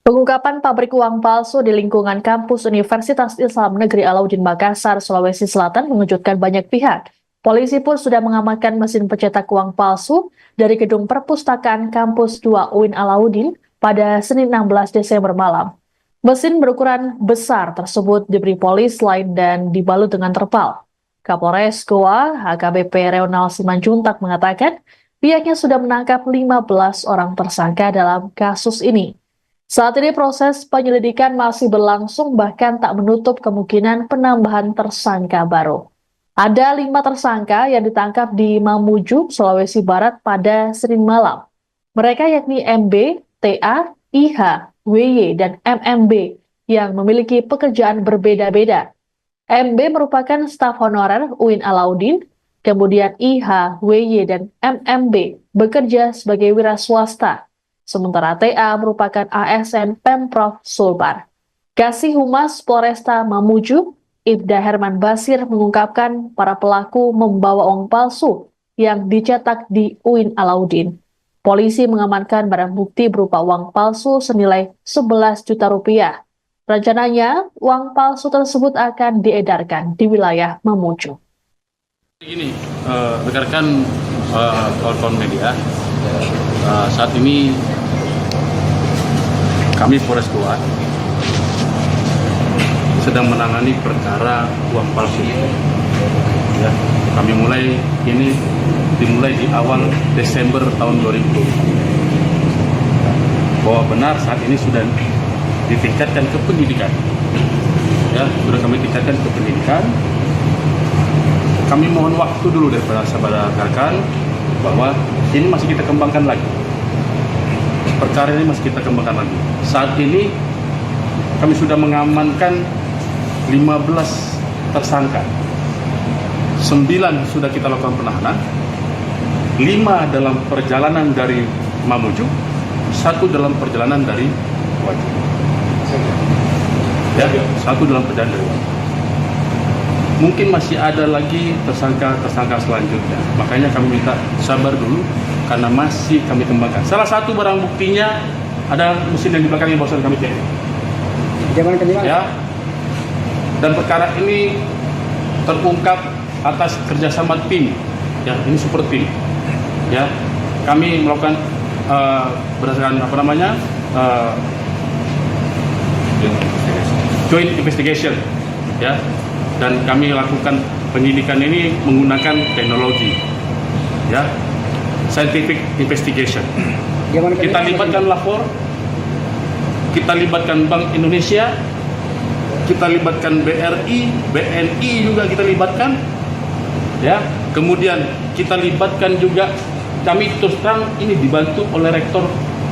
Pengungkapan pabrik uang palsu di lingkungan kampus Universitas Islam Negeri Alauddin Makassar, Sulawesi Selatan mengejutkan banyak pihak. Polisi pun sudah mengamankan mesin pencetak uang palsu dari gedung perpustakaan kampus 2 UIN Alauddin pada Senin 16 Desember malam. Mesin berukuran besar tersebut diberi polis lain dan dibalut dengan terpal. Kapolres Goa, AKBP Reonald Simanjuntak mengatakan pihaknya sudah menangkap 15 orang tersangka dalam kasus ini. Saat ini proses penyelidikan masih berlangsung, bahkan tak menutup kemungkinan penambahan tersangka baru. Ada 5 tersangka yang ditangkap di Mamuju, Sulawesi Barat pada Senin malam. Mereka yakni MB, TA, IH, WY, dan MMB yang memiliki pekerjaan berbeda-beda. MB merupakan staf honorer UIN Alauddin, kemudian IH, WY, dan MMB bekerja sebagai wira swasta. Sementara TA merupakan ASN Pemprov Sulbar. Kasih Humas Polresta Mamuju, Ibda Herman Basir mengungkapkan para pelaku membawa uang palsu yang dicetak di UIN Alauddin. Polisi mengamankan barang bukti berupa uang palsu senilai 11 juta rupiah. Rencananya, uang palsu tersebut akan diedarkan di wilayah Mamuju. Ini rekan-rekan kawan-kawan media, saat ini kami Polres Goa sedang menangani perkara uang palsu. Ya, kami dimulai di awal Desember tahun 2020. Bahwa benar saat ini sudah ditingkatkan ke penyidikan. Ya, sudah kami tingkatkan ke penyidikan. Kami mohon waktu dulu daripada saudara rekan bahwa ini masih kita kembangkan lagi. Perkara ini masih kita kembangkan lagi. Saat ini kami sudah mengamankan 15 tersangka. 9 sudah kita lakukan penahanan. 5 dalam perjalanan dari Mamuju, 1 dalam perjalanan dari Wajib. Ya, 1 dalam perjalanan dari Wajib. Mungkin masih ada lagi tersangka selanjutnya. Makanya kami minta sabar dulu karena masih kami kembangkan. Salah satu barang buktinya ada mesin yang di belakangnya bosan kami cek. Jangan kenyang. Ya. Dan perkara ini terungkap atas kerjasama tim. Ya, ini super tim. Ya, kami melakukan berdasarkan joint investigation. Ya. Dan kami lakukan penyidikan ini menggunakan teknologi, ya, scientific investigation. Kita libatkan lapor, kita libatkan Bank Indonesia, kita libatkan BRI, BNI juga kita libatkan, ya. Kemudian kita libatkan juga, kami terus terang ini dibantu oleh rektor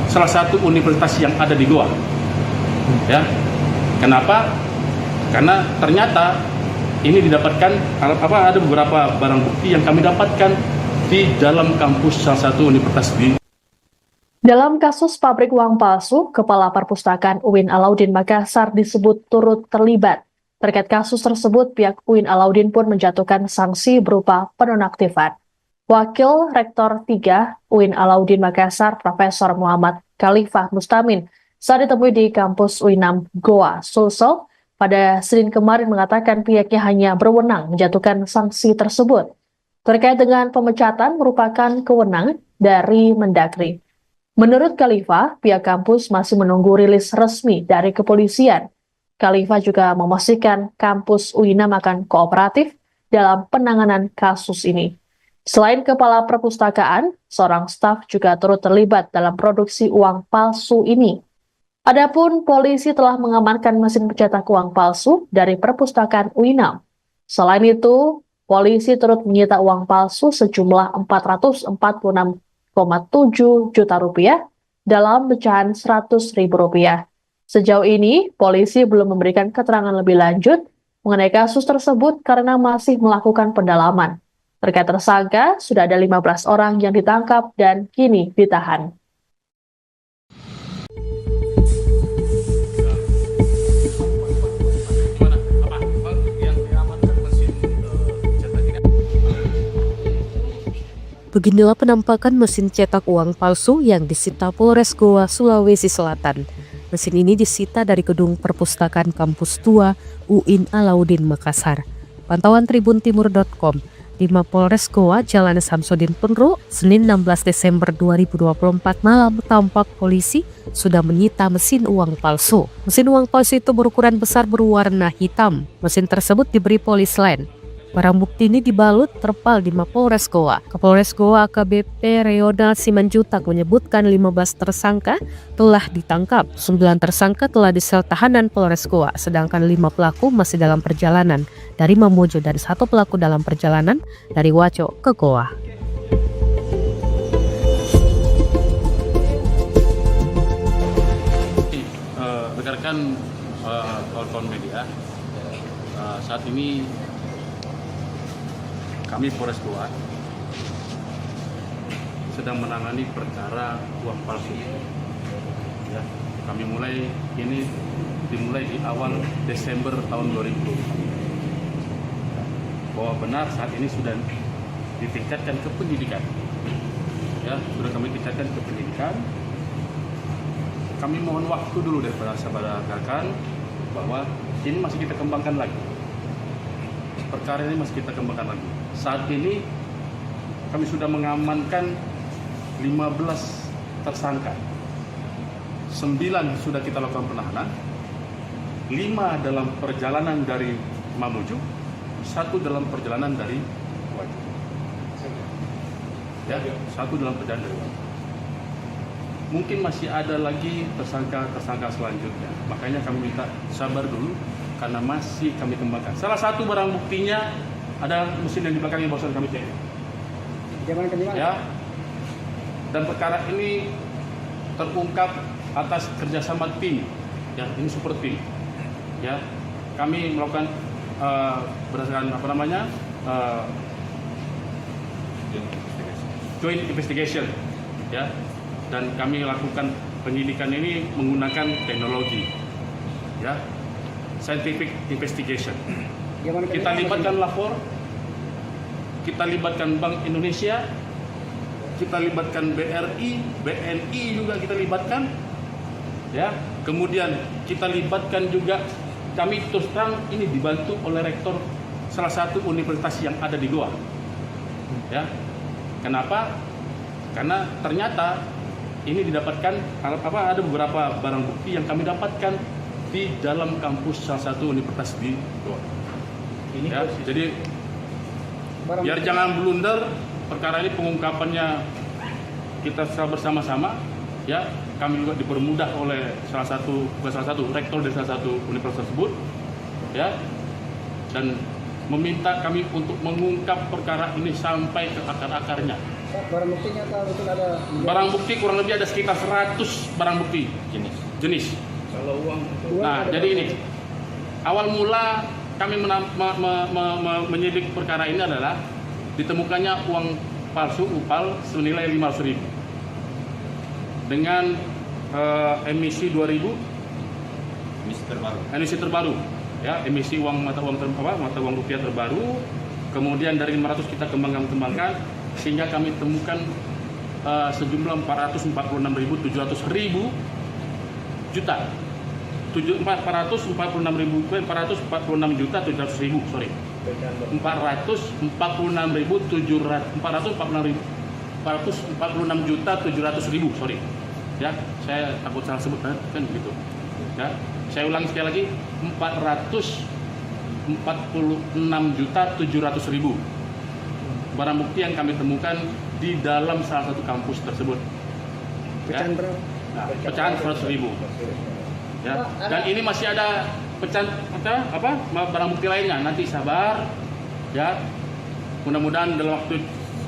salah satu universitas yang ada di Goa, ya. Kenapa? Karena ternyata ini didapatkan ada beberapa barang bukti yang kami dapatkan di dalam kampus salah satu universitas di. Dalam kasus pabrik uang palsu, Kepala Perpustakaan UIN Alauddin Makassar disebut turut terlibat. Terkait kasus tersebut, pihak UIN Alauddin pun menjatuhkan sanksi berupa penonaktifan. Wakil Rektor 3 UIN Alauddin Makassar, Profesor Muhammad Khalifah Mustamin, saat ditemui di kampus UINAM Goa, Sulsel, pada Senin kemarin mengatakan pihaknya hanya berwenang menjatuhkan sanksi tersebut. Terkait dengan pemecatan merupakan kewenangan dari Mendagri. Menurut Khalifah, pihak kampus masih menunggu rilis resmi dari kepolisian. Khalifah juga memastikan kampus UINAM akan kooperatif dalam penanganan kasus ini. Selain Kepala Perpustakaan, seorang staf juga turut terlibat dalam produksi uang palsu ini. Adapun polisi telah mengamankan mesin pencetak uang palsu dari Perpustakaan UINAM. Selain itu, polisi turut menyita uang palsu sejumlah 446,7 juta rupiah dalam pecahan 100.000 rupiah. Sejauh ini, polisi belum memberikan keterangan lebih lanjut mengenai kasus tersebut karena masih melakukan pendalaman. Terkait tersangka, sudah ada 15 orang yang ditangkap dan kini ditahan. Beginilah penampakan mesin cetak uang palsu yang disita Polres Goa, Sulawesi Selatan. Mesin ini disita dari gedung perpustakaan kampus 2 UIN Alauddin Makassar. Pantauan tribuntimur.com, di Mapolres Goa, Jalan Samsudin Penru, Senin 16 Desember 2024 malam, tampak polisi sudah menyita mesin uang palsu. Mesin uang palsu itu berukuran besar berwarna hitam. Mesin tersebut diberi polis lain. Barang bukti ini dibalut terpal di Mapolres Goa. Kapolres Goa AKBP Reonald Simanjutak menyebutkan 15 tersangka telah ditangkap. 9 tersangka telah di sel tahanan Polres Goa, sedangkan 5 pelaku masih dalam perjalanan dari Mamuju dan 1 pelaku dalam perjalanan dari Waco ke Goa. Rekan-rekan kawan-kawan media, saat ini kami Polres Goa sedang menangani perkara uang palsu. Ya, Kami dimulai di awal Desember tahun 2020. Bahwa benar saat ini sudah ditingkatkan ke pendidikan. Ya, sudah kami tingkatkan ke pendidikan. Kami mohon waktu dulu daripada saudara rekan bahwa ini masih kita kembangkan lagi. Perkara ini masih kita kembangkan lagi. Saat ini kami sudah mengamankan 15 tersangka. 9 sudah kita lakukan penahanan. 5 dalam perjalanan dari Mamuju, 1 dalam perjalanan dari Waju. Ya, 1 dalam perjalanan dari Waju. Mungkin masih ada lagi tersangka selanjutnya. Makanya kami minta sabar dulu karena masih kami kembangkan. Salah satu barang buktinya ada mesin yang di belakangnya barusan kami cek. Ya. Dan perkara ini terungkap atas kerjasama tim. Ya, ini super tim. Ya, kami melakukan berdasarkan joint investigation. Ya. Dan kami lakukan penyidikan ini menggunakan teknologi, ya, scientific investigation. Kita libatkan lapor, kita libatkan Bank Indonesia, kita libatkan BRI, BNI juga kita libatkan, ya. Kemudian kita libatkan juga, kami terus terang ini dibantu oleh rektor salah satu universitas yang ada di Goa, ya. Kenapa? Karena ternyata ini didapatkan ada beberapa barang bukti yang kami dapatkan di dalam kampus salah satu universitas di Goa. Ya, jadi biar jangan blunder, perkara ini pengungkapannya kita bersama-sama. Ya, kami juga dipermudah oleh salah satu rektor dari salah satu universitas tersebut. Ya, dan meminta kami untuk mengungkap perkara ini sampai ke akar-akarnya. Barang buktinya betul ada? Barang bukti kurang lebih ada sekitar 100 barang bukti jenis. Kalau uang Nah, jadi ini awal mula kami menyidik perkara ini adalah ditemukannya uang palsu UPAL senilai 500.000 dengan emisi 2000 emisi terbaru, ya, emisi mata uang rupiah terbaru. Kemudian dari 500 kita kembangkan sehingga kami temukan sejumlah 446.700 juta. 446.700.000, sorry. 446.700.000, sorry. Ya, saya takut salah sebut kan begitu. Ya, saya ulangi sekali lagi, 446.700.000 barang bukti yang kami temukan di dalam salah satu kampus tersebut. Ya. Nah, pecahan 100.000. Ya. Dan ini masih ada pecahan barang bukti lainnya. Nanti sabar, ya. Mudah-mudahan dalam waktu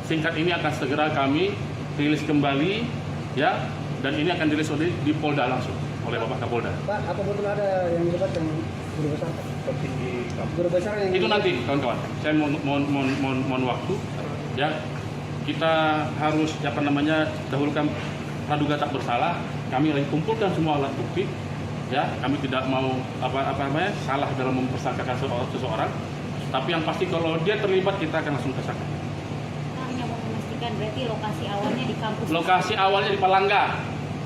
singkat ini akan segera kami rilis kembali, ya. Dan ini akan dirilis di Polda langsung oleh Bapak Kapolda. Pak, apa betul ada yang dilibatkan guru besar? Guru besar yang itu nanti, kawan-kawan. Saya mohon waktu. Ya, kita harus dahulukan praduga tak bersalah. Kami lagi kumpulkan semua alat bukti. Ya, kami tidak mau salah dalam mempersangkakan seseorang. Tapi yang pasti kalau dia terlibat kita akan langsung tersangka. Hanya mau memastikan berarti lokasi awalnya di kampus. Lokasi awalnya di Palangga,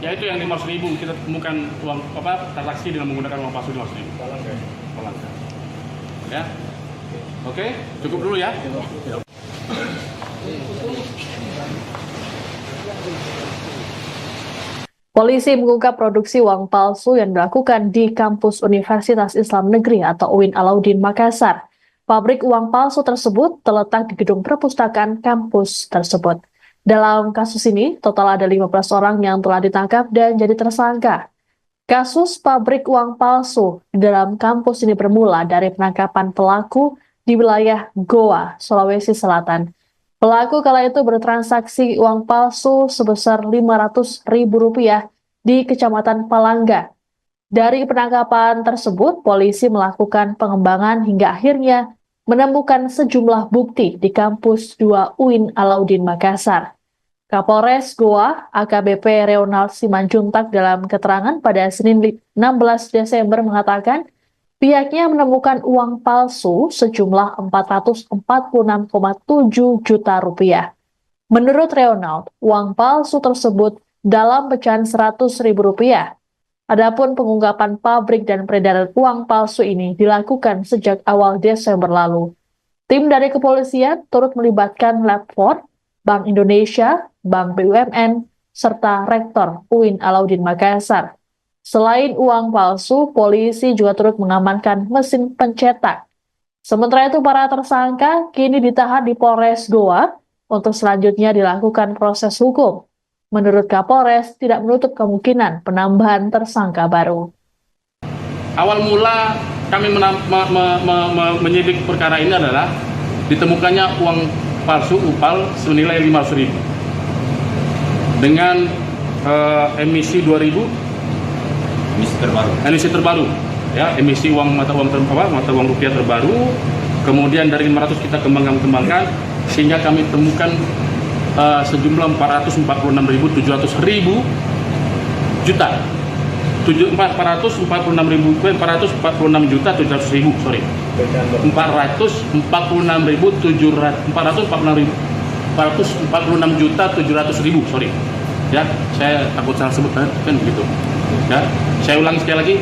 yaitu yang 500.000 kita temukan uang transaksi dengan menggunakan uang palsu 500.000. Palangga. Ya, oke, cukup dulu ya. Polisi mengungkap produksi uang palsu yang dilakukan di kampus Universitas Islam Negeri atau UIN Alauddin Makassar. Pabrik uang palsu tersebut terletak di gedung perpustakaan kampus tersebut. Dalam kasus ini, total ada 15 orang yang telah ditangkap dan jadi tersangka. Kasus pabrik uang palsu di dalam kampus ini bermula dari penangkapan pelaku di wilayah Goa, Sulawesi Selatan. Pelaku kala itu bertransaksi uang palsu sebesar Rp500.000 di Kecamatan Palangga. Dari penangkapan tersebut, polisi melakukan pengembangan hingga akhirnya menemukan sejumlah bukti di kampus 2 UIN Alauddin Makassar. Kapolres Goa AKBP Reonald Simanjuntak dalam keterangan pada Senin 16 Desember mengatakan pihaknya menemukan uang palsu sejumlah 446,7 juta rupiah. Menurut Reonald, uang palsu tersebut dalam pecahan Rp100.000. Adapun pengungkapan pabrik dan peredaran uang palsu ini dilakukan sejak awal Desember lalu. Tim dari kepolisian turut melibatkan Lab4, Bank Indonesia, Bank BUMN, serta Rektor UIN Alauddin Makassar. Selain uang palsu, polisi juga turut mengamankan mesin pencetak. Sementara itu, para tersangka kini ditahan di Polres Goa untuk selanjutnya dilakukan proses hukum. Menurut Kapolres, tidak menutup kemungkinan penambahan tersangka baru. Awal mula kami menyidik perkara ini adalah ditemukannya uang palsu UPAL senilai 500.000 dengan emisi 2000 emisi terbaru ya, emisi uang mata uang rupiah terbaru. Kemudian dari 500 kita kembangkan sehingga kami temukan sejumlah 446.700 juta 446.700.000 sorry 446.700.000 sorry ya, saya takut salah sebut kan begitu ya. Saya ulang sekali lagi,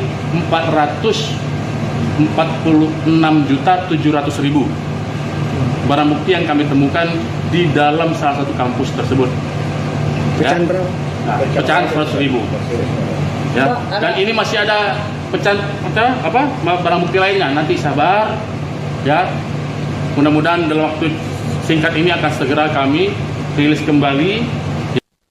446.700.000 barang bukti yang kami temukan di dalam salah satu kampus tersebut ya. Pecahan berapa? Nah, pecahan 100.000 ya, dan ini masih ada pecahan barang bukti lainnya. Nanti sabar ya, mudah-mudahan dalam waktu singkat ini akan segera kami rilis kembali.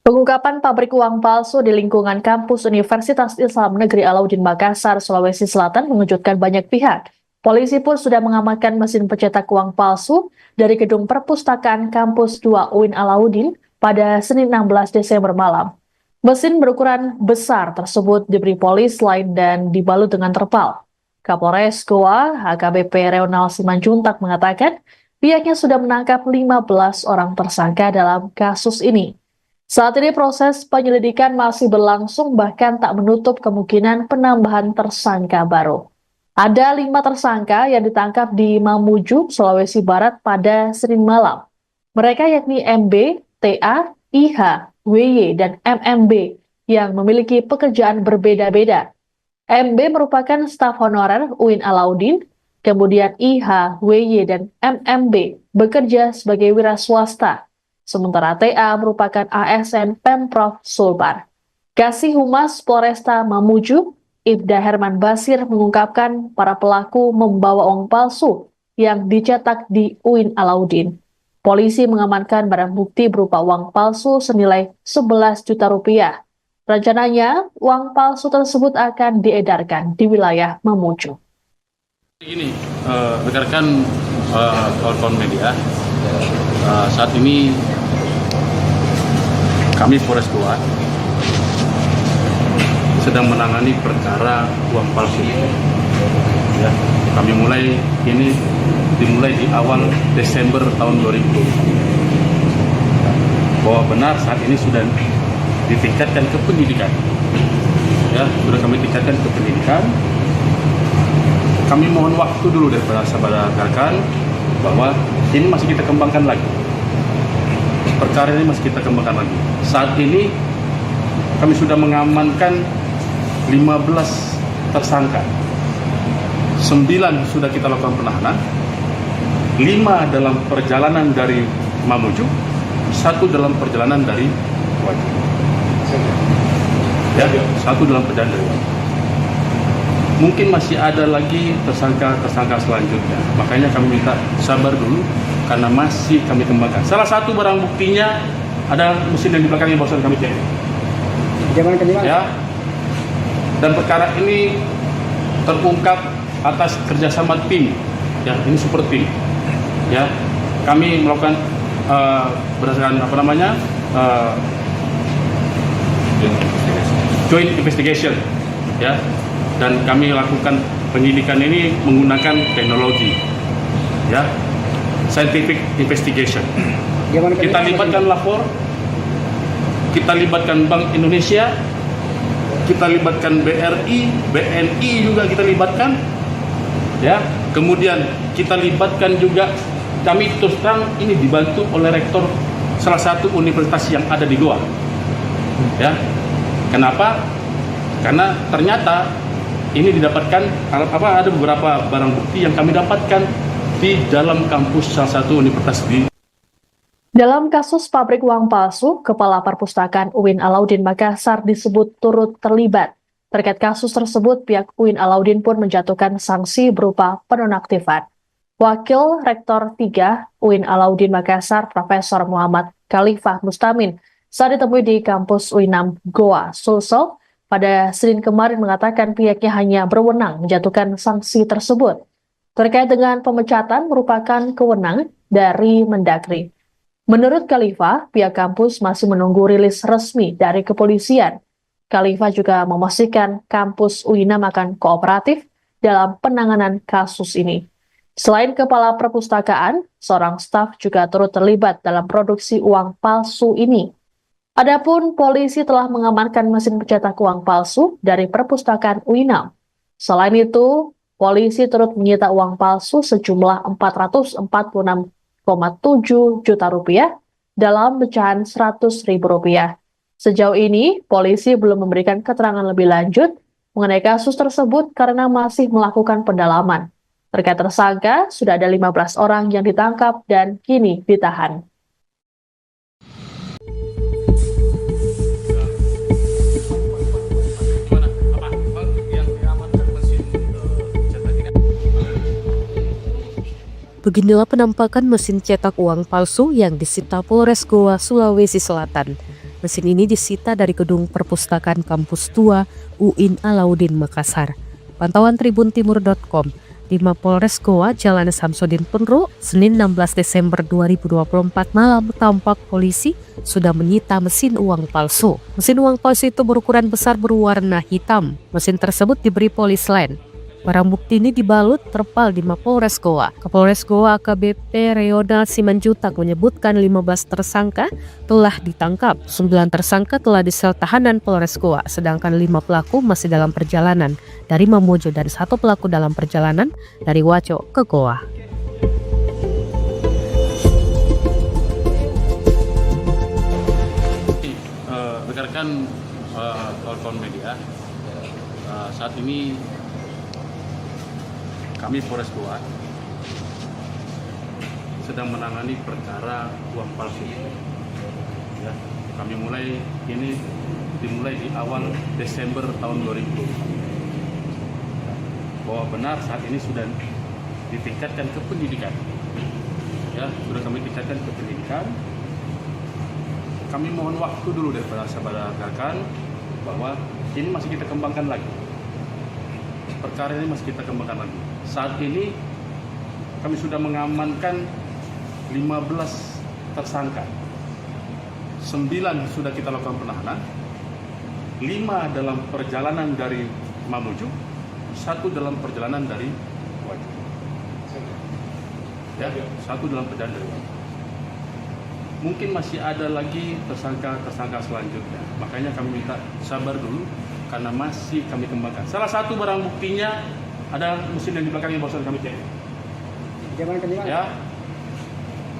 Pengungkapan pabrik uang palsu di lingkungan kampus Universitas Islam Negeri Alauddin Makassar, Sulawesi Selatan mengejutkan banyak pihak. Polisi pun sudah mengamankan mesin pencetak uang palsu dari gedung perpustakaan kampus 2 UIN Alauddin pada Senin 16 Desember malam. Mesin berukuran besar tersebut diberi polis lain dan dibalut dengan terpal. Kapolres Goa AKBP Reonald Simanjuntak mengatakan pihaknya sudah menangkap 15 orang tersangka dalam kasus ini. Saat ini proses penyelidikan masih berlangsung, bahkan tak menutup kemungkinan penambahan tersangka baru. Ada 5 tersangka yang ditangkap di Mamuju, Sulawesi Barat pada Senin malam. Mereka yakni MB, TA, IH, WY, dan MMB yang memiliki pekerjaan berbeda-beda. MB merupakan staf honorer UIN Alauddin, kemudian IH, WY, dan MMB bekerja sebagai wira swasta. Sementara TA merupakan ASN Pemprov Sulbar. Kasih Humas Polresta Mamuju, Ibda Herman Basir mengungkapkan para pelaku membawa uang palsu yang dicetak di UIN Alauddin. Polisi mengamankan barang bukti berupa uang palsu senilai 11 juta rupiah. Rencananya, uang palsu tersebut akan diedarkan di wilayah Mamuju. Ini rekan-rekan kawan-kawan media, saat ini kami Polres Goa sedang menangani perkara uang palsu. Ya, kami dimulai di awal Desember tahun 2020. Bahwa benar saat ini sudah ditingkatkan ke penyidikan. Ya, sudah kami tingkatkan ke penyidikan. Kami mohon waktu dulu daripada sahabat rekan bahwa ini masih kita kembangkan lagi. Perkara ini masih kita kembangkan lagi. Saat ini kami sudah mengamankan 15 tersangka. 9 sudah kita lakukan penahanan. 5 dalam perjalanan dari Mamuju, 1 dalam perjalanan dari Wajib. Ya, 1 dalam perjalanan dari Wajib. Mungkin masih ada lagi tersangka selanjutnya. Makanya kami minta sabar dulu karena masih kami kembangkan. Salah satu barang buktinya ada mesin yang di belakangnya barusan kami cek. Ya. Dan perkara ini terungkap atas kerjasama tim. Ya, ini super tim. Ya, kami melakukan berdasarkan joint investigation. Ya. Dan kami lakukan penyidikan ini menggunakan teknologi, ya, scientific investigation. Kita libatkan Lab4, kita libatkan Bank Indonesia, kita libatkan BRI, BNI juga kita libatkan, ya. Kemudian kita libatkan juga, kami terus terang ini dibantu oleh rektor salah satu universitas yang ada di Goa, ya. Kenapa? Karena ternyata ini didapatkan ada beberapa barang bukti yang kami dapatkan di dalam kampus salah satu universitas di. Dalam kasus pabrik uang palsu, Kepala Perpustakaan UIN Alauddin Makassar disebut turut terlibat. Terkait kasus tersebut, pihak UIN Alauddin pun menjatuhkan sanksi berupa penonaktifan. Wakil Rektor 3 UIN Alauddin Makassar, Profesor Muhammad Khalifah Mustamin, saat ditemui di kampus UINAM Goa, Sulsel, pada Senin kemarin mengatakan pihaknya hanya berwenang menjatuhkan sanksi tersebut. Terkait dengan pemecatan merupakan kewenangan dari Mendagri. Menurut Khalifah, pihak kampus masih menunggu rilis resmi dari kepolisian. Khalifah juga memastikan kampus UINAM akan kooperatif dalam penanganan kasus ini. Selain Kepala Perpustakaan, seorang staf juga turut terlibat dalam produksi uang palsu ini. Adapun polisi telah mengamankan mesin pencetak uang palsu dari Perpustakaan UINAM. Selain itu, polisi turut menyita uang palsu sejumlah 446,7 juta rupiah dalam pecahan 100.000 rupiah. Sejauh ini, polisi belum memberikan keterangan lebih lanjut mengenai kasus tersebut karena masih melakukan pendalaman. Terkait tersangka, sudah ada 15 orang yang ditangkap dan kini ditahan. Beginilah penampakan mesin cetak uang palsu yang disita Polres Goa, Sulawesi Selatan. Mesin ini disita dari gedung perpustakaan kampus tua UIN Alauddin Makassar. Pantauan tribuntimur.com, di Mapolres Goa, Jalan Samsudin Penru, Senin 16 Desember 2024 malam tampak polisi sudah menyita mesin uang palsu. Mesin uang palsu itu berukuran besar berwarna hitam. Mesin tersebut diberi polis lain. Barang bukti ini dibalut terpal di Mapolres Goa. Kapolres Goa AKBP Reonald Simanjutak menyebutkan 15 tersangka telah ditangkap. 9 tersangka telah di sel tahanan Polres Goa, sedangkan 5 pelaku masih dalam perjalanan dari Mamuju dan 1 pelaku dalam perjalanan dari Waco ke Goa. Rekan-rekan kawan-kawan media, saat ini kami Polres Goa sedang menangani perkara uang palsu. Ya, kami dimulai di awal Desember tahun 2020. Bahwa benar saat ini sudah ditingkatkan ke penyidikan. Ya, sudah kami tingkatkan ke penyidikan. Kami mohon waktu dulu dari saudara rekan bahwa ini masih kita kembangkan lagi. Perkara ini masih kita kembangkan lagi. Saat ini kami sudah mengamankan 15 tersangka. 9 sudah kita lakukan penahanan. 5 dalam perjalanan dari Mamuju, 1 dalam perjalanan dari Wajo. Ya, 1 dalam perjalanan dari Wajo. Mungkin masih ada lagi tersangka selanjutnya. Makanya kami minta sabar dulu karena masih kami kembangkan. Salah satu barang buktinya ada mesin yang di belakangnya barusan kami cek. Ya.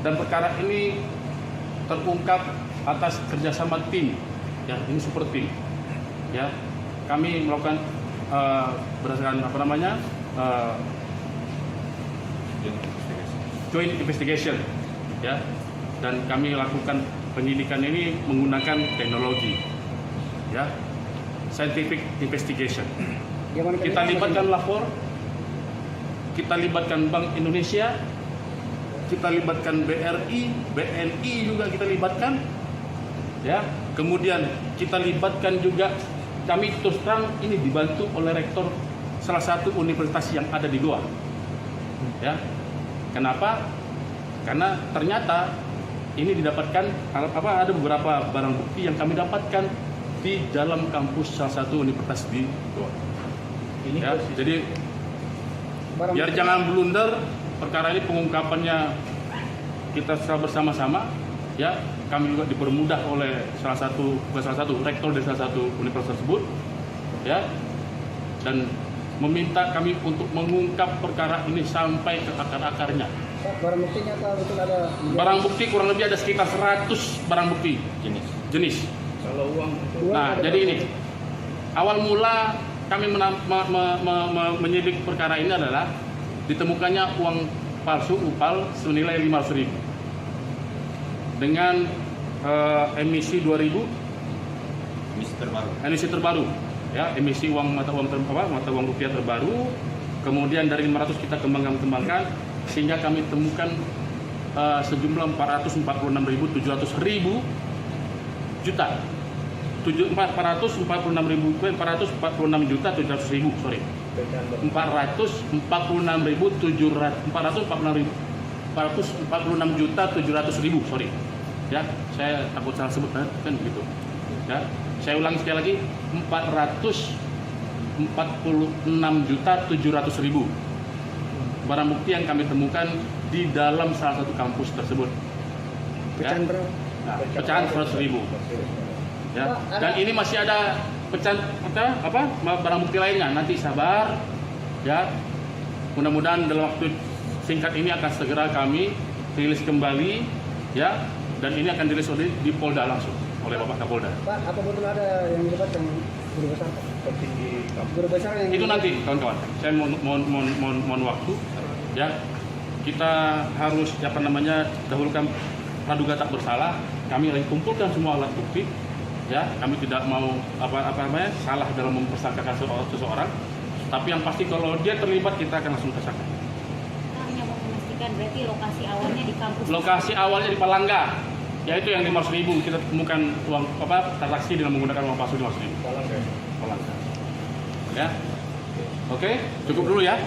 Dan perkara ini terungkap atas kerjasama tim. Ya, ini super tim. Ya, kami melakukan berdasarkan joint investigation. Ya, dan kami lakukan penyidikan ini menggunakan teknologi. Ya, scientific investigation. Kita libatkan lapor, kita libatkan Bank Indonesia, kita libatkan BRI, BNI juga kita libatkan, ya. Kemudian kita libatkan juga, kami terus terang ini dibantu oleh rektor salah satu universitas yang ada di Goa, ya. Kenapa? Karena ternyata ini didapatkan ada beberapa barang bukti yang kami dapatkan di dalam kampus salah satu universitas di Goa. Ya, jadi biar jangan blunder, perkara ini pengungkapannya kita bersama-sama, ya kami juga dipermudah oleh bukan salah satu rektor dari salah satu universitas tersebut, ya, dan meminta kami untuk mengungkap perkara ini sampai ke akar-akarnya. Barang buktinya apa betul ada? Barang bukti kurang lebih ada sekitar 100 barang bukti jenis. Kalau uang Nah, jadi ini awal mula kami menyidik perkara ini adalah ditemukannya uang palsu UPAL senilai 500.000 dengan emisi 2000 emisi terbaru, ya, emisi uang mata uang rupiah terbaru. Kemudian dari 500 kita kembangkan sehingga kami temukan sejumlah 446.700 juta. 446.700.000, sorry. 446.700.000, sorry. Ya, saya takut salah sebut kan begitu. Ya, saya ulangi sekali lagi, 446.700.000 barang bukti yang kami temukan di dalam salah satu kampus tersebut. Ya. Pecahan 100.000. Ya, dan ini masih ada pecahan barang bukti lainnya. Nanti sabar, ya. Mudah-mudahan dalam waktu singkat ini akan segera kami rilis kembali, ya. Dan ini akan dirilis di Polda langsung oleh Bapak Kapolda. Pak, apa betul ada yang dilibatkan guru besar? Guru besar yang itu nanti, kawan-kawan. Saya mohon waktu, ya. Kita harus dahulukan praduga tak bersalah. Kami lagi kumpulkan semua alat bukti. Ya, kami tidak mau salah dalam mempersangkakan seseorang, tapi yang pasti kalau dia terlibat kita akan langsung tersangka. Hanya mau memastikan berarti lokasi awalnya di kampus. Lokasi awalnya di Palangga, yaitu yang 500.000 kita temukan uang transaksi dengan menggunakan uang palsu 500.000. Palangga. Ya, oke, cukup dulu ya.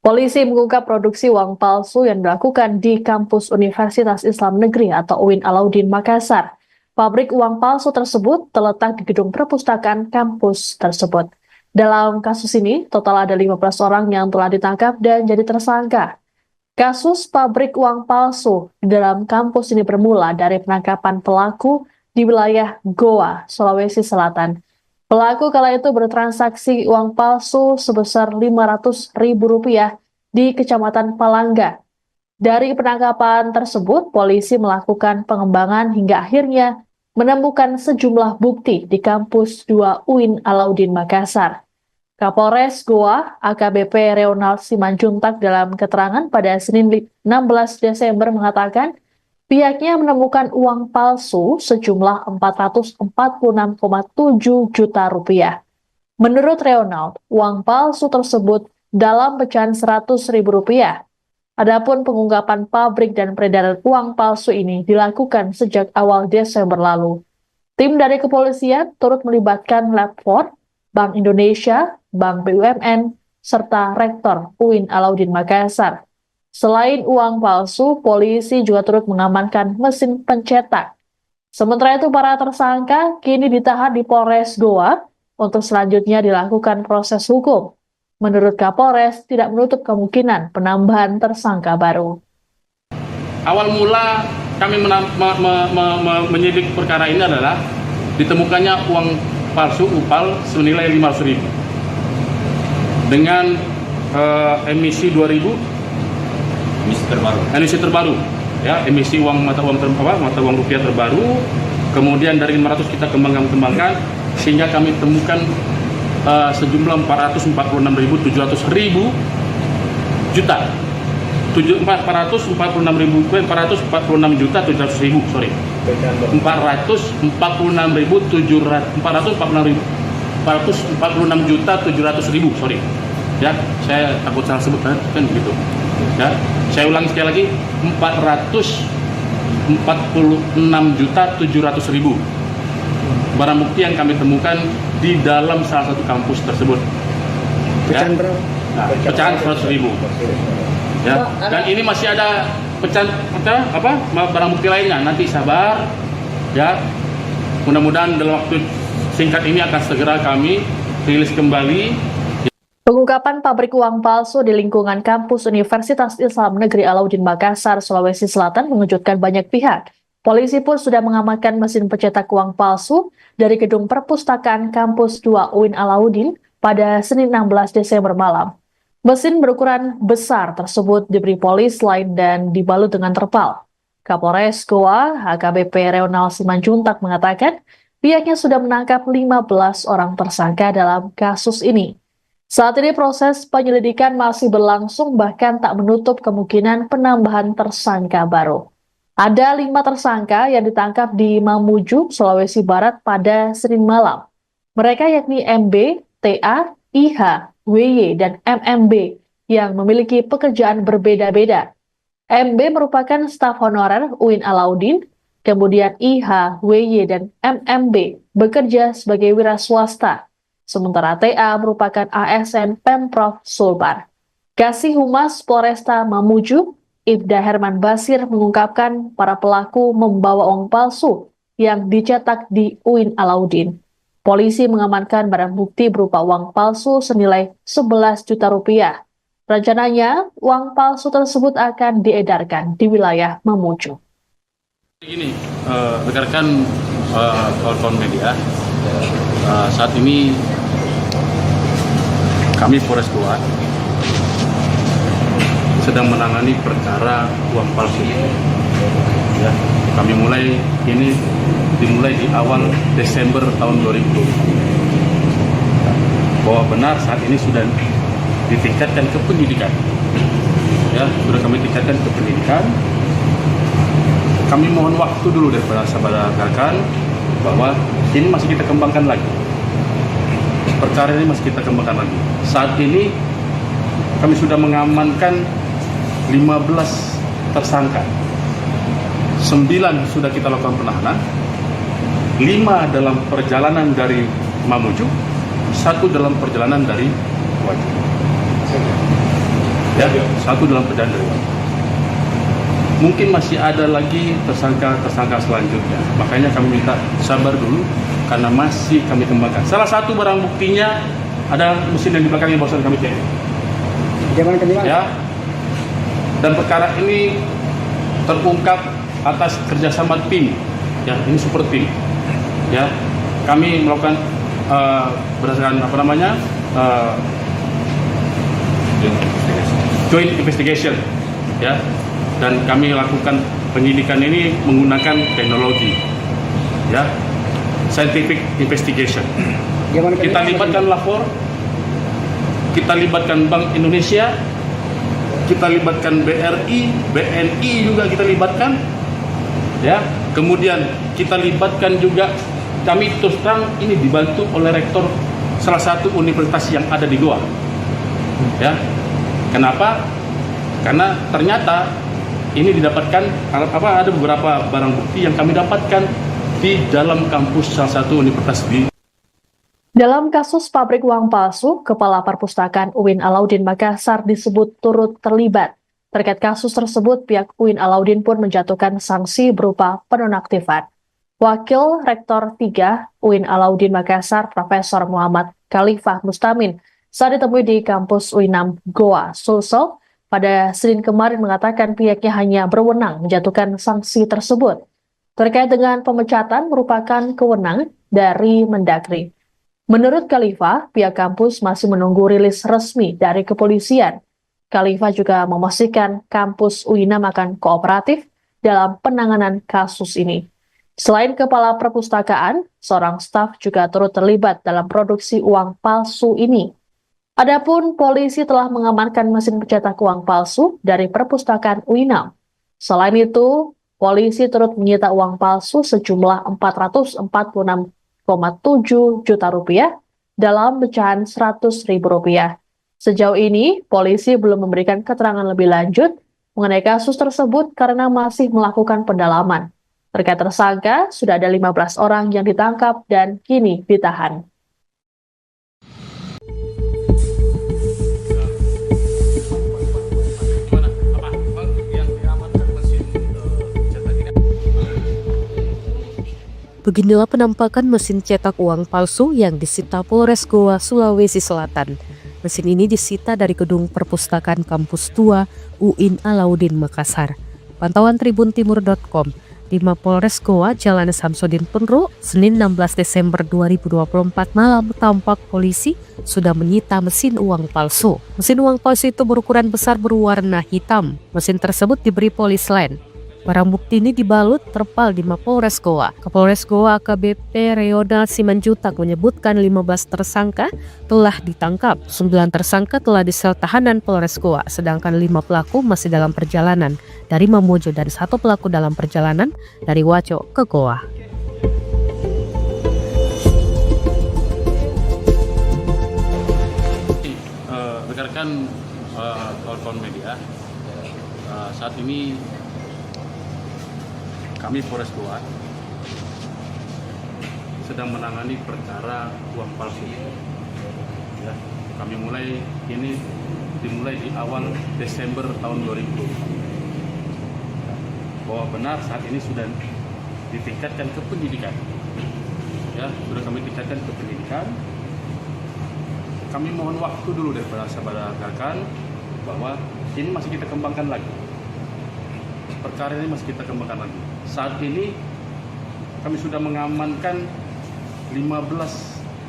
Polisi mengungkap produksi uang palsu yang dilakukan di kampus Universitas Islam Negeri atau UIN Alauddin Makassar. Pabrik uang palsu tersebut terletak di gedung perpustakaan kampus tersebut. Dalam kasus ini, total ada 15 orang yang telah ditangkap dan jadi tersangka. Kasus pabrik uang palsu di dalam kampus ini bermula dari penangkapan pelaku di wilayah Goa, Sulawesi Selatan. Pelaku kala itu bertransaksi uang palsu sebesar Rp500.000 di Kecamatan Palangga. Dari penangkapan tersebut, polisi melakukan pengembangan hingga akhirnya menemukan sejumlah bukti di kampus 2 UIN Alauddin Makassar. Kapolres Goa, AKBP Reonald Simanjuntak dalam keterangan pada Senin 16 Desember mengatakan, pihaknya menemukan uang palsu sejumlah Rp446,7 juta. Menurut Reonald, uang palsu tersebut dalam pecahan Rp100.000. Adapun pengungkapan pabrik dan peredaran uang palsu ini dilakukan sejak awal Desember lalu. Tim dari kepolisian turut melibatkan Lab 4, Bank Indonesia, Bank BUMN, serta Rektor UIN Alauddin Makassar. Selain uang palsu, polisi juga turut mengamankan mesin pencetak. Sementara itu, para tersangka kini ditahan di Polres Goa untuk selanjutnya dilakukan proses hukum. Menurut Kapolres, tidak menutup kemungkinan penambahan tersangka baru. Awal mula kami menyidik perkara ini adalah ditemukannya uang palsu UPAL senilai 500.000 dengan emisi 2000 emisi terbaru, ya, emisi uang mata uang rupiah terbaru. Kemudian dari 500 kita kembangkan sehingga kami temukan sejumlah 446.700 juta. 446.700.000, sorry. 446.700.000, sorry. Ya, saya takut salah sebut kan begitu. Ya, saya ulangi sekali lagi, 446.700.000 barang bukti yang kami temukan di dalam salah satu kampus tersebut. Ya. Pecahan 100.000. Ya, dan ini masih ada pecahan barang bukti lainnya. Nanti sabar, ya. Mudah-mudahan dalam waktu singkat ini akan segera kami rilis kembali. Pengungkapan pabrik uang palsu di lingkungan kampus Universitas Islam Negeri Alauddin Makassar, Sulawesi Selatan mengejutkan banyak pihak. Polisi pun sudah mengamankan mesin pencetak uang palsu dari gedung perpustakaan kampus 2 UIN Alauddin pada Senin 16 Desember malam. Mesin berukuran besar tersebut diberi polis lain dan dibalut dengan terpal. Kapolres Goa, HKBP Reonal Simanjuntak mengatakan pihaknya sudah menangkap 15 orang tersangka dalam kasus ini. Saat ini proses penyelidikan masih berlangsung, bahkan tak menutup kemungkinan penambahan tersangka baru. Ada 5 tersangka yang ditangkap di Mamuju, Sulawesi Barat pada Senin malam. Mereka yakni MB, TA, IH, WY, dan MMB yang memiliki pekerjaan berbeda-beda. MB merupakan staf honorer UIN Alauddin, kemudian IH, WY, dan MMB bekerja sebagai wira swasta. Sementara TA merupakan ASN Pemprov Sulbar. Kasih Humas Polresta Mamuju, Ibda Herman Basir mengungkapkan para pelaku membawa uang palsu yang dicetak di UIN Alauddin. Polisi mengamankan barang bukti berupa uang palsu senilai 11 juta rupiah. Rencananya, uang palsu tersebut akan diedarkan di wilayah Mamuju. Begini, rekan-rekan kawan-kawan media, saat ini kami Polres Goa sedang menangani perkara uang palsu ini. Ya, kami dimulai di awal Desember tahun 2020. Bahwa benar saat ini sudah ditingkatkan ke penyidikan. Ya, sudah kami tingkatkan ke penyidikan. Kami mohon waktu dulu daripada sahabat rekan bahwa ini masih kita kembangkan lagi. Perkara ini masih kita kembangkan lagi. Saat ini kami sudah mengamankan 15 tersangka. 9 sudah kita lakukan penahanan. 5 dalam perjalanan dari Mamuju, 1 dalam perjalanan dari Wajib. Ya, 1 dalam perjalanan dari Wajib. Mungkin masih ada lagi tersangka selanjutnya. Makanya kami minta sabar dulu karena masih kami kembangkan. Salah satu barang buktinya ada mesin yang di belakang yang barusan kami cek. Ya. Dan perkara ini terungkap atas kerjasama tim. Ya, ini super tim. Ya, kami melakukan berdasarkan joint investigation. Ya. Dan kami lakukan penyidikan ini menggunakan teknologi, ya, scientific investigation. Kita libatkan lapor, kita libatkan Bank Indonesia, kita libatkan BRI, BNI juga kita libatkan, ya. Kemudian kita libatkan juga, kami terus terang ini dibantu oleh rektor salah satu universitas yang ada di Goa, ya. Kenapa? Karena ternyata ini didapatkan ada beberapa barang bukti yang kami dapatkan di dalam kampus salah satu universitas di. Dalam kasus pabrik uang palsu, Kepala Perpustakaan UIN Alauddin Makassar disebut turut terlibat. Terkait kasus tersebut, pihak UIN Alauddin pun menjatuhkan sanksi berupa penonaktifan. Wakil Rektor 3 UIN Alauddin Makassar, Profesor Muhammad Khalifah Mustamin, saat ditemui di kampus UINAM Goa, Sulsel, pada Senin kemarin mengatakan pihaknya hanya berwenang menjatuhkan sanksi tersebut. Terkait dengan pemecatan merupakan kewenangan dari Mendagri. Menurut Khalifah, pihak kampus masih menunggu rilis resmi dari kepolisian. Khalifah juga memastikan kampus UINAM akan kooperatif dalam penanganan kasus ini. Selain Kepala Perpustakaan, seorang staf juga turut terlibat dalam produksi uang palsu ini. Adapun polisi telah mengamankan mesin pencetak uang palsu dari perpustakaan UINAM. Selain itu, polisi turut menyita uang palsu sejumlah 446,7 juta rupiah dalam pecahan 100.000 rupiah. Sejauh ini, polisi belum memberikan keterangan lebih lanjut mengenai kasus tersebut karena masih melakukan pendalaman. Terkait tersangka, sudah ada 15 orang yang ditangkap dan kini ditahan. Beginilah penampakan mesin cetak uang palsu yang disita Polres Goa, Sulawesi Selatan. Mesin ini disita dari gedung perpustakaan kampus 2 UIN Alauddin Makassar. Pantauan tribuntimur.com, di Mapolres Goa, Jalan Samsudin Penru, Senin 16 Desember 2024 malam tampak polisi sudah menyita mesin uang palsu. Mesin uang palsu itu berukuran besar berwarna hitam. Mesin tersebut diberi polis lain. Barang bukti ini dibalut terpal di Mapolres Goa. Kapolres Goa AKBP Reonald Simanjutak menyebutkan 15 tersangka telah ditangkap. 9 tersangka telah disel tahanan Polres Goa, sedangkan 5 pelaku masih dalam perjalanan dari Mamuju dan 1 pelaku dalam perjalanan dari Waco ke Goa. Rekan-rekan kawan-kawan media, saat ini kami Polres Goa sedang menangani perkara uang palsu. Ya, kami dimulai di awal Desember tahun 2020. Bahwa benar saat ini sudah ditingkatkan ke penyidikan. Ya, sudah kami tingkatkan ke penyidikan. Kami mohon waktu dulu daripada sahabat rekan bahwa ini masih kita kembangkan lagi. Perkara ini masih kita kembangkan lagi. Saat ini kami sudah mengamankan 15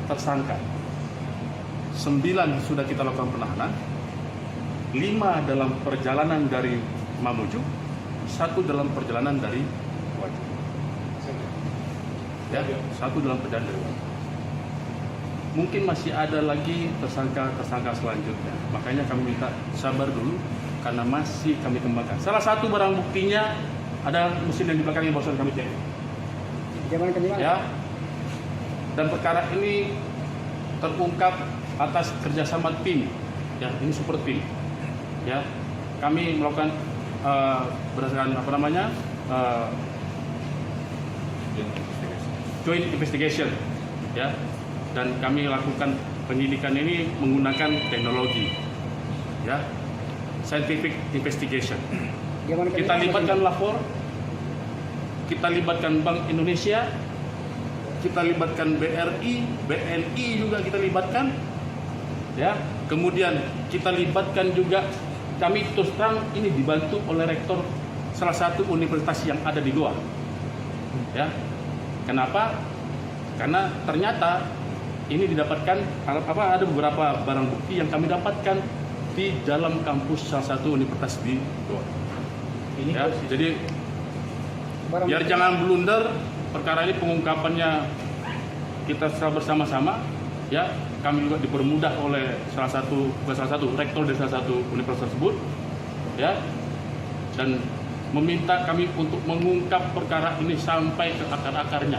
tersangka. 9 sudah kita lakukan penahanan. 5 dalam perjalanan dari Mamuju, 1 dalam perjalanan dari Wajo. Ya, 1 dalam perjalanan dari Wajo. Mungkin masih ada lagi tersangka selanjutnya. Makanya kami minta sabar dulu karena masih kami kembangkan. Salah satu barang buktinya ada mesin yang di belakang yang barusan kami cek. Ya. Dan perkara ini terungkap atas kerjasama tim. Ya, ini super tim. Ya, kami melakukan berdasarkan joint investigation. Ya, dan kami lakukan penyidikan ini menggunakan teknologi. Ya, scientific investigation. Kita libatkan lapor, kita libatkan Bank Indonesia, kita libatkan BRI, BNI juga kita libatkan, ya. Kemudian kita libatkan juga, kami terus terang ini dibantu oleh rektor salah satu universitas yang ada di Goa, ya. Kenapa? Karena ternyata ini didapatkan ada beberapa barang bukti yang kami dapatkan di dalam kampus salah satu universitas di Goa. Ya, jadi biar jangan blunder, perkara ini pengungkapannya kita bersama-sama, ya. Kami juga dipermudah oleh salah satu rektor dari salah satu universitas tersebut, ya, dan meminta kami untuk mengungkap perkara ini sampai ke akar-akarnya.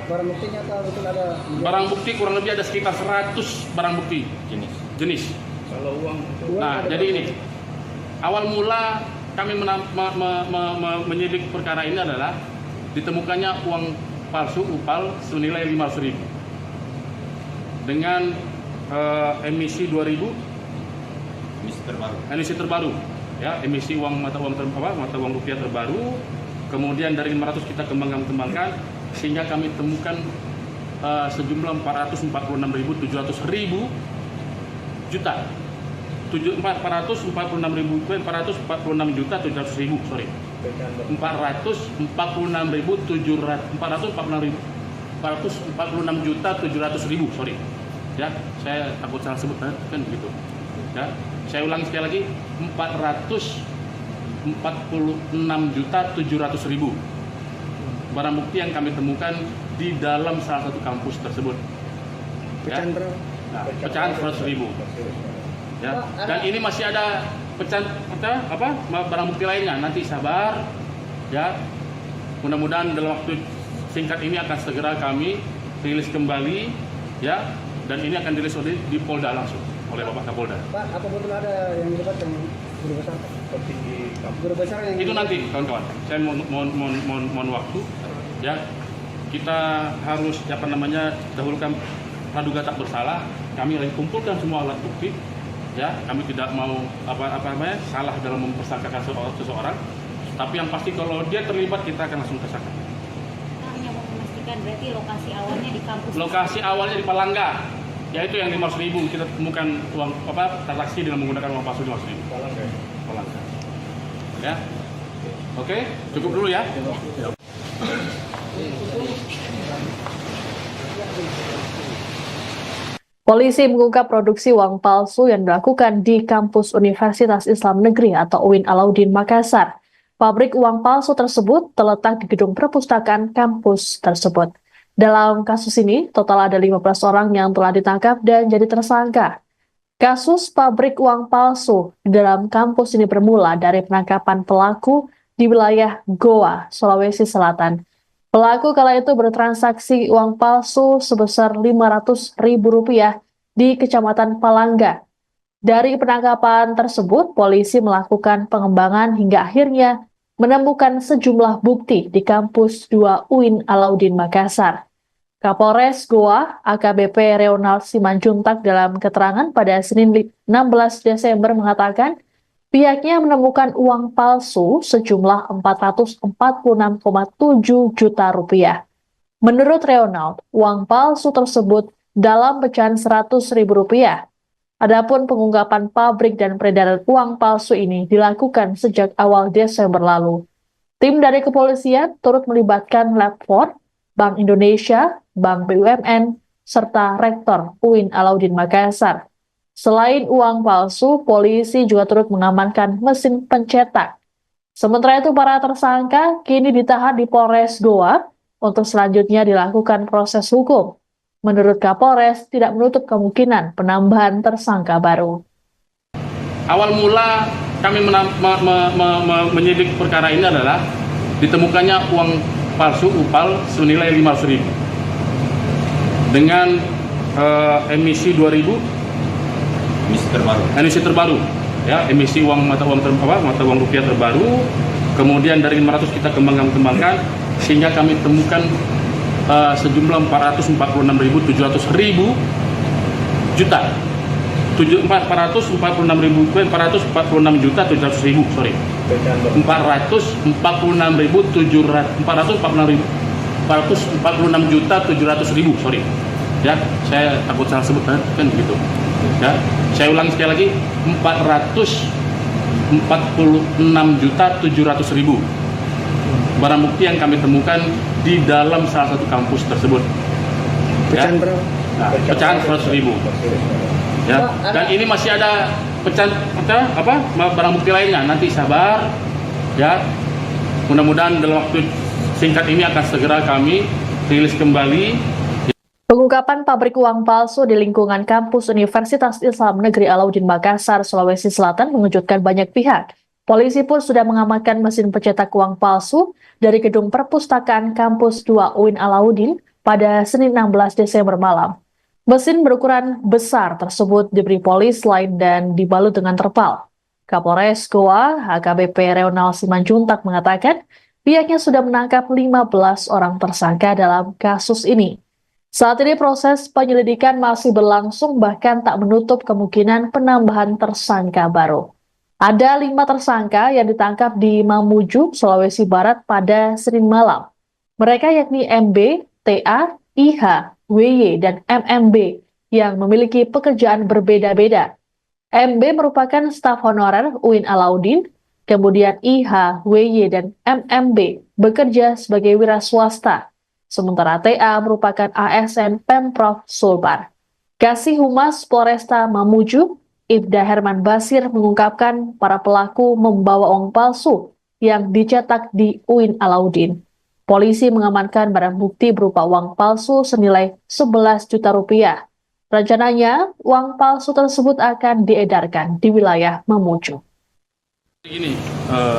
Barang buktinya betul ada? Barang bukti kurang lebih ada sekitar 100 barang bukti jenis. Kalau uang Nah, jadi ini awal mula kami menyidik perkara ini adalah ditemukannya uang palsu UPAL senilai 500.000 dengan emisi 2000 emisi terbaru, ya, emisi mata uang rupiah terbaru. Kemudian dari 500 kita kembangkan sehingga kami temukan sejumlah 446.700 juta. 446.700.000, sorry. 446.700.000, sorry. Ya, saya takut salah sebut kan begitu. Ya, saya ulangi sekali lagi, 446.700.000 barang bukti yang kami temukan di dalam salah satu kampus tersebut. Ya. Nah, pecahan 100.000. Ya, dan ini masih ada barang bukti lainnya. Nanti sabar, ya. Mudah-mudahan dalam waktu singkat ini akan segera kami rilis kembali, ya. Dan ini akan dirilis di Polda langsung oleh Bapak Kapolda. Pak, apa betul ada yang dilibatkan guru besar? Guru besar yang itu nanti, kawan-kawan. Saya mohon waktu, ya. Kita harus dahulukan praduga tak bersalah. Kami lagi kumpulkan semua alat bukti. Ya, kami tidak mau salah dalam mempersangkakan seseorang, tapi yang pasti kalau dia terlibat kita akan langsung tersangka. Hanya mau memastikan berarti lokasi awalnya di kampus. Lokasi awalnya di Palangga, Ya itu yang 500.000 kita temukan uang transaksi dengan menggunakan uang palsu 500.000. Palangka. Ya. Oke, cukup dulu ya. Polisi mengungkap produksi uang palsu yang dilakukan di kampus Universitas Islam Negeri atau UIN Alauddin Makassar. Pabrik uang palsu tersebut terletak di gedung perpustakaan kampus tersebut. Dalam kasus ini, total ada 15 orang yang telah ditangkap dan jadi tersangka. Kasus pabrik uang palsu di dalam kampus ini bermula dari penangkapan pelaku di wilayah Goa, Sulawesi Selatan. Pelaku kala itu bertransaksi uang palsu sebesar Rp500.000 di Kecamatan Palangga. Dari penangkapan tersebut, polisi melakukan pengembangan hingga akhirnya menemukan sejumlah bukti di kampus 2 UIN Alauddin Makassar. Kapolres Goa, AKBP Reonald Simanjuntak dalam keterangan pada Senin 16 Desember mengatakan, pihaknya menemukan uang palsu sejumlah Rp446,7 juta. Menurut Reonald, uang palsu tersebut dalam pecahan Rp100.000. Adapun pengungkapan pabrik dan peredaran uang palsu ini dilakukan sejak awal Desember lalu. Tim dari kepolisian turut melibatkan Lab 4, Bank Indonesia, Bank BUMN, serta Rektor UIN Alauddin Makassar. Selain uang palsu, polisi juga turut mengamankan mesin pencetak. Sementara itu, para tersangka kini ditahan di Polres Goa untuk selanjutnya dilakukan proses hukum. Menurut Kapolres, tidak menutup kemungkinan penambahan tersangka baru. Awal mula kami menyidik perkara ini adalah ditemukannya uang palsu UPAL senilai Rp500.000 dengan emisi 2.000. Emisi terbaru, ya, emisi mata uang rupiah terbaru. Kemudian dari 500 kita kembangkan sehingga kami temukan sejumlah 446.700 juta. 446.700.000, sorry. 446.700.000, sorry. Ya, saya takut salah sebut kan begitu. Ya, saya ulangi sekali lagi, 446.700.000 barang bukti yang kami temukan di dalam salah satu kampus tersebut. Pecahan ya. berapa? Nah, pecahan 100.000. Ya, dan ini masih ada pecahan barang bukti lainnya. Nanti sabar, ya. Mudah-mudahan dalam waktu singkat ini akan segera kami rilis kembali. Pengungkapan pabrik uang palsu di lingkungan kampus Universitas Islam Negeri Alauddin Makassar, Sulawesi Selatan mengejutkan banyak pihak. Polisi pun sudah mengamankan mesin pencetak uang palsu dari gedung perpustakaan kampus 2 UIN Alauddin pada Senin 16 Desember malam. Mesin berukuran besar tersebut diberi polis lain dan dibalut dengan terpal. Kapolres Goa, AKBP Reonald Simanjuntak mengatakan pihaknya sudah menangkap 15 orang tersangka dalam kasus ini. Saat ini proses penyelidikan masih berlangsung, bahkan tak menutup kemungkinan penambahan tersangka baru. Ada 5 tersangka yang ditangkap di Mamuju, Sulawesi Barat pada Senin malam. Mereka yakni MB, TA, IH, WY, dan MMB yang memiliki pekerjaan berbeda-beda. MB merupakan staf honorer UIN Alauddin, kemudian IH, WY, dan MMB bekerja sebagai wira swasta. Sementara TA merupakan ASN Pemprov Sulbar. Kasih Humas Polresta Mamuju, Ibda Herman Basir mengungkapkan para pelaku membawa uang palsu yang dicetak di UIN Alauddin. Polisi mengamankan barang bukti berupa uang palsu senilai Rp11 juta. Rencananya, uang palsu tersebut akan diedarkan di wilayah Mamuju. Ini,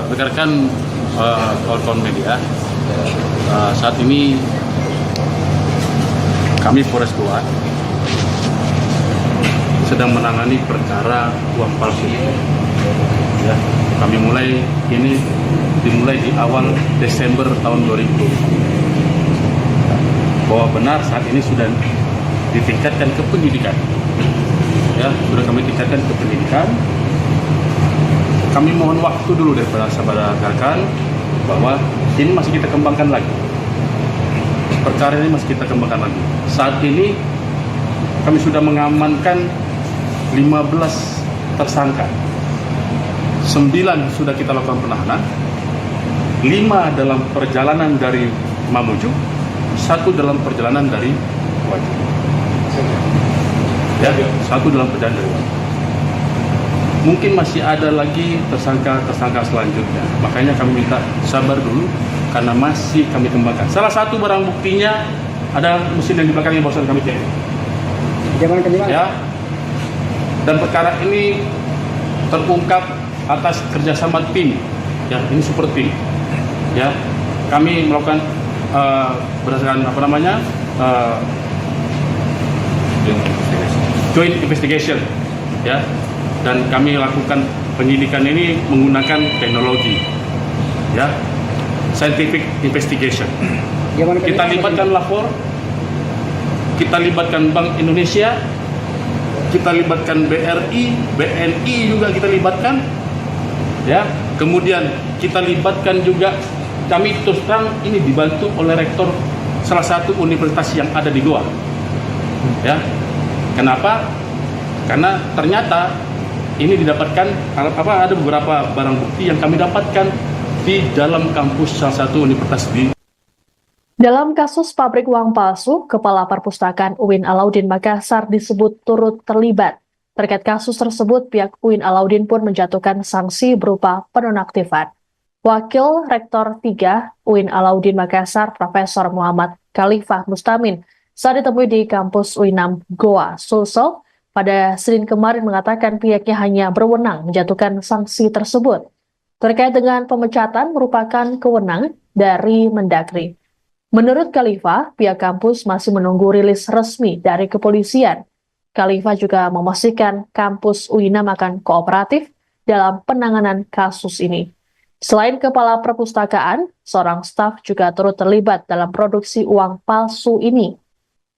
rekan-rekan kawan-kawan media, saat ini kami Polres Goa sedang menangani perkara uang palsu. Ya, kami dimulai di awal Desember tahun 2020. Bahwa benar saat ini sudah ditingkatkan ke penyidikan. Ya, sudah kami tingkatkan ke penyidikan. Kami mohon waktu dulu dari saudara rekan bahwa ini masih kita kembangkan lagi. Perkara ini masih kita kembangkan lagi. Saat ini kami sudah mengamankan 15 tersangka. 9 sudah kita lakukan penahanan, 5 dalam perjalanan dari Mamuju, 1 dalam perjalanan dari Wajib. Ya, 1 dalam perjalanan dari Wajib. Mungkin masih ada lagi tersangka selanjutnya. Makanya kami minta sabar dulu karena masih kami kembangkan. Salah satu barang buktinya ada mesin yang di belakangnya barusan kami cek. Ya. Dan perkara ini terungkap atas kerjasama tim. Ya, ini super tim. Ya, kami melakukan berdasarkan joint investigation. Ya. Dan kami lakukan penyidikan ini menggunakan teknologi, ya, scientific investigation. Kita libatkan lapor, kita libatkan Bank Indonesia, kita libatkan BRI, BNI juga kita libatkan, ya. Kemudian kita libatkan juga, kami terus terang ini dibantu oleh rektor salah satu universitas yang ada di Goa, ya. Kenapa? Karena ternyata ini didapatkan ada beberapa barang bukti yang kami dapatkan di dalam kampus salah satu universitas di. Dalam kasus pabrik uang palsu, Kepala Perpustakaan UIN Alauddin Makassar disebut turut terlibat. Terkait kasus tersebut, pihak UIN Alauddin pun menjatuhkan sanksi berupa penonaktifan. Wakil Rektor 3 UIN Alauddin Makassar, Profesor Muhammad Khalifah Mustamin, saat ditemui di kampus UINAM Goa, Sulsel, pada Senin kemarin mengatakan pihaknya hanya berwenang menjatuhkan sanksi tersebut. Terkait dengan pemecatan merupakan kewenangan dari Mendagri. Menurut Khalifah, pihak kampus masih menunggu rilis resmi dari kepolisian. Khalifah juga memastikan kampus UINAM akan kooperatif dalam penanganan kasus ini. Selain Kepala Perpustakaan, seorang staf juga turut terlibat dalam produksi uang palsu ini.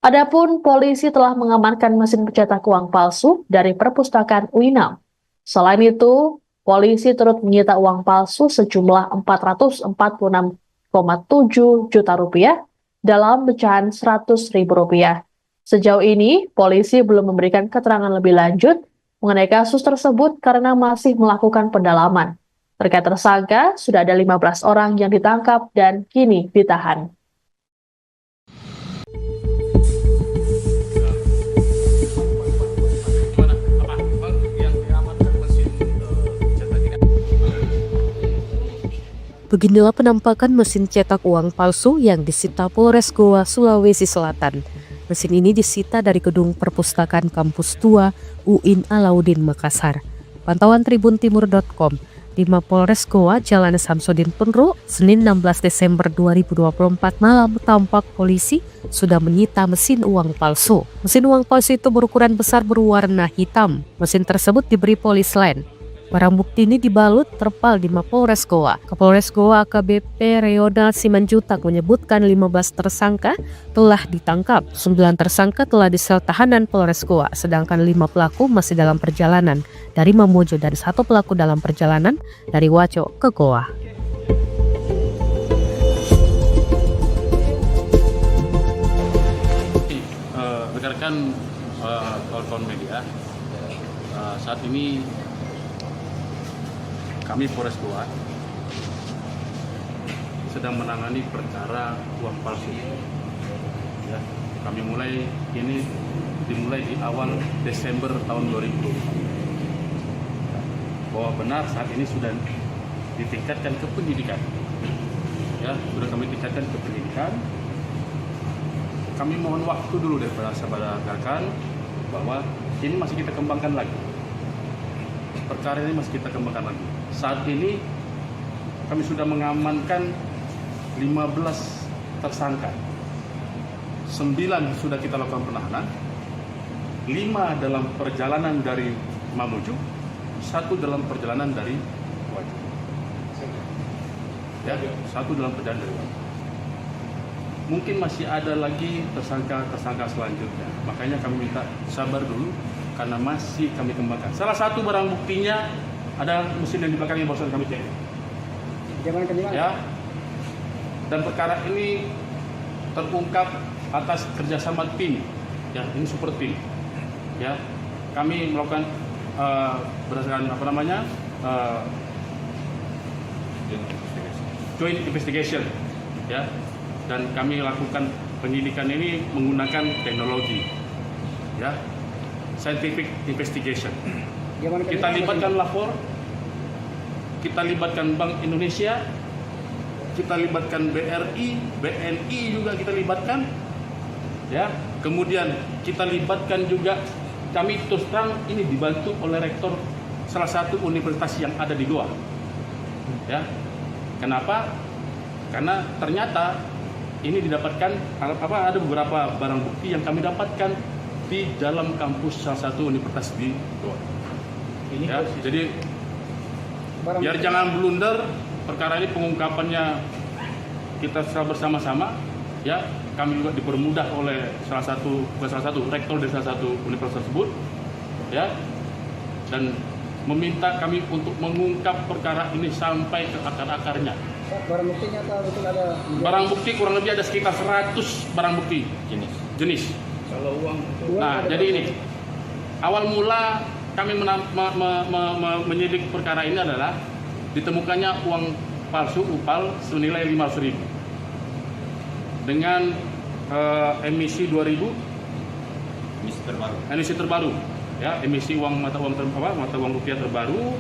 Adapun polisi telah mengamankan mesin pencetak uang palsu dari perpustakaan UINAM. Selain itu, polisi turut menyita uang palsu sejumlah 446,7 juta rupiah dalam pecahan Rp100.000. Sejauh ini, polisi belum memberikan keterangan lebih lanjut mengenai kasus tersebut karena masih melakukan pendalaman. Terkait tersangka, sudah ada 15 orang yang ditangkap dan kini ditahan. Beginilah penampakan mesin cetak uang palsu yang disita Polres Goa, Sulawesi Selatan. Mesin ini disita dari gedung perpustakaan kampus 2 UIN Alauddin Makassar. Pantauan tribuntimur.com, di Mapolres Goa, Jalan Samsudin Penru, Senin 16 Desember 2024 malam, tampak polisi sudah menyita mesin uang palsu. Mesin uang palsu itu berukuran besar berwarna hitam. Mesin tersebut diberi polis lain. Barang bukti ini dibalut terpal di Mapolres Goa. Kapolres Goa AKBP Reonald Simanjutak menyebutkan 15 tersangka telah ditangkap. 9 tersangka telah disel tahanan Polres Goa, sedangkan 5 pelaku masih dalam perjalanan dari Mamuju dan 1 pelaku dalam perjalanan dari Waco ke Goa. Rekan-rekan kawan-kawan media, saat ini kami Polres Goa sedang menangani perkara uang palsu. Ya, kami dimulai di awal Desember tahun 2020. Bahwa benar saat ini sudah ditingkatkan ke penyidikan. Ya, sudah kami tingkatkan ke penyidikan. Kami mohon waktu dulu daripada rekan bahwa ini masih kita kembangkan lagi. Perkara ini masih kita kembangkan lagi. Saat ini kami sudah mengamankan 15 tersangka. 9 sudah kita lakukan penahanan, 5 dalam perjalanan dari Mamuju, 1 dalam perjalanan dari Wajib. Ya, 1 dalam perjalanan dari Wajib. Mungkin masih ada lagi tersangka selanjutnya. Makanya kami minta sabar dulu karena masih kami kembangkan. Salah satu barang buktinya ada mesin yang di belakangnya barusan kami cek. Ya. Dan perkara ini terungkap atas kerjasama tim. Ya, ini super tim. ya, kami melakukan berdasarkan joint investigation, ya, dan kami lakukan penyidikan ini menggunakan teknologi, ya, scientific investigation. Kita libatkan lapor, kita libatkan Bank Indonesia, kita libatkan BRI, BNI juga kita libatkan, ya. Kemudian kita libatkan juga, kami terus terang ini dibantu oleh rektor salah satu universitas yang ada di Goa, ya. Kenapa? Karena ternyata ini didapatkan ada beberapa barang bukti yang kami dapatkan di dalam kampus salah satu universitas di Goa. Ya, jadi biar jangan blunder perkara ini, pengungkapannya kita secara bersama-sama, ya. Kami juga dipermudah oleh salah satu rektor dari salah satu universitas tersebut, ya, dan meminta kami untuk mengungkap perkara ini sampai ke akar-akarnya. Barang buktinya atau betul ada? Barang bukti kurang lebih ada sekitar 100 barang bukti jenis. Kalau uang? Nah, jadi ini awal mula kami menyidik perkara ini adalah ditemukannya uang palsu UPAL senilai 500.000 dengan emisi 2000 emisi terbaru, ya, emisi mata uang rupiah terbaru.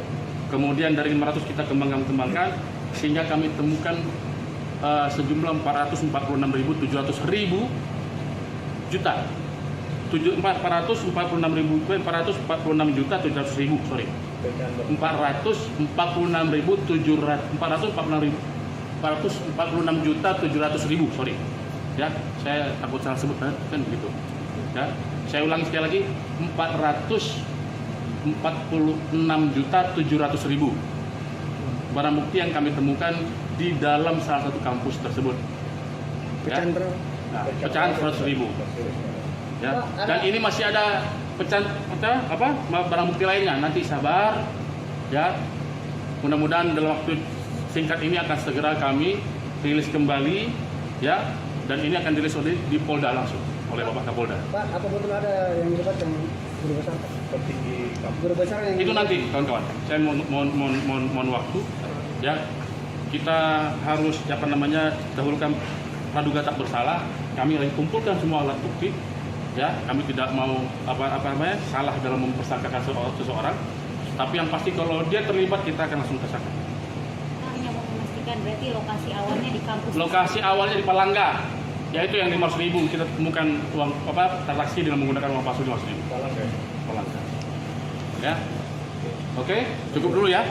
Kemudian dari 500 kita kembangkan sehingga kami temukan sejumlah 446.700 juta. 446.700.000, sorry. 446.700.000, sorry. Ya, saya takut salah sebut kan begitu. Ya, saya ulangi sekali lagi, 446.700.000 barang bukti yang kami temukan di dalam salah satu kampus tersebut. Ya. Nah, pecahan 100.000. Ya, dan ini masih ada barang bukti lainnya. Nanti sabar, ya. Mudah-mudahan dalam waktu singkat ini akan segera kami rilis kembali, ya. Dan ini akan dirilis di Polda langsung oleh Bapak Kapolda. Pak, apa betul ada yang dapat yang guru besar? Guru besar yang itu nanti, kawan-kawan. Saya mohon waktu, ya. Kita harus dahulukan praduga tak bersalah. Kami lagi kumpulkan semua alat bukti. Ya, kami tidak mau salah dalam mempersangkakan seseorang, tapi yang pasti kalau dia terlibat kita akan langsung tersangka. Hanya mau memastikan berarti lokasi awalnya di kampus. Lokasi awalnya di Palangga, yaitu yang 500.000 kita temukan uang transaksi dengan menggunakan uang palsu 500.000. Palangga. Ya, oke, cukup dulu ya.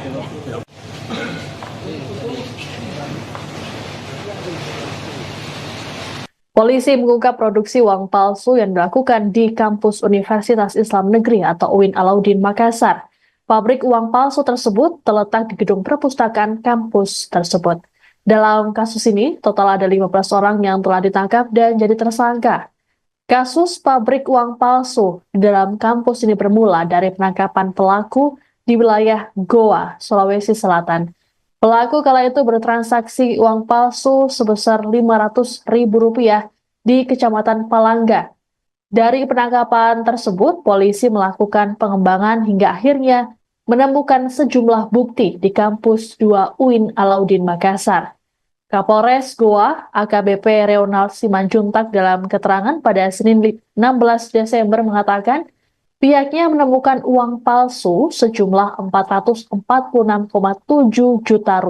Polisi mengungkap produksi uang palsu yang dilakukan di kampus Universitas Islam Negeri atau UIN Alauddin Makassar. Pabrik uang palsu tersebut terletak di gedung perpustakaan kampus tersebut. Dalam kasus ini, total ada 15 orang yang telah ditangkap dan jadi tersangka. Kasus pabrik uang palsu di dalam kampus ini bermula dari penangkapan pelaku di wilayah Goa, Sulawesi Selatan. Pelaku kala itu bertransaksi uang palsu sebesar Rp500.000 di Kecamatan Palangga. Dari penangkapan tersebut, polisi melakukan pengembangan hingga akhirnya menemukan sejumlah bukti di kampus 2 UIN Alauddin Makassar. Kapolres Goa, AKBP Reonald Simanjuntak dalam keterangan pada Senin 16 Desember mengatakan, pihaknya menemukan uang palsu sejumlah Rp446,7 juta.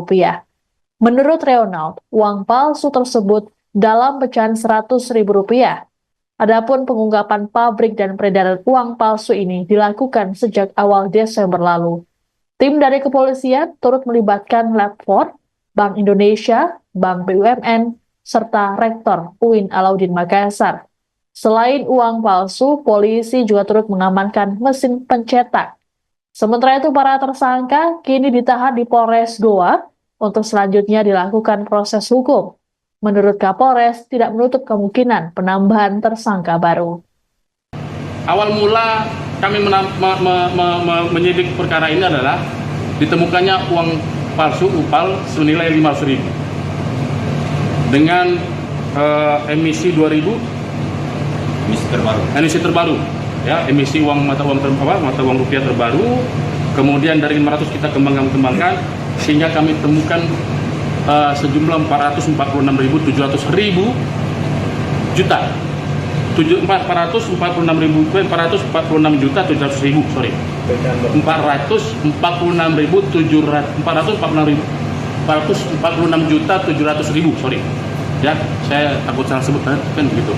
Menurut Reonald, uang palsu tersebut dalam pecahan Rp100.000. Adapun pengungkapan pabrik dan peredaran uang palsu ini dilakukan sejak awal Desember lalu. Tim dari kepolisian turut melibatkan Lab 4, Bank Indonesia, Bank BUMN, serta Rektor UIN Alauddin Makassar. Selain uang palsu, polisi juga turut mengamankan mesin pencetak. Sementara itu, para tersangka kini ditahan di Polres Goa untuk selanjutnya dilakukan proses hukum. Menurut Kapolres, tidak menutup kemungkinan penambahan tersangka baru. Awal mula kami menyidik perkara ini adalah ditemukannya uang palsu UPAL senilai 500.000 dengan emisi 2000 emisi terbaru, ya, emisi mata uang rupiah terbaru. Kemudian dari 500 kita kembangkan sehingga kami temukan sejumlah 446.700 juta. 446 juta 700 ribu, sorry. 446 juta 700 ribu, sorry. Ya, saya takut salah sebut kan begitu.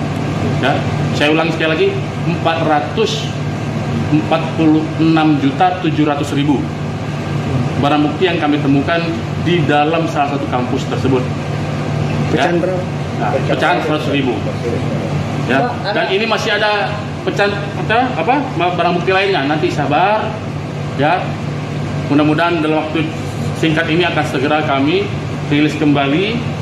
Ya, saya ulangi sekali lagi, 446 juta 700 ribu barang bukti yang kami temukan di dalam salah satu kampus tersebut. Pecahan berapa? Nah, pecahan 100 ribu. Ya, dan ini masih ada pecahan barang bukti lainnya. Nanti sabar, ya. Mudah-mudahan dalam waktu singkat ini akan segera kami rilis kembali.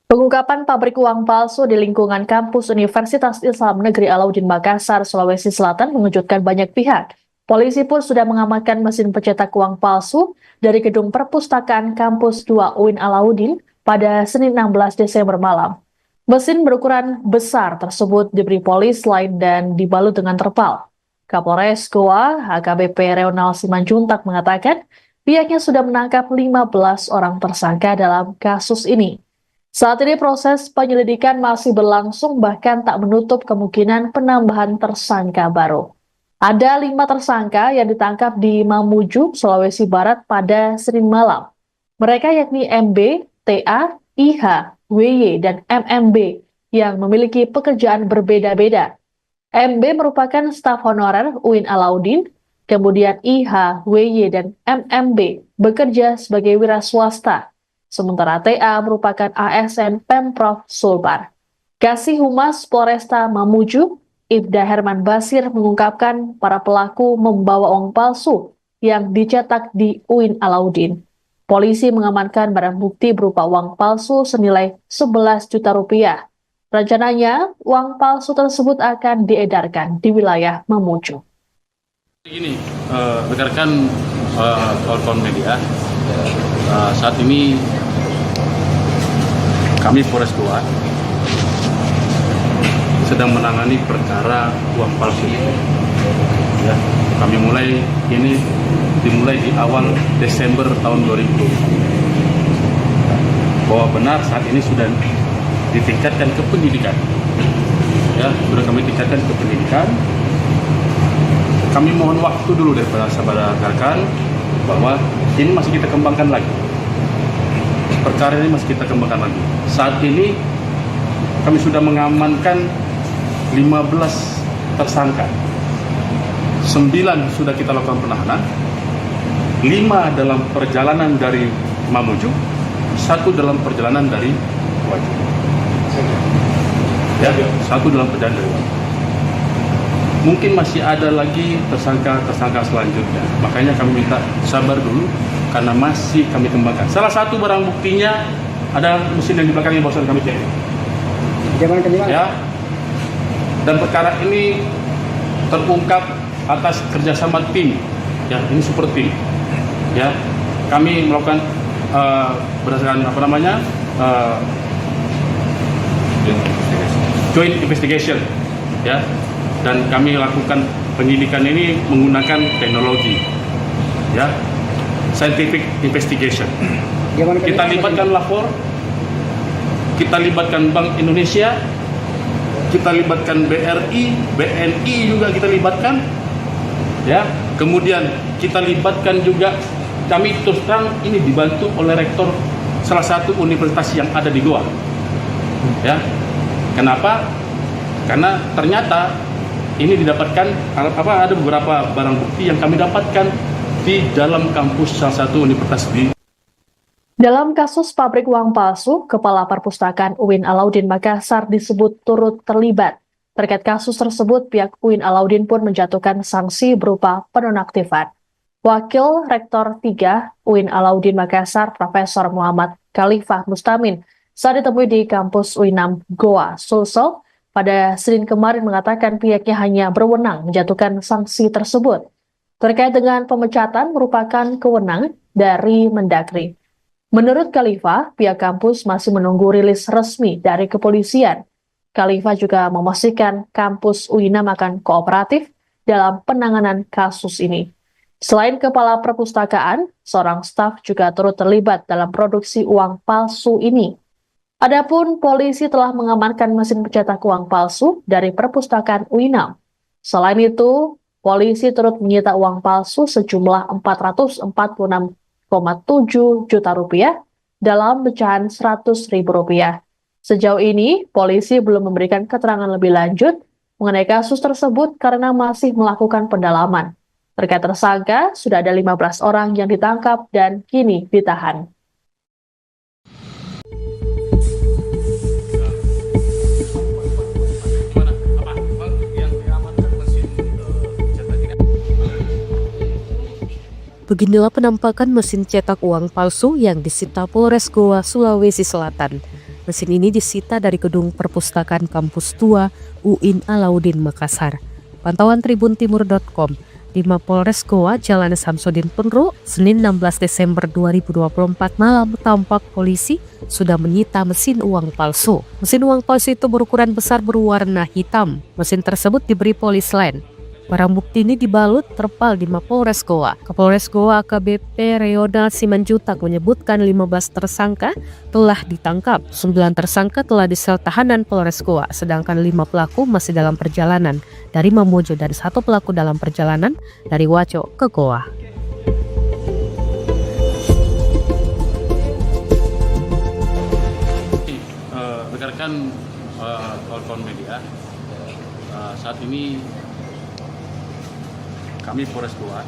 Pengungkapan pabrik uang palsu di lingkungan kampus Universitas Islam Negeri Alauddin Makassar, Sulawesi Selatan mengejutkan banyak pihak. Polisi pun sudah mengamankan mesin pencetak uang palsu dari gedung perpustakaan kampus 2 UIN Alauddin pada Senin 16 Desember malam. Mesin berukuran besar tersebut diberi polis lain dan dibalut dengan terpal. Kapolres Goa, HKBP Reonal Simanjuntak mengatakan pihaknya sudah menangkap 15 orang tersangka dalam kasus ini. Saat ini proses penyelidikan masih berlangsung, bahkan tak menutup kemungkinan penambahan tersangka baru. Ada 5 tersangka yang ditangkap di Mamuju, Sulawesi Barat pada Senin malam. Mereka yakni MB, TA, IH, WY, dan MMB yang memiliki pekerjaan berbeda-beda. MB merupakan staf honorer UIN Alauddin, kemudian IH, WY, dan MMB bekerja sebagai wira swasta. Sementara TA merupakan ASN Pemprov Sulbar. Kasih Humas Polresta Mamuju, Ibda Herman Basir mengungkapkan para pelaku membawa uang palsu yang dicetak di UIN Alauddin. Polisi mengamankan barang bukti berupa uang palsu senilai 11 juta rupiah. Rencananya, uang palsu tersebut akan diedarkan di wilayah Mamuju. Ini, rekan-rekan kawan-kawan media, saat ini kami Polres Goa sedang menangani perkara uang palsu. Ya, kami dimulai di awal Desember tahun 2020. Bahwa benar saat ini sudah ditingkatkan ke penyidikan. Ya, sudah kami tingkatkan ke penyidikan. Kami mohon waktu dulu daripada sahabat rekan bahwa ini masih kita kembangkan lagi. Perkara ini masih kita kembangkan lagi. Saat ini kami sudah mengamankan 15 tersangka. 9 sudah kita lakukan penahanan. 5 dalam perjalanan dari Mamuju, 1 dalam perjalanan dari Wajib. Ya, 1 dalam perjalanan dari Wajib. Mungkin masih ada lagi tersangka selanjutnya. Makanya kami minta sabar dulu karena masih kami kembangkan. Salah satu barang buktinya ada mesin yang di belakang yang barusan kami cek. Ya. Dan perkara ini terungkap atas kerjasama tim. Ya, ini super tim. Ya, kami melakukan berdasarkan joint investigation. Ya. Dan kami lakukan penyidikan ini menggunakan teknologi, ya, scientific investigation. Kita libatkan lapor, kita libatkan Bank Indonesia, kita libatkan BRI, BNI juga kita libatkan, ya. Kemudian kita libatkan juga, kami terus terang ini dibantu oleh rektor salah satu universitas yang ada di Goa, ya. Kenapa? Karena ternyata ini didapatkan ada beberapa barang bukti yang kami dapatkan di dalam kampus salah satu universitas di. Dalam kasus pabrik uang palsu, Kepala Perpustakaan UIN Alauddin Makassar disebut turut terlibat. Terkait kasus tersebut, pihak UIN Alauddin pun menjatuhkan sanksi berupa penonaktifan. Wakil Rektor 3 UIN Alauddin Makassar, Profesor Muhammad Khalifah Mustamin, saat ditemui di kampus UINAM Goa, Sulsel, pada Senin kemarin mengatakan pihaknya hanya berwenang menjatuhkan sanksi tersebut. Terkait dengan pemecatan merupakan kewenangan dari Mendagri. Menurut Khalifah, pihak kampus masih menunggu rilis resmi dari kepolisian. Khalifah juga memastikan kampus UINAM akan kooperatif dalam penanganan kasus ini. Selain kepala perpustakaan, seorang staf juga turut terlibat dalam produksi uang palsu ini. Adapun polisi telah mengamankan mesin pencetak uang palsu dari perpustakaan UINAM. Selain itu, polisi turut menyita uang palsu sejumlah 446,7 juta rupiah dalam pecahan Rp100.000. Sejauh ini, polisi belum memberikan keterangan lebih lanjut mengenai kasus tersebut karena masih melakukan pendalaman. Terkait tersangka, sudah ada 15 orang yang ditangkap dan kini ditahan. Beginilah penampakan mesin cetak uang palsu yang disita Polres Goa, Sulawesi Selatan. Mesin ini disita dari gedung perpustakaan kampus tua UIN Alauddin Makassar. Pantauan tribuntimur.com, di Mapolres Goa, Jalan Samsudin Penru, Senin 16 Desember 2024 malam tampak polisi sudah menyita mesin uang palsu. Mesin uang palsu itu berukuran besar berwarna hitam. Mesin tersebut diberi polis lain. Barang bukti ini dibalut terpal di Mapolres Goa. Kapolres Goa AKBP Reonald Simanjutak menyebutkan 15 tersangka telah ditangkap. 9 tersangka telah disel tahanan Polres Goa, sedangkan 5 pelaku masih dalam perjalanan dari Mamuju dan 1 pelaku dalam perjalanan dari Waco ke Goa. Rekan-rekan kawan-kawan media, saat ini kami Polres Goa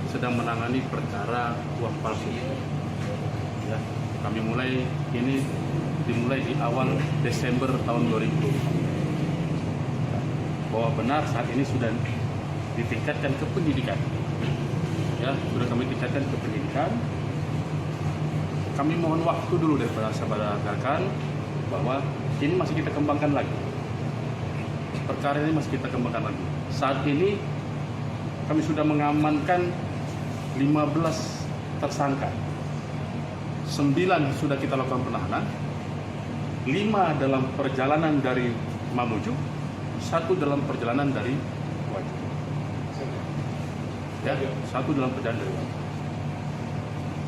sedang menangani perkara uang palsu. Ya, kami dimulai di awal Desember tahun 2020. Bahwa benar saat ini sudah ditingkatkan ke penyidikan. Ya, sudah kami tingkatkan ke penyidikan. Kami mohon waktu dulu dari sahabat rekan bahwa ini masih kita kembangkan lagi. Perkara ini masih kita kembangkan lagi. Saat ini kami sudah mengamankan 15 tersangka. 9 sudah kita lakukan penahanan. 5 dalam perjalanan dari Mamuju, 1 dalam perjalanan dari Wajo. Ya, 1 dalam perjalanan dari Wajo.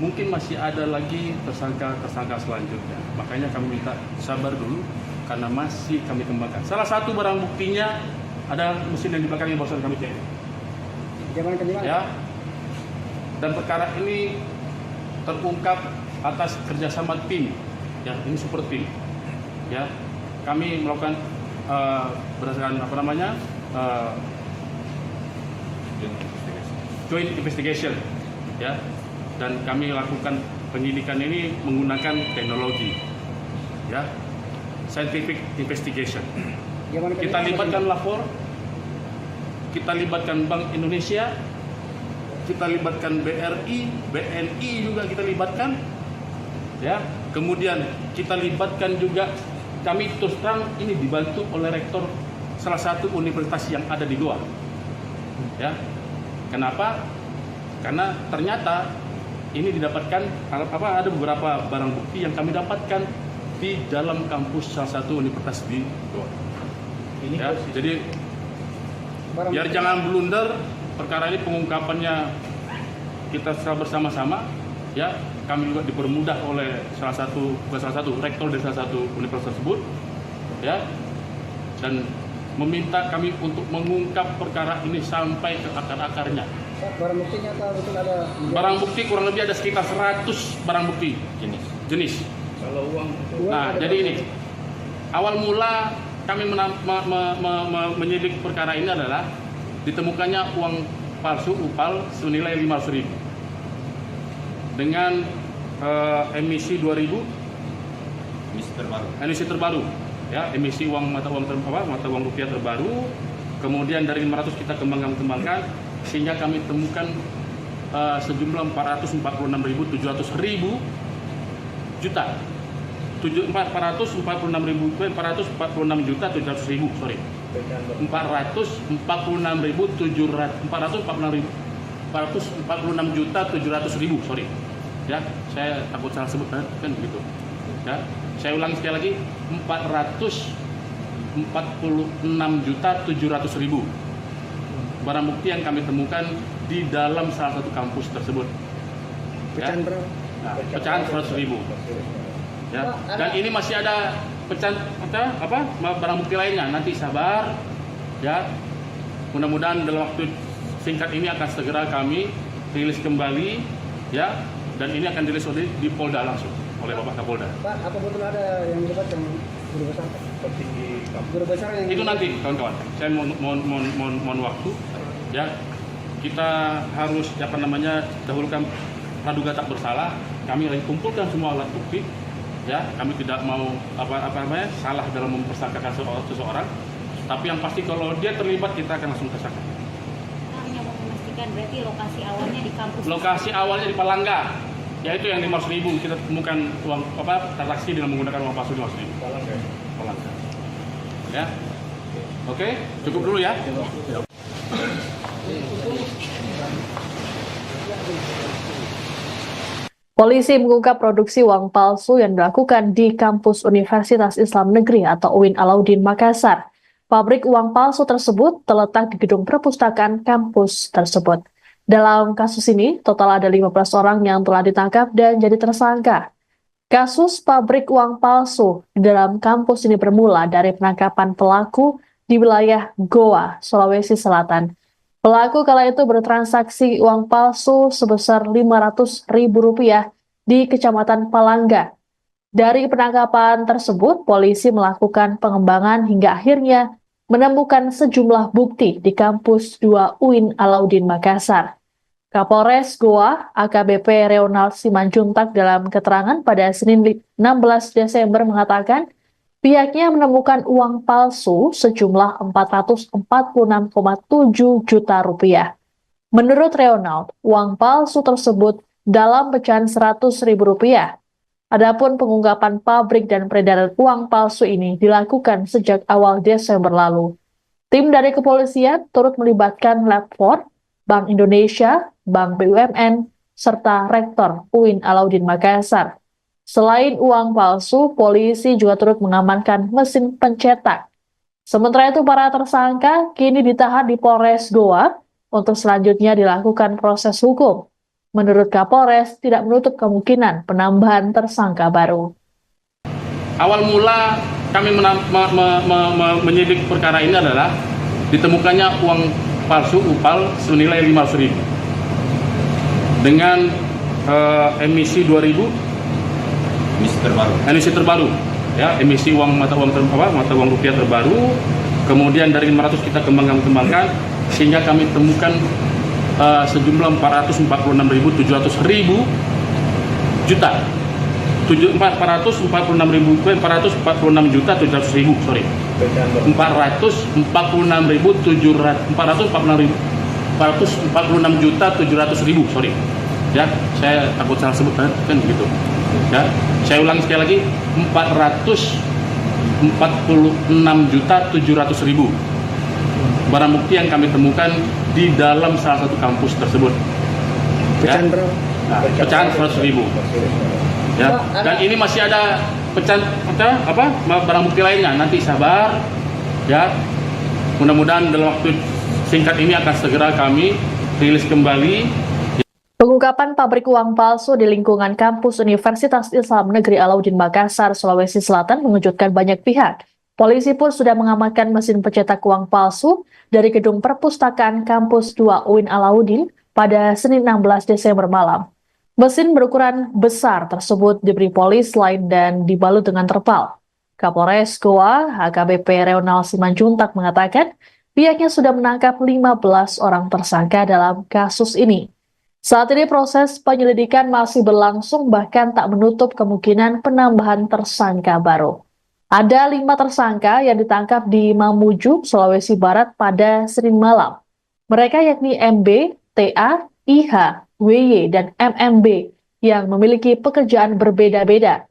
Mungkin masih ada lagi tersangka selanjutnya. Makanya kami minta sabar dulu karena masih kami kembangkan. Salah satu barang buktinya ada mesin yang di belakangnya barusan kami cek. Ya. Dan perkara ini terungkap atas kerjasama tim. Ya, ini super tim. Ya, kami melakukan berdasarkan joint investigation. Ya, dan kami lakukan penyidikan ini menggunakan teknologi. Ya, scientific investigation. Kita libatkan lapor, kita libatkan Bank Indonesia, kita libatkan BRI, BNI juga kita libatkan, ya. Kemudian kita libatkan juga, kami terus terang ini dibantu oleh rektor salah satu universitas yang ada di Goa, ya. Kenapa? Karena ternyata ini didapatkan ada beberapa barang bukti yang kami dapatkan di dalam kampus salah satu universitas di Goa. Ya, jadi biar jangan blunder, perkara ini pengungkapannya kita bersama-sama. Ya, kami juga dipermudah oleh salah satu rektor dari salah satu universitas tersebut. Ya, dan meminta kami untuk mengungkap perkara ini sampai ke akar-akarnya. Barang buktinya betul ada? Barang bukti kurang lebih ada sekitar 100 barang bukti jenis. Kalau uang? Nah, jadi ini awal mula kami menyidik perkara ini adalah ditemukannya uang palsu UPAL senilai 500.000 dengan emisi 2000 emisi terbaru, ya, emisi mata uang rupiah terbaru. Kemudian dari 500 kita kembangkan sehingga kami temukan sejumlah 446.700 juta. 446.700.000, sorry. 446.700.000, sorry. Ya, saya takut salah sebut kan begitu. Ya, saya ulangi sekali lagi, 446.700.000 46.700.000 barang bukti yang kami temukan di dalam salah satu kampus tersebut. Pecahan berapa? Nah, pecahan 100.000. Ya. Dan ini masih ada pecahan barang bukti lainnya. Nanti sabar, ya. Mudah-mudahan dalam waktu singkat ini akan segera kami rilis kembali, ya. Dan ini akan dirilis di Polda langsung oleh Bapak Kapolda. Pak, apa betul ada yang dilibat yang guru besar? Petinggi guru besar yang Itu nanti kawan-kawan. Saya mohon waktu, ya. Kita harus dahulukan praduga tak bersalah. Kami lagi kumpulkan semua alat bukti, ya. Kami tidak mau salah dalam mempersangkakan seseorang. Tapi yang pasti kalau dia terlibat kita akan langsung tersangka. Hanya mau memastikan berarti lokasi awalnya di kampus. Lokasi awalnya di Palangga, yaitu yang 500.000 kita temukan uang transaksi dengan menggunakan uang palsu 500.000. Palangga. Ya. Oke, cukup dulu ya. Polisi mengungkap produksi uang palsu yang dilakukan di kampus Universitas Islam Negeri atau UIN Alauddin Makassar. Pabrik uang palsu tersebut terletak di gedung perpustakaan kampus tersebut. Dalam kasus ini, total ada 15 orang yang telah ditangkap dan jadi tersangka. Kasus pabrik uang palsu di dalam kampus ini bermula dari penangkapan pelaku di wilayah Goa, Sulawesi Selatan. Pelaku kala itu bertransaksi uang palsu sebesar Rp500.000 di Kecamatan Palangga. Dari penangkapan tersebut, polisi melakukan pengembangan hingga akhirnya menemukan sejumlah bukti di kampus 2 UIN Alauddin Makassar. Kapolres Goa, AKBP Reonald Simanjuntak dalam keterangan pada Senin 16 Desember mengatakan pihaknya menemukan uang palsu sejumlah Rp446,7 juta. Menurut Reonald, uang palsu tersebut dalam pecahan Rp100.000. Adapun pengungkapan pabrik dan peredaran uang palsu ini dilakukan sejak awal Desember lalu. Tim dari kepolisian turut melibatkan Lab 4, Bank Indonesia, Bank BUMN, serta Rektor UIN Alauddin Makassar. Selain uang palsu, polisi juga turut mengamankan mesin pencetak. Sementara itu, para tersangka kini ditahan di Polres Goa untuk selanjutnya dilakukan proses hukum. Menurut Kapolres, tidak menutup kemungkinan penambahan tersangka baru. Awal mula kami menyidik perkara ini adalah ditemukannya uang palsu UPAL senilai Rp500.000 dengan emisi 2000 emisi terbaru, ya, emisi mata uang rupiah terbaru. Kemudian dari 500 kita kembangkan sehingga kami temukan sejumlah 446.700.000 juta. 446.700.000, sorry. 446.700.000, sorry. Ya, saya takut salah sebut kan begitu. Ya, saya ulangi sekali lagi, 446.700.000 barang bukti yang kami temukan di dalam salah satu kampus tersebut. pecahan Ya. berapa? Nah, pecahan 100.000. Ya. Dan ini masih ada pecahan barang bukti lainnya. Nanti sabar, ya. Mudah-mudahan dalam waktu singkat ini akan segera kami rilis kembali. Pengungkapan pabrik uang palsu di lingkungan kampus Universitas Islam Negeri Alauddin Makassar, Sulawesi Selatan mengejutkan banyak pihak. Polisi pun sudah mengamankan mesin pencetak uang palsu dari gedung perpustakaan kampus 2 UIN Alauddin pada Senin 16 Desember malam. Mesin berukuran besar tersebut diberi polis lain dan dibalut dengan terpal. Kapolres Goa, AKBP Reonald Simanjuntak mengatakan pihaknya sudah menangkap 15 orang tersangka dalam kasus ini. Saat ini proses penyelidikan masih berlangsung, bahkan tak menutup kemungkinan penambahan tersangka baru. Ada 5 tersangka yang ditangkap di Mamuju, Sulawesi Barat pada Senin malam. Mereka yakni MB, TA, IH, WY, dan MMB yang memiliki pekerjaan berbeda-beda.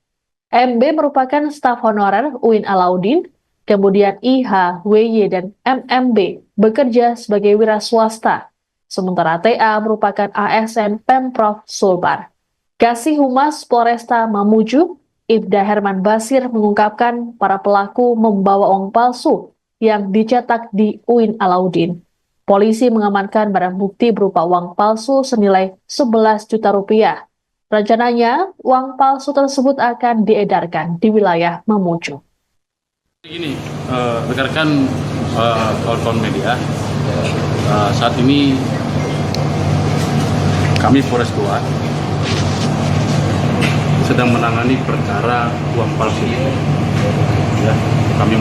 MB merupakan staf honorer UIN Alauddin, kemudian IH, WY, dan MMB bekerja sebagai wira swasta. Sementara TA merupakan ASN Pemprov Sulbar. Kasih Humas Polresta Mamuju, Ibda Herman Basir mengungkapkan para pelaku membawa uang palsu yang dicetak di UIN Alauddin. Polisi mengamankan barang bukti berupa uang palsu senilai 11 juta rupiah. Rencananya, uang palsu tersebut akan diedarkan di wilayah Mamuju. Ini rekan-rekan kawan-kawan media, saat ini kami Polres Goa sedang menangani perkara uang palsu itu. Ya, kami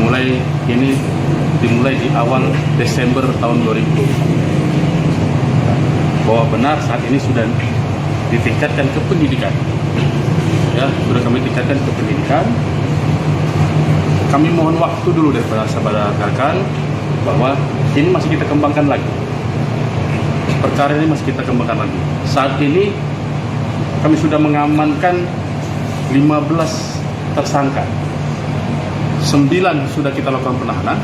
dimulai di awal Desember tahun 2020. Bahwa benar saat ini sudah ditingkatkan ke pendidikan. Ya, sudah kami tingkatkan ke pendidikan. Kami mohon waktu dulu daripada sahabat rekan bahwa ini masih kita kembangkan lagi. Perkara ini masih kita kembangkan lagi. Saat ini kami sudah mengamankan 15 tersangka. 9 sudah kita lakukan penahanan,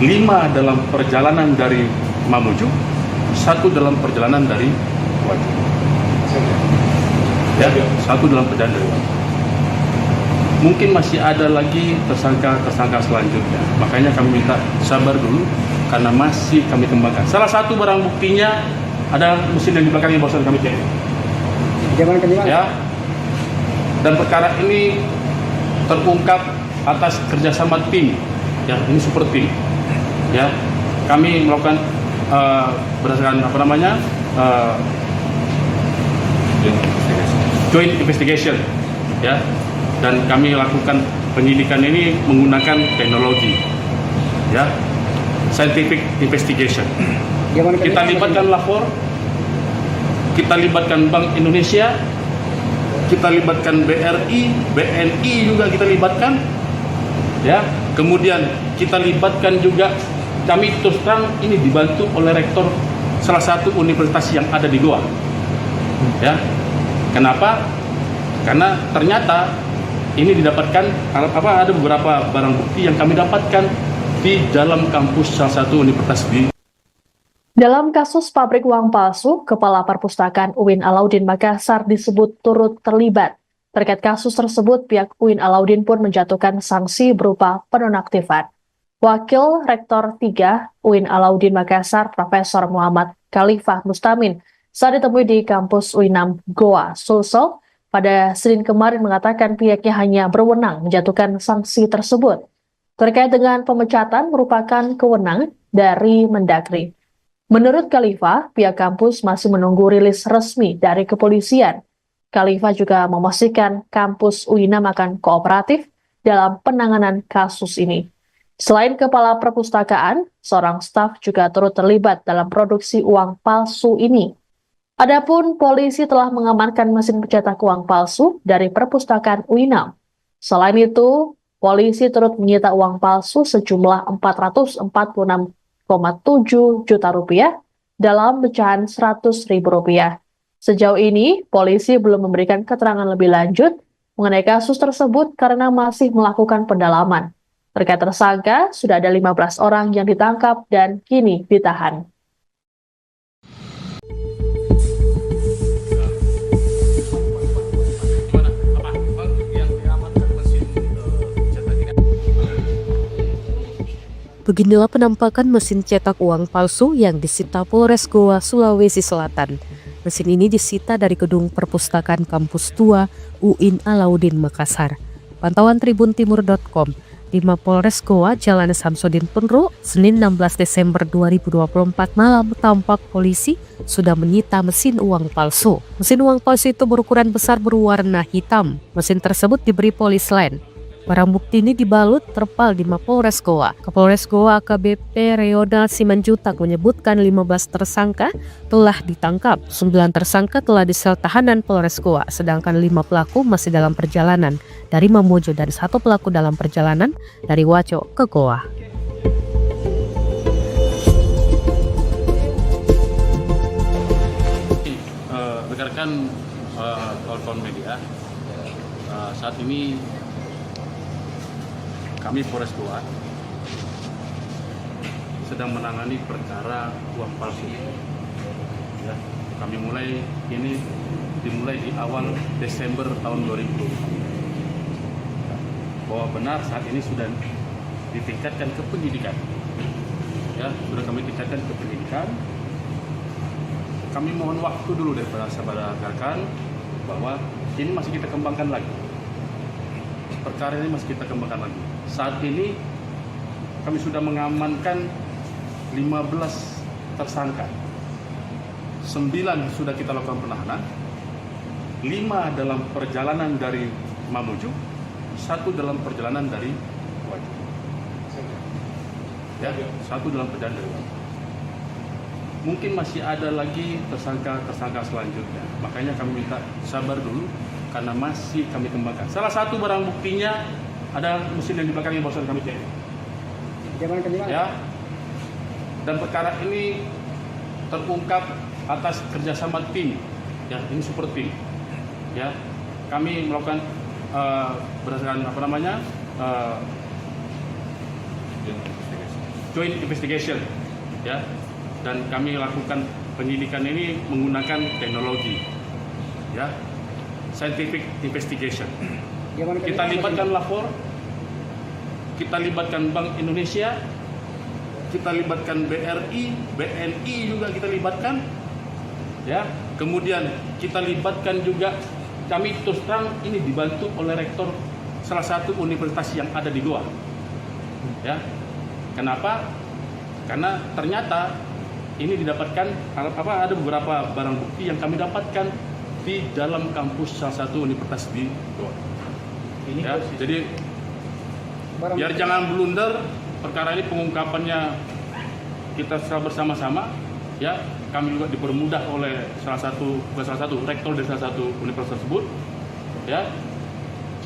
5 dalam perjalanan dari Mamuju, 1 dalam perjalanan dari Wajo. Ya, 1 dalam perjalanan dari Wajo. Mungkin masih ada lagi tersangka selanjutnya. Makanya kami minta sabar dulu karena masih kami kembangkan. Salah satu barang buktinya ada mesin yang di belakang yang barusan kami cek. Ya. Dan perkara ini terungkap atas kerjasama tim, ya ini super tim, ya kami melakukan berdasarkan joint investigation, ya dan kami lakukan penyidikan ini menggunakan teknologi, ya scientific investigation. Kita libatkan lapor, kita libatkan Bank Indonesia, kita libatkan BRI, BNI juga kita libatkan. Ya, kemudian kita libatkan juga, kami terus terang ini dibantu oleh rektor salah satu universitas yang ada di Goa. Ya, kenapa? Karena ternyata ini didapatkan ada beberapa barang bukti yang kami dapatkan di dalam kampus salah satu universitas di. Dalam kasus pabrik uang palsu, Kepala Perpustakaan UIN Alauddin Makassar disebut turut terlibat. Terkait kasus tersebut, pihak UIN Alauddin pun menjatuhkan sanksi berupa penonaktifan. Wakil Rektor 3 UIN Alauddin Makassar, Profesor Muhammad Khalifah Mustamin, saat ditemui di kampus UINAM Goa, Sulsel, pada Senin kemarin mengatakan pihaknya hanya berwenang menjatuhkan sanksi tersebut. Terkait dengan pemecatan merupakan kewenangan dari Mendagri. Menurut Khalifah, pihak kampus masih menunggu rilis resmi dari kepolisian. Khalifah juga memastikan kampus UINAM akan kooperatif dalam penanganan kasus ini. Selain Kepala Perpustakaan, seorang staf juga turut terlibat dalam produksi uang palsu ini. Adapun polisi telah mengamankan mesin pencetak uang palsu dari Perpustakaan UINAM. Selain itu, polisi turut menyita uang palsu sejumlah 446,7 juta rupiah dalam pecahan Rp100.000. Sejauh ini, polisi belum memberikan keterangan lebih lanjut mengenai kasus tersebut karena masih melakukan pendalaman. Terkait tersangka, sudah ada 15 orang yang ditangkap dan kini ditahan. Beginilah penampakan mesin cetak uang palsu yang disita Polres Goa, Sulawesi Selatan. Mesin ini disita dari gedung perpustakaan kampus tua UIN Alauddin Makassar. Pantauan tribuntimur.com, di Mapolres Goa, Jalan Samsudin Penru, Senin 16 Desember 2024 malam tampak polisi sudah menyita mesin uang palsu. Mesin uang palsu itu berukuran besar berwarna hitam. Mesin tersebut diberi polis lain. Barang bukti ini dibalut terpal di Mapolres Goa. Kapolres Goa AKBP Reonald Simanjutak menyebutkan 15 tersangka telah ditangkap. 9 tersangka telah disel tahanan Polres Goa, sedangkan 5 pelaku masih dalam perjalanan dari Mamuju dan 1 pelaku dalam perjalanan dari Wajo ke Goa. Rekan-rekan kawan-kawan media, saat ini kami Polres Goa sedang menangani perkara uang palsu. Ya, kami dimulai di awal Desember tahun 2020. bahwa benar saat ini sudah ditingkatkan ke penyidikan. Ya, sudah kami tingkatkan ke penyidikan. Kami mohon waktu dulu daripada saudara rekan bahwa ini masih kita kembangkan lagi. Perkara ini masih kita kembangkan lagi. Saat ini kami sudah mengamankan 15 tersangka. 9 sudah kita lakukan penahanan. 5 dalam perjalanan dari Mamuju, 1 dalam perjalanan dari Wajib. Ya, 1 dalam perjalanan dari Wajib. Mungkin masih ada lagi tersangka selanjutnya. Makanya kami minta sabar dulu karena masih kami kembangkan. Salah satu barang buktinya ada mesin yang di belakang yang barusan kami cek. Ya. Dan perkara ini terungkap atas kerjasama tim. Ya, ini super tim. Ya, kami melakukan berdasarkan joint investigation. Ya. Dan kami lakukan penyidikan ini menggunakan teknologi, ya, scientific investigation. Kita libatkan lapor, kita libatkan Bank Indonesia, kita libatkan BRI, BNI juga kita libatkan, ya. Kemudian kita libatkan juga, kami terus terang ini dibantu oleh rektor salah satu universitas yang ada di Goa, ya. Kenapa? Karena ternyata ini didapatkan ada beberapa barang bukti yang kami dapatkan di dalam kampus salah satu universitas di Goa. Ya, jadi biar jangan blunder, perkara ini pengungkapannya kita bersama-sama, ya. Kami juga dipermudah oleh salah satu rektor dari salah satu universitas tersebut, ya,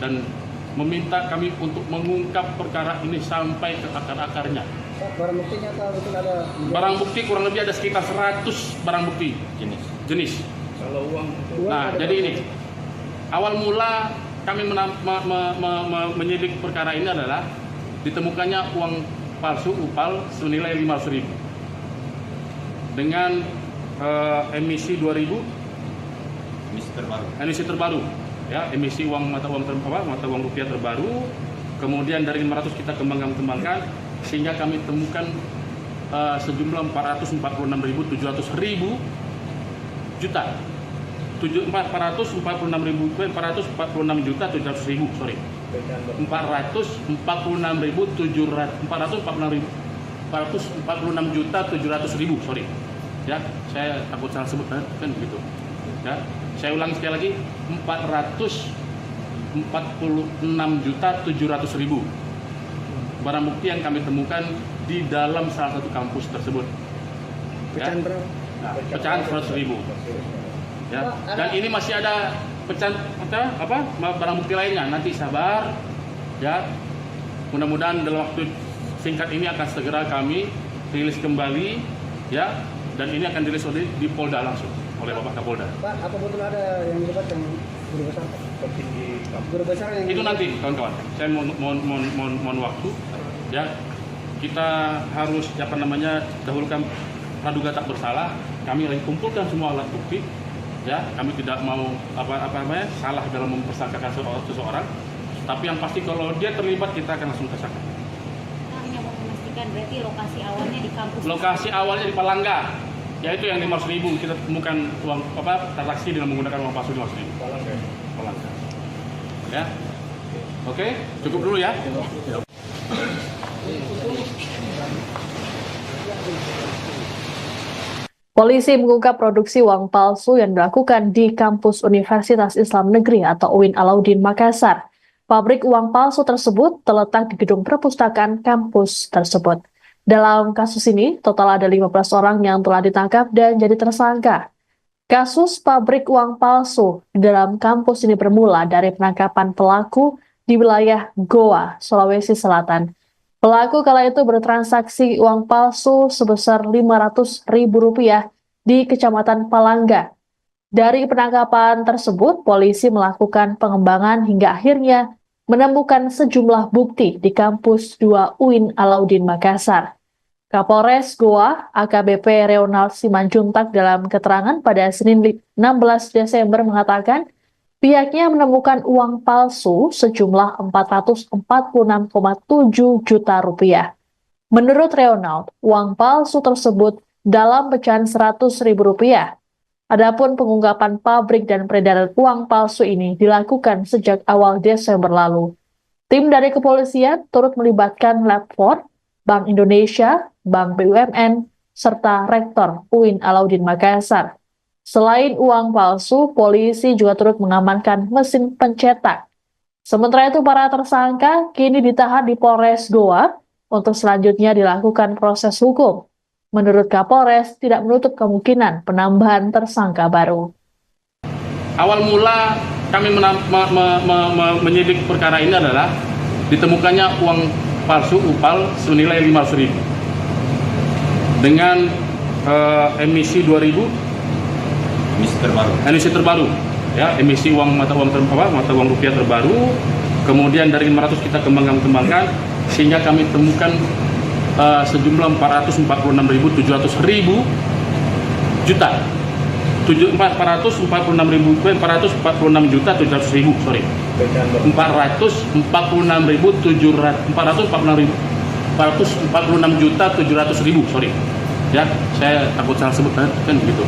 dan meminta kami untuk mengungkap perkara ini sampai ke akar-akarnya. Barang buktinya betul ada? Barang bukti kurang lebih ada sekitar 100 barang bukti jenis. Kalau uang Nah, jadi ini awal mula kami menyidik perkara ini adalah ditemukannya uang palsu UPAL senilai 500.000 dengan emisi 2000 emisi terbaru, ya, emisi mata uang rupiah terbaru. Kemudian dari 500 kita kembangkan sehingga kami temukan sejumlah 446.700 juta. 446.700.000, sorry. 446.700.000, sorry. Ya, saya takut salah sebut kan begitu. Ya, saya ulangi sekali lagi, 446.700.000 barang bukti yang kami temukan di dalam salah satu kampus tersebut. pecahan berapa? Nah, pecahan 100.000. Ya, dan ini masih ada pecahan barang bukti lainnya. Nanti sabar, ya. Mudah-mudahan dalam waktu singkat ini akan segera kami rilis kembali, ya. Dan ini akan dirilis di Polda langsung oleh Bapak Kapolda. Pak, apa betul ada yang dilibatkan guru besar? Guru besar yang Itu nanti, kawan-kawan. Saya mohon waktu, ya. Kita harus dahulukan praduga tak bersalah. Kami lagi kumpulkan semua alat bukti, ya. Kami tidak mau salah dalam mempersangkakan seseorang. Tapi yang pasti kalau dia terlibat kita akan langsung tersangka. Hanya mau memastikan berarti lokasi awalnya di kampus. Lokasi awalnya di Palangga, yaitu yang 500.000 kita temukan uang transaksi dengan menggunakan uang palsu 500.000. Palangga. Ya. Oke, cukup dulu ya. Polisi mengungkap produksi uang palsu yang dilakukan di kampus Universitas Islam Negeri atau UIN Alauddin Makassar. Pabrik uang palsu tersebut terletak di gedung perpustakaan kampus tersebut. Dalam kasus ini, total ada 15 orang yang telah ditangkap dan jadi tersangka. Kasus pabrik uang palsu di dalam kampus ini bermula dari penangkapan pelaku di wilayah Goa, Sulawesi Selatan. Pelaku kala itu bertransaksi uang palsu sebesar Rp500.000 di Kecamatan Palangga. Dari penangkapan tersebut, polisi melakukan pengembangan hingga akhirnya menemukan sejumlah bukti di kampus 2 UIN Alauddin Makassar. Kapolres Goa, AKBP Reonald Simanjuntak dalam keterangan pada Senin 16 Desember mengatakan, Pihaknya menemukan uang palsu sejumlah 446,7 juta rupiah. Menurut Reonald, uang palsu tersebut dalam pecahan 100.000 rupiah. Adapun pengungkapan pabrik dan peredaran uang palsu ini dilakukan sejak awal Desember lalu. Tim dari kepolisian turut melibatkan Lab 4, Bank Indonesia, Bank BUMN, serta Rektor UIN Alauddin Makassar. Selain uang palsu, polisi juga turut mengamankan mesin pencetak. Sementara itu, para tersangka kini ditahan di Polres Goa untuk selanjutnya dilakukan proses hukum. Menurut Kapolres, tidak menutup kemungkinan penambahan tersangka baru. Awal mula kami menyidik perkara ini adalah ditemukannya uang palsu UPAL senilai 500.000 dengan emisi 2000 emisi terbaru ya, emisi mata uang rupiah terbaru. Kemudian dari 500 kita kembangkan sehingga kami temukan sejumlah 446.700 juta 446.700.000 sorry 446.700.000 sorry ya, saya takut salah sebut kan gitu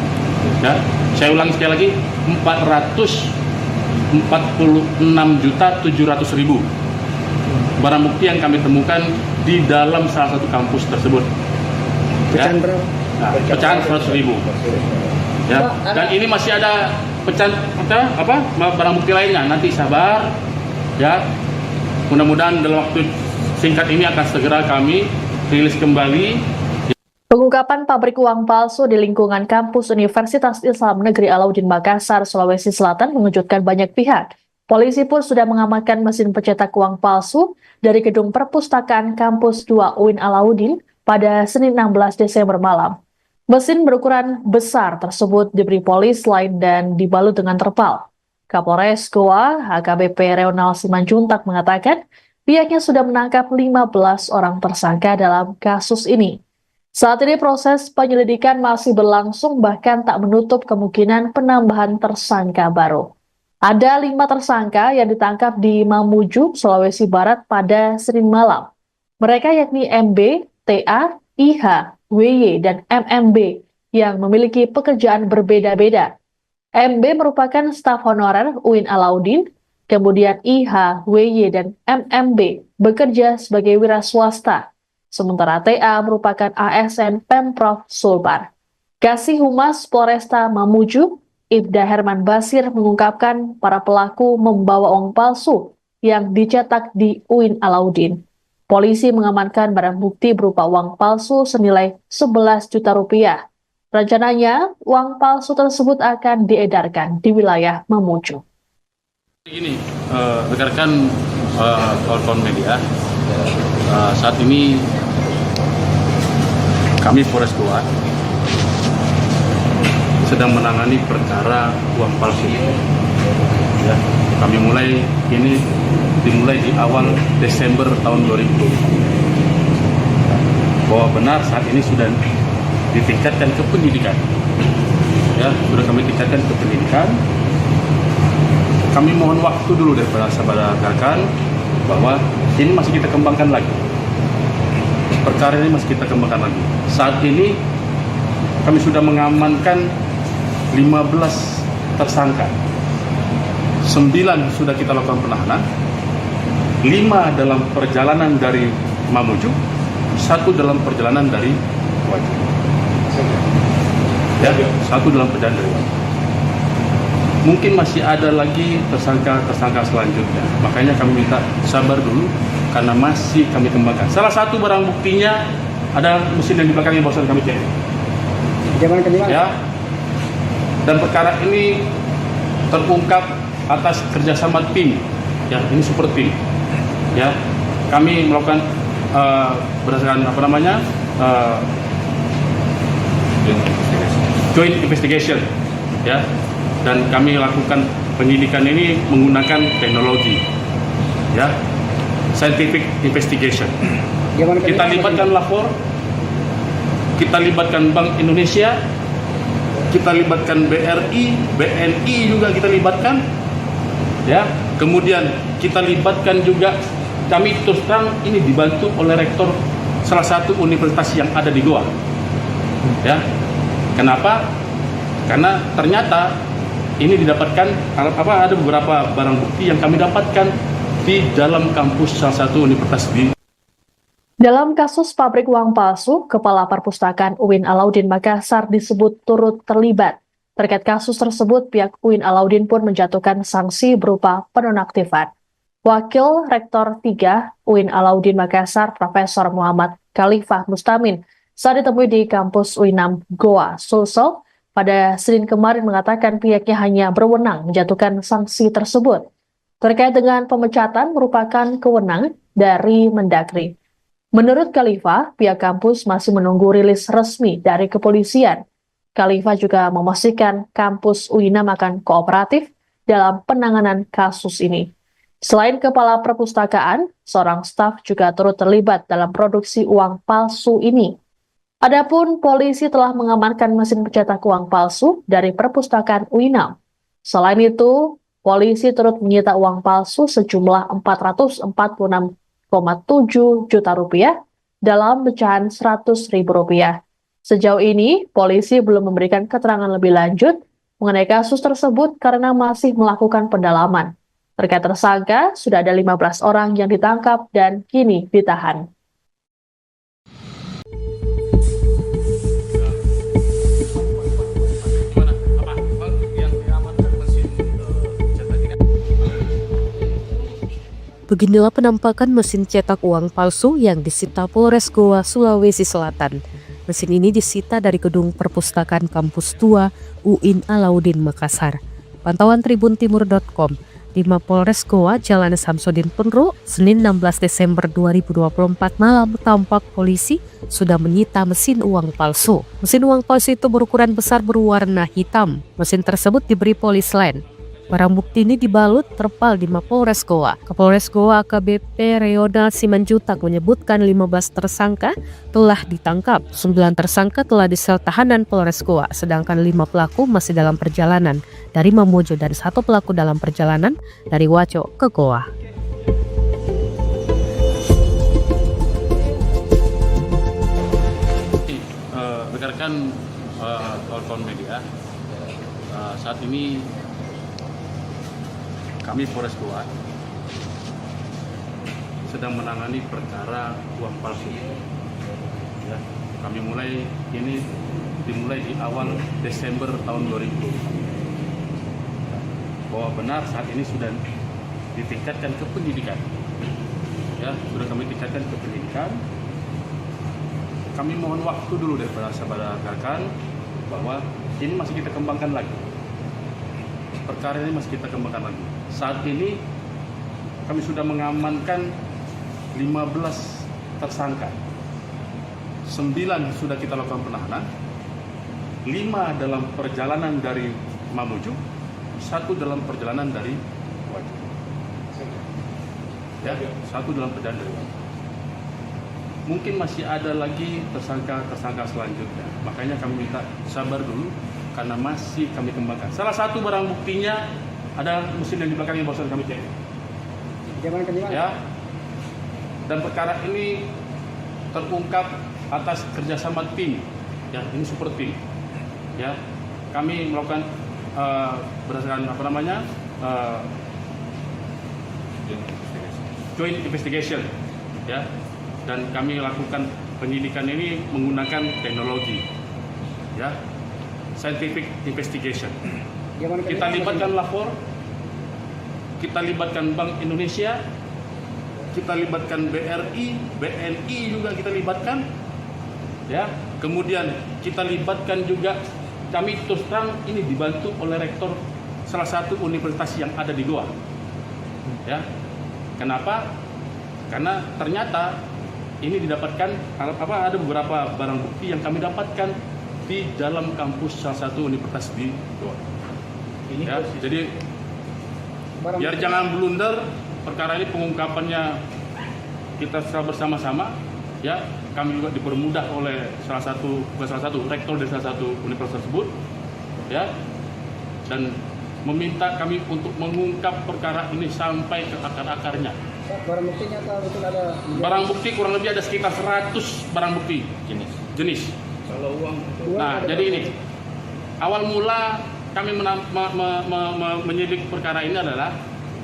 ya. Saya ulangi sekali lagi, 446.700.000 barang bukti yang kami temukan di dalam salah satu kampus tersebut. Pecahan Ya. berapa? Nah, pecahan 100.000. Ya. Dan ini masih ada pecahan barang bukti lainnya. Nanti sabar, ya. Mudah-mudahan dalam waktu singkat ini akan segera kami rilis kembali. Pengungkapan pabrik uang palsu di lingkungan kampus Universitas Islam Negeri Alauddin Makassar, Sulawesi Selatan mengejutkan banyak pihak. Polisi pun sudah mengamankan mesin pencetak uang palsu dari gedung perpustakaan kampus 2 UIN Alauddin pada Senin 16 Desember malam. Mesin berukuran besar tersebut diberi polis lain dan dibalut dengan terpal. Kapolres Goa, HKBP Reonald Simanjuntak mengatakan pihaknya sudah menangkap 15 orang tersangka dalam kasus ini. Saat ini proses penyelidikan masih berlangsung, bahkan tak menutup kemungkinan penambahan tersangka baru. Ada 5 tersangka yang ditangkap di Mamuju, Sulawesi Barat pada Senin malam. Mereka yakni MB, TA, IH, WY, dan MMB yang memiliki pekerjaan berbeda-beda. MB merupakan staf honorer UIN Alauddin, kemudian IH, WY, dan MMB bekerja sebagai wira swasta. Sementara TA merupakan ASN Pemprov Sulbar. Kasih Humas Polresta Mamuju, Ibda Herman Basir mengungkapkan para pelaku membawa uang palsu yang dicetak di UIN Alauddin. Polisi mengamankan barang bukti berupa uang palsu senilai 11 juta rupiah. Rencananya, uang palsu tersebut akan diedarkan di wilayah Mamuju. Ini rekan-rekan kawan-kawan media, saat ini kami Polres Goa sedang menangani perkara uang palsu. Ya, kami dimulai di awal Desember tahun 2020. Bahwa benar saat ini sudah ditingkatkan ke penyidikan. Ya, sudah kami tingkatkan ke penyidikan. Kami mohon waktu dulu dari saudara rekan bahwa ini masih kita kembangkan lagi. Perkara ini masih kita kembangkan lagi. Saat ini kami sudah mengamankan 15 tersangka. 9 sudah kita lakukan penahanan. 5 dalam perjalanan dari Mamuju, 1 dalam perjalanan dari Wajib. Ya, 1 dalam perjalanan dari Wajib. Mungkin masih ada lagi tersangka selanjutnya. Makanya kami minta sabar dulu karena masih kami kembangkan. Salah satu barang buktinya ada mesin yang di belakangnya barusan kami cek. Ya. Dan perkara ini terungkap atas kerjasama tim. Ya, ini super tim. Ya, kami melakukan berdasarkan joint investigation. Ya. Dan kami lakukan penyidikan ini menggunakan teknologi, ya, scientific investigation. Kita libatkan lapor, kita libatkan Bank Indonesia, kita libatkan BRI, BNI juga kita libatkan, Ya, kemudian kita libatkan juga, kami terus terang ini dibantu oleh rektor salah satu universitas yang ada di Goa. Ya, kenapa? Karena ternyata ini didapatkan ada beberapa barang bukti yang kami dapatkan di dalam kampus salah satu universitas di. Dalam kasus pabrik uang palsu, Kepala Perpustakaan UIN Alauddin Makassar disebut turut terlibat. Terkait kasus tersebut, pihak UIN Alauddin pun menjatuhkan sanksi berupa penonaktifan. Wakil Rektor 3 UIN Alauddin Makassar, Profesor Muhammad Khalifah Mustamin, saat ditemui di kampus UINAM Goa, Sulsel, pada Senin kemarin mengatakan pihaknya hanya berwenang menjatuhkan sanksi tersebut. Terkait dengan pemecatan merupakan kewenangan dari Mendagri. Menurut Khalifah, pihak kampus masih menunggu rilis resmi dari kepolisian. Khalifah juga memastikan kampus UINAM akan kooperatif dalam penanganan kasus ini. Selain Kepala Perpustakaan, seorang staf juga turut terlibat dalam produksi uang palsu ini. Adapun polisi telah mengamankan mesin pencetak uang palsu dari Perpustakaan UINAM. Selain itu, polisi turut menyita uang palsu sejumlah 446,7 juta rupiah dalam pecahan Rp100.000. Sejauh ini, polisi belum memberikan keterangan lebih lanjut mengenai kasus tersebut karena masih melakukan pendalaman. Terkait tersangka, sudah ada 15 orang yang ditangkap dan kini ditahan. Beginilah penampakan mesin cetak uang palsu yang disita Polres Goa, Sulawesi Selatan. Mesin ini disita dari gedung perpustakaan kampus 2 UIN Alauddin Makassar. Pantauan tribuntimur.com, di Mapolres Goa, Jalan Samsudin Penru, Senin 16 Desember 2024 malam, tampak polisi sudah menyita mesin uang palsu. Mesin uang palsu itu berukuran besar berwarna hitam. Mesin tersebut diberi polis lain. Barang bukti ini dibalut terpal di Mapolres Goa. Kapolres Goa AKBP Reonald Simanjutak menyebutkan 15 tersangka telah ditangkap. 9 tersangka telah di sel tahanan Polres Goa, sedangkan 5 pelaku masih dalam perjalanan dari Mamuju dan 1 pelaku dalam perjalanan dari Waco ke Goa. Rekan-rekan kawan-kawan media, saat ini kami Polres Goa sedang menangani perkara uang palsu. Ya, kami dimulai di awal Desember tahun 2000. Bahwa benar saat ini sudah ditingkatkan ke penyidikan. Ya, sudah kami tingkatkan ke penyidikan. Kami mohon waktu dulu daripada sahabat rekan bahwa ini masih kita kembangkan lagi. Perkara ini masih kita kembangkan lagi. Saat ini kami sudah mengamankan 15 tersangka. 9 sudah kita lakukan penahanan. 5 dalam perjalanan dari Mamuju, 1 dalam perjalanan dari Wajo. Ya, 1 dalam perjalanan dari Wajo. Mungkin masih ada lagi tersangka selanjutnya. Makanya kami minta sabar dulu karena masih kami kembangkan. Salah satu barang buktinya ada mesin yang di belakang yang barusan kami cek. Ya. Dan perkara ini terungkap atas kerjasama tim. Ya, ini super tim. Ya, kami melakukan berdasarkan joint investigation. Ya, dan kami lakukan penyidikan ini menggunakan teknologi. Ya. Scientific investigation. Kita libatkan lapor, kita libatkan Bank Indonesia, kita libatkan BRI, BNI juga kita libatkan, ya. Kemudian kita libatkan juga, kami terus terang ini dibantu oleh rektor salah satu universitas yang ada di Goa, ya. Kenapa? Karena ternyata ini didapatkan ada beberapa barang bukti yang kami dapatkan di dalam kampus salah satu universitas di Goa. Ya, jadi biar jangan blunder, perkara ini pengungkapannya kita secara bersama-sama. Ya, kami juga dipermudah oleh salah satu rektor dari salah satu universitas tersebut. Ya, dan meminta kami untuk mengungkap perkara ini sampai ke akar-akarnya. Pak, barang buktinya apa betul ada? Barang bukti kurang lebih ada sekitar 100 barang bukti jenis. Kalau uang Nah, ada jadi berapa? ini awal mula kami menyidik perkara ini adalah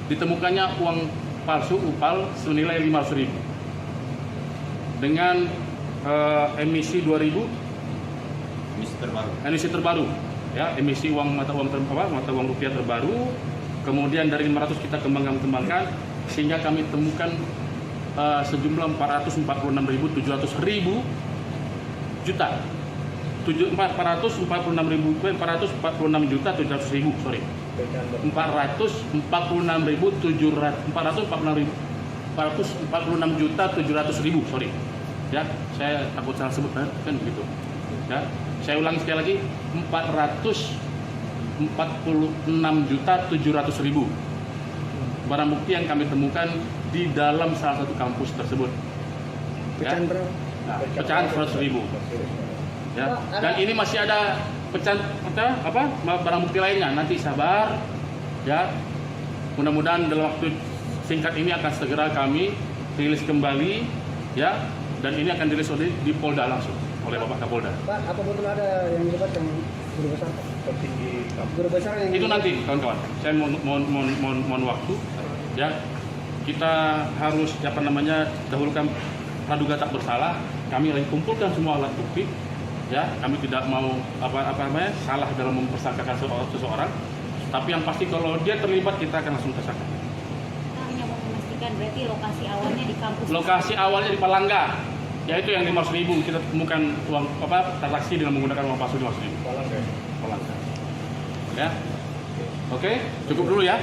ditemukannya uang palsu UPAL senilai 500.000 dengan emisi 2000 emisi terbaru ya, emisi uang mata uang rupiah terbaru. Kemudian dari 500 kita kembangkan sehingga kami temukan sejumlah 446.700 juta 446 juta 700.000, sorry. 446 juta 700.000, sorry. Ya, saya takut salah sebut kan gitu. Ya, saya ulangi sekali lagi, 446 juta 700.000 barang bukti yang kami temukan di dalam salah satu kampus tersebut. Pecahan berapa? Nah, pecahan 100.000. Ya, dan ini masih ada pecahan barang bukti lainnya. Nanti sabar, ya. Mudah-mudahan dalam waktu singkat ini akan segera kami rilis kembali, ya. Dan ini akan dirilis di Polda langsung oleh Bapak Kapolda. Pak, apa betul ada yang dapat yang guru besar? Petinggi guru besar yang Itu nanti, kawan-kawan. Saya mohon waktu, ya. Kita harus dahulukan praduga tak bersalah. Kami lagi kumpulkan semua alat bukti. Ya, kami tidak mau salah dalam mempersangkakan seseorang, tapi yang pasti kalau dia terlibat kita akan langsung tersangka. Kita hanya mau memastikan berarti lokasi awalnya di kampus. Lokasi awalnya di Palangga, yaitu yang 500.000 kita temukan uang transaksi dengan menggunakan uang palsu 500.000. Palangga. Ya, oke, cukup dulu ya.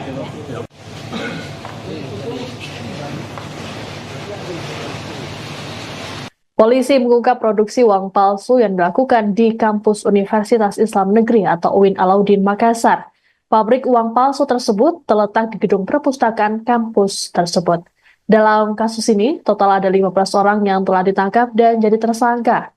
Polisi mengungkap produksi uang palsu yang dilakukan di kampus Universitas Islam Negeri atau UIN Alauddin Makassar. Pabrik uang palsu tersebut terletak di gedung perpustakaan kampus tersebut. Dalam kasus ini, total ada 15 orang yang telah ditangkap dan jadi tersangka.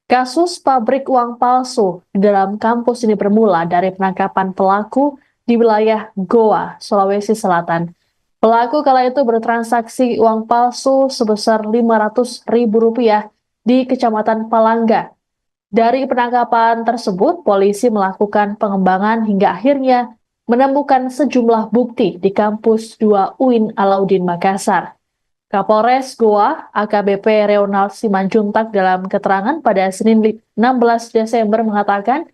Kasus pabrik uang palsu di dalam kampus ini bermula dari penangkapan pelaku di wilayah Goa, Sulawesi Selatan. Pelaku kala itu bertransaksi uang palsu sebesar Rp500.000 di Kecamatan Palangga. Dari penangkapan tersebut, polisi melakukan pengembangan hingga akhirnya menemukan sejumlah bukti di kampus 2 UIN Alauddin Makassar. Kapolres Goa, AKBP Reonald Simanjuntak dalam keterangan pada Senin 16 Desember mengatakan,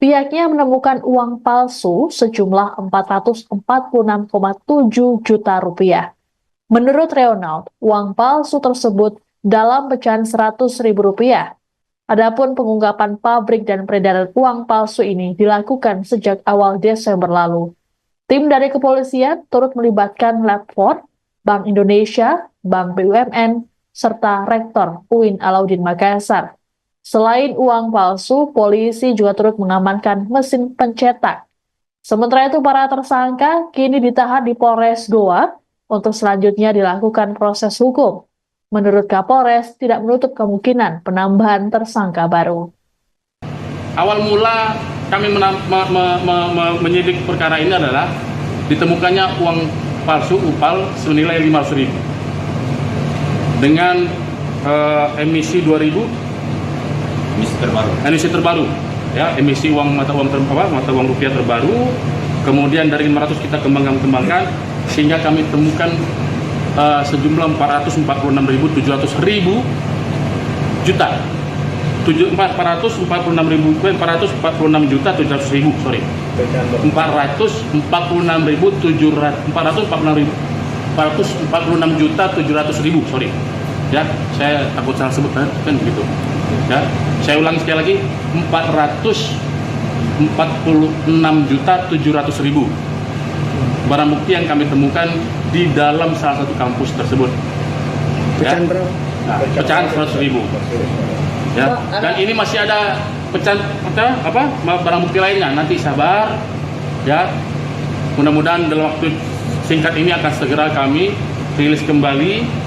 pihaknya menemukan uang palsu sejumlah Rp446,7 juta. Menurut Reonald, uang palsu tersebut dalam pecahan Rp100.000. Adapun pengungkapan pabrik dan peredaran uang palsu ini dilakukan sejak awal Desember lalu. Tim dari kepolisian turut melibatkan Lab 4, Bank Indonesia, Bank BUMN, serta Rektor UIN Alauddin Makassar. Selain uang palsu, polisi juga turut mengamankan mesin pencetak. Sementara itu, para tersangka kini ditahan di Polres Goa untuk selanjutnya dilakukan proses hukum. Menurut Kapolres, tidak menutup kemungkinan penambahan tersangka baru. Awal mula kami menyidik perkara ini adalah ditemukannya uang palsu UPAL senilai 500.000 dengan emisi 2000 emisi terbaru ya, emisi uang mata uang rupiah terbaru. Kemudian dari 500 kita kembangkan sehingga kami temukan sejumlah 446.700 juta 446 juta 700.000, sorry. 446 juta 700.000, sorry. Ya, saya takut salah sebut kan gitu. Ya, saya ulangi sekali lagi, 446 juta 700.000 barang bukti yang kami temukan di dalam salah satu kampus tersebut. Pecahan berapa? Nah, pecahan 100.000. Ya, dan ini masih ada pecahan barang bukti lainnya. Nanti sabar, ya. Mudah-mudahan dalam waktu singkat ini akan segera kami rilis kembali.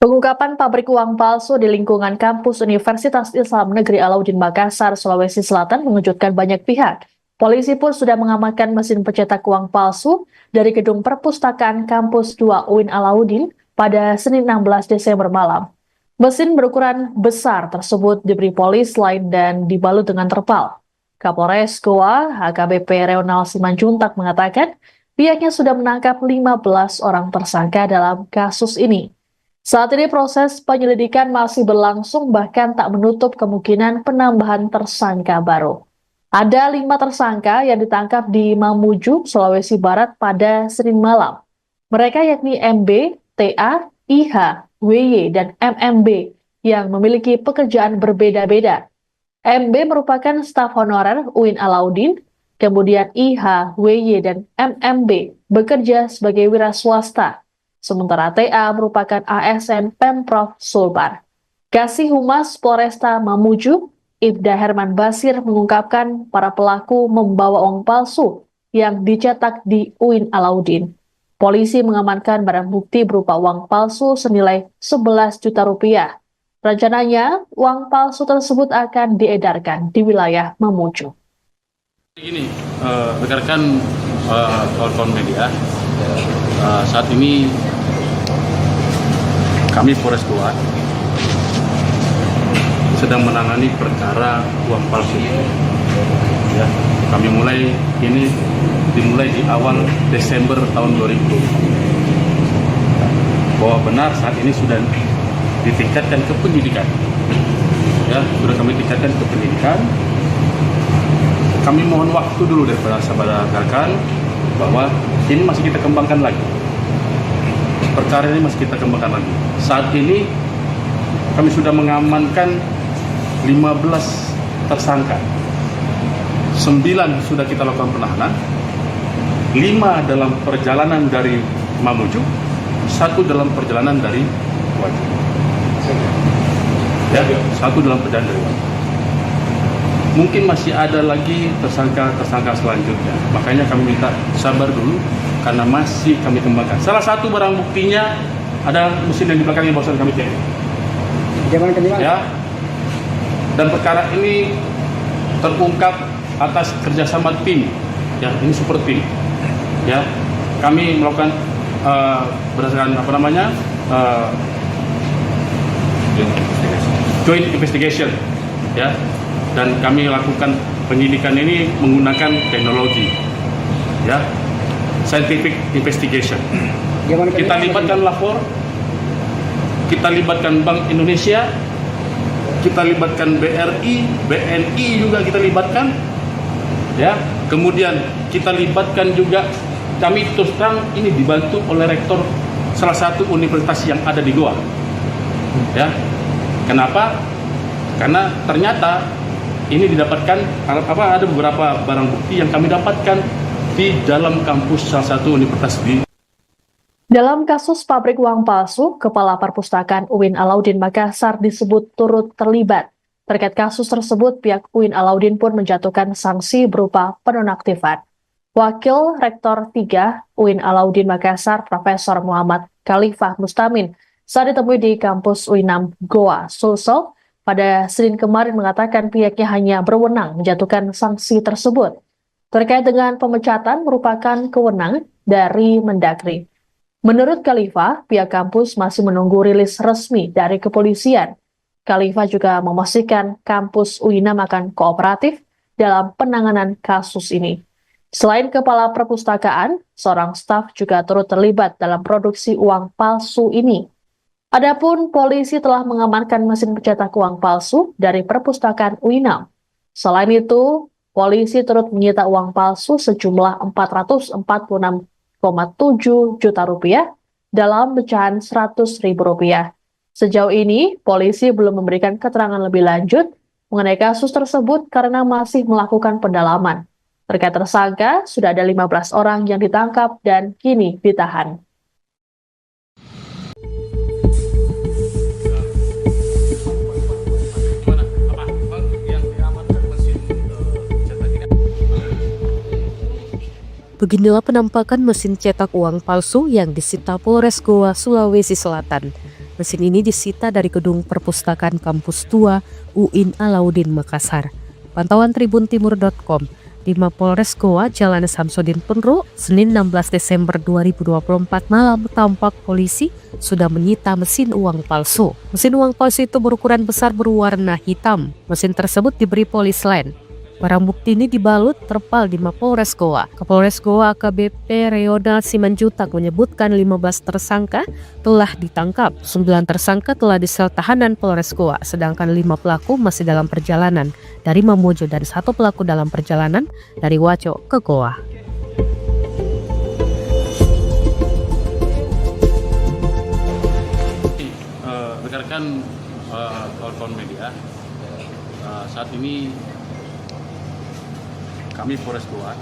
Pengungkapan pabrik uang palsu di lingkungan kampus Universitas Islam Negeri Alauddin Makassar, Sulawesi Selatan mengejutkan banyak pihak. Polisi pun sudah mengamankan mesin pencetak uang palsu dari gedung perpustakaan Kampus 2 UIN Alauddin pada Senin 16 Desember malam. Mesin berukuran besar tersebut diberi polis lain dan dibalut dengan terpal. Kapolres Goa HKBP Reonal Simanjuntak mengatakan pihaknya sudah menangkap 15 orang tersangka dalam kasus ini. Saat ini proses penyelidikan masih berlangsung, bahkan tak menutup kemungkinan penambahan tersangka baru. Ada 5 tersangka yang ditangkap di Mamuju, Sulawesi Barat pada Senin malam. Mereka yakni MB, TA, IH, WY, dan MMB yang memiliki pekerjaan berbeda-beda. MB merupakan staf honorer UIN Alauddin, kemudian IH, WY, dan MMB bekerja sebagai wira swasta. Sementara TA merupakan ASN Pemprov Sulbar. Kasih Humas Polresta Mamuju, Ibda Herman Basir mengungkapkan para pelaku membawa uang palsu yang dicetak di UIN Alauddin. Polisi mengamankan barang bukti berupa uang palsu senilai 11 juta rupiah. Rencananya, uang palsu tersebut akan diedarkan di wilayah Mamuju. Ini rekan-rekan kawan-kawan media, saat ini kami Polres Goa sedang menangani perkara uang palsu. Ya, kami dimulai di awal Desember tahun 2020. Bahwa benar saat ini sudah ditingkatkan ke penyidikan. Ya, sudah kami tingkatkan ke penyidikan. Kami mohon waktu dulu daripada sahabat rekan bahwa ini masih kita kembangkan lagi. Perkara ini masih kita kembangkan lagi. Saat ini kami sudah mengamankan 15 tersangka. 9 sudah kita lakukan penahanan. 5 dalam perjalanan dari Mamuju, 1 dalam perjalanan dari Wajib. Ya, 1 dalam perjalanan dari Wajib. Mungkin masih ada lagi tersangka selanjutnya. Makanya kami minta sabar dulu karena masih kami kembangkan. Salah satu barang buktinya ada mesin yang di belakangnya barusan kami cek. Ya. Dan perkara ini terungkap atas kerjasama tim. Ya, ini super tim. Ya, kami melakukan berdasarkan joint investigation. Ya. Dan kami lakukan penyidikan ini menggunakan teknologi, ya, scientific investigation. Kita libatkan lapor, kita libatkan Bank Indonesia, kita libatkan BRI, BNI juga kita libatkan, ya. Kemudian kita libatkan juga, kami terus terang ini dibantu oleh rektor salah satu universitas yang ada di Goa, ya. Kenapa? Karena ternyata ini didapatkan ada beberapa barang bukti yang kami dapatkan di dalam kampus salah satu universitas di. Dalam kasus pabrik uang palsu, Kepala Perpustakaan UIN Alauddin Makassar disebut turut terlibat. Terkait kasus tersebut, pihak UIN Alauddin pun menjatuhkan sanksi berupa penonaktifan. Wakil Rektor 3 UIN Alauddin Makassar, Profesor Muhammad Khalifah Mustamin, saat ditemui di kampus UINAM Goa, Sulsel, pada Senin kemarin mengatakan pihaknya hanya berwenang menjatuhkan sanksi tersebut. Terkait dengan pemecatan merupakan kewenangan dari Mendagri. Menurut Khalifah, pihak kampus masih menunggu rilis resmi dari kepolisian. Khalifah juga memastikan kampus UINAM akan kooperatif dalam penanganan kasus ini. Selain Kepala Perpustakaan, seorang staf juga turut terlibat dalam produksi uang palsu ini. Adapun polisi telah mengamankan mesin pencetak uang palsu dari perpustakaan UINAM. Selain itu, polisi turut menyita uang palsu sejumlah 446,7 juta rupiah dalam pecahan 100.000 rupiah. Sejauh ini, polisi belum memberikan keterangan lebih lanjut mengenai kasus tersebut karena masih melakukan pendalaman. Terkait tersangka, sudah ada 15 orang yang ditangkap dan kini ditahan. Beginilah penampakan mesin cetak uang palsu yang disita Polres Goa, Sulawesi Selatan. Mesin ini disita dari gedung perpustakaan Kampus 2 UIN Alauddin Makassar. Pantauan tribuntimur.com, di Mapolres Goa, Jalan Samsudin Penru, Senin 16 Desember 2024 malam tampak polisi sudah menyita mesin uang palsu. Mesin uang palsu itu berukuran besar berwarna hitam. Mesin tersebut diberi polis lain. Barang bukti ini dibalut terpal di Mapolres Goa. Kapolres Goa AKBP Reonald Simanjuntak menyebutkan 15 tersangka telah ditangkap. 9 tersangka telah di sel tahanan Polres Goa, sedangkan 5 pelaku masih dalam perjalanan dari Mamuju dan 1 pelaku dalam perjalanan dari Waco ke Goa. Rekan-rekan kawan-kawan media, saat ini kami Polres Goa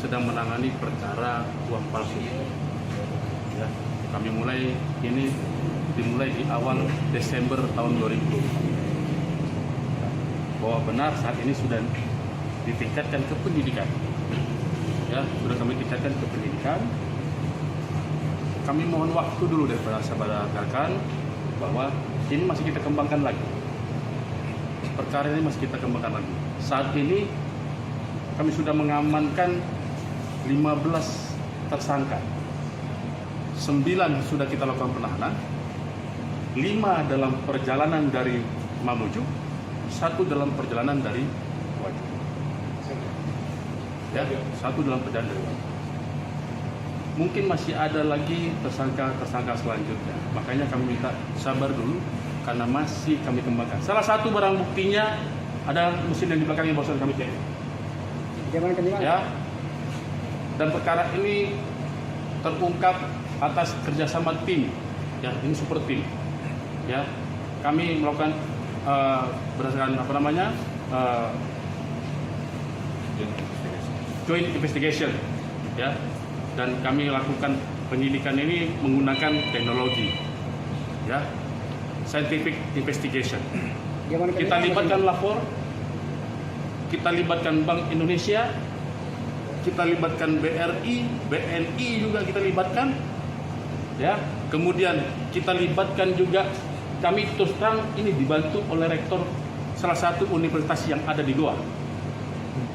sedang menangani perkara uang palsu. Ya, kami dimulai di awal Desember tahun 2020. Bahwa benar saat ini sudah ditingkatkan ke penyidikan. Ya, sudah kami tingkatkan ke penyidikan. Kami mohon waktu dulu dari sahabat rekan bahwa ini masih kita kembangkan lagi. Perkara ini masih kita kembangkan lagi. Saat ini kami sudah mengamankan 15 tersangka. 9 sudah kita lakukan penahanan. 5 dalam perjalanan dari Mamuju, 1 dalam perjalanan dari Wajo. Ya, 1 dalam perjalanan dari Wajo. Mungkin masih ada lagi tersangka selanjutnya. Makanya kami minta sabar dulu karena masih kami kembangkan. Salah satu barang buktinya ada mesin yang di belakangnya barusan kami cek. Ya. Dan perkara ini terungkap atas kerjasama tim. Ya, ini super tim. Ya, kami melakukan berdasarkan joint investigation. Ya, dan kami lakukan penyidikan ini menggunakan teknologi. Ya, scientific investigation. Kita libatkan lapor, kita libatkan Bank Indonesia, kita libatkan BRI, BNI juga kita libatkan, ya. Kemudian kita libatkan juga, kami terus terang ini dibantu oleh rektor salah satu universitas yang ada di Goa,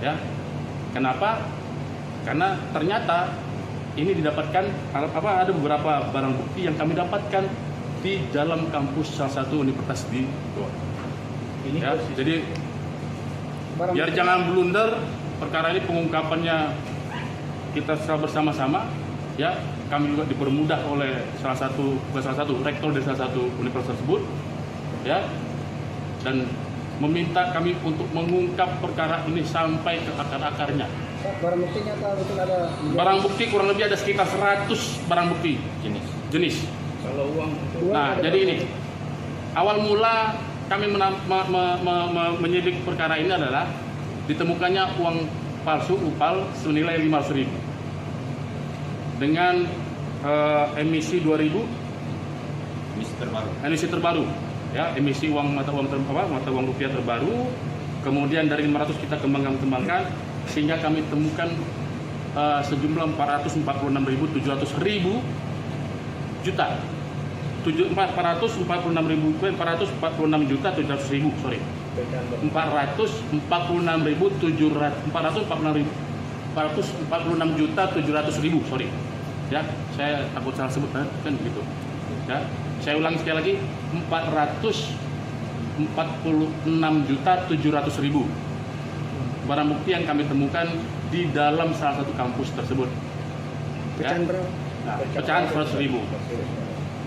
ya. Kenapa? Karena ternyata ini didapatkan ada beberapa barang bukti yang kami dapatkan di dalam kampus salah satu universitas di Goa. Ya, jadi biar jangan blunder, perkara ini pengungkapannya kita bersama-sama. Ya, kami juga dipermudah oleh salah satu rektor dari salah satu universitas tersebut. Ya, dan meminta kami untuk mengungkap perkara ini sampai ke akar-akarnya. Barang buktinya betul ada? Barang bukti kurang lebih ada sekitar 100 barang bukti jenis. Kalau uang Nah, jadi ini awal mula kami menyidik perkara ini adalah ditemukannya uang palsu UPAL senilai 500.000 dengan emisi 2000 emisi terbaru, ya, emisi mata uang rupiah terbaru. Kemudian dari 500 kita kembangkan sehingga kami temukan sejumlah 446.700 juta. 446.700.000, sorry. 446.700.000, sorry. Ya, saya takut salah sebut kan gitu. Ya, saya ulangi sekali lagi, 446.700.000 barang bukti yang kami temukan di dalam salah satu kampus tersebut. Ya. Pecahan 100.000.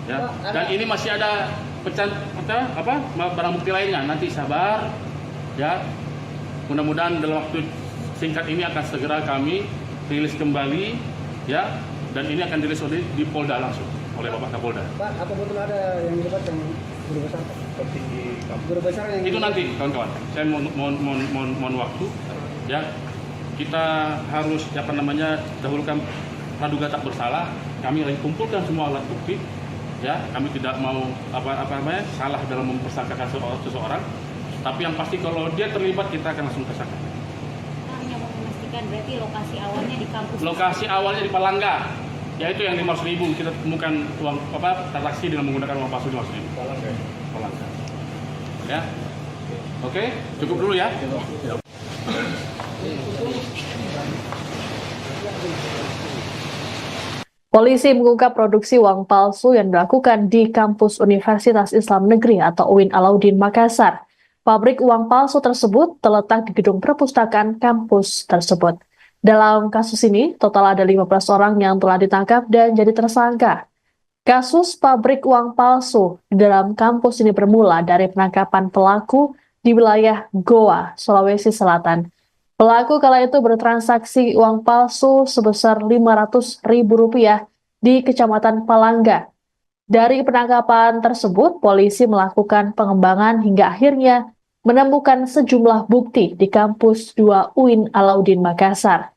Ya, dan ini masih ada barang bukti lainnya. Nanti sabar, ya. Mudah-mudahan dalam waktu singkat ini akan segera kami rilis kembali, ya. Dan ini akan dirilis di Polda langsung oleh Bapak Kapolda. Pak, apa betul ada yang dilibatkan guru besar? Guru besar yang itu nanti, kawan-kawan. Saya mohon waktu, ya. Kita harus dahulukan praduga tak bersalah. Kami lagi kumpulkan semua alat bukti. Ya, kami tidak mau salah dalam mempersangkakan seseorang, tapi yang pasti kalau dia terlibat kita akan langsung tersangka. Hanya mau memastikan berarti lokasi awalnya di kampus. Lokasi awalnya di Palangga, yaitu yang 500.000 kita temukan uang transaksi dengan menggunakan uang palsu 500.000. Palangga. Ya, oke, cukup dulu ya. Polisi mengungkap produksi uang palsu yang dilakukan di kampus Universitas Islam Negeri atau UIN Alauddin Makassar. Pabrik uang palsu tersebut terletak di gedung perpustakaan kampus tersebut. Dalam kasus ini, total ada 15 orang yang telah ditangkap dan jadi tersangka. Kasus pabrik uang palsu di dalam kampus ini bermula dari penangkapan pelaku di wilayah Goa, Sulawesi Selatan. Pelaku kala itu bertransaksi uang palsu sebesar Rp500.000 di Kecamatan Palangga. Dari penangkapan tersebut, polisi melakukan pengembangan hingga akhirnya menemukan sejumlah bukti di kampus 2 UIN Alauddin Makassar.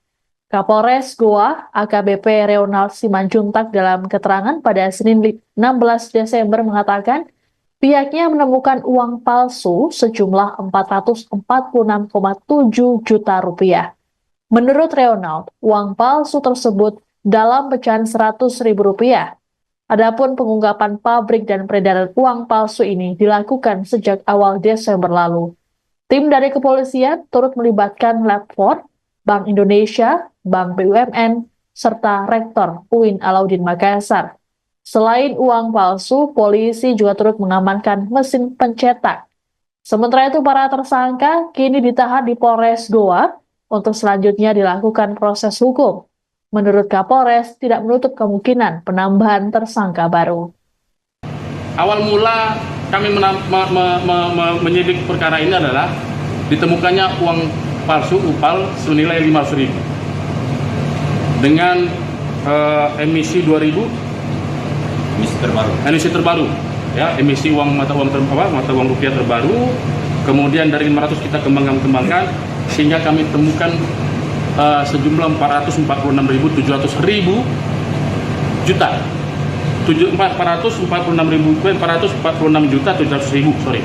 Kapolres Goa, AKBP Reonald Simanjuntak dalam keterangan pada Senin 16 Desember mengatakan, pihaknya menemukan uang palsu sejumlah Rp446,7 juta. Menurut Reonald, uang palsu tersebut dalam pecahan Rp100.000. Adapun pengungkapan pabrik dan peredaran uang palsu ini dilakukan sejak awal Desember lalu. Tim dari kepolisian turut melibatkan Lab 4, Bank Indonesia, Bank BUMN, serta Rektor UIN Alauddin Makassar. Selain uang palsu, polisi juga turut mengamankan mesin pencetak. Sementara itu, para tersangka kini ditahan di Polres Goa untuk selanjutnya dilakukan proses hukum. Menurut Kapolres, tidak menutup kemungkinan penambahan tersangka baru. Awal mula kami menyidik perkara ini adalah ditemukannya uang palsu UPAL senilai Rp500.000 dengan emisi 2000 emisi terbaru, ya, emisi mata uang rupiah terbaru. Kemudian dari 500 kita kembangkan sehingga kami temukan sejumlah 446.700.000 juta. 446.700.000, sorry.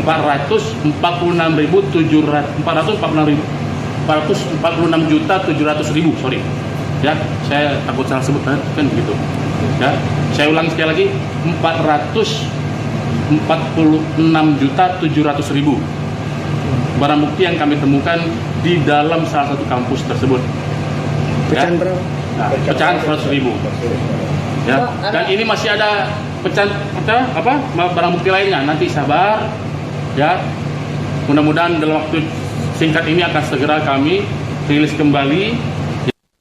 446.700.000, sorry. Ya, saya takut salah sebut kan begitu. Ya, saya ulangi sekali lagi, 446.700.000 barang bukti yang kami temukan di dalam salah satu kampus tersebut. Pecahan berapa? Nah, pecahan 100.000. Ya, dan ini masih ada pecahan barang bukti lainnya. Nanti sabar, ya. Mudah-mudahan dalam waktu singkat ini akan segera kami rilis kembali.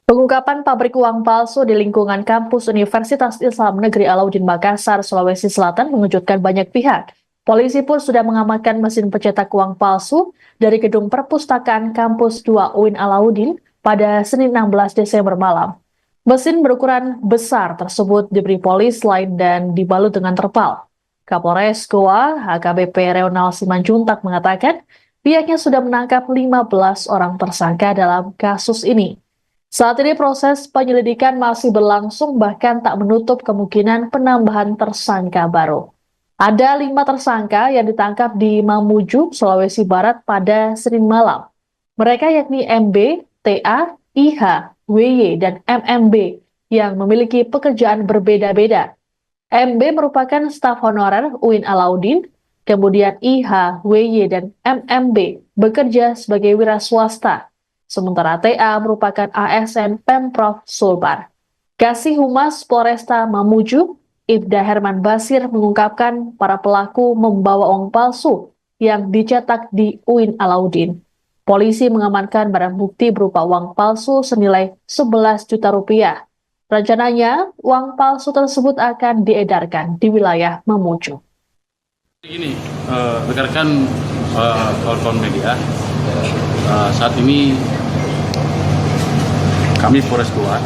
Pengungkapan pabrik uang palsu di lingkungan kampus Universitas Islam Negeri Alauddin Makassar, Sulawesi Selatan mengejutkan banyak pihak. Polisi pun sudah mengamankan mesin pencetak uang palsu dari gedung perpustakaan kampus 2 UIN Alauddin pada Senin 16 Desember malam. Mesin berukuran besar tersebut diberi polis lain dan dibalut dengan terpal. Kapolres Goa, AKBP Reonald Simanjuntak mengatakan pihaknya sudah menangkap 15 orang tersangka dalam kasus ini. Saat ini proses penyelidikan masih berlangsung, bahkan tak menutup kemungkinan penambahan tersangka baru. Ada 5 tersangka yang ditangkap di Mamuju, Sulawesi Barat pada Senin malam. Mereka yakni MB, TA, IH, WY, dan MMB yang memiliki pekerjaan berbeda-beda. MB merupakan staf honorer UIN Alauddin, kemudian IH, WY, dan MMB bekerja sebagai wira swasta. Sementara TA merupakan ASN Pemprov Sulbar. Kasih Humas Polresta Mamuju, Ibda Herman Basir mengungkapkan para pelaku membawa uang palsu yang dicetak di UIN Alauddin. Polisi mengamankan barang bukti berupa uang palsu senilai Rp11 juta. Rencananya, uang palsu tersebut akan diedarkan di wilayah Mamuju. Ini, rekan-rekan kawan-kawan media, saat ini kami Polres Goa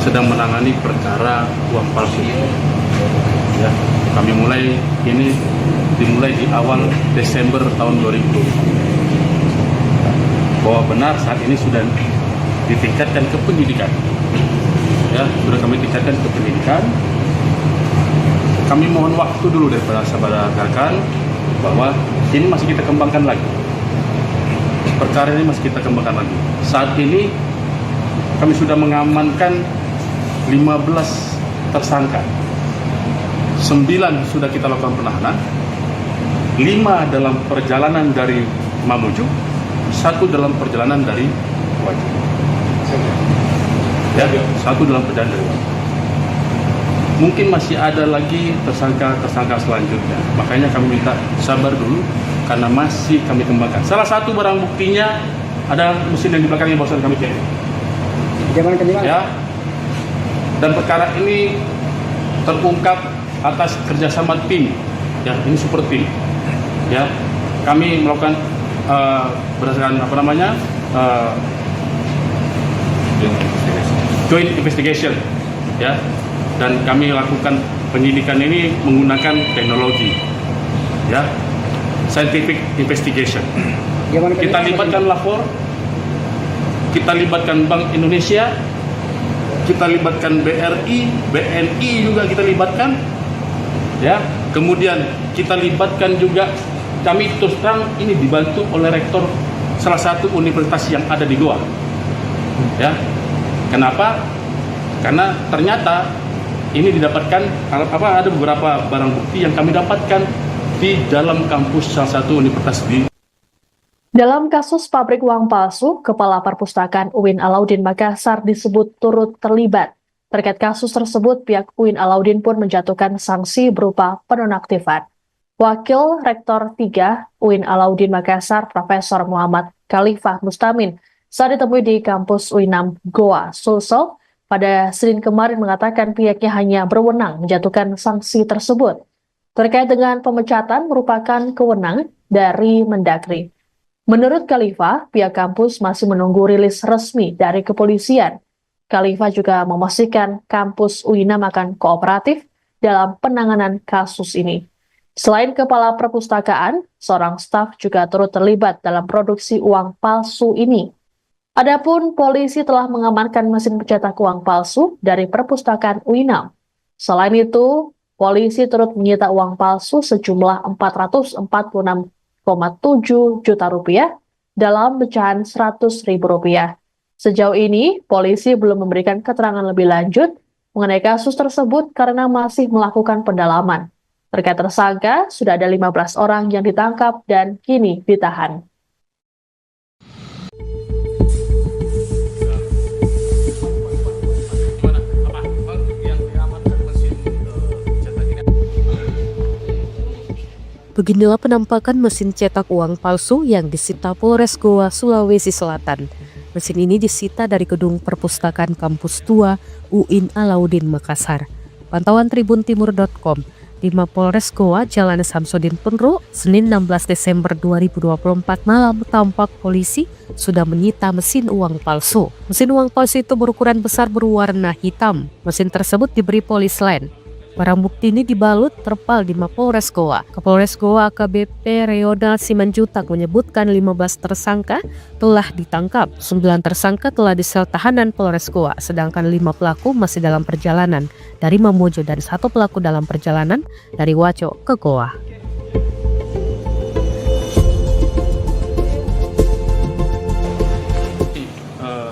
sedang menangani perkara uang palsu. Ya, kami dimulai di awal Desember tahun 2020. Bahwa benar saat ini sudah ditingkatkan ke penyidikan. Ya, sudah kami tingkatkan ke penyidikan. Kami mohon waktu dulu daripada sahabat rekan bahwa ini masih kita kembangkan lagi. Perkara ini masih kita kembangkan lagi. Saat ini kami sudah mengamankan 15 tersangka. 9 sudah kita lakukan penahanan. 5 dalam perjalanan dari Mamuju, satu dalam perjalanan dari Waju. Ya, satu dalam perjalanan dari Waju. Mungkin masih ada lagi tersangka selanjutnya. Makanya kami minta sabar dulu karena masih kami kembangkan. Salah satu barang buktinya ada mesin yang di belakangnya barusan kami cek. Diamankan di mana? Ya. Dan perkara ini terungkap atas kerjasama tim. Ya, ini super tim. Ya, kami melakukan berdasarkan joint investigation. Ya. Dan kami lakukan penyidikan ini menggunakan teknologi, ya, scientific investigation. Kita libatkan lapor, kita libatkan Bank Indonesia, kita libatkan BRI, BNI juga kita libatkan, ya. Kemudian kita libatkan juga, kami terus terang ini dibantu oleh rektor salah satu universitas yang ada di Goa, ya. Kenapa? Karena ternyata ini didapatkan ada beberapa barang bukti yang kami dapatkan di dalam kampus salah satu universitas di. Dalam kasus pabrik uang palsu, Kepala Perpustakaan UIN Alauddin Makassar disebut turut terlibat. Terkait kasus tersebut, pihak UIN Alauddin pun menjatuhkan sanksi berupa penonaktifan. Wakil Rektor 3 UIN Alauddin Makassar, Profesor Muhammad Khalifah Mustamin, saat ditemui di kampus UINAM Goa, Sulsel, pada Senin kemarin mengatakan pihaknya hanya berwenang menjatuhkan sanksi tersebut. Terkait dengan pemecatan merupakan kewenangan dari Mendagri. Menurut Khalifah, pihak kampus masih menunggu rilis resmi dari kepolisian. Khalifah juga memastikan kampus UINAM akan kooperatif dalam penanganan kasus ini. Selain Kepala Perpustakaan, seorang staf juga turut terlibat dalam produksi uang palsu ini. Adapun polisi telah mengamankan mesin pencetak uang palsu dari perpustakaan UINAM. Selain itu, polisi turut menyita uang palsu sejumlah 446,7 juta rupiah dalam pecahan 100.000 rupiah. Sejauh ini, polisi belum memberikan keterangan lebih lanjut mengenai kasus tersebut karena masih melakukan pendalaman. Terkait tersangka, sudah ada 15 orang yang ditangkap dan kini ditahan. Beginilah penampakan mesin cetak uang palsu yang disita Polres Goa, Sulawesi Selatan. Mesin ini disita dari gedung perpustakaan kampus tua UIN Alauddin Makassar. Pantauan tribuntimur.com, di Mapolres Goa, Jalan Samsudin Penru, Senin 16 Desember 2024 malam tampak polisi sudah menyita mesin uang palsu. Mesin uang palsu itu berukuran besar berwarna hitam. Mesin tersebut diberi polis lain. Barang bukti ini dibalut terpal di Mapolres Goa. Kapolres Goa AKBP Reonald Simanjutak menyebutkan 15 tersangka telah ditangkap. 9 tersangka telah di sel tahanan Polres Goa, sedangkan 5 pelaku masih dalam perjalanan dari Mamuju dan 1 pelaku dalam perjalanan dari Wajo ke Goa.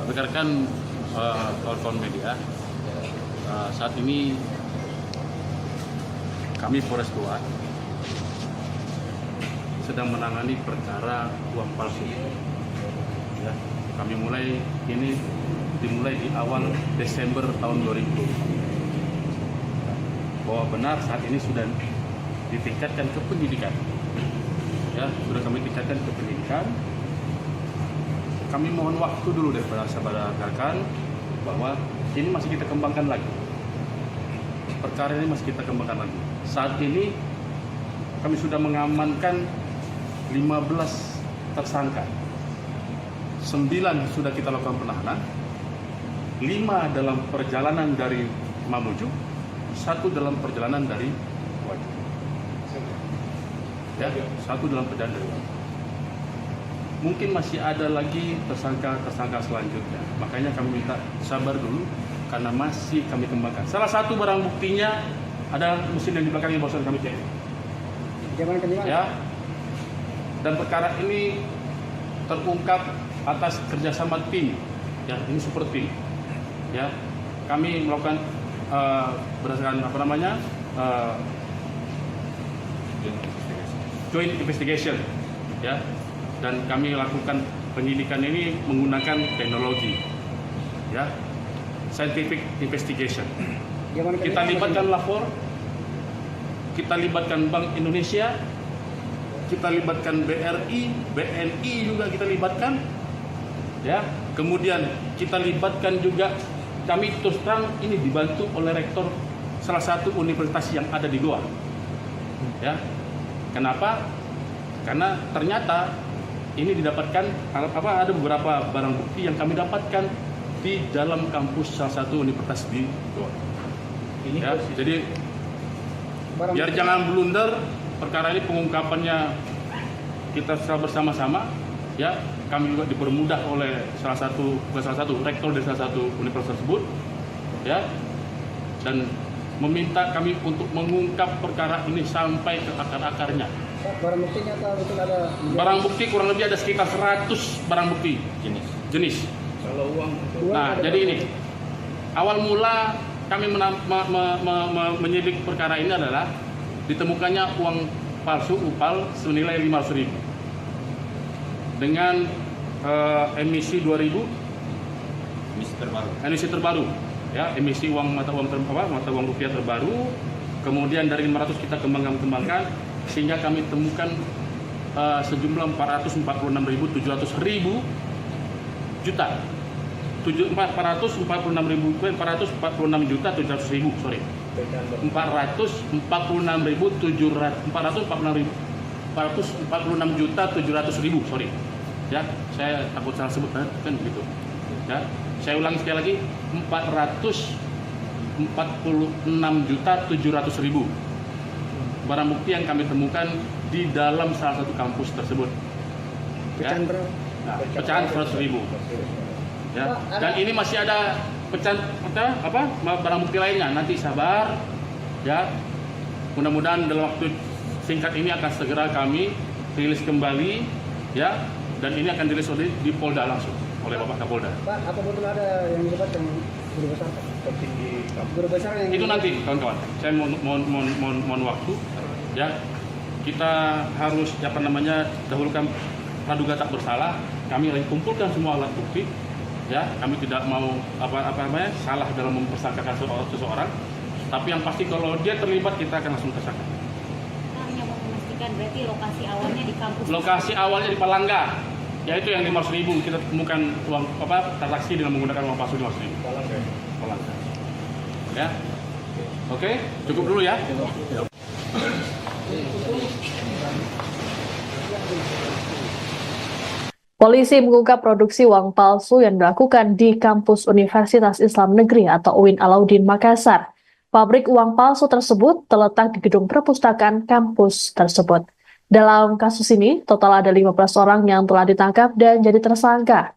Rekan-rekan kawan-kawan media, saat ini kami Polres Goa sedang menangani perkara uang palsu. Ya, kami dimulai di awal Desember tahun 2020. Bahwa benar saat ini sudah ditingkatkan ke penyidikan. Ya, sudah kami tingkatkan ke penyidikan. Kami mohon waktu dulu daripada saudara rekan bahwa ini masih kita kembangkan lagi. Perkara ini masih kita kembangkan lagi. Saat ini kami sudah mengamankan 15 tersangka. 9 sudah kita lakukan penahanan. 5 dalam perjalanan dari Mamuju, 1 dalam perjalanan dari Waju. Ya, 1 dalam perjalanan dari Waju. Mungkin masih ada lagi tersangka selanjutnya. Makanya kami minta sabar dulu karena masih kami kembangkan. Salah satu barang buktinya ada mesin yang di belakangnya barusan kami cek. Diamankan di mana? Ya. Dan perkara ini terungkap atas kerjasama tim. Ya, ini super tim. Ya, kami melakukan berdasarkan joint investigation. Ya, dan kami lakukan penyidikan ini menggunakan teknologi, ya, scientific investigation. Kita libatkan lapor, kita libatkan Bank Indonesia, kita libatkan BRI, BNI juga kita libatkan, ya. Kemudian kita libatkan juga, kami terus terang ini dibantu oleh rektor salah satu universitas yang ada di Goa, ya. Kenapa? Karena ternyata ini didapatkan ada beberapa barang bukti yang kami dapatkan di dalam kampus salah satu universitas di Goa. Ya, jadi biar jangan blunder, perkara ini pengungkapannya kita bersama-sama, ya. Kami juga dipermudah oleh salah satu rektor dari salah satu universitas tersebut, ya, dan meminta kami untuk mengungkap perkara ini sampai ke akar-akarnya. Barang buktinya betul ada? Barang bukti kurang lebih ada sekitar 100 barang bukti jenis. Kalau uang Nah, jadi ini awal mula kami menyidik perkara ini adalah ditemukannya uang palsu UPAL senilai 500.000 dengan emisi 2000 emisi terbaru, ya, emisi mata uang rupiah terbaru. Kemudian dari 500 kita kembangkan sehingga kami temukan sejumlah 446.700 juta. 446.700.000, sorry. 446.700.000, sorry. Ya, saya takut salah sebut kan begitu. Ya, saya ulangi sekali lagi, 446.700.000 barang bukti yang kami temukan di dalam salah satu kampus tersebut. Ya. Pecahan 100.000. Ya, dan ini masih ada pecahan barang bukti lainnya. Nanti sabar, ya. Mudah-mudahan dalam waktu singkat ini akan segera kami rilis kembali, ya. Dan ini akan dirilis di Polda langsung oleh Bapak Kapolda. Pak, apa betul ada yang dilibatkan guru besar? Petinggi guru besar yang itu nanti, kawan-kawan. Saya mohon waktu, ya. Kita harus dahulukan praduga tak bersalah. Kami lagi kumpulkan semua alat bukti, ya. Kami tidak mau salah dalam mempersangkakan seseorang. Tapi yang pasti kalau dia terlibat kita akan langsung tersangka. Hanya mau memastikan berarti lokasi awalnya di kampus. Lokasi awalnya di Palangga, yaitu yang 500.000 kita temukan uang transaksi dengan menggunakan uang palsu 500.000. Palangga. Ya. Oke, cukup dulu ya. Polisi mengungkap produksi uang palsu yang dilakukan di kampus Universitas Islam Negeri atau UIN Alauddin Makassar. Pabrik uang palsu tersebut terletak di gedung perpustakaan kampus tersebut. Dalam kasus ini, total ada 15 orang yang telah ditangkap dan jadi tersangka.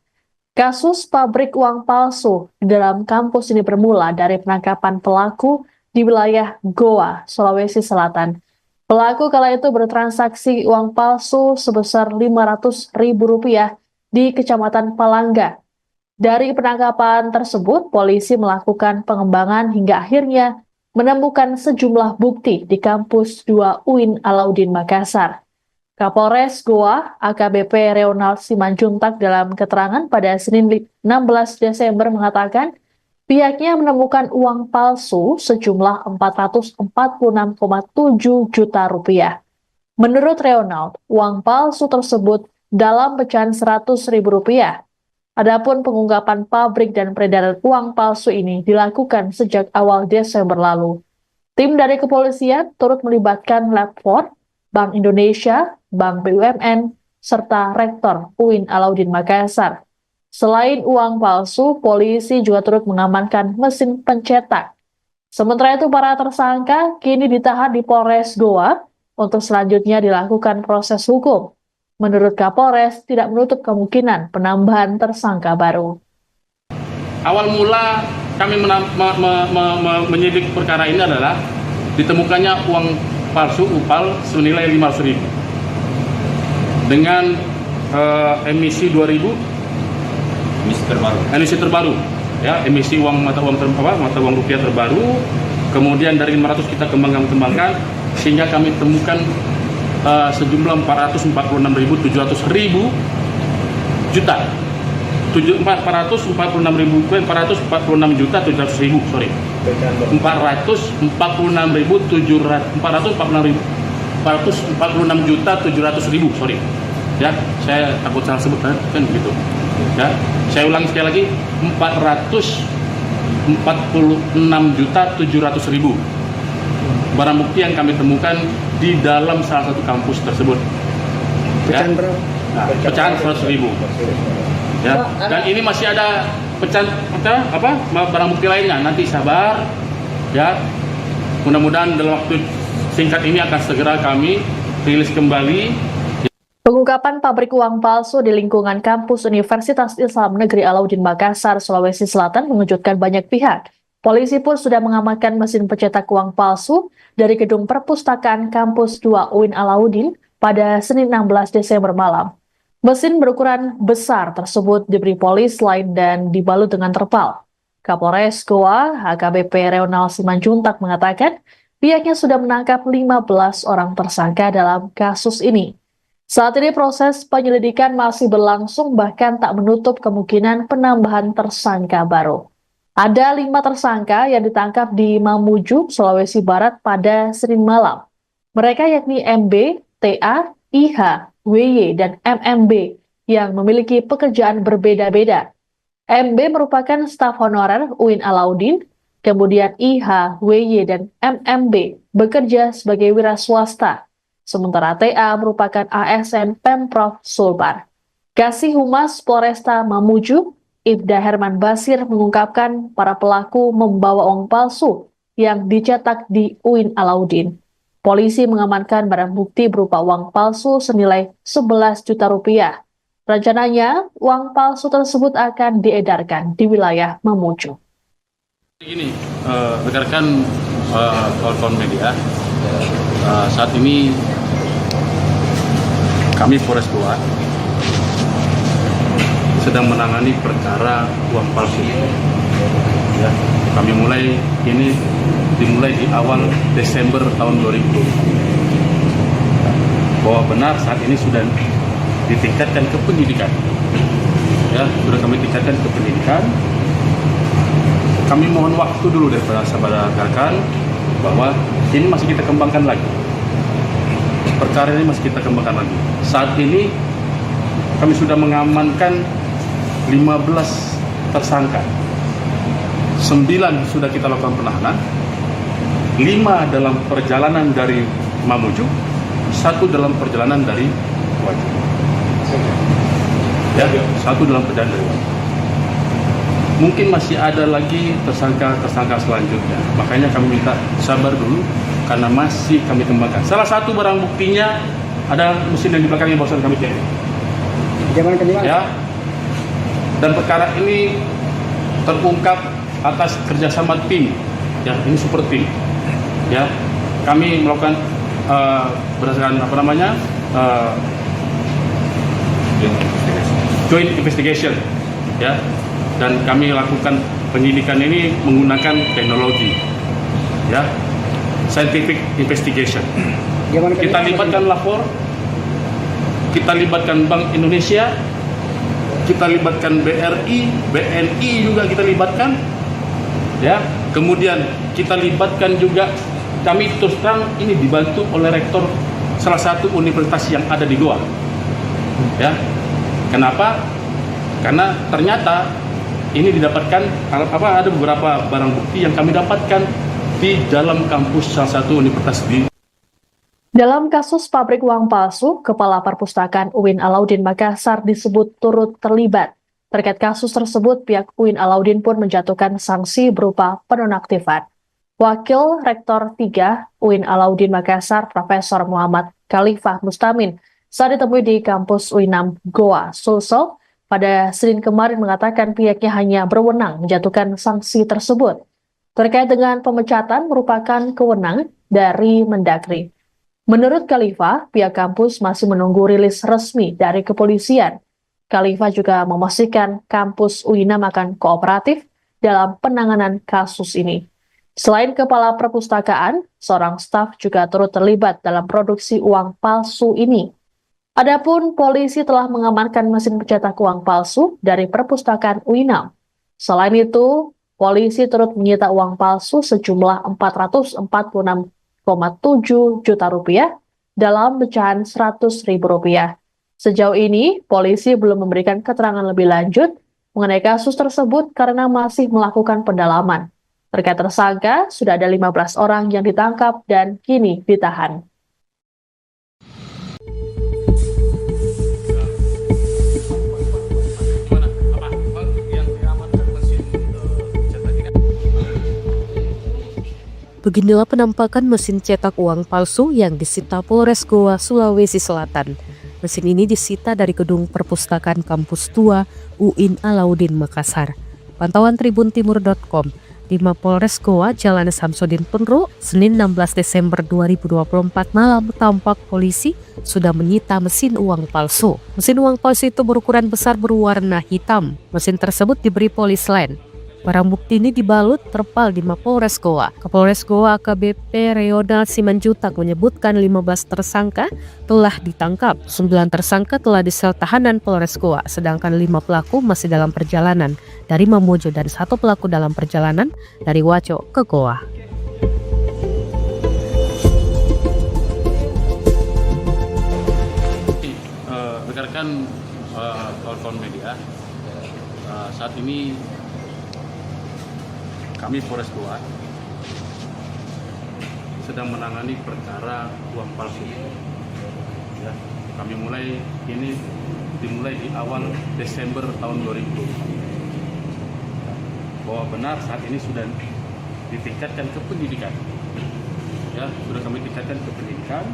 Kasus pabrik uang palsu di dalam kampus ini bermula dari penangkapan pelaku di wilayah Goa, Sulawesi Selatan. Pelaku kala itu bertransaksi uang palsu sebesar Rp500.000 di Kecamatan Palangga. Dari penangkapan tersebut, polisi melakukan pengembangan hingga akhirnya menemukan sejumlah bukti di kampus 2 UIN Alauddin Makassar. Kapolres Goa, AKBP Reonald Simanjuntak dalam keterangan pada Senin 16 Desember mengatakan, pihaknya menemukan uang palsu sejumlah Rp446,7 juta. Menurut Reonald, uang palsu tersebut dalam pecahan Rp100.000. Adapun pengungkapan pabrik dan peredaran uang palsu ini dilakukan sejak awal Desember lalu. Tim dari kepolisian turut melibatkan Lab 4, Bank Indonesia, Bank BUMN, serta Rektor UIN Alauddin Makassar. Selain uang palsu, polisi juga turut mengamankan mesin pencetak. Sementara itu, para tersangka kini ditahan di Polres Goa untuk selanjutnya dilakukan proses hukum. Menurut Kapolres, tidak menutup kemungkinan penambahan tersangka baru. Awal mula kami menyidik perkara ini adalah ditemukannya uang palsu UPAL senilai 500.000 dengan emisi 2000 emisi terbaru, ya, emisi mata uang rupiah terbaru. Kemudian dari 500 kita kembangkan sehingga kami temukan sejumlah 446.700.000 juta. 446 juta 700.000, sorry. 446 juta 700.000, sorry. Ya, saya takut salah sebut kan begitu. Ya, saya ulangi sekali lagi, 446 juta 700.000 barang bukti yang kami temukan di dalam salah satu kampus tersebut. Ya. Pecahan berapa? Nah, pecahan 100.000. Ya, dan ini masih ada pecahan barang bukti lainnya. Nanti sabar, ya. Mudah-mudahan dalam waktu singkat ini akan segera kami rilis kembali. Pengungkapan pabrik uang palsu di lingkungan kampus Universitas Islam Negeri Alauddin Makassar, Sulawesi Selatan mengejutkan banyak pihak. Polisi pun sudah mengamankan mesin pencetak uang palsu dari gedung perpustakaan kampus 2 UIN Alauddin pada Senin 16 Desember malam. Mesin berukuran besar tersebut diberi polis lain dan dibalut dengan terpal. Kapolres Goa, HKBP Reonal Simanjuntak mengatakan pihaknya sudah menangkap 15 orang tersangka dalam kasus ini. Saat ini proses penyelidikan masih berlangsung, bahkan tak menutup kemungkinan penambahan tersangka baru. Ada 5 tersangka yang ditangkap di Mamuju, Sulawesi Barat pada Senin malam. Mereka yakni MB, TA, IH, WY, dan MMB yang memiliki pekerjaan berbeda-beda. MB merupakan staf honorer UIN Alauddin, kemudian IH, WY, dan MMB bekerja sebagai wira swasta. Sementara TA merupakan ASN Pemprov Sulbar. Kasih Humas Polresta Mamuju, Ibda Herman Basir mengungkapkan para pelaku membawa uang palsu yang dicetak di UIN Alauddin. Polisi mengamankan barang bukti berupa uang palsu senilai 11 juta rupiah. Rencananya, uang palsu tersebut akan diedarkan di wilayah Mamuju. Begini, rekan-rekan kawan-kawan media, saat ini kami Polres Goa sedang menangani perkara uang palsu. Ya, kami dimulai di awal Desember tahun 2020. Bahwa benar saat ini sudah ditingkatkan ke penyidikan. Ya, sudah kami tingkatkan ke penyidikan. Kami mohon waktu dulu daripada sahabat rekan bahwa ini masih kita kembangkan lagi. Perkara ini masih kita kembangkan lagi. Saat ini kami sudah mengamankan 15 tersangka. 9 sudah kita lakukan penahanan. 5 dalam perjalanan dari Mamuju, 1 dalam perjalanan dari Wajib. Ya, 1 dalam perjalanan dari Wajib. Mungkin masih ada lagi tersangka selanjutnya. Makanya kami minta sabar dulu karena masih kami kembangkan. Salah satu barang buktinya ada mesin yang di belakangnya barusan kami cek. Ya. Dan perkara ini terungkap atas kerjasama tim. Ya, ini super tim. Ya, kami melakukan berdasarkan joint investigation. Ya. Dan kami lakukan penyidikan ini menggunakan teknologi, ya, scientific investigation. Kita libatkan lapor, kita libatkan Bank Indonesia, kita libatkan BRI, BNI juga kita libatkan, ya. Kemudian kita libatkan juga, kami terus terang ini dibantu oleh rektor salah satu universitas yang ada di Goa, ya. Kenapa? Karena ternyata ini didapatkan ada beberapa barang bukti yang kami dapatkan di dalam kampus salah satu universitas di. Dalam kasus pabrik uang palsu, Kepala Perpustakaan UIN Alauddin Makassar disebut turut terlibat. Terkait kasus tersebut, pihak UIN Alauddin pun menjatuhkan sanksi berupa penonaktifan. Wakil Rektor 3 UIN Alauddin Makassar, Profesor Muhammad Khalifah Mustamin, saat ditemui di kampus UINAM Goa, Sulsel, pada Senin kemarin mengatakan pihaknya hanya berwenang menjatuhkan sanksi tersebut. Terkait dengan pemecatan merupakan kewenangan dari Mendagri. Menurut Khalifah, pihak kampus masih menunggu rilis resmi dari kepolisian. Khalifah juga memastikan kampus UINAM akan kooperatif dalam penanganan kasus ini. Selain kepala perpustakaan, seorang staf juga turut terlibat dalam produksi uang palsu ini. Adapun polisi telah mengamankan mesin pencetak uang palsu dari perpustakaan UINAM. Selain itu, polisi turut menyita uang palsu sejumlah 446,7 juta rupiah dalam pecahan Rp100.000. Sejauh ini, polisi belum memberikan keterangan lebih lanjut mengenai kasus tersebut karena masih melakukan pendalaman. Terkait tersangka, sudah ada 15 orang yang ditangkap dan kini ditahan. Beginilah penampakan mesin cetak uang palsu yang disita Polres Goa, Sulawesi Selatan. Mesin ini disita dari gedung perpustakaan kampus 2 UIN Alauddin Makassar. Pantauan tribuntimur.com, di Mapolres Goa, Jalan Samsudin Penru, Senin 16 Desember 2024 malam tampak polisi sudah menyita mesin uang palsu. Mesin uang palsu itu berukuran besar berwarna hitam. Mesin tersebut diberi polis lain. Barang bukti ini dibalut terpal di Mapolres Goa. Kapolres Goa AKBP Reonald Simanjutak menyebutkan 15 tersangka telah ditangkap. 9 tersangka telah disel tahanan Polres Goa, sedangkan 5 pelaku masih dalam perjalanan dari Mamuju dan 1 pelaku dalam perjalanan dari Waco ke Goa. Rekan-rekan kawan-kawan media, saat ini kami Polres Goa sedang menangani perkara uang palsu. Ya, kami dimulai di awal Desember tahun 2020. Bahwa benar saat ini sudah ditingkatkan ke penyidikan. Ya, sudah kami tingkatkan ke penyidikan.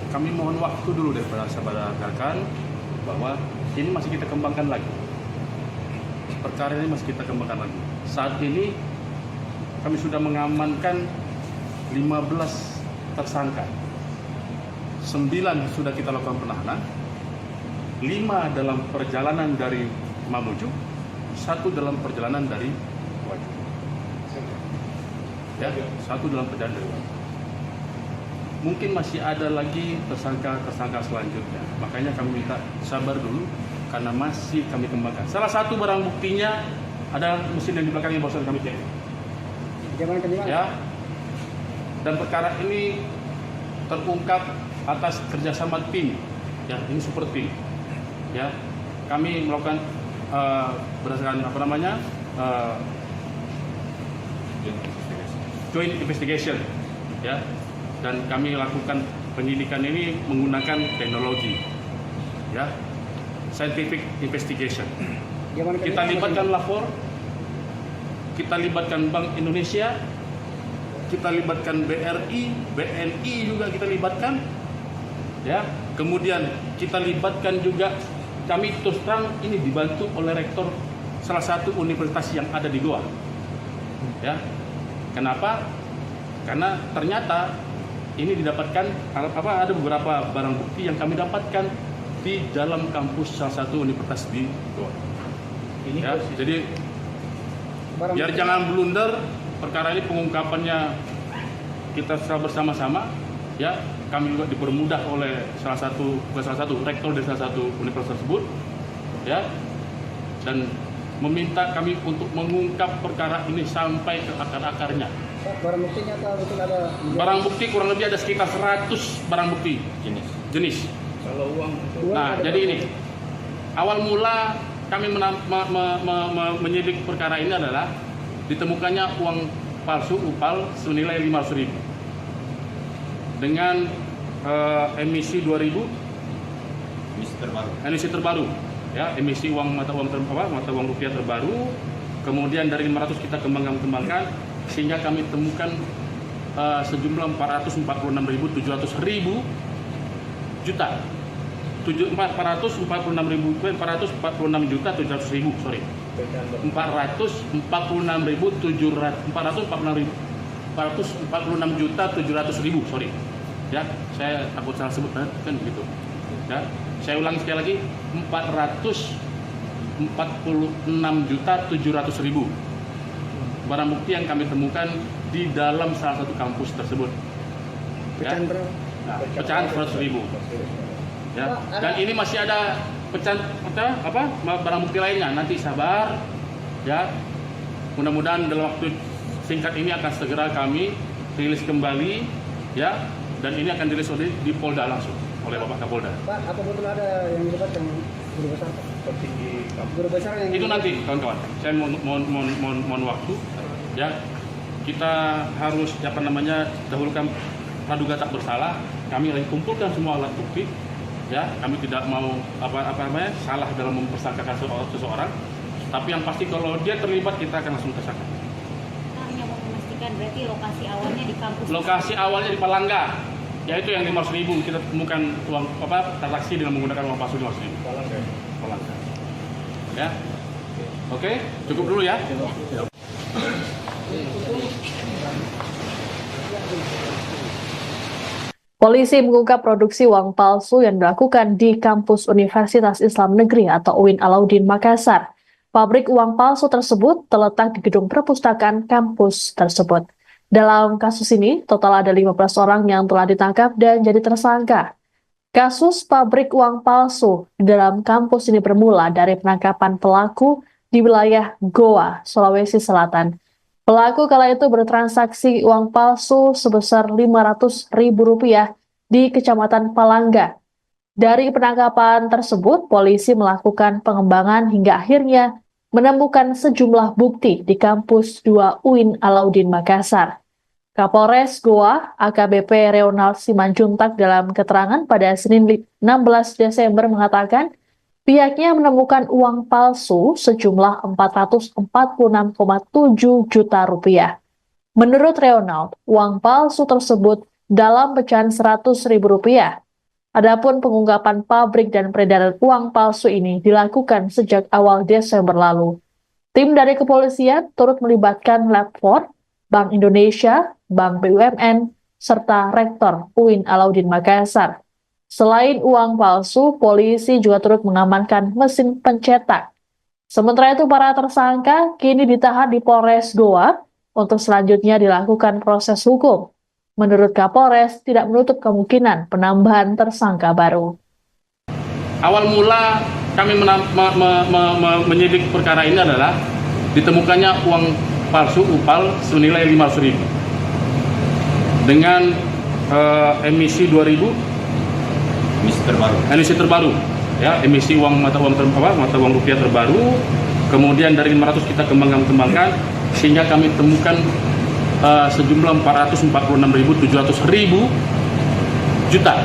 Kami mohon waktu dulu daripada sahabat rekan bahwa ini masih kita kembangkan lagi. Perkara ini masih kita kembangkan lagi. Saat ini kami sudah mengamankan 15 tersangka. 9 sudah kita lakukan penahanan. 5 dalam perjalanan dari Mamuju, 1 dalam perjalanan dari Wajo. Ya, 1 dalam perjalanan dari Wajo. Mungkin masih ada lagi tersangka selanjutnya. Makanya kami minta sabar dulu karena masih kami kembangkan. Salah satu barang buktinya ada mesin yang di belakang yang barusan kami cek. Ya. Dan perkara ini terungkap atas kerjasama tim. Ya, ini super tim. Ya, kami melakukan berdasarkan joint investigation. Ya, dan kami lakukan penyidikan ini menggunakan teknologi. Ya, scientific investigation. Kita libatkan lapor, kita libatkan Bank Indonesia, kita libatkan BRI, BNI juga kita libatkan, ya. Kemudian kita libatkan juga, kami terus terang ini dibantu oleh rektor salah satu universitas yang ada di Goa, ya. Kenapa? Karena ternyata ini didapatkan ada beberapa barang bukti yang kami dapatkan di dalam kampus salah satu universitas di Goa. Ya, jadi biar jangan blunder, perkara ini pengungkapannya kita secara bersama-sama, ya. Kami juga dipermudah oleh rektor dari salah satu universitas tersebut, ya, dan meminta kami untuk mengungkap perkara ini sampai ke akar-akarnya. Barang buktinya betul ada? Barang bukti kurang lebih ada sekitar 100 barang bukti jenis. Kalau uang Nah, jadi ini awal mula kami menyidik perkara ini adalah ditemukannya uang palsu UPAL senilai 500.000 dengan emisi 2000 emisi terbaru, ya, emisi mata uang rupiah terbaru. Kemudian dari 500 kita kembangkan sehingga kami temukan sejumlah 446.700 juta. 446.700.000, sorry. 446.700.000, sorry. Ya, saya takut salah sebut kan begitu. Ya, saya ulangi sekali lagi, 446.700.000. barang bukti yang kami temukan di dalam salah satu kampus tersebut. Ya. Pecahan berapa? Nah, pecahan 100.000. Ya. Dan ini masih ada pecahan barang bukti lainnya. Nanti sabar, ya. Mudah-mudahan dalam waktu singkat ini akan segera kami rilis kembali, ya. Dan ini akan dirilis di Polda langsung oleh Bapak Kapolda. Pak, apa betul ada yang debat yang guru besar? Petinggi guru besar yang Itu nanti kawan-kawan. Saya mohon waktu, ya. Kita harus dahulukan praduga tak bersalah. Kami lagi kumpulkan semua alat bukti, ya. Kami tidak mau salah dalam mempersangkakan seseorang. Tapi yang pasti kalau dia terlibat kita akan langsung tersangka. Hanya mau memastikan berarti lokasi awalnya di kampus. Lokasi awalnya di Palangga, yaitu yang 500.000 kita temukan uang transaksi dengan menggunakan uang palsu 500.000. Palangga. Ya. Oke, cukup dulu ya. Polisi mengungkap produksi uang palsu yang dilakukan di kampus Universitas Islam Negeri atau UIN Alauddin Makassar. Pabrik uang palsu tersebut terletak di gedung perpustakaan kampus tersebut. Dalam kasus ini, total ada 15 orang yang telah ditangkap dan jadi tersangka. Kasus pabrik uang palsu di dalam kampus ini bermula dari penangkapan pelaku di wilayah Goa, Sulawesi Selatan. Pelaku kala itu bertransaksi uang palsu sebesar Rp500.000 di Kecamatan Palangga. Dari penangkapan tersebut, polisi melakukan pengembangan hingga akhirnya menemukan sejumlah bukti di kampus 2 UIN Alauddin Makassar. Kapolres Goa, AKBP Reonald Simanjuntak dalam keterangan pada Senin 16 Desember mengatakan pihaknya menemukan uang palsu sejumlah Rp446,7 juta. Menurut Reonald, uang palsu tersebut dalam pecahan Rp100.000. Adapun pengungkapan pabrik dan peredaran uang palsu ini dilakukan sejak awal Desember lalu. Tim dari kepolisian turut melibatkan Lab 4, Bank Indonesia, Bank BUMN, serta Rektor UIN Alauddin Makassar. Selain uang palsu, polisi juga turut mengamankan mesin pencetak. Sementara itu, para tersangka kini ditahan di Polres Goa untuk selanjutnya dilakukan proses hukum. Menurut Kapolres, tidak menutup kemungkinan penambahan tersangka baru. Awal mula kami menyidik perkara ini adalah ditemukannya uang palsu UPAL senilai Rp500.000 dengan emisi 2000 emisi terbaru, ya, emisi mata uang rupiah terbaru. Kemudian dari 500 kita kembangkan sehingga kami temukan sejumlah 446.700.000 juta.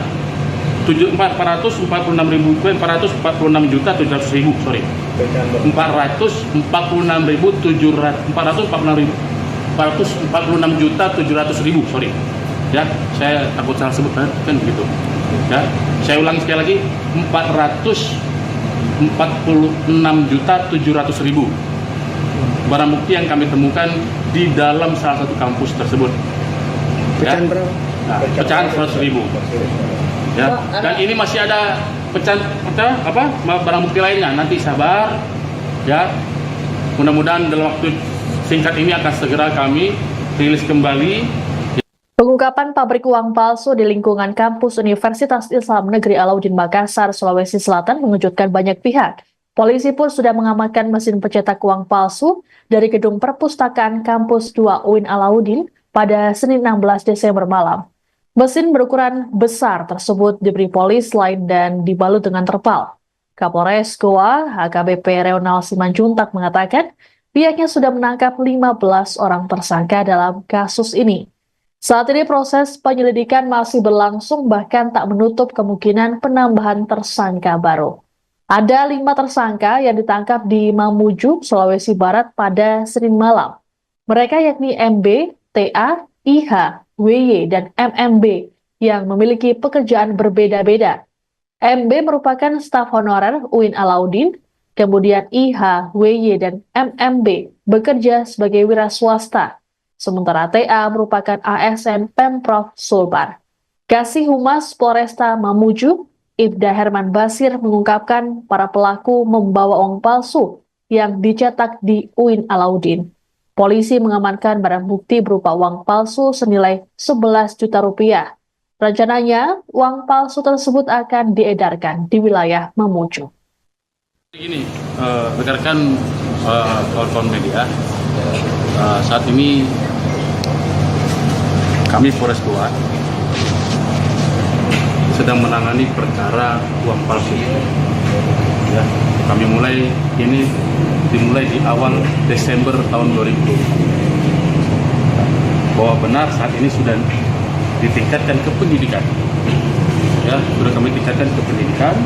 446.700.000, sorry. 446.700.000, sorry. Ya, saya takut salah sebut kan begitu. Ya, saya ulangi sekali lagi, 446.700.000 barang bukti yang kami temukan di dalam salah satu kampus tersebut. pecahan Ya. berapa? Nah, pecahan 100.000. Ya. Dan ini masih ada pecahan barang bukti lainnya. Nanti sabar, ya. Mudah-mudahan dalam waktu singkat ini akan segera kami rilis kembali. Pengungkapan pabrik uang palsu di lingkungan kampus Universitas Islam Negeri Alauddin Makassar, Sulawesi Selatan mengejutkan banyak pihak. Polisi pun sudah mengamankan mesin pencetak uang palsu dari gedung perpustakaan kampus 2 UIN Alauddin pada Senin 16 Desember malam. Mesin berukuran besar tersebut diberi polis lain dan dibalut dengan terpal. Kapolres Goa, AKBP Reonald Simanjuntak mengatakan pihaknya sudah menangkap 15 orang tersangka dalam kasus ini. Saat ini proses penyelidikan masih berlangsung, bahkan tak menutup kemungkinan penambahan tersangka baru. Ada 5 tersangka yang ditangkap di Mamuju, Sulawesi Barat pada Senin malam. Mereka yakni MB, TA, IH, WY, dan MMB yang memiliki pekerjaan berbeda-beda. MB merupakan staf honorer UIN Alauddin, kemudian IH, WY, dan MMB bekerja sebagai wira swasta. Sementara TA merupakan ASN Pemprov Sulbar. Kasih Humas Polresta Mamuju, Ibda Herman Basir mengungkapkan para pelaku membawa uang palsu yang dicetak di UIN Alauddin. Polisi mengamankan barang bukti berupa uang palsu senilai 11 juta rupiah. Rencananya, uang palsu tersebut akan diedarkan di wilayah Mamuju. Ini rekan-rekan kawan-kawan media, saat ini kami Polres Goa sedang menangani perkara uang palsu. Ya, kami dimulai di awal Desember tahun 2020. Bahwa benar saat ini sudah ditingkatkan ke penyidikan. Ya, sudah kami tingkatkan ke penyidikan.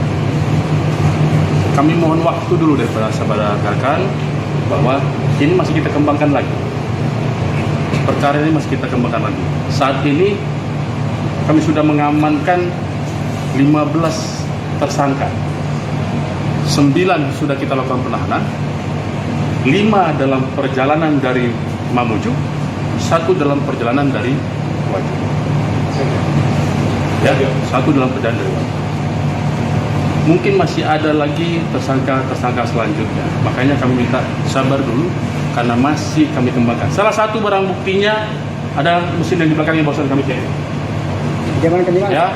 Kami mohon waktu dulu dari saudara rekan bahwa ini masih kita kembangkan lagi. Perkara ini masih kita kembangkan lagi. Saat ini kami sudah mengamankan 15 tersangka. 9 sudah kita lakukan penahanan, 5 dalam perjalanan dari Mamuju, 1 dalam perjalanan dari Wajib. Ya, 1 dalam perjalanan dari Wajib. Mungkin masih ada lagi tersangka selanjutnya. Makanya kami minta sabar dulu karena masih kami kembangkan. Salah satu barang buktinya ada mesin yang di belakangnya barusan kami cek. Ya.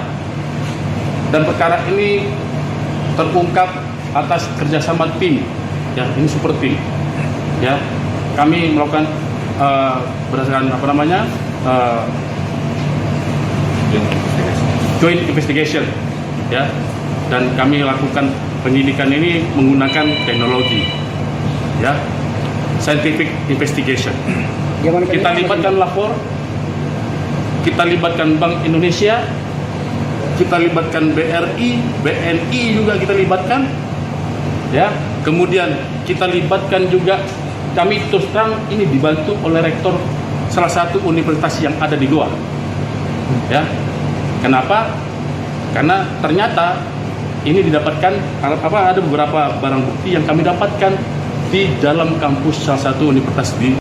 Dan perkara ini terungkap atas kerjasama tim. Ya, ini super tim. Ya, kami melakukan berdasarkan joint investigation. Ya. Dan kami lakukan penyidikan ini menggunakan teknologi, ya, scientific investigation. Kita libatkan lapor, kita libatkan Bank Indonesia, kita libatkan BRI, BNI juga kita libatkan, ya. Kemudian kita libatkan juga, kami terus terang ini dibantu oleh rektor salah satu universitas yang ada di Goa, ya. Kenapa? Karena ternyata ini didapatkan ada beberapa barang bukti yang kami dapatkan di dalam kampus salah satu universitas di.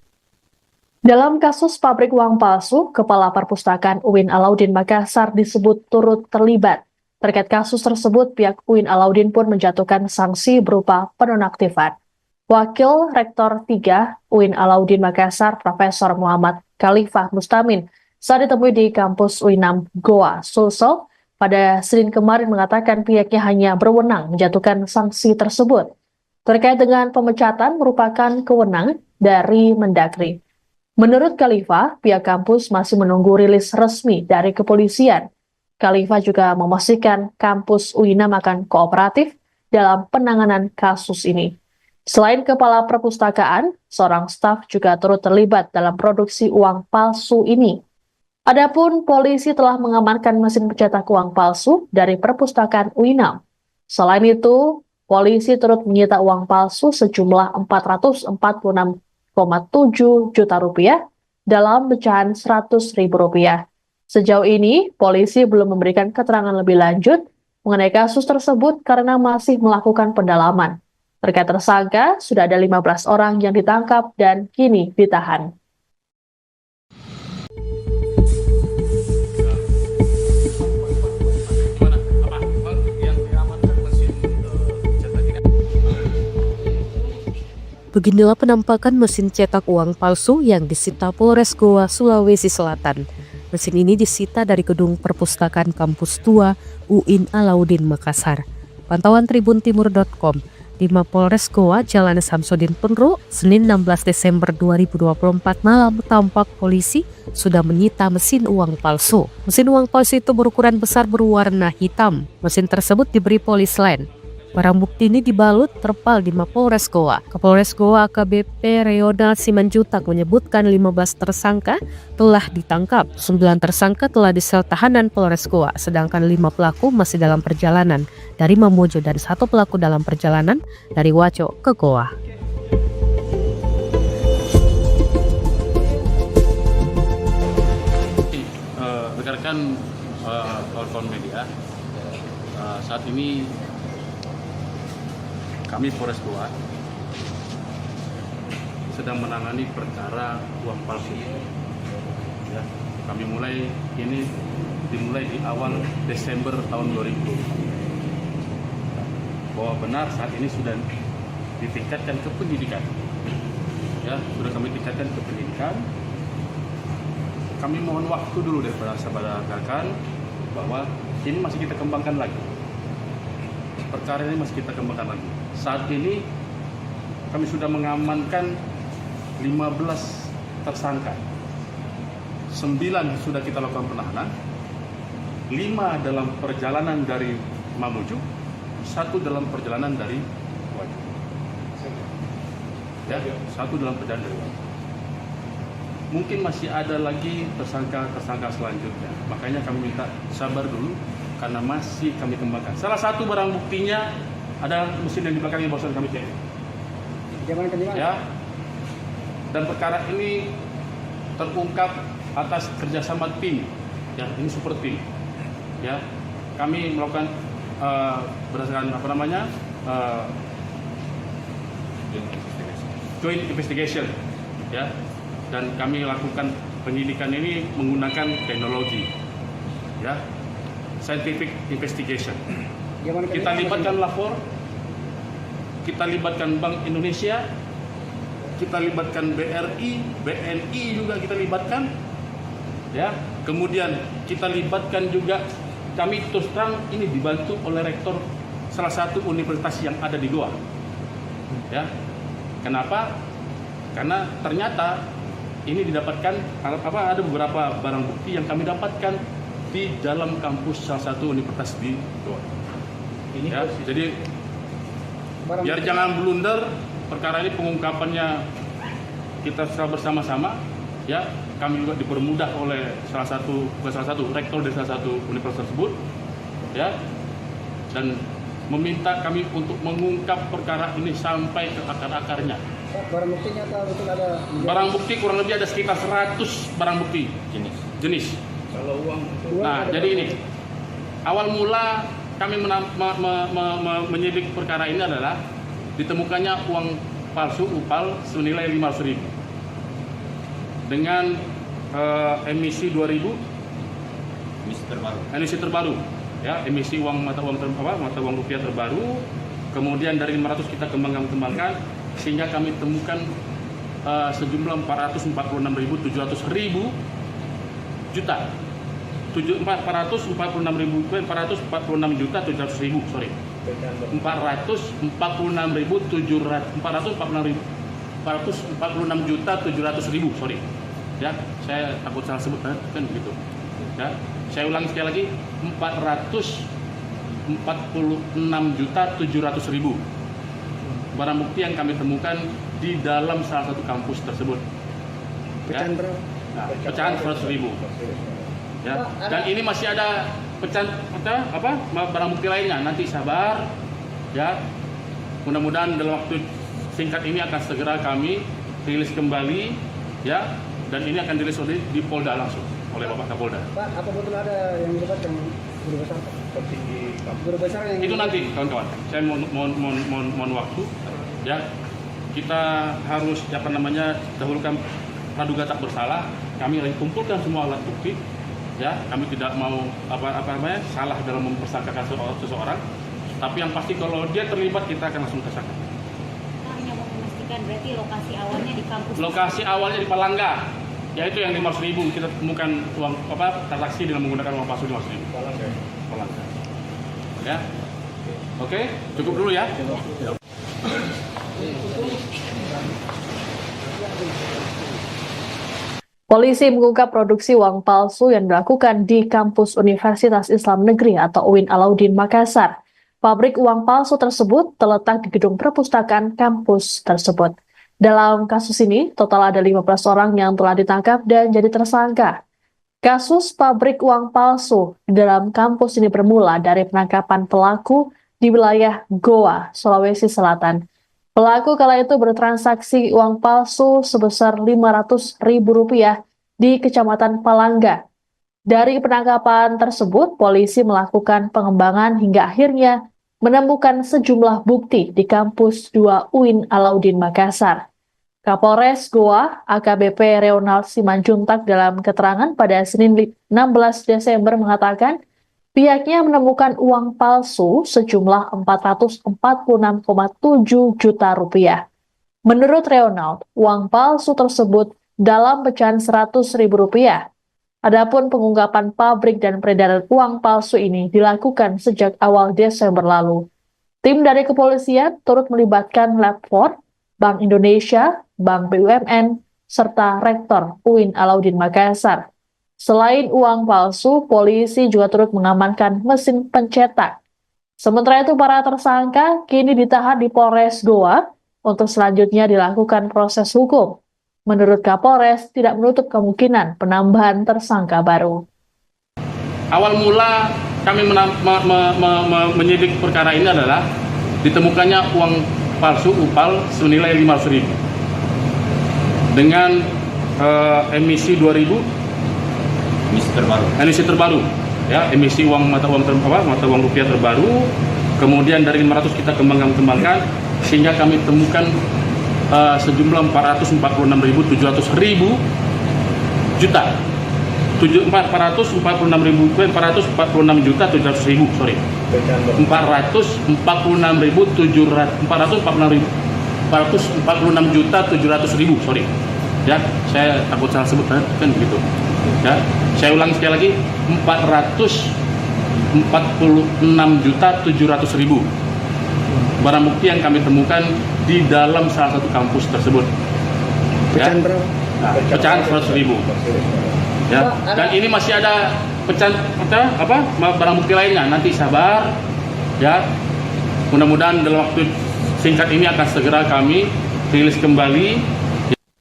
Dalam kasus pabrik uang palsu, Kepala Perpustakaan UIN Alauddin Makassar disebut turut terlibat. Terkait kasus tersebut, pihak UIN Alauddin pun menjatuhkan sanksi berupa penonaktifan. Wakil Rektor 3 UIN Alauddin Makassar, Profesor Muhammad Khalifah Mustamin, saat ditemui di kampus UINAM Goa, Sulsel, pada Senin kemarin mengatakan pihaknya hanya berwenang menjatuhkan sanksi tersebut. Terkait dengan pemecatan merupakan kewenangan dari Mendagri. Menurut Khalifah, pihak kampus masih menunggu rilis resmi dari kepolisian. Khalifah juga memastikan kampus UINAM akan kooperatif dalam penanganan kasus ini. Selain Kepala Perpustakaan, seorang staf juga turut terlibat dalam produksi uang palsu ini. Adapun polisi telah mengamankan mesin pencetak uang palsu dari perpustakaan UINAM. Selain itu, polisi turut menyita uang palsu sejumlah 446,7 juta rupiah dalam pecahan 100.000 rupiah. Sejauh ini, polisi belum memberikan keterangan lebih lanjut mengenai kasus tersebut karena masih melakukan pendalaman. Terkait tersangka, sudah ada 15 orang yang ditangkap dan kini ditahan. Beginilah penampakan mesin cetak uang palsu yang disita Polres Goa, Sulawesi Selatan. Mesin ini disita dari gedung perpustakaan kampus tua UIN Alauddin Makassar. Pantauan tribuntimur.com, di Mapolres Goa, Jalan Samsudin Penru, Senin 16 Desember 2024 malam, tampak polisi sudah menyita mesin uang palsu. Mesin uang palsu itu berukuran besar berwarna hitam. Mesin tersebut diberi polis lain. Barang bukti ini dibalut terpal di Mapolres Goa. Kapolres Goa AKBP Reonald Simanjutak menyebutkan 15 tersangka telah ditangkap. 9 tersangka telah disel tahanan Polres Goa, sedangkan 5 pelaku masih dalam perjalanan dari Mamuju dan 1 pelaku dalam perjalanan dari Waco ke Goa. Rekan-rekan kawan-kawan media, saat ini kami Polres Goa sedang menangani perkara uang palsu. Ya, kami dimulai di awal Desember tahun 2020. Bahwa benar saat ini sudah ditingkatkan ke penyidikan. ya sudah kami tingkatkan ke penyidikan. Kami mohon waktu dulu daripada saudara rekan bahwa ini masih kita kembangkan lagi. Perkara ini masih kita kembangkan lagi. Saat ini kami sudah mengamankan 15 tersangka. 9 sudah kita lakukan penahanan. 5 dalam perjalanan dari Mamuju, 1 dalam perjalanan dari Waju. Ya, 1 dalam perjalanan dari Waju. Mungkin masih ada lagi tersangka selanjutnya. Makanya kami minta sabar dulu karena masih kami kembangkan. Salah satu barang buktinya ada mesin yang di belakangnya barusan kami cek. Ya. Dan perkara ini terungkap atas kerjasama tim. Ya, ini super tim. Ya, kami melakukan berdasarkan joint investigation. Ya. Dan kami lakukan penyidikan ini menggunakan teknologi, ya, scientific investigation. Kita libatkan lapor, kita libatkan Bank Indonesia, kita libatkan BRI, BNI juga kita libatkan, ya. Kemudian kita libatkan juga, kami terus terang ini dibantu oleh rektor salah satu universitas yang ada di Goa, ya. Kenapa? Karena ternyata ini didapatkan ada beberapa barang bukti yang kami dapatkan di dalam kampus salah satu universitas di Goa. Ya, jadi biar jangan blunder, perkara ini pengungkapannya kita secara bersama-sama, ya. Kami juga dipermudah oleh salah satu rektor dari salah satu universitas tersebut, ya, dan meminta kami untuk mengungkap perkara ini sampai ke akar-akarnya. Barang buktinya atau betul ada? Barang bukti kurang lebih ada sekitar 100 barang bukti jenis. Kalau uang Nah, jadi ini awal mula kami menyidik perkara ini adalah ditemukannya uang palsu UPAL senilai 500.000 dengan emisi 2000 emisi terbaru, ya, emisi mata uang rupiah terbaru. Kemudian dari 500 kita kembangkan sehingga kami temukan sejumlah 446.700 juta. 446.700.000, sorry. 446.700.000, sorry. Ya, saya takut salah sebut kan begitu. Ya, saya ulangi sekali lagi, 446.700.000 barang bukti yang kami temukan di dalam salah satu kampus tersebut. Ya. Nah, pecahan 100.000. Ya. Dan ini masih ada barang bukti lainnya. Nanti sabar, ya. Mudah-mudahan dalam waktu singkat ini akan segera kami rilis kembali, ya. Dan ini akan dirilis di Polda langsung oleh Bapak Kapolda. Pak, apa betul ada yang dilibatkan guru besar? Guru besar yang itu nanti, kawan-kawan. Saya mohon waktu, ya. Kita harus dahulukan praduga tak bersalah. Kami lagi kumpulkan semua alat bukti, ya. Kami tidak mau salah dalam mempersangkakan seseorang. Tapi yang pasti kalau dia terlibat kita akan langsung tersangka. Hanya mau memastikan berarti lokasi awalnya di kampus. Lokasi awalnya di Palangga, yaitu yang 500.000 kita temukan uang transaksi dengan menggunakan uang palsu 500.000. Palangga. Ya. Oke, cukup dulu ya. Polisi mengungkap produksi uang palsu yang dilakukan di kampus Universitas Islam Negeri atau UIN Alauddin Makassar. Pabrik uang palsu tersebut terletak di gedung perpustakaan kampus tersebut. Dalam kasus ini, total ada 15 orang yang telah ditangkap dan jadi tersangka. Kasus pabrik uang palsu di dalam kampus ini bermula dari penangkapan pelaku di wilayah Goa, Sulawesi Selatan. Pelaku kala itu bertransaksi uang palsu sebesar Rp500.000 di Kecamatan Palangga. Dari penangkapan tersebut, polisi melakukan pengembangan hingga akhirnya menemukan sejumlah bukti di kampus 2 UIN Alauddin Makassar. Kapolres Goa, AKBP Reonald Simanjuntak dalam keterangan pada Senin 16 Desember mengatakan, pihaknya menemukan uang palsu sejumlah Rp446,7 juta. Menurut Reonald, uang palsu tersebut dalam pecahan Rp100.000. Adapun pengungkapan pabrik dan peredaran uang palsu ini dilakukan sejak awal Desember lalu. Tim dari kepolisian turut melibatkan Lab 4, Bank Indonesia, Bank BUMN, serta Rektor UIN Alauddin Makassar. Selain uang palsu, polisi juga turut mengamankan mesin pencetak. Sementara itu, para tersangka kini ditahan di Polres Goa untuk selanjutnya dilakukan proses hukum. Menurut Kapolres, tidak menutup kemungkinan penambahan tersangka baru. Awal mula kami menyidik perkara ini adalah ditemukannya uang palsu UPAL senilai 500.000 dengan emisi 2000 emisi terbaru ya, emisi uang mata uang rupiah terbaru. Kemudian dari 500 kita kembangkan sehingga kami temukan sejumlah 446.700 juta 446.700.000 sorry 446.700.000 sorry ya, saya takut salah sebut kan begitu ya. Saya ulang sekali lagi, 446.700.000 barang bukti yang kami temukan di dalam salah satu kampus tersebut. Pecahan berapa? Nah, pecahan 100.000. Ya, dan ini masih ada pecahan barang bukti lainnya. Nanti sabar, ya. Mudah-mudahan dalam waktu singkat ini akan segera kami rilis kembali.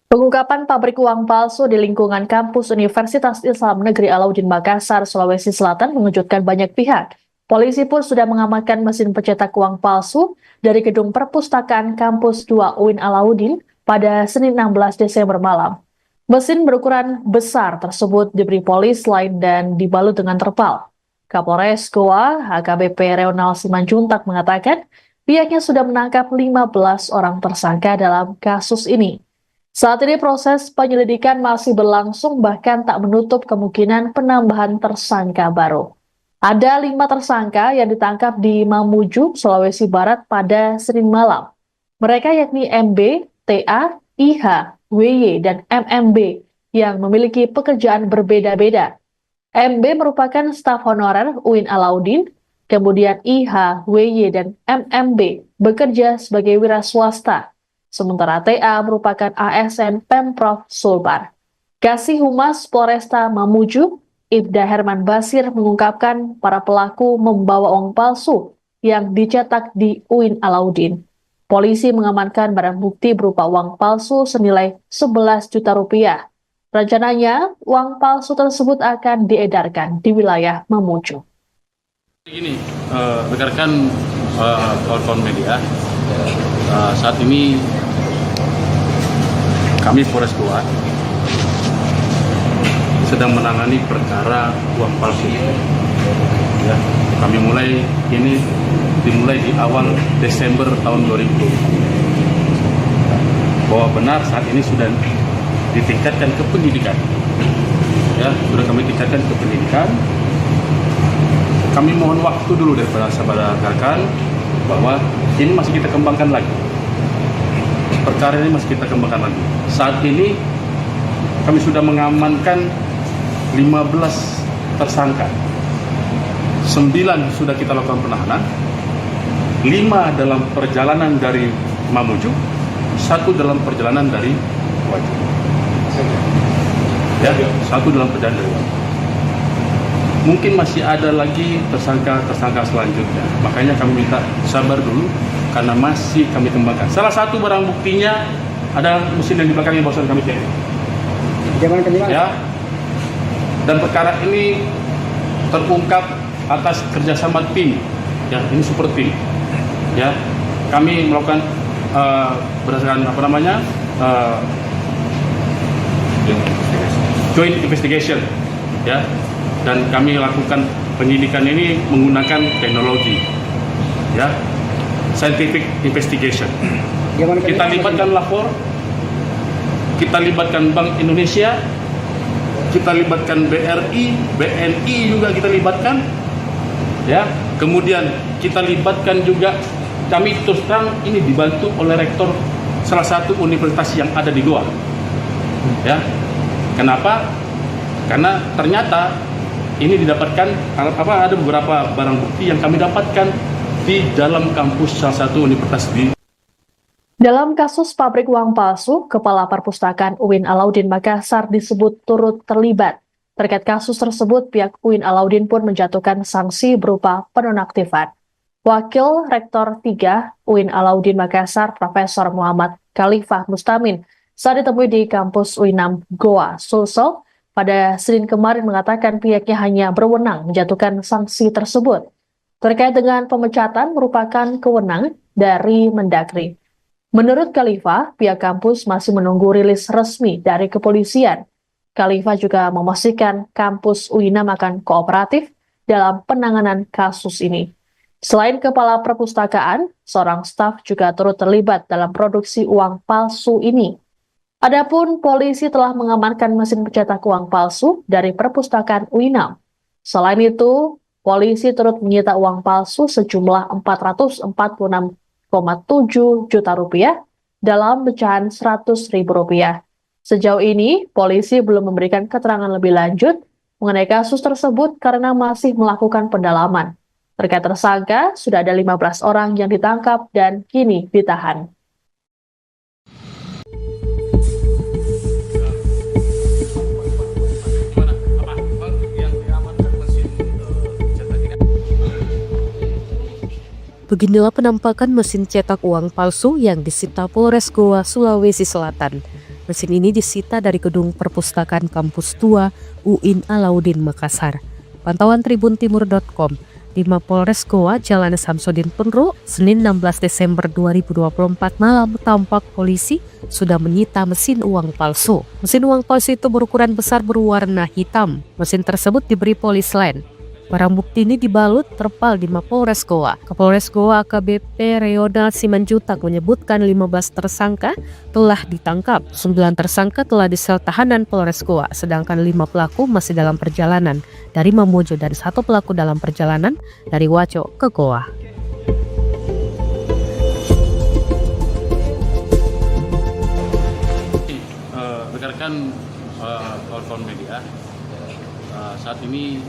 Pengungkapan pabrik uang palsu di lingkungan kampus Universitas Islam Negeri Alauddin Makassar, Sulawesi Selatan mengejutkan banyak pihak. Polisi pun sudah mengamankan mesin pencetak uang palsu dari gedung perpustakaan kampus 2 UIN Alauddin pada Senin 16 Desember malam. Mesin berukuran besar tersebut diberi polis lain dan dibalut dengan terpal. Kapolres Goa, HKBP Reonald Simanjuntak mengatakan pihaknya sudah menangkap 15 orang tersangka dalam kasus ini. Saat ini proses penyelidikan masih berlangsung, bahkan tak menutup kemungkinan penambahan tersangka baru. Ada 5 tersangka yang ditangkap di Mamuju, Sulawesi Barat pada Senin malam. Mereka yakni MB, TA, IH, WY, dan MMB yang memiliki pekerjaan berbeda-beda. MB merupakan staf honorer UIN Alauddin, kemudian IH, WY, dan MMB bekerja sebagai wira swasta. Sementara TA merupakan ASN Pemprov Sulbar. Kasih Humas Polresta Mamuju, Ibda Herman Basir mengungkapkan para pelaku membawa uang palsu yang dicetak di UIN Alauddin. Polisi mengamankan barang bukti berupa uang palsu senilai 11 juta rupiah. Rencananya, uang palsu tersebut akan diedarkan di wilayah Mamuju. Ini, rekan-rekan kawan-kawan media, saat ini kami Polres Goa sedang menangani perkara uang palsu. Ya, kami dimulai di awal Desember tahun 2020. Bahwa benar saat ini sudah ditingkatkan ke penyidikan. Ya, sudah kami tingkatkan ke penyidikan. Kami mohon waktu dulu daripada sahabat rekan bahwa ini masih kita kembangkan lagi. Perkara ini masih kita kembangkan lagi. Saat ini kami sudah mengamankan 15 tersangka. 9 sudah kita lakukan penahanan, 5 dalam perjalanan dari Mamuju, 1 dalam perjalanan dari Wajib. Ya, 1 dalam perjalanan dari Wajib. Mungkin masih ada lagi tersangka selanjutnya. Makanya kami minta sabar dulu karena masih kami kembangkan. Salah satu barang buktinya ada mesin yang di belakangnya barusan kami cek. Ya. Dan perkara ini terungkap atas kerjasama tim, ya ini super tim, ya kami melakukan berdasarkan joint investigation, ya, dan kami lakukan penyidikan ini menggunakan teknologi, ya, scientific investigation. Kita libatkan lapor, kita libatkan Bank Indonesia, kita libatkan BRI, BNI juga kita libatkan, ya. Kemudian kita libatkan juga, kami terus terang ini dibantu oleh Rektor salah satu universitas yang ada di Goa. Ya, kenapa? Karena ternyata ini didapatkan ada beberapa barang bukti yang kami dapatkan di dalam kampus salah satu universitas di. Dalam kasus pabrik uang palsu, Kepala Perpustakaan UIN Alauddin Makassar disebut turut terlibat. Terkait kasus tersebut, pihak UIN Alauddin pun menjatuhkan sanksi berupa penonaktifan. Wakil Rektor 3 UIN Alauddin Makassar, Profesor Muhammad Khalifah Mustamin, saat ditemui di kampus UINAM Goa, Sulsel, pada Senin kemarin mengatakan pihaknya hanya berwenang menjatuhkan sanksi tersebut. Terkait dengan pemecatan merupakan kewenangan dari Mendagri. Menurut Khalifah, pihak kampus masih menunggu rilis resmi dari kepolisian. Khalifah juga memastikan kampus UINAM akan kooperatif dalam penanganan kasus ini. Selain Kepala Perpustakaan, seorang staf juga turut terlibat dalam produksi uang palsu ini. Adapun polisi telah mengamankan mesin pencetak uang palsu dari Perpustakaan UINAM. Selain itu, polisi turut menyita uang palsu sejumlah 446,7 juta rupiah dalam pecahan Rp100.000. Sejauh ini, polisi belum memberikan keterangan lebih lanjut mengenai kasus tersebut karena masih melakukan pendalaman. Terkait tersangka, sudah ada 15 orang yang ditangkap dan kini ditahan. Beginilah penampakan mesin cetak uang palsu yang disita Polres Goa, Sulawesi Selatan. Mesin ini disita dari gedung perpustakaan kampus tua UIN Alauddin Makassar. Pantauan tribuntimur.com, di Mapolres Goa, Jalan Samsudin Penru, Senin 16 Desember 2024 malam tampak polisi sudah menyita mesin uang palsu. Mesin uang palsu itu berukuran besar berwarna hitam. Mesin tersebut diberi polis lain. Barang bukti ini dibalut terpal di Mapolres Goa. Kapolres Goa AKBP Reonald Simanjutak menyebutkan 15 tersangka telah ditangkap. 9 tersangka telah di sel tahanan Polres Goa, sedangkan 5 pelaku masih dalam perjalanan dari Mamuju dan 1 pelaku dalam perjalanan dari Waco ke Goa. Rekan-rekan kawan-kawan media, saat ini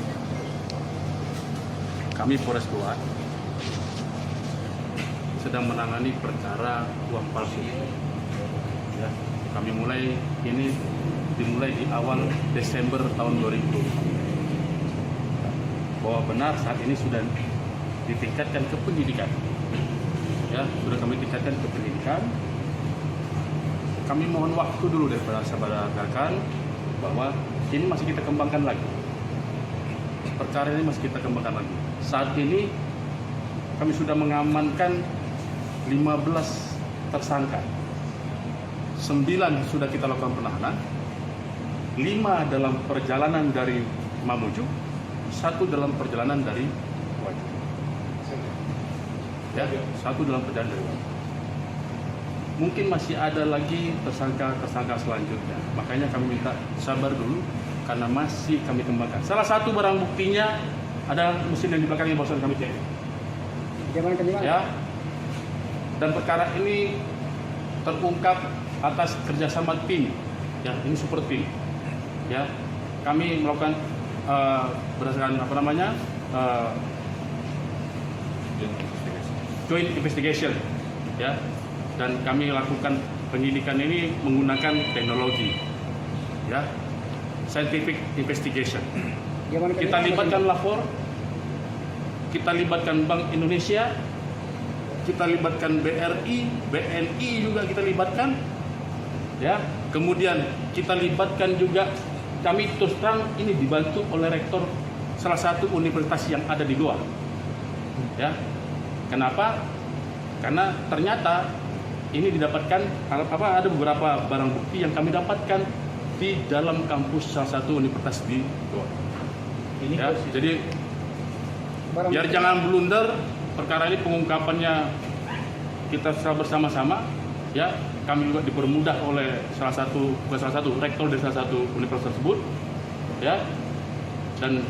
kami Polres Goa sedang menangani perkara uang palsu. Ya, kami dimulai di awal Desember tahun 2020. Bahwa benar saat ini sudah ditingkatkan ke penyidikan. Ya, sudah kami tingkatkan ke penyidikan. Kami mohon waktu dulu daripada sahabat rekan bahwa ini masih kita kembangkan lagi. Perkara ini masih kita kembangkan lagi. Saat ini kami sudah mengamankan 15 tersangka. 9 sudah kita lakukan penahanan. 5 dalam perjalanan dari Mamuju, 1 dalam perjalanan dari Wajo. Ya, 1 dalam perjalanan dari Wajo. Mungkin masih ada lagi tersangka selanjutnya. Makanya kami minta sabar dulu karena masih kami kembangkan. Salah satu barang buktinya ada mesin yang di belakangnya barusan kami cek. Ya. Dan perkara ini terungkap atas kerjasama tim. Ya, ini super tim. Ya, kami melakukan berdasarkan joint investigation. Ya, dan kami lakukan penyidikan ini menggunakan teknologi. Ya, scientific investigation. Kita libatkan lapor, kita libatkan Bank Indonesia, kita libatkan BRI, BNI juga kita libatkan, ya. Kemudian kita libatkan juga, kami terus terang ini dibantu oleh rektor salah satu universitas yang ada di Goa, ya. Kenapa? Karena ternyata ini didapatkan ada beberapa barang bukti yang kami dapatkan di dalam kampus salah satu universitas di Goa. Ya, jadi biar jangan blunder, perkara ini pengungkapannya kita bersama-sama. Ya, kami juga dipermudah oleh rektor dari salah satu universitas tersebut. Ya, dan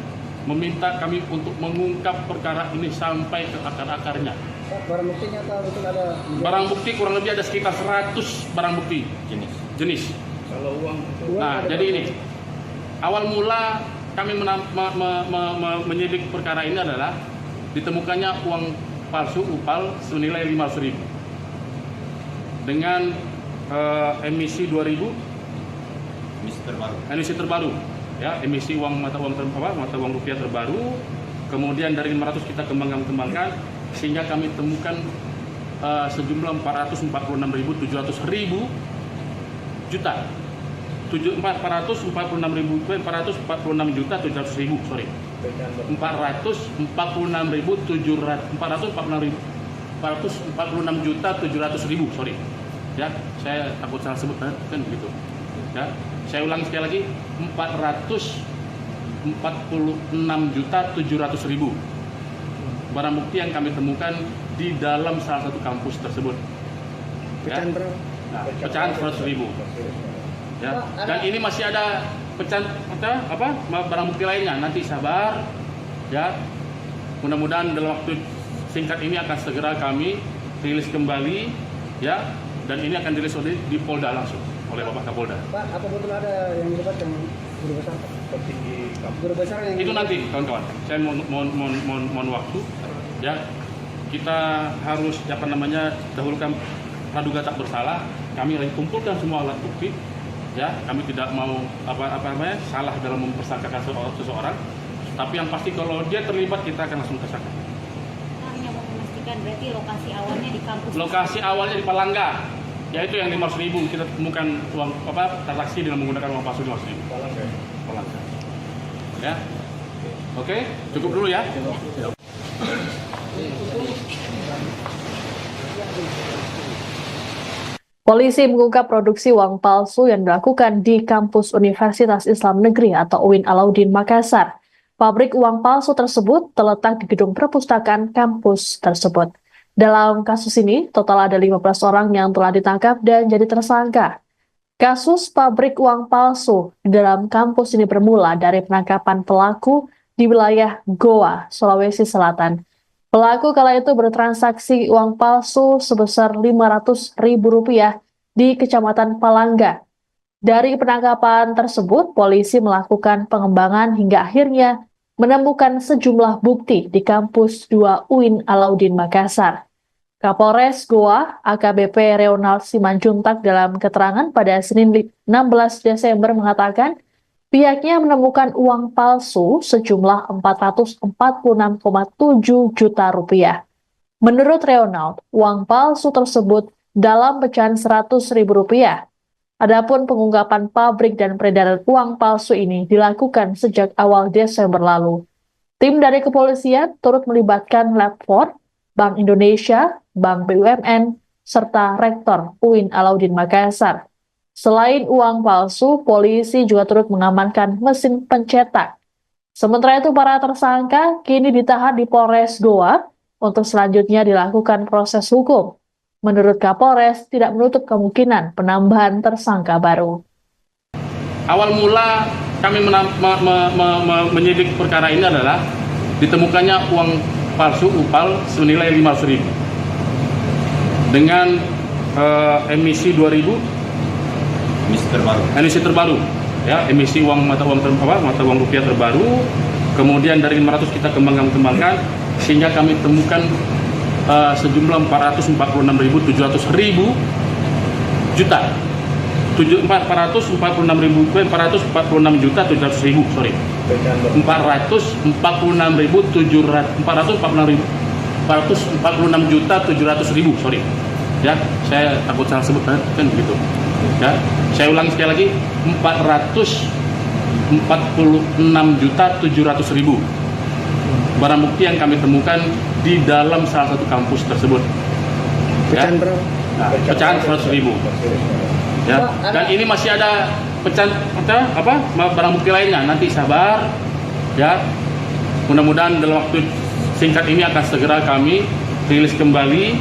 meminta kami untuk mengungkap perkara ini sampai ke akar-akarnya. Pak, barang buktinya apa betul ada? Barang bukti kurang lebih ada sekitar 100 barang bukti jenis. Kalau uang Nah, jadi ini awal mula kami menyidik perkara ini adalah ditemukannya uang palsu UPAL senilai 500.000 dengan emisi 2000 emisi terbaru ya, emisi mata uang rupiah terbaru. Kemudian dari 500 kita kembangkan sehingga kami temukan sejumlah 446.700 juta 446.700.000 sorry 446.700.000 sorry ya, saya takut salah sebut kan begitu ya. Saya ulang sekali lagi, 446.700.000 barang bukti yang kami temukan di dalam salah satu kampus tersebut ya. pecahan berapa? Nah, pecahan 100.000 ya. Dan ini masih ada pecahan barang bukti lainnya, nanti sabar ya. Mudah-mudahan dalam waktu singkat ini akan segera kami rilis kembali ya, dan ini akan dirilis di Polda langsung oleh Bapak Kapolda. Pak, apa betul ada yang dilibatkan guru besar? Petinggi guru besar yang Itu nanti kawan-kawan, saya mohon waktu ya. Kita harus dahulukan praduga tak bersalah. Kami lagi kumpulkan semua alat bukti ya. Kami tidak mau salah dalam mempersangkakan seseorang, tapi yang pasti kalau dia terlibat kita akan langsung tersangka. Hanya mau memastikan berarti lokasi awalnya di kampus. Lokasi awalnya di Palangga, yaitu yang 500.000 kita temukan uang transaksi dengan menggunakan uang palsu 500.000. Palangga. Ya. Oke, cukup dulu ya. Polisi mengungkap produksi uang palsu yang dilakukan di kampus Universitas Islam Negeri atau UIN Alauddin Makassar. Pabrik uang palsu tersebut terletak di gedung perpustakaan kampus tersebut. Dalam kasus ini, total ada 15 orang yang telah ditangkap dan jadi tersangka. Kasus pabrik uang palsu di dalam kampus ini bermula dari penangkapan pelaku di wilayah Goa, Sulawesi Selatan. Pelaku kala itu bertransaksi uang palsu sebesar Rp500.000 di Kecamatan Palangga. Dari penangkapan tersebut, polisi melakukan pengembangan hingga akhirnya menemukan sejumlah bukti di kampus 2 UIN Alauddin Makassar. Kapolres Goa, AKBP Reonald Simanjuntak dalam keterangan pada Senin 16 Desember mengatakan, pihaknya menemukan uang palsu sejumlah Rp446,7 juta. Menurut Reonald, uang palsu tersebut dalam pecahan Rp100.000. Adapun pengungkapan pabrik dan peredaran uang palsu ini dilakukan sejak awal Desember lalu. Tim dari kepolisian turut melibatkan Lab 4, Bank Indonesia, Bank BUMN, serta Rektor UIN Alauddin Makassar. Selain uang palsu, polisi juga turut mengamankan mesin pencetak. Sementara itu, para tersangka kini ditahan di Polres Goa untuk selanjutnya dilakukan proses hukum. Menurut Kapolres, tidak menutup kemungkinan penambahan tersangka baru. Awal mula kami menyidik perkara ini adalah ditemukannya uang palsu UPAL senilai 500.000 dengan emisi 2000 emisi terbaru ya, emisi mata uang rupiah terbaru. Kemudian dari 500 kita kembangkan sehingga kami temukan sejumlah 446.700.000 juta 446.700.000 sorry 446.700.000 sorry ya, saya takut salah sebut kan begitu ya. Saya ulang sekali lagi, 446.700.000 barang bukti yang kami temukan di dalam salah satu kampus tersebut. pecahan Ya. berapa? Nah, pecahan 100.000 ya. Dan ini masih ada pecahan barang bukti lainnya, nanti sabar ya. Mudah-mudahan dalam waktu singkat ini akan segera kami rilis kembali.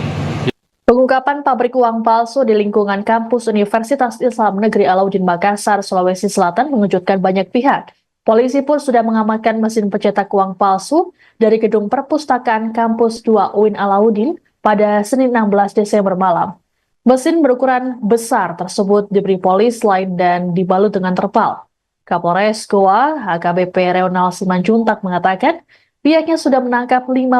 Pengungkapan pabrik uang palsu di lingkungan kampus Universitas Islam Negeri Alauddin Makassar, Sulawesi Selatan mengejutkan banyak pihak. Polisi pun sudah mengamankan mesin pencetak uang palsu dari gedung perpustakaan Kampus 2 UIN Alauddin pada Senin 16 Desember malam. Mesin berukuran besar tersebut diberi polis lain dan dibalut dengan terpal. Kapolres Goa, HKBP Reonal Simanjuntak mengatakan pihaknya sudah menangkap 15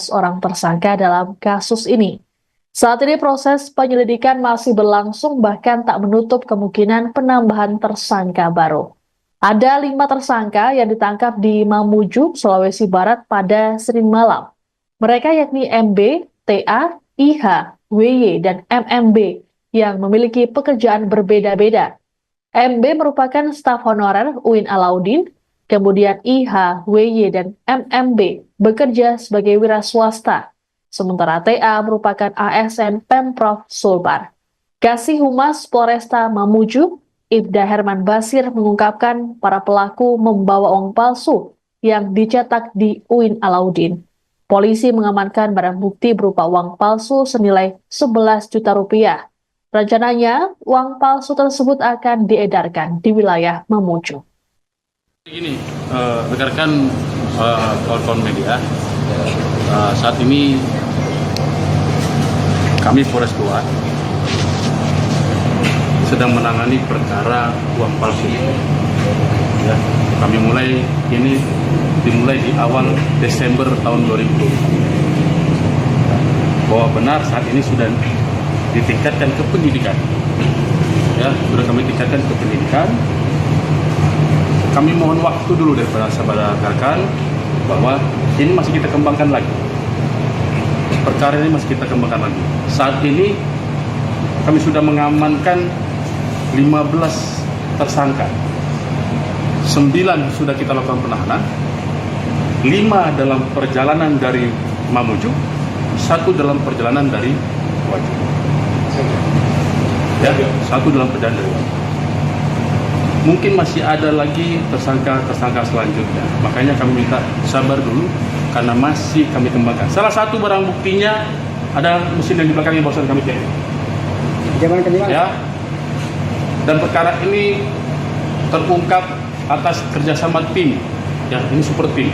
orang tersangka dalam kasus ini. Saat ini proses penyelidikan masih berlangsung, bahkan tak menutup kemungkinan penambahan tersangka baru. Ada 5 tersangka yang ditangkap di Mamuju, Sulawesi Barat pada Senin malam. Mereka yakni MB, TA, IH, WY, dan MMB yang memiliki pekerjaan berbeda-beda. MB merupakan staf honorer UIN Alauddin, kemudian IH, WY, dan MMB bekerja sebagai wira swasta, sementara TA merupakan ASN Pemprov Sulbar. Kasih Humas Polresta Mamuju, Ibda Herman Basir mengungkapkan para pelaku membawa uang palsu yang dicetak di UIN Alauddin. Polisi mengamankan barang bukti berupa uang palsu senilai 11 juta rupiah. Rencananya, uang palsu tersebut akan diedarkan di wilayah Mamuju. Ini rekan-rekan kawan-kawan media, saat ini kami Polres Goa sedang menangani perkara uang palsu ini. Ya, kami dimulai di awal Desember tahun 2020. Bahwa benar saat ini sudah ditingkatkan ke pendidikan. Ya, sudah kami tingkatkan ke pendidikan. Kami mohon waktu dulu daripada sahabat rekan bahwa ini masih kita kembangkan lagi. Perkara ini masih kita kembangkan lagi. Saat ini kami sudah mengamankan 15 tersangka. 9 sudah kita lakukan penahanan, 5 dalam perjalanan dari Mamuju, 1 dalam perjalanan dari Wajib. Ya, 1 dalam perjalanan dari Wajib. Mungkin masih ada lagi tersangka selanjutnya. Makanya kami minta sabar dulu karena masih kami kembangkan. Salah satu barang buktinya ada mesin yang di belakang yang barusan kami cek. Ya. Dan perkara ini terungkap atas kerjasama tim, ya ini super tim,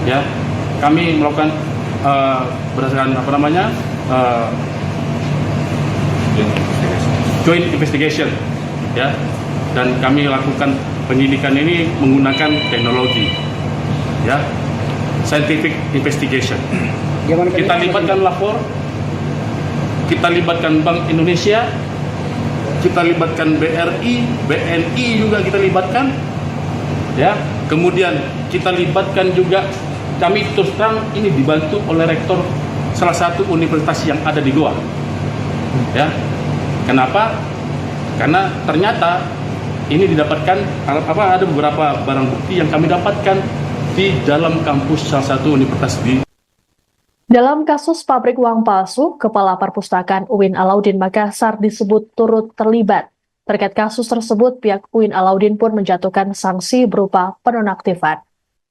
ya kami melakukan berdasarkan joint investigation, ya dan kami lakukan penyidikan ini menggunakan teknologi, ya scientific investigation. Kita libatkan lapor, kita libatkan Bank Indonesia, kita libatkan BRI, BNI juga kita libatkan. Ya, kemudian kita libatkan juga, kami terus terang ini dibantu oleh rektor salah satu universitas yang ada di Goa. Ya, kenapa? Karena ternyata ini didapatkan ada beberapa barang bukti yang kami dapatkan di dalam kampus salah satu universitas di. Dalam kasus pabrik uang palsu, Kepala Perpustakaan UIN Alauddin Makassar disebut turut terlibat. Terkait kasus tersebut, pihak UIN Alauddin pun menjatuhkan sanksi berupa penonaktifan.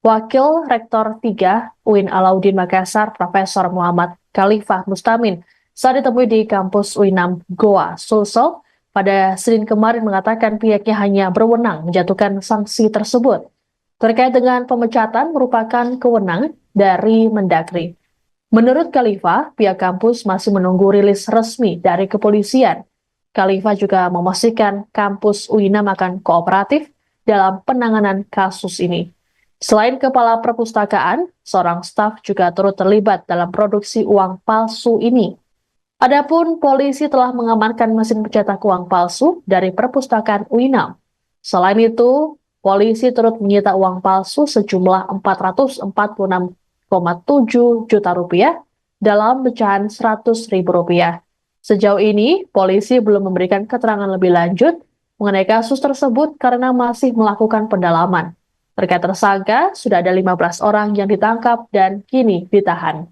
Wakil Rektor 3 UIN Alauddin Makassar, Profesor Muhammad Khalifah Mustamin, saat ditemui di kampus UINAM Goa, Sulsel, pada Senin kemarin mengatakan pihaknya hanya berwenang menjatuhkan sanksi tersebut. Terkait dengan pemecatan merupakan kewenangan dari Mendagri. Menurut Khalifah, pihak kampus masih menunggu rilis resmi dari kepolisian. Khalifah juga memastikan kampus UINAM akan kooperatif dalam penanganan kasus ini. Selain Kepala Perpustakaan, seorang staf juga turut terlibat dalam produksi uang palsu ini. Adapun polisi telah mengamankan mesin pencetak uang palsu dari Perpustakaan UINAM. Selain itu, polisi turut menyita uang palsu sejumlah 446,7 juta rupiah dalam pecahan Rp100.000. Sejauh ini, polisi belum memberikan keterangan lebih lanjut mengenai kasus tersebut karena masih melakukan pendalaman. Terkait tersangka, sudah ada 15 orang yang ditangkap dan kini ditahan.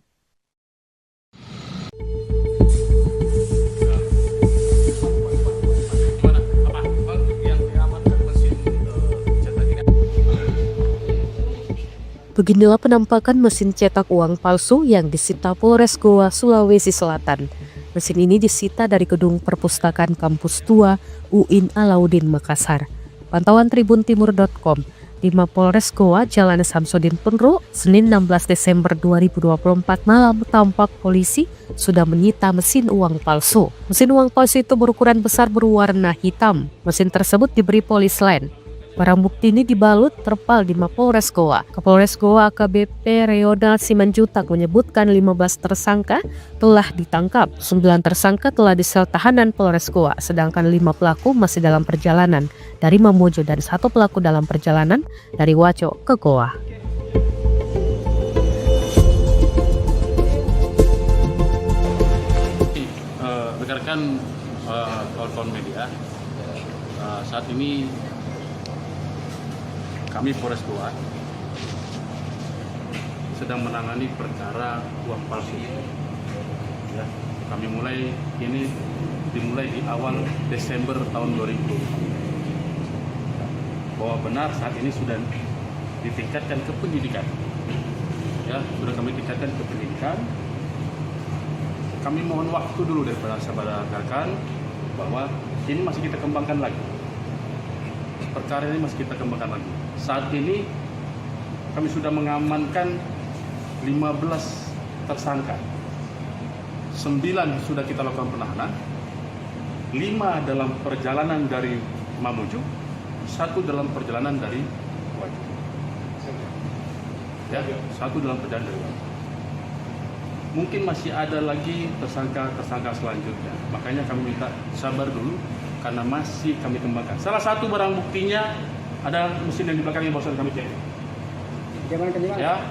Beginilah penampakan mesin cetak uang palsu yang disita Polres Goa, Sulawesi Selatan. Mesin ini disita dari gedung perpustakaan Kampus 2 UIN Alauddin Makassar. Pantauan tribuntimur.com, di Mapolres Goa Jalan Samsudin Penru, Senin 16 Desember 2024 malam tampak polisi sudah menyita mesin uang palsu. Mesin uang palsu itu berukuran besar berwarna hitam. Mesin tersebut diberi polis lain. Barang bukti ini dibalut terpal di Mapolres Goa. Kapolres Goa AKBP Reonald Simanjuntak menyebutkan 15 tersangka telah ditangkap. 9 tersangka telah disel tahanan Polres Goa, sedangkan 5 pelaku masih dalam perjalanan dari Mamuju dan 1 pelaku dalam perjalanan dari Waco ke Goa. Rekan-rekan kawan-kawan media, saat ini kami Polres Goa sedang menangani perkara uang palsu. Ya, kami dimulai di awal Desember tahun 2020. Bahwa benar saat ini sudah ditingkatkan ke penyidikan. Ya, sudah kami tingkatkan ke penyidikan. Kami mohon waktu dulu daripada sahabat rekan bahwa ini masih kita kembangkan lagi. Perkara ini masih kita kembangkan lagi. Saat ini kami sudah mengamankan 15 tersangka. 9 sudah kita lakukan penahanan. 5 dalam perjalanan dari Mamuju, 1 dalam perjalanan dari Wajo. Ya, 1 dalam perjalanan dari Wajo. Mungkin masih ada lagi tersangka selanjutnya. Makanya kami minta sabar dulu karena masih kami kembangkan. Salah satu barang buktinya ada mesin yang di belakang yang barusan kami cek. Ya.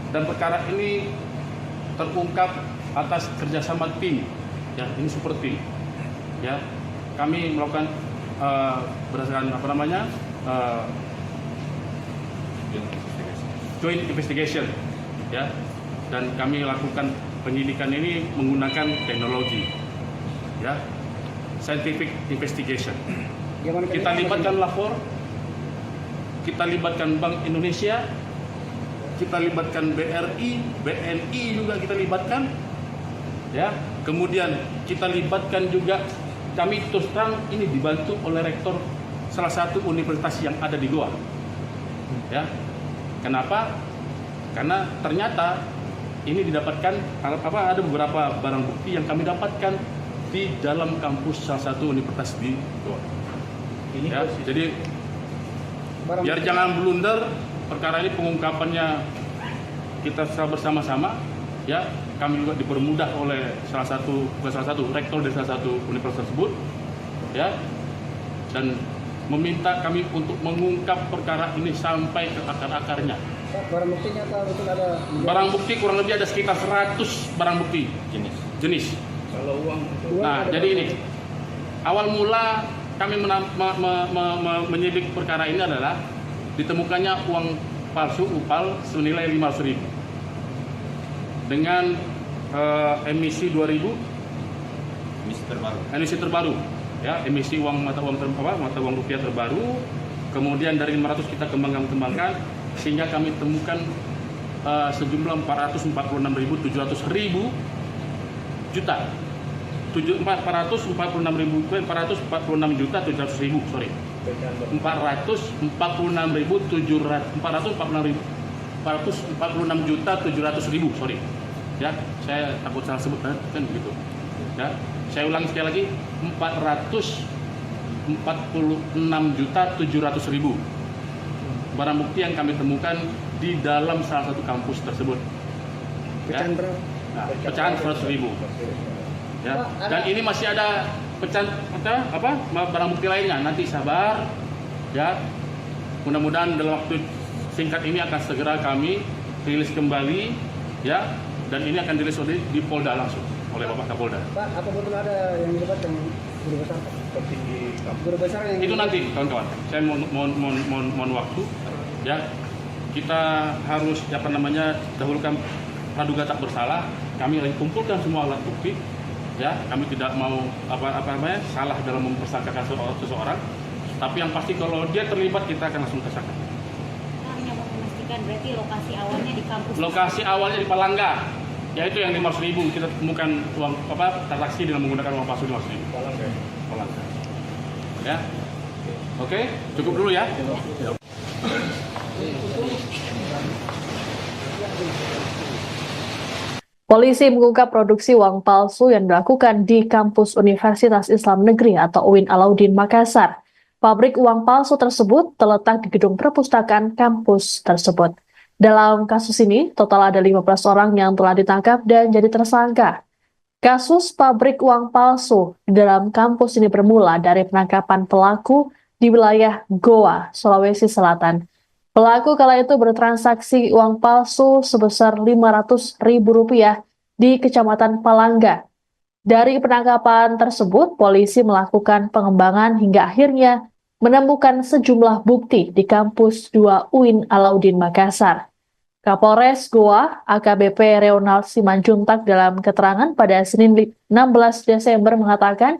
Dan perkara ini terungkap atas kerjasama tim. Ya, ini super tim. Ya, kami melakukan berdasarkan joint investigation. Ya, dan kami lakukan penyidikan ini menggunakan teknologi. Ya, scientific investigation. Kita libatkan lapor, kita libatkan Bank Indonesia, kita libatkan BRI, BNI juga kita libatkan, ya. Kemudian kita libatkan juga, kami terus terang ini dibantu oleh rektor salah satu universitas yang ada di Goa, ya. Kenapa? Karena ternyata ini didapatkan ada beberapa barang bukti yang kami dapatkan di dalam kampus salah satu universitas di Goa. Ya, jadi biar jangan blunder, perkara ini pengungkapannya kita bersama-sama, ya. Kami juga dipermudah oleh rektor dari salah satu universitas tersebut, ya, dan meminta kami untuk mengungkap perkara ini sampai ke akar-akarnya. Barang buktinya betul ada? Barang bukti kurang lebih ada sekitar 100 barang bukti jenis. Kalau uang Nah, jadi ini awal mula kami menyidik perkara ini adalah ditemukannya uang palsu UPAL senilai 500.000 dengan emisi 2000 emisi terbaru, ya, emisi mata uang rupiah terbaru. Kemudian dari 500 kita kembangkan sehingga kami temukan sejumlah 446.700 juta. 446.700.000, sorry. 446.700.000, sorry. Ya, saya takut salah sebut kan begitu. Ya, saya ulangi sekali lagi, 446.700.000 barang bukti yang kami temukan di dalam salah satu kampus tersebut. Ya. Nah, pecahan 100.000. Ya, dan ini masih ada barang bukti lainnya. Nanti sabar, ya. Mudah-mudahan dalam waktu singkat ini akan segera kami rilis kembali, ya. Dan ini akan dirilis di Polda langsung oleh Bapak Kapolda. Pak, apa betul ada yang dilibatkan guru besar? Guru besar yang itu nanti, kawan-kawan. Saya mohon waktu, ya. Kita harus dahulukan praduga tak bersalah. Kami lagi kumpulkan semua alat bukti. Ya, kami tidak mau salah dalam mempersangkakan seseorang, tapi yang pasti kalau dia terlibat kita akan langsung tersangka. Hanya mau memastikan berarti lokasi awalnya di kampus. Lokasi awalnya di Palangga, yaitu yang 500.000 kita temukan uang transaksi dengan menggunakan uang palsu 500.000. Palangga. Ya, oke, cukup dulu ya. Polisi mengungkap produksi uang palsu yang dilakukan di kampus Universitas Islam Negeri atau UIN Alauddin Makassar. Pabrik uang palsu tersebut terletak di gedung perpustakaan kampus tersebut. Dalam kasus ini, total ada 15 orang yang telah ditangkap dan jadi tersangka. Kasus pabrik uang palsu di dalam kampus ini bermula dari penangkapan pelaku di wilayah Goa, Sulawesi Selatan. Pelaku kala itu bertransaksi uang palsu sebesar Rp500.000 di Kecamatan Palangga. Dari penangkapan tersebut, polisi melakukan pengembangan hingga akhirnya menemukan sejumlah bukti di kampus 2 UIN Alauddin Makassar. Kapolres Goa, AKBP Reonald Simanjuntak dalam keterangan pada Senin 16 Desember mengatakan,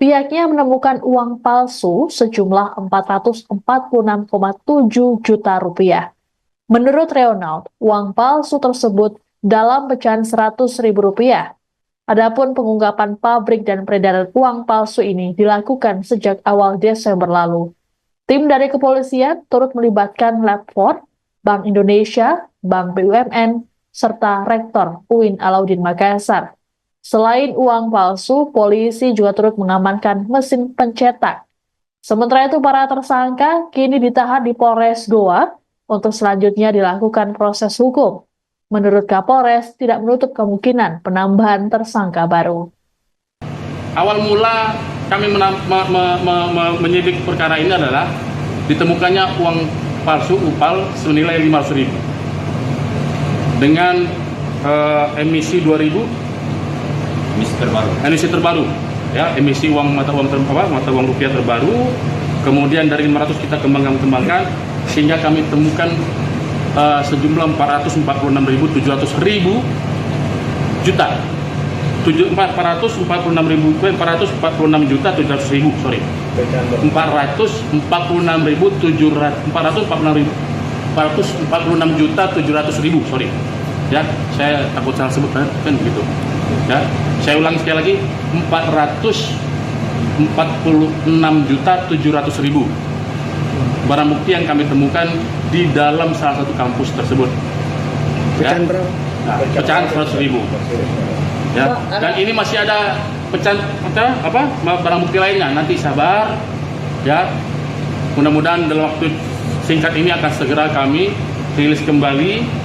pihaknya menemukan uang palsu sejumlah Rp446,7 juta. Menurut Reonald, uang palsu tersebut dalam pecahan Rp100.000. Adapun pengungkapan pabrik dan peredaran uang palsu ini dilakukan sejak awal Desember lalu. Tim dari kepolisian turut melibatkan Lab 4, Bank Indonesia, Bank BUMN, serta Rektor UIN Alauddin Makassar. Selain uang palsu, polisi juga turut mengamankan mesin pencetak. Sementara itu, para tersangka kini ditahan di Polres Goa untuk selanjutnya dilakukan proses hukum. Menurut Kapolres, tidak menutup kemungkinan penambahan tersangka baru. Awal mula kami menyidik perkara ini adalah ditemukannya uang palsu UPAL senilai Rp500.000 dengan emisi 2000. Emisi terbaru, ya, emisi mata uang rupiah terbaru. Kemudian dari 500 kita kembangkan sehingga kami temukan sejumlah 446.700.000 juta. 446.700.000, sorry. 446.700.000, sorry. Ya, saya takut salah sebut kan gitu. Ya, saya ulangi sekali lagi, 446.700.000 barang bukti yang kami temukan di dalam salah satu kampus tersebut. Ya, pecahan 100.000. Ya, dan ini masih ada pecahan barang bukti lainnya. Nanti sabar, ya. Mudah-mudahan dalam waktu singkat ini akan segera kami rilis kembali.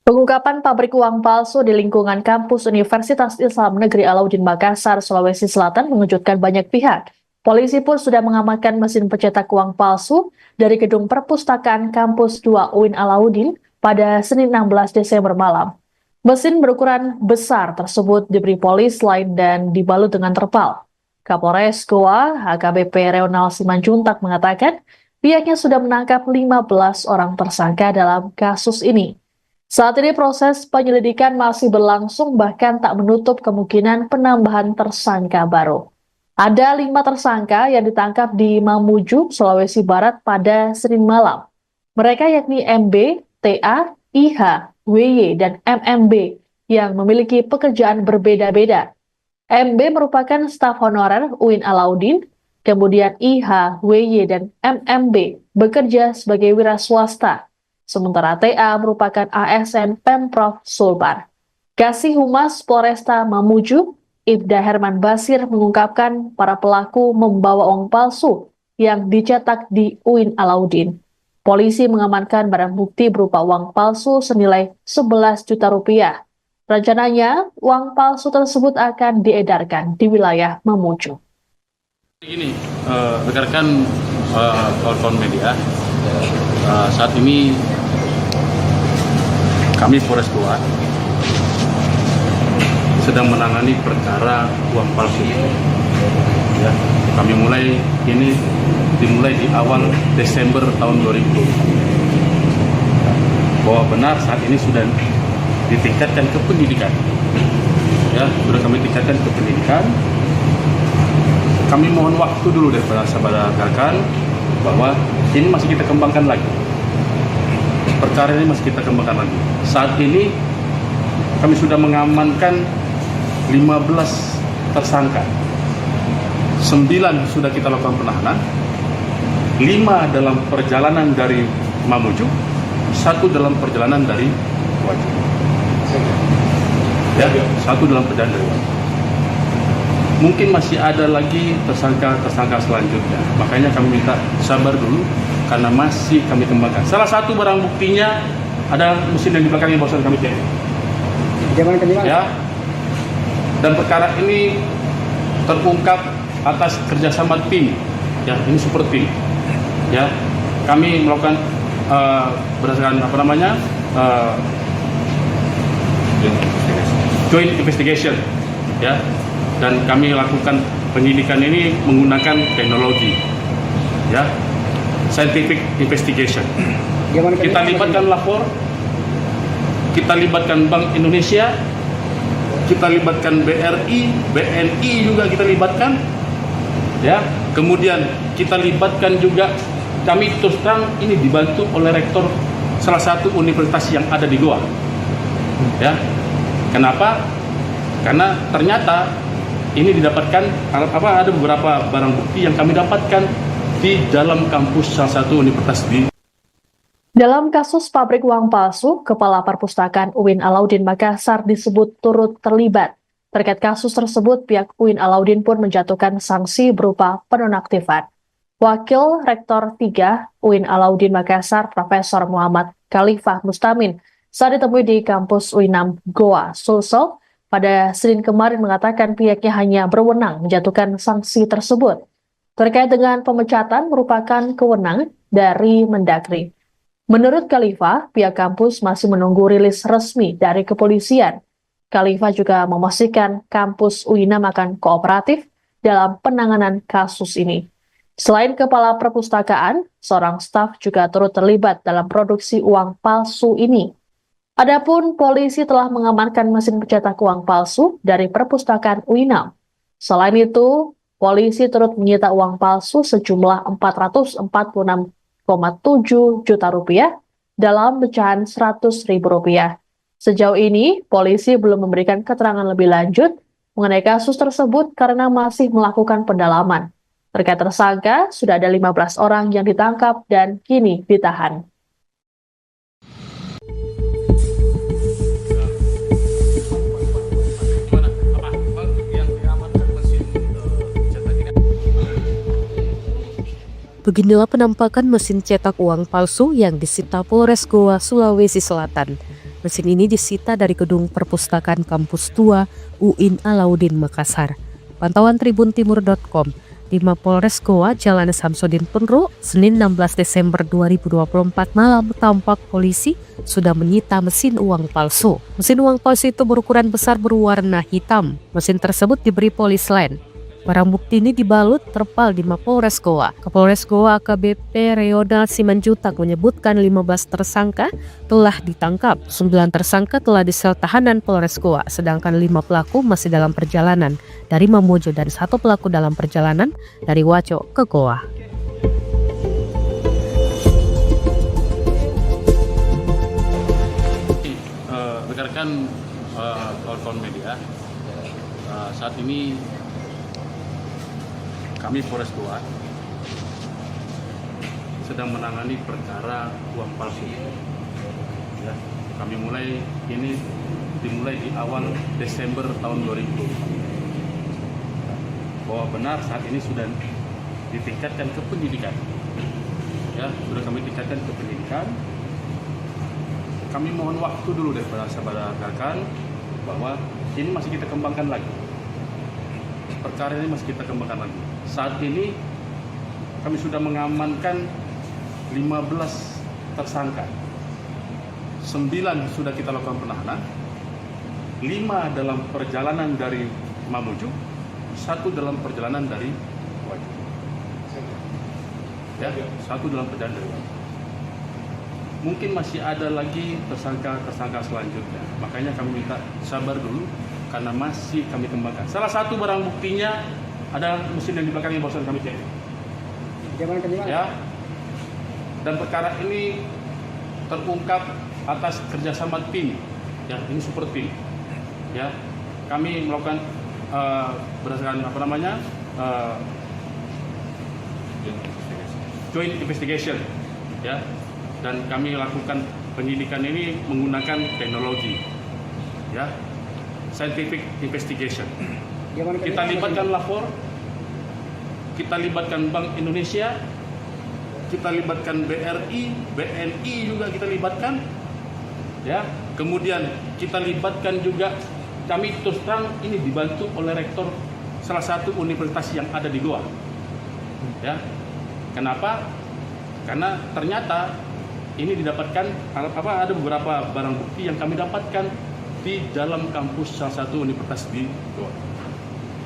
Pengungkapan pabrik uang palsu di lingkungan kampus Universitas Islam Negeri Alauddin Makassar, Sulawesi Selatan mengejutkan banyak pihak. Polisi pun sudah mengamankan mesin pencetak uang palsu dari gedung perpustakaan kampus 2 UIN Alauddin pada Senin 16 Desember malam. Mesin berukuran besar tersebut diberi polis lain dan dibalut dengan terpal. Kapolres Goa, AKBP Reonald Simanjuntak mengatakan pihaknya sudah menangkap 15 orang tersangka dalam kasus ini. Saat ini proses penyelidikan masih berlangsung, bahkan tak menutup kemungkinan penambahan tersangka baru. Ada 5 tersangka yang ditangkap di Mamuju, Sulawesi Barat pada Senin malam. Mereka yakni MB, TA, IH, WY, dan MMB yang memiliki pekerjaan berbeda-beda. MB merupakan staf honorer UIN Alauddin, kemudian IH, WY, dan MMB bekerja sebagai wira swasta. Sementara TA merupakan ASN Pemprov Sulbar. Kasih Humas Polresta Mamuju, Ibda Herman Basir mengungkapkan para pelaku membawa uang palsu yang dicetak di UIN Alauddin. Polisi mengamankan barang bukti berupa uang palsu senilai Rp11 juta. Rencananya, uang palsu tersebut akan diedarkan di wilayah Mamuju. Ini, rekan-rekan kawan-kawan media, saat ini kami Polres Goa sedang menangani perkara uang palsu. Ya, kami dimulai di awal Desember tahun 2020. Bahwa benar saat ini sudah ditingkatkan ke penyidikan. Ya, sudah kami tingkatkan ke penyidikan. Kami mohon waktu dulu dari sahabat rekan bahwa ini masih kita kembangkan lagi. Perkara ini masih kita kembangkan lagi. Saat ini kami sudah mengamankan 15 tersangka. 9 sudah kita lakukan penahanan. 5 dalam perjalanan dari Mamuju, satu dalam perjalanan dari Waju. Ya, satu dalam perjalanan dari Waju. Mungkin masih ada lagi tersangka selanjutnya. Makanya kami minta sabar dulu karena masih kami kembangkan. Salah satu barang buktinya ada mesin yang di belakangnya barusan kami cek. Ya. Dan perkara ini terungkap atas kerjasama tim. Ya, ini super tim. Ya, kami melakukan berdasarkan joint investigation. Ya. Dan kami lakukan penyidikan ini menggunakan teknologi, ya, scientific investigation. Kita libatkan lapor, kita libatkan Bank Indonesia, kita libatkan BRI, BNI juga kita libatkan, ya. Kemudian kita libatkan juga, kami terus terang ini dibantu oleh rektor salah satu universitas yang ada di Goa, ya. Kenapa? Karena ternyata ini didapatkan ada beberapa barang bukti yang kami dapatkan di dalam kampus salah satu universitas di. Dalam kasus pabrik uang palsu, Kepala Perpustakaan UIN Alauddin Makassar disebut turut terlibat. Terkait kasus tersebut, pihak UIN Alauddin pun menjatuhkan sanksi berupa penonaktifan. Wakil Rektor 3 UIN Alauddin Makassar, Profesor Muhammad Khalifah Mustamin, saat ditemui di kampus UINAM Goa, Sulsel, pada Senin kemarin mengatakan pihaknya hanya berwenang menjatuhkan sanksi tersebut. Terkait dengan pemecatan merupakan kewenangan dari Mendagri. Menurut Khalifah, pihak kampus masih menunggu rilis resmi dari kepolisian. Khalifah juga memastikan kampus UINAM akan kooperatif dalam penanganan kasus ini. Selain Kepala Perpustakaan, seorang staf juga turut terlibat dalam produksi uang palsu ini. Adapun polisi telah mengamankan mesin pencetak uang palsu dari perpustakaan UINAM. Selain itu, polisi turut menyita uang palsu sejumlah 446,7 juta rupiah dalam pecahan 100.000 rupiah. Sejauh ini, polisi belum memberikan keterangan lebih lanjut mengenai kasus tersebut karena masih melakukan pendalaman. Terkait tersangka, sudah ada 15 orang yang ditangkap dan kini ditahan. Beginilah penampakan mesin cetak uang palsu yang disita Polres Goa, Sulawesi Selatan. Mesin ini disita dari gedung perpustakaan kampus 2 UIN Alauddin Makassar. Pantauan tribuntimur.com, di Mapolres Goa, Jalan Samsudin Penru, Senin 16 Desember 2024 malam tampak polisi sudah menyita mesin uang palsu. Mesin uang palsu itu berukuran besar berwarna hitam. Mesin tersebut diberi polis lain. Barang bukti ini dibalut terpal di Mapolres Goa. Kapolres Goa AKBP Reonald Simanjutak menyebutkan 15 tersangka telah ditangkap. 9 tersangka telah disel tahanan Polres Goa, sedangkan 5 pelaku masih dalam perjalanan dari Mamuju dan 1 pelaku dalam perjalanan dari Wajo ke Goa. Rekan-rekan kawan-kawan media, saat ini kami Polres Goa sedang menangani perkara uang palsu. Ya, kami dimulai di awal Desember tahun 2020. Bahwa benar saat ini sudah ditingkatkan ke penyidikan. Ya, sudah kami tingkatkan ke penyidikan. Kami mohon waktu dulu daripada sahabat rekan bahwa ini masih kita kembangkan lagi. Perkara ini masih kita kembangkan lagi. Saat ini kami sudah mengamankan 15 tersangka. 9 sudah kita lakukan penahanan. 5 dalam perjalanan dari Mamuju, 1 dalam perjalanan dari Waju. Ya, 1 dalam perjalanan dari Waju. Mungkin masih ada lagi tersangka selanjutnya. Makanya kami minta sabar dulu karena masih kami kembangkan. Salah satu barang buktinya ada mesin yang di belakangnya barusan kami cek. Ya. Dan perkara ini terungkap atas kerjasama tim. Ya, ini super tim. Ya, kami melakukan berdasarkan joint investigation. Ya, dan kami lakukan penyidikan ini menggunakan teknologi, ya, scientific investigation. Kita libatkan lapor, kita libatkan Bank Indonesia, kita libatkan BRI, BNI juga kita libatkan, ya. Kemudian kita libatkan juga, kami terus terang ini dibantu oleh rektor salah satu universitas yang ada di Goa, ya. Kenapa? Karena ternyata ini didapatkan ada beberapa barang bukti yang kami dapatkan di dalam kampus salah satu universitas di Goa.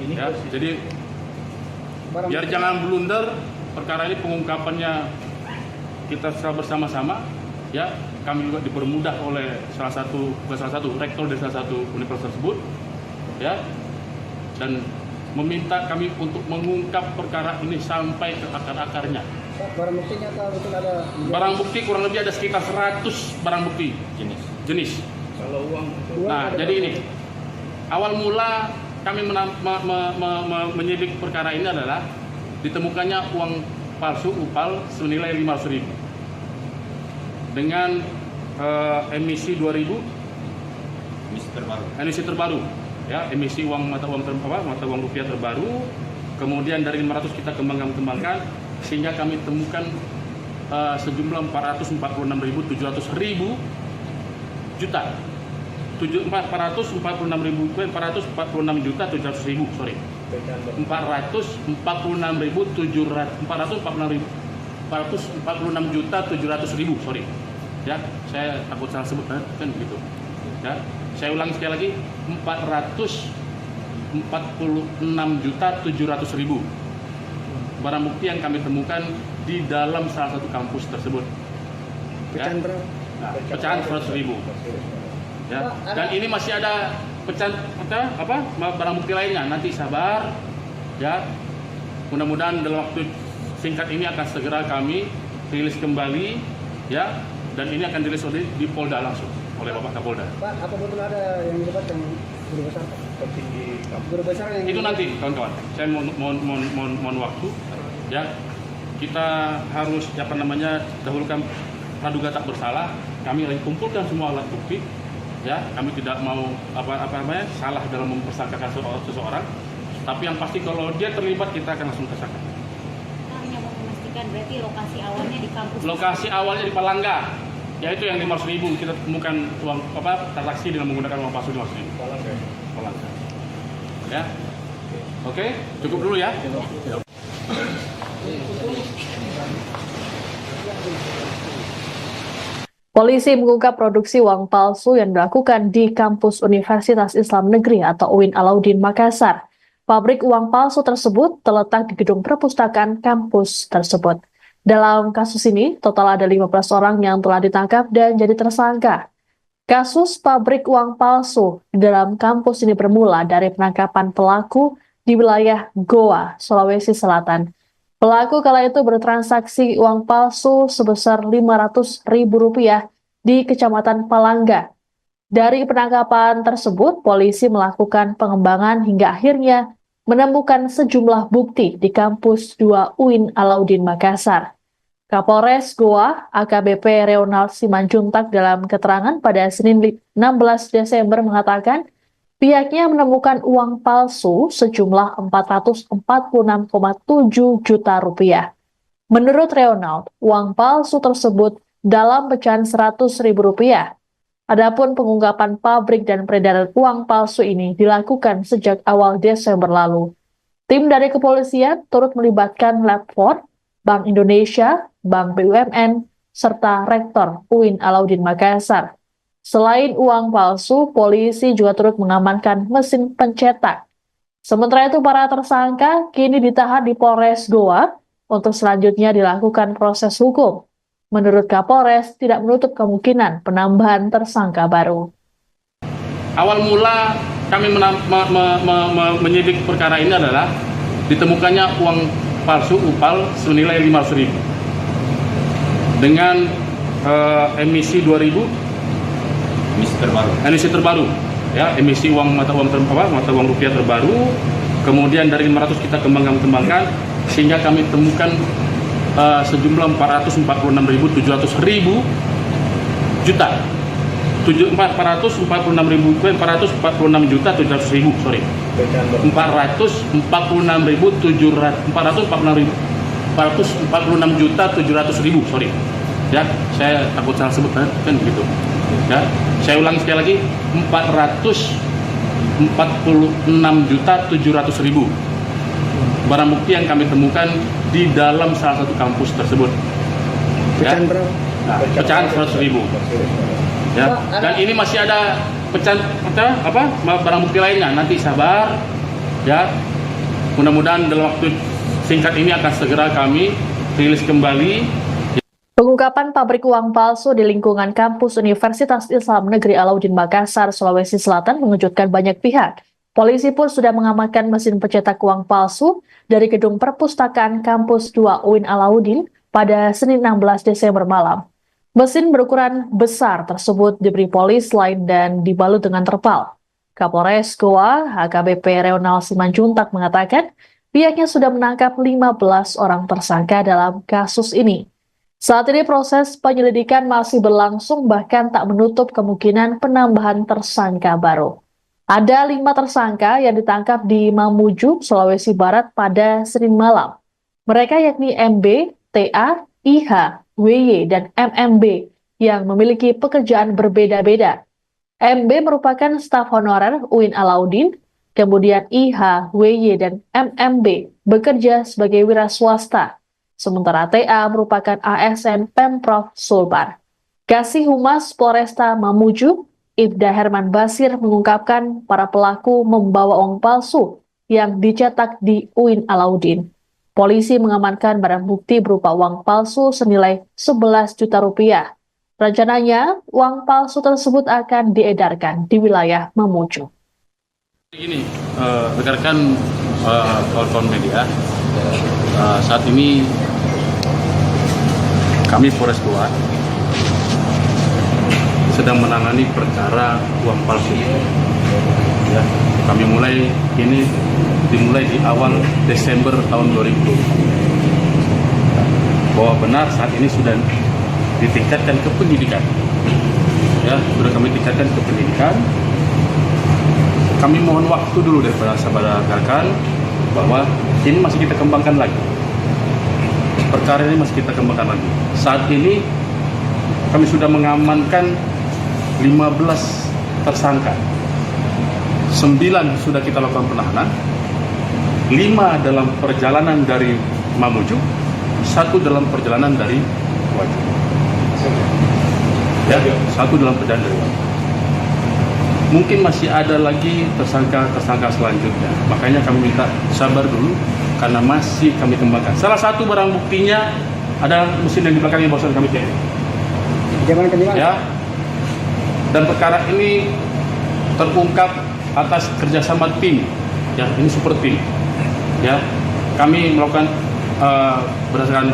Ya, jadi biar jangan blunder perkara ini, pengungkapannya kita secara bersama-sama, ya. Kami juga dipermudah oleh salah satu rektor dari salah satu universitas tersebut, ya, dan meminta kami untuk mengungkap perkara ini sampai ke akar-akarnya. Barang buktinya betul ada? Barang bukti kurang lebih ada sekitar 100 barang bukti jenis. Kalau uang? Nah, jadi ini awal mula kami menyidik perkara ini adalah ditemukannya uang palsu UPAL senilai 500.000 dengan emisi 2000 emisi terbaru, ya, emisi mata uang rupiah terbaru. Kemudian dari 500 kita kembangkan sehingga kami temukan sejumlah 446.700 juta. 446.700.000, sorry. 446.700.000, sorry. Ya, saya takut salah sebut kan gitu. Ya, saya ulangi sekali lagi, 446.700.000 barang bukti yang kami temukan di dalam salah satu kampus tersebut. Ya. Nah, pecahan 100.000. Ya, dan ini masih ada pecahan barang bukti lainnya. Nanti sabar, ya. Mudah-mudahan dalam waktu singkat ini akan segera kami rilis kembali, ya. Dan ini akan dirilis di Polda langsung oleh Bapak Kapolda. Pak, apa betul ada yang dilibatkan guru besar? Guru besar yang itu nanti, kawan-kawan. Saya mohon waktu, ya. Kita harus dahulukan praduga tak bersalah. Kami lagi kumpulkan semua alat bukti. Ya, kami tidak mau salah dalam mempersangkakan seseorang, tapi yang pasti kalau dia terlibat kita akan langsung tersangka. Hanya mau memastikan berarti lokasi awalnya di kampus. Lokasi awalnya di Palangga, yaitu yang 500.000 kita temukan uang transaksi dengan menggunakan uang palsu 500.000. Palangga. Ya, oke, cukup dulu ya. Polisi mengungkap produksi uang palsu yang dilakukan di kampus Universitas Islam Negeri atau UIN Alauddin Makassar. Pabrik uang palsu tersebut terletak di gedung perpustakaan kampus tersebut. Dalam kasus ini, total ada 15 orang yang telah ditangkap dan jadi tersangka. Kasus pabrik uang palsu di dalam kampus ini bermula dari penangkapan pelaku di wilayah Goa, Sulawesi Selatan. Pelaku kala itu bertransaksi uang palsu sebesar Rp500.000 di Kecamatan Palangga. Dari penangkapan tersebut, polisi melakukan pengembangan hingga akhirnya menemukan sejumlah bukti di kampus 2 UIN Alauddin Makassar. Kapolres Goa, AKBP Reonald Simanjuntak dalam keterangan pada Senin 16 Desember mengatakan, pihaknya menemukan uang palsu sejumlah Rp446,7 juta. Menurut Reonald, uang palsu tersebut dalam pecahan Rp100.000. Adapun pengungkapan pabrik dan peredaran uang palsu ini dilakukan sejak awal Desember lalu. Tim dari kepolisian turut melibatkan Lab 4, Bank Indonesia, Bank BUMN, serta Rektor UIN Alauddin Makassar. Selain uang palsu, polisi juga turut mengamankan mesin pencetak. Sementara itu, para tersangka kini ditahan di Polres Goa untuk selanjutnya dilakukan proses hukum. Menurut Kapolres, tidak menutup kemungkinan penambahan tersangka baru. Awal mula kami menyidik perkara ini adalah ditemukannya uang palsu UPAL senilai 500.000 dengan emisi 2000. Emisi terbaru, ya, emisi mata uang rupiah terbaru. Kemudian dari 500 kita kembangkan sehingga kami temukan sejumlah 446.700.000 juta. 446 juta 700.000, sorry. 446 juta 700.000, sorry. Ya, saya takut salah sebut kan gitu. Ya, saya ulangi sekali lagi, 446 juta 700.000 barang bukti yang kami temukan di dalam salah satu kampus tersebut. Ya. Pecahan berapa? Nah, pecahan 100.000. Ya, dan ini masih ada pecahan barang bukti lainnya. Nanti sabar, ya. Mudah-mudahan dalam waktu singkat ini akan segera kami rilis kembali. Pengungkapan pabrik uang palsu di lingkungan kampus Universitas Islam Negeri Alauddin Makassar, Sulawesi Selatan mengejutkan banyak pihak. Polisi pun sudah mengamankan mesin pencetak uang palsu dari gedung perpustakaan kampus 2 UIN Alauddin pada Senin 16 Desember malam. Mesin berukuran besar tersebut diberi polis lain dan dibalut dengan terpal. Kapolres Goa, HKBP Reonal Simanjuntak mengatakan pihaknya sudah menangkap 15 orang tersangka dalam kasus ini. Saat ini proses penyelidikan masih berlangsung, bahkan tak menutup kemungkinan penambahan tersangka baru. Ada 5 tersangka yang ditangkap di Mamuju, Sulawesi Barat pada Senin malam. Mereka yakni MB, TA, IH, WY, dan MMB yang memiliki pekerjaan berbeda-beda. MB merupakan staf honorer UIN Alauddin, kemudian IH, WY, dan MMB bekerja sebagai wira swasta, sementara TA merupakan ASN Pemprov Sulbar. Kasih Humas Polresta Mamuju, Ibda Herman Basir mengungkapkan para pelaku membawa uang palsu yang dicetak di UIN Alauddin. Polisi mengamankan barang bukti berupa uang palsu senilai 11 juta rupiah. Rencananya, uang palsu tersebut akan diedarkan di wilayah Mamuju. Ini, rekan-rekan kawan-kawan media, saat ini kami Polres Goa sedang menangani perkara uang palsu. Ya, kami dimulai di awal Desember tahun 2020. Bahwa benar saat ini sudah ditingkatkan ke penyidikan. Ya, sudah kami tingkatkan ke penyidikan. Kami mohon waktu dulu daripada sahabat rekan bahwa ini masih kita kembangkan lagi. Perkara ini masih kita kembangkan lagi. Saat ini kami sudah mengamankan 15 tersangka. 9 sudah kita lakukan penahanan, 5 dalam perjalanan dari Mamuju, 1 dalam perjalanan dari Wajib. Ya, 1 dalam perjalanan dari Wajib. Mungkin masih ada lagi tersangka selanjutnya. Makanya kami minta sabar dulu karena masih kami kembangkan. Salah satu barang buktinya ada mesin yang di belakangnya barusan kami cek. Ya. Dan perkara ini terungkap atas kerjasama tim, ya ini super tim, ya kami melakukan berdasarkan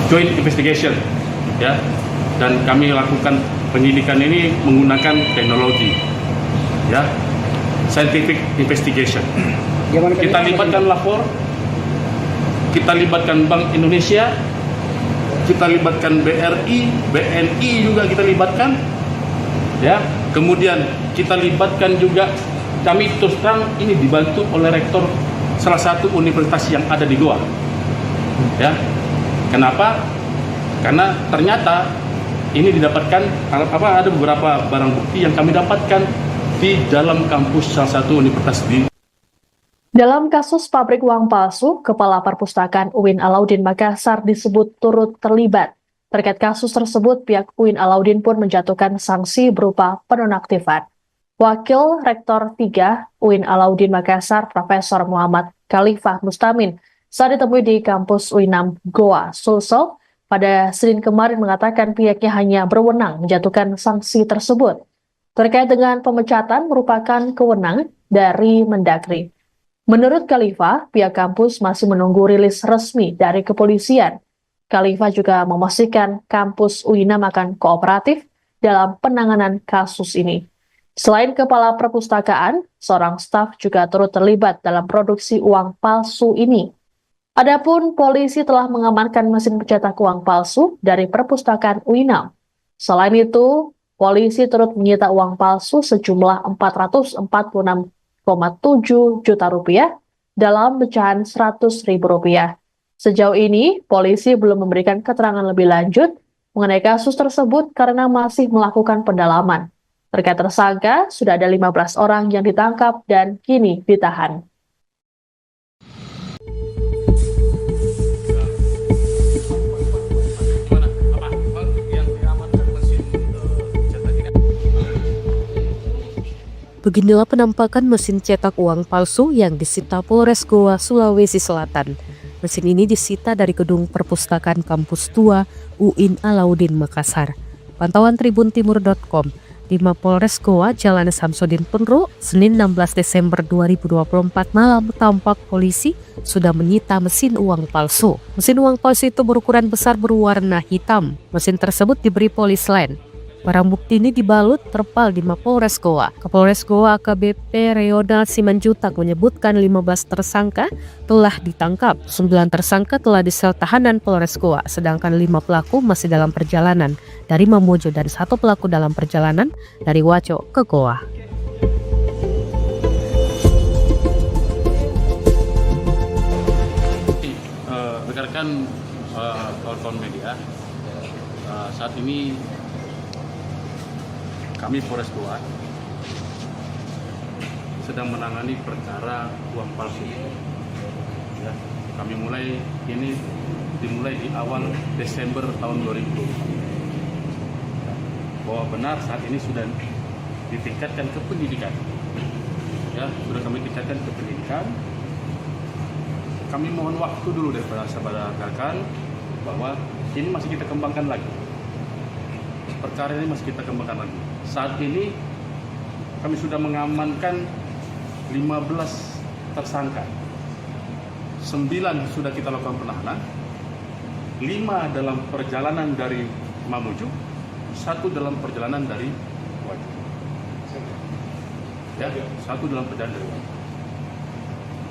joint investigation, ya dan kami lakukan penyidikan ini menggunakan teknologi, ya scientific investigation. Kita libatkan lapor, kita libatkan Bank Indonesia, kita libatkan BRI, BNI juga kita libatkan, ya. Kemudian kita libatkan juga, kami terus terang ini dibantu oleh rektor salah satu universitas yang ada di Goa, ya. Kenapa? Karena ternyata ini didapatkan ada beberapa barang bukti yang kami dapatkan di dalam kampus salah satu universitas di. Dalam kasus pabrik uang palsu, Kepala Perpustakaan UIN Alauddin Makassar disebut turut terlibat. Terkait kasus tersebut, pihak UIN Alauddin pun menjatuhkan sanksi berupa penonaktifan. Wakil Rektor 3 UIN Alauddin Makassar, Profesor Muhammad Khalifah Mustamin, saat ditemui di kampus UINAM Goa, Sulsel, pada Senin kemarin mengatakan pihaknya hanya berwenang menjatuhkan sanksi tersebut. Terkait dengan pemecatan merupakan kewenangan dari Mendagri. Menurut Khalifah, pihak kampus masih menunggu rilis resmi dari kepolisian. Khalifah juga memastikan kampus UINAM akan kooperatif dalam penanganan kasus ini. Selain kepala perpustakaan, seorang staf juga turut terlibat dalam produksi uang palsu ini. Adapun polisi telah mengamankan mesin pencetak uang palsu dari perpustakaan UINAM. Selain itu, polisi turut menyita uang palsu sejumlah 446,7 juta rupiah dalam pecahan Rp100.000. Sejauh ini, polisi belum memberikan keterangan lebih lanjut mengenai kasus tersebut karena masih melakukan pendalaman. Terkait tersangka, sudah ada 15 orang yang ditangkap dan kini ditahan. Beginilah penampakan mesin cetak uang palsu yang disita Polres Goa, Sulawesi Selatan. Mesin ini disita dari gedung perpustakaan kampus tua UIN Alauddin Makassar. Pantauan tribuntimur.com, di Mapolres Goa, Jalan Samsudin Penru, Senin 16 Desember 2024 malam tampak polisi sudah menyita mesin uang palsu. Mesin uang palsu itu berukuran besar berwarna hitam. Mesin tersebut diberi polis lain. Barang bukti ini dibalut terpal di Mapolres Goa. Kapolres Goa AKBP Reonald Simanjutak menyebutkan 15 tersangka telah ditangkap. 9 tersangka telah di sel tahanan Polres Goa, sedangkan 5 pelaku masih dalam perjalanan dari Mamuju dan 1 pelaku dalam perjalanan dari Waco ke Goa. Rekan-rekan kawan-kawan media, saat ini kami Polres Goa sedang menangani perkara uang palsu. Ya, kami dimulai di awal Desember tahun 2020. Bahwa benar saat ini sudah ditingkatkan ke penyidikan. Ya, sudah kami tingkatkan ke penyidikan. Kami mohon waktu dulu daripada sahabat rekan bahwa ini masih kita kembangkan lagi. Perkara ini masih kita kembangkan lagi. Saat ini kami sudah mengamankan 15 tersangka. 9 sudah kita lakukan penahanan, 5 dalam perjalanan dari Mamuju, 1 dalam perjalanan dari Wajo. Ya, 1 dalam perjalanan dari Wajo.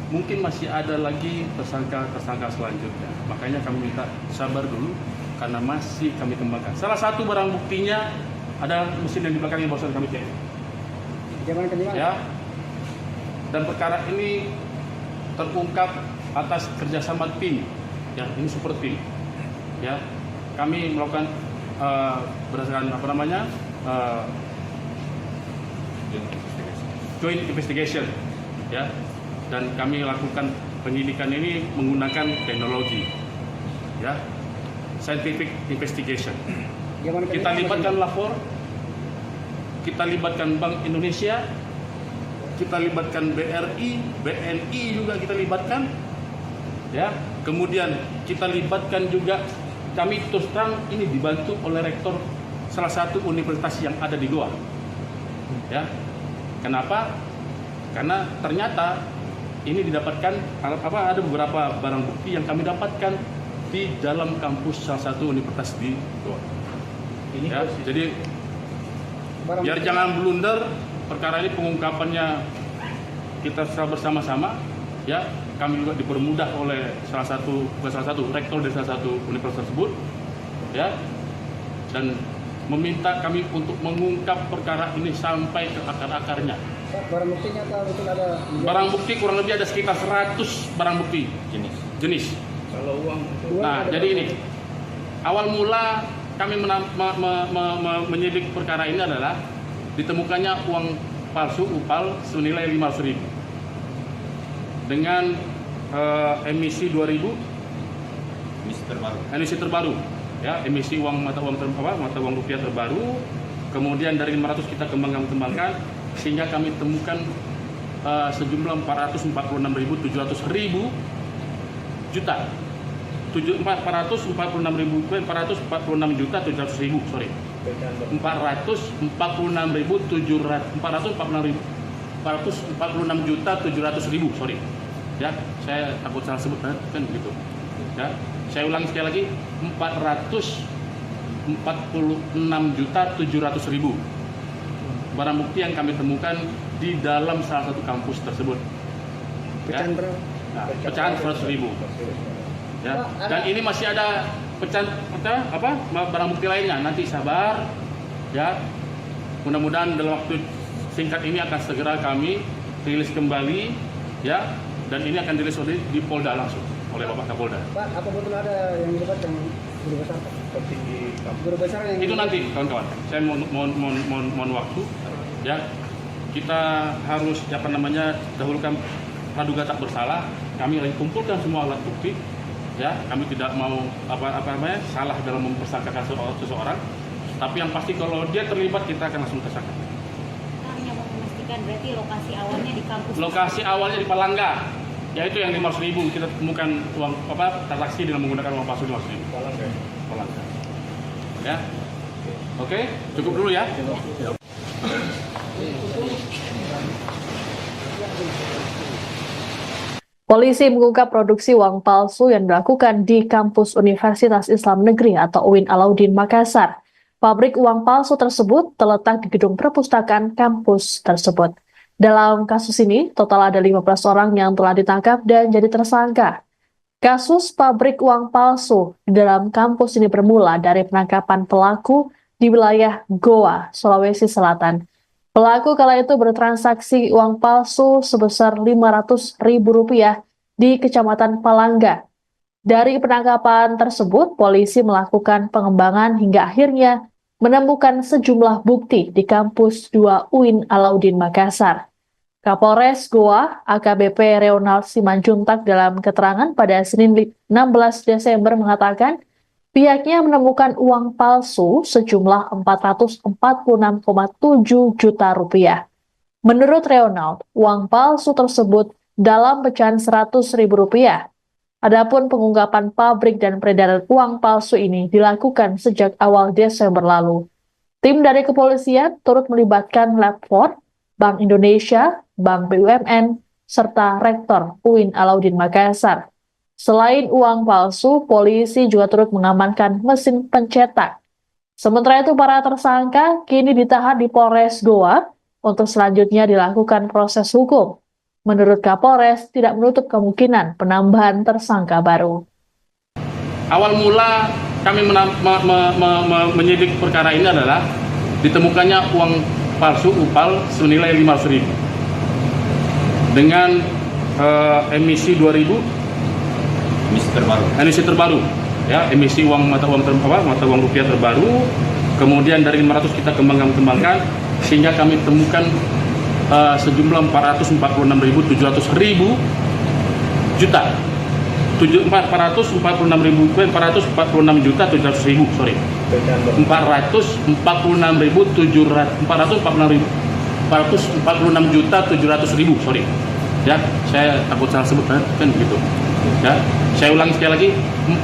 Mungkin masih ada lagi tersangka selanjutnya. Makanya kami minta sabar dulu karena masih kami kembangkan. Salah satu barang buktinya ada mesin yang di belakangnya barusan kami cek. Ya. Dan perkara ini terungkap atas kerjasama tim. Ya, ini super tim. Ya, kami melakukan berdasarkan joint investigation. Ya, dan kami lakukan penyidikan ini menggunakan teknologi. Ya, scientific investigation. Kita libatkan lapor, kita libatkan Bank Indonesia, kita libatkan BRI, BNI juga kita libatkan, ya. Kemudian kita libatkan juga, kami terus terang ini dibantu oleh rektor salah satu universitas yang ada di Goa, ya. Kenapa? Karena ternyata ini didapatkan ada beberapa barang bukti yang kami dapatkan di dalam kampus salah satu universitas di Goa. Ya, jadi biar jangan blunder, perkara ini pengungkapannya kita bersama-sama. Ya, kami juga dipermudah oleh salah satu rektor dari salah satu universitas tersebut. Ya, dan meminta kami untuk mengungkap perkara ini sampai ke akar-akarnya. Barang buktinya betul ada? Barang bukti kurang lebih ada sekitar 100 barang bukti jenis. Kalau uang? Nah, jadi ini awal mula kami menyidik perkara ini adalah ditemukannya uang palsu UPAL senilai 500.000 dengan emisi 2000, emisi terbaru, ya, emisi mata uang rupiah terbaru. Kemudian dari 500 kita kembangkan sehingga kami temukan sejumlah 446.700 juta. 446.700.000, sorry. 446.700.000, sorry. Ya, saya takut salah sebut kan gitu. Ya, saya ulangi sekali lagi, 446.700.000. barang bukti yang kami temukan di dalam salah satu kampus tersebut. Pecahan berapa? Nah, pecahan 100.000. Ya. Dan ini masih ada pecahan barang bukti lainnya. Nanti sabar, ya. Mudah-mudahan dalam waktu singkat ini akan segera kami rilis kembali, ya. Dan ini akan dirilis di Polda langsung oleh Bapak Kapolda. Pak, apa betul ada yang dilibat yang guru besar Pak? Petinggi guru besar yang Itu nanti kawan-kawan. Saya mohon waktu, ya. Kita harus dahulukan praduga tak bersalah. Kami lagi kumpulkan semua alat bukti, ya. Kami tidak mau salah dalam mempersangkakan seseorang. Tapi yang pasti kalau dia terlibat kita akan langsung tersangka. Hanya mau memastikan berarti lokasi awalnya di kampus. Lokasi awalnya di Palangga, yaitu yang 500.000 kita temukan uang transaksi dengan menggunakan uang palsu 500.000. Palangga. Ya. Oke, cukup dulu ya. Polisi mengungkap produksi uang palsu yang dilakukan di kampus Universitas Islam Negeri atau UIN Alauddin Makassar. Pabrik uang palsu tersebut terletak di gedung perpustakaan kampus tersebut. Dalam kasus ini, total ada 15 orang yang telah ditangkap dan jadi tersangka. Kasus pabrik uang palsu di dalam kampus ini bermula dari penangkapan pelaku di wilayah Goa, Sulawesi Selatan. Pelaku kala itu bertransaksi uang palsu sebesar Rp500.000 di Kecamatan Palangga. Dari penangkapan tersebut, polisi melakukan pengembangan hingga akhirnya menemukan sejumlah bukti di kampus 2 UIN Alauddin Makassar. Kapolres Goa, AKBP Reonald Simanjuntak dalam keterangan pada Senin 16 Desember mengatakan, pihaknya menemukan uang palsu sejumlah Rp446,7 juta. Menurut Reonald, uang palsu tersebut dalam pecahan Rp100.000. Adapun pengungkapan pabrik dan peredaran uang palsu ini dilakukan sejak awal Desember lalu. Tim dari kepolisian turut melibatkan Lab 4, Bank Indonesia, Bank BUMN, serta Rektor UIN Alauddin Makassar. Selain uang palsu, polisi juga turut mengamankan mesin pencetak. Sementara itu, para tersangka kini ditahan di Polres Goa untuk selanjutnya dilakukan proses hukum. Menurut Kapolres, tidak menutup kemungkinan penambahan tersangka baru. Awal mula kami menyidik perkara ini adalah ditemukannya uang palsu UPAL senilai Rp500.000 dengan emisi 2.000 emisi terbaru, ya, emisi mata uang rupiah terbaru. Kemudian dari 500 kita kembangkan sehingga kami temukan sejumlah 446.700 juta. 446.700.000, sorry. 446.700.000, sorry. Ya, saya takut salah sebut kan begitu. Ya, saya ulangi sekali lagi,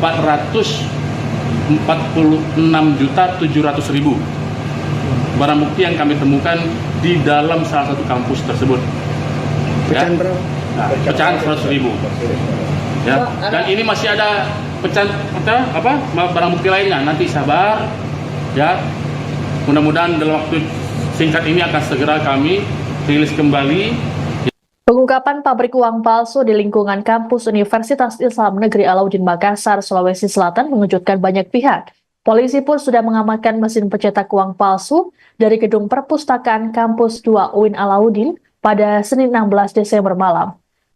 446.700.000 barang bukti yang kami temukan di dalam salah satu kampus tersebut. Pecahan Ya. berapa? Nah, pecahan 100.000. Ya. Dan ini masih ada pecahan barang bukti lainnya. Nanti sabar, ya. Mudah-mudahan dalam waktu singkat ini akan segera kami rilis kembali. Pengungkapan pabrik uang palsu di lingkungan kampus Universitas Islam Negeri Alauddin Makassar, Sulawesi Selatan mengejutkan banyak pihak. Polisi pun sudah mengamankan mesin pencetak uang palsu dari gedung perpustakaan kampus 2 UIN Alauddin pada Senin 16 Desember malam.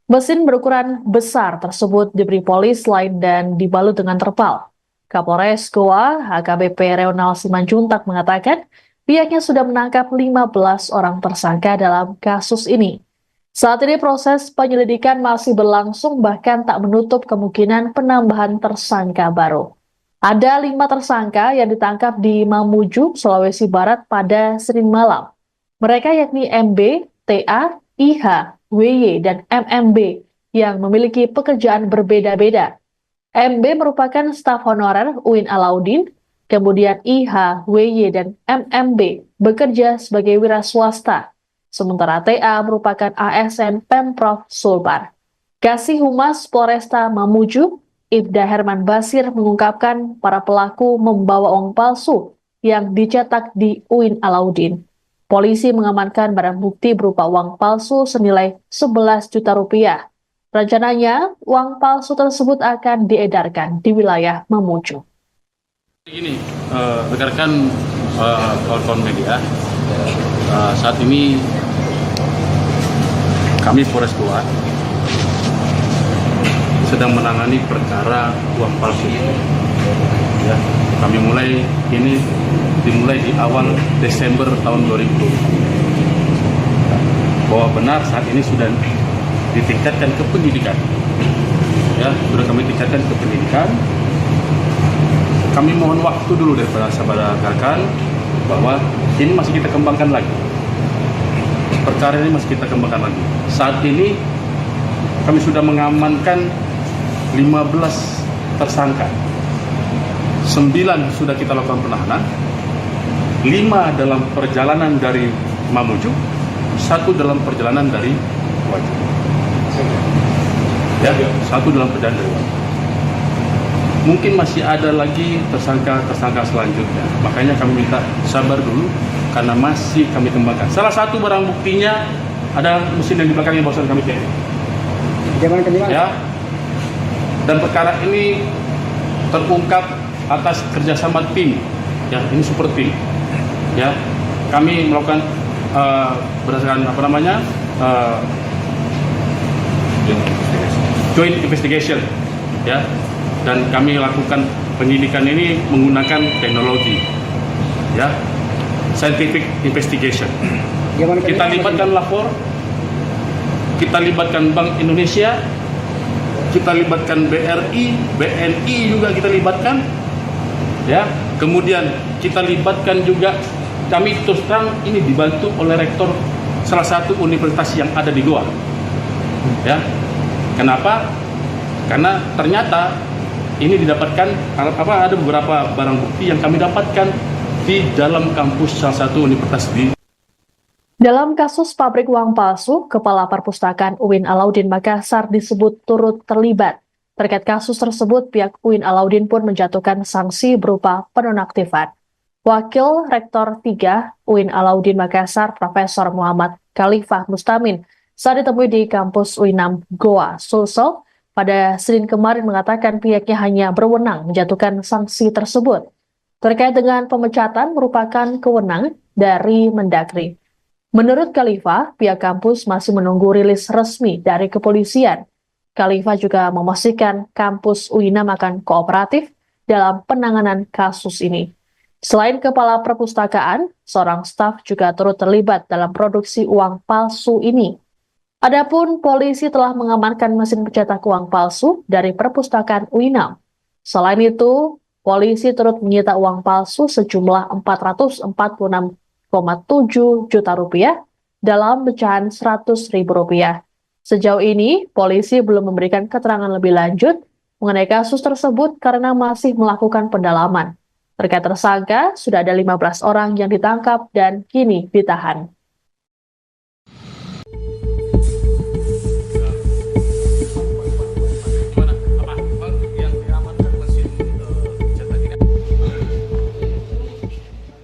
Mesin berukuran besar tersebut diberi polis lain dan dibalut dengan terpal. Kapolres Goa, AKBP Reonald Simanjuntak mengatakan pihaknya sudah menangkap 15 orang tersangka dalam kasus ini. Saat ini proses penyelidikan masih berlangsung, bahkan tak menutup kemungkinan penambahan tersangka baru. Ada 5 tersangka yang ditangkap di Mamuju, Sulawesi Barat pada Senin malam. Mereka yakni MB, TA, IH, WY, dan MMB yang memiliki pekerjaan berbeda-beda. MB merupakan staf honorer UIN Alauddin, kemudian IH, WY, dan MMB bekerja sebagai wira swasta. Sementara TA merupakan ASN Pemprov Sulbar. Kasih Humas Polresta Mamuju, Ibda Herman Basir mengungkapkan para pelaku membawa uang palsu yang dicetak di UIN Alauddin. Polisi mengamankan barang bukti berupa uang palsu senilai 11 juta rupiah. Rencananya, uang palsu tersebut akan diedarkan di wilayah Mamuju. Begini, rekan-rekan kawan-kawan media, saat ini kami Polres Goa sedang menangani perkara uang palsu ini. Ya, kami dimulai di awal Desember tahun 2020. Bahwa benar saat ini sudah ditingkatkan ke pendidikan. Ya, sudah kami tingkatkan ke pendidikan. Kami mohon waktu dulu daripada sahabat rekan bahwa ini masih kita kembangkan lagi. Perkara ini masih kita kembangkan lagi. Saat ini kami sudah mengamankan 15 tersangka. 9 sudah kita lakukan penahanan, 5 dalam perjalanan dari Mamuju, 1 dalam perjalanan dari Wajib. Ya, 1 dalam perjalanan dari Wajib. Mungkin masih ada lagi tersangka selanjutnya. Makanya kami minta sabar dulu karena masih kami kembangkan. Salah satu barang buktinya ada mesin yang di belakang yang barusan kami cek. Ya. Dan perkara ini terungkap atas kerjasama tim, ya ini super tim, ya kami melakukan berdasarkan joint investigation, ya dan kami lakukan penyidikan ini menggunakan teknologi, ya scientific investigation. Kita libatkan lapor, kita libatkan Bank Indonesia, kita libatkan BRI, BNI juga kita libatkan. Ya, kemudian kita libatkan juga, kami terus terang ini dibantu oleh rektor salah satu universitas yang ada di Goa. Ya, kenapa? Karena ternyata ini didapatkan ada beberapa barang bukti yang kami dapatkan di dalam kampus salah satu universitas di. Dalam kasus pabrik uang palsu, Kepala Perpustakaan UIN Alauddin Makassar disebut turut terlibat. Terkait kasus tersebut, pihak UIN Alauddin pun menjatuhkan sanksi berupa penonaktifan. Wakil Rektor 3 UIN Alauddin Makassar, Profesor Muhammad Khalifah Mustamin, saat ditemui di kampus UINAM Goa, Sulsel, pada Senin kemarin mengatakan pihaknya hanya berwenang menjatuhkan sanksi tersebut. Terkait dengan pemecatan merupakan kewenangan dari Mendagri. Menurut Khalifah, pihak kampus masih menunggu rilis resmi dari kepolisian. Khalifah juga memastikan kampus UINAM akan kooperatif dalam penanganan kasus ini. Selain Kepala Perpustakaan, seorang staf juga turut terlibat dalam produksi uang palsu ini. Adapun polisi telah mengamankan mesin pencetak uang palsu dari Perpustakaan UINAM. Selain itu, polisi turut menyita uang palsu sejumlah 446,7 juta rupiah dalam pecahan 100.000 rupiah. Sejauh ini, polisi belum memberikan keterangan lebih lanjut mengenai kasus tersebut karena masih melakukan pendalaman. Terkait tersangka, sudah ada 15 orang yang ditangkap dan kini ditahan.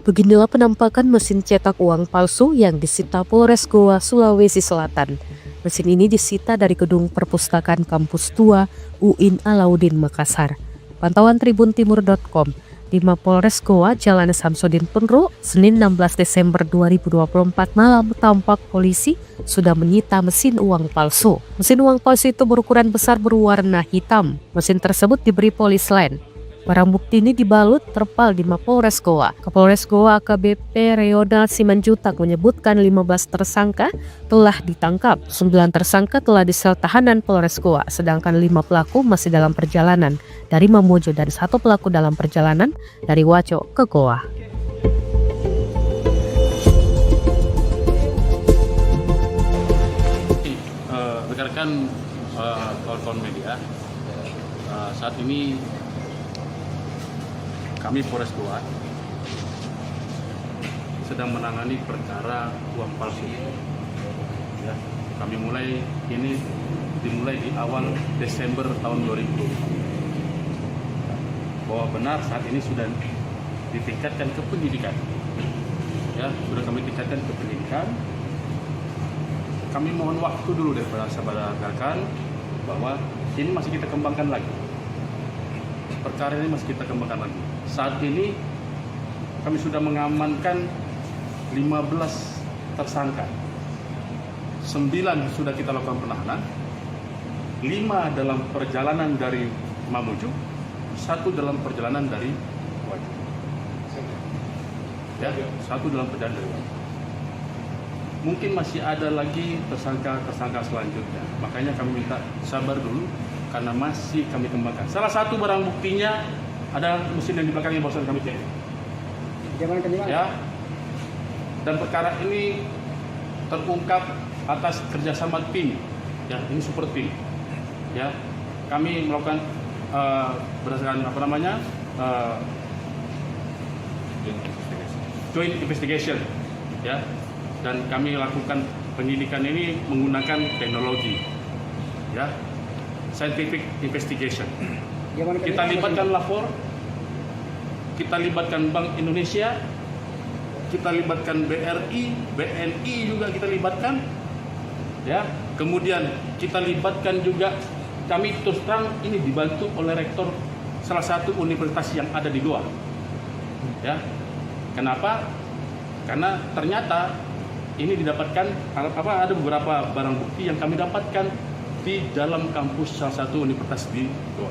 Beginilah penampakan mesin cetak uang palsu yang disita Polres Goa, Sulawesi Selatan. Mesin ini disita dari gedung perpustakaan kampus 2 UIN Alauddin Makassar. Pantauan tribuntimur.com, di Mapolres Goa, Jalan Samsudin Penru, Senin 16 Desember 2024 malam tampak polisi sudah menyita mesin uang palsu. Mesin uang palsu itu berukuran besar berwarna hitam. Mesin tersebut diberi polis lain. Barang bukti ini dibalut terpal di Mapolres Goa. Kapolres Goa AKBP Reonald Simanjutak menyebutkan 15 tersangka telah ditangkap. 9 tersangka telah disel tahanan Polres Goa, sedangkan 5 pelaku masih dalam perjalanan dari Mamuju dan 1 pelaku dalam perjalanan dari Waco ke Goa. Rekan-rekan kawan-kawan media, saat ini kami Polres Goa sedang menangani perkara uang palsu. Ya, kami dimulai di awal Desember tahun 2020. Bahwa benar saat ini sudah ditingkatkan ke pendidikan. ya sudah kami tingkatkan ke penyidikan. Kami mohon waktu dulu daripada saudara rekan bahwa ini masih kita kembangkan lagi. Perkara ini masih kita kembangkan lagi. Saat ini kami sudah mengamankan 15 tersangka. 9 sudah kita lakukan penahanan. 5 dalam perjalanan dari Mamuju, 1 dalam perjalanan dari Waju. Ya, 1 dalam perjalanan dari Waju. Mungkin masih ada lagi tersangka selanjutnya. Makanya kami minta sabar dulu karena masih kami kembangkan. Salah satu barang buktinya ada mesin yang di belakangnya barusan kami cek. Ya. Dan perkara ini terungkap atas kerjasama tim. Ya, ini super tim. Ya, kami melakukan berdasarkan joint investigation. Ya. Dan kami lakukan penyidikan ini menggunakan teknologi, ya, scientific investigation. Kita libatkan lapor, kita libatkan Bank Indonesia, kita libatkan BRI, BNI juga kita libatkan, ya. Kemudian kita libatkan juga, kami terus terang ini dibantu oleh rektor salah satu universitas yang ada di Goa, ya. Kenapa? Karena ternyata ini didapatkan ada beberapa barang bukti yang kami dapatkan di dalam kampus salah satu universitas di Goa.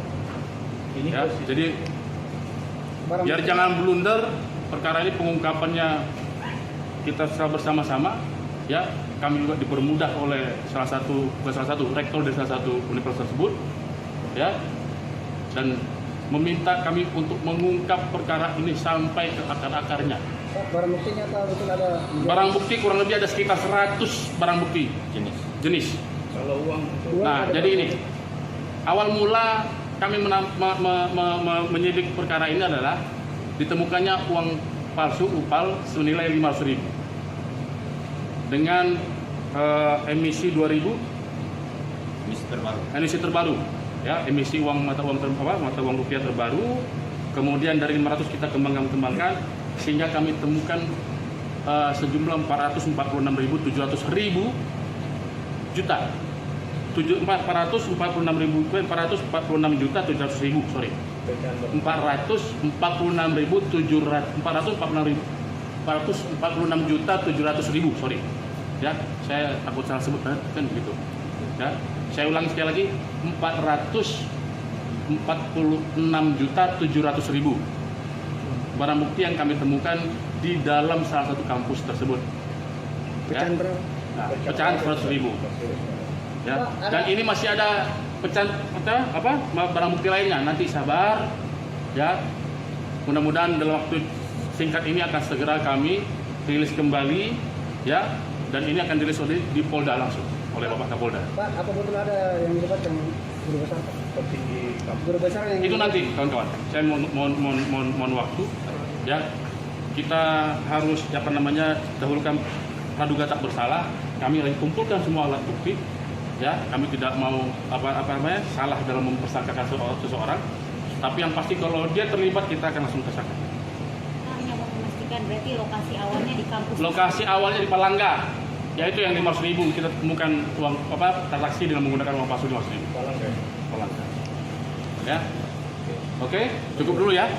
Ya, jadi biar jangan blunder, perkara ini pengungkapannya kita bersama-sama, ya. Kami juga dipermudah oleh salah satu rektor dari salah satu universitas tersebut, ya, dan meminta kami untuk mengungkap perkara ini sampai ke akar-akarnya. Barang buktinya apa betul ada? Barang bukti kurang lebih ada sekitar 100 barang bukti jenis. Kalau uang Nah, jadi ini awal mula kami menyidik perkara ini adalah ditemukannya uang palsu UPAL senilai 500.000 dengan emisi 2000 emisi terbaru, ya, emisi mata uang rupiah terbaru. Kemudian dari 500 kita kembangkan sehingga kami temukan sejumlah 446.700 juta. 446.700.000, sorry. 446.700.000, sorry. Ya, saya takut salah sebut kan begitu. Ya, saya ulangi sekali lagi, 446.700.000 barang bukti yang kami temukan di dalam salah satu kampus tersebut. pecahan berapa? Nah, pecahan 100.000. Ya, dan ini masih ada pecahan barang bukti lainnya. Nanti sabar, ya. Mudah-mudahan dalam waktu singkat ini akan segera kami rilis kembali, ya. Dan ini akan dirilis di Polda langsung oleh Bapak Kapolda. Pak, apa betul ada yang dilibatkan guru besar? Petinggi guru besar yang itu nanti, kawan-kawan. Saya mohon waktu, ya. Kita harus dahulukan praduga tak bersalah. Kami lagi kumpulkan semua alat bukti, ya. Kami tidak mau salah dalam mempersangkakan seseorang. Tapi yang pasti kalau dia terlibat kita akan langsung tersangka. Hanya mau memastikan berarti lokasi awalnya di kampus. Lokasi awalnya di Palangga, yaitu yang 500.000 kita temukan uang transaksi dengan menggunakan uang palsu 500.000. Palangga. Ya. Oke, cukup dulu ya.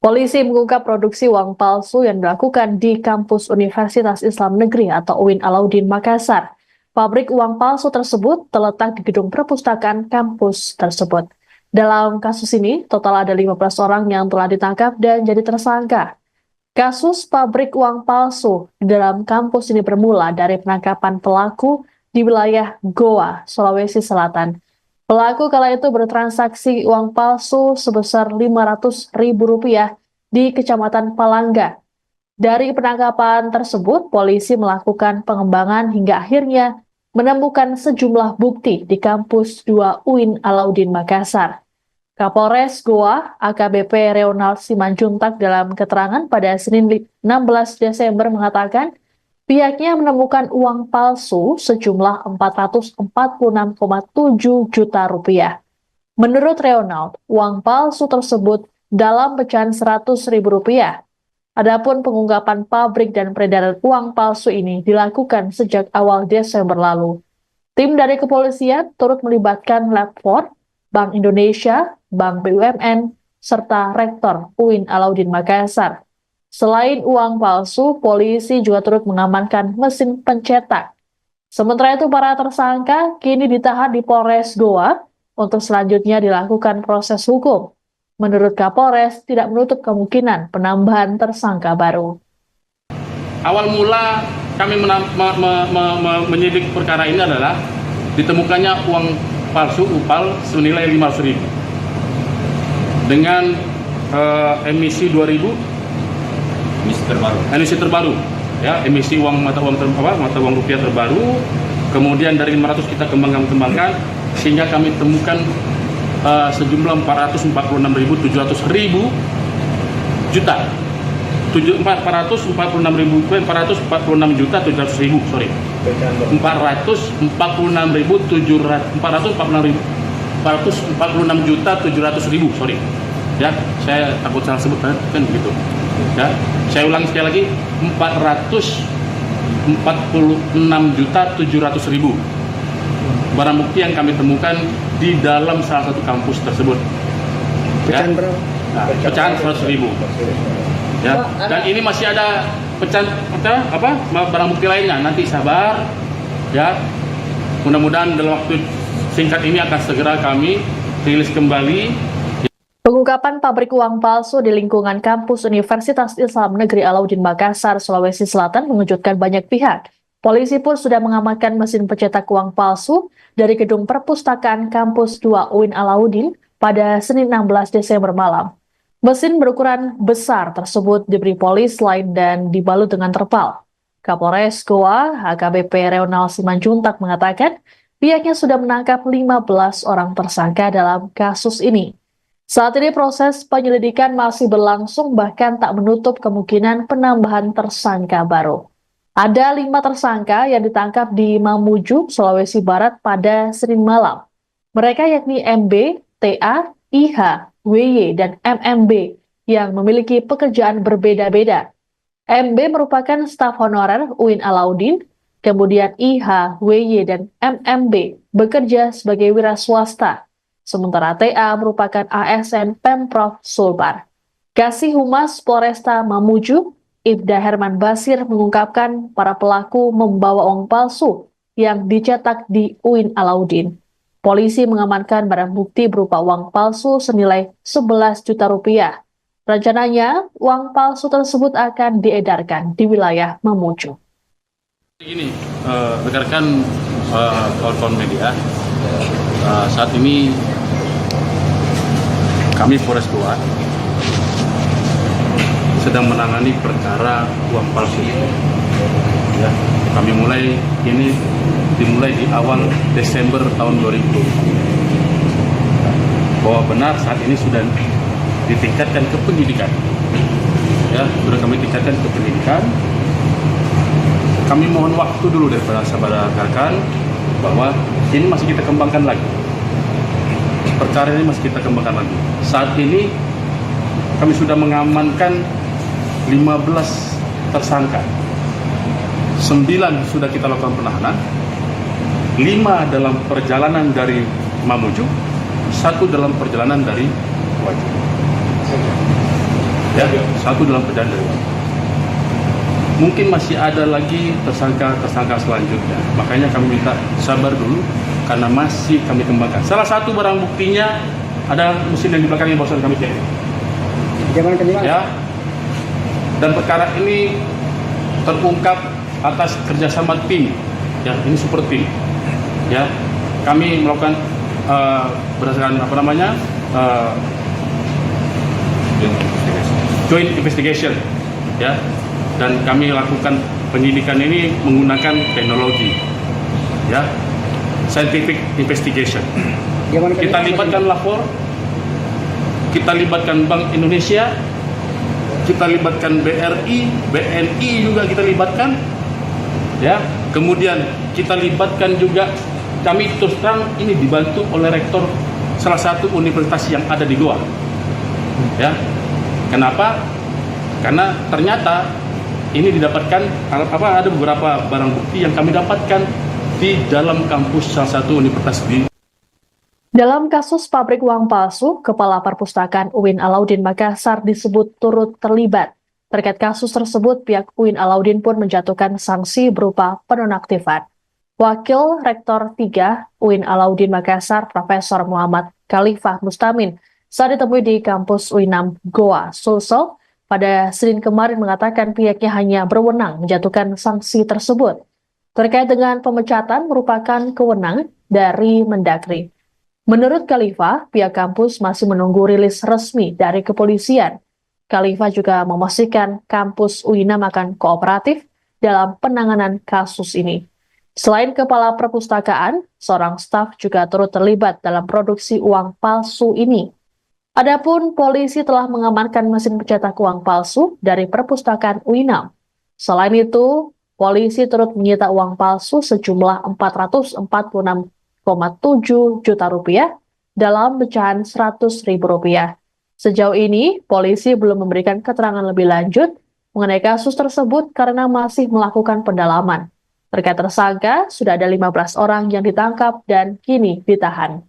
Polisi mengungkap produksi uang palsu yang dilakukan di kampus Universitas Islam Negeri atau UIN Alauddin Makassar. Pabrik uang palsu tersebut terletak di gedung perpustakaan kampus tersebut. Dalam kasus ini, total ada 15 orang yang telah ditangkap dan jadi tersangka. Kasus pabrik uang palsu di dalam kampus ini bermula dari penangkapan pelaku di wilayah Goa, Sulawesi Selatan. Pelaku kala itu bertransaksi uang palsu sebesar Rp500.000 di Kecamatan Palangga. Dari penangkapan tersebut, polisi melakukan pengembangan hingga akhirnya menemukan sejumlah bukti di kampus 2 UIN Alauddin Makassar. Kapolres Goa, AKBP Reonald Simanjuntak dalam keterangan pada Senin 16 Desember mengatakan, pihaknya menemukan uang palsu sejumlah Rp446,7 juta. Menurut Reonald, uang palsu tersebut dalam pecahan Rp100.000. Adapun pengungkapan pabrik dan peredaran uang palsu ini dilakukan sejak awal Desember lalu. Tim dari kepolisian turut melibatkan Lab 4, Bank Indonesia, Bank BUMN, serta Rektor UIN Alauddin Makassar. Selain uang palsu, polisi juga turut mengamankan mesin pencetak. Sementara itu, para tersangka kini ditahan di Polres Goa untuk selanjutnya dilakukan proses hukum. Menurut Kapolres, tidak menutup kemungkinan penambahan tersangka baru. Awal mula kami menyidik perkara ini adalah ditemukannya uang palsu UPAL senilai 500.000 dengan emisi 2000 emisi terbaru ya, emisi mata uang rupiah terbaru. Kemudian dari 500 kita kembangkan sehingga kami temukan sejumlah 446.700 juta. 446.700.000, sorry. 446.700.000, sorry. Ya, saya takut salah sebut kan begitu. Ya, saya ulangi sekali lagi, 446.700.000 barang bukti yang kami temukan di dalam salah satu kampus tersebut. Pecahan Ya. berapa? Nah, pecahan 100.000. Ya, dan ini masih ada pecahan barang bukti lainnya. Nanti sabar, ya. Mudah-mudahan dalam waktu singkat ini akan segera kami rilis kembali. Pengungkapan pabrik uang palsu di lingkungan kampus Universitas Islam Negeri Alauddin Makassar, Sulawesi Selatan mengejutkan banyak pihak. Polisi pun sudah mengamankan mesin pencetak uang palsu dari gedung perpustakaan kampus 2 UIN Alauddin pada Senin 16 Desember malam. Mesin berukuran besar tersebut diberi polis lain dan dibalut dengan terpal. Kapolres Goa, HKBP Reonald Simanjuntak mengatakan pihaknya sudah menangkap 15 orang tersangka dalam kasus ini. Saat ini proses penyelidikan masih berlangsung, bahkan tak menutup kemungkinan penambahan tersangka baru. Ada 5 tersangka yang ditangkap di Mamuju, Sulawesi Barat pada Senin malam. Mereka yakni MB, TA, IH, WY, dan MMB yang memiliki pekerjaan berbeda-beda. MB merupakan staf honorer UIN Alauddin, kemudian IH, WY, dan MMB bekerja sebagai wira swasta. Sementara TA merupakan ASN Pemprov Sulbar. Kasih Humas Polresta Mamuju, Ibda Herman Basir mengungkapkan para pelaku membawa uang palsu yang dicetak di UIN Alauddin. Polisi mengamankan barang bukti berupa uang palsu senilai 11 juta rupiah. Rencananya, uang palsu tersebut akan diedarkan di wilayah Mamuju. Ini, rekan-rekan kawan-kawan media, saat ini kami Polres Goa sedang menangani perkara uang palsu. Ya, kami dimulai di awal Desember tahun 2020. Bahwa benar saat ini sudah ditingkatkan ke penyidikan. Ya, sudah kami tingkatkan ke penyidikan. Kami mohon waktu dulu dari saudara rekan bahwa ini masih kita kembangkan lagi. Perkara ini masih kita kembangkan lagi. Saat ini kami sudah mengamankan 15 tersangka. 9 sudah kita lakukan penahanan. 5 dalam perjalanan dari Mamuju, 1 dalam perjalanan dari Wajib. Ya, 1 dalam perjalanan dari Wajib. Mungkin masih ada lagi tersangka selanjutnya. Makanya kami minta sabar dulu karena masih kami kembangkan. Salah satu barang buktinya ada mesin yang di belakang yang barusan kami cek. Ya. Dan perkara ini terungkap atas kerjasama tim. Ya, ini super tim. Ya, kami melakukan berdasarkan joint investigation. Ya. Dan kami lakukan penyidikan ini menggunakan teknologi, ya, scientific investigation. Kita libatkan lapor, kita libatkan Bank Indonesia, kita libatkan BRI, BNI juga kita libatkan, ya. Kemudian kita libatkan juga, kami terus terang ini dibantu oleh rektor salah satu universitas yang ada di Goa. Ya, kenapa? Karena ternyata ini didapatkan ada beberapa barang bukti yang kami dapatkan di dalam kampus salah satu universitas di. Dalam kasus pabrik uang palsu, Kepala Perpustakaan UIN Alauddin Makassar disebut turut terlibat. Terkait kasus tersebut, pihak UIN Alauddin pun menjatuhkan sanksi berupa penonaktifan. Wakil Rektor 3 UIN Alauddin Makassar, Profesor Muhammad Khalifah Mustamin, saat ditemui di kampus UINAM Goa, Sulsel, pada Senin kemarin mengatakan pihaknya hanya berwenang menjatuhkan sanksi tersebut. Terkait dengan pemecatan merupakan kewenangan dari Mendagri. Menurut Khalifah, pihak kampus masih menunggu rilis resmi dari kepolisian. Khalifah juga memastikan kampus UINAM akan kooperatif dalam penanganan kasus ini. Selain Kepala Perpustakaan, seorang staf juga turut terlibat dalam produksi uang palsu ini. Adapun polisi telah mengamankan mesin pencetak uang palsu dari Perpustakaan UINAM. Selain itu, polisi turut menyita uang palsu sejumlah 446,7 juta rupiah dalam pecahan Rp100.000. Sejauh ini, polisi belum memberikan keterangan lebih lanjut mengenai kasus tersebut karena masih melakukan pendalaman. Terkait tersangka, sudah ada 15 orang yang ditangkap dan kini ditahan.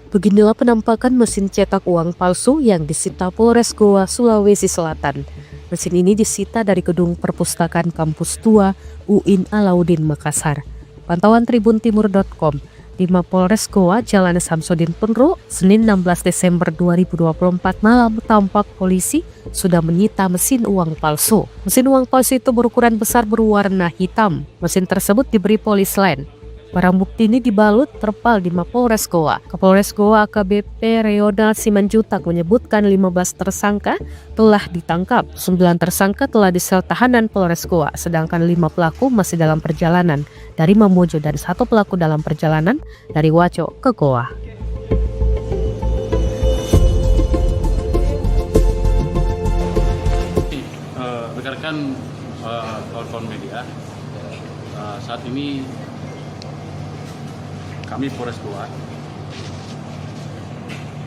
Beginilah penampakan mesin cetak uang palsu yang disita Polres Goa, Sulawesi Selatan. Mesin ini disita dari gedung perpustakaan kampus tua UIN Alauddin Makassar. Pantauan tribuntimur.com, di Mapolres Goa, Jalan Samsudin Penru, Senin 16 Desember 2024 malam tampak polisi sudah menyita mesin uang palsu. Mesin uang palsu itu berukuran besar berwarna hitam. Mesin tersebut diberi polis lain. Barang bukti ini dibalut terpal di Mapolres Goa. Kapolres Goa AKBP Reonald Simanjutak menyebutkan 15 tersangka telah ditangkap. 9 tersangka telah disel tahanan Polres Goa, sedangkan 5 pelaku masih dalam perjalanan dari Mamuju dan 1 pelaku dalam perjalanan dari Waco ke Goa. Rekan-rekan kawan-kawan media, saat ini kami Polres Goa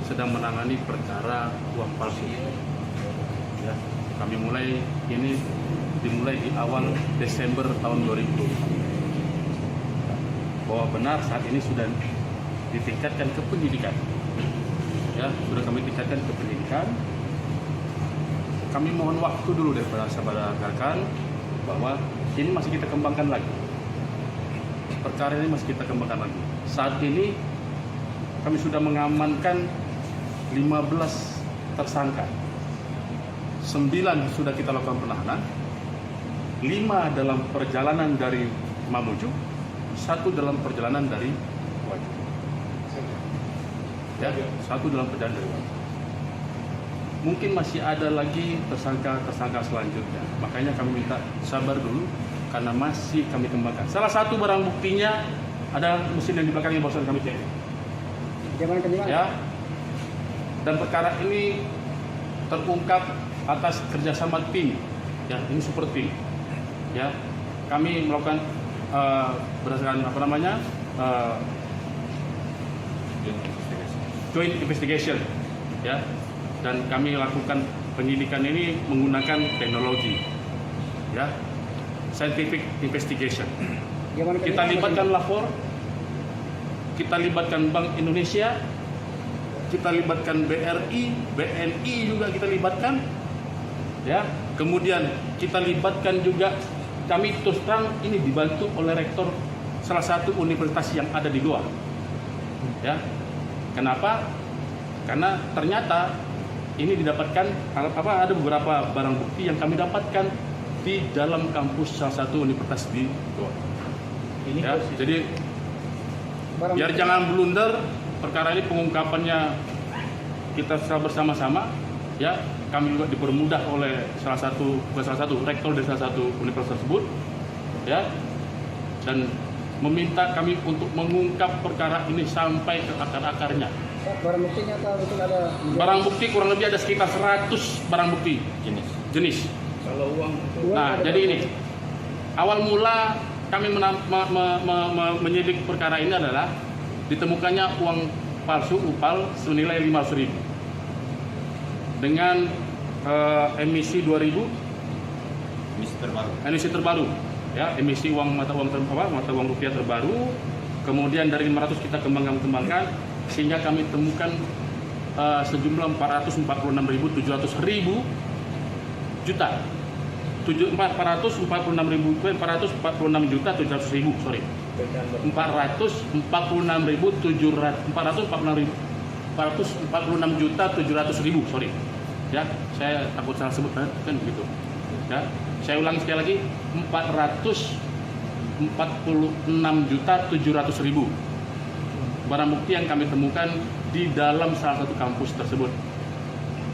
sedang menangani perkara uang palsu. Ya, kami dimulai di awal Desember tahun 2020. Bahwa benar saat ini sudah ditingkatkan ke penyidikan. Ya, sudah kami tingkatkan ke penyidikan. Kami mohon waktu dulu daripada rekan bahwa ini masih kita kembangkan lagi. Perkara ini masih kita kembangkan lagi. Saat ini kami sudah mengamankan 15 tersangka. 9 sudah kita lakukan penahanan. 5 dalam perjalanan dari Mamuju, 1 dalam perjalanan dari Wajo. Ya, 1 dalam perjalanan dari Wajo. Mungkin masih ada lagi tersangka selanjutnya. Makanya kami minta sabar dulu karena masih kami kembangkan. Salah satu barang buktinya ada mesin yang di belakang yang barusan kami cek. Ya. Dan perkara ini terungkap atas kerjasama tim. Ya, ini super tim. Ya, kami melakukan berdasarkan joint investigation. Ya, dan kami lakukan penyidikan ini menggunakan teknologi. Ya. Scientific investigation. Kita libatkan lapor, kita libatkan Bank Indonesia, kita libatkan BRI, BNI juga kita libatkan, ya. Kemudian kita libatkan juga, kami terus terang ini dibantu oleh rektor salah satu universitas yang ada di Goa, ya. Kenapa? Karena ternyata ini didapatkan ada beberapa barang bukti yang kami dapatkan di dalam kampus salah satu universitas di Goa. Ya, jadi biar jangan blunder, perkara ini pengungkapannya kita bersama-sama. Ya, kami juga dipermudah oleh salah satu rektor dari salah satu universitas tersebut. Ya, dan meminta kami untuk mengungkap perkara ini sampai ke akar-akarnya. Pak, barang buktinya apa betul ada? Barang bukti kurang lebih ada sekitar 100 barang bukti jenis. Kalau uang Nah, jadi ini awal mula kami menyidik perkara ini adalah ditemukannya uang palsu UPAL senilai 500.000 dengan emisi 2000 emisi terbaru ya, emisi uang mata uang rupiah terbaru. Kemudian dari 500 kita kembangkan sehingga kami temukan sejumlah 446.700 juta 446.700.000 sorry 446.700.000 sorry ya, saya takut salah sebut kan gitu ya. Saya ulangi sekali lagi, 446.700.000 barang bukti yang kami temukan di dalam salah satu kampus tersebut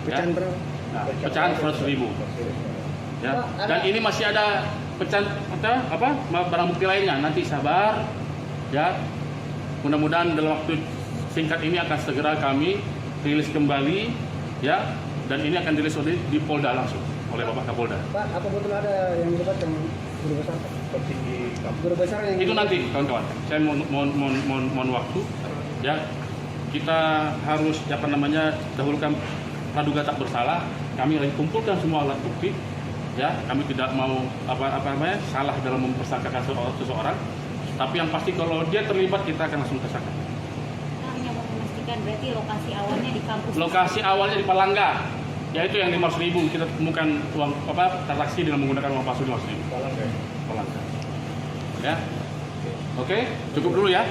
ya. pecahan berapa? Nah, pecahan 100.000 ya. Dan ini masih ada pecahan barang bukti lainnya, nanti sabar ya. Mudah-mudahan dalam waktu singkat ini akan segera kami rilis kembali ya, dan ini akan dirilis di Polda langsung oleh Bapak Kapolda. Pak, apa betul ada yang dapat yang guru besar? Petinggi guru besar yang Itu nanti kawan-kawan, saya mohon waktu ya. Kita harus dahulukan praduga tak bersalah. Kami lagi kumpulkan semua alat bukti ya. Kami tidak mau salah dalam mempersangkakan seseorang, tapi yang pasti kalau dia terlibat kita akan langsung tersangka. Hanya mau memastikan berarti lokasi awalnya di kampus. Lokasi awalnya di Palangga, yaitu yang 500.000 kita temukan uang transaksi dengan menggunakan uang palsu 500.000. Palangga. Ya. Oke, cukup dulu ya.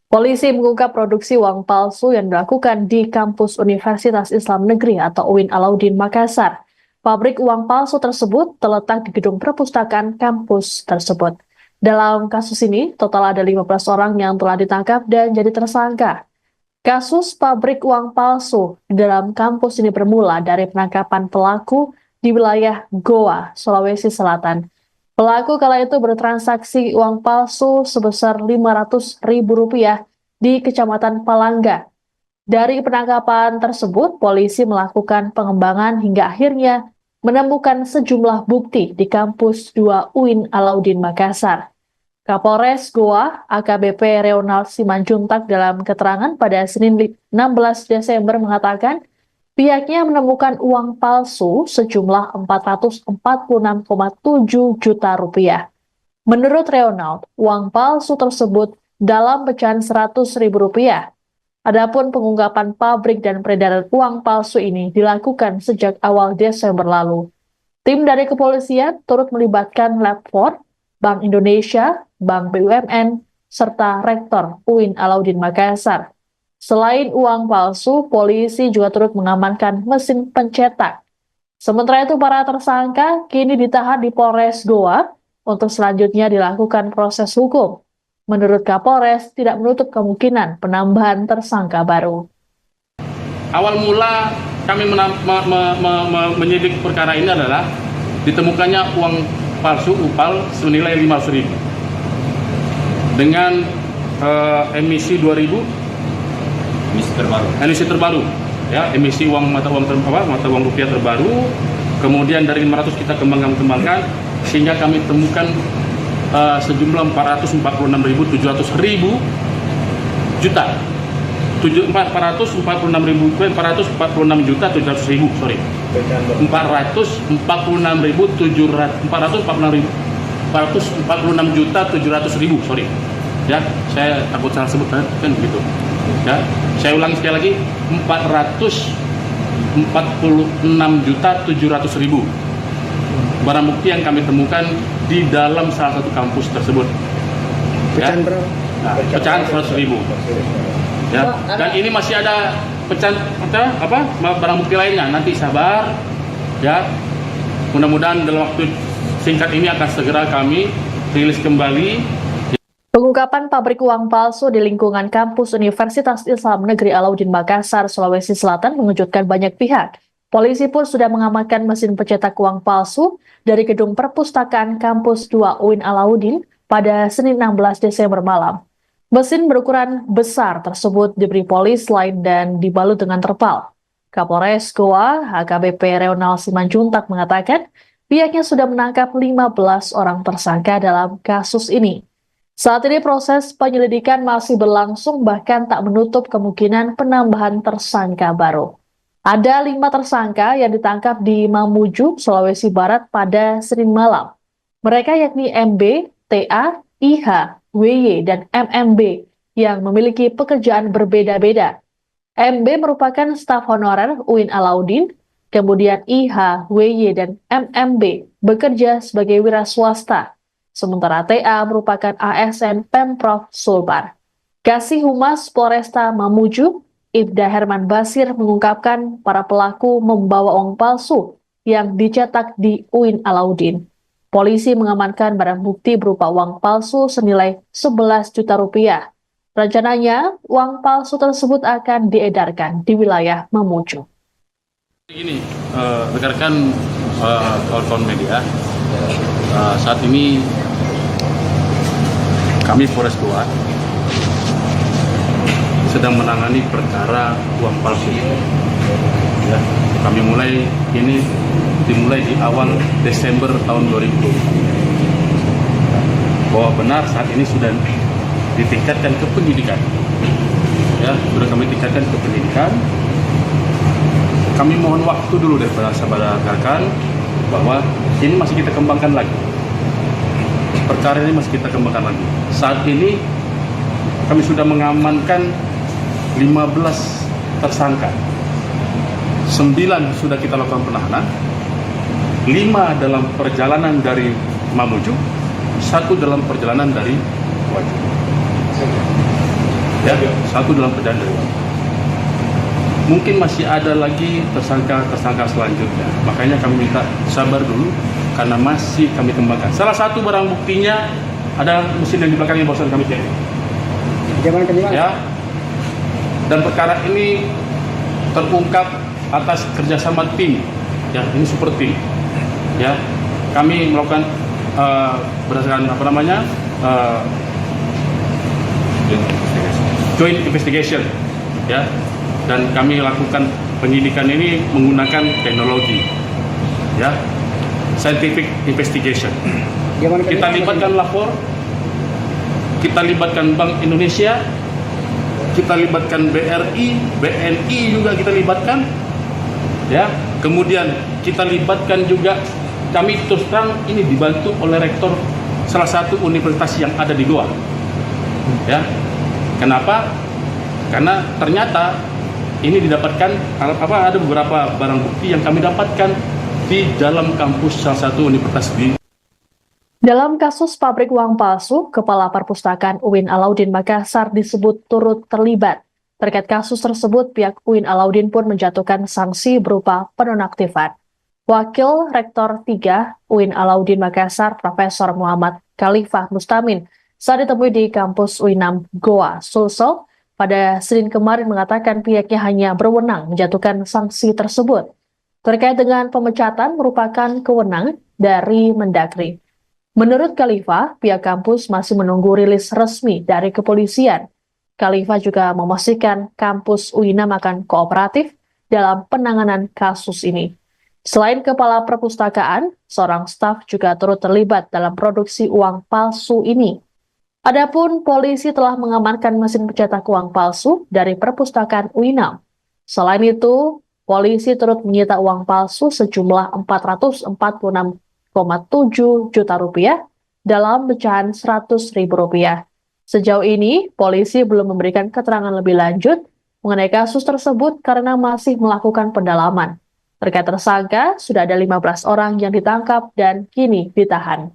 Polisi mengungkap produksi uang palsu yang dilakukan di kampus Universitas Islam Negeri atau UIN Alauddin Makassar. Pabrik uang palsu tersebut terletak di gedung perpustakaan kampus tersebut. Dalam kasus ini, total ada 15 orang yang telah ditangkap dan jadi tersangka. Kasus pabrik uang palsu di dalam kampus ini bermula dari penangkapan pelaku di wilayah Goa, Sulawesi Selatan. Pelaku kala itu bertransaksi uang palsu sebesar Rp500.000 di Kecamatan Palangga. Dari penangkapan tersebut, polisi melakukan pengembangan hingga akhirnya menemukan sejumlah bukti di kampus 2 UIN Alauddin Makassar. Kapolres Goa, AKBP Reonald Simanjuntak dalam keterangan pada Senin 16 Desember mengatakan, pihaknya menemukan uang palsu sejumlah Rp446,7 juta. Menurut Reonald, uang palsu tersebut dalam pecahan Rp100.000. Adapun pengungkapan pabrik dan peredaran uang palsu ini dilakukan sejak awal Desember lalu. Tim dari kepolisian turut melibatkan Lab 4, Bank Indonesia, Bank BUMN, serta Rektor UIN Alauddin Makassar. Selain uang palsu, polisi juga turut mengamankan mesin pencetak. Sementara itu, para tersangka kini ditahan di Polres Goa untuk selanjutnya dilakukan proses hukum. Menurut Kapolres, tidak menutup kemungkinan penambahan tersangka baru. Awal mula kami menyidik perkara ini adalah ditemukannya uang palsu UPAL senilai 500.000 dengan emisi 2000 emisi terbaru ya, emisi uang mata uang rupiah terbaru. Kemudian dari 500 kita kembangkan sehingga kami temukan sejumlah 446.700.000 juta 446.700.000 sorry 446.700.000 sorry ya, saya takut salah sebut kan gitu ya. Saya ulangi sekali lagi, 446.700.000 barang bukti yang kami temukan di dalam salah satu kampus tersebut ya. pecahan berapa? Nah, pecahan 100.000 ya. Dan ini masih ada pecahan barang bukti lainnya, nanti sabar ya. Mudah-mudahan dalam waktu singkat ini akan segera kami rilis kembali. Pengungkapan pabrik uang palsu di lingkungan kampus Universitas Islam Negeri Alauddin Makassar, Sulawesi Selatan mengejutkan banyak pihak. Polisi pun sudah mengamankan mesin pencetak uang palsu dari gedung perpustakaan kampus 2 UIN Alauddin pada Senin 16 Desember malam. Mesin berukuran besar tersebut diberi polis lain dan dibalut dengan terpal. Kapolres Goa, HKBP Reonal Simanjuntak mengatakan pihaknya sudah menangkap 15 orang tersangka dalam kasus ini. Saat ini proses penyelidikan masih berlangsung, bahkan tak menutup kemungkinan penambahan tersangka baru. Ada 5 tersangka yang ditangkap di Mamuju, Sulawesi Barat pada Senin malam. Mereka yakni MB, TA, IH, WY, dan MMB yang memiliki pekerjaan berbeda-beda. MB merupakan staf honorer UIN Alauddin, kemudian IH, WY, dan MMB bekerja sebagai wira swasta, sementara TA merupakan ASN Pemprov Sulbar. Kasih Humas Polresta Mamuju, Ibda Herman Basir mengungkapkan para pelaku membawa uang palsu yang dicetak di UIN Alauddin. Polisi mengamankan barang bukti berupa uang palsu senilai 11 juta rupiah. Rencananya, uang palsu tersebut akan diedarkan di wilayah Mamuju. Ini, rekan-rekan kawan-kawan media, saat ini kami Polres Goa sedang menangani perkara uang palsu. Ya, kami dimulai di awal Desember tahun 2020. Bahwa benar saat ini sudah ditingkatkan ke penyidikan. Ya, sudah kami tingkatkan ke penyidikan. Kami mohon waktu dulu daripada sahabat rekan bahwa ini masih kita kembangkan lagi. Perkara ini masih kita kembangkan lagi. Saat ini kami sudah mengamankan 15 tersangka. 9 sudah kita lakukan penahanan, 5 dalam perjalanan dari Mamuju, 1 dalam perjalanan dari Wajib. Ya, 1 dalam perjalanan dari Wajib. Mungkin masih ada lagi tersangka selanjutnya. Makanya kami minta sabar dulu karena masih kami kembangkan. Salah satu barang buktinya ada mesin yang di belakang yang barusan kami cek. Ya. Dan perkara ini terungkap atas kerjasama tim, ya ini super tim, ya kami melakukan berdasarkan joint investigation, ya dan kami lakukan penyidikan ini menggunakan teknologi, ya scientific investigation. Kita libatkan lapor, kita libatkan Bank Indonesia, kita libatkan BRI, BNI juga kita libatkan. Ya, kemudian kita libatkan juga, kami terus terang ini dibantu oleh rektor salah satu universitas yang ada di Goa. Ya, kenapa? Karena ternyata ini didapatkan ada beberapa barang bukti yang kami dapatkan di dalam kampus salah satu universitas di. Dalam kasus pabrik uang palsu, Kepala Perpustakaan UIN Alauddin Makassar disebut turut terlibat. Terkait kasus tersebut, pihak UIN Alauddin pun menjatuhkan sanksi berupa penonaktifan. Wakil Rektor 3 UIN Alauddin Makassar, Profesor Muhammad Khalifah Mustamin, saat ditemui di kampus UINAM Goa, Sulsel, pada Senin kemarin mengatakan pihaknya hanya berwenang menjatuhkan sanksi tersebut. Terkait dengan pemecatan merupakan kewenangan dari Mendagri. Menurut Khalifah, pihak kampus masih menunggu rilis resmi dari kepolisian. Khalifah juga memastikan kampus UINAM akan kooperatif dalam penanganan kasus ini. Selain Kepala Perpustakaan, seorang staf juga turut terlibat dalam produksi uang palsu ini. Adapun polisi telah mengamankan mesin pencetak uang palsu dari Perpustakaan UINAM. Selain itu, polisi turut menyita uang palsu sejumlah 446,7 juta rupiah dalam pecahan Rp100.000. Sejauh ini, polisi belum memberikan keterangan lebih lanjut mengenai kasus tersebut karena masih melakukan pendalaman. Terkait tersangka, sudah ada 15 orang yang ditangkap dan kini ditahan.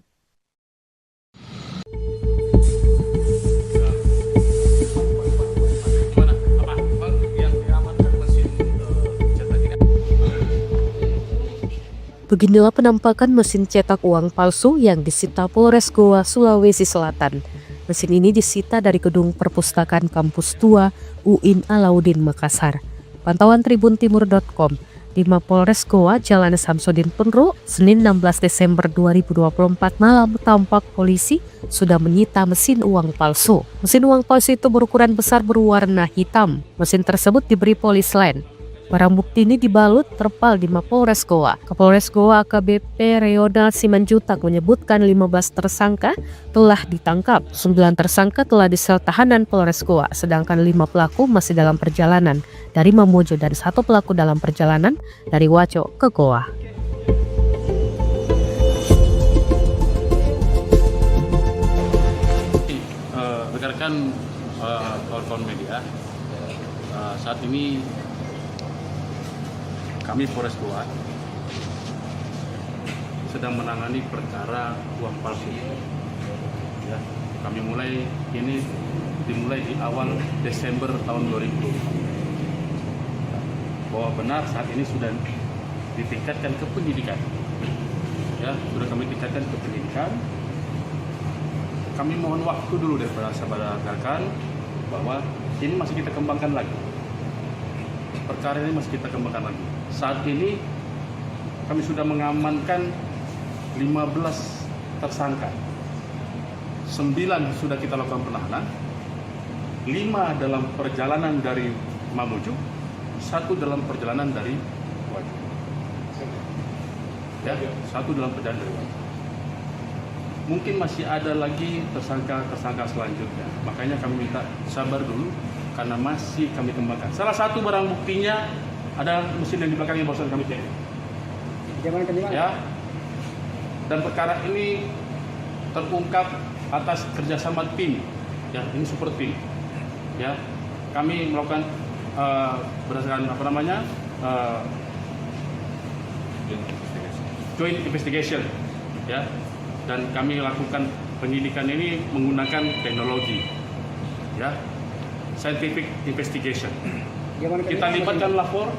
Beginilah penampakan mesin cetak uang palsu yang disita Polres Goa, Sulawesi Selatan. Mesin ini disita dari gedung perpustakaan kampus tua UIN Alauddin Makassar. Pantauan tribuntimur.com, di Mapolres Goa Jalan Samsudin Penru, Senin 16 Desember 2024 malam tampak polisi sudah menyita mesin uang palsu. Mesin uang palsu itu berukuran besar berwarna hitam. Mesin tersebut diberi polis lain. Barang bukti ini dibalut terpal di Mapolres Goa. Kapolres Goa AKBP Reonald Simanjutak menyebutkan 15 tersangka telah ditangkap. 9 tersangka telah disel tahanan Polres Goa, sedangkan 5 pelaku masih dalam perjalanan dari Mamuju dan 1 pelaku dalam perjalanan dari Waco ke Goa. Rekan-rekan kawan-kawan media, saat ini kami Polres Goa sedang menangani perkara uang palsu. Ya, kami dimulai di awal Desember tahun 2020. Bahwa benar saat ini sudah ditingkatkan ke penyidikan. Ya, sudah kami tingkatkan ke penyidikan. Kami mohon waktu dulu daripada sahabat rekan bahwa ini masih kita kembangkan lagi. Perkara ini masih kita kembangkan lagi. Saat ini kami sudah mengamankan 15 tersangka. 9 sudah kita lakukan penahanan. 5 dalam perjalanan dari Mamuju, 1 dalam perjalanan dari Wajo. Ya, 1 dalam perjalanan dari Wajo. Mungkin masih ada lagi tersangka selanjutnya. Makanya kami minta sabar dulu karena masih kami kembangkan. Salah satu barang buktinya ada mesin yang di belakangnya barusan kami cek. Ya. Dan perkara ini terungkap atas kerjasama tim. Ya, ini super tim. Ya, kami melakukan berdasarkan joint investigation. Ya, dan kami lakukan penyidikan ini menggunakan teknologi. Ya. Scientific investigation. Kita libatkan lapor,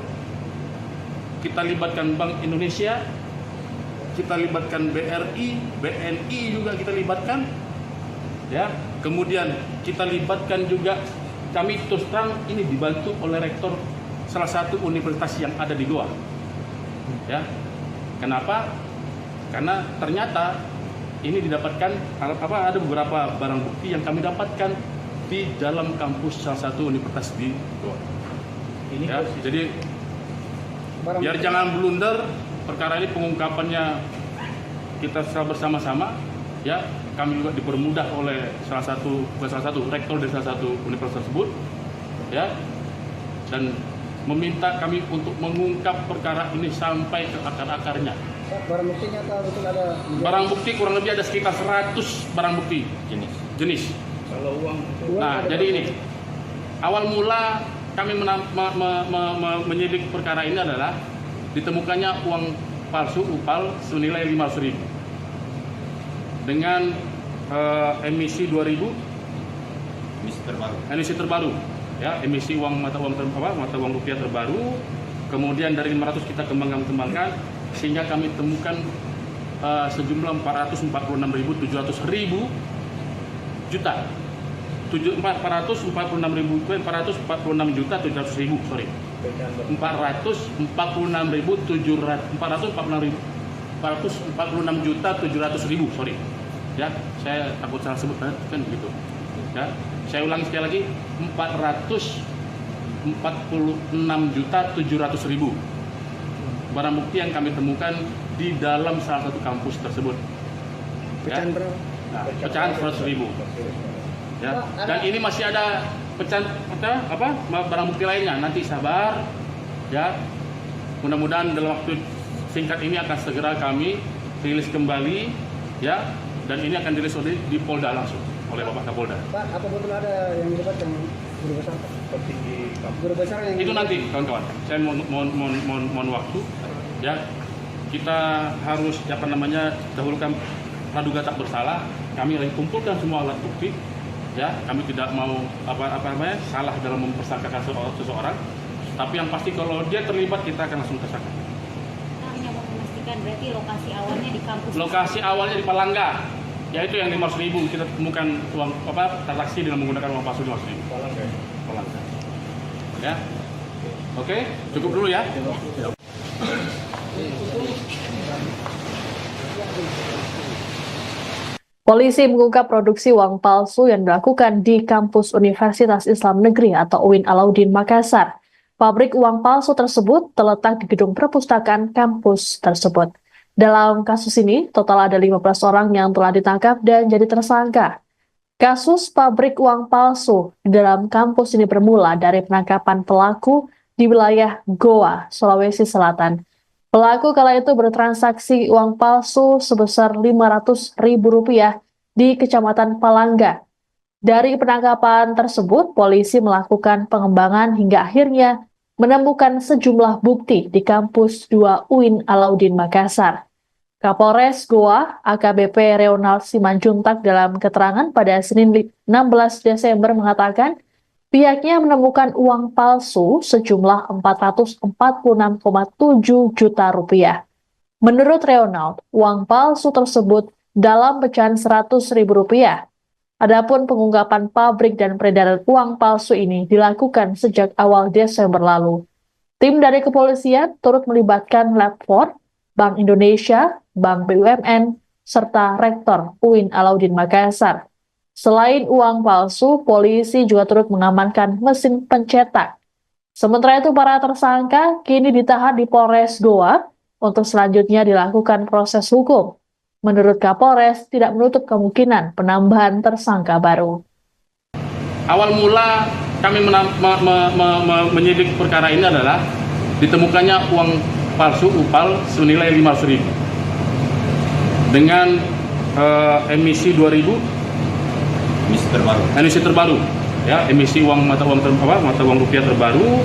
kita libatkan Bank Indonesia, kita libatkan BRI, BNI juga kita libatkan, ya. Kemudian kita libatkan juga, kami terus terang ini dibantu oleh rektor salah satu universitas yang ada di Goa, ya. Kenapa? Karena ternyata ini didapatkan ada beberapa barang bukti yang kami dapatkan di dalam kampus salah satu universitas di Goa. Ya, jadi biar jangan blunder, perkara ini pengungkapannya kita secara bersama-sama. Ya, kami juga dipermudah oleh salah satu rektor dari salah satu universitas tersebut. Ya, dan meminta kami untuk mengungkap perkara ini sampai ke akar-akarnya. Barang buktinya betul ada? Barang bukti kurang lebih ada sekitar 100 barang bukti jenis. Kalau uang Nah, jadi ini awal mula kami menyidik perkara ini adalah ditemukannya uang palsu UPAL senilai 500.000 dengan emisi 2000 emisi terbaru, ya, emisi uang mata uang rupiah terbaru. Kemudian dari 500 kita kembangkan sehingga kami temukan sejumlah 446.700 juta. 446.700.000, sorry. 446.700.000, sorry. Ya, saya takut salah sebut kan gitu. Ya, saya ulangi sekali lagi, 446.700.000 barang bukti yang kami temukan di dalam salah satu kampus tersebut. pecahan berapa? Nah, pecahan 100.000. Ya, dan ini masih ada pecahan barang bukti lainnya. Nanti sabar, ya. Mudah-mudahan dalam waktu singkat ini akan segera kami rilis kembali, ya. Dan ini akan dirilis di Polda langsung oleh Bapak Kapolda. Pak, apa betul ada yang dilibatkan guru besar? Guru besar yang itu nanti, kawan-kawan. Saya mohon waktu, ya. Kita harus dahulukan praduga tak bersalah. Kami lagi kumpulkan semua alat bukti. Ya, kami tidak mau salah dalam mempersangkakan seseorang, tapi yang pasti kalau dia terlibat kita akan langsung tersangka. Kita hanya mau memastikan berarti lokasi awalnya di kampus. Lokasi awalnya di Palangga, yaitu yang 500.000 kita temukan uang transaksi dengan menggunakan uang palsu 500.000. Palangga. Ya, oke, cukup dulu ya. Polisi mengungkap produksi uang palsu yang dilakukan di kampus Universitas Islam Negeri atau UIN Alauddin Makassar. Pabrik uang palsu tersebut terletak di gedung perpustakaan kampus tersebut. Dalam kasus ini, total ada 15 orang yang telah ditangkap dan jadi tersangka. Kasus pabrik uang palsu di dalam kampus ini bermula dari penangkapan pelaku di wilayah Goa, Sulawesi Selatan. Pelaku kala itu bertransaksi uang palsu sebesar Rp500.000 di Kecamatan Palangga. Dari penangkapan tersebut, polisi melakukan pengembangan hingga akhirnya menemukan sejumlah bukti di kampus 2 UIN Alauddin Makassar. Kapolres Goa, AKBP Reonald Simanjuntak dalam keterangan pada Senin 16 Desember mengatakan, pihaknya menemukan uang palsu sejumlah Rp446,7 juta. Menurut Reonald, uang palsu tersebut dalam pecahan Rp100.000. Adapun pengungkapan pabrik dan peredaran uang palsu ini dilakukan sejak awal Desember lalu. Tim dari kepolisian turut melibatkan Lab4, Bank Indonesia, Bank BUMN, serta Rektor UIN Alauddin Makassar. Selain uang palsu, polisi juga turut mengamankan mesin pencetak. Sementara itu, para tersangka kini ditahan di Polres Goa untuk selanjutnya dilakukan proses hukum. Menurut Kapolres, tidak menutup kemungkinan penambahan tersangka baru. Awal mula kami menyidik perkara ini adalah ditemukannya uang palsu UPAL senilai Rp500.000 dengan emisi 2000 emisi terbaru, ya, emisi mata uang rupiah terbaru.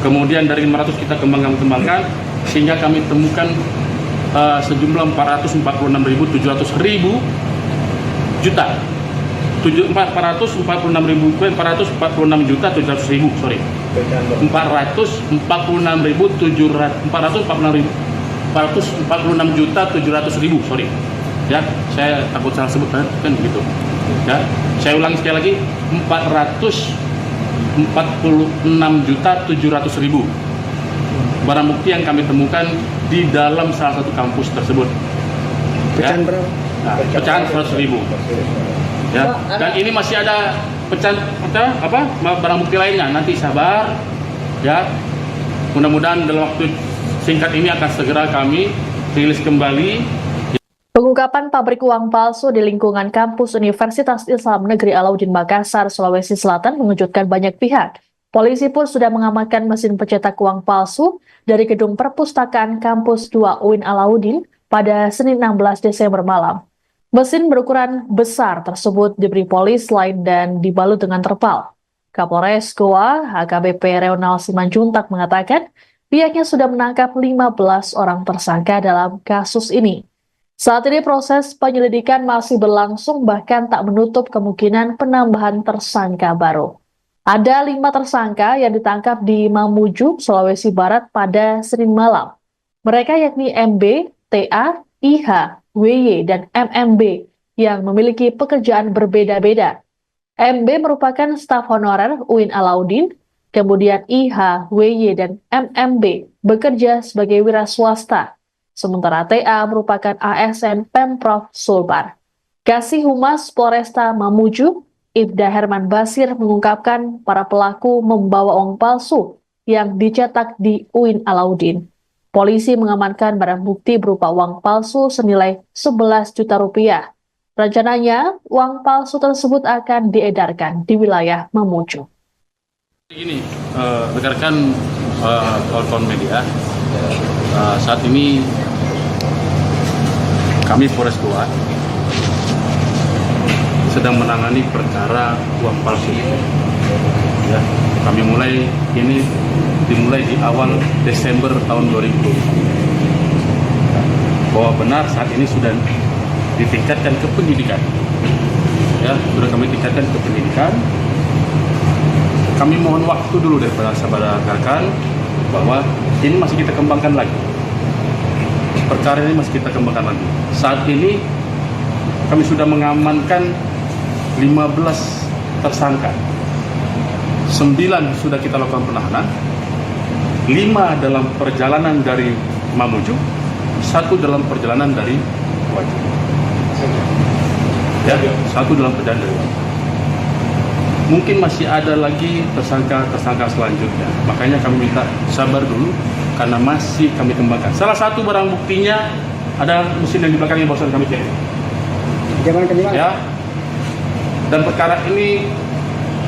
Kemudian dari 500 kita kembangkan sehingga kami temukan sejumlah 446.700.000 juta. 446.700.000, sorry. 446.700.000, sorry. Ya, saya takut salah sebut kan begitu. Ya, saya ulangi sekali lagi, 446.700.000 barang bukti yang kami temukan di dalam salah satu kampus tersebut. Pecahan berapa? Nah, pecahan 100.000. Ya, dan ini masih ada pecahan barang bukti lainnya. Nanti sabar, ya. Mudah-mudahan dalam waktu singkat ini akan segera kami rilis kembali. Pengungkapan pabrik uang palsu di lingkungan kampus Universitas Islam Negeri Alauddin Makassar, Sulawesi Selatan mengejutkan banyak pihak. Polisi pun sudah mengamankan mesin pencetak uang palsu dari gedung perpustakaan kampus 2 UIN Alauddin pada Senin 16 Desember malam. Mesin berukuran besar tersebut diberi polis lain dan dibalut dengan terpal. Kapolres Goa, AKBP Reonald Simanjuntak mengatakan pihaknya sudah menangkap 15 orang tersangka dalam kasus ini. Saat ini proses penyelidikan masih berlangsung, bahkan tak menutup kemungkinan penambahan tersangka baru. Ada 5 tersangka yang ditangkap di Mamuju, Sulawesi Barat pada Senin malam. Mereka yakni MB, TA, IH, WY, dan MMB yang memiliki pekerjaan berbeda-beda. MB merupakan staf honorer UIN Alauddin, kemudian IH, WY, dan MMB bekerja sebagai wira swasta. Sementara TA merupakan ASN Pemprov Sulbar. Kasih Humas Polresta Mamuju, Ibda Herman Basir mengungkapkan para pelaku membawa uang palsu yang dicetak di UIN Alauddin. Polisi mengamankan barang bukti berupa uang palsu senilai Rp11 juta. Rencananya, uang palsu tersebut akan diedarkan di wilayah Mamuju. Ini, rekan-rekan kawan-kawan media, saat ini kami Polres Goa sedang menangani perkara uang palsu. Ya, kami dimulai di awal Desember tahun 2020. Bahwa benar saat ini sudah ditingkatkan ke penyidikan. Ya, sudah kami tingkatkan ke penyidikan. Kami mohon waktu dulu daripada sahabat rekan bahwa ini masih kita kembangkan lagi. Perkara ini masih kita kembangkan lagi. Saat ini kami sudah mengamankan 15 tersangka. 9 sudah kita lakukan penahanan, 5 dalam perjalanan dari Mamuju, 1 dalam perjalanan dari Wajib. Ya, 1 dalam perjalanan dari Wajib. Mungkin masih ada lagi tersangka selanjutnya. Makanya kami minta sabar dulu karena masih kami kembangkan. Salah satu barang buktinya ada mesin yang di belakangnya barusan kami cek. Ya. Dan perkara ini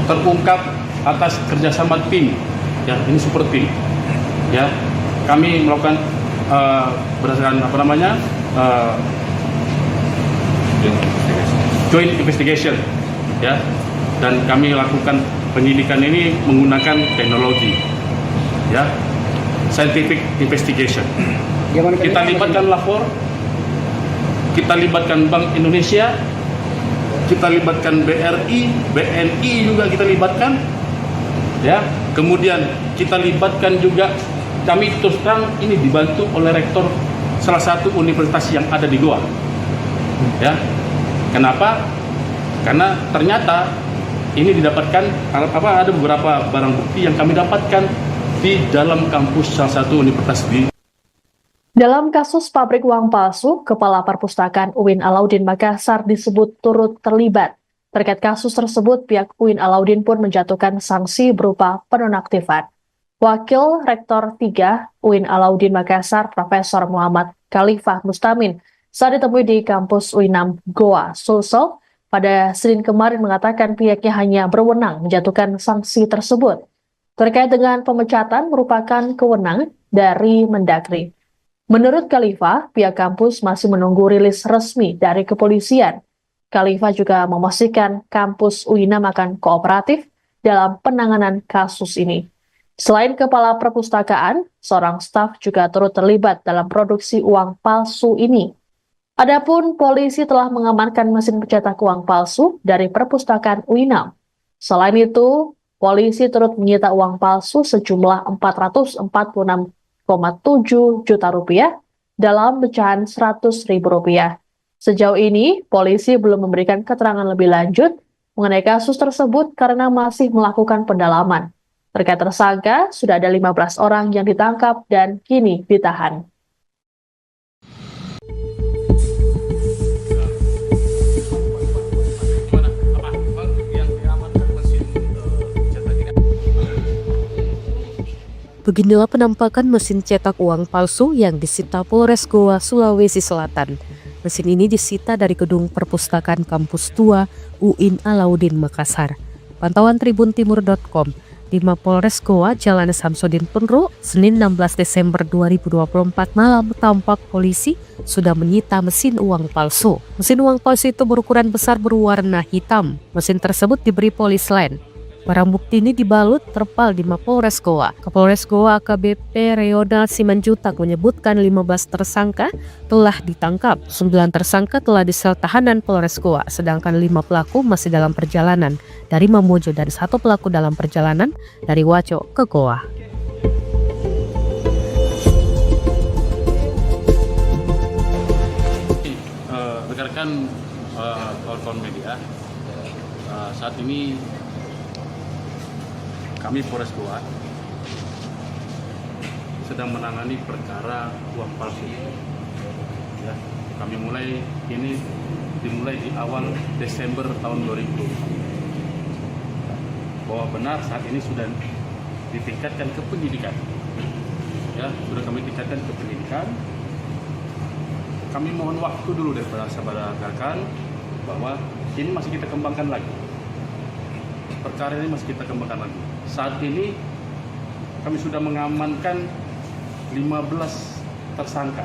terungkap atas kerjasama tim. Ya, ini super tim. Ya, kami melakukan berdasarkan joint investigation. Ya, dan kami lakukan penyidikan ini menggunakan teknologi. Ya, scientific investigation. Kita libatkan lapor, kita libatkan Bank Indonesia, kita libatkan BRI, BNI juga kita libatkan, ya. Kemudian kita libatkan juga, kami terus terang ini dibantu oleh rektor salah satu universitas yang ada di Goa, ya. Kenapa? Karena ternyata ini didapatkan ada beberapa barang bukti yang kami dapatkan di dalam kampus salah satu universitas di. Dalam kasus pabrik uang palsu, Kepala Perpustakaan UIN Alauddin Makassar disebut turut terlibat. Terkait kasus tersebut, pihak UIN Alauddin pun menjatuhkan sanksi berupa penonaktifan. Wakil Rektor 3 UIN Alauddin Makassar, Profesor Muhammad Khalifah Mustamin, saat ditemui di kampus UINAM Goa, Sulsel, pada Senin kemarin mengatakan pihaknya hanya berwenang menjatuhkan sanksi tersebut. Terkait dengan pemecatan merupakan kewenangan dari Mendagri. Menurut Khalifah, pihak kampus masih menunggu rilis resmi dari kepolisian. Khalifah juga memastikan kampus UINAM akan kooperatif dalam penanganan kasus ini. Selain Kepala Perpustakaan, seorang staf juga turut terlibat dalam produksi uang palsu ini. Adapun polisi telah mengamankan mesin pencetak uang palsu dari Perpustakaan UINAM. Selain itu, polisi turut menyita uang palsu sejumlah 446,7 juta rupiah dalam pecahan Rp100.000. Sejauh ini, polisi belum memberikan keterangan lebih lanjut mengenai kasus tersebut karena masih melakukan pendalaman. Terkait tersangka, sudah ada 15 orang yang ditangkap dan kini ditahan. Beginilah penampakan mesin cetak uang palsu yang disita Polres Goa, Sulawesi Selatan. Mesin ini disita dari gedung perpustakaan kampus tua UIN Alauddin Makassar. Pantauan tribuntimur.com, di Mapolres Goa, Jalan Samsudin Penru, Senin 16 Desember 2024 malam tampak polisi sudah menyita mesin uang palsu. Mesin uang palsu itu berukuran besar berwarna hitam. Mesin tersebut diberi polis lain. Barang bukti ini dibalut terpal di Mapolres Goa. Kapolres Goa AKBP Reonald Simanjutak menyebutkan 15 tersangka telah ditangkap. 9 tersangka telah di sel tahanan Polres Goa, sedangkan 5 pelaku masih dalam perjalanan dari Mamuju dan 1 pelaku dalam perjalanan dari Waco ke Goa. Rekan-rekan kawan-kawan media, saat ini kami Polres Goa sedang menangani perkara uang palsu. Ya, kami dimulai di awal Desember tahun 2020. Bahwa benar saat ini sudah ditingkatkan ke penyidikan. Ya, sudah kami tingkatkan ke penyidikan. Kami mohon waktu dulu dari saudara rekan bahwa ini masih kita kembangkan lagi. Perkara ini masih kita kembangkan lagi. Saat ini kami sudah mengamankan 15 tersangka.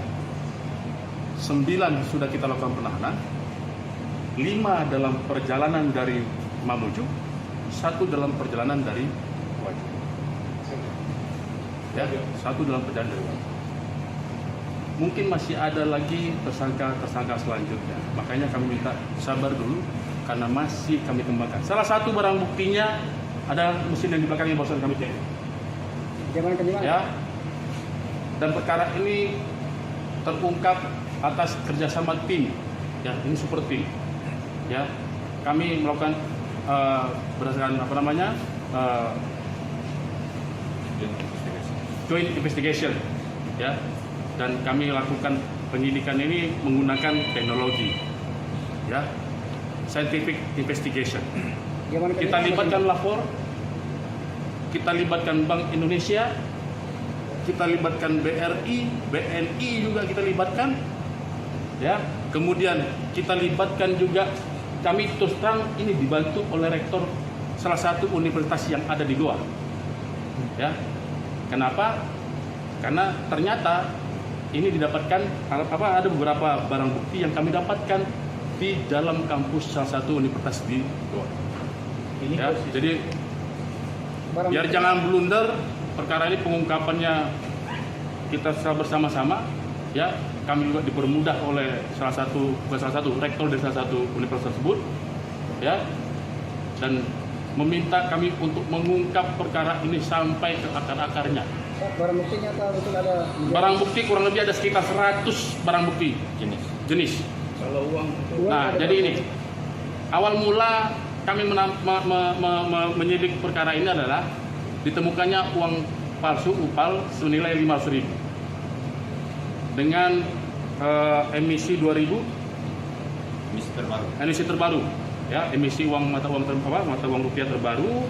9 sudah kita lakukan penahanan. 5 dalam perjalanan dari Mamuju, 1 dalam perjalanan dari Wajib. Ya, 1 dalam perjalanan dari Wajib. Mungkin masih ada lagi tersangka selanjutnya. Makanya kami minta sabar dulu karena masih kami kembangkan. Salah satu barang buktinya ada mesin yang di belakangnya barusan kami cek. Ya. Dan perkara ini terungkap atas kerjasama tim. Ya, ini super tim. Ya, kami melakukan berdasarkan joint investigation, ya, dan kami lakukan penyidikan ini menggunakan teknologi, ya, scientific investigation. Kita libatkan lapor, kita libatkan Bank Indonesia, kita libatkan BRI, BNI juga kita libatkan, ya. Kemudian kita libatkan juga, kami terus terang ini dibantu oleh rektor salah satu universitas yang ada di Goa, ya. Kenapa? Karena ternyata ini didapatkan ada beberapa barang bukti yang kami dapatkan di dalam kampus salah satu universitas di Goa. Ya, jadi biar jangan blunder, perkara ini pengungkapannya kita bersama-sama, ya. Kami juga dipermudah oleh rektor dari salah satu universitas tersebut, ya, dan meminta kami untuk mengungkap perkara ini sampai ke akar-akarnya. Barang buktinya betul ada? Barang bukti kurang lebih ada sekitar 100 barang bukti jenis. Kalau uang? Nah, jadi ini awal mula kami menyidik perkara ini adalah ditemukannya uang palsu UPAL senilai 500.000 dengan emisi 2000, emisi terbaru, ya, emisi mata uang rupiah terbaru.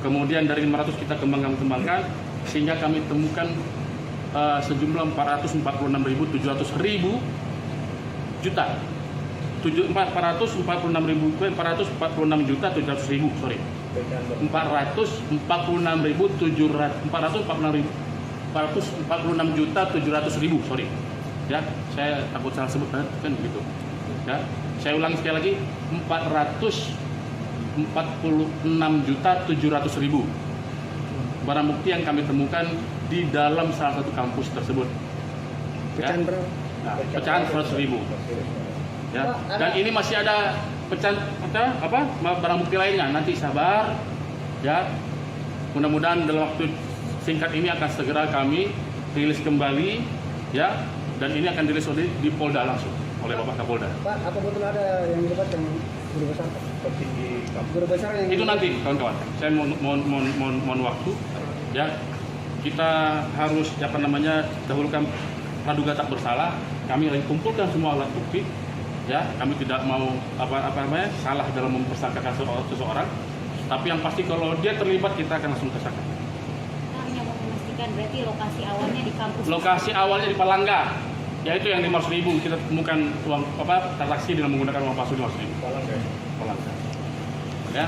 Kemudian dari 500 kita kembangkan sehingga kami temukan sejumlah 446.700 juta. 446.700.000, sorry. 446.700.000, sorry. Ya, saya takut salah sebut kan begitu. Ya, saya ulangi sekali lagi, 446.700.000 barang bukti yang kami temukan di dalam salah satu kampus tersebut. Ya. Pecahan 100.000. Ya, dan ini masih ada pecahan barang bukti lainnya. Nanti sabar, ya. Mudah-mudahan dalam waktu singkat ini akan segera kami rilis kembali, ya. Dan ini akan dirilis di Polda langsung oleh Bapak Kapolda. Pak, apa betul ada yang dilibatkan guru besar? Guru besar yang itu nanti, kawan-kawan. Saya mohon waktu, ya. Kita harus dahulukan praduga tak bersalah. Kami kumpulkan semua alat bukti, ya. Kami tidak mau salah dalam mempersangkakan seseorang. Tapi yang pasti kalau dia terlibat kita akan langsung tersangka. Hanya mau memastikan berarti lokasi awalnya di kampus. Lokasi awalnya di Palangga, yaitu yang 500.000 kita temukan uang transaksi dengan menggunakan uang palsu 500.000. Palangga. Ya.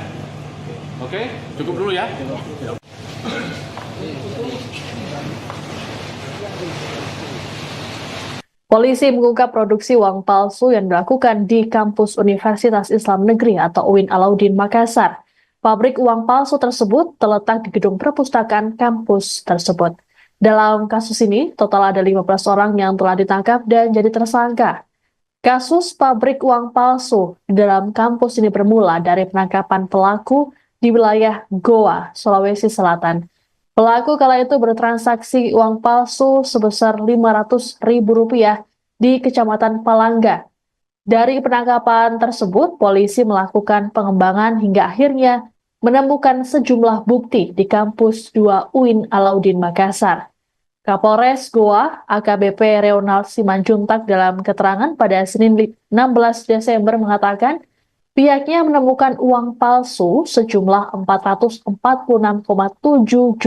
Oke, cukup dulu ya. Polisi mengungkap produksi uang palsu yang dilakukan di kampus Universitas Islam Negeri atau UIN Alauddin Makassar. Pabrik uang palsu tersebut terletak di gedung perpustakaan kampus tersebut. Dalam kasus ini, total ada 15 orang yang telah ditangkap dan jadi tersangka. Kasus pabrik uang palsu di dalam kampus ini bermula dari penangkapan pelaku di wilayah Goa, Sulawesi Selatan. Pelaku kala itu bertransaksi uang palsu sebesar Rp500.000 di Kecamatan Palangga. Dari penangkapan tersebut, polisi melakukan pengembangan hingga akhirnya menemukan sejumlah bukti di kampus 2 UIN Alauddin Makassar. Kapolres Goa, AKBP Reonald Simanjuntak dalam keterangan pada Senin 16 Desember mengatakan pihaknya menemukan uang palsu sejumlah 446,7 juta